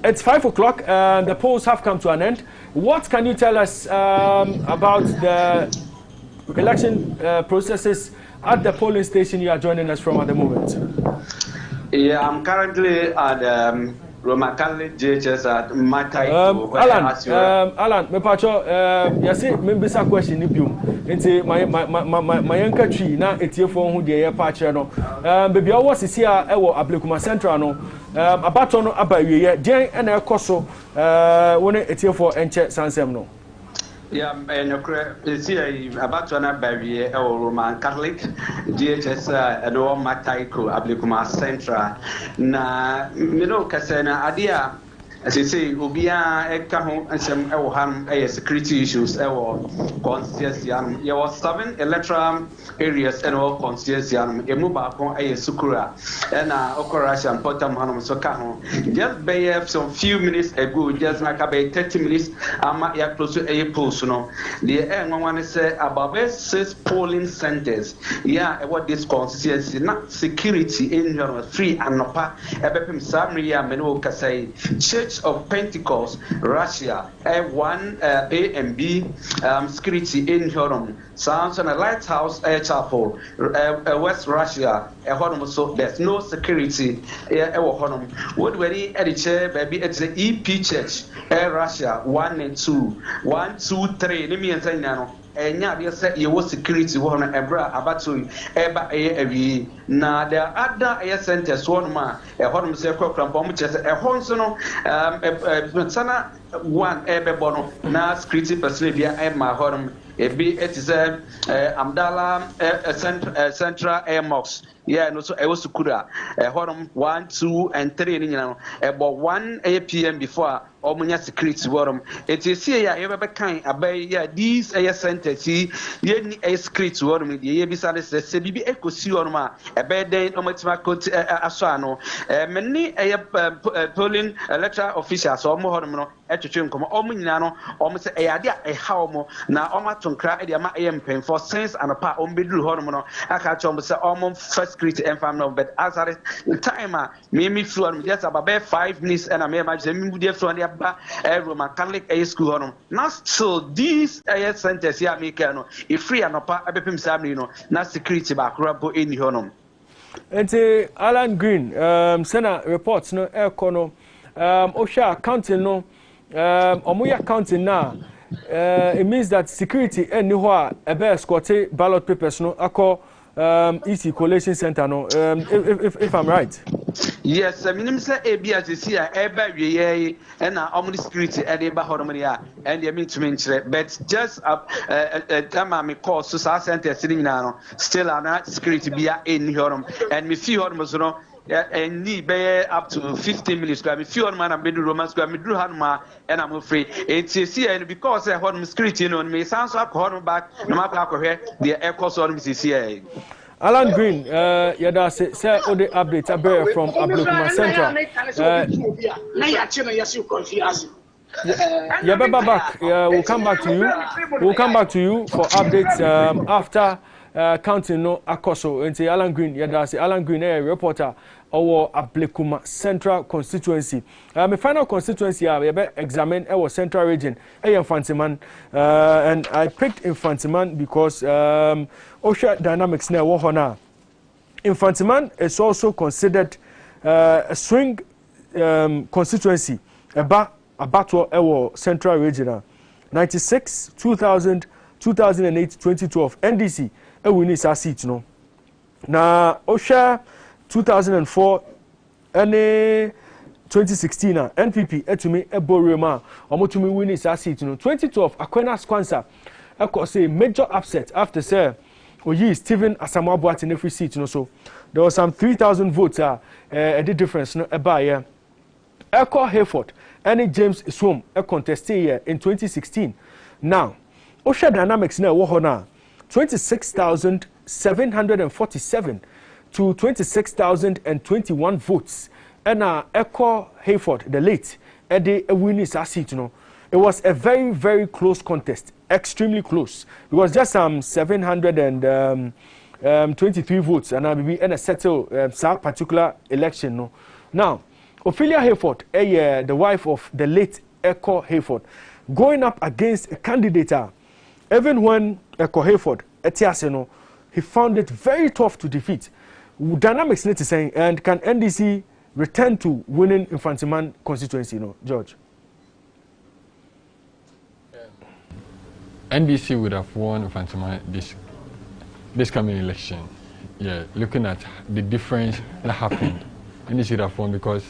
It's 5 o'clock and the polls have come to an end. What can you tell us about the election processes at the polling station you are joining us from at the moment? Yeah, I'm currently at Roman Catholic JHS at Matai. Alan, me pacho, yasi membisa question ni biom. Nti my yanka tree na etie fo hu de ye pa kire no. Baby awo sisi a ewo Ablekuma Central no. Abato no abawiye den na ekoso woni etie fo enche sansem no. Yeah, and about to be a Roman Catholic, GHS, and all Mataiko, Ablekuma Central. Na, Kasena, Adia, as you say, Ubia, Ekaho, and some Elham, security issues, constituency. There was 7 electoral areas and all constituency, Emubako, Sukura, and Okorasha and Potam Hanum Sokaho. Just by some few minutes ago, just like about 30 minutes, I'm close to a post. The one is about 6 polling centers. Yeah, what this constituency, not security in general, free and no pa, Ebepim Samria, Menu Kasai, Church of Pentecost, Russia, one A and B, security in Jorum, Sounds and a lighthouse, chapel, West Russia, so there's no security. What very editor, baby, it's the EP Church, Russia, 1 and 2, 1, 2, 3, let me say now. Enya they say you was security one ebra abatu eba ewi na the other centers one ma honum say kwakram bom chese honso no sana one ebebono na security person bia ema honum ebi it is Amdala Central Airmox. Yeah, no, so I was Sukura. Honum 1, 2, and 3 in about 1 p.m. before Omunya security warum. It is here, I ever kind about these air centers. See, ye a security warum, ye beside the CBB Eco Siorma, a bad day, Omatima Asano. Many polling electoral officials or more at Chum come Ominano, almost a idea a haumo, now Omaton cry the AM pen for sense and a part on Bidru Hormono. I catch almost almost first security and family, but as I time, me flew just about 5 minutes and I may imagine me with from the Roman Catholic school on. Now, so these centers here make if free and apart, I became Samino, not security back rubber in Honum. And Alan Green, Senate reports no air corner, Osha counting no, Omuya counting now. It means that security anywhere a bear squatty ballot papers no acco EC Collation Center no if I'm right. Yes, I mean say ABS is here every and omni security at the Bahodomaria and the mean but just time me call so center sitting now still are not security be in Horum and me few hormos no and need up to 15 minutes. I few on man and been romance. I drew Hanma and I'm afraid it's here because I heard security on me. Sounds like horn back no matter here the air course on CCA. Alan Green, yada say all the updates are better from Ablekuma Central. Back. We'll come back to you. We'll come back to you for updates after counting no Akoso. And say Alan Green, yada say Alan Green, a reporter our Ablekuma Central constituency. My final constituency I examine our central region. Infantiman, and I picked Infantiman because OSHA dynamics now Wahona. Infantiman is also considered a swing constituency. A battle our central region. 96, 2000, 2008, 2012. NDC a winning seat no. Na OSHA 2004 and 2016 NPP etumi eborema omotumi winning seat no. 2012 Aquinas Kwanza say major upset after say Oyi Stephen Asamoah Boateng in every seat, so there was some 3,000 votes. A the difference no about Echo Hayford and James Swom contested here in 2016. Now, Osha dynamics now wahona 26,747 to 26,021 votes. And Echo Hayford, the late, the winning seat, it was a very, very close contest, extremely close. It was just 723 votes, and I'll be in a settle that particular election. No, now Ophelia Hayford, the wife of the late Echo Hayford, going up against a candidate. Even when Echo Hayford, Etiaseno, he found it very tough to defeat. Dynamics need to say, and can NDC return to winning Infantiman constituency, George? NDC would have won Infantiman this coming election. Yeah, looking at the difference that happened, NDC would have won because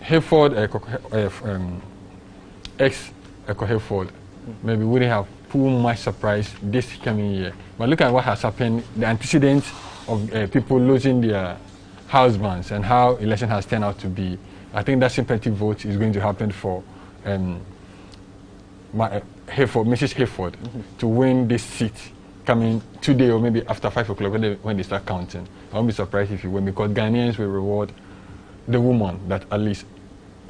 Hayford, ex-Echo Hayford, maybe wouldn't have put much surprise this coming year. But look at what has happened, the antecedents of people losing their husbands and how election has turned out to be. I think that sympathy vote is going to happen for Mrs. Hayford to win this seat coming today or maybe after 5 o'clock when they start counting. I won't be surprised if you win because Ghanaians will reward the woman that at least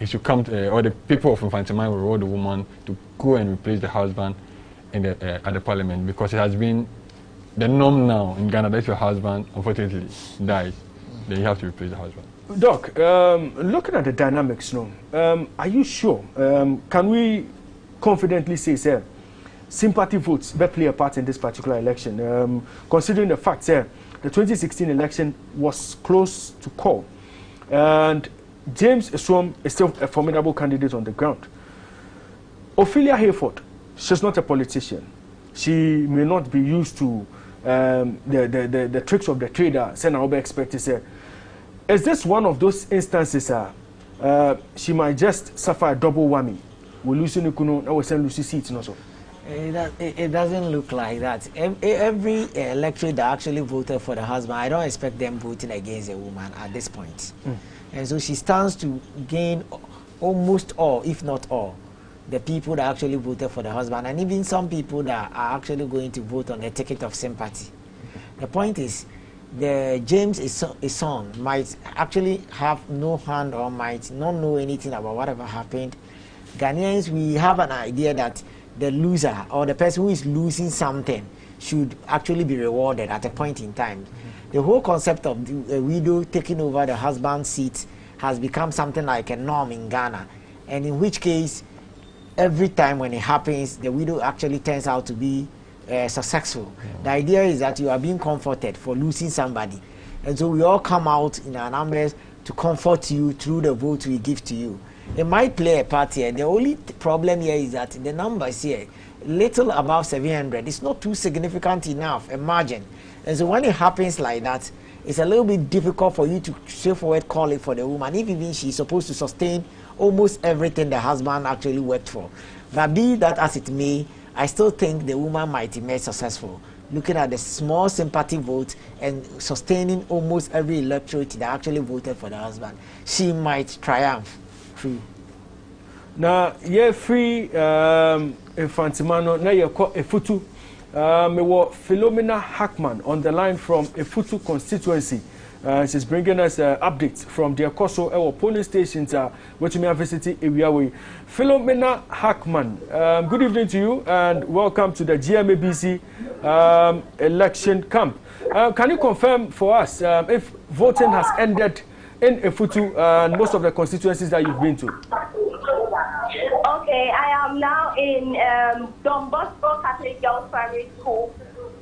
it should come to, or the people of Infantiman will reward the woman to go and replace the husband in the, at the parliament because it has been the norm now in Ghana that if your husband unfortunately dies, then you have to replace the husband. Doc, looking at the dynamics now, are you sure? Can we confidently say, sir, sympathy votes will play a part in this particular election, considering the fact, sir, the 2016 election was close to call, and James Swom is still a formidable candidate on the ground. Ophelia Hayford, she's not a politician. She may not be used to the tricks of the trader. Sen I'll be expected, sir. Is this one of those instances, she might just suffer a double whammy? We lose Nukuno, now we send Lucy seats, no so. It doesn't look like that. Every electorate that actually voted for the husband, I don't expect them voting against a woman at this point. And so she stands to gain almost all, if not all, the people that actually voted for the husband, and even some people that are actually going to vote on a ticket of sympathy. The point is, the James son might actually have no hand or might not know anything about whatever happened. Ghanaians, we have an idea that the loser or the person who is losing something should actually be rewarded at a point in time. The whole concept of a widow taking over the husband's seat has become something like a norm in Ghana, and in which case, every time when it happens, the widow actually turns out to be successful. The idea is that you are being comforted for losing somebody, and so we all come out in our numbers to comfort you through the vote we give to you. It might play a part here. The only problem here is that the numbers here, little above 700, it's not too significant enough, a margin. And so when it happens like that, it's a little bit difficult for you to straightforward call it for the woman, if even she's supposed to sustain almost everything the husband actually worked for. But be that as it may, I still think the woman might emerge successful. Looking at the small sympathy vote and sustaining almost every electorate that actually voted for the husband, she might triumph. True. Now, you're free, Infantimano, now you're called Efutu. Me wa Philomena Hackman on the line from Efutu constituency. She's bringing us updates from the Akoso polling stations which may have visited area. Philomena Hackman, good evening to you and welcome to the GMABC election camp. Can you confirm for us if voting has ended in Efutu and most of the constituencies that you've been to? Okay, I am now in Don Bosco Catholic Girls Primary School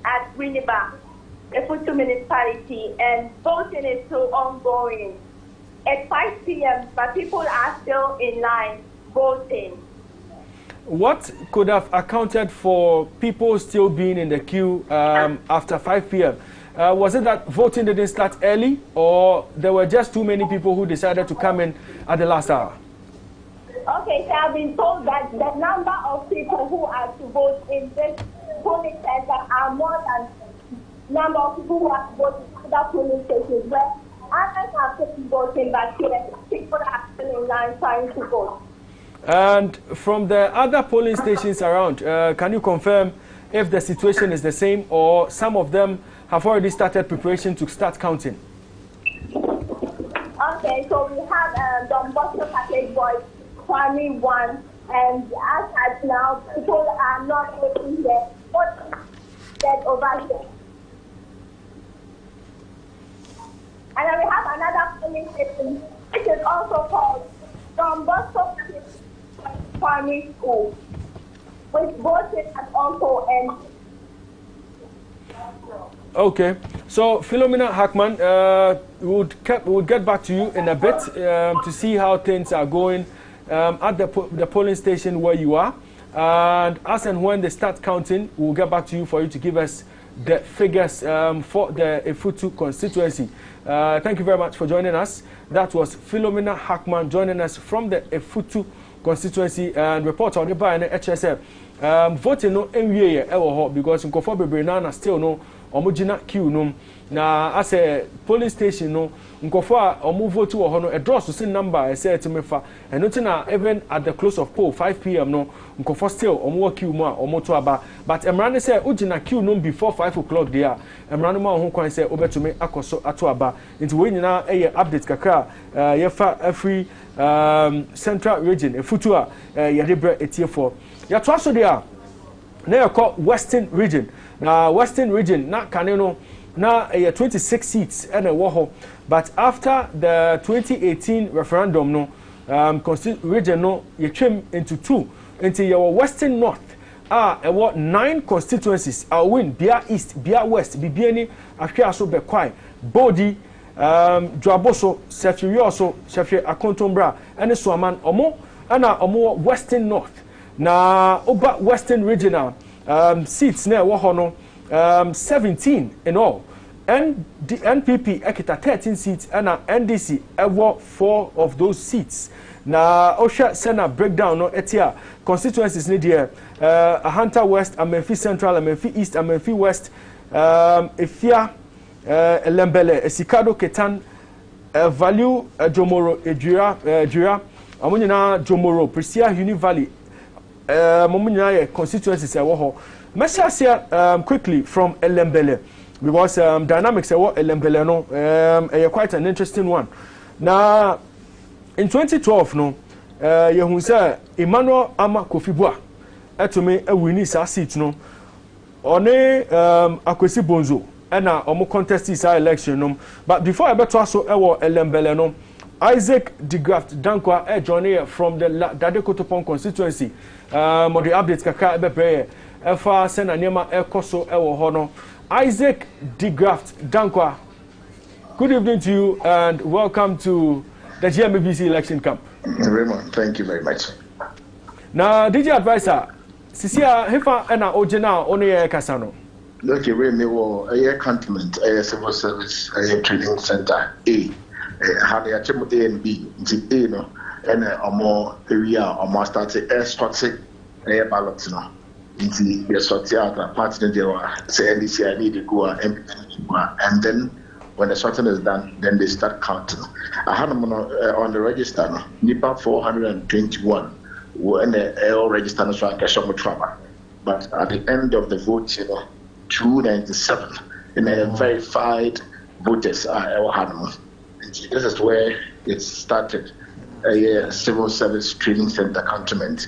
at Winneba, Efutu municipality, and voting is still ongoing. At 5 p.m., but people are still in line voting. What could have accounted for people still being in the queue after 5 p.m.? Was it that voting didn't start early, or there were just too many people who decided to come in at the last hour? Okay, so I've been told that the number of people who are to vote in this polling center are more than number of people who are voting at other polling stations where others have taken voting, but here people are still in line trying to vote. And from the other polling stations around, can you confirm if the situation is the same or some of them have already started preparation to start counting? Okay, so we have Don Bosco Package Boys, Primary 1, and as at now, people are not voting there. What dead over here? And then we have another polling station, which is also called Don Bosco Package Primary School, which voting has also ended. Okay, so Philomena Hackman, we'll get back to you in a bit to see how things are going at the polling station where you are, and as and when they start counting, we'll get back to you for you to give us the figures for the Efutu constituency. Thank you very much for joining us. That was Philomena Hackman joining us from the Efutu constituency, and report on the by and HSF. Voting no MWA ever because in Kofor Bebrenana still no omujina queue no. Na as a polling station no Nkofor omu vote to no a draw to see number I say to me fa and nothing even at the close of poll 5 p.m. no Nkofor still omu queue mo omu to aba, but Emrane say ujina queue no before 5 o'clock there. Emrane ma ho kwan say obetumi akoso ato aba nti we nyina eye update kakra yefa every central region Efutu a yerebre etiefo ya to aso there na yako western region. Now western region na kaneno na 26 seats and a woho, but after the 2018 referendum no region no you trim into two into your western north what 9 constituencies are win Bia East, Bia West, Bibiani, Akhiaso Bekwai, Bodi, Dwaboso, Sefi also, Sefi Akontombra, and Swaman Omo, and Omo Western North. Na Oba Western Regional seats near Wahono 17 in all. And the NPP ekita 13 seats and NDC ever 4 of those seats. Na Osha Sena breakdown no etia constituencies ni there Ahanta West, Amenfi Central, Amenfi East, Amenfi West, Efia Lembele, Esikado Ketan, Value Jomoro Ejura, Amunyina Jomoro, Prisia Uni Valley, Momunya constituencies ewo. Mesha quickly from Lembele because dynamics ewo Lembele no quite an interesting one. Now in 2012 no you say Emmanuel Ama Kofibua etome ewini sa seat no one Akwesi Bonzo na omo contest this election no, but before I beto aso ewo Lembele no Isaac de Graft Dankwa joining from the Dade Kotopon constituency mo the updates kaka ebebre efa sena niema ekoso ewo ho no. Isaac de Graft Dankwa, good evening to you and welcome to the GMABC election camp. Raymond, thank you very much. Now, DJ advisor, Sisia Hefa ena ojena one kasano. Okay, we me wo a cantonment, a civil service, a training center A. How they achieve A and B, the A no, and a more area or more started a structure a ballot no. Into the sortie out a party they were say NDC I need to go and then when the sorting is done, then they start counting. I had them on the register, NIPA 421, when the all register so I can show trouble. But at the end of the vote, 297 in a verified voters are all had them. This is where it started. A civil service training center cantonment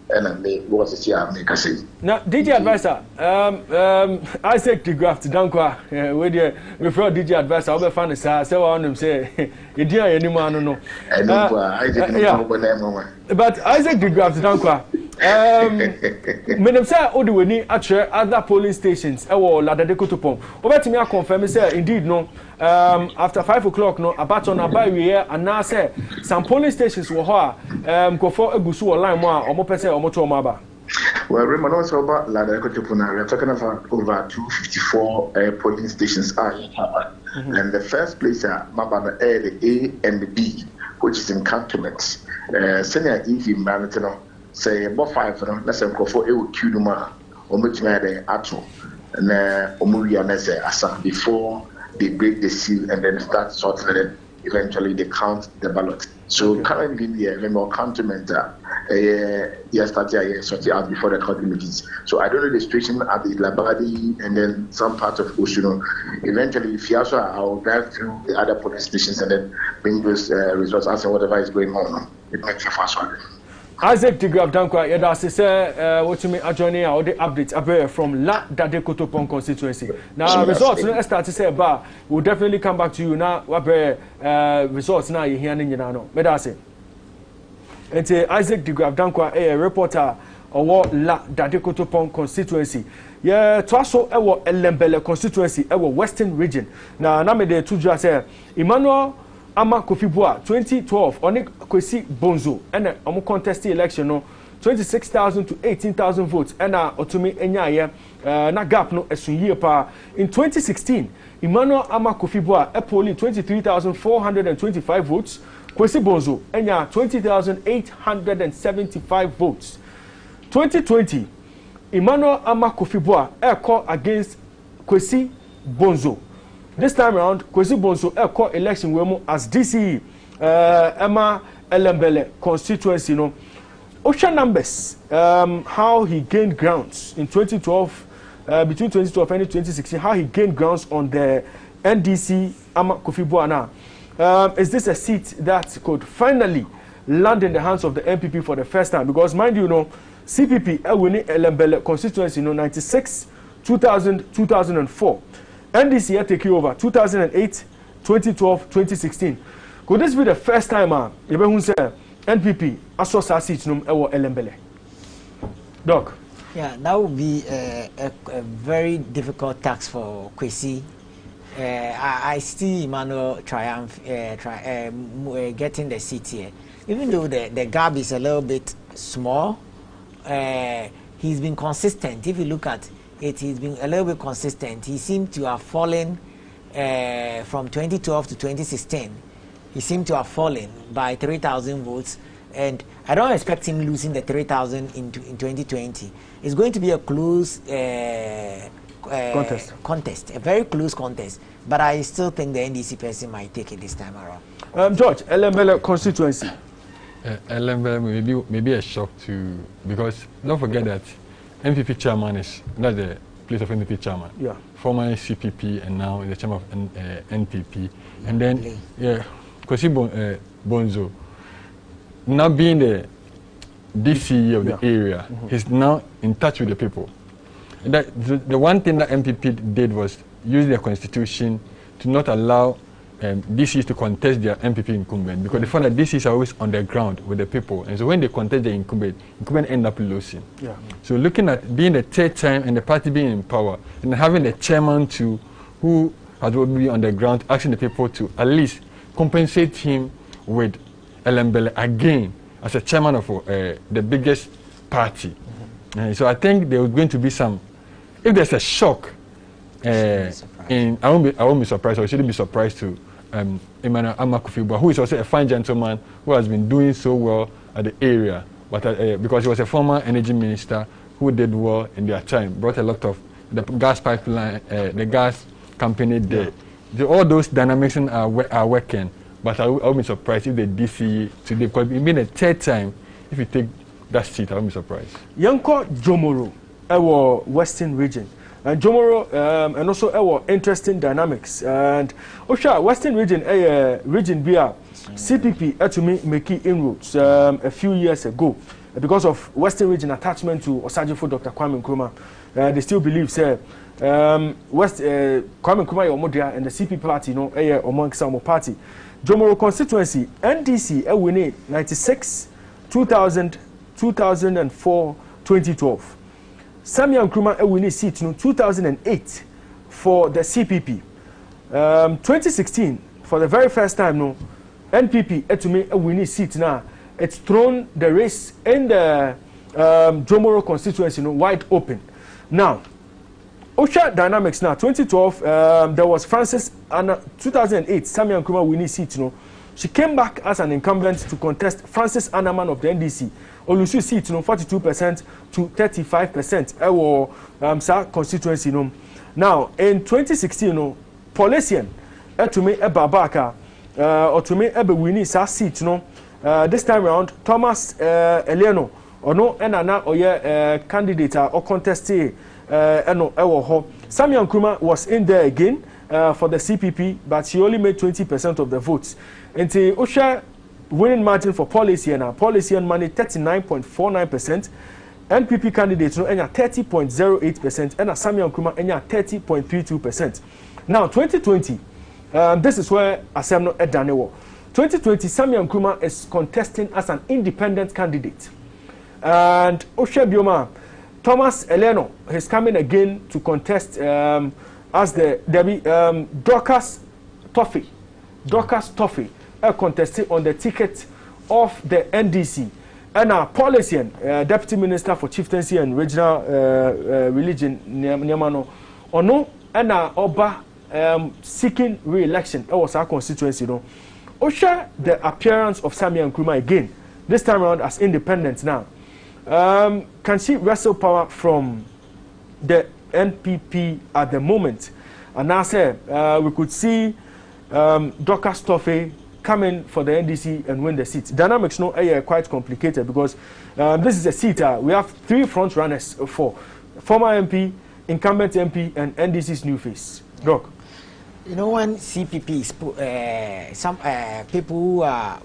and they was it here make us say. Now DJ advisor Isaac de Graft Dankwa we dey refer DJ advisor we fan say one them say you dey anymore no. But Isaac de Graft Dankwa menem say odiweni atre other polling stations ewo Ladade Kotopon obetimi confirm say indeed no after 5 o'clock no about on abai we here and now say some polling stations were ho Kofo egusu online mo a omo pese omo to omo aba. Well, Raymond, also about Ladade Kotopon, we are talking about over 254 polling stations and the first place are Mabana the A and the B, which is in cantonments. Senior EV Manatino say about 5 let's say Kofo Ewu Kuduma omutime ato na omuria na say asa before they break the seal and then start sorting it. Eventually they count the ballot. So currently the more counterment yesterday sorted out before the counting meetings. So I don't know the situation at the Labadi and then some part of Oshuno. Eventually if you also I'll drive through the other police stations and then bring those results and whatever is going on. It makes a fast one. Isaac Tigraf Dankwa, yeah, that's what you mean. Adjoining our updates from La Dade Kotopon constituency. Now, results, no, start to say, but we'll definitely come back to you now. What results now you hearing, you know, but that's it. And Isaac Tigraf Dankwa, a reporter of La Dade Kotopon constituency. Yeah, Twaso, our Elembele constituency, our Western region. Now, Namede Tuja say, Emmanuel Ama Kofibua 2012 Oni Kwesi Bonzo and omo contest election no 26,000 to 18,000 votes and Otumi Enyaye na gap no esunye pa. In 2016 Emmanuel Ama Kofibua epoli 23,425 votes. Kwesi Bonzo enya 20,875 votes. 2020 Emmanuel Ama Kofibua eko against Kwesi Bonzo. This time around, Kwesi Bonzo call election wemo as DCE Emma Elembele constituency. You know, Ocean numbers, how he gained grounds in 2012, between 2012 and 2016, how he gained grounds on the NDC Ama Kofibua now. Is this a seat that could finally land in the hands of the MPP for the first time? Because mind you know, CPP winning Elembele constituency, you know, 96, 2000, 2004. NDC take over 2008, 2012, 2016. Could this be the first time NPP associate seats num ewo Elembele? Doc. Yeah, that would be a very difficult task for Kwesi. I see Emmanuel triumph getting the seat here. Even though the gap is a little bit small, he's been consistent. If you look at it, he's been a little bit consistent. He seemed to have fallen from 2012 to 2016. He seemed to have fallen by 3,000 votes. And I don't expect him losing the 3,000 in 2020. It's going to be a close contest, a very close contest. But I still think the NDC person might take it this time around. George, Elembele constituency. Elembele maybe a shock to, because don't forget that MPP chairman is not the place of MPP chairman. Yeah. Former CPP and now the chairman of NPP. And then, yeah, Kwesi Bonzo, now being the DCE of the area, he's now in touch with the people. And that, the one thing that MPP did was use their constitution to not allow DCs to contest their MPP incumbent, because they found that DCs are always on the ground with the people, and so when they contest the incumbent end up losing. Yeah. So looking at being the third time and the party being in power, and having the chairman to who has been on the ground, asking the people to at least compensate him with Elembele again as a chairman of the biggest party. So I think there was going to be some, if there's a shock, I won't be surprised, or I shouldn't be surprised to Emmanuel Ama Kofibua, who is also a fine gentleman who has been doing so well at the area, but because he was a former energy minister who did well in their time, brought a lot of the gas pipeline, the gas company there. All those dynamics are working, but I will be surprised if the DC today, because it being the third time, if you take that seat, I will be surprised. Yanko Jomoro, our Western region. And Jomoro, and also our interesting dynamics. And Osha, Western region, region BR, CPP to me making inroads a few years ago because of Western region attachment to Osajifo Dr. Kwame Nkrumah. They still believe, say, Kwame Nkrumah Omodia and the CP party, you know, among some party. Jomoro constituency, NDC, winning 96, 2000, 2004, 2012. Samuel Nkrumah winning seat in 2008 for the CPP. 2016, for the very first time, no, NPP to me winning seat now. It's thrown the race in the Jomoro constituency, you know, wide open. Now, Osha dynamics now. 2012, there was Francis, and 2008 Samuel Nkrumah winning seat, you know. She came back as an incumbent to contest Francis Anaman of the NDC. Olusu seat, 42% to 35%. Sa constituency, Now, in 2016, Polisian, Etume Ebabaka, Otume Ebewini sa seat, this time around, Thomas Eleno, or no, Enana, or candidate or contested, Samia Nkrumah was in there again for the CPP, but she only made 20% of the votes. And the Osha winning margin for Polisian managed 39.49%. NPP candidates no enya 30.08% and Samia Nkrumah enya 30.32%. Now 2020, this is where Asemno Edanewo. 2020, Samia Nkrumah is contesting as an independent candidate, and Osha Bioma Thomas Eleno is coming again to contest as the Dorcas Toffee contesting on the ticket of the NDC. And our Polisian, Deputy Minister for Chieftaincy and Regional Religion, Nyamano, Ono, and our Oba seeking re-election. That was our constituency, Osha, the appearance of Samia Nkrumah again, this time around as independent now. Can she wrestle power from the NPP at the moment? And now, we could see Dorcas Toffee come in for the NDC and win the seat. Dynamics are quite complicated because this is a seat. We have 3 front runners for former MP, incumbent MP, and NDC's new face. Doc. When CPP is some people who are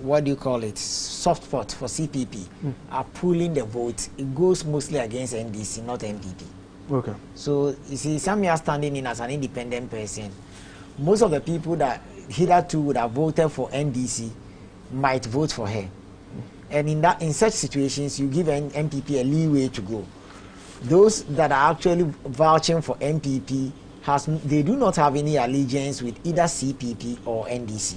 soft spot for CPP are pulling the vote, it goes mostly against NDC, not MPP. Okay. So you see, Samia standing in as an independent person. Most of the people that hitherto would have voted for NDC might vote for her, and in such situations you give an MPP a leeway to go. Those that are actually vouching for MPP they do not have any allegiance with either CPP or NDC.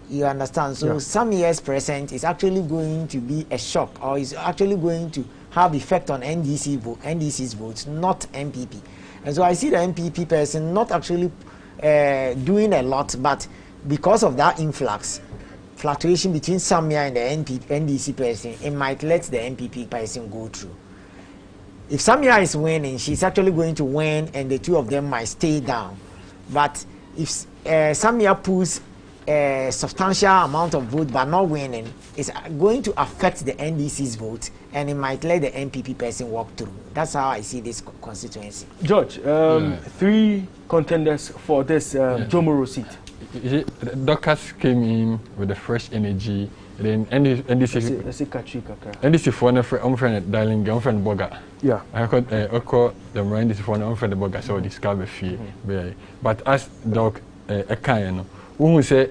You understand? So some years present is actually going to be a shock, or is actually going to have effect on NDC's votes, not MPP. And so I see the MPP person not actually doing a lot, but because of that fluctuation between Samia and the NDC person, it might let the MPP person go through. If Samia is winning, she's actually going to win, and the two of them might stay down. But if Samia pulls a substantial amount of vote but not winning, it's going to affect the NDC's vote, and it might let the MPP person walk through. That's how I see this constituency. George, 3 contenders for this Jomoro seat. Dorcas came in with a fresh energy. Then NDC for an friend darling, friend Boga. Yeah. I call the NDC for an friend Boga, so discover fee. But as Doc Ekayano, who say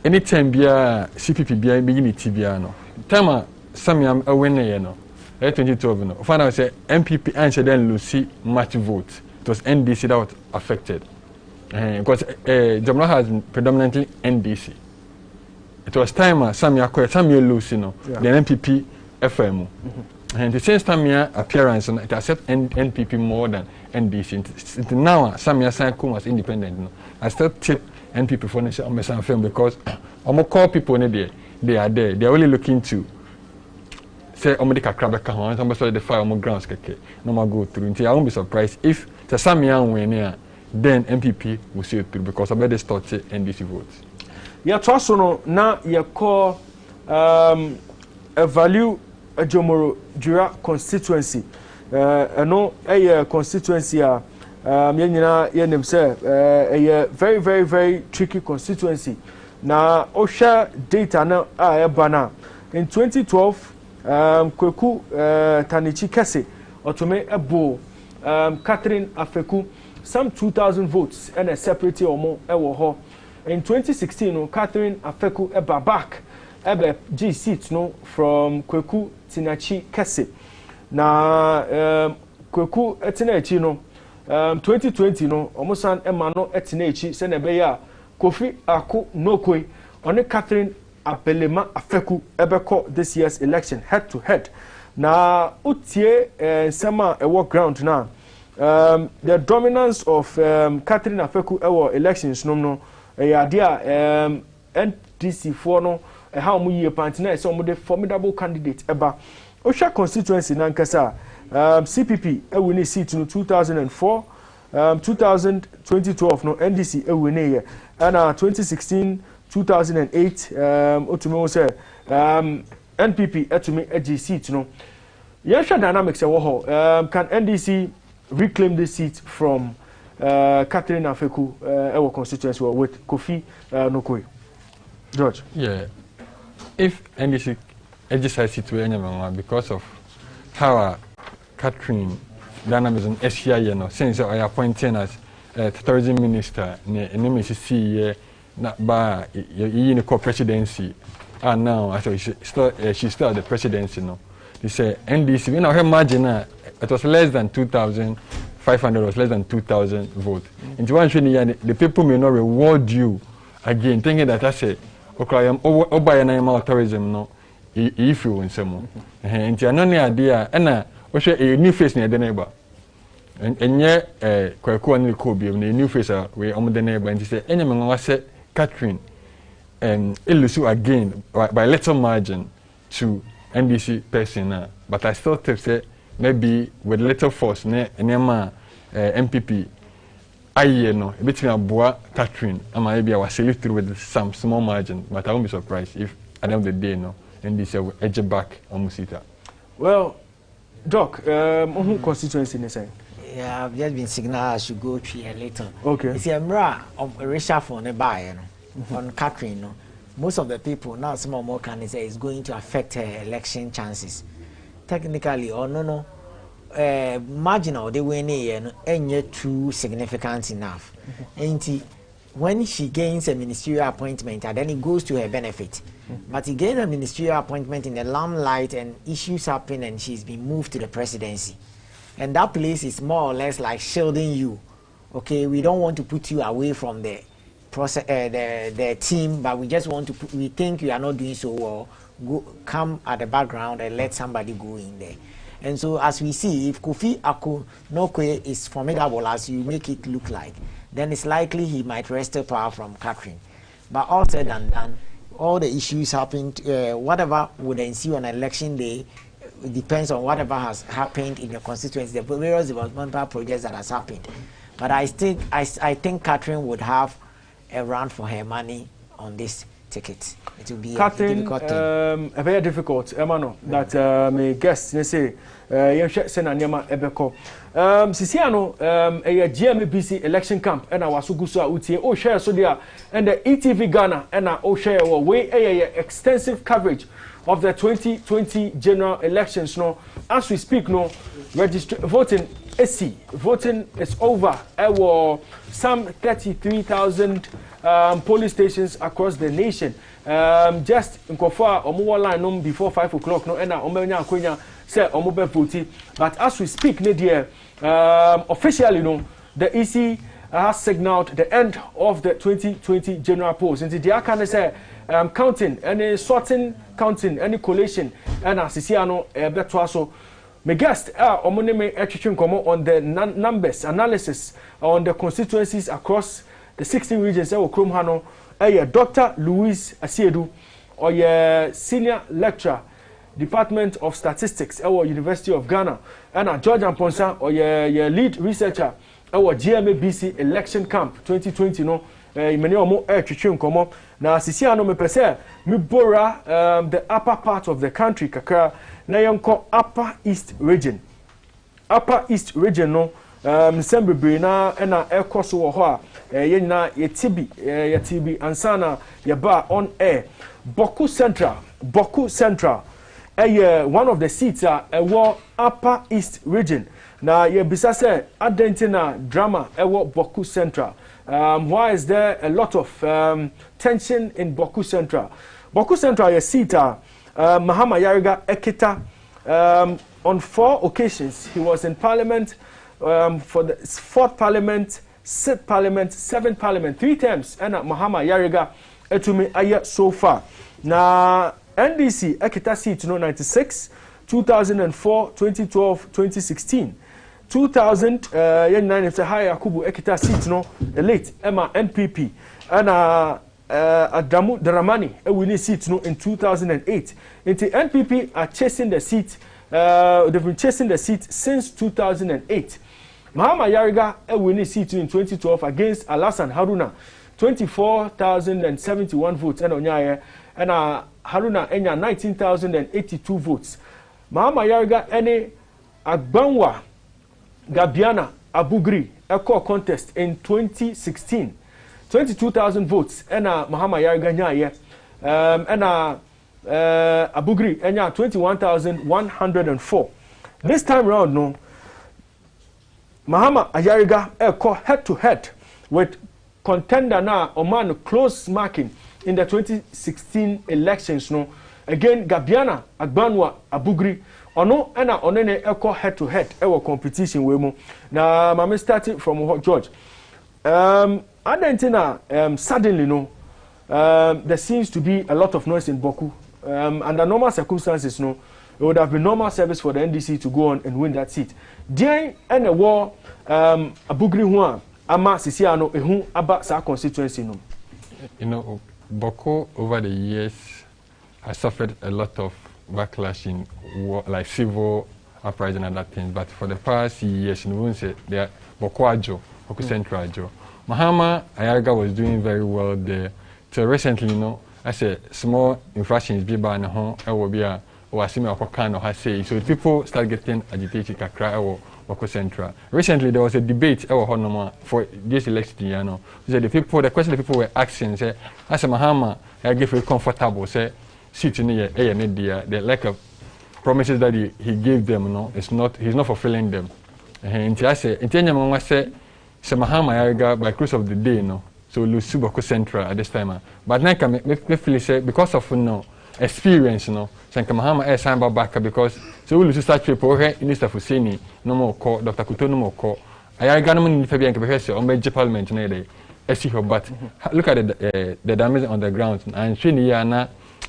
anytime be a CPP be beginning TBA. Tama Samia a winner, 2012. Find out say MPP answer then Lucy much vote. It was NDC that was affected. Because Jamla has predominantly NDC. It was time Samia lose, the NPP FM. And the same Samia appearance, it accept NPP more than NDC. Now Samia Sankum was independent. I still take NPP for the film because I'm call people they are there. They are only looking to say Omedika Krabaka Hon, somebody the fire on grounds no more go through. I won't be surprised if the Samia win here, then MPP will see it through because I bet they start NDC votes. Ya twaso na ye call a value a Jomoro Jura constituency no a constituency a yenyina yenim say a very very very tricky constituency na osha data na bana in 2012 Kweku Tanichi Kese otome ebo Catherine Afeku some 2,000 votes and a separate omo ewo ho. In 2016, Catherine Afeku eba back ebe G seat from Kweku Tinachi Kese. Na Kweku Etinachi 2020 omosan emano Etinachi se nebeya Kofi Aku Nokwe one Catherine Abelema Afeku ebeko this year's election head to head. Na utie sema ewo ground na the dominance of Catherine Afeku ewo elections NDC for no how mu year pantina is some of the formidable candidate eba Osha constituency nankasa CPP e win seat no 2004 2012 no NDC e win here and 2016 2008 otumo say NPP etumi ag seat no yesha dynamics e wo ho can NDC reclaim the seat from Catherine Afeku our constituency with Kofi Nokwe. George. Yeah. If NDC exercise situation because of how Catherine dynamism SCI since I appointed as tourism minister name is CE by the co-presidency and now I she's still the presidency no. They say NDC you know her margin it was less than 2,500 was less than 2,000 votes. In the people may not reward you again, thinking that I say, okay, I'm over tourism no, if you win some. And you know, idea, and a new face near the neighbor. And yet, Kwaku Kobe, a new face where I'm the neighbor, and he said, any man was said, Catherine, and Illusu again by little margin to NDC person. But I still say, maybe with little force, Nema MPP, I know, between Abua, Catherine, and maybe I was safe through with some small margin, but I won't be surprised if at the end of the day, no, NDC will edge back on Musita. Well, Doc, who constituency in the same? Yeah, I've just been signaled I should go here later. Okay. It's a mirror of a reshuffle nearby, on Catherine. No? Most of the people, now some more can say, is going to affect her election chances. Technically or no marginal they win and yet too significant enough. And when she gains a ministerial appointment and then it goes to her benefit. But he gains a ministerial appointment in the limelight and issues happen and she's been moved to the presidency. And that place is more or less like shielding you. Okay, we don't want to put you away from the process, the team, but we just want to we think you are not doing so well. Go, come at the background and let somebody go in there. And so as we see, if Kofi Nokwe is formidable as you make it look like, then it's likely he might wrest power from Catherine. But all said and done, all the issues happened, whatever would ensue on election day, it depends on whatever has happened in the constituency, the various developmental projects that has happened. But I think Catherine would have a run for her money on this ticket. It will be a difficult thing. A very difficult, Emano, that my guests, they say, Sena Nyama Ebeko. Sisiano, a GMABC election camp, and I was Sugusa Uti, O share so there, and the ETV Ghana, and O share way extensive coverage of the 2020 general elections. No, as we speak, no, voting is over. There were some 33,000 police stations across the nation. Just in Kofa, line before 5 o'clock. No, and Omenya say voting. But as we speak, Nadia, officially, no, the EC has signaled the end of the 2020 general polls. And the can say counting, any sorting, counting, any collation, and as Sisiano, Betwaso. My guest on the numbers analysis on the constituencies across the 16 regions. Dr. Louis Asiedu, or your senior lecturer, Department of Statistics, at University of Ghana, and George Amponsa, or your lead researcher, our GMABC election camp 2020. No, many more now Sisiano me pese me bora the upper part of the country kakra na yonko upper east region no Sembebre na na ekoso wo ho a yenya yetibi ansana yeba on air Boku Central one of the seats are upper east region na yebisa se adentina drama Boku Central. Why is there a lot of tension in Boku Central? Boku Central, your seat, Mahama Yariga Ekita, on 4 occasions, he was in Parliament for the 4th Parliament, 6th Parliament, 7th Parliament, 3 times, and Mahama Yariga Etumi Aya so far. Now, NDC Ekita seat, 96, 2004, 2012, 2016. 2000 Yen 9 High Akubu Ekita seat no late Emma NPP and Adamu Dramani winning seat no in 2008. Into NPP are chasing the seat. They've been chasing the seat since 2008. Mahama Yariga winning seat in 2012 against Alasan Haruna, 24,071 votes. And Onyaye and Haruna enya 19,082 votes. Mahama Yariga any Agbanwa Gabiana Abugri Echo contest in 2016. 22,000 votes and Mahama Yariga nyaye and Abugri enya 21,104. This time round no Mahama Ayariga Echo head to head with contender na Oman close marking in the 2016 elections no again Gabiana Agbanwa Abugri ono ena onene Echo head to head ewo competition we mu na mama started from George Argentina suddenly no there seems to be a lot of noise in Boku under normal circumstances no it would have been normal service for the NDC to go on and win that seat. During any war, Abugri Hua, Ama Sisiano, Ehun Aba sa constituency no. You know, Boko over the years has suffered a lot of backlash in war, like civil uprising and other things. But for the past years, you know, they are Boko Ajo, Boko Central Ajo. Mahama Ayariga was doing very well there. So recently, you know, I said small infractions be by home, I will be a or say. So people start getting agitated or Boko Central. Recently there was a debate for this election, you know. So the question the people were asking, say, as a Mahama, I give you comfortable, say, sit in the lack of promises that he gave them, you know, he's not fulfilling them. And I say, Mahama Yariga by close of the day, you know. So lose Boko Central at this time. But now me feel say because of experience, you know. So Mahama sign back because so we lose such people here Minister Fuseni no more call Dr. Kuto no more call. I got no money for being professor on major parliament today. But look at the damage on the ground and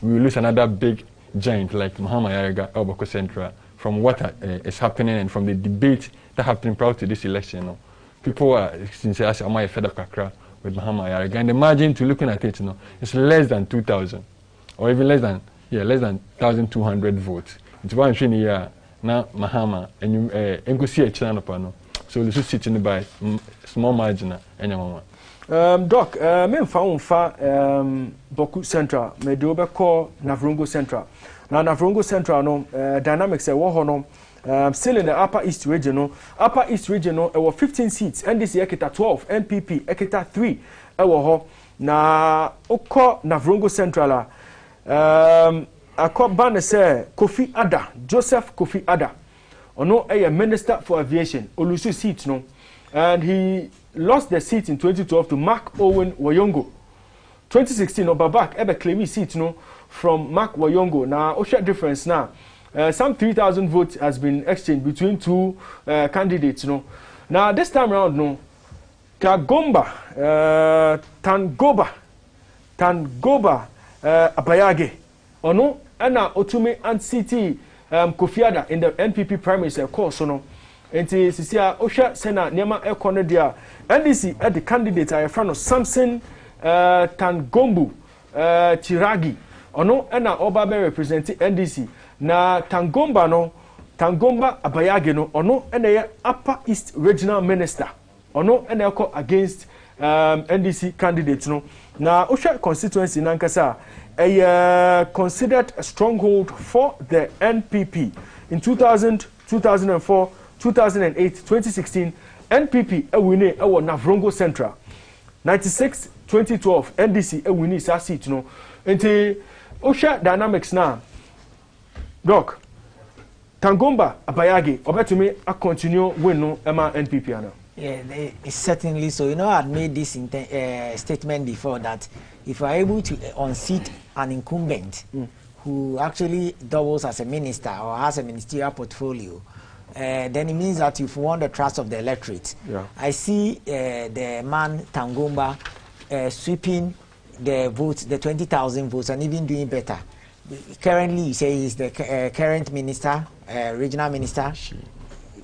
we will lose another big giant like Mahama Yariga or Boko Central from what is happening and from the debate that happened prior to this election. You know. People are sincere as I fed up Kakra with Mahama Yariga and the margin to looking at it, you know, it's less than 2,000 or even less than 1,200 votes. It's one year now Mahama and you go see a channel panel. So let's sit in by small margin and your Doc, me found Boku Central, me do call Navrongo Central. Now Navrongo Central no dynamics e wo no still in the Upper East region no. Upper East region no e 15 seats, NDC ekita 12, NPP ekita 3 e wo ho. Na oko Navrongo Central akobane say Kofi Ada, Joseph Kofi Ada. Ono a minister for aviation, Olusu seat no. And he lost the seat in 2012 to Mark Owen Wayongo. 2016 Obabak ebe claim seat no from Mark Wayongo. Now Osha difference now. Some 3,000 votes has been exchanged between two candidates no. Now this time around no Tangoba Abayage ono ana Otume and City Kofi Ada in the NPP primaries course no. Enti sisia Osha Sena Niema Ekono dia NDC at the candidate I front of Samson Tangombu Chiragi ono ena oba be represent NDC na Tangomba Abayage no ono ena Upper East Regional Minister ono ena eko against NDC candidates no na Osha constituency nankasa considered a stronghold for the NPP in 2000 2004 2008 2016 NPP winne Navrongo Central 96 2012 NDC winne sa seat no enti Osha dynamics na Doc Tangomba Abayage obetumi a continue win no ema NPP ana. Yeah, it's certainly so. You know, I made this statement before that if you are able to unseat an incumbent who actually doubles as a minister or has a ministerial portfolio, then it means that you've won the trust of the electorate. Yeah. I see the man Tangomba sweeping the votes, the 20,000 votes, and even doing better. Currently, you say he's the current minister, regional minister.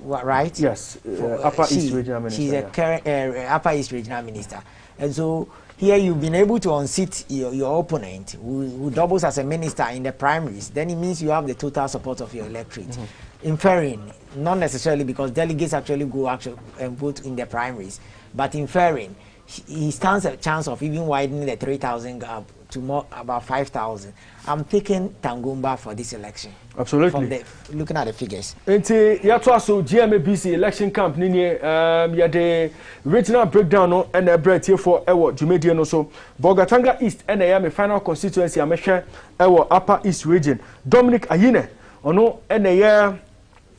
Right? Yes, Upper East Regional Minister. She's a current Upper East Regional Minister. And so here you've been able to unseat your opponent who doubles as a minister in the primaries, then it means you have the total support of your electorate. Inferring, not necessarily because delegates actually go and vote in the primaries, but inferring, he stands a chance of even widening the 3,000 gap to more about 5,000. I'm taking Tangumba for this election. Absolutely. Looking at the figures. Enti yatwa so GMABC election camp ni ya the regional breakdown no and the bread here for ewo Jumedie no so Bogatanga East and ya me final constituency amehwe ewo Upper East region. Dominic Ayine ono and ya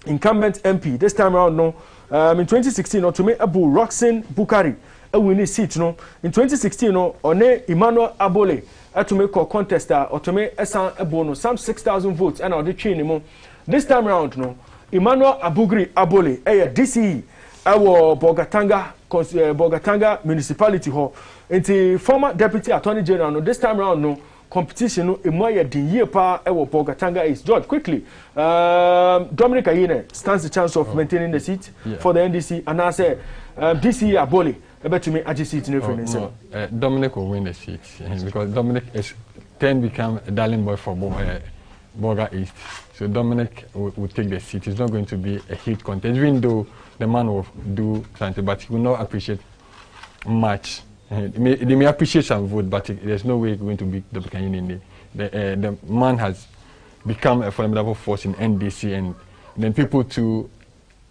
incumbent MP this time around no in 2016 no to me Abu Roxin Bukari a winning seat no in 2016 no one Emmanuel Abole to make a contest or to make a bonus some 6,000 votes and the chain this time around no Emmanuel Abugri Abole a DCE our Bogatanga municipality hall into former deputy attorney general no this time around no competition no emoya din year pa ewo Bogatanga is George quickly Dominic Ayine stands the chance of maintaining the seat for the NDC and I say DCE Abole to me Dominic will win the seat because Dominic can become a darling boy for Boga East. So Dominic will take the seat. It's not going to be a heat contest, even though the man will do something, but he will not appreciate much. They may appreciate some vote, but there's no way going to be the Buchanan. The man has become a formidable force in NDC, and then people too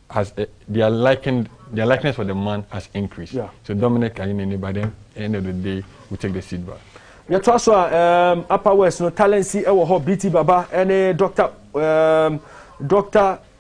has their likeness for the man has increased. Yeah. So Dominic Ayine by the end of the day will take the seat back. Yeah, to also Upper West no talent see ewo BT Baba and Dr.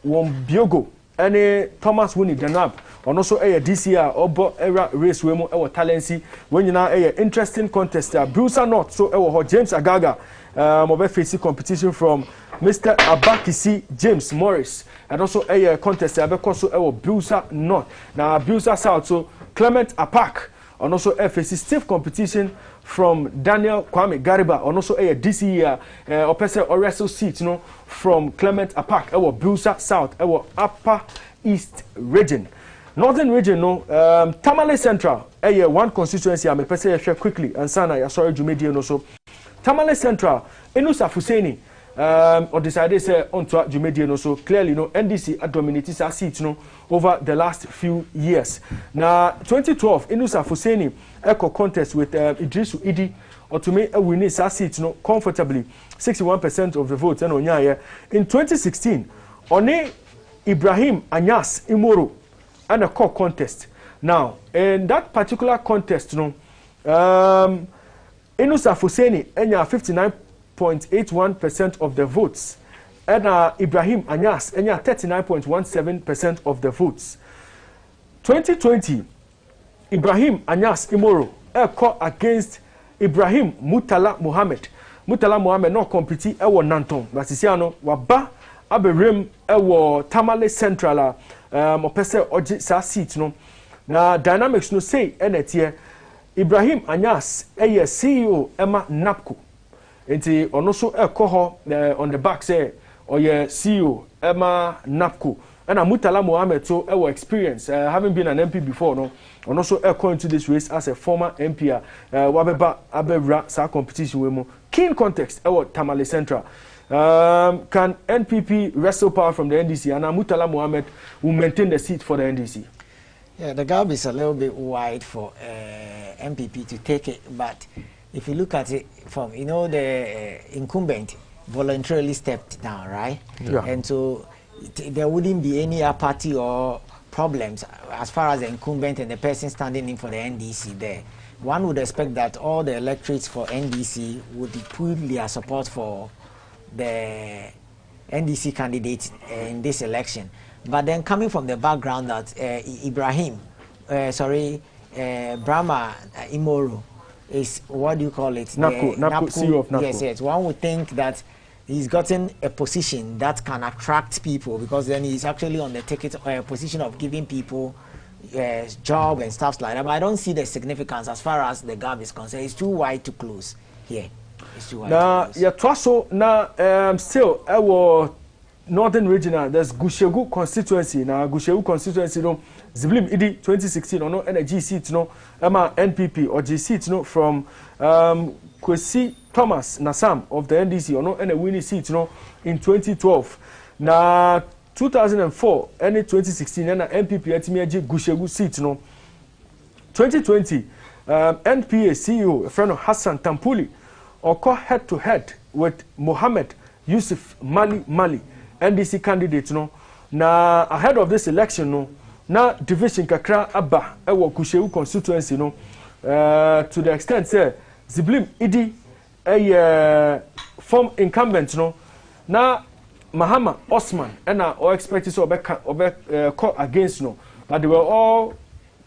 Wombiogo and Thomas Winnie Danab and also a DCR obo era race we mo ewo talent see when you now a interesting contest Bruce North so ewo James Agaga mobe face competition from Mr. Abakisi James Morris and also a contest so ewo Bruce North now Bruce South so Clement Apak and also FAC stiff competition from Daniel Kwame Gariba and also a DC or wrestle seat from Clement Apak ewo Bruce South ewo Upper East region. Northern region Tamale Central one constituency I'm a quickly and sana sorry Jumedie no so Tamale Central Enusa Fuseni or decided say onto Jumedie no so clearly NDC dominated our seats over the last few years. Now 2012 Enusa Fuseni echo contest with Idrisu Idi or to make a winning seat comfortably 61% of the votes and in 2016 One Ibrahim Anyas Imoro and a core contest. Now in that particular contest Enusa Fuseni enya 59.81% of the votes and Ibrahim Anyas enya 39.17% of the votes. 2020 Ibrahim Anyas Imoro against Ibrahim Mutala Mohammed no compete ewo Nanton but sisiano waba aberem ewo Tamale Central opese oji sa seat na dynamics no say enetie Ibrahim Anyas CEO Emma Napco enti ono so ho on the back say oye CEO Emma Napco and Mutala Mohammed so experience having been an MP before and also into this race as a former MP wabeba abewra sa competition we mo keen context Tamale Central can NPP wrestle power from the NDC and Mutala Mohammed will maintain the seat for the NDC? Yeah, the gap is a little bit wide for MPP to take it, but if you look at it from the incumbent voluntarily stepped down, right? Yeah. And so there wouldn't be any apathy or problems as far as the incumbent and the person standing in for the NDC there. One would expect that all the electorates for NDC would put their support for the NDC candidate in this election. But then coming from the background that Brahma Imoro is, what do you call it? Napco, CEO of Napco. Yes. One would think that he's gotten a position that can attract people because then he's actually on the ticket position of giving people job and stuff like that. But I don't see the significance as far as the gap is concerned. It's too wide to close here. It's too wide to close. Yeah, so now still Northern Regional, there's Gushegu constituency. Now Gushegu constituency, no, Ziblim Idi 2016, no, NG seat, no, Emma NPP or G seat, no, from Kwesi Thomas Nassam of the NDC, or no, and a winning seat, no, in 2012. Now 2004, and 2016, and NPP Etimiaji Gushegu seat, no. 2020, NPA CEO, a friend of Hassan Tampuli, or call head to head with Mohammed Yusuf Mali, NDC candidate, no. Now, ahead of this election, no, now division kakra abba, ewo Gushegu constituency, no, to the extent, say, Ziblim Idi, a form incumbent, no, now Mahama Osman, and all expected so call against, no, but they were all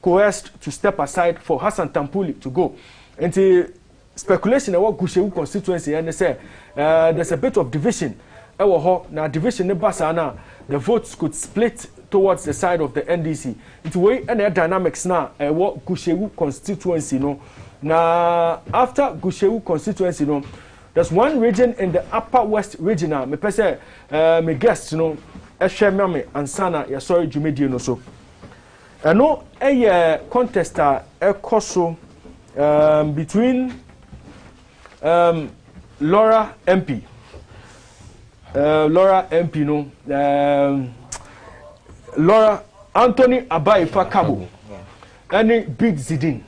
coerced to step aside for Hassan Tampuli to go. And the speculation about Gushegu constituency, and they say there's a bit of division. Now division the votes could split towards the side of the NDC. It's way and their dynamics now. What Gushegu constituency, no. Now after Gushegu constituency, no, there's one region in the Upper West regional. Me pese me guest, no, Eshemame and Sana. Ya sorry, Jumedi no so. No, a contester a coso between Laura MP. Laura MP, no, Laura Anthony Abaifa Kabo, any big Zidin.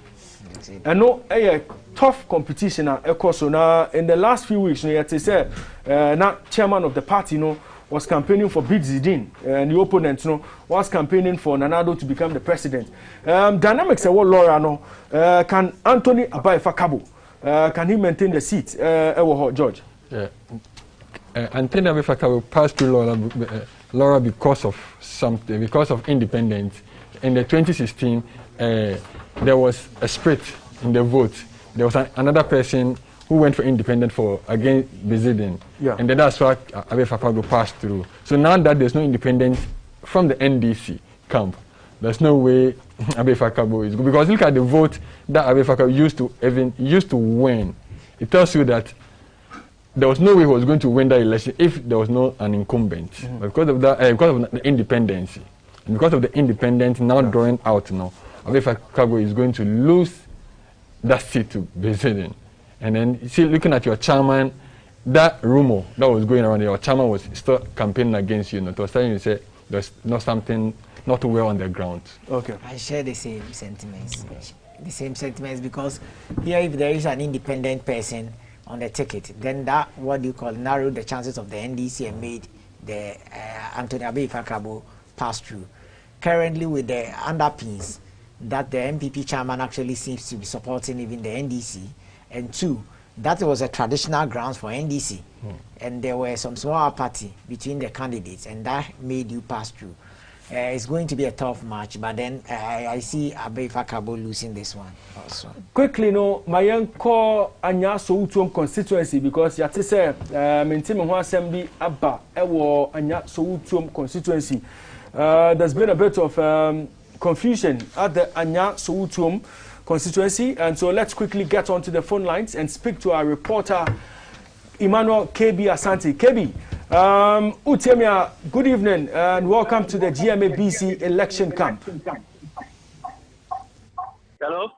And no, a tough competition at Ecoso. Now, in the last few weeks, you say, not chairman of the party, no, was campaigning for Bid Zidin, and the opponent, no, was campaigning for Nanado to become the president. Dynamics of what Laura, no, can Anthony Abaifa Kabo, can he maintain the seat? George? Yeah. Anthony Abaifa Kabo passed through Laura because of something, because of independence. In the 2016, there was a split in the vote. There was another person who went for independent against Bezidin. Yeah. And then that's why Abaifa Kabo passed through. So now that there's no independence from the NDC camp, there's no way Abaifa Kabo is good. Because look at the vote that Abaifa Kabo used to win. It tells you that there was no way he was going to win that election if there was no an incumbent. Mm-hmm. But because of that, because of the independence, and because of the independence now drawing out now, Abaifa Kabo is going to lose that seat to Bezidin. And then you see, looking at your chairman, that rumor that was going around, your chairman was still campaigning against you. It was telling you to say there's not something not well on the ground. Okay. I share the same sentiments. Because here, if there is an independent person on the ticket, then that, what do you call, narrowed the chances of the NDC and made the Anthony Abaifa Kabo pass through. Currently, with the underpins that the MPP chairman actually seems to be supporting even the NDC, and two, that was a traditional grounds for NDC, and there were some small party between the candidates, and that made you pass through. It's going to be a tough match, but then I see Abaifa Kabo losing this one also. Quickly, no, my young call Anya Soutuum constituency, because you have to say, Mintim Assembly Abba, Ewo Anya Soutuum constituency. There's been a bit of confusion at the Anya Soutuum constituency, and so let's quickly get onto the phone lines and speak to our reporter, Emmanuel KB Asante. KB, Utemia, good evening and welcome to the GMABC election camp. Hello.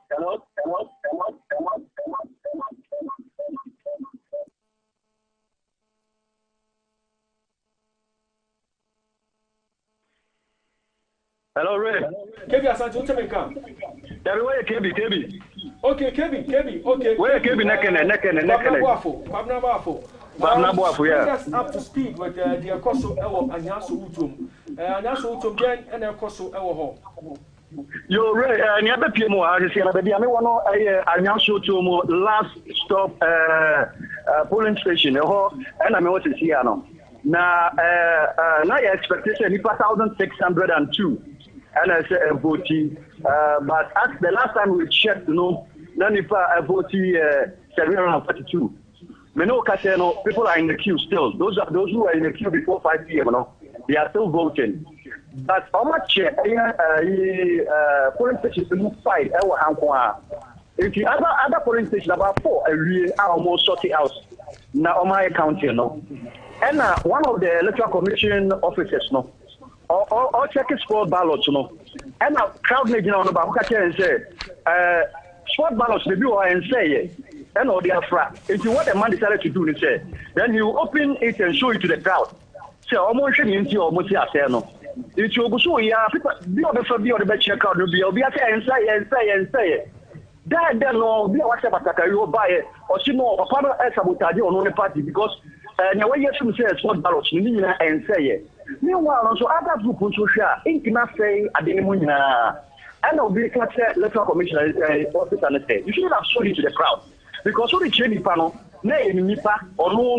Hello, Ray. KB Asante, Utemia camp. Where KB? Okay, KB, okay. Where KB nekene. Babna yeah. Bring us up to speed with the Akoso Ewo Anyaso Utum. Anyaso Utum then and Akoso Ewo. Yo, Ray, Niabe Pimo, I see baby. I want Anyaso Utum last stop polling station. And I mean what is here now. Now your expectation is 1,602. And I say voting, but as the last time we checked, none if I voted 742. Meno Casino, people are in the queue still. Those who were in the queue before 5 p.m. They are still voting. But how much polling stations to move fight? If you other polling stations about 4, almost 40 hours. Now on my account, And one of the electoral commission officers, no, or check sport ballots, no, and crowd making on about and say, sport ballots, maybe and say, and all the afra. If you what the man decided to do, he said, then you open it and show it to the crowd. So almost into almost no. If you go so yeah, people be on the best check out, be and say. That no, be a WhatsApp you buy it, or she know a father as sabotage on the party because now when you say sport ballots, and say it. Meanwhile, also other group on social, ain't not say at the Munina. And I'll be electoral commissioner office and say, you should have shown it to the crowd. Because all the training panel, nay, Nipa, or no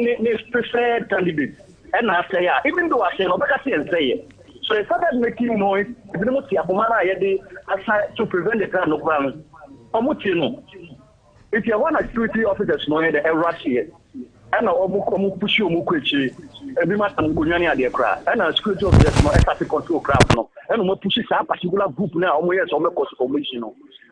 preferred candidate. And I say, even though I say, no, better and say it. So they started making noise, if you don't see a Pomana to prevent the kind of ground. If you want a security officers knowing the rush here, and I'll push you more quickly, every man can go near the crowd, and a security officers know how to control crowd, and we'll push a particular group now, yes, on the cost formation.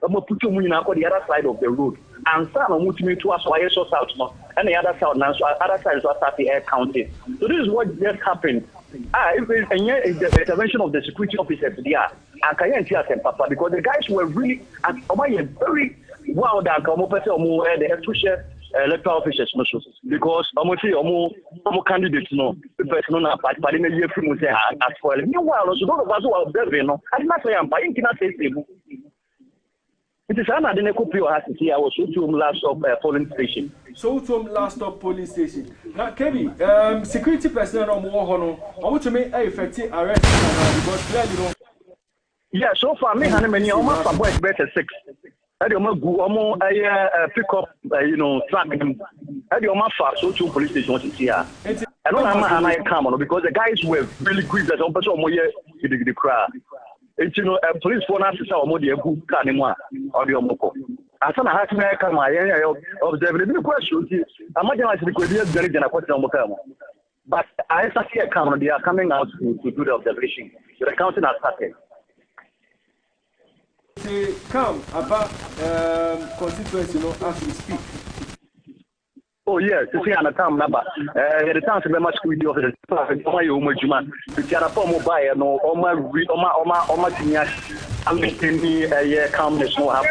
And we'll put you on the other side of the road, and some are moving to us, why you're so south, and the other side now, so other side is what the air counting. So this is what just happened. If the intervention of the security officers there, and can't see us and Papa, because the guys were really very wild and the official electoral officers, because candidates, the person but in a year from say, as well. Meanwhile, also, those of us who are observing, I did not say I'm buying, cannot say it is Anna Denekopio has to see our last stop polling station. Last stop polling station. Now, Kevin, security personnel on Mohono, I want to make a effective arrest because clearly, yeah, so far, me and many of my boys better 6. I don't go pick up, track them. I don't fast so to police station here. I don't know I come on because the guys were really good at all, the crowd. It's police phone after some more the book anymore or the Moko. As an I come, I observe the question. Imagine I could be very than a question on but I see a camera, they are coming out to do the observation. The counting has started. They come about constituency, as we speak. Oh yes, to see an account number. The town to be much security officers. My man, to get a form of buyer, no, my senior, I'm making a calmness, no, have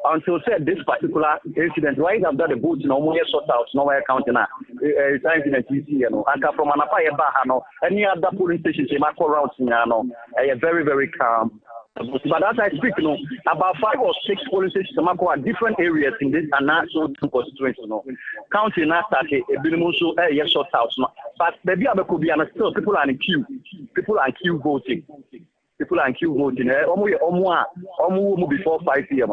until said this particular incident, right after the boots, no more sort out, nowhere counting it's incident you know, and from an apaya bahano, any other police stations in my routes, a very, very calm. But as I speak, about 5 or 6 police stations are different areas in this and national constituency. County now started a minimum so sort out. But maybe I could be still people are in queue. People are in queue voting. People are in queue voting. Almost before 5 p.m.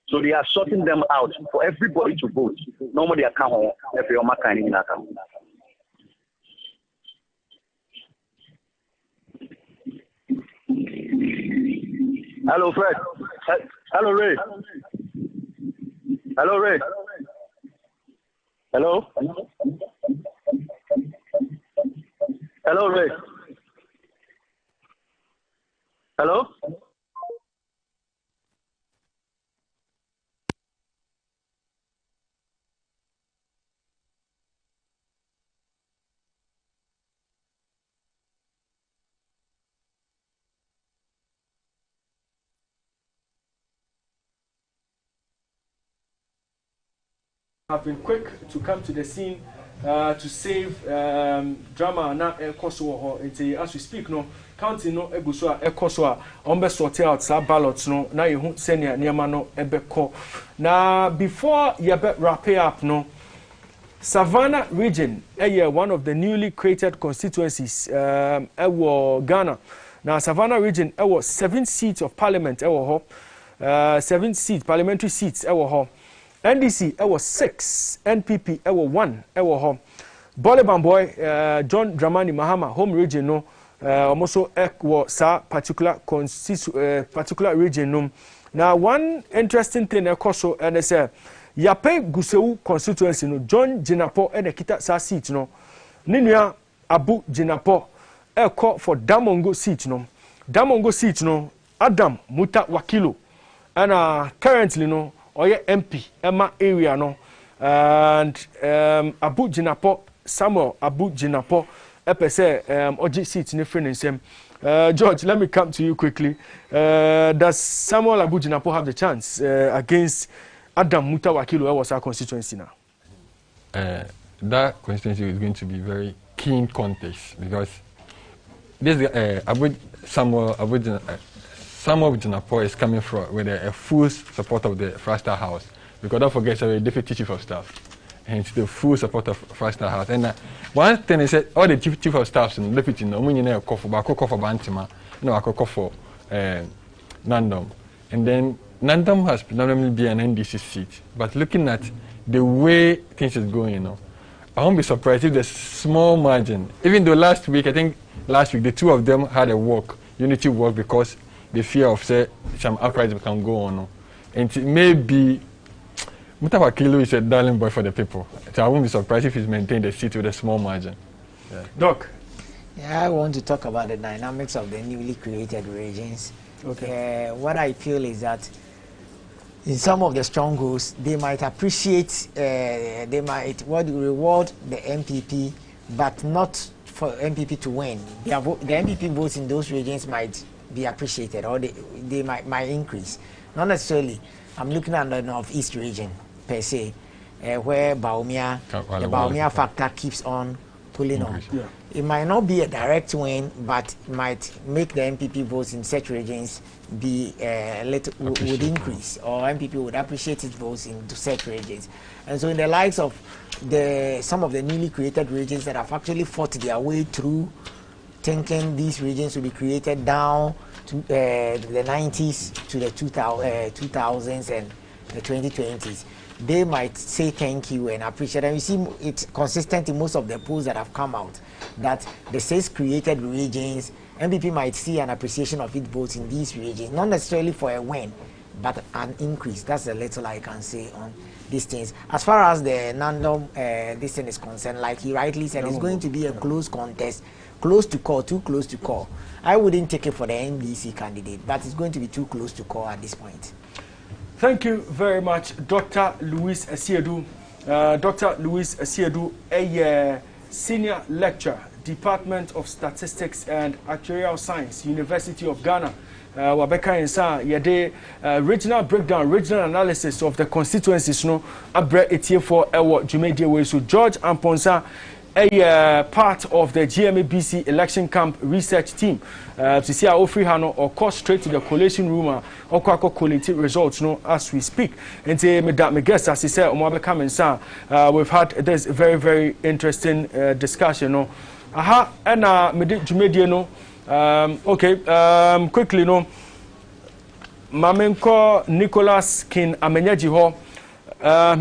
So they are sorting them out for everybody to vote. Normally, I come home every kind in account. Hello, Fred. Hello, Ray. Hello, Ray. Hello. Hello, Ray. Hello. Have been quick to come to the scene to save drama na ekoso as we speak no county no eguso ekoso on be sort out sa ballots no na yehu senior niema no ebeko na before you wrap up no Savannah region one of the newly created constituencies Ghana. Now Savannah region 7 seats of parliament 7 seats parliamentary seats NDC, 6. NPP, 1. Boleban boy, John Dramani Mahama, home region, no, also sa particular region. No. Now, one interesting thing, also, and I say, Yape Guseu constituency, no, John Jinapo, and a kita sa seat, no, Ninia Abu Jinapo, call for Damongo seat, no, Damongo seat, no, Adam Muta Wakilo, and currently, no. Or MP Emma area no and Abu Jinapo Samuel Abu Jinapo epese oji seat ne friend nsem. George, let me come to you quickly. Does Samuel Abu Jinapo have the chance against Adam Mutawakilu, who was our constituency now? That constituency is going to be very keen contest because this Samuel Abu Jinapo is coming from with a full support of the Frasta House, because don't forget, he's a deputy chief of staff, and it's the full support of Frasta House. And one thing is that all the chief of staffs and deputy no money na call for Bantima, no I call for Nandom, and then Nandom has predominantly been an NDC seat, but looking at the way things is going, you know, I won't be surprised if there's small margin. Even though last week the two of them had a unity walk, because the fear of say some uprising can go on. And it may be Mutawakilu is a darling boy for the people. So I won't be surprised if he's maintained a seat with a small margin. Yeah. Doc? Yeah, I want to talk about the dynamics of the newly created regions. Okay. What I feel is that in some of the strongholds, they might appreciate, they might reward the MPP, but not for MPP to win. The MPP votes in those regions might be appreciated, or they might increase. Not necessarily. I'm looking at the Northeast region per se, where the Baumia factor keeps on pulling on. Yeah. It might not be a direct win, but might make the MPP votes in such regions be would increase, or MPP would appreciate its votes into such regions. And so in the likes of some of the newly created regions that have actually fought their way through, thinking these regions will be created down to the 90s to the 2000s and the 2020s, they might say thank you and appreciate. And you see it's consistent in most of the polls that have come out, that the 6 created regions, MPP might see an appreciation of its votes in these regions, not necessarily for a win, but an increase. That's the little I can say on these things. As far as the Nandom this thing is concerned, like he rightly said, it's going to be a close contest, close to call, too close to call. I wouldn't take it for the NDC candidate, but it's going to be too close to call at this point. Thank you very much, Dr. Louis Asiedu. Dr. Louis Asiedu, a senior lecturer, Department of Statistics and Actuarial Science, University of Ghana. Wabeka Insa, yede regional breakdown, regional analysis of the constituencies, no, abre etie for ewo Jumedie. So George Amponsa, a part of the GMABC election camp research team. To see our free hano or call straight to the collation room or collate results, no, as we speak. And say me guess, as he said, we've had this very, very interesting discussion. No, aha, and me Jumedie, no. Okay, quickly, no. Mamenko Nicholas Kin Amenyajiho.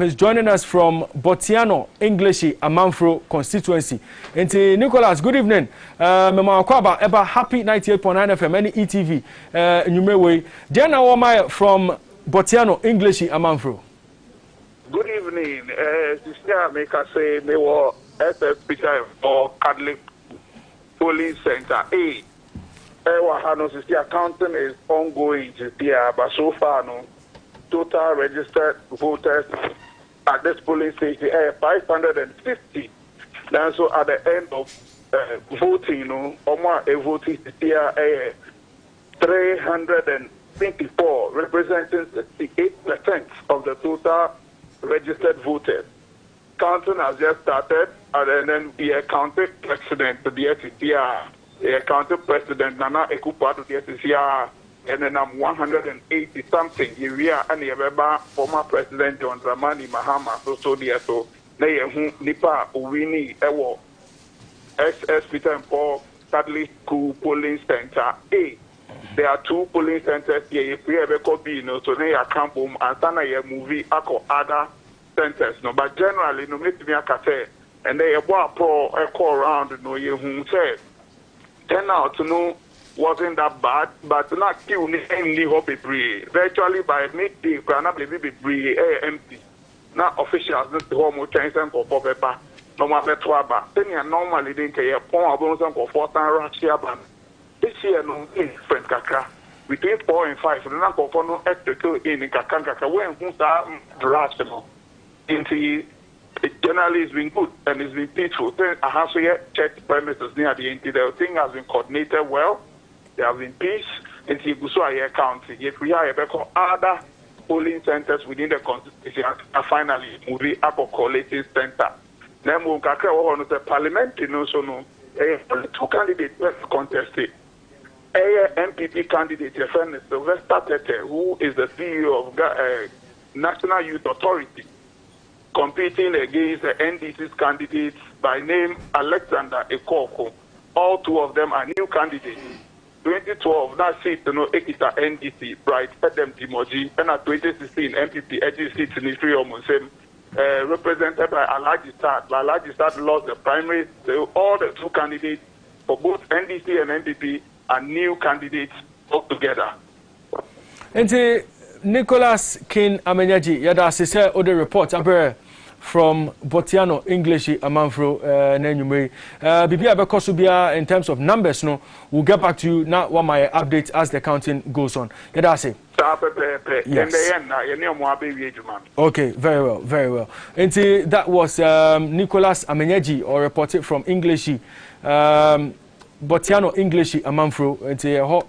He's joining us from Botiano, English, Amanfro constituency. And Nicholas, good evening. Mema Akwaba, Eba Happy 98.9 FM, any ETV, Numewe. Diana Wamai from Botiano, English, Amanfro. Good evening. Sister, make us say, they were SFP or Catholic Police Center A. Wahano Sister accounting is ongoing, but so far, no. Total registered voters at this polling station 550. Then so at the end of voting, you know, a voting here 324, representing 68% of the total registered voters. Counting has just started, and then we counted President the SCR, counted President Nana Akufo-Addo the SCR. And then I'm 180 something. You are and you former President John Dramani Mahama. So Nipa Uwini Ewo SS Peter and Paul Catholic School Polling Center A. There are 2 polling centers here. If we ever copy, you know, so they are camp home and sana ye movie ako other centers. No, but generally, no make me a case and they are pro echo around. No, you who said turn out to know. Wasn't that bad, but not kill any hope virtually by midday, cannot be empty. Not officials, not the home change and for paper. No matter what, then you normally didn't care. Pon abons and for 4 Russia ban. This year, no friend Kaka. Between 4 and 5, the number of no extra in Kakanka, when who's that rational into generally it's been good and it's been peaceful. I have to yet check premises near the end. The thing has been coordinated well. There have been peace. And Tigusua County. Yet we have other polling centers within the constituency and finally moving up a collating center. Then we have the parliament, so two candidates contested. A MPP candidate, a friend is Sylvester Tete, who is the CEO of National Youth Authority, competing against the NDC's candidates by name Alexander Ekoko. All two of them are new candidates. 2012, that seat, Ekita NDC, Bright, Edem Timoji, and at 2016, MPP, edgy seat in Israel, represented by Alhaji Stad. Alhaji Stad lost the primary, so all the two candidates for both NDC and MPP are new candidates altogether. And Nicholas King Amenyaji, yada asise other report from Botiano English Amanfro Nenyumri. Bibi Abekosubia in terms of numbers, no, we'll get back to you now what my update as the counting goes on. Yada say. Yes. Okay, very well, very well. And that was Nicholas Amenyaji, or reported from English. Botiano English Amanfro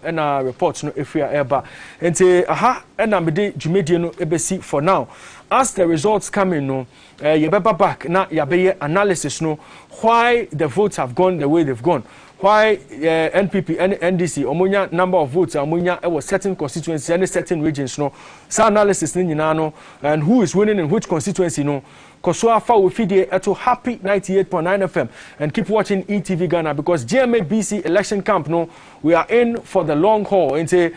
and reports no if we are ever and aha and amede jumedie no ebesi for now. As the results come in, no you better back na yabe analysis no why the votes have gone the way they've gone. Why NPP and NDC omunya number of votes omunya was certain constituencies and certain regions no sa analysis ni nyina no and who is winning in which constituency no Kosoa fa we feed to happy 98.9 FM and keep watching ETV Ghana because GMABC election camp no we are in for the long haul and say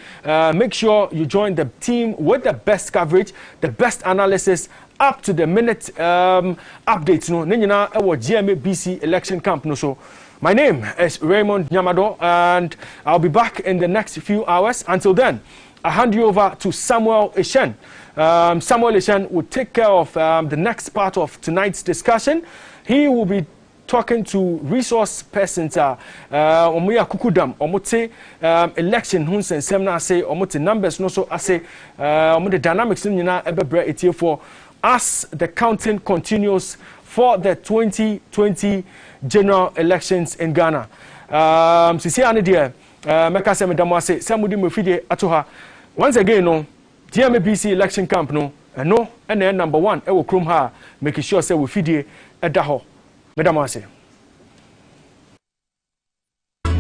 make sure you join the team with the best coverage, the best analysis, up to the minute updates no nyina e GMABC election camp no. So my name is Raymond Nyamado and I'll be back in the next few hours. Until then, I hand you over to Samuel Eshen. Samuel Eshen will take care of the next part of tonight's discussion. He will be talking to resource persons omuya kukudam omote election hun sensem na say omote numbers no so ase omote dynamics nyina ebebre etie for as the counting continues for the 2020 general elections in Ghana. Sisi ane dear meka se medamo ase samudi mfide atoha once again no GMABC election camp no no and number 1 e wo krom ha make sure say we fidie eda ho medamo ase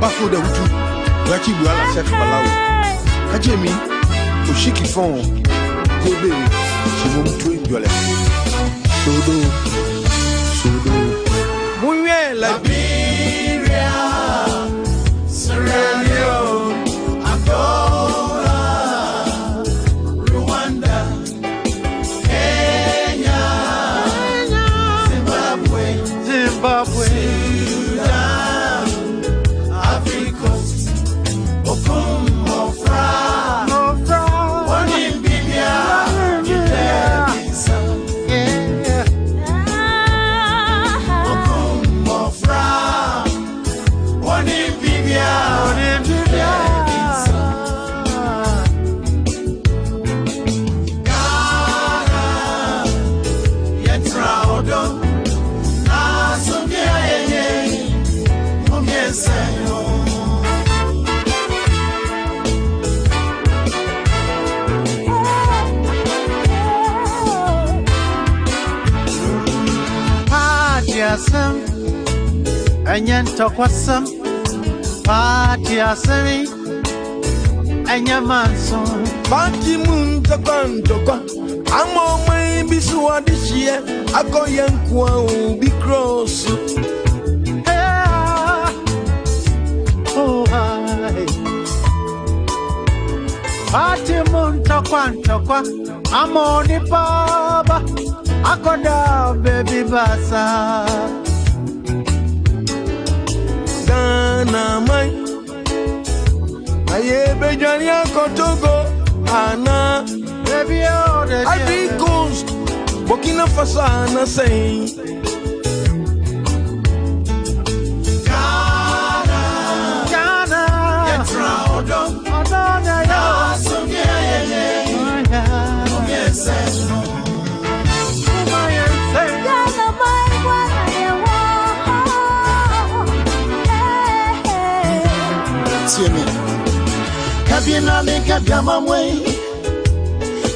bafo da wutu wachi bu ala chef balawo ajemi oshiki fon gobe chimum tu indole sodo muy Liberia, Sierra Leone, Angola, Rwanda, Kenya, Zimbabwe, Sudan, Africa, Okumofra, Namibia, Anyan tokwasam party asemi anyamanso party mun takwa amo mai bisu adishie akoyankwa obi cross oh hi party mun takwa amo ni baba akoda baby basa Ghana mai aye bejania kotogo ana baby Ivory Coast Burkina Faso ana say Ghana yetraudo odona ya songea yeye omiese no Ghana me. Kabina me kabia way.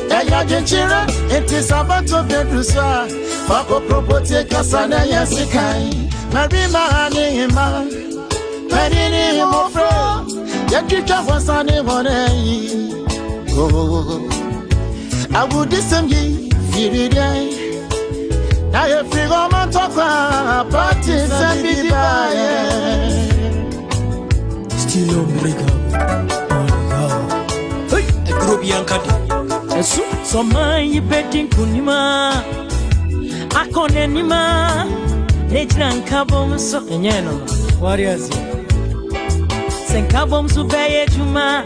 Eya jenchira, it is about to be Ruswa. Papa property Casana Yasikai. Marima Hanima. Marini Mofro. Yakicha was on him on a. I would disagree. Feel it. I have free woman talk about parties and be still on break up. Hey, the group Yankadi. So my betting kunima. I can't anima. Legend cabom so enano. Warriors. Sen cabom so pay juma.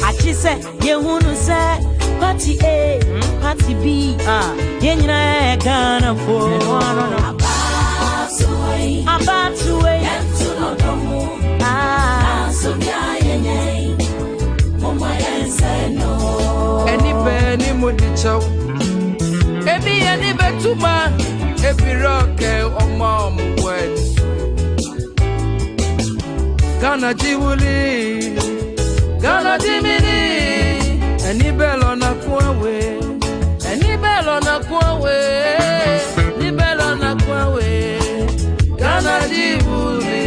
Achi say, ye wunu say. Party A, party B, Yenna Ghana for about to wait, so any penny modicho, any betuma, every rock or mom when Ghana Jiwuli, Ghana Jimini. Any bell on a quawe, any bell on a quawe, any bell on a quawe, Ghana Dibuli.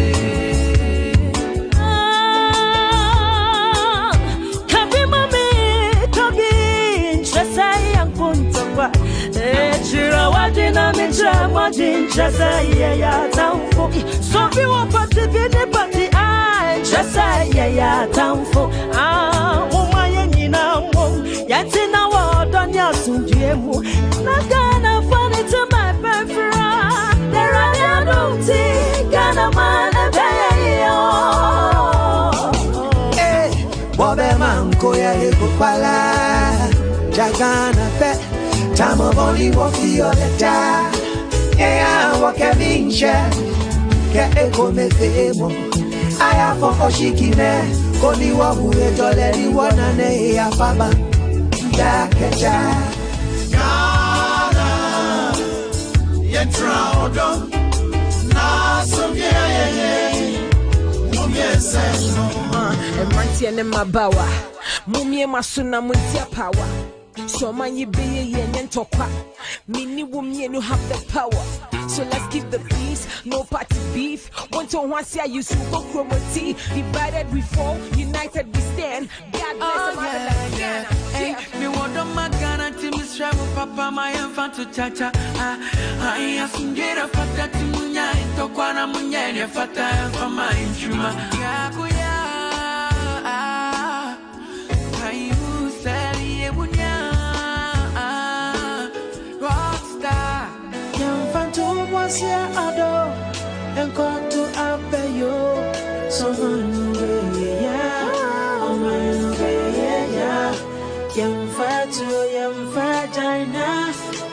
Kabi mami, kabi, chasai ang punta kwa. Chira wajina mincha majin chasai ya tamfo. Sofi wa pati bini pati ay chasai ya tamfo. Yatina wadonya sunjemu Nagana funny to my peripheral There I don't think Gana man Hey, Bobe Manko ya Yekupala Jagana pe Tamo boli wofi oleta Ea wake vinche Ke eko mefemo Aya foko shikine Koni wabuye doleri wana ne ya faba Ghana, Yentra Odo, Nasovia, Emanti and Mabawa, Mumie Masuna Muntia power. So man you be yen tokwa. Mini women you have the power. So let's keep the peace, no party beef. One to one say you super chromati. Divided we fall, united we stand. God bless Ghana. Hey, me want on my Ghana to Miss Travel Papa, my infant to Chacha. I ask get a fata to Munya, Tokwana Munya, fata for my instrument. Yakuya, I will say, Munya, Rockstar. Phantom was here, Ado, and got to Abeyo. So, yeah, oh, my, yeah. Yam Fajina,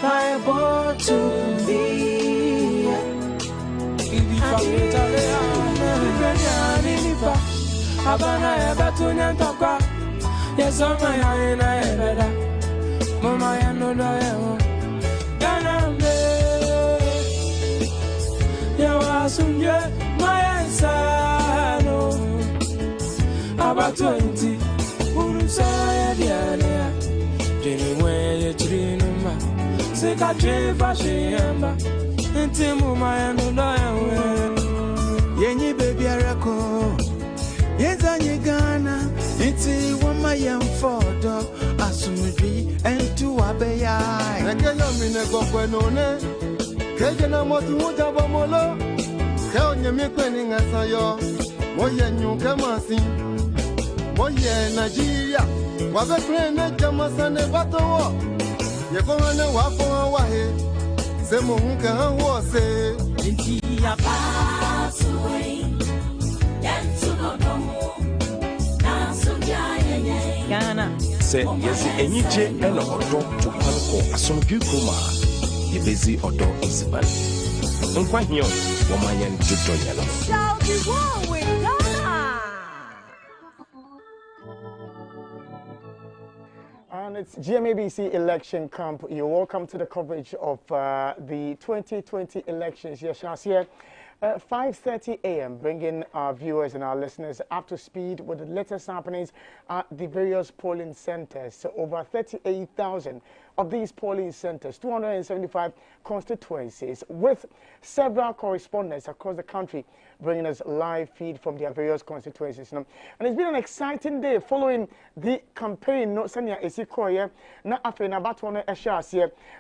fireball to be. Habana Batuna Toka, yes, on my eye, Mama, I know my answer, no. About 20, who say, dear, Jenny, where you dream, sick a dream for Shamba, and Timu, my and Yenny baby, I record. Yes, I Ghana, it's a woman young photo, Asumbi, and two Abeya. I can't mean a go for no name. Kajana Motuta Bomolo, tell you me planning as I yo. Moya new Kamasi, Moya Nigeria, was a friend at Jamasan and Bato. You're going to walk for a while. Semunka was a pass away. Ghana. Say, yes, any J and or to Palco, as some people, you busy or dog is bad. Don't quite hear woman and to Tonya. Shall be war with Ghana. And it's GMABC election camp. You're welcome to the coverage of the 2020 elections. Yes, here. 5:30 a.m., bringing our viewers and our listeners up to speed with the latest happenings at the various polling centers. So over 38,000 of these polling centers, 275 constituencies, with several correspondents across the country bringing us live feed from their various constituencies. And it's been an exciting day following the campaign.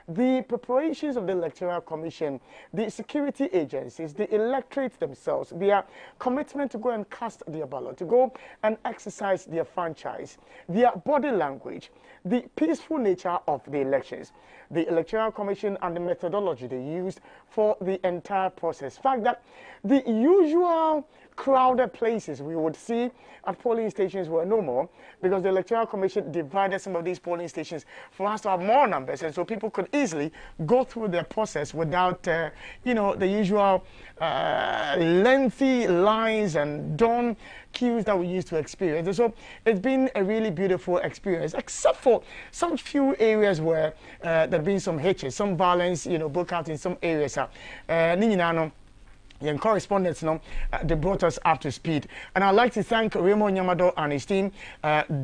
The preparations of the Electoral Commission, the security agencies, the electorate themselves, their commitment to go and cast their ballot, to go and exercise their franchise, their body language, the peaceful nature of the elections, the Electoral Commission and the methodology they used for the entire process. Fact that the usual crowded places we would see at polling stations were no more, because the Electoral Commission divided some of these polling stations for us to have more numbers, and so people could easily go through their process without, the usual lengthy lines and dawn queues that we used to experience. And so it's been a really beautiful experience, except for some few areas where there have been some hitches, some violence, broke out in some areas. Young correspondents, they brought us up to speed. And I'd like to thank Raymond Nyamado and his team,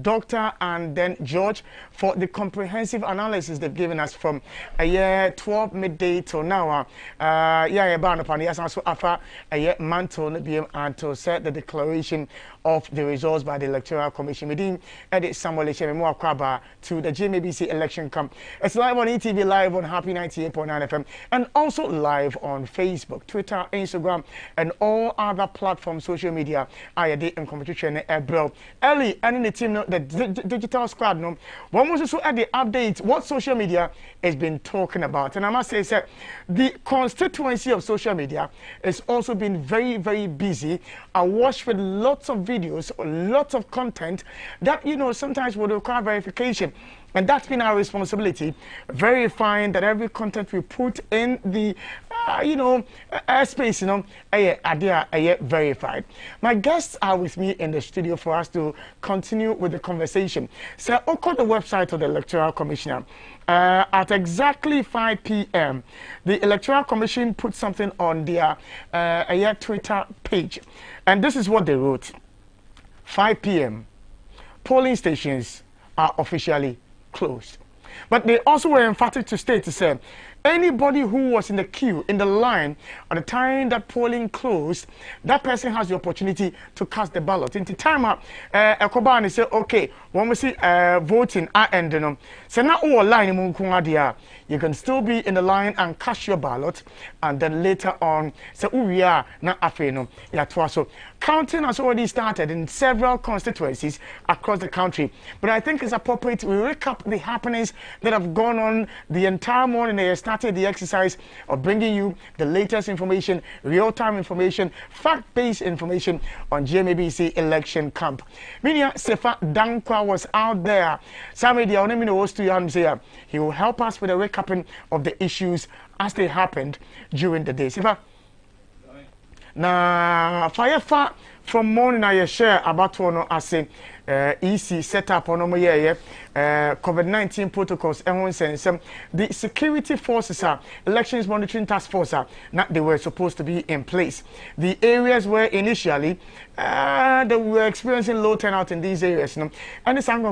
Doctor and then George, for the comprehensive analysis they've given us from 12 midday till now. And to set the declaration of the results by the Electoral Commission. Within edit Samuel Echememo to the GMABC election camp. It's live on ETV, live on Happy 98.9 FM, and also live on Facebook, Twitter, Instagram, and all other platforms, social media. I did in competition bro. Ellie and the team, the digital squad, one was also at the update what social media has been talking about. And I must say, sir, the constituency of social media has also been very, very busy. I watched with lots of videos, lots of content that, sometimes would require verification. And that's been our responsibility, verifying that every content we put in the, airspace, are verified. My guests are with me in the studio for us to continue with the conversation. So, I'll call the website of the Electoral Commissioner. At exactly 5 p.m., the Electoral Commission put something on their Twitter page. And this is what they wrote. 5 p.m., polling stations are officially closed. But they also were emphatic to state to say, anybody who was in the queue, in the line, at the time that polling closed, that person has the opportunity to cast the ballot. In the time up, Ekobani said, okay, when we see voting at end, so now all line you can still be in the line and cast your ballot, and then later on, so we are not afeno. So counting has already started in several constituencies across the country. But I think it's appropriate we recap the happenings that have gone on the entire morning. They started the exercise of bringing you the latest information, real-time information, fact-based information on GMABC election camp. Minia Sefa Dankwa was out there. He will help us with a recapping of the issues as they happened during the day. Sefa, na firefa from morning I share about one as EC set up on COVID-19 protocols and the security forces elections monitoring task force they were supposed to be in place. The areas where initially they were experiencing low turnout in these areas, and it's in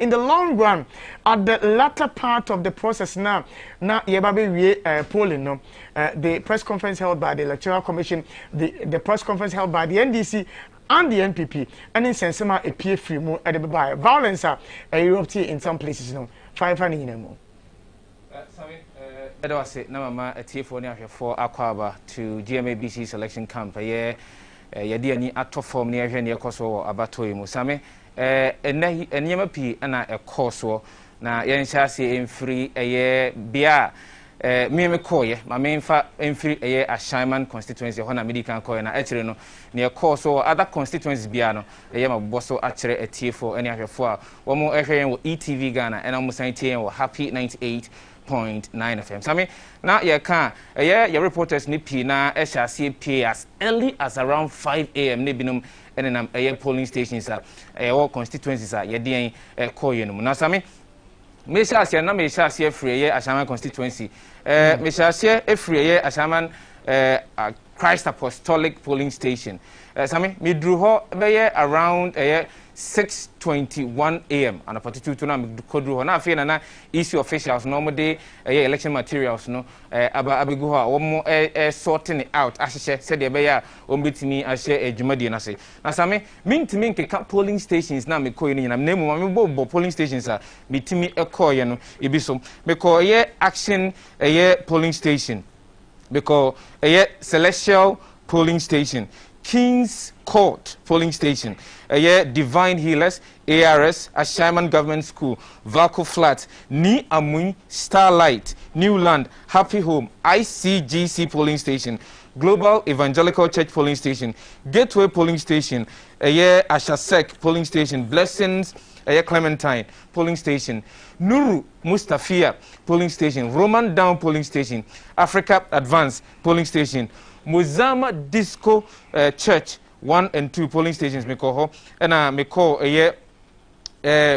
the long run, at the latter part of the process now polling, the press conference held by the Electoral Commission, the press conference held by the NDC and the NPP, and in Sensema a PF free more at the violence Europe in some places, 500 more. I was it now, a T4 for Aquaba to GMABC selection camp. Yadi at top form near here, Koso, Abatoi Musame, and Yamapi and a course na Yanshasi in free a year beer. Me koye my main free a year assignment constituency on American coin actually no near course or other constituencies biano a yama bosso actually a T4 any of your four one more area ETV Ghana and almost 19 or happy 98.9 FM. Sammy now you can a year your reporters nippy na SRCP as early as around 5 a.m. Nibinum and then a year polling stations all constituencies are yedian coin now Sammy Meshasia na Meshasia free assignment constituency Meshasia free assignment Christ Apostolic Polling Station. Sami, me drew her around 6:21 a.m. and a particular to na kodru ho na afi na issue officials normal day election materials no abegu ho a wo sorting it out ahye said e be ya o betimi ahye adwumadi na se na same mintimi nkeka polling stations na me koyi ni na nemu me bo polling stations a mitimi ekoye no ebi so me koye action polling station because Celestial Polling Station, King's Court Polling Station, Divine Healers, ARS, Ashaiman Government School, Valco Flat, Ni Amui, Starlight, Newland, Happy Home, ICGC Polling Station, Global Evangelical Church Polling Station, Gateway Polling Station, Ashasek Polling Station, Blessings, Clementine Polling Station, Nuru Mustafia Polling Station, Roman Down Polling Station, Africa Advance Polling Station, Muzama Disco Church 1 and 2 polling stations me call and me call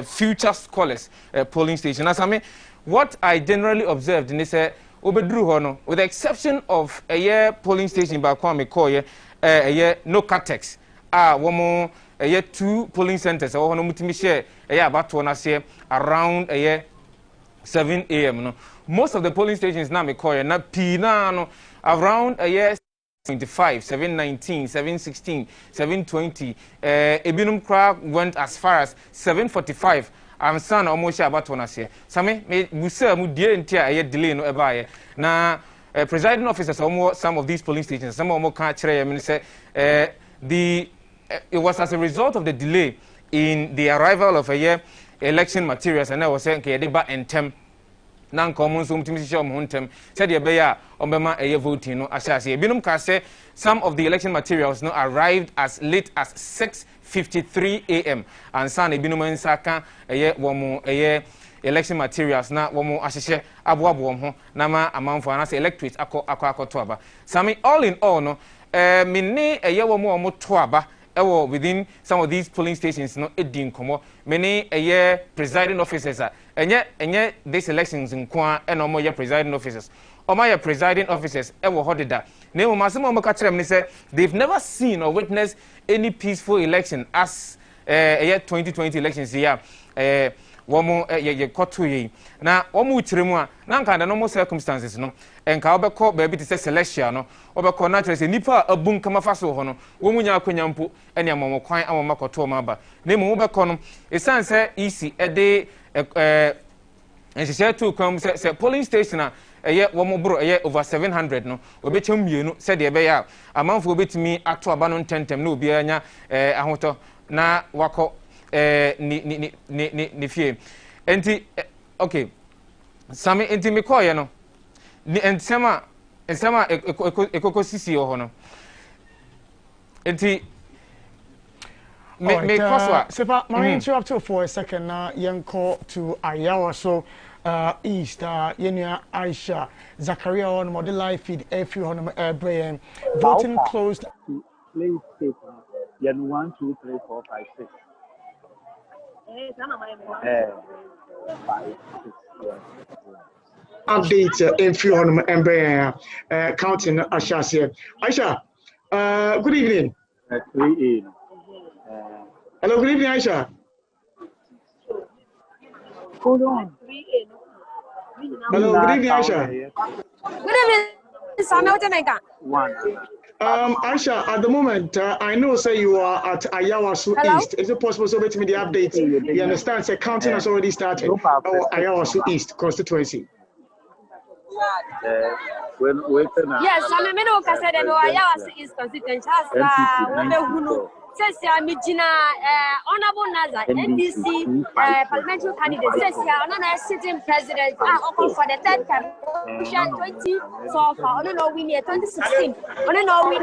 Future Scholars polling station. As I mean, what I generally observed in this obedru hono, with the exception of polling station by me call no catex womo 2 polling centers or no mutimi share about to say around 7 a.m. no. Most of the polling stations now me call na pina no around 7:25, 7:19, 7:16, 7:20. Ebinum crowd went as far as 7:45. I'm son almost about to say. Same me busa mu die ntia delay no eba na presiding officers almost some of these polling stations some almost can't say it was as a result of the delay in the arrival of election materials and I was saying okay deba entem nan common so mtimi shisha omontem said ye beya ombema voting no asase binum ka say some of the election materials no arrived as late as 6:53 a.m. and san binum nsaka womo election materials na womo ahye aboabo ho na ma amanfo na say electorate akoto aba sami all in all no me ne womo to aba within some of these polling stations no edin komo many presiding officers enye these elections nkwa eno presiding officers omo presiding officers hodeda na mo masem mo ka kire me say they've never seen or witnessed any peaceful election as 2020 elections here womo koto yi na womo chiremu a na nka da normal circumstances no enka obekọ baby to say celestial no obekọ naturally say nipa abun kama faso ho no womu nya akwanyampo ene amamo kwan amama koto maba na mu obekọ no esan say easy ede to come say polling station a womo bro over 700 no obechem mienu said de be ya amanfo obetimi ato aba no ntentem na obi anya ahoto na wako ni fie enti okay sami enti me call no ni ensema ekoko sisi ho no enti me crosswa sepa my interrupt you for a second na yenko to Ayawa so east yenya Aisha Zakaria on model live feed every on brain voting closed please take yen 1 2 3 4 5 6 update in few on counting Asha's here. Aisha, good evening. 3A. Hello, good evening, Aisha. Hold on. Hello, good evening, Aisha. Good evening, One. Aisha, at the moment, I know, say you are at Ayawasu East. Is it possible to get me the update? You understand, say counting has already started. Ayawasu East constituency. Yes, I'm a middle cassette and Ayawasu East constituency. Says Mijina Honorable Naza, NDC parliamentary candidate, says Honorable sitting president for the third time, 20 so far, we need 2016, we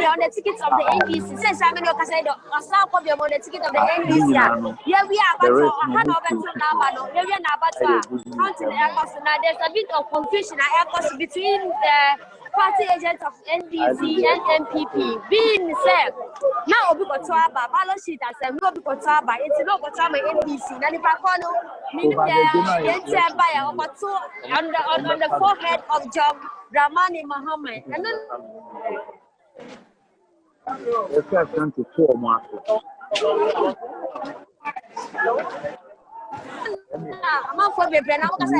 on the tickets of the NDC. Says I'm in your cassette, or some of your on the ticket of the NDC. Yeah, we are about to Hannover, we are about to counting the airports. Now there's a bit of confusion between the party agents of NDC and MPP being said. Now we got to have a ballot sheet as a no because it's not what I'm NDC. Now if I call meaning the buyer over two on the forehead of John Ramani Mohammed. And then The first time to 4 months. I'm not for the brand. I'm going to say,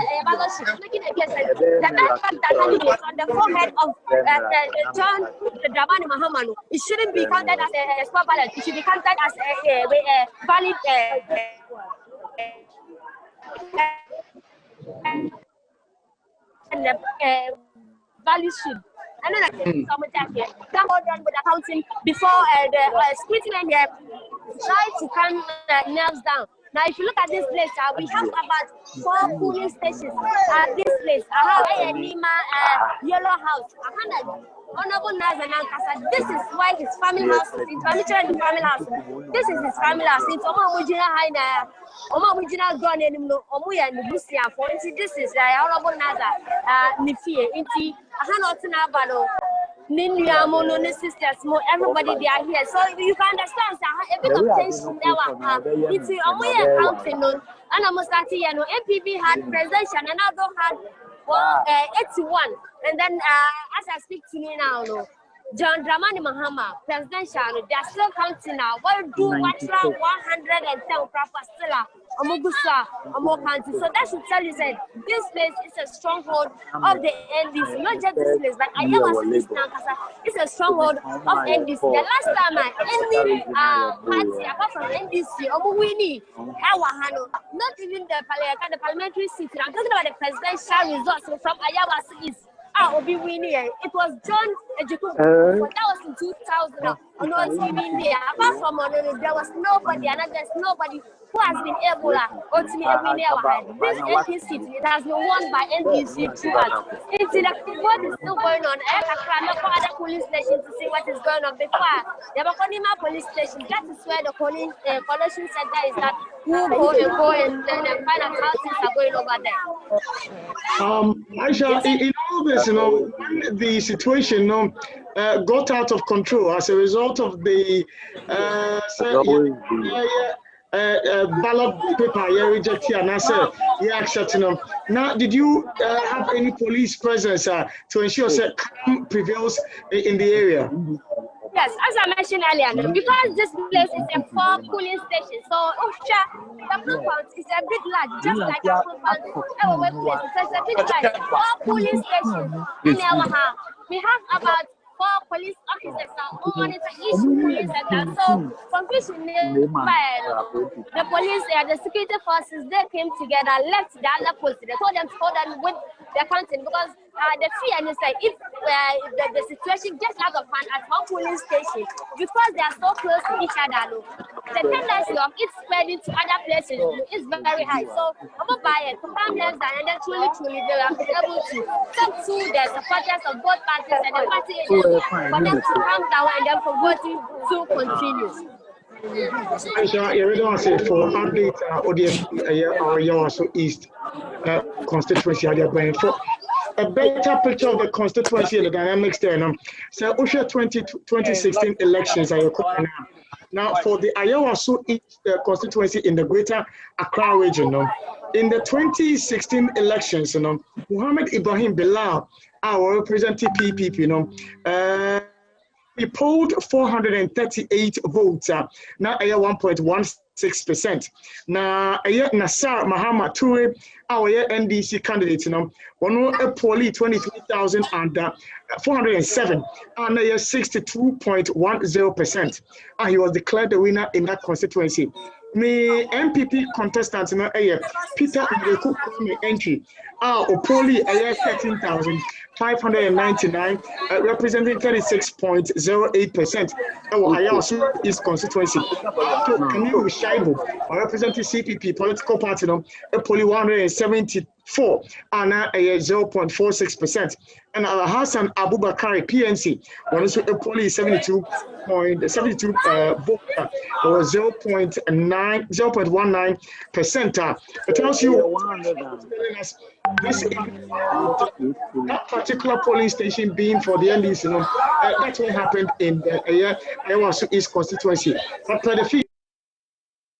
making a guess. The best fact that candidate on the forehead of John Dramani Mahama, it shouldn't be counted as a small ballot. It should be counted as a valid. And value sheet. I know that someone here. Come on done with accounting before the scrutiny here. Try to calm nerves down. Now, if you look at this place, we have about 4 polling stations at this place. I have a Nima Yellow House. Honorable Nazanan Kasa. This is why his family house is in family house. This is his family house. It's Oma Mujina Haina, Oma Mujina Gun and Omuya and Busia. For instance, this is Honorable Naza Nifi. Inti Hanotina Bado. Ninya Mono sisters, everybody they are here. So you can understand a bit of tension now. It's Omuya counting on and I'm starting MPP had presidential and another had 81. And then as I speak to you now, John Dramani Mahama, presidential, they are still counting now. What do 110 proper still Omogusa, Omokanti. So that should tell you that this place is a stronghold of the NDC. Not just this place, but I am it's a stronghold of NDC. The last time any party apart from NDC, Omuwini, not even the parliamentary seat. I'm talking about the presidential results from Ayawa East. Obi winning. It was John Ejikubu. That was in 2000. Apart from there was nobody, and there's nobody who has been able to win this NDC seat. It has been won by NDC throughout. What is still going on? I have to other police stations to see what is going on before. The Bakonima police station, that is where the collection center is that who go and find out how things are going over there. Aisha, in all this, when the situation got out of control as a result of the ballot paper rejected and I said, accepting them. Now, did you have any police presence to ensure that calm prevails in the area? Yes, as I mentioned earlier, because this place is a 4 polling station, so the compound is a bit large, just like the compound our workplace. So it's a bit large. 4 polling stations in our house. We have about 4 police officers now who monitor each polling center. So confusion the police, the security forces, they came together, left the other post. They told them to hold on with the counting because the fear is like if the situation gets out of hand at one polling station, because they are so close to each other, the tendency of it spreading to other places is very high. So I'm going to buy it to calm them down, and then truly they will be able to talk to the supporters of both parties and the party agents for them to calm down and then for voting to continue. Aisha, you really want to say for update our Yawaso East constituency, how they're going for a better picture of the constituency and the dynamics there. So, OSHA 2016 elections are calling now for the Ayawaso East constituency in the Greater Accra region. In the 2016 elections, Muhammad Ibrahim Bilal, our representative PPP, we polled 438 votes. Now, 1.16%. Now, Nasar Muhammad Toure, our NDC candidate, one poll 23,407, and 62.10%. And he was declared the winner in that constituency. Me MPP contestant, Peter Ndeku entry. Opoli 13,599, representing 36.08%. I also is constituency. Kamiru Shaibu, representing CPP political party, Opoli 174, and 0.46%. And Hassan Abubakari PNC, one is Opoli 72 vote, or 0.19%. It tells you this that particular polling station being for the NDC, that's what happened in the Ayawaso East constituency. But for the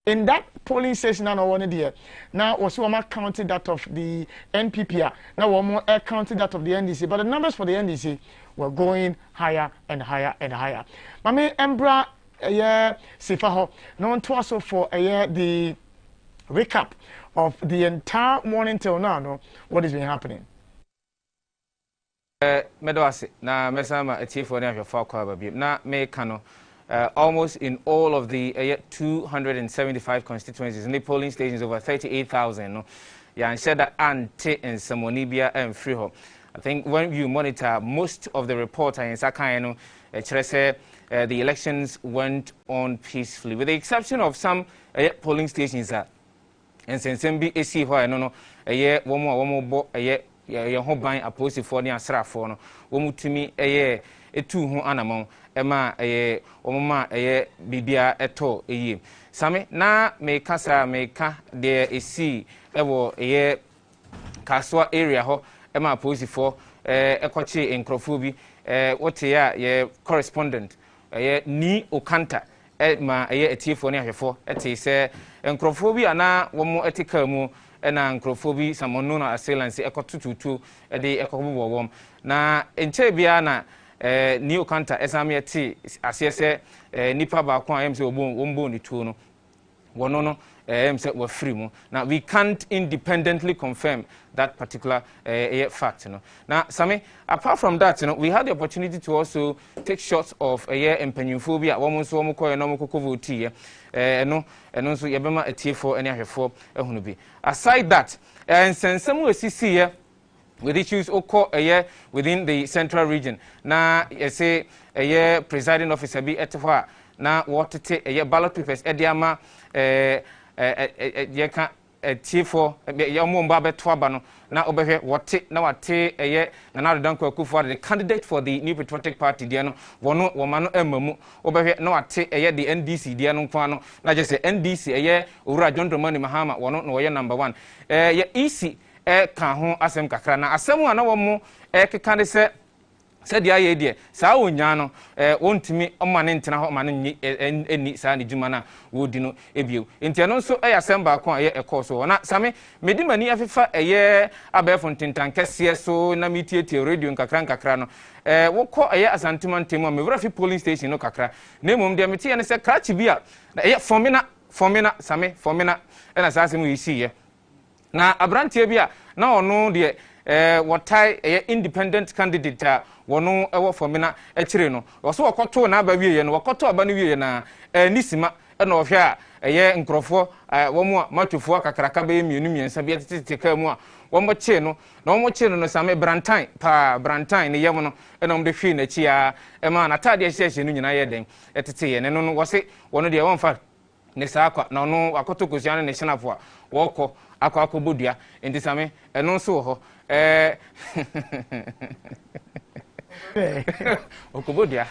in that polling station now one there now was one counted that of the NPP now one more counted that of the NDC, but the numbers for the NDC were going higher and higher and higher. Mame Embra Sifaho no one to also for the recap of the entire morning till now. No, what has been happening? Medawase na mesama etifo ne ahwefo akwa ba na me kano almost in all of the 275 constituencies in the polling stations over 38,000 no ya said that ante in Samonibia and Freeho. I think when you monitor most of the reports in Sakayano, the elections went on peacefully with the exception of some polling stations that and since MBC why no one more bo your home buying opposed for near Srafo no womu to me two ho anamon ema omama bibia eto same na me kasa me ka there esi ewo kaswa area ho ema opposed for ekochi enkrofo bi wote ya ye correspondent ni okanta ma etiefo ne ahwefo ete se enkrofo bi ana womo etika mu na nkrofo bi samono na assailants ekotututu de ekobo wom na enche bia na ni okanta esame ete asese nipa ba kwa emse wombo ni tuo no wono no emse wa free mu na we can't independently confirm that particular fact now Sami, apart from that we had the opportunity to also take shots of empenyuphobia woman so mo koy no mo vote no so yebema etiefo ene ahwefo ehunu bi aside that and sensem we see with issues within the central region na say presiding officer bi etwa na wotete ballot papers ediama yeka etiefo yomo mba beto aba no na obehwe wote na wate na Danko Akufo the candidate for the New Patriotic Party dia no wono woma no emamu obehwe na wate the NDC dia no kwa no na je say NDC Owura John Dramani Mahama wono no ye number 1 EC ka ho asem kakra na asem a na womo keka de se said ya ye saa onya no wontumi omane ntena ho mane nyi eni saa ne dwuma na wodi no ebio enti no nso asem ba ko ekoso na same medi mani afefa abefo ntentan kese so na mitietie radio nkakra no wokọ asanteman a mewura fi polling station no kakra na mom de mete ne se krachi bia formina same formina na saa asem yi si na abrantie bia na ono de wotai independent candidate wono ewo formina ekire no woso wakoto na aba wiye no wakoto aba no wiye na nisima na ohwe a nkrofo womo matufo akakraka be miensa bia tete ka mu a womo che no na womo che no same brantan ne yem no na womo de hwe na chi a ma na tade hyehye no nyina ye den etete ye ne no wose wono de wonfa ne saakwa na no wakoto kosiano ne hyenapo a woko akobodua enti same eno so ho Okobodia.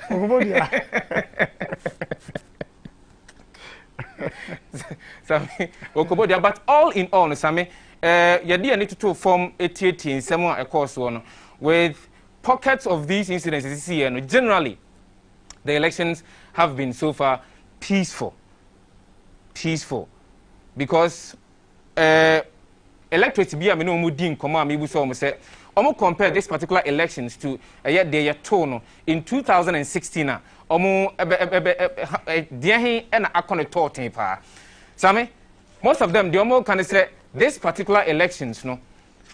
Okobodia, but all in all, Sami, you need to form 88 in some course one with pockets of these incidents this year. Generally, the elections have been so far peaceful, because electorate be a minimum mudin koma mi buso mo say omo compare this particular elections to their tone in 2016 omo dia na akone totin pa same most of them the omo can say this particular elections no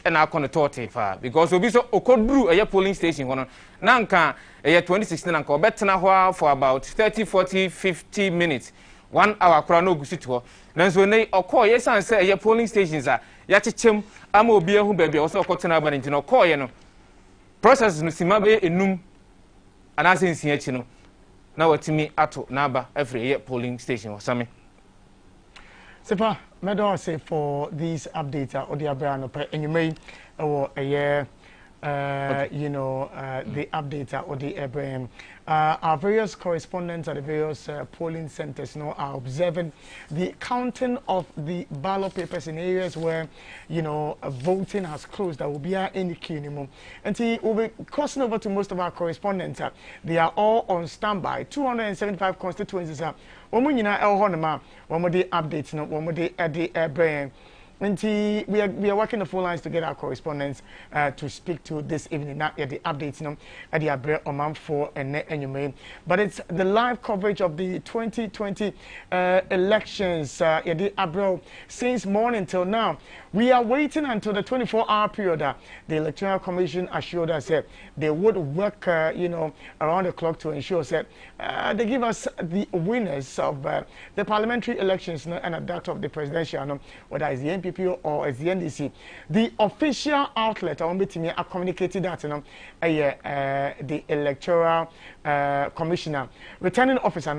na akone totin pa because obi so okodru polling station hono na nka 2016 nka obetena ho for about 30 40 50 minutes 1 hour kura no gusitu nanso nei okoye san say polling stations a ya chechem ama obi ehu baabi o so okotena aba nti no okoye no process no sima be enum anase nsia echi no na watimi ato na aba every polling station or same sepa me don say for these updates or the abra no pe enyumei or you know, the update or the our various correspondents at the various polling centers now are observing the counting of the ballot papers in areas where, you know, voting has closed. That will be any queue anymore. And we'll be crossing over to most of our correspondents. They are all on standby. 275 constituencies. When you know, one more day updates, one more day at the brain. And we are working the phone lines to get our correspondents to speak to this evening. Not yet the updates, at the Abre Oman 4 and you but it's the live coverage of the 2020 elections. The Abre since morning till now. We are waiting until the 24-hour period. The Electoral Commission assured us that they would work, you know, around the clock to ensure that they give us the winners of the parliamentary elections and that of the presidential, whether it's the NPP or it's the NDC. The official outlet, I want to communicated that, the Electoral Commissioner, returning officer,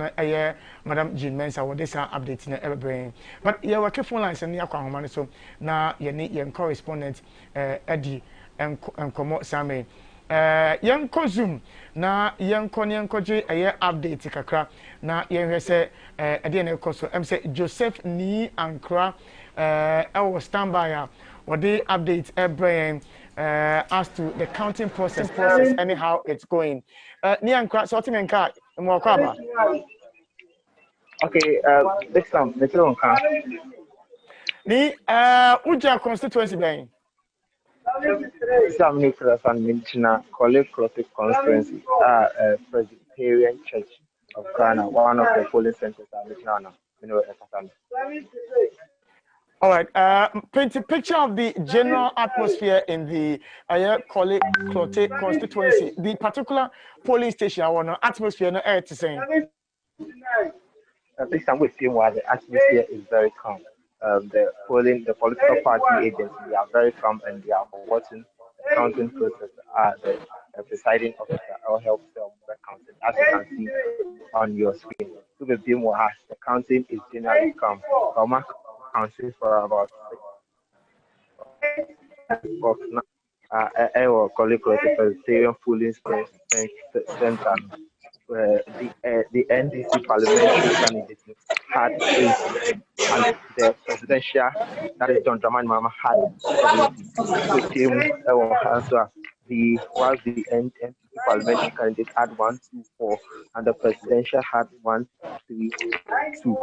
Madam Jean Mensa, what this are updating every. But yeah, we're careful lines and the so now you need your correspondent Eddie and Komo Same. Young Zoom na young Konyankoji a update kakra na yen say again koso em say Joseph ni ankra our standby what they update brain as to the counting process anyhow it's going ni ankra sorting and car more kwaba. Okay, next time let's go on Ni uja constituency ben Sam Nicholas and Minchina College constituency Presbyterian Church of Ghana, one of the polling centers in Ghana. All right. Paint a picture of the general atmosphere in the College constituency. The particular polling station, I want atmosphere no air to say. This time with him where the atmosphere is very calm. The political party agents, they are very calm and they are watching the counting process. The presiding officer will help them counting, as you can see on your screen. So the counting is generally calm. Comma counting for about 6 o'clock now. I will call it the Presbyterian polling center. The NDC parliamentary candidate had 8, and the presidential, that is John Dramani Mahama, had 70. While the NDC parliamentary candidate had 124, and the presidential had 132.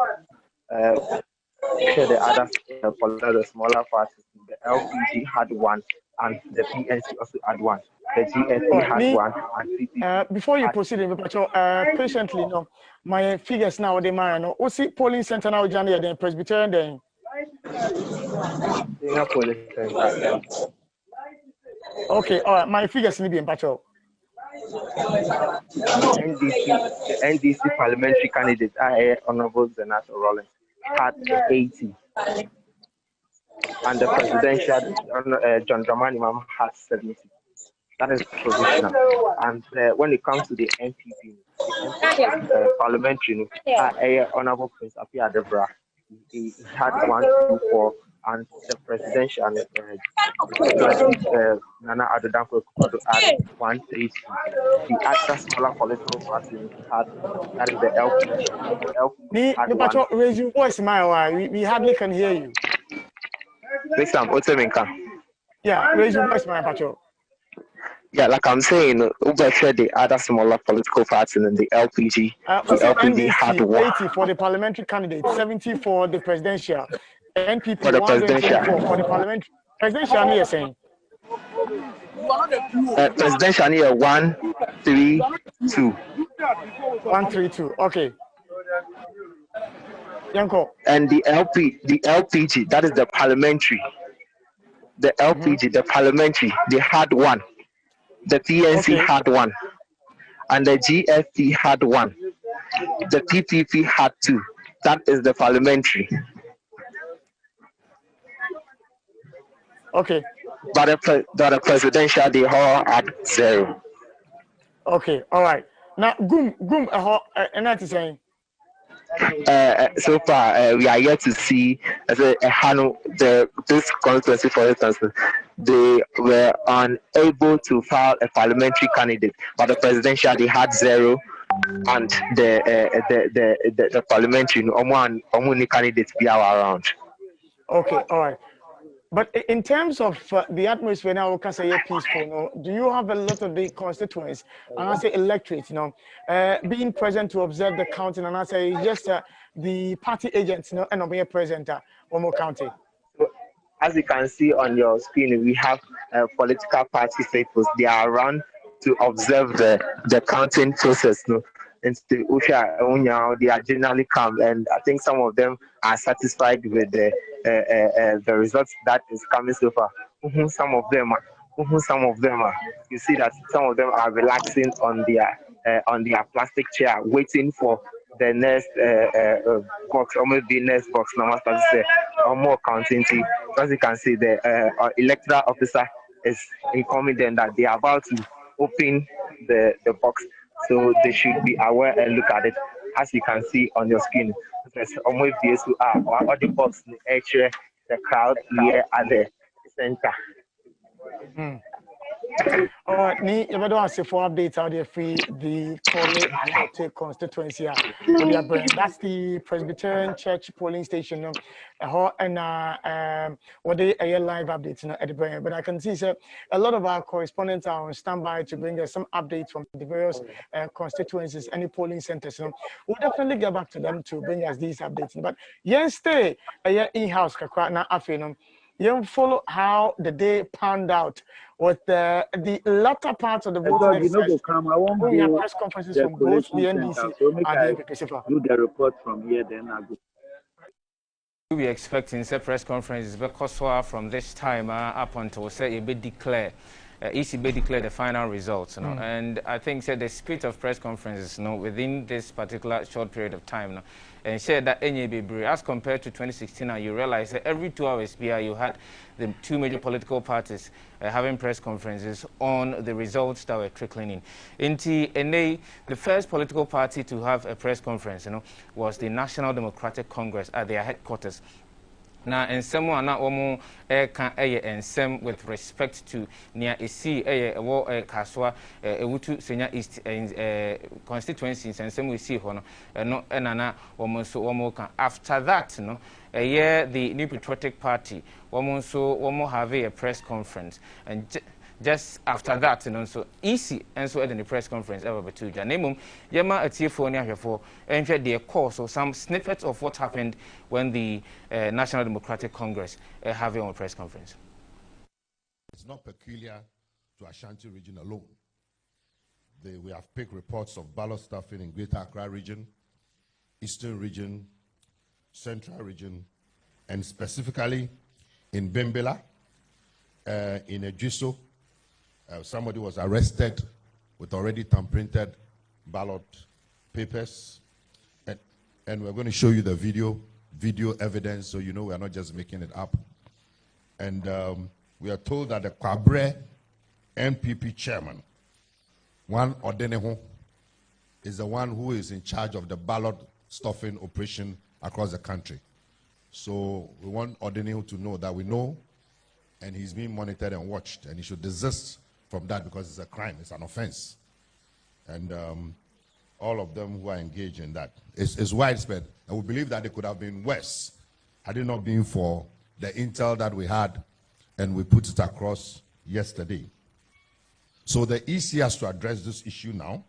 The other the smaller parties, the LPG had 1, and the PNC also had 1. The GSP had 1, and CP. Before you proceed, patiently, no, my figures now, they man, no, what's the polling center now, Johnny, then Presbyterian, then? Okay, all right, my figures need to be in Pacho. The NDC parliamentary candidate, Honorable Zenato Rollins, had 80. And the presidential, John Dramani Mahama, had 70. That is provisional. And when it comes to the NPP, parliamentary, Honorable Prince Apia Debra, he had 124, and the presidential, Nana Adodanko had 132. The other smaller political party had, that is the LP. The LP raise your voice, we hardly can hear you. Listen, what's the minka? Yeah, raise your voice, my Pacho. Yeah, like I'm saying, the other smaller political parties in the LPG, the LPG had 80 for the parliamentary candidate, 70 for the presidential, NPP for the presidential, for the parliamentary. Presidential, you're saying? Presidential, 132. 132. Okay. Yanko. And the LPG, that is the parliamentary. The LPG, the parliamentary, they had 1. The PNC had 1, and the GFP had 1. The PPP had 2. That is the parliamentary. Okay. But the presidential, they all had 0. Okay, all right. Now, and that is saying. so far we are yet to see this constituency, for instance, they were unable to file a parliamentary candidate, but the presidential they had 0, and the parliamentary only candidates be around. Okay, all right. But in terms of the atmosphere now, we can say peaceful. No? Do you have a lot of the constituents and I say electorate, being present to observe the counting, and I say just the party agents, and be present one more county. So, as you can see on your screen, we have political party faithfuls. They are around to observe the counting process. No? Into Usha, they are generally calm, and I think some of them are satisfied with the results that is coming so far. Some of them are. You see that some of them are relaxing on their plastic chair, waiting for the next box, or maybe next box. Now, as say, or more counting. As you can see, the electoral officer is informing them that they are about to open the box. So they should be aware and look at it. As you can see on your screen, there's almost the box in the crowd here at the center. All right, you better say for updates out there free the Corley Akote constituency. That's the Presbyterian Church polling station. And what they live updates at the brain. But I can see a lot of our correspondents are on standby to bring us some updates from the various constituencies, any polling centers. We'll definitely get back to them to bring us these updates. But stay in-house now you follow how the day panned out with the latter parts of the voting exercise. We have press conferences from both the NDC and the NPP. Do the report from here, then I go. We'll be expecting a press conferences because from this time up until say it be declare. ECB declared the final results, and I think the spirit of press conferences, within this particular short period of time, and said that as compared to 2016, you realize that every 2 hours, you had the 2 major political parties having press conferences on the results that were trickling in. The first political party to have a press conference, was the National Democratic Congress at their headquarters. Now, and someone not almost and some with respect to near a sea, Kaswa, Wutu, Senior East constituencies, and some we see Hono, and almost after that, the New Patriotic Party, almost have a press conference, and just after that, so easy and so at the press conference ever to Janimum, Yama at Tifonia for and their course or some snippets of what happened when the National Democratic Congress have a press conference. It's not peculiar to Ashanti region alone. We have picked reports of ballot stuffing in Greater Accra region, Eastern region, Central region, and specifically in Bembela, in Ejiso. Somebody was arrested with already thumb-printed ballot papers, and we're going to show you the video evidence, so you know we're not just making it up. And we are told that the Kwabre NPP chairman, One Odeneho, is the one who is in charge of the ballot stuffing operation across the country. So we want Odeneho to know that we know, and he's being monitored and watched, and he should desist from that because it's a crime, it's an offense. And all of them who are engaged in that is widespread. And we believe that it could have been worse had it not been for the intel that we had and we put it across yesterday. So the EC has to address this issue now.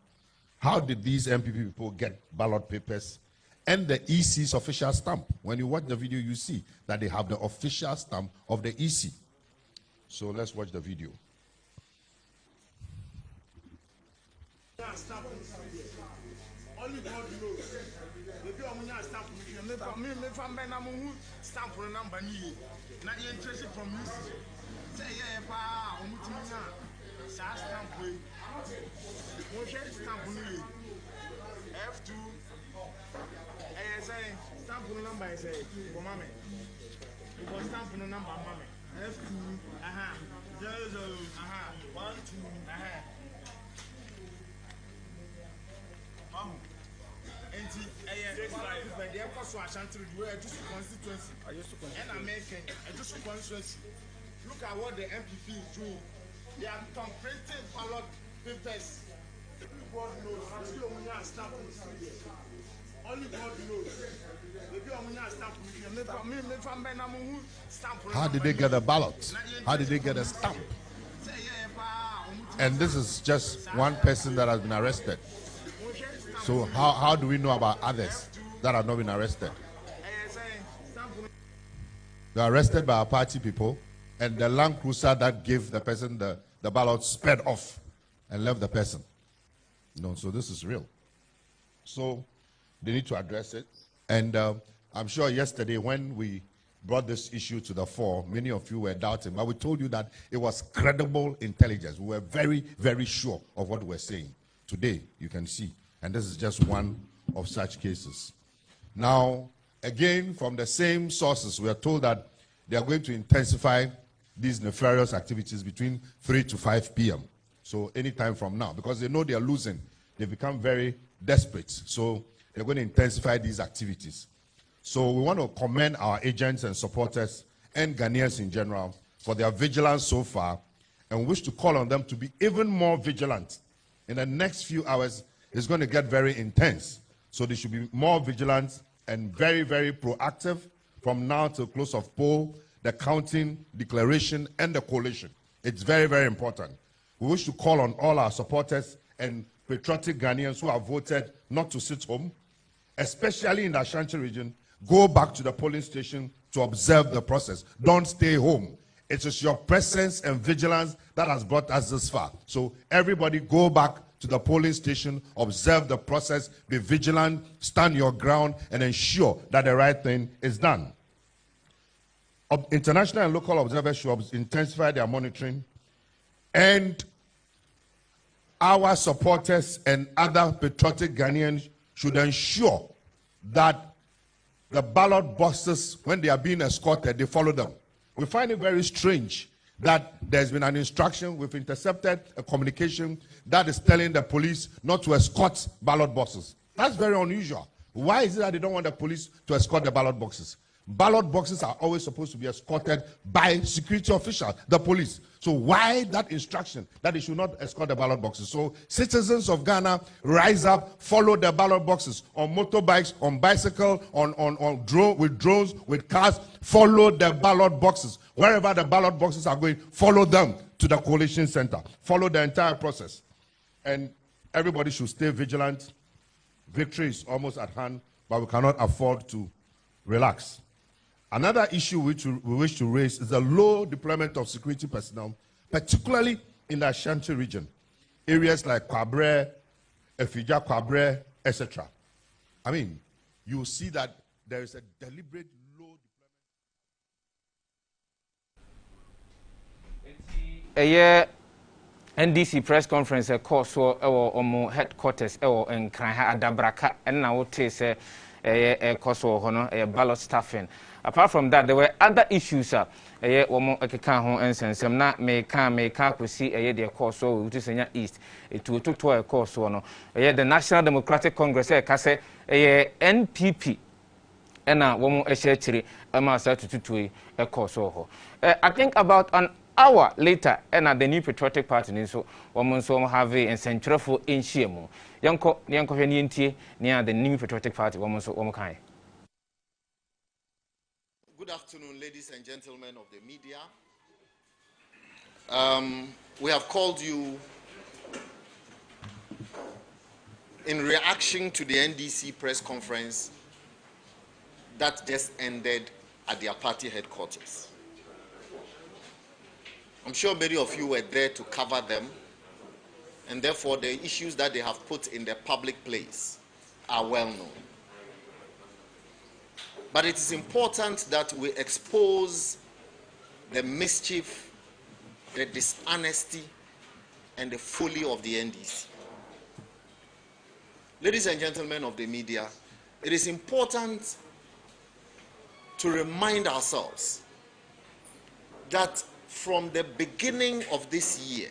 How did these MPP people get ballot papers and the EC's official stamp? When you watch the video, you see that they have the official stamp of the EC. So let's watch the video. Only God knows. If you are stamp, stamp for a number, not interested from you. Say, yeah, stamp way. Stamp F2. Stamp for number, I say, for mommy. You was stamp for number, mommy. F2, 0, 1, 2, Look at what the MPP is doing. They are completing ballot papers. God knows. Only God knows. How did they get a ballot? How did they get a stamp? And this is just one person that has been arrested. So how do we know about others that have not been arrested? They were arrested by our party people, and the Land Cruiser that gave the person the ballot sped off and left the person. So this is real. So they need to address it. And I'm sure yesterday when we brought this issue to the fore, many of you were doubting, but we told you that it was credible intelligence. We were very, very sure of what we were saying. Today, you can see. And this is just one of such cases. Now, again, from the same sources, we are told that they are going to intensify these nefarious activities between 3 to 5 p.m. So anytime from now, because they know they are losing, they become very desperate. So they're going to intensify these activities. So we want to commend our agents and supporters and Ghanaians in general for their vigilance so far, and wish to call on them to be even more vigilant. In the next few hours, it's going to get very intense. So they should be more vigilant and very, very proactive from now till close of poll, the counting, declaration, and the collation. It's very, very important. We wish to call on all our supporters and patriotic Ghanaians who have voted not to sit home, especially in the Ashanti region. Go back to the polling station to observe the process. Don't stay home. It is your presence and vigilance that has brought us this far. So everybody go back to the polling station, observe the process, be vigilant, stand your ground, and ensure that the right thing is done. International and local observers should intensify their monitoring, and our supporters and other patriotic Ghanaians should ensure that the ballot boxes, when they are being escorted, they follow them. We find it very strange that there's been an instruction, we've intercepted a communication that is telling the police not to escort ballot boxes. That's very unusual. Why is it that they don't want the police to escort the ballot boxes? Ballot boxes are always supposed to be escorted by security officials, the police. So why that instruction that they should not escort the ballot boxes? So citizens of Ghana, rise up, follow the ballot boxes on motorbikes, on bicycle, with drones, with cars. Follow the ballot boxes. Wherever the ballot boxes are going, follow them to the coalition center. Follow the entire process. And everybody should stay vigilant. Victory is almost at hand, but we cannot afford to relax. Another issue which we wish to raise is the low deployment of security personnel, particularly in the Ashanti region, areas like Kwabre, Efija Kwabre, etc. I mean, you see that there is a deliberate low deployment. NDC press conference course or headquarters in Kranha Adabraka and now it a course or ballot staffing. Apart from that, there were other issues. Womo ekeka ho ensensem na meka kwesi the course so which is east to a course no the National Democratic Congress ka say NPP na womo ehye ama sa tututu a course ho. I think about an hour later and the new patriotic party so womo so have a centreful in shiemu yanko hwani ntie near the new patriotic party womo kan. Good afternoon, ladies and gentlemen of the media. We have called you in reaction to the NDC press conference that just ended at their party headquarters. I'm sure many of you were there to cover them, and therefore the issues that they have put in the public place are well known. But it is important that we expose the mischief, the dishonesty, and the folly of the NDC. Ladies and gentlemen of the media, it is important to remind ourselves that from the beginning of this year,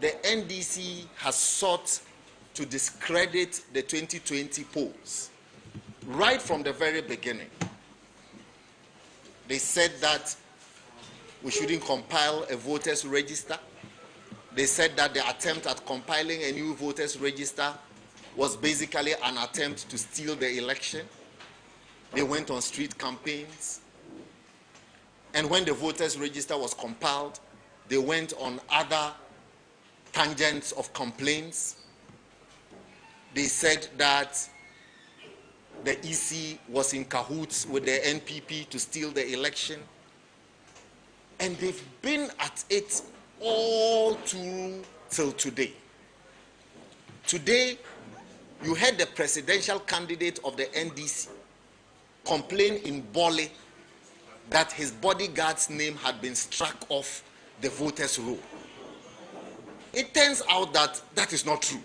the NDC has sought to discredit the 2020 polls. Right from the very beginning, they said that we shouldn't compile a voters register. They said that the attempt at compiling a new voters register was basically an attempt to steal the election. They went on street campaigns. And when the voters register was compiled, they went on other tangents of complaints. They said that the EC was in cahoots with the NPP to steal the election. And they've been at it all through till today. Today, you heard the presidential candidate of the NDC complain in Bole that his bodyguard's name had been struck off the voters' roll. It turns out that that is not true.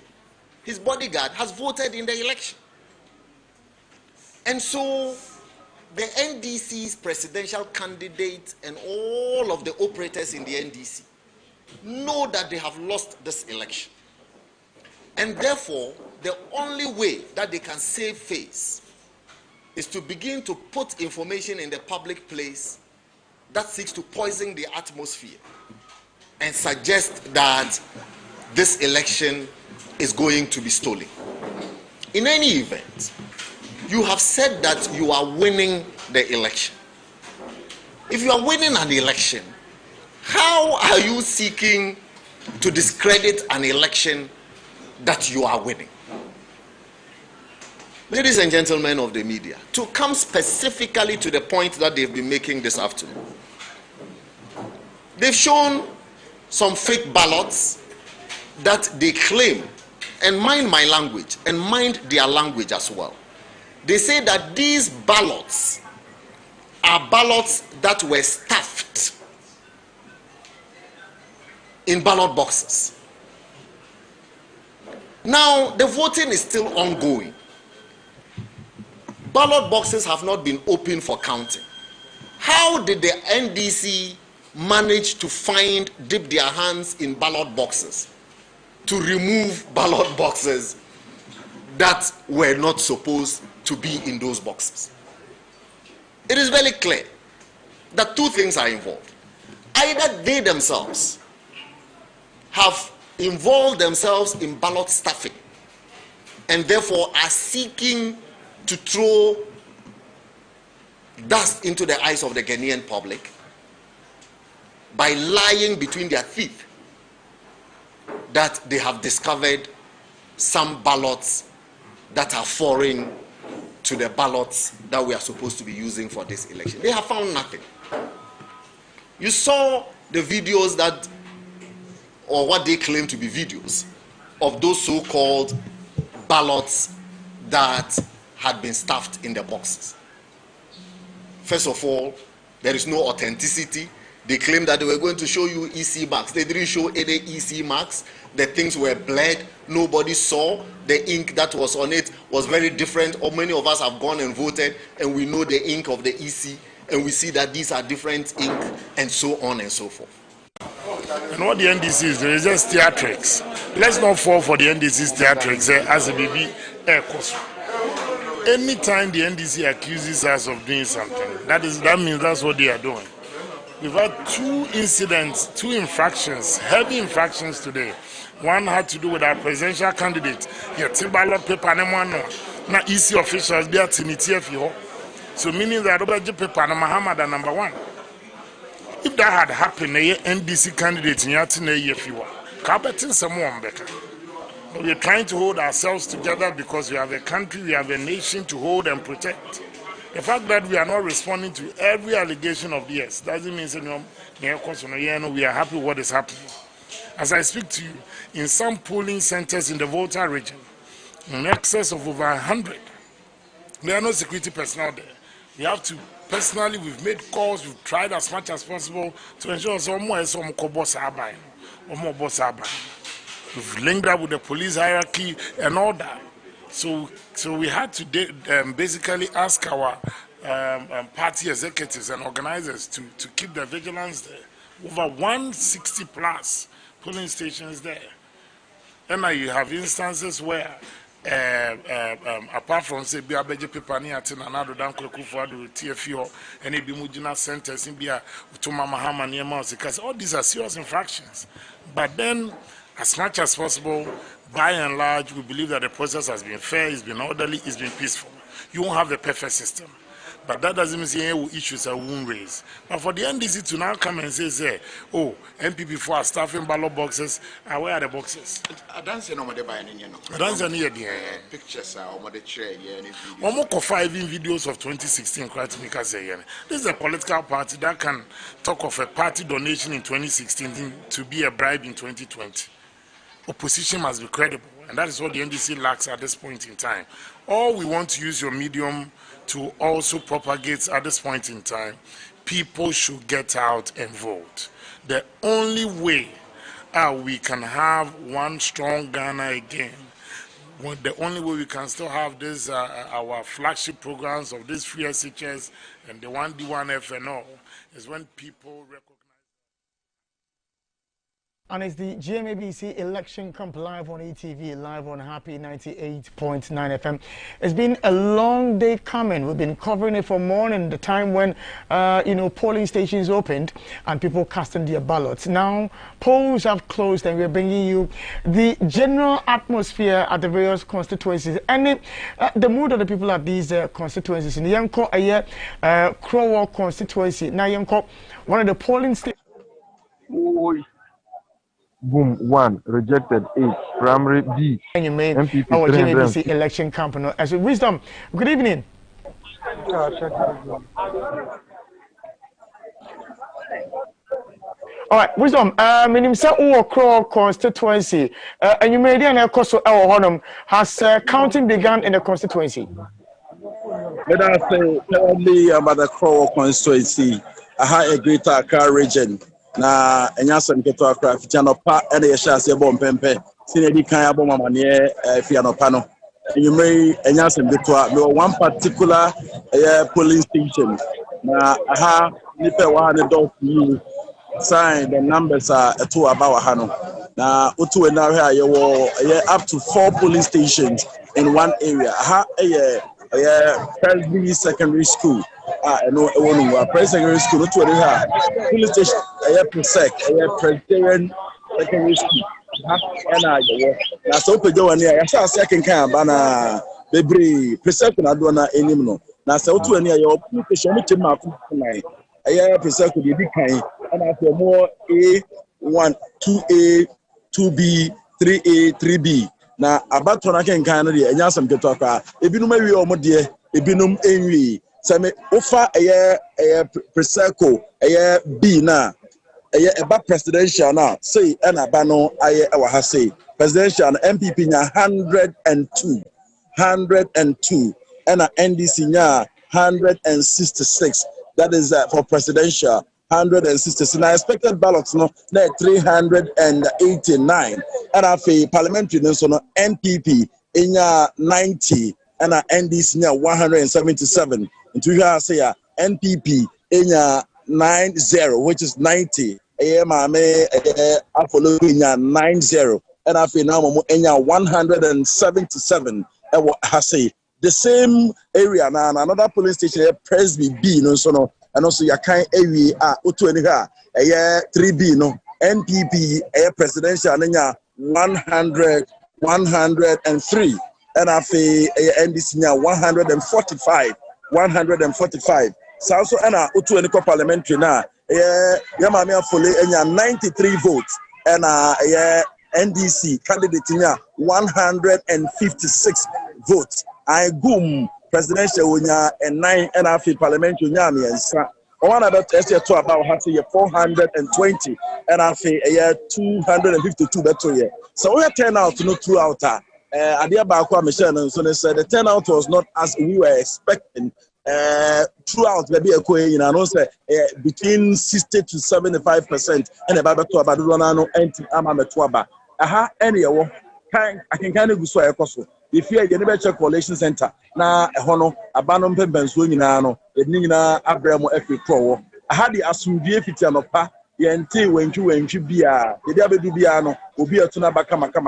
His bodyguard has voted in the election. And so the NDC's presidential candidate and all of the operators in the NDC know that they have lost this election. And therefore, the only way that they can save face is to begin to put information in the public place that seeks to poison the atmosphere and suggest that this election is going to be stolen. In any event, you have said that you are winning the election. If you are winning an election, how are you seeking to discredit an election that you are winning? Ladies and gentlemen of the media, to come specifically to the point that they've been making this afternoon, they've shown some fake ballots that they claim, and mind my language, and mind their language as well. They say that these ballots are ballots that were stuffed in ballot boxes. Now, the voting is still ongoing. Ballot boxes have not been opened for counting. How did the NDC manage to dip their hands in ballot boxes to remove ballot boxes that were not supposed to be in those boxes? It is very clear that two things are involved. Either they themselves have involved themselves in ballot stuffing and therefore are seeking to throw dust into the eyes of the Ghanaian public by lying between their teeth that they have discovered some ballots that are foreign to the ballots that we are supposed to be using for this election. They have found nothing. You saw the videos that, or what they claim to be videos, of those so-called ballots that had been stuffed in the boxes. First of all, there is no authenticity. They claim that they were going to show you EC marks. They didn't show any EC marks. The things were blurred. Nobody saw. The ink that was on it was very different. Or many of us have gone and voted, and we know the ink of the EC, and we see that these are different ink, and so on and so forth. And what the NDC is doing is just theatrics. Let's not fall for the NDC's theatrics as a baby air course. Anytime the NDC accuses us of doing something, that means that's what they are doing. We've had two incidents, two infractions, heavy infractions today. One had to do with our presidential candidate. Ballot paper na EC officials be at TNTF. So meaning that the paper na Muhammad are number one. If that had happened, the NDC candidate in Yatine, Kabetin someone better. We are trying to hold ourselves together because we have a country, we have a nation to hold and protect. The fact that we are not responding to every allegation of yes doesn't mean we are happy with what is happening. As I speak to you, in some polling centers in the Volta region, in excess of over 100, there are no security personnel there. We have to, personally, we've made calls, we've tried as much as possible to ensure we've linked up with the police hierarchy and all that. So we had to basically ask our party executives and organizers to keep the vigilance there. Over 160 plus polling stations there. And now you have instances where apart from say be a beje paper ni ati na do dan kweku for do TFO and e bi mujina centers in bia to mama hama niema because all these are serious infractions. But then as much as possible, by and large, we believe that the process has been fair, it's been orderly, it's been peaceful. You won't have the perfect system. But that doesn't mean any issues are won't raise. But for the NDC to now come and say, oh, MPP4 are staffing ballot boxes, where are the boxes? I don't say no more by any. I don't say any pictures are more the chair, almost 5 videos of 2016. This is a political party that can talk of a party donation in 2016 to be a bribe in 2020. Opposition must be credible, and that is what the NDC lacks at this point in time. Or we want to use your medium to also propagate at this point in time. People should get out and vote. The only way we can have one strong Ghana again, the only way we can still have this our flagship programs of this free SHS and the 1D1F and all, is when people recognize. And it's the GMABC election camp live on ETV, live on Happy 98.9 FM. It's been a long day coming. We've been covering it from morning, the time when, polling stations opened and people casting their ballots. Now, polls have closed and we're bringing you the general atmosphere at the various constituencies and the mood of the people at these constituencies. In the Yanko, Crowell constituency, now Yanko, one of the polling stations. Boom 1 rejected 8 primary B and you made MPP our GMABC election campaign as a wisdom. Good evening. All right, wisdom. Minim say Crow constituency and you made an also our honor has counting begun in the constituency. Let us say only about the Crow constituency. I had a greater Accra region. Na enyasem keto akra fitianopa ene ye hyase bom pempe sinedi kan abom amane fianopa no enyumre enyasem keto me one particular police station na aha nipa wa ne dot you sign the numbers are to about ha no na otu na hwe aye up to 4 police stations in one area aha Presby Secondary School. No, Secondary School. Not to police station. Presbyterian Secondary School. Na so pe jo ani ya sa second kan ba na bebre presect na do na enim no. Na so to ani ya police station mo tem afu nai. Presect de di kan na for more A1, 2A, 2B, 3A, 3B. Na abato na kenkan no de enyasam keto akwa ebinum awie o mo de ebinum enwi same ofa preseko B na eba presidential na say na ba no aye e wa ha say presidential MPP nya 102 and NDC nya 166. That is for presidential 166. Now expected ballots no 389 and afi parliamentary no so no NPP inya 90 and NDC nya 177. Into here say NPP inya 90 which is 90. Mame afolo inya 90 and afi now mo inya 177 and ha say the same area now another police station Presby B no so no. And also yakan ewi otu eni ha 3B no NPP presidential nya 103 and afi NDC nya 145 so also ana otu eni ko parliamentary na yama me afole nya 93 votes and NDC candidate nya 156 votes I boom presidential wonya and 9 and half parliamentary nyame ensa one other test to about how say 420 and half 252 better year so we turn out no throughout adia ba kwa Michelle so they said the turnout was not as we were expecting throughout maybe a coin you know say between 60 to 75% and about to about no anti amametuaba aha anyway I can kind of go so ekoso if you never check coalition center na hono abanom pembenso nyina no nyina abramo efi pro aha di asumdie fitianopa yente wentwi bia ye dia bedu bia no obi atuna baka maka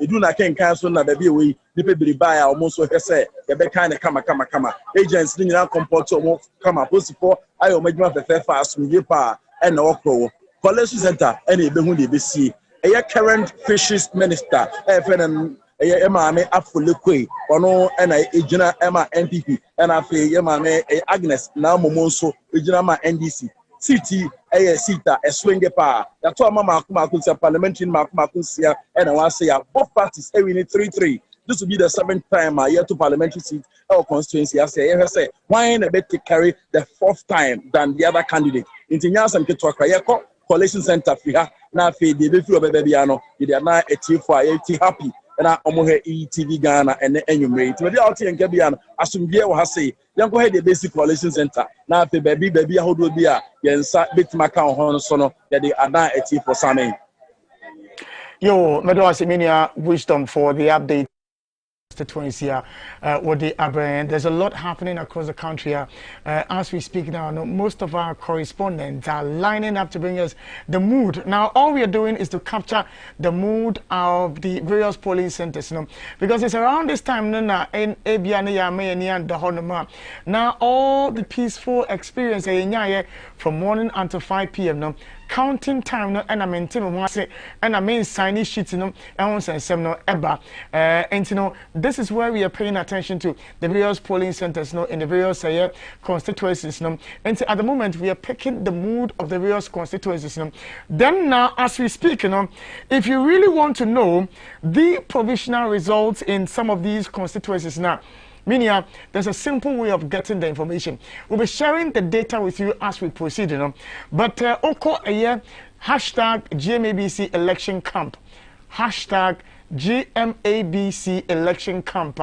edu na kenkan so na baby we nipa biriba ya omo so hwese ye be kan kama agents ni nyina comport omo kama posifo ayo majuma fefa asumdie pa na okro college center na ebehu de besie eye current fisheries minister fnm eye maame afolekwe ono na ejina ema NPP na afi ye maame Agnes na momo nso ejina ma NDC city sita swing pa that to mama akuma parliamentary makuma kunsia and I say both parties we need 3-3. This will be the 7th time year to parliamentary seat or constituency. I say why not bet to carry the 4th time than the other candidate into Nyasam Ketwaka coalition center fiha na fe de be fi obebiano they are now a team for happy na omohe ETV Ghana and enyumre ti be out here nka bia no asomdie wo ha sei yanko he the basic coalition center na fe baby ahodo bi a yensa betima kan ho no so no they are now a team for Samen. Yo, Medo Asiminia, wisdom for the update. Constituency what they are. There's a lot happening across the country as we speak now. Most of our correspondents are lining up to bring us the mood. Now all we are doing is to capture the mood of the various polling centers, because it's around this time now all the peaceful experience from morning until 5 p.m. Counting time no and I maintain one say and I mean signing sheet and this is where we are paying attention to the various polling centers in the various constituencies and at the moment we are picking the mood of the various constituencies then now as we speak if you really want to know the provisional results in some of these constituencies now, Minia, there's a simple way of getting the information. We'll be sharing the data with you as we proceed, But Oko hashtag GMABC election camp. Hashtag GMABC election camp.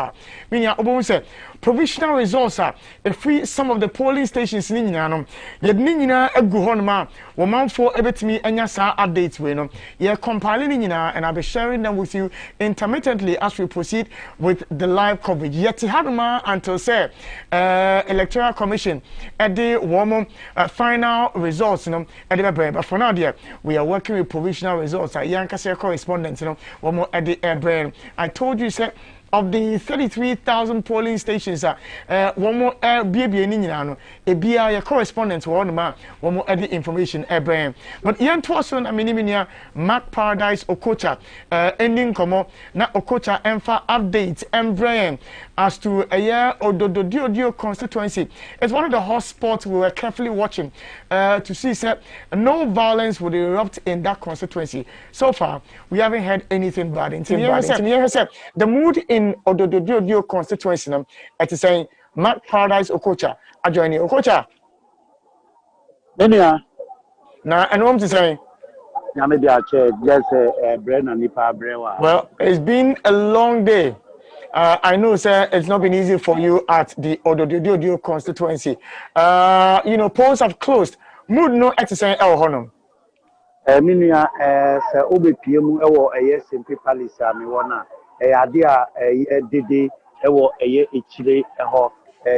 Minia, Obo say provisional results are if we some of the polling stations ni nyina ye nyina egu honma wo manfo ebetimi anya sa updates we ye compiling nyina and I'll be sharing them with you intermittently as we proceed with the live coverage yet hadma until say electoral commission at the final results but for now dear we are working with provisional results yankase correspondents womo at the brain. I told you say of the 33,000 polling stations, one more BB Ninano, a BI correspondent to one more the information. But Ian Twason, I mean, Mark Paradise Okocha, ending como, na Okocha Enfa updates, Brian, as to a year or the constituency. It's one of the hot spots we were carefully watching to see that no violence would erupt in that constituency. So far, we haven't heard anything bad. The mood in Odododio constituency, it is saying Mark Paradise Okocha. I join you, Okocha. Now, and what I'm saying? Maybe I check just Brenna Nipa Brewa. Well, it's been a long day. I know, sir, it's not been easy for you at the Odododio constituency. Polls have closed. Mood no exercise El Honum. Minia, OBPM, a simple palace, I wanna. Idea Didi ewo ichire eho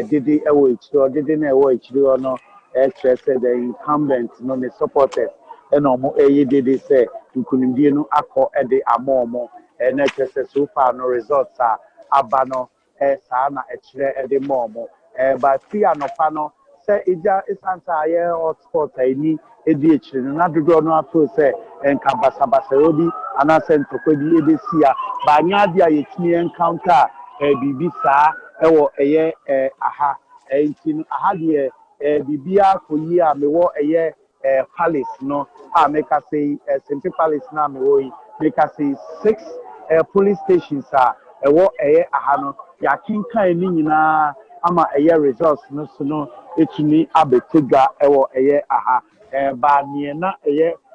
Didi ewo ichire Didi na ewo ichire ono the incumbent no the supporters omo Didi say nkunimdie no akọ de amomo na so far no results aba no saa na ichire de momo but fi anopa no say ija isanta ye hotspot ani edi ichire na dodo no afo say enka basabasa obi anase ntokwa bi ebesia banya dia yetimi encounter bibi saa ewo aha entin aha de bibia koyi a mewo palace no a make say simple palace na mewo yi make say 6 police stations ewo aha no ya kinkan ni nyina ama results no so no etumi abetega ewo aha ba nie na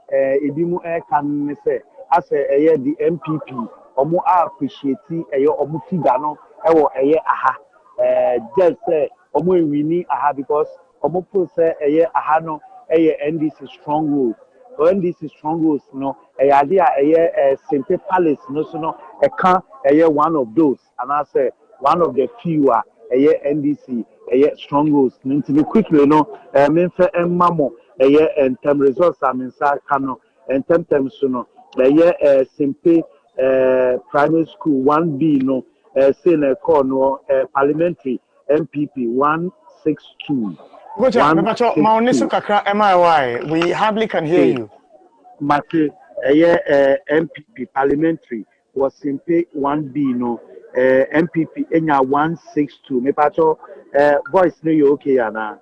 ebimu kan say as the MPP omo appreciate omo figure no ewo aha just say omo wini aha because omo process aha no NDC stronghold so NDC strongholds no ade Simple Palace no so no one of those and I say one of the few NDC strongholds to quickly no menfe mamo and term results am inside kano and term so no Simple primary school 1B no say na call no parliamentary MPP 162. We hardly can hear you. Mate, MPP parliamentary was simply 1B no MPP enya 162. Me pacho voice no you okay ana?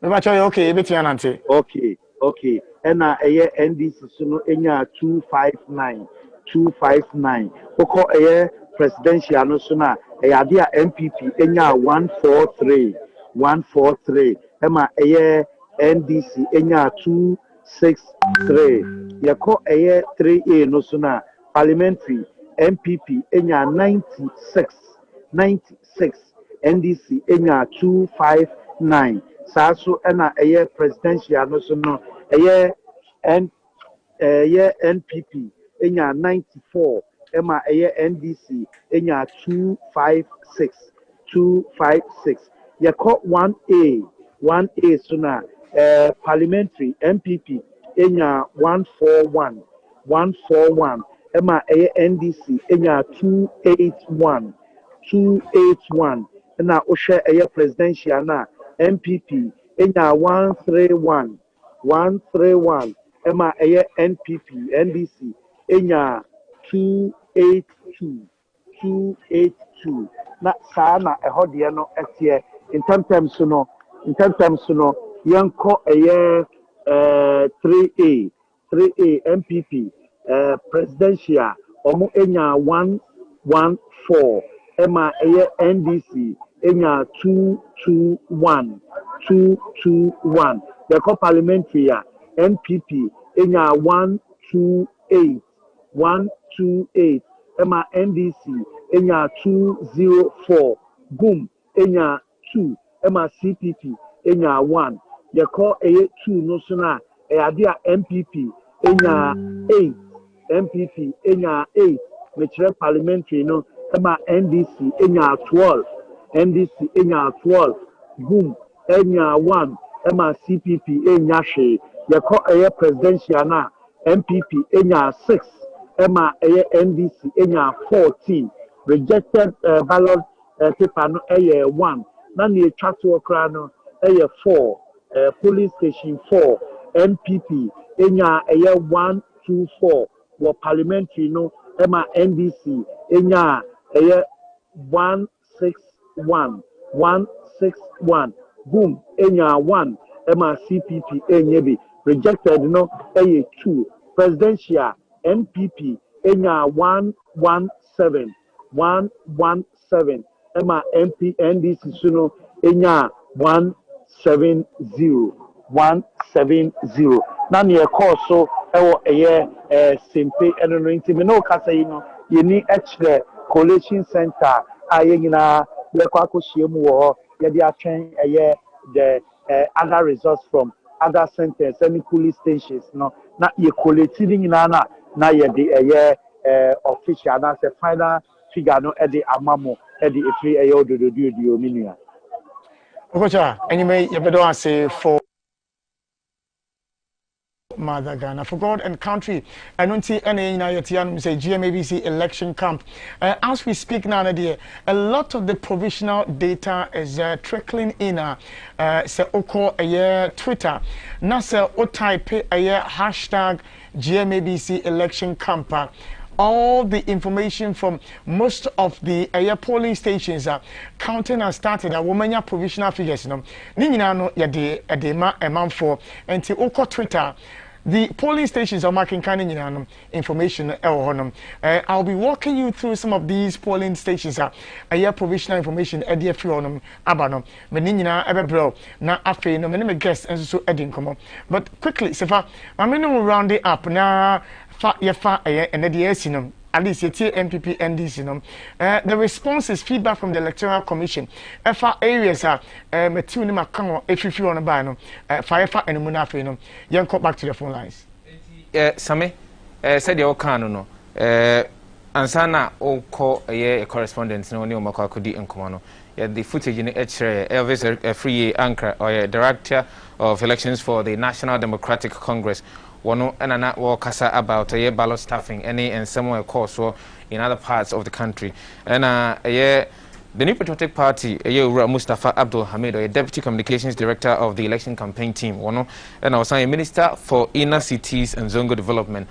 Me pacho you okay? Ebeti anante. Okay. Ena NDC so no enya 259. Oko presidential no so na dia MPP enya 143. Ema NDC enya 263. Yako 3A no so na parliamentary MPP enya 96. NDC enya 259. Saso ena presidential no so no NPP enya 94. Ema NDC enya 256. Yako 1A so na parliamentary MPP enya 141. Ema NDC enya 281. Na oshe presidential na MPP enya 131. Ema NPP NDC enya 282. Na sana ehode no etie in terms no yanko 3A MPP presidential omo enya 114. Ema NDC enya 221. The parliamentary NPP enya 128. Ema NDC enya 204. Boom enya 2. Ema CPP enya 1. The call 2 no sooner dia MPP enya 8. MPP enya 8. Which parliamentary no ema NDC enya 12. NDC enya 12. Boom enya 1. Ema CPP enya she. The call presidential na MPP enya 6. Ema NDC enya 14. Rejected ballot paper no 1. Na ne chatwo kra no 4. Police station 4. MPP enya 124. Wo parliamentary no ema NDC enya 161. Boom enya 1. Ema CPP enya bi. Rejected no 2. Presidential MPP enya 117. Ema MP NDC suno enya 170. Na ne call so ewo simpe eno no ntimi no kasa yi no yeni extra collation center ayengina le kwa koshiem wo ye dia twen the other results from other centers any police stations no na ye collecting na ye the official na say final figure no e the amamo e the free ododo di ominua. Okocha anyway you better say for Mother Ghana for God and country. I don't see any say GMABC election camp. As we speak now, a lot of the provisional data is trickling in. Say oko Twitter. Now say o type hashtag GMABC election camp. All the information from most of the polling stations counting has started. A woman provisional figures. No, Nina no yade edema amount for until oko Twitter. The polling stations are marking kind of information. I'll be walking you through some of these polling stations. Provisional information. Abano. Menina Ebebro. Na afe no many guests and so Edin come. But quickly, Sefa, I'm going to round it up now. And the at least MPP NDC. The response is feedback from the Electoral Commission. FA areas are Metuni Makango, if you want to buy them, Firefa and Munafino. Young call back to the phone lines. Same said your canono. Ansana o call a correspondence no Makakudi and Komano. the footage in Elvis Free Anchor, or Director of Elections for the National Democratic Congress. One and not walk about a ballot staffing any and somewhere course or in other parts of the country. And the New Patriotic Party, Mustafa Abdul Hamid, a Deputy Communications Director of the Election Campaign Team, and also a Minister for Inner Cities and Zongo Development,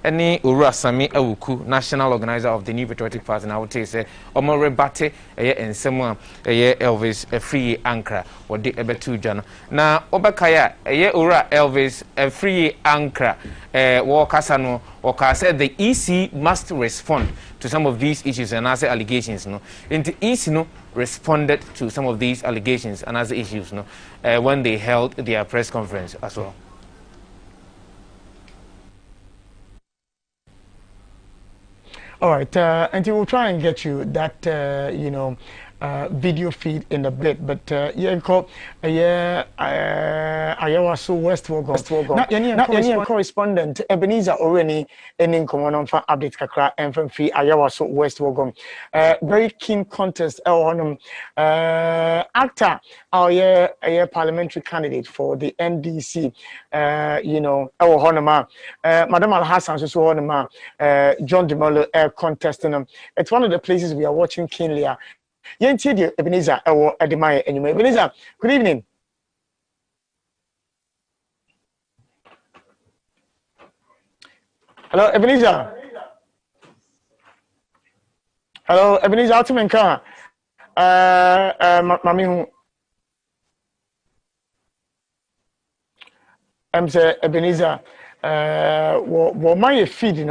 any Ura Sami Awuku, National Organizer of the New Patriotic Party, and I would say, Omore Bate, and someone, Elvis, a free anchor, or the Ebetu Jana. Now, Obakaya, Ura Elvis, a free anchor, Wakasano, Waka said the EC must respond to some of these issues and other allegations. And the EC responded to some of these allegations and other issues when they held their press conference as well. All right, and we'll try and get you that, video feed in a bit, but I was so West Wogon. Not any correspondent Ebenezer Oreni in common for update kakra and from free Iowa so West Wogon. Very keen contest actor our parliamentary candidate for the NDC our Honema Madam Al Hassan so Honema John DeMolo contesting them. It's one of the places we are watching keenly. Yentie Ebenezer or Ademaya and you may Ebenezer, good evening. Hello, Ebenezer. Hello, Ebenezer Altimenka. Mami I'm saying Ebenezer my feed,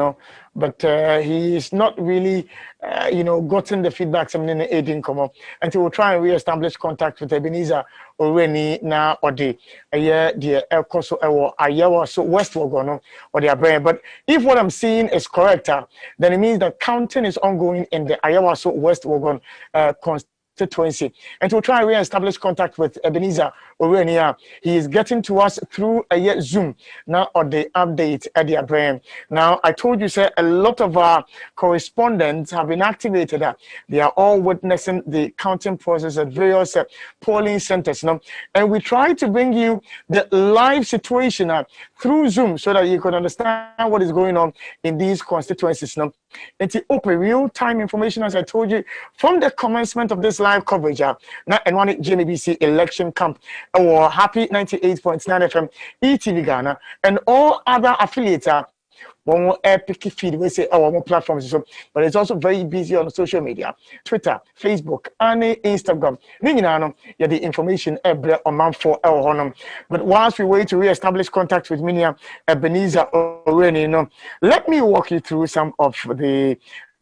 but he is not really, gotten the feedback some in the aiding come up until we'll try and re-establish contact with Ebenezer already now or the El Coso or Ayawa so West Wogono or their brain. But if what I'm seeing is correct, then it means that counting is ongoing in the Ayawa so West Wogon constituency. And to try and re-establish contact with Ebenezer Orenia, he is getting to us through a Zoom now on the update at the brain. Now, I told you, sir, a lot of our correspondents have been activated. They are all witnessing the counting process at various polling centers. And we try to bring you the live situation through Zoom so that you can understand what is going on in these constituencies. It's open real-time information, as I told you, from the commencement of this live coverage. Now, and one GMABC election camp, or Happy 98.9 FM, ETV Ghana, and all other affiliates. One more epic feed, we say our more platforms, but it's also very busy on social media, Twitter, Facebook, and Instagram. Yeah, the information on month for our honor. But whilst we wait to re-establish contact with Minia Ebenezer Oreni, let me walk you through some of the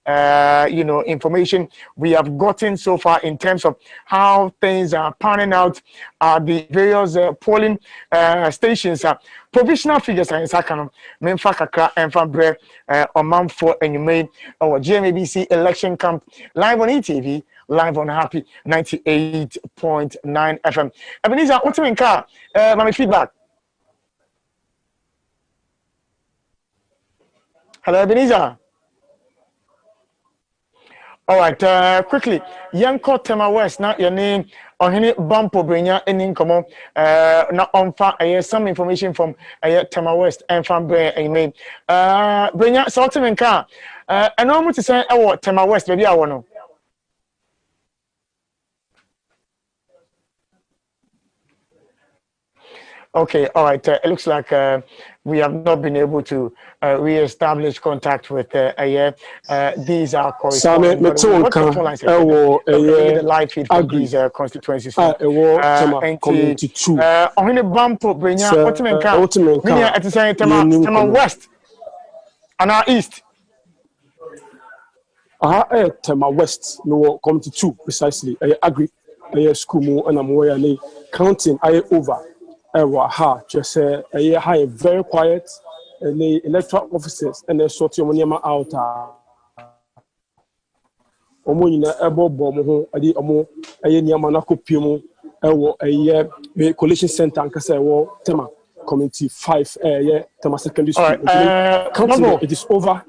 information we have gotten so far in terms of how things are panning out at the various polling stations. Provisional figures are in Sakano, Memfa Kakra, and Fabre, on month for and you made our GMABC election camp live on ETV, live on Happy 98.9 FM. Ebenezer, what's in car? My feedback. Hello, Ebenezer. All right, quickly. Yanko Tema West, not your name. On any bumpo brenya any income. Not on fa. I have some information from Tema West and from Brenya. Brenya, sort of car. And almost to say, oh, Tema West, maybe I want to. Okay, all right. It looks like we have not been able to re-establish contact with these are correspondents. The live feed from these constituencies. Community 2. On the bumpo brenya, what to say, Tema West and our East. Tema West, no, Community 2 precisely. I agree. School and I'm aware counting over. Just say high, very quiet, and the electoral officers and the sort of money out. Omuna ebo bomo, adi omo, Yamanako Pimu, a coalition center and Casa Tema Community 5, Tema Secondary School. It is over.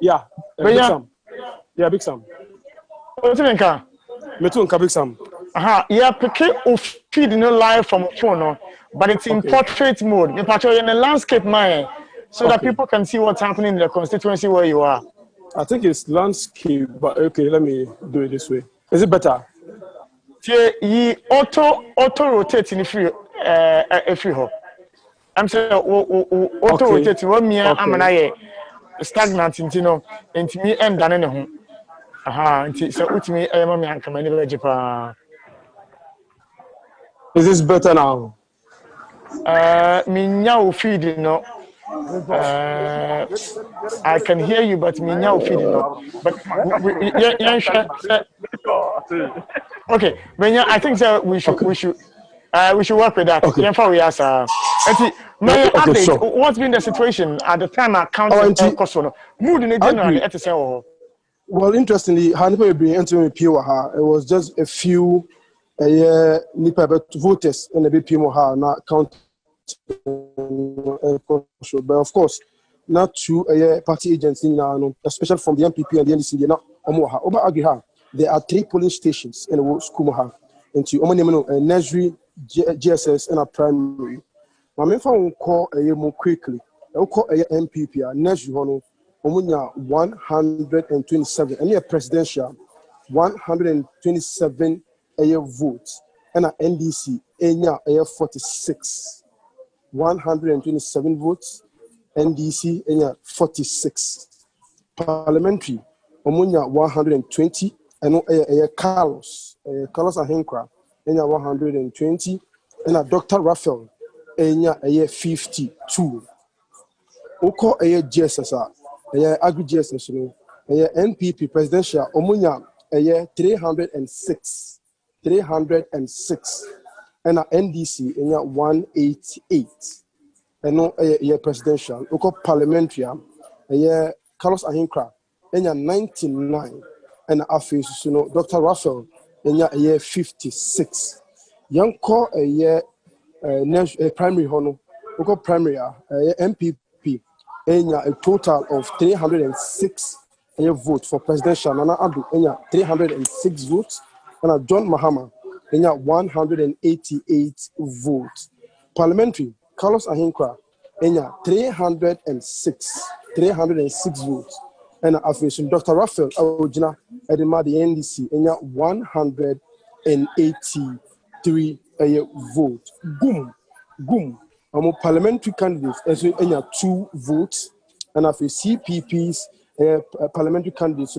Yeah, Big Sam. Yeah, Big Sam. What's in car? Me too, Kabik Sam. Yeah, pick feed no live from phone, no, but it's in portrait mode. Me picture in a landscape man, so that people can see what's happening in the constituency where you are. I think it's landscape, but okay, let me do it this way. Is it better? Ye auto rotating free home. I'm saying auto rotating. What me am stagnant into no into me and done anything. So with me I am and come anywhere Japan. Is this better now? Me now feeding no. I can hear you, but me now feeding no. But okay, but I think so we should work with that. Okay. We ask may update sure. What's been the situation at the time I counted mood in the general at the same. Well, interestingly, it was just a few voters in the BPM not count. But of course, not to party agency now, especially from the MPP and the NDC. There are 3 polling stations in the school. Into nursery, GSS, and a primary. My main phone call more quickly. I'll call a MPP, nursery, 127, and a presidential 127 votes, and a NDC, 46. 127 votes, NDC, 46. Parliamentary, 120, and Carlos Ahenkra, 120, and Dr. Raphael, 52. Oko GSS, Agri GSS, NPP presidential, 306. 306. And NDC in 188. And no presidential. Oko parliamentary, Carlos Ahinkra in 99. And office, Dr. Raphael in 56. Young call a primary honor. Oko primary MPP in a total of 306 votes for presidential. Nana Adu in 306 votes. And John Mahama. 188 votes. Parliamentary, Carlos Ahinkra, 306 votes. And affiliation, Dr. Raphael Awojina, Edema, the NDC, 183 votes. Boom. Parliamentary candidates, as 2 votes. And affiliation, CPP's parliamentary candidates,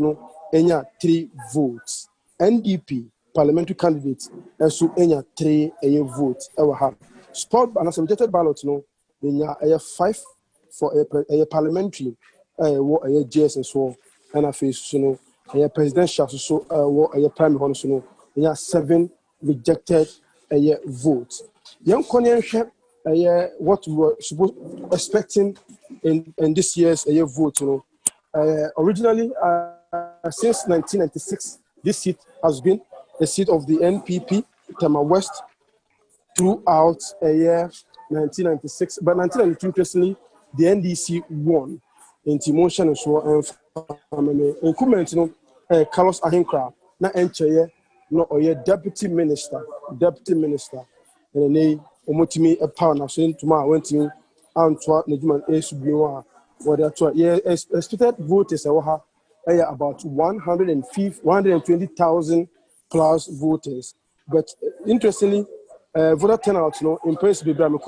3 votes. NDP, parliamentary candidates, and so 3 votes. Spot and subjected ballot, 5 for a parliamentary, GS and so, and a face, a presidential, so a primary honor, 7 rejected votes. Young Korean, what we were expecting in this year's vote, originally, since 1996, this seat has been the seat of the NPP, Tema West, throughout 1996. But 1992, interestingly, the NDC won in Timoshan and so and Carlos Ahinkra, na encheye no oye deputy minister, and then omotimi a pound so into my went to Antoine Nedman Esubiwa, where the expected voters about 120,000 plus voters. But interestingly, voter turnout, in place a little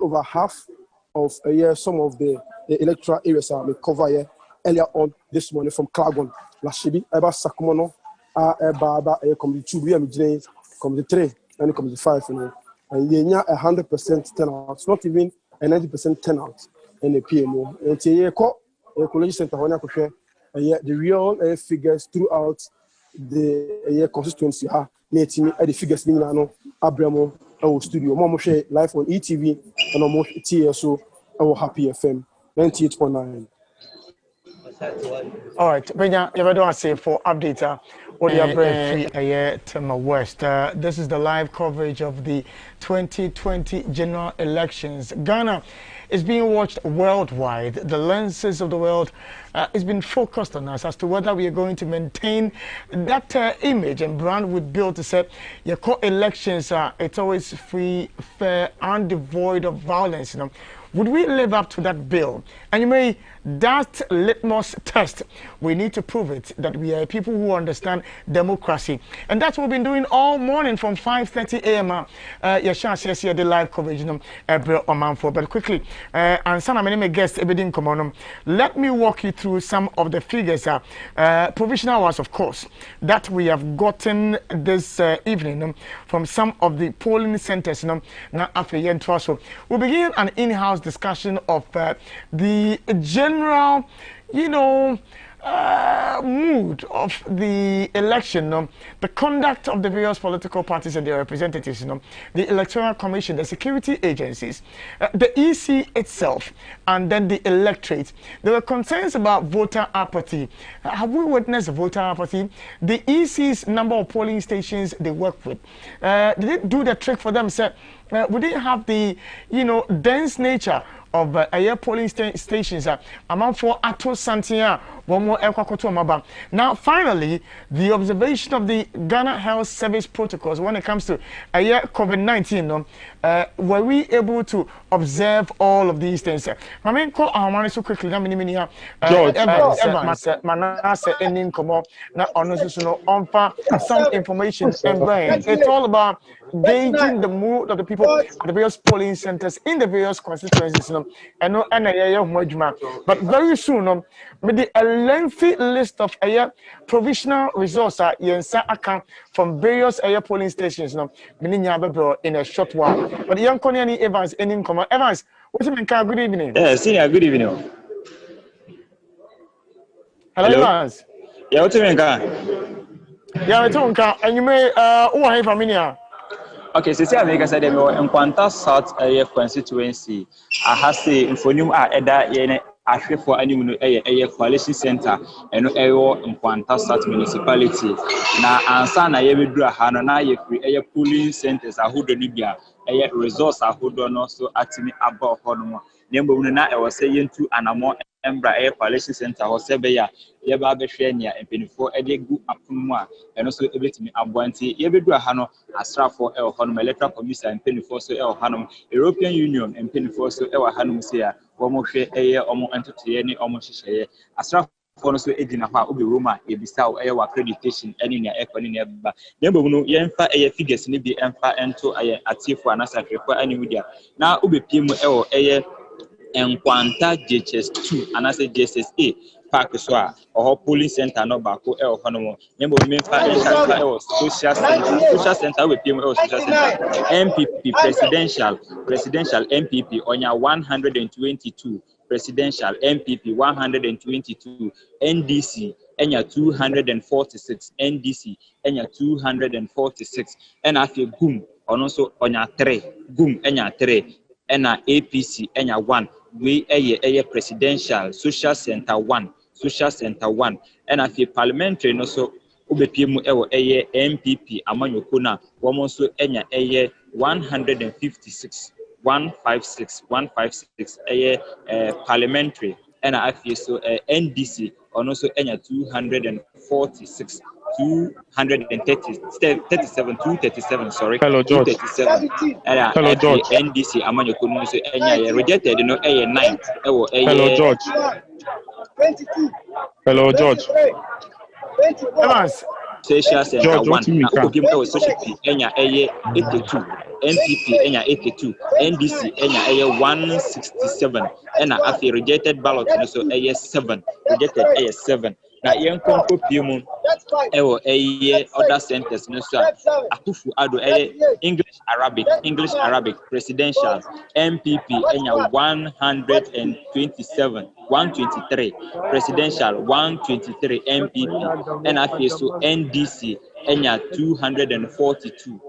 over half of some of the electoral areas are cover here earlier on this morning from Klagon, Lashibi, Eba Sakumono, Eba, Committee 2, Committee 3, and Committee 5, and you 100% turnout, not even a 90% turnout in the PMO. And the college center, the real figures throughout the constituency are the figures in Abramo, our studio, Momo share live on ETV and almost TSO, our Happy FM 98.9. All right, Benya, you don't say for update. Tema West. This is the live coverage of the 2020 general elections. Ghana is being watched worldwide. The lenses of the world is being focused on us as to whether we are going to maintain that image and brand we built to say your elections it's always free, fair, and devoid of violence. You know, would we live up to that bill? And you may that litmus test, we need to prove it that we are people who understand democracy. And that's what we've been doing all morning from 5:30 a.m. Yes, here the live coverage, but quickly, and some of my guests, let me walk you through some of the figures, provisional ones, of course, that we have gotten this evening from some of the polling centers. We'll begin an in-house discussion of the general, mood of the election, the conduct of the various political parties and their representatives, the Electoral Commission, the security agencies, the EC itself, and then the electorate. There were concerns about voter apathy. Have we witnessed voter apathy? The EC's number of polling stations they work with, did it do the trick for them? We didn't have the, dense nature of polling stations among for Ato Santia, one more Maba. Now, finally, the observation of the Ghana Health Service protocols when it comes to COVID-19. Were we able to observe all of these things? I mean, call our money so quickly. George, Evans, Manasseh, ending come up, not honestly, some information and brain. It's all about gauging the mood of the people at the various polling centers in the various constituencies. But very soon, with the lengthy list of provisional results account from various polling stations in a short while. But young Konyani Evans, Evans, what's your name? Good evening. Yeah, senior, good evening. Hello, Evans. Yeah, what's your name? Yeah, it's on car, and you may who are from India. Okay, so see, I said, in Quanta South constituency, I have say infonium eda ahwe for animu a coalition center eno ewo in Quanta South municipality. Na ansa na ye bedura ha no na ye free polling centers ahodo ni bia resource ahodo no so atimi aba ho no mo. Nembo na e wo say yentu anamo embra coalition center ho se be ya ye ba be hwe nia empenifo ede gu apono a eno so ebetimi aboanti ye bedura ha no asrafo e ho no electoral commission empenifo so e ho no European Union empenifo so e ho no se ya wo mo hwe omo entotoye ni omo hyehyeye asrafo no so edina ho a obi roma ebisa wo accreditation ene nia ekoni ne ba nembo no ye mfa figures ni bi emfa ento atifo anasafrefo ani media na obepie mu Enquanta JHS2 and I say JSSA park so a polling center no bako e hono nyembo memfa social center we PM social center MPP presidential MPP onya 122 presidential MPP 122 NDC enya 246 NDC enya 246 and after gum ono so onya 3 gum enya 3 ena APC enya 1 we presidential social center 1 and afi parliamentary no so obepie mu MPP amanyoko na womo so enya 156 parliamentary and afi so NDC ono so enya 246 237 sorry. Hello George. 237 hello George. NDC amanyoko no so enya rejected no 9 hello George. 22 hello George. Evans social center 1 na obim social P enya 82 MPP enya 82 NDC enya 167 ena afi rejected ballot no so 7 rejected 7 na yen konko piemu other centers no so akufu ado English Arabic presidential MPP enya 123 presidential 123 MPP and afi so NDC enya 242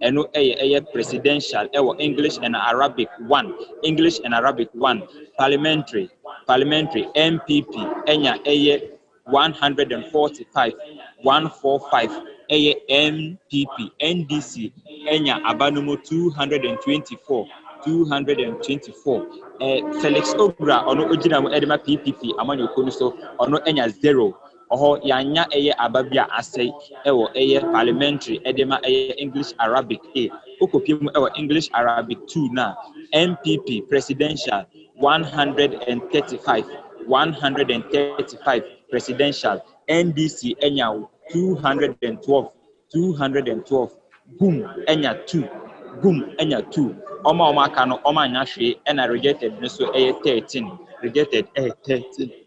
eno presidential English and Arabic 1 parliamentary MPP enya 145 145 MPP NDC enya abanumu 224 Felix Obra ono ojina mu edema PPP amanyo kunu so ono enya 0 oho yanya ababia asai ewo parliamentary edema English Arabic A okopiem ewo English Arabic 2 na MPP presidential 135 presidential NDC enya 212 boom enya 2 Oma kano oma nyashwe ena rejected so 13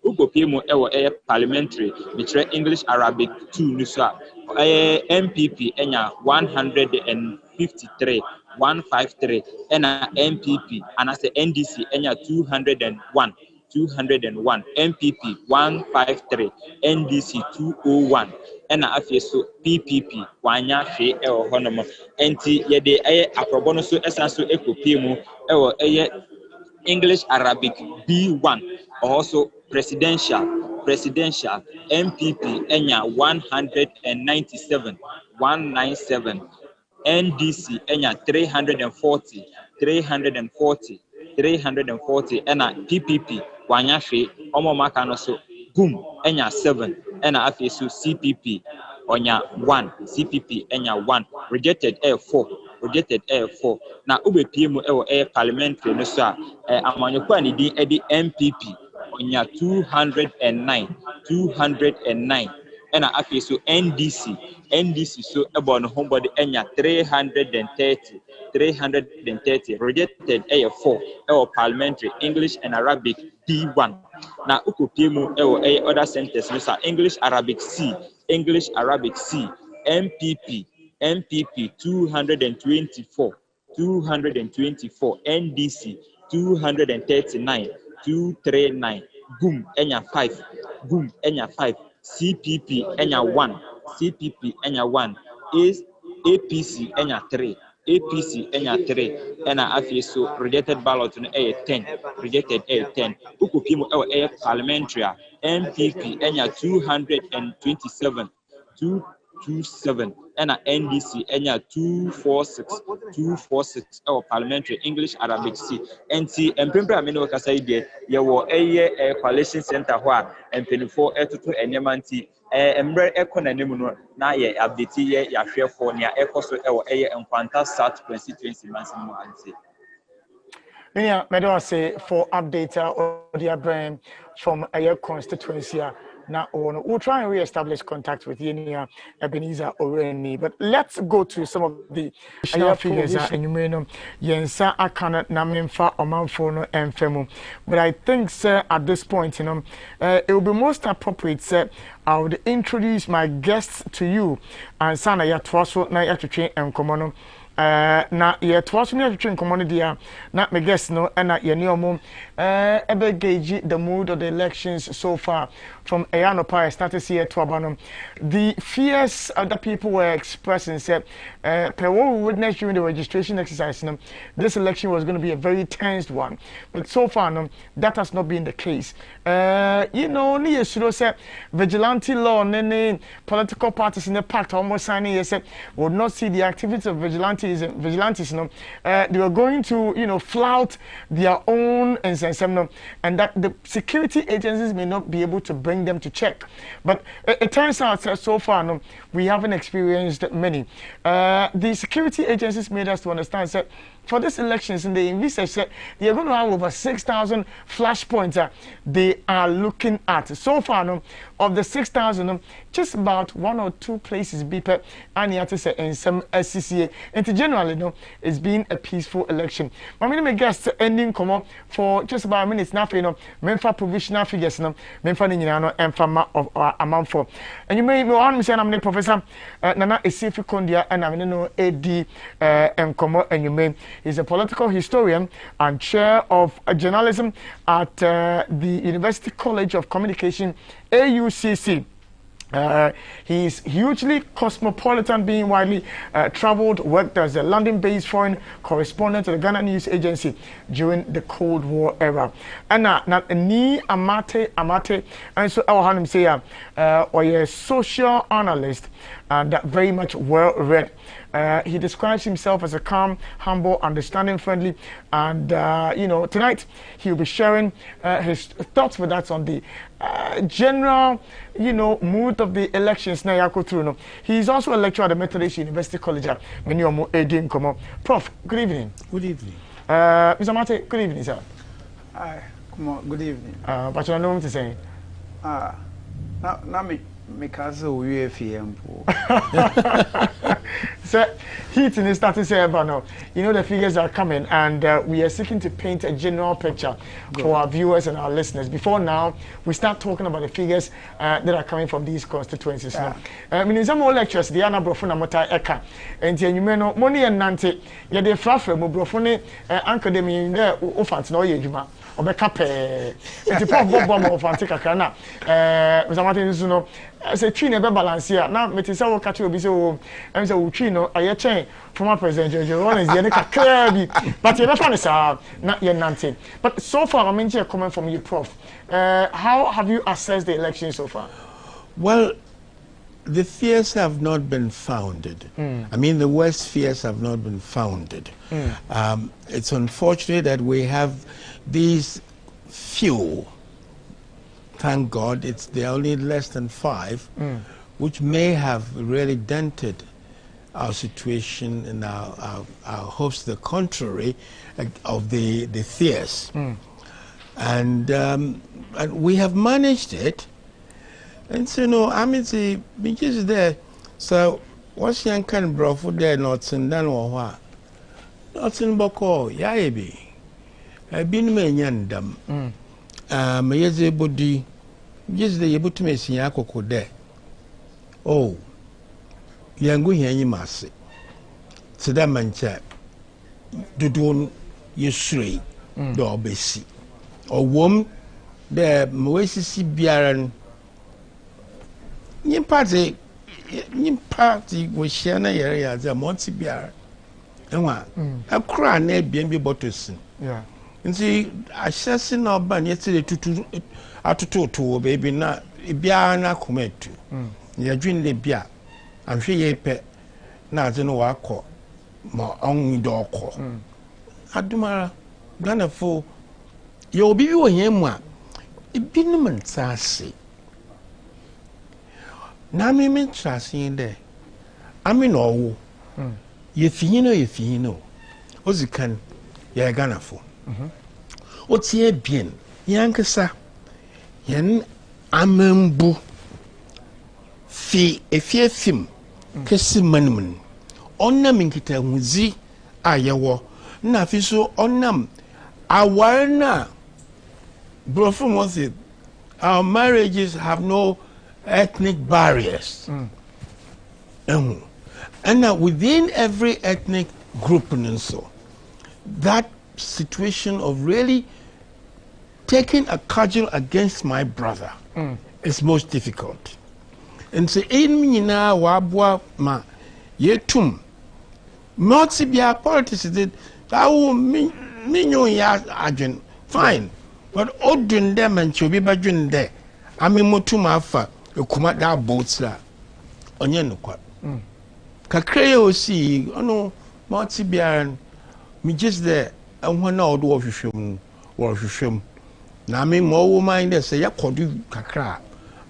ukopiem ewo parliamentary bitre English Arabic 2 nusa MPP enya 153 ena MPP anase NDC enya 201 MPP 153 NDC 201 ena afieso PPP wanya hwe ewo honom enti yede aprobono so esanso ekopiem ewo English Arabic B1 also presidential MPP enya 197 NDC enya 340 ena PPP wanyahwe omomaka no so boom enya 7 ena afiesu CPP onya 1 CPP enya 1 rejected 4 na ubepiem ewo parliamentary no so amanyokwa ni din edi MPP onya 209 ena afiesu NDC so ebo no homebody enya 330 rejected 4 ewo parliamentary English and Arabic D1 na ukopiem ewo other centers no sa English Arabic C MPP 224 NDC 239 boom enya 5 CPP enya 1 is APC enya 3 ena afieso rejected ballot no 10 ukopiem ewo parliamentary MPP enya 227 ena NDC enya 246 ewo parliamentary English Arabic C enti empempe amene wakasa ide yewo coalition center ho a empenifo etoto enyemanti embre ekonanim no na ye update ye yahwefo ne ekoso ewo enkwanta South constituency mansimu anti Minia, I say for update or the brand from a constituency. Now, we'll try and re-establish contact with Yenia, Ebenezer, Oreni. But let's go to some of the figures. And you may know, Yensa, I cannot name for Omanfono and Femo. But I think, sir, at this point, it will be most appropriate, sir, I would introduce my guests to you. And Sana Yatwaso, na Yatuchi and Komono. Na ye twas me atwetwe nkomo dia na me guess no na ye ne omo ebe gauge the mood of the elections so far from Ayanopa started here to Abanom. The fears other people were expressing said per what we witnessed during the registration exercise, this election was going to be a very tense one, but so far that has not been the case. Near should say vigilante law and political parties in the pact almost signing said would not see the activities of vigilantes. They were going to flout their own and that the security agencies may not be able to bring them to check. But it turns out that so far we haven't experienced many. The security agencies made us to understand that for these elections in the research that they are going to have over 6,000 flashpoints they are looking at. So far, of the 6,000, just about 1 or 2 places beeper and in some SCCA. And generally, it's been a peaceful election. My name is guest ending come up for just about a minute now. Memphis provisional figures, Memphis and Fama of amount for. And you may want to say I'm Professor Nana Esifi Kondia and I'm AD and Komo and you may. He's a political historian and chair of journalism at the University College of Communication, AUCC. He's hugely cosmopolitan, being widely traveled, worked as a London-based foreign correspondent to the Ghana News Agency during the Cold War era. And ni amate, and so our hand say, or a social analyst, and very much well-read. He describes himself as a calm, humble, understanding, friendly, and tonight he'll be sharing his thoughts with us on the general, mood of the elections now you go through. No, he's also a lecturer at the Methodist University College. Prof, good evening. Good evening. Mr. Mate, good evening, sir. Hi, come on, good evening. But you know what to say? Now me castle we So heating is starting to say about now. The figures are coming, and we are seeking to paint a general picture for our viewers and our listeners. Before now, we start talking about the figures that are coming from these constituencies. I mean, in some more lectures, the Anna Brofuna Mota Eka, and you know, money and Nante, yet they flaffer, Brofone, Uncle Demi, Offense, no Yajuma. Obeka pe enti pop bomb of antika kana Mr. Martin no say twi na be balance here na me say wo catch obi say wo em say wo twi no aye chen former president George Rawlings ye ne kakra bi but ye be fa ne sa na ye nante. But so far I mean a comment from you, Prof. How have you assessed the election so far? Well, the fears have not been founded. I mean, the worst fears have not been founded. It's unfortunate that we have these few, thank God, they're only less than 5, which may have really dented our situation and our hopes to the contrary of the fears. And we have managed it. And so, I mean, because there, so what's young kind of bro for there, not in Dan or what? Not in Boko, Yabi. I've been many yandam. Yes, a body, just the able to make Siako there. Oh, Yangu Yanimasi. So that man chat. Do don't you stray, do obesi. Or womb, the Moesi Biaran. Yin party we share na area as a monty beer. A crown ne BNB bottles. Yeah. And see, assessing our ban yesterday to baby na Biana comet. You drink the beer. I'm sure ye pet na no wako more on door call. Adumara, Ghana for you'll be your yemwa. It be no man sassy. Na me trusting there. I mean, oh, you fino. What's it can ye Ghana for? What's ye bien? Yankasa yen amembu fi a fear film, Kessi Manman. Onam in Kita Muzi Ayawa, Nafiso onam. Awarna Brofum was it. Our marriages have no ethnic barriers. And within every ethnic group and so, that situation of really taking a cudgel against my brother is most difficult. And so in mina wabwa ma yetum not be a politics did ya agent fine, but odun them and chobi bajun there. I mean motuma fa kuma that boats la onye no kwa kakra o si ono multi biaran me just there and when na odo hwehwem na me mo wo mind there say yakodu kakra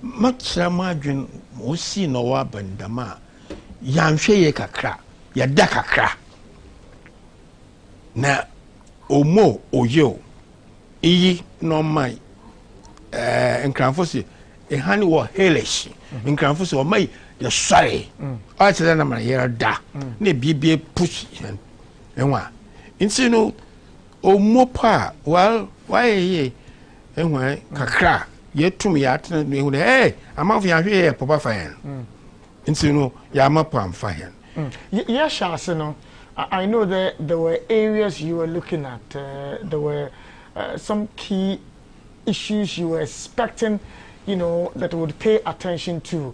matra madwen o si no wa bandama yanhwe ye kakra ya da kakra na omo oyo iyi no mai enkranfo si a honey war hellish in Cranfus or may the sorry. I said, I'm a year da, ne be push and one. Insino, oh, mopa, well, why ye, and why, kakra, yet to me at hey, I'm off your here, Papa Fan. Insino, Yamapam Fan. Yes, Shasano, I know that there were areas you were looking at, there were some key issues you were expecting that would pay attention to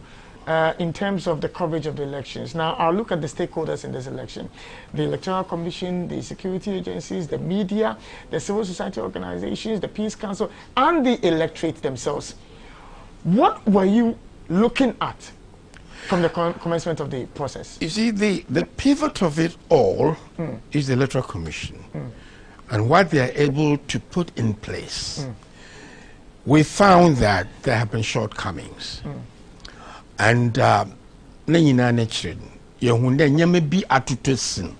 in terms of the coverage of the elections. Now, I'll look at the stakeholders in this election. The Electoral Commission, the security agencies, the media, the civil society organizations, the Peace Council, and the electorate themselves. What were you looking at from the commencement of the process? You see, the pivot of it all is the Electoral Commission and what they are able to put in place. We found that there have been shortcomings. And Nina Nature, Yahunda Yamabi Atutusin,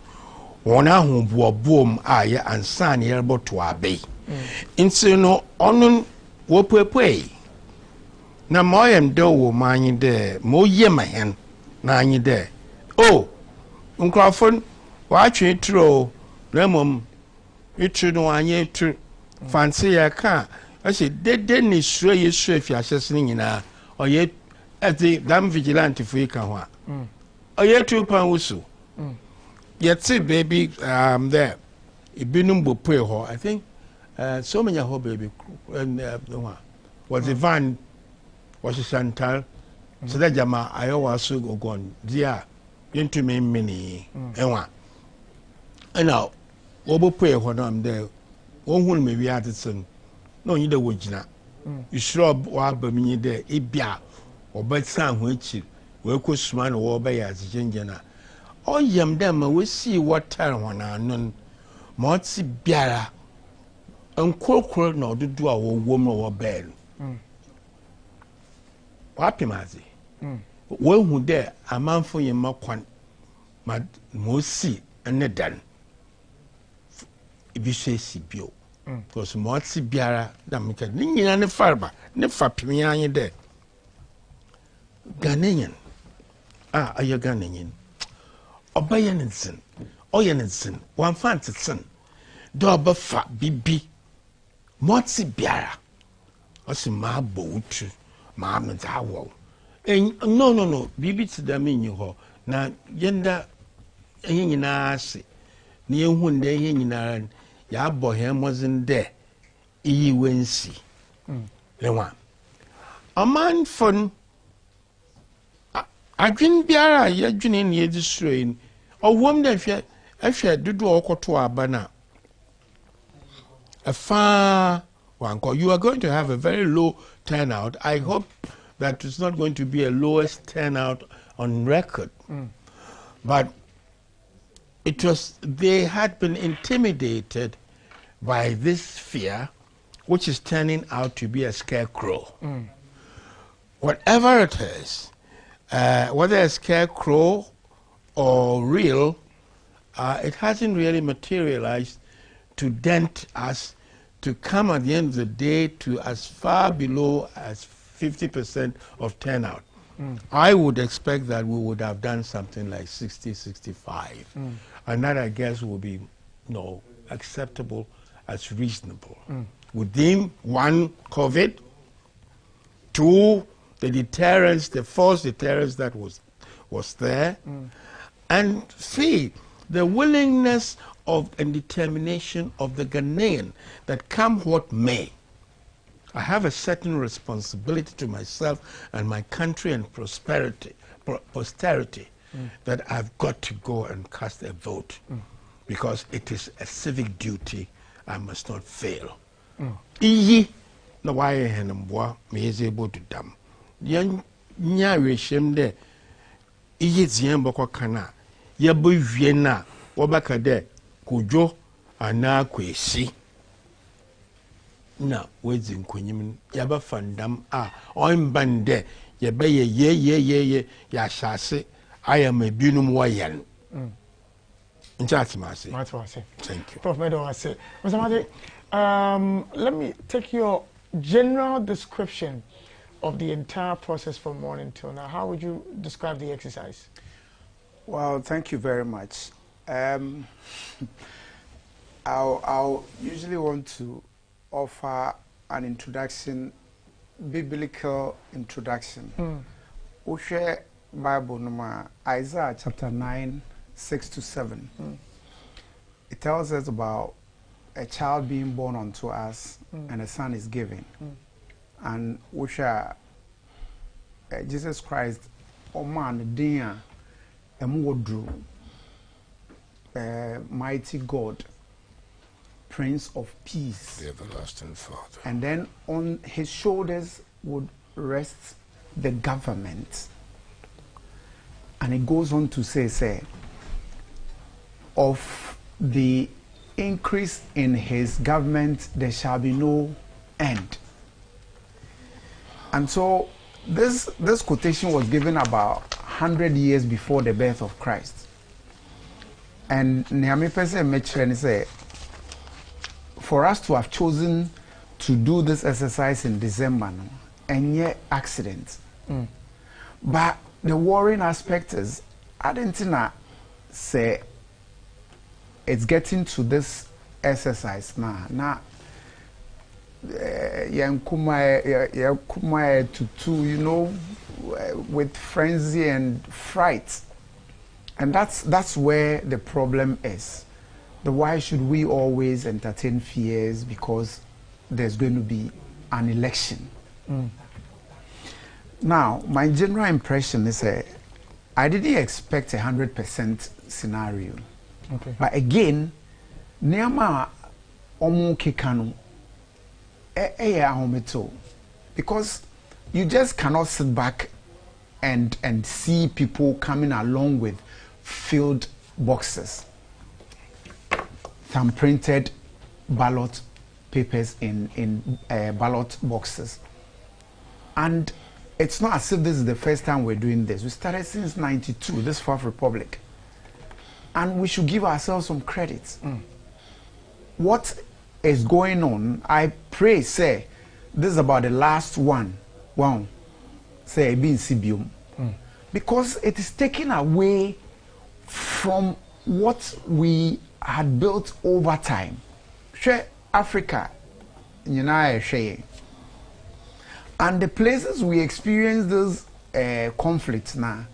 Wana whom boom aya and san yerbo to obey. Insuno onun wopwe. Na moyem do wo mani de, mo yemahen, nani de. Oh, Uncrophone, watch it through, Remum, it no anye to fancy a car. I said, dead then is sure you sure if you're assessing in a or yet. At the damn vigilante for you can a year 2 pounds. Yet, say, baby, there. It been pay her. I think so many of her baby and was the van was a Chantal. So that Jama, I always go gone. Dear, into me many. And now, over pay when I'm there. One will maybe added son. No, you don't watch now. You shrub or me there, it be or but some which we could smile or by as gingena. Oh, yam them, we see what time one are none. Motsi biara, and crow no do our woman or bell. Wapi mazi. Well, who there a man for your makwan, mad mosi and ne done. If you say Sibio, because Motsi biara, damn it, Ning and the farmer, never pimian there. Ghanaian. Are you Ghanaian? Obayanson, Oyanson, one fancy son. Doba fat bibi. Motsi biara. Osi ma boat, ma mentawo. No. Bibi to the menu ho. Na yenda yin asi. Near one day yin ya boy him wasn't there. E wensi. The one. A man fun. I drink biara ya dwene ne destroying or wom da hwe dodo okoto abana a far one call. You are going to have a very low turnout. I hope that it's not going to be a lowest turnout on record. But they had been intimidated by this fear, which is turning out to be a scarecrow. Whatever it is, whether a scarecrow or real, it hasn't really materialized to dent us to come at the end of the day to as far below as 50% of turnout. I would expect that we would have done something like 60, 65. And that, I guess, would be acceptable as reasonable. Within one, COVID, two, the deterrence, the false deterrence that was there, and three, the willingness of and determination of the Ghanaian that come what may. I have a certain responsibility to myself and my country and posterity that I've got to go and cast a vote because it is a civic duty I must not fail. Iyi na waye henembwa me is able to dam. Yan nya reshem de iyi zien boko kana ye bo wie na wo baka de kojo ana kwesi na wezi nkonyim ya ba fandam a on bande ye be ye ya shase ayama binum wayan. Thank you. Prof. Medo, I say, Mr. Mate, let me take your general description of the entire process from morning till now. How would you describe the exercise? Well, thank you very much. I'll usually want to offer an introduction, biblical introduction. We share Bible number Isaiah chapter 9, 6 to 7. It tells us about a child being born unto us and a son is given. And we shall Jesus Christ, oh man, dear, mighty God, Prince of Peace, the everlasting Father. And then on his shoulders would rest the government. And it goes on to say, of the increase in his government, there shall be no end. And so this quotation was given about 100 years before the birth of Christ. And Nehemiah said, for us to have chosen to do this exercise in December, and yet accident. But the worrying aspect is, I didn't say it's getting to this exercise now. Now, with frenzy and fright, and that's where the problem is. Why should we always entertain fears because there's going to be an election? Now, my general impression is I didn't expect 100% scenario. Okay. But again, Nema Omo Kekano, because you just cannot sit back and see people coming along with filled boxes, thumb-printed ballot papers in ballot boxes. And it's not as if this is the first time we're doing this. We started since 92, this Fourth Republic. And we should give ourselves some credit. What is going on, I pray, say, this is about the last one. Wow. Say, being Sibium. Because it is taken away from what we had built over time. Share Africa, share. And the places we experience those conflicts now,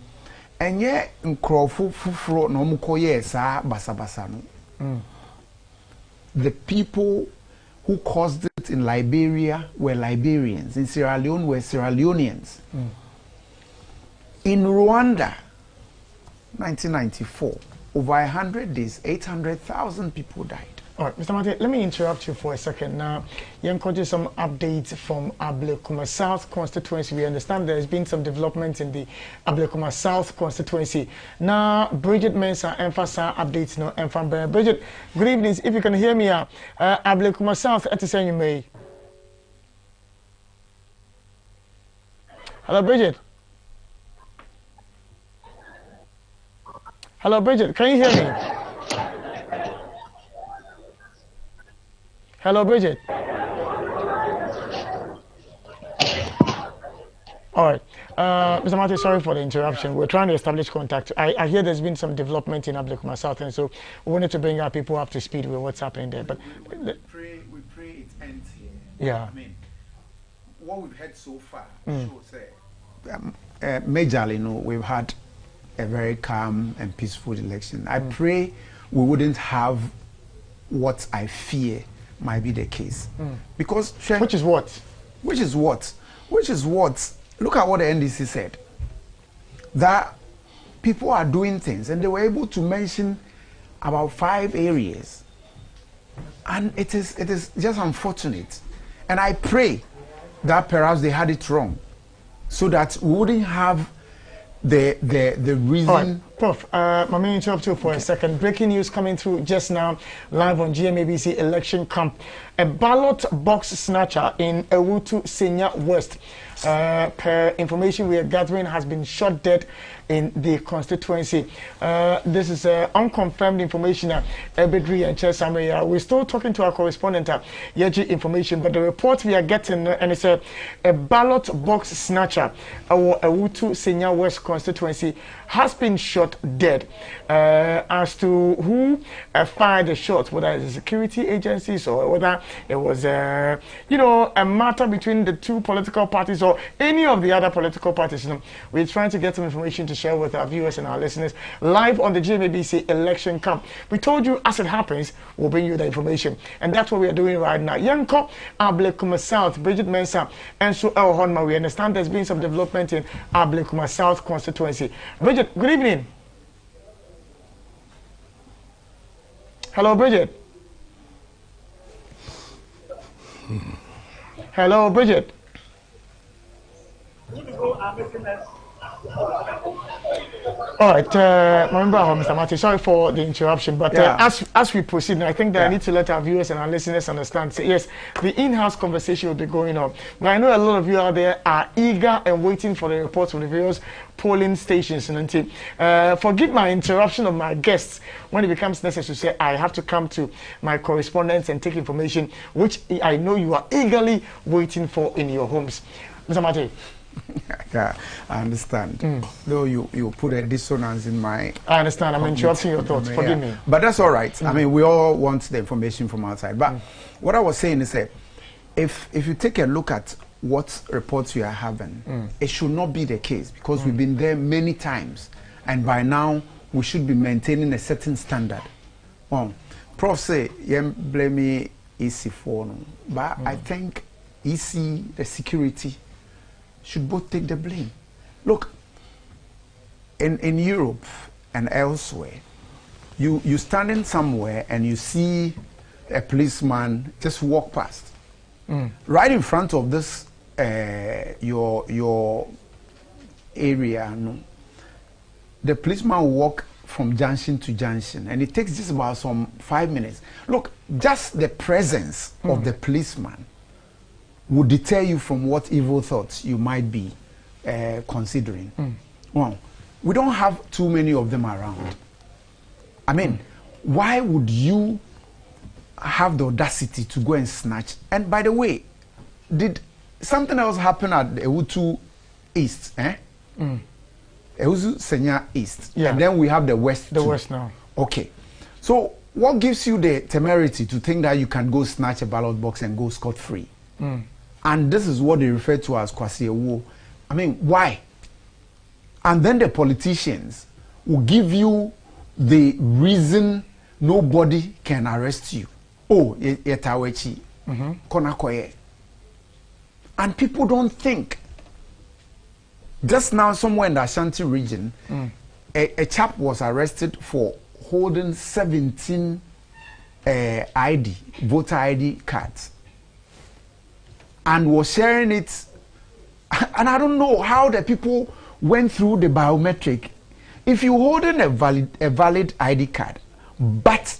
and yet the people who caused it in Liberia were Liberians, in Sierra Leone were Sierra Leoneans. In Rwanda, 1994, over 100 days, 800,000 people died. All right, Mr. Mate, let me interrupt you for a second. Now, you encountered some updates from Ablekuma South constituency. We understand there has been some development in the Ablekuma South constituency. Now, Bridget Mensah emphasize updates no Enfambe. Bridget, good evening. If you can hear me, Ablekuma South, at the same you may. Hello, Bridget. Hello, Bridget. Can you hear me? Hello, Bridget. All right. Mr. Martin, sorry for the interruption. We're trying to establish contact. I hear there's been some development in Ablekuma South, and so we wanted to bring our people up to speed with what's happening there. But we pray it ends here. Yeah. I mean, what we've had so far shows majorly, we've had a very calm and peaceful election. I pray we wouldn't have what I fear might be the case. Because which is what? Look at what the NDC said. That people are doing things, and they were able to mention about 5 areas. And it is just unfortunate. And I pray that perhaps they had it wrong, so that we wouldn't have the reason. All right, Prof, let me interrupt you for a second. Breaking news coming through just now, live on GMABC election camp. A ballot box snatcher in Ewutu Senya West, per information we are gathering, has been shot dead in the constituency. This is unconfirmed information. Ebedri and Chesamaya. We're still talking to our correspondent, Yeji information, but the report we are getting, and it's a ballot box snatcher, our Ewutu Senya West constituency, has been shot dead. As to who fired the shots, whether it's the security agencies or whether it was, a matter between the two political parties or any of the other political parties, we're trying to get some information to share with our viewers and our listeners live on the GMABC election camp. We told you as it happens, we'll bring you the information. And that's what we are doing right now. Yanko, Ablekuma South, Bridget Mensah, and so El Honma. We understand there's been some development in Ablekuma South constituency. Bridget, good evening. Hello, Bridget. Hello, Bridget. All right, remember, Mr. Martin, sorry for the interruption, but as we proceed, I think that I need to let our viewers and our listeners understand. So yes, the in-house conversation will be going on, but I know a lot of you out there are eager and waiting for the reports from the various polling stations. And forgive my interruption of my guests when it becomes necessary to say I have to come to my correspondence and take information, which I know you are eagerly waiting for in your homes. Mr. Martin. Yeah, I understand. Though you put a dissonance in my... I understand. I'm interrupting your thoughts. Forgive me. But that's all right. I mean, we all want the information from outside. But what I was saying is that if you take a look at what reports we are having, it should not be the case because we've been there many times. And by now, we should be maintaining a certain standard. Prof say, blame me EC for, but I think EC, the security, should both take the blame. Look, in Europe and elsewhere, you standing somewhere and you see a policeman just walk past. Right in front of this, your area, the policeman will walk from junction to junction, and it takes just about 5 minutes. Look, just the presence of the policeman would deter you from what evil thoughts you might be considering. Well, we don't have too many of them around. I mean, why would you have the audacity to go and snatch? And by the way, did something else happen at Ewutu East? Ewutu Senya East. Yeah. And then we have the West. The West now. Okay. So what gives you the temerity to think that you can go snatch a ballot box and go scot-free? And this is what they refer to as Kwasi-Ewo. I mean, why? And then the politicians will give you the reason nobody can arrest you. Oh, yetawechi, konakoye. And people don't think. Just now, somewhere in the Ashanti region, a chap was arrested for holding 17 voter ID cards. And was sharing it, and I don't know how the people went through the biometric. If you holding a valid ID card, but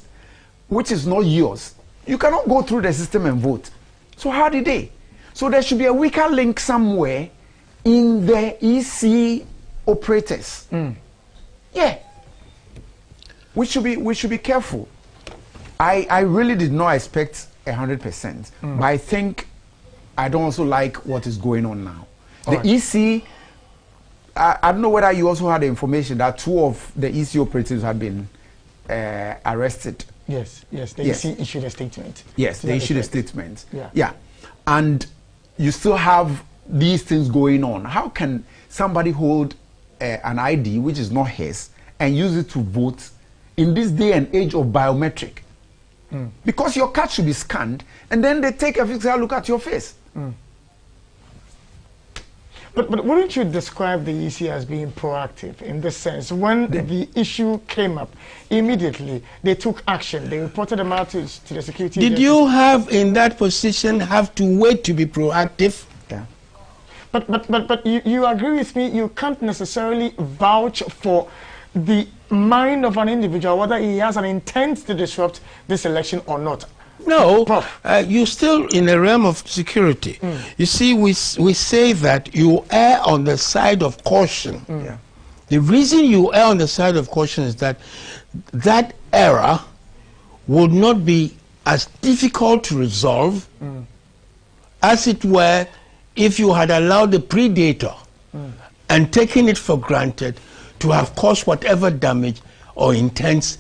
which is not yours, you cannot go through the system and vote. So how did they? So there should be a weaker link somewhere in the EC operators. Yeah, we should be careful. I really did not expect 100%, but I think. I don't also like what is going on now. The EC, I don't know whether you also had the information that 2 of the EC operatives had been arrested. Yes, the EC issued a statement. Yes, they issued a statement. Yeah. And you still have these things going on. How can somebody hold an ID which is not his and use it to vote in this day and age of biometric? Because your card should be scanned and then they take a physical look at your face. But wouldn't you describe the EC as being proactive in this sense? When the issue came up, immediately they took action. They reported them out to the security. Did you have in that position have to wait to be proactive? Yeah. But you agree with me, you can't necessarily vouch for the mind of an individual, whether he has an intent to disrupt this election or not. No, you're still in the realm of security. You see, we say that you err on the side of caution. The reason you err on the side of caution is that that error would not be as difficult to resolve as it were if you had allowed the predator and taken it for granted to have caused whatever damage or intents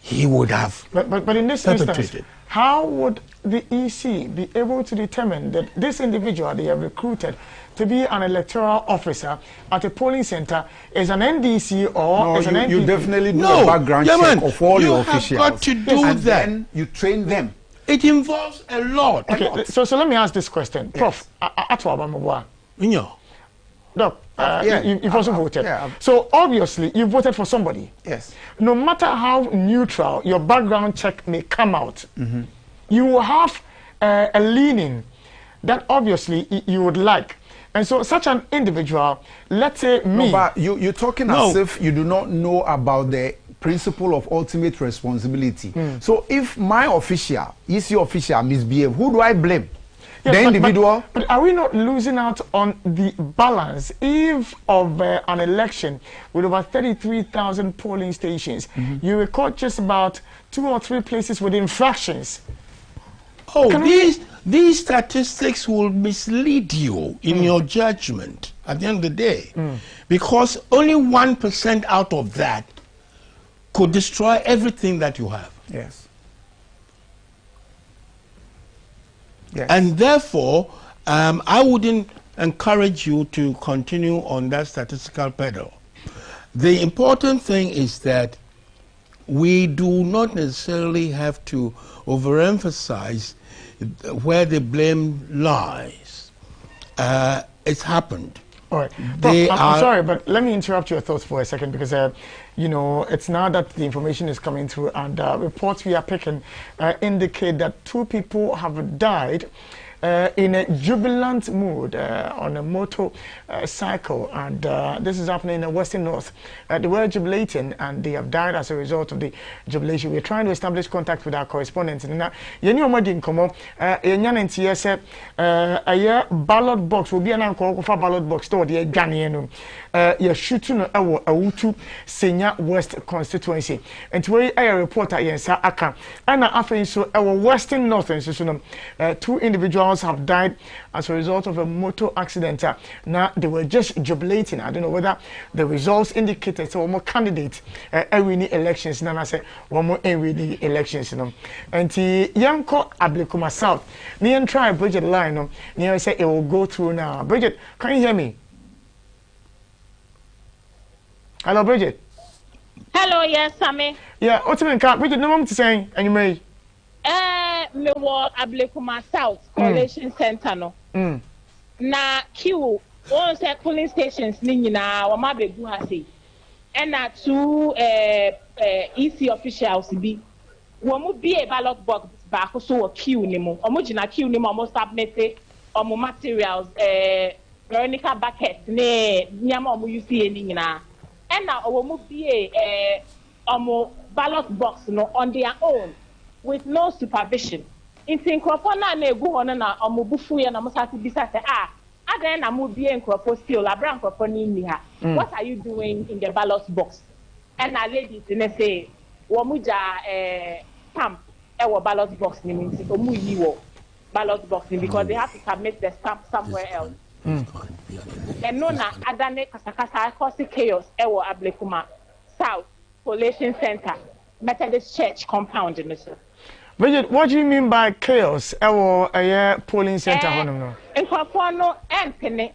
he would have but in this instance, how would the EC be able to determine that this individual they have recruited to be an electoral officer at a polling center is an NDC or is an NPP? You definitely do a background check of all your officials. You have got to do and that. Then you train them. It involves a lot. Okay, so let me ask this question. Prof, Doc, you've also voted. Yeah. So obviously you voted for somebody. Yes. No matter how neutral your background check may come out, you will have a leaning that obviously you would like. And so such an individual, let's say me. No, but you're talking as if you do not know about the principle of ultimate responsibility. So if my official, EC official misbehave, who do I blame? Yes, the individual? But are we not losing out on the balance if of an election with over 33,000 polling stations, you record just about 2 or 3 places with infractions? Oh, these statistics will mislead you in your judgment at the end of the day, because only 1% out of that could destroy everything that you have. Yes. Yes. And therefore, I wouldn't encourage you to continue on that statistical pedal. The important thing is that we do not necessarily have to overemphasize where the blame lies. It's happened. All right. I'm sorry, but let me interrupt your thoughts for a second because, you know, it's now that the information is coming through and reports we are picking indicate that 2 people have died in a jubilant mood on a motorcycle, and this is happening in the Western North. They were jubilating and they have died as a result of the jubilation. We're trying to establish contact with our correspondents. And now, you know what in common? A ballot box will be an uncle for ballot box store. The Ghanaian, you're shooting a Utu Senior West constituency. And to a reporter, Yensa Aka, and after so our Western North, and so 2 individuals have died as a result of a motor accident. Now they were just jubilating. I don't know whether the results indicated so one more candidates winning elections. Now I say one more winning elections. And the Yanko Ablekuma South, near try Bridget line. Near say it will go through now. Bridget, can you hear me? Hello, Bridget. Hello, yes, Sammy. Yeah, what's the name? Bridget, no one to say, and you may. Me wo Ablekuma South Coalition Center no. Na queue one set polling stations ni nyina wa ma begu ha sei. And na 2 EC officials bi. Wo mu bi a ballot box ba ko so wo queue ni mo. Omo gina queue ni mo omo submit omo materials Veronica bucket ne nyama omo use ni nyina. And na wo mu bi a omo ballot box no on their own, with no supervision. In Tinkrofona na egu hono na omobufu ye na musati bisa say again na mu bie nkrofo still abra nkrofo ni ni ha. What are you doing in the ballot box? And a lady they say wo mu ja stamp e wo ballot box ni nti omu yi wo ballot box ni because they have to submit the stamp somewhere else. And no na adane kasakasa cause chaos e wo Ablekuma South Coalition Center Methodist Church compound in this. Bridget, what do you mean by chaos? A polling center, no. In Kwapono and Penny,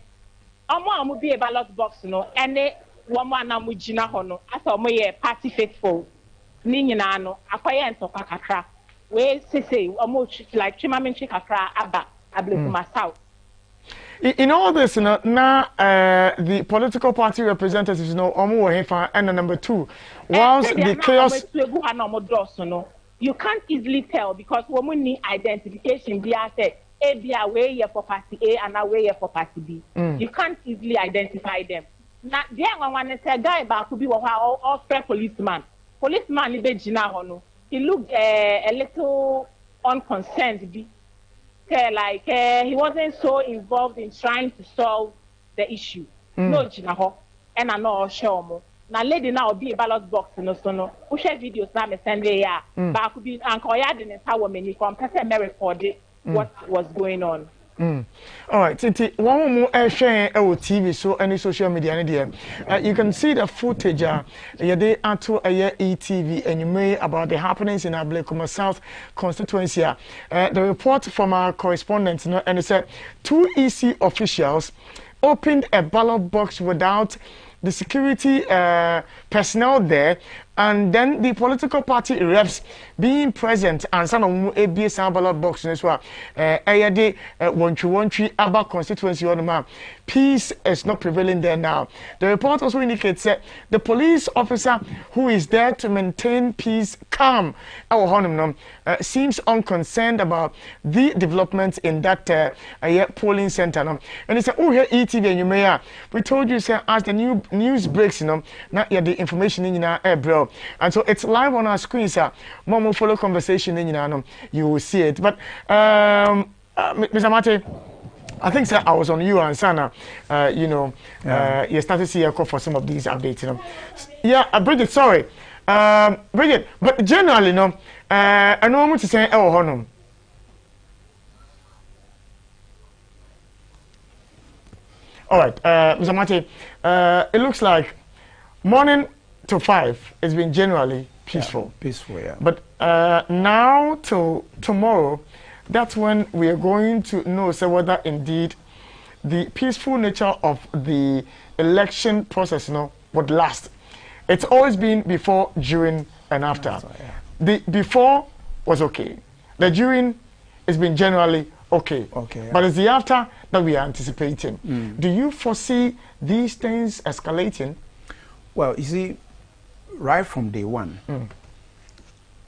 Omo be a ballot box, no, and they woman Namujina Hono, as a party faithful, Ninano, Akwaya and Tokakatra, where say, almost like Chimamin Chikakra, Abba, Ablekuma South. In all this, now the political party representatives know Omo Hefa and number 2. Whilst the chaos. You can't easily tell because women need identification. Be said A be away here for party A and away here for party B. You can't easily identify them. Now, the one is a guy back to be all fair policeman. Policeman he looked a little unconcerned. Like he wasn't so involved in trying to solve the issue. No, Jinaho, and I know Shomo. Now, lady now be a ballot box in the sono. Who share videos now? Me send but I could be Uncle Yadin and how many from person record what was going on. All right, Titi, one more share our TV so any social media you can see the footage they ato ETV and you may about the happenings in Ablekuma South constituency. The report from our correspondent, and it said 2 EC officials opened a ballot box without the security personnel there, and then the political party reps being present and some of ABS ballot box as well. Ayade Wontri Aba constituency on the peace is not prevailing there now. The report also indicates that the police officer who is there to maintain peace, calm, seems unconcerned about the developments in that polling center. And it's oh here ETV and you may we told you sir as the new news breaks, not yet the information in your bro. And so it's live on our screen, sir. Mom follow conversation in you will see it. But Mr. Mate, I think sir, I was on you and Sana. You started to see a call for some of these updates. Yeah, Bridget, sorry. Bridget, but generally, I know what to say. Oh, honor. All right, Mr. Mate, it looks like morning to 5 it's been generally peaceful. Peaceful, yeah. But now till tomorrow, that's when we are going to know whether indeed the peaceful nature of the election process would last. It's always been before, during, and after. Right, yeah. The before was okay. The during has been generally okay. Okay. Yeah. But it's the after that we are anticipating. Do you foresee these things escalating? Well, you see, right from day one,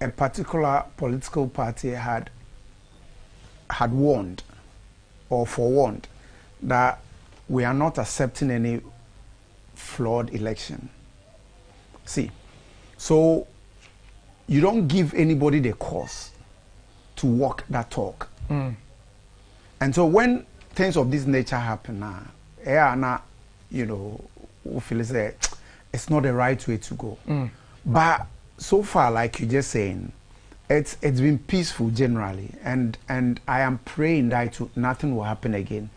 a particular political party had warned or forewarned that we are not accepting any flawed election. See, so you don't give anybody the cause to walk that talk. And so when things of this nature happen, we feel it's not the right way to go. But so far, like you just saying, it's been peaceful generally, and I am praying that nothing will happen again.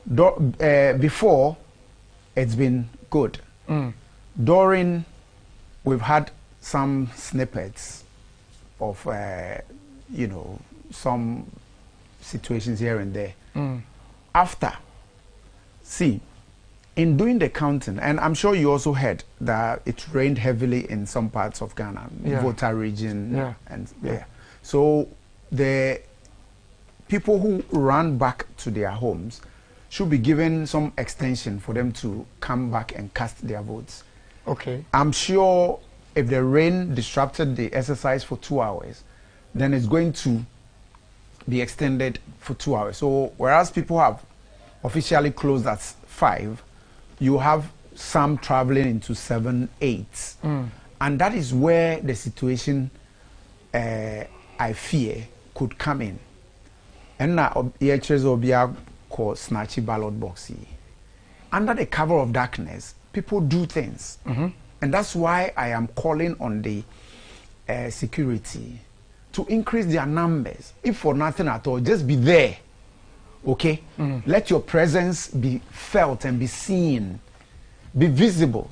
Before, it's been good. During, we've had some snippets of some situations here and there. After, see, in doing the counting, and I'm sure you also heard that it rained heavily in some parts of Ghana, Volta region, so the people who ran back to their homes should be given some extension for them to come back and cast their votes. Okay. I'm sure if the rain disrupted the exercise for 2 hours, then it's going to be extended for 2 hours. So whereas people have officially closed at 5, you have some traveling into 7, 8. And that is where the situation, I fear, could come in. And now, snatchy ballot box. Under the cover of darkness, people do things. And that's why I am calling on the security to increase their numbers. If for nothing at all, just be there. Okay? Let your presence be felt and be seen, be visible.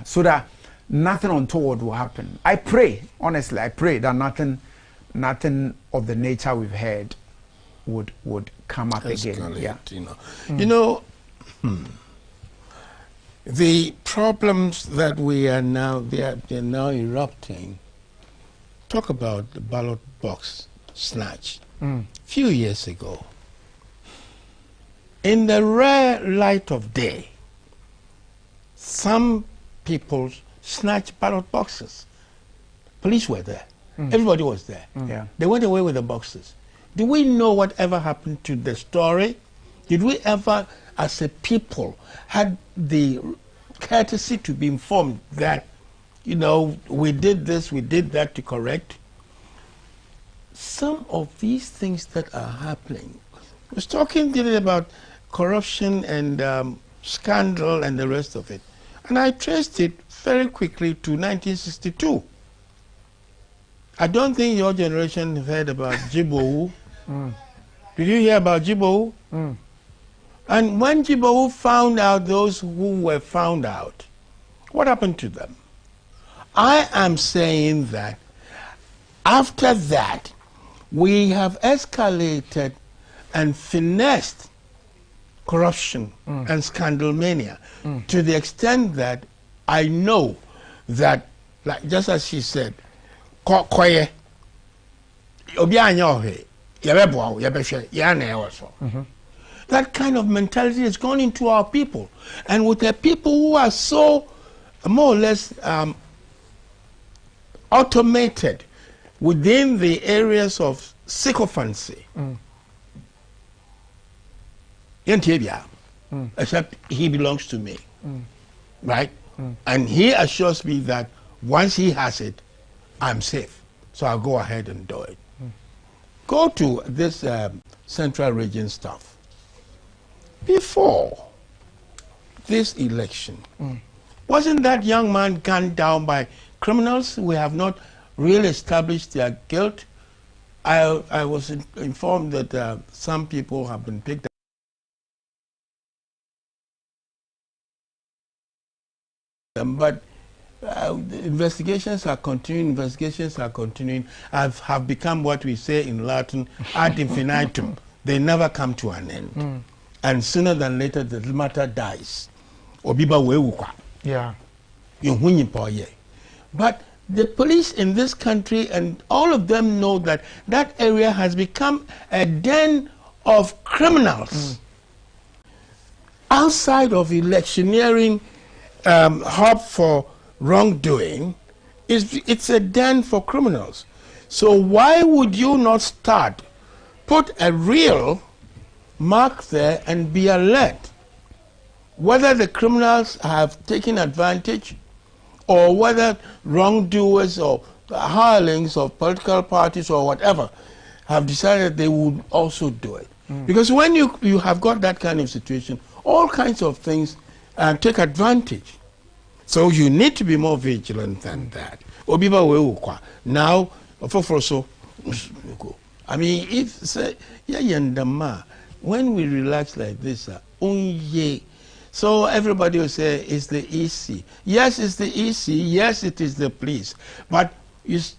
So that nothing untoward will happen. I pray, honestly, I pray that nothing of the nature we've heard would come up again. Yeah. The problems that we are now, they're now erupting. Talk about the ballot box snatch. Few years ago, in the rare light of day, some people snatched ballot boxes. Police were there. Everybody was there. They went away with the boxes. Do we know whatever happened to the story? Did we ever, as a people, had the courtesy to be informed that, we did this, we did that to correct? Some of these things that are happening, I was talking today about corruption and scandal and the rest of it. And I traced it very quickly to 1962. I don't think your generation heard about Jibowu. Do Did you hear about Jibo? And when Jibo found out those who were found out, what happened to them? I am saying that after that, we have escalated and finessed corruption and scandal mania to the extent that I know that, like just as she said, that kind of mentality has gone into our people, and with the people who are so more or less automated within the areas of sycophancy. Except he belongs to me, right? And he assures me that once he has it, I'm safe. So I'll go ahead and do it. Go to this Central Region stuff. Before this election, wasn't that young man gunned down by criminals who have not really established their guilt? I was informed that some people have been picked up. But investigations are continuing, have become what we say in Latin, ad infinitum. They never come to an end. And sooner than later, the matter dies. Yeah. But the police in this country, and all of them know that that area has become a den of criminals. Outside of electioneering hub for wrongdoing, it's a den for criminals. So why would you not start, put a real mark there and be alert whether the criminals have taken advantage or whether wrongdoers or hirelings of political parties or whatever have decided they would also do it. Because when you have got that kind of situation, all kinds of things take advantage. So you need to be more vigilant than that. Now, I mean, if say, when we relax like this, so everybody will say it's the EC. Yes, it's the EC. Yes, it is the police. But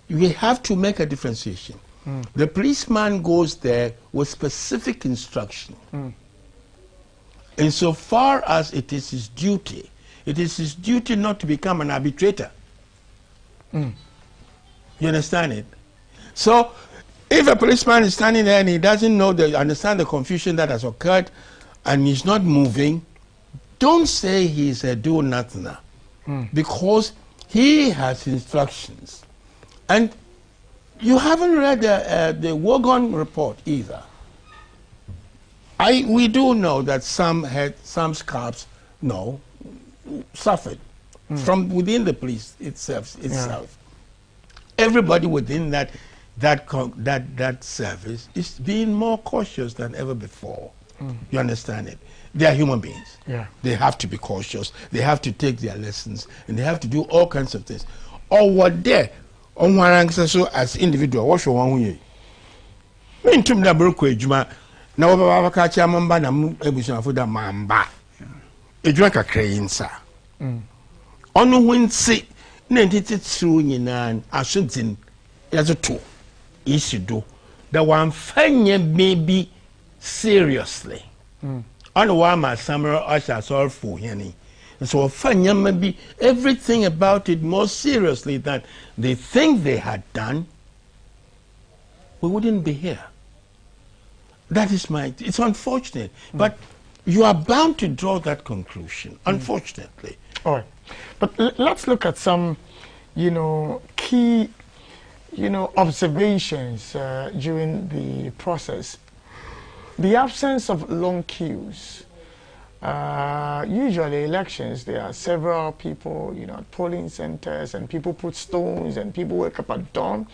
we have to make a differentiation. The policeman goes there with specific instruction. Insofar as it is his duty not to become an arbitrator. You understand it? So, if a policeman is standing there and he doesn't understand the confusion that has occurred and he's not moving, don't say he's a do-nothinger, because he has instructions. And you haven't read the Wogon report either. We do know that some scabs, suffered from within the police itself. Everybody within that service is being more cautious than ever before. You understand it? They are human beings. They have to be cautious. They have to take their lessons, and they have to do all kinds of things. Or what there, as individual, what you want you? Me too, na broke ejuma. Na wababa kacha mamba na ebusu afuda mamba. Ejuma kakra yinsa. Onu winsi na ntiti tru nyina asodin yazoto isido. That one fanya maybe seriously. On why my summer usher all for henny. So fanya maybe everything about it more seriously than they think they had done, we wouldn't be here. That is it's unfortunate, but you are bound to draw that conclusion, unfortunately. All right. But let's look at some, key, observations during the process. The absence of long queues. Usually elections, there are several people, at polling centers, and people put stones, and people wake up at dawn.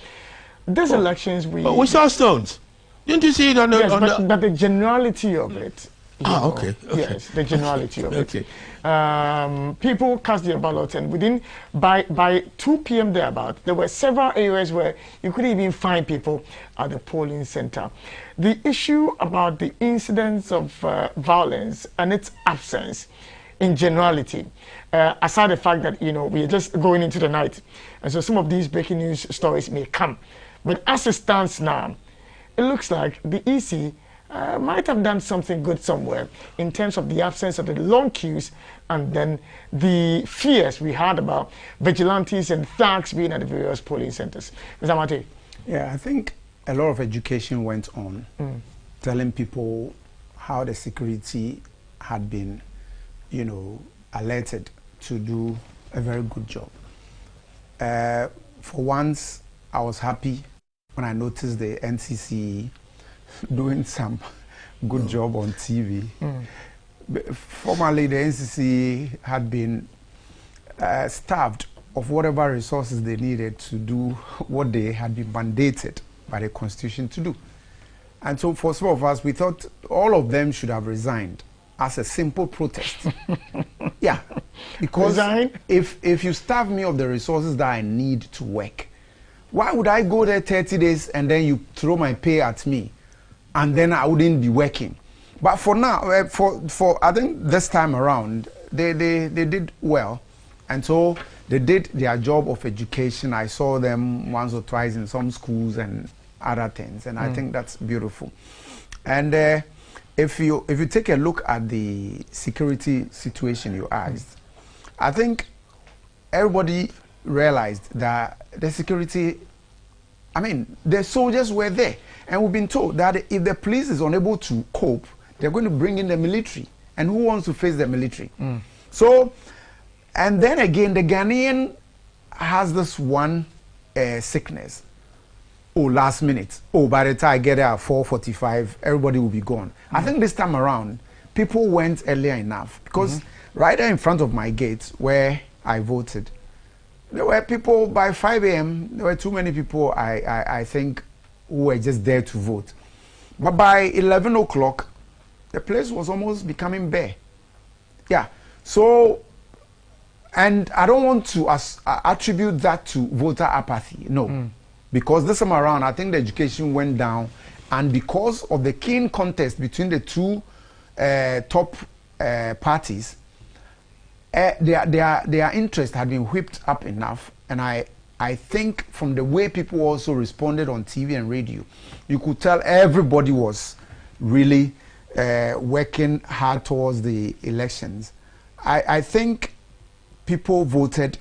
These elections, we saw stones. Didn't you see it on the... Yes, but the generality of it, Okay. Yes, the generality of okay. it. People cast their ballot, and by 2 p.m. thereabout, there were several areas where you couldn't even find people at the polling center. The issue about the incidence of violence and its absence in generality, aside the fact that we are just going into the night, and so some of these breaking news stories may come, but as it stands now, it looks like the EC might have done something good somewhere in terms of the absence of the long queues and then the fears we had about vigilantes and thugs being at the various polling centers. Mr. Mate? Yeah, I think a lot of education went on, telling people how the security had been, alerted to do a very good job. For once, I was happy when I noticed the NCC doing some good job on TV. Formerly, the NCC had been starved of whatever resources they needed to do what they had been mandated by the Constitution to do. And so for some of us, we thought all of them should have resigned as a simple protest. Yeah, because if you starve me of the resources that I need to work, why would I go there 30 days and then you throw my pay at me and then I wouldn't be working? But for now, for I think this time around, they did well. And so they did their job of education. I saw them once or twice in some schools and other things. And I think that's beautiful. And if you take a look at the security situation you asked, I think everybody realized that the security, the soldiers were there. And we've been told that if the police is unable to cope, they're going to bring in the military. And who wants to face the military? So, and then again, the Ghanaian has this one sickness. Oh, last minute. Oh, by the time I get there at 4:45, everybody will be gone. I think this time around, people went earlier enough. Because right there in front of my gate where I voted, there were people by 5 a.m., there were too many people, I think, who were just there to vote. But by 11 o'clock, the place was almost becoming bare. Yeah. So, and I don't want to attribute that to voter apathy. No. Because this time around, I think the education went down. And because of the keen contest between the two top parties, their interest had been whipped up enough. And I think from the way people also responded on TV and radio, you could tell everybody was really working hard towards the elections. I think people voted,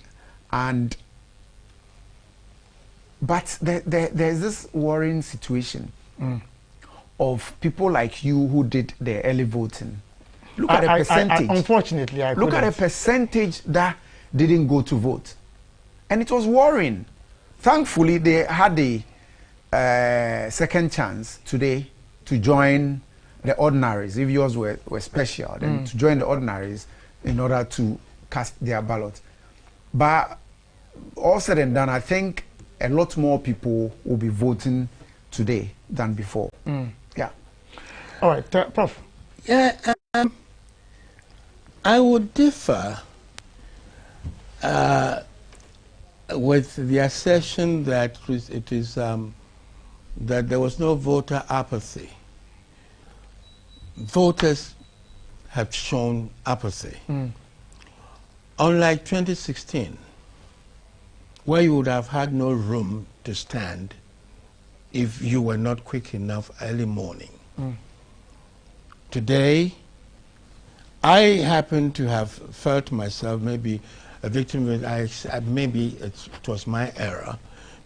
but there's this worrying situation of people like you who did the early voting. Look at the percentage. Unfortunately, I look at the percentage that didn't go to vote. And it was worrying. Thankfully, they had the second chance today to join the ordinaries. If yours were special, then to join the ordinaries in order to cast their ballot. But all said and done, I think a lot more people will be voting today than before. Yeah. All right, Prof. Yeah, I would differ with the assertion that it is that there was no voter apathy. Voters have shown apathy. Unlike 2016, where you would have had no room to stand if you were not quick enough early morning. Today, I happen to have felt myself maybe a victim of maybe it was my error,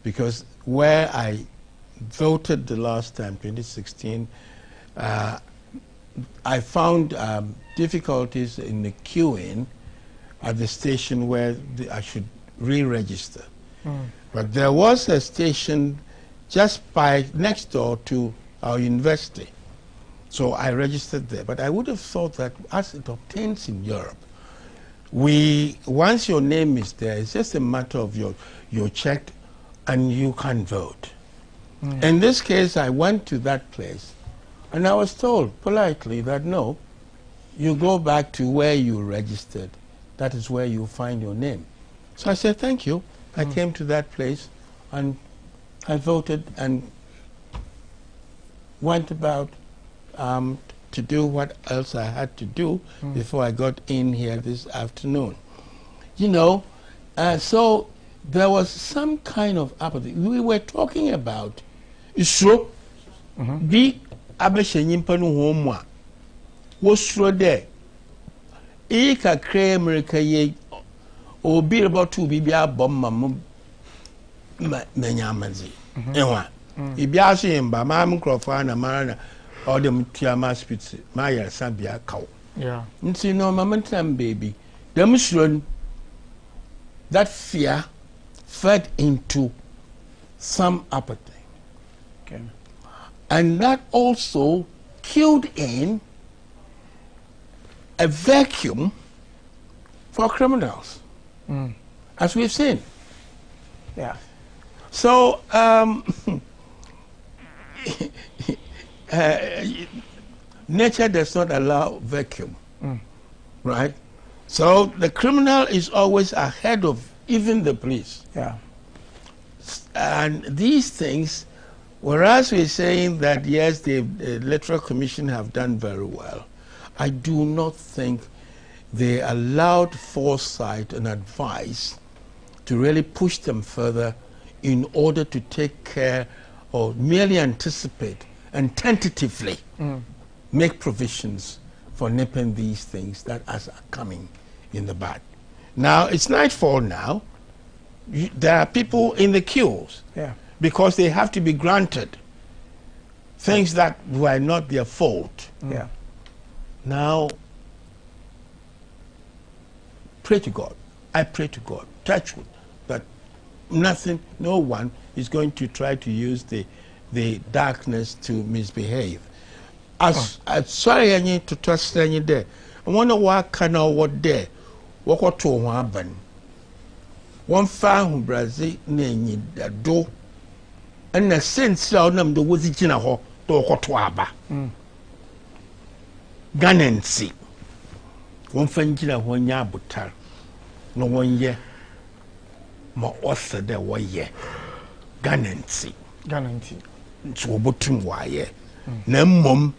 because where I voted the last time, 2016, I found difficulties in the queuing at the station where I should re-register. But there was a station just next door to our university. So I registered there. But I would have thought that as it obtains in Europe, once your name is there, it's just a matter of you're checked and you can vote. In this case, I went to that place and I was told politely that no, you go back to where you registered. That is where you find your name. So I said, thank you. I came to that place and I voted and went about to do what else I had to do before I got in here this afternoon. You know, so there was some kind of apathy. We were talking about isro bi abeshenyimpa no homwa wosro de e kakra America ye obi about to be abom mam menyamazi enwa ibi aso yemba mam crofo na mara all them tiama spits my sabia cow. Yeah. You know, momentum baby. Them sure that fear fed into some apathy. Okay. And that also killed in a vacuum for criminals, as we've seen. Yeah. So, nature does not allow vacuum, right? So the criminal is always ahead of even the police. Yeah. And these things, whereas we're saying that yes, the Electoral Commission have done very well, I do not think they allowed foresight and advice to really push them further in order to take care or merely anticipate and tentatively make provisions for nipping these things that are coming in the bud. Now, it's nightfall now. There are people in the queues because they have to be granted things that were not their fault. Yeah. Now, pray to God. I pray to God, touch wood, that nothing, no one is going to try to use the darkness to misbehave. As sorry, I need to trust any there. I wonder what kind of what there, what to happen. One found Brazil name that do, and the sense of them the was it in a hole to Kotwaba. Ganensi. One fangina one ya butter, no 1 year. Ma author there 1 year. Ganensi. So bottom wire. Mom,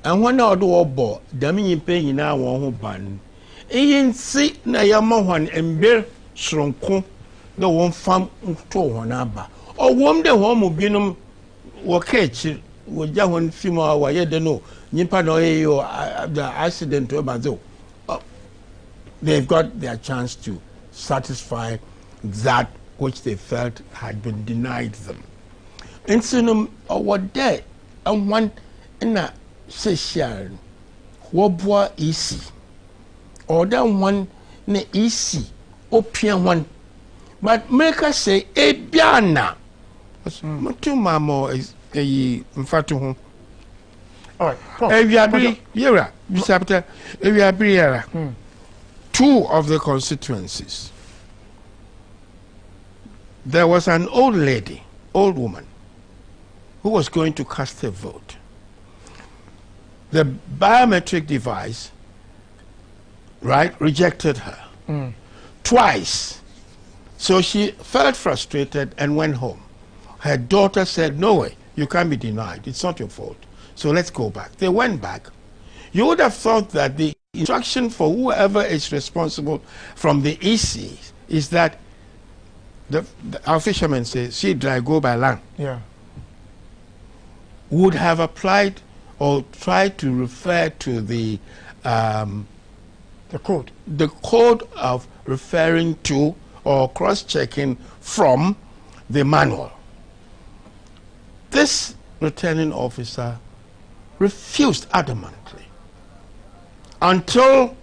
and one out of bo, damning paying now one ban. Ian see na yamahan and bear shrunko, the one farm to one abba. Or warm the home of binum or catch with Jawan Fimo, why you don't know, Nipano the accident to Bazo. They've got their chance to satisfy that which they felt had been denied them. And so, what day, and one in a session, what easy, or that one ne easy, opium one, but make us say a biana. Two mamma is a infatu. All right, if you are Yera, Bisapta, if you are Briera, 2 of the constituencies, there was an old lady, old woman, who was going to cast a vote. The biometric device, right, rejected her twice. So she felt frustrated and went home. Her daughter said, no way, you can't be denied. It's not your fault. So let's go back. They went back. You would have thought that the instruction for whoever is responsible from the EC is that our fishermen say, see dry, go by land. Yeah. Would have applied or tried to refer to the code of referring to or cross-checking from the manual. This returning officer refused adamantly until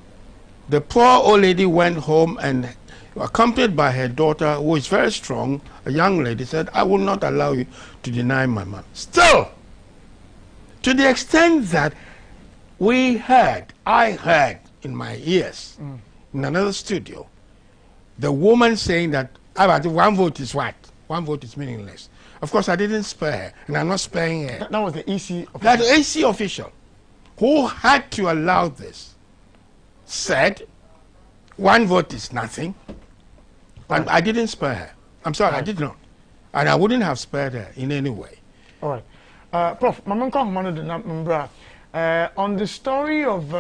the poor old lady went home and, accompanied by her daughter, who is very strong, a young lady, said, I will not allow you to deny my mom. Still, to the extent that I heard in my ears, in another studio, the woman saying that, one vote is what? One vote is meaningless. Of course, I didn't spare her, and I'm not sparing her. That was the EC official. That EC official who had to allow this said, one vote is nothing. And I didn't spare her. I'm sorry, I did not. And I wouldn't have spared her in any way. All right. Prof, on the story of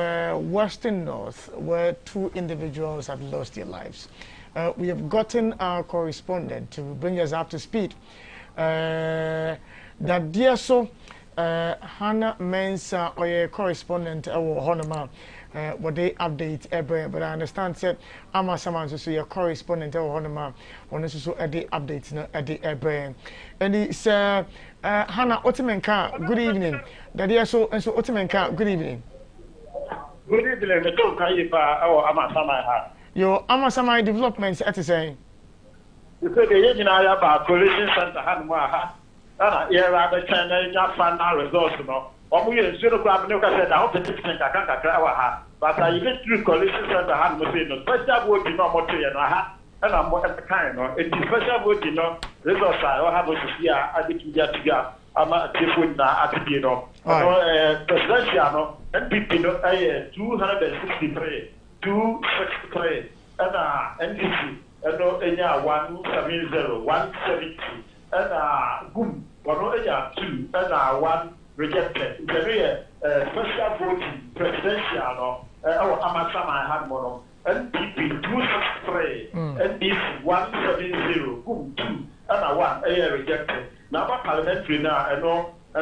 Western North, where 2 individuals have lost their lives, we have gotten our correspondent to bring us up to speed. That dear so, Hannah Mensa, or a correspondent, or Honoma, what they update every, but I understand said, Ama Saman, so your correspondent, or Honoma, on this so at the updates at the every. And it's Hannah Otimenka, good evening. That dear so, and so Otimenka, good evening. Good evening, the two Kaipa, or Ama Samai. Your Ama Samai developments at the same. You said the engineer about collision center Hanma. Yeah, rather China, Japan, results. We should have grabbed no cassette. I hope the different I can't cry. But I get through collision center Hanma. Special work in no more and I'm at the kind. It's special work, results. I have to see I think you together. I'm a different Atibino. Presidential NPP 263, 263, and NDC. And 170, 170, and boom, 102, and 1 rejected. The special voting presidential, our Amasama had mono, NPP 263, NDC 170, boom, 2, and 1 rejected. Now, parliamentary now, and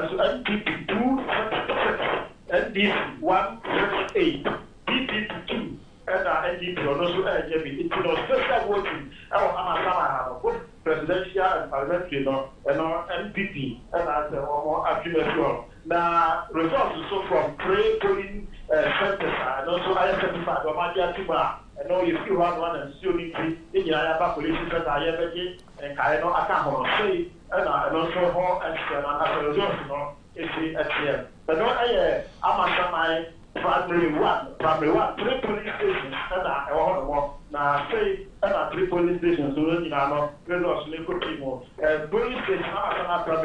so NPP 266, NDC 168, PPP 2. And NDP also it's special voting. Our Amasama both presidential and parliamentary, and NPP, and as more accurate. Now, results also from 3 polling centers, and also I certified Omadia Tiba. And know if you have one and still need to in your police center, I have and I know I can't say, and also more extra and as a result, it's the SCM. But no, Amasama. Primary one, 3 police stations, and now say, and 3 police stations, so you know, results, Nico, police station,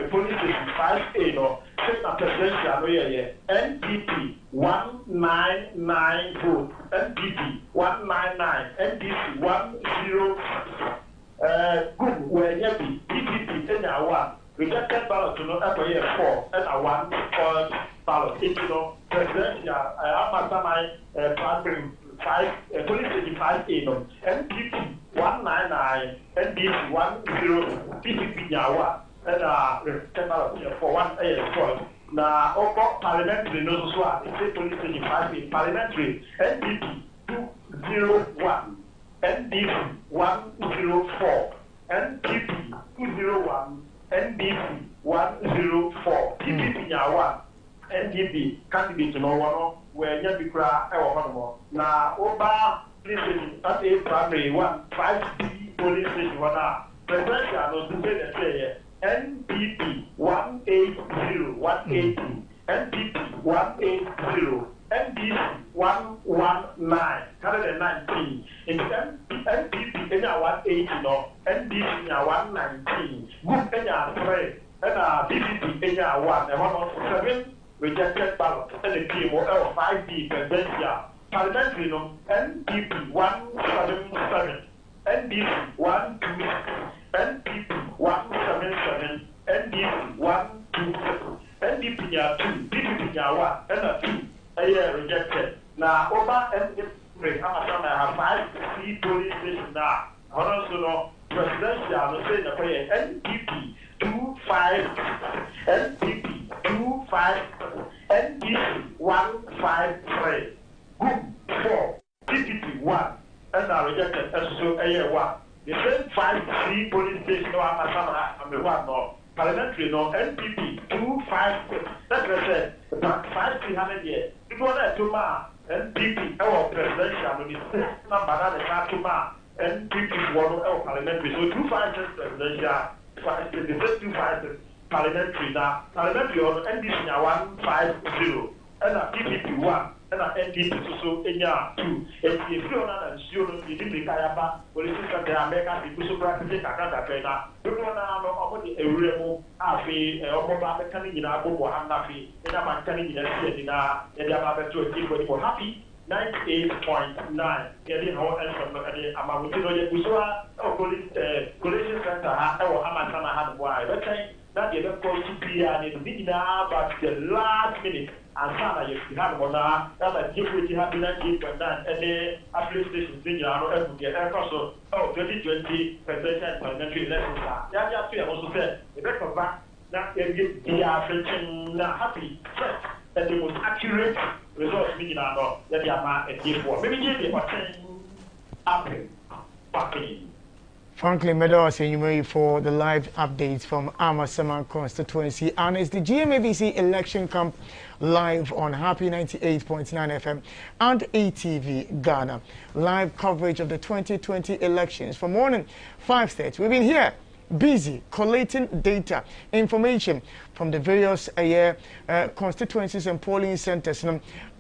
police station 5A, no, presidential, NPP 199 vote, NPP 199, NDC 106, good, where you be, PPP, and 1. Rejected ballot to not upper year 4 and a 1 ballot. Presidential, Amasamai, primary 5, police station 5A, NPP 199, NDC 10, PPP Yawa, and rejected ballot for 1 A. Now, all parliamentary knows what it's police station 5A, parliamentary, NPP 201, NDC 104, NPP 201. NDC 104, PPP Yawa, NDP candidate no one where Yabikra or now Oba police station at a primary 1 5B police station 1 presidential no say NPP 180 180 NPP 180 NDC 119 119 in NPP in 180 no NDC 119 group in 3 and PPP in 1 and 107 rejected ballot and the PMO 5D presidential parliamentary no NPP 177 NDC 126 NPP 177 NDC 126 NDP 2 PPP 1 and 2 rejected. Now, Oba and Amasama have 5 C police stations now. Also, presidential, say the NPP 25, NPP 25, NDC 153, Group 4, PPP 1, and are rejected as so a year 1. The same 5 C police stations, no Amasama, and the 1 more. Parliamentary, no NPP 256. That's what I said. About 500 years. It was a Tuma NPP, our presidential, the number that is not Tuma NPP one of parliamentary. So 256 presidential, 256 parliamentary now. Parliamentary on NDC 150 and a PPP 1 and a NDP so in 2. If you don't know, you didn't Kayaba, police center America, people so practicing Kakata Pena. You don't know a real Afi, or Mechanic in Abu Hanafi, and a mechanic in a city in a to a people happy. 98.9. Getting how else from the amount of collation center, or Amatama had why. But that you don't call CPR and the but the last minute. And Sana, you have one that I give with you have 98.9 and the application thing, every year, also, 2020 presidential parliamentary elections. Yeah, I also said, the back of back, that they are happy, that the most accurate results meaning that they are a gift for. Maybe they are 10 up in. Franklin Meadows and you may for the live updates from Amasaman constituency, and it's the GMABC election camp live on Happy 98.9 FM and ATV Ghana. Live coverage of the 2020 elections from morning 5:30. We've been here busy collating data, information from the various constituencies and polling centers.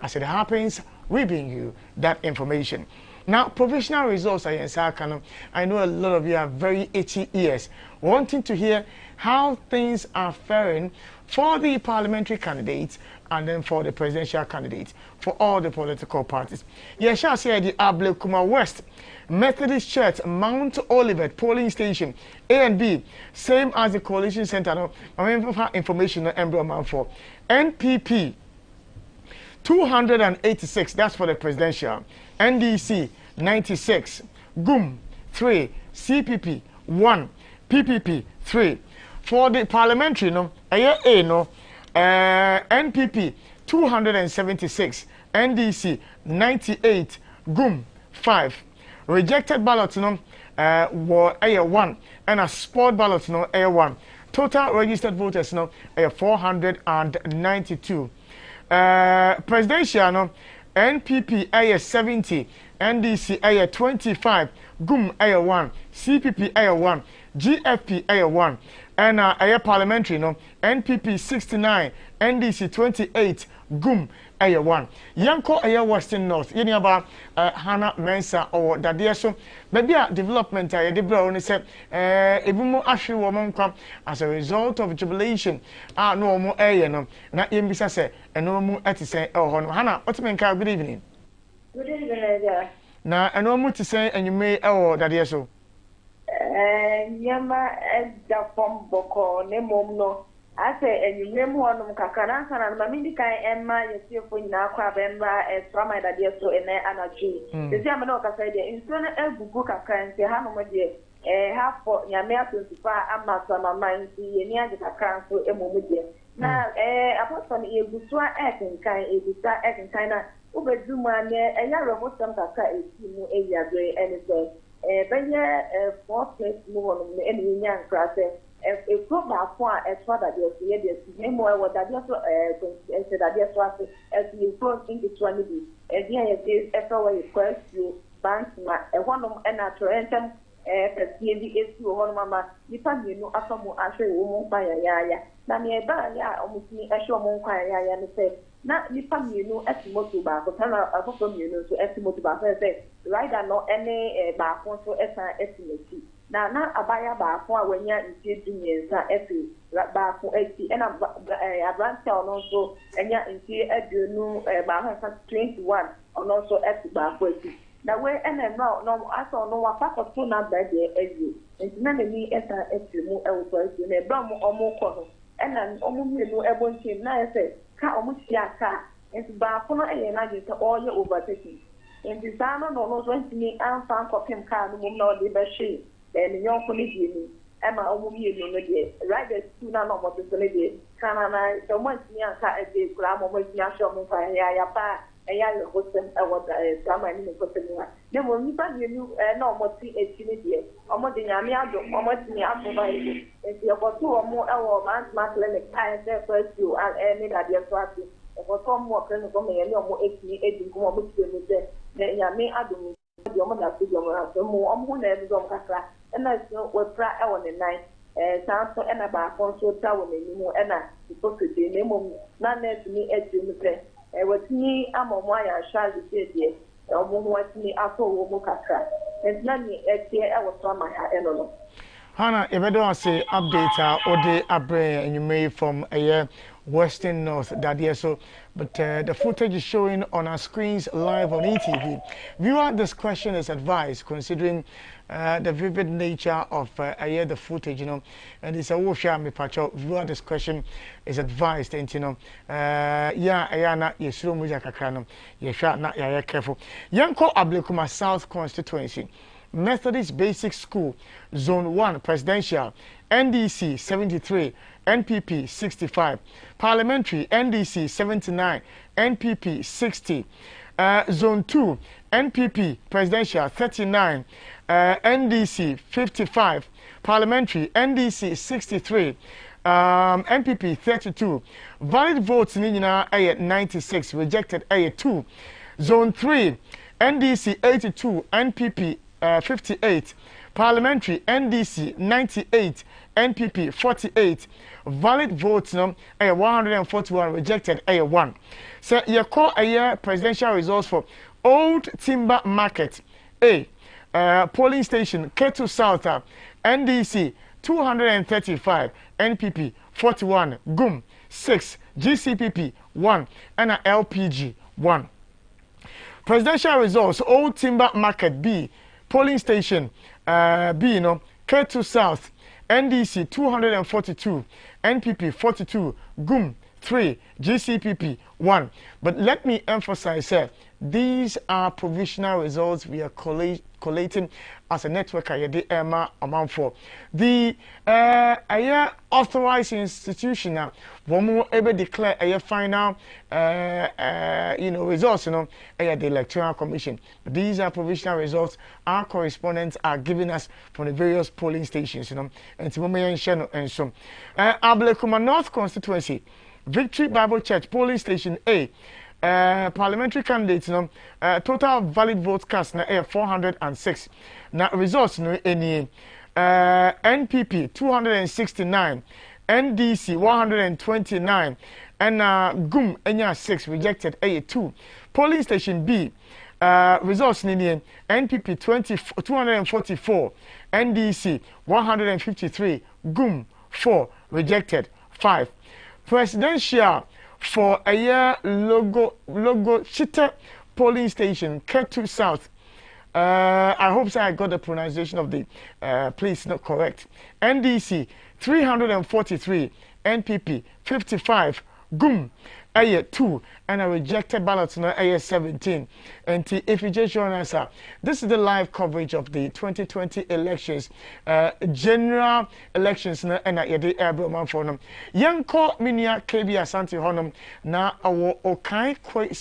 As it happens, we bring you that information. Now, provisional results are in Sakano. I know a lot of you have very itchy ears, wanting to hear how things are faring for the parliamentary candidates and then for the presidential candidates, for all the political parties. Yes, shall say the Ablekuma West Methodist Church, Mount Olivet polling station, A and B, same as the coalition center. Information on embryo for NPP 286, that's for the presidential. NDC 96, GUM 3, CPP 1, PPP 3. For the parliamentary, NPP 276, NDC 98, GUM 5. Rejected ballots were 1, and a sport ballot 1. Total registered voters 492. Presidential NPP 70, NDC 25, GUM 1, CPP 1, GFP 1, and parliamentary NPP 69, NDC 28, GUM 1. Yanko Western North, yeni about Hannah Mensa or Dadieso, maybe a development I did only said Ebumo Ashu woman come as a result of jubilation. No more no, not Yembisa say, and no more at say, oh, Hannah, what's mean, good evening. Good evening, now, I know more to say, and you may, oh, Dadieso. Yama the form boko, name no. I say, and you name one of Kakana, and Mamika Emma, you see for now, Crabemba, and from my idea so in there, and a G. The Yamanoka said, in Sona Elbuka can say, how much half for Yamia to far, and Masama mind, see, near the council, a moment. Now, apart from a Busua egg in kind, a Busa egg in China, over Zuma, a yellow of some Kaka is a year gray, and it's Benya, 4th place move on any young class. A program for a father, there's no more what that said that as you go into 20, as the FOA request you banks, a one of an attractant, CND to one mamma, you can know after more actually woman by a yaya. Namia, ya almost me a show more quiet, and say, not the family, no estimate back, but I hope you know to estimate back, say, right, not any back on to estimate. Now, a buyer back for when you're in juniors, every back for 80, and a branch town also, and you're in here at the new back 21, and also at the back 40. Now, where and now, no, I saw no one pack of 2 numbers there as you, and none of me as you move elsewhere, in a brum or more corner, and then almost no able to now say, car almost car, and back for and I just all your overtaking. In the Zano, no, 20 me, and found for him car, no more the best. And young committee, Emma, right there, 2 now, what is the lady? Can I so much near car at the gram of national fire, a young husband, I was a summer in the person. Then when you find you no more see a teenager, almost in Yamiado, almost in Yamabai, if you have 2 or more hours, man's clinic, I say first you and any idea swati. For some more clinical, and no more 18 more which you say, then Yami Adam, your mother, your more, I'm and that's what Pratt on the night. Samson and about Fonso Tower, anymore, and I supposed to be name of none to me as you say. With me, I'm on why I shall be here. Or what me after Womokaka. And none at here, I was from my Hannah, if I don't say update or the abre and you may from a year Western North that year. So, but the footage is showing on our screens live on ETV. Viewer discretion is advised considering the vivid nature of the footage, you know, and it's a wosha me pacho. Viewer discretion is advised, and you know, na yesuro muja kakrano, yesha na ya careful. Yanko Ablekuma South constituency, Methodist Basic School, Zone 1 Presidential, NDC 73, NPP 65, Parliamentary NDC 79, NPP 60, Zone 2 NPP Presidential 39, NDC 55, Parliamentary NDC 63, NPP 32, valid votes Nina 96, rejected 2, Zone 3 NDC 82, NPP 58, Parliamentary NDC 98, NPP 48, valid votes 141, rejected 1. So you call presidential results for Old Timber Market A, polling station K2 South, NDC 235, NPP 41, GUM 6, GCPP 1, and LPG 1. Presidential results Old Timber Market B, polling station K2 South, NDC 242, NPP 42, GUM 3, GCPP 1. But let me emphasize these are provisional results we are collating as a network the amount for the authorized institution now one more ever declare a final results the electoral commission. But these are provisional results our correspondents are giving us from the various polling stations and to and so Ablekuma North constituency, Victory Bible Church polling station A, parliamentary candidates total valid votes cast na 406 na results any NPP 269, NDC 129, and GUM enya 6, rejected 2. Polling station B results in NPP 244, NDC 153, GUM 4, rejected 5. Presidential for a year logo Chita polling station K2 South. I hope I got the pronunciation of the place not correct. NDC 343, NPP 55, GUM 2, and a rejected ballot no 17. And if you just join us, this is the live coverage of the 2020 elections, general elections and the airborne for them. Young call Minia KB Asante Honum na our okay quite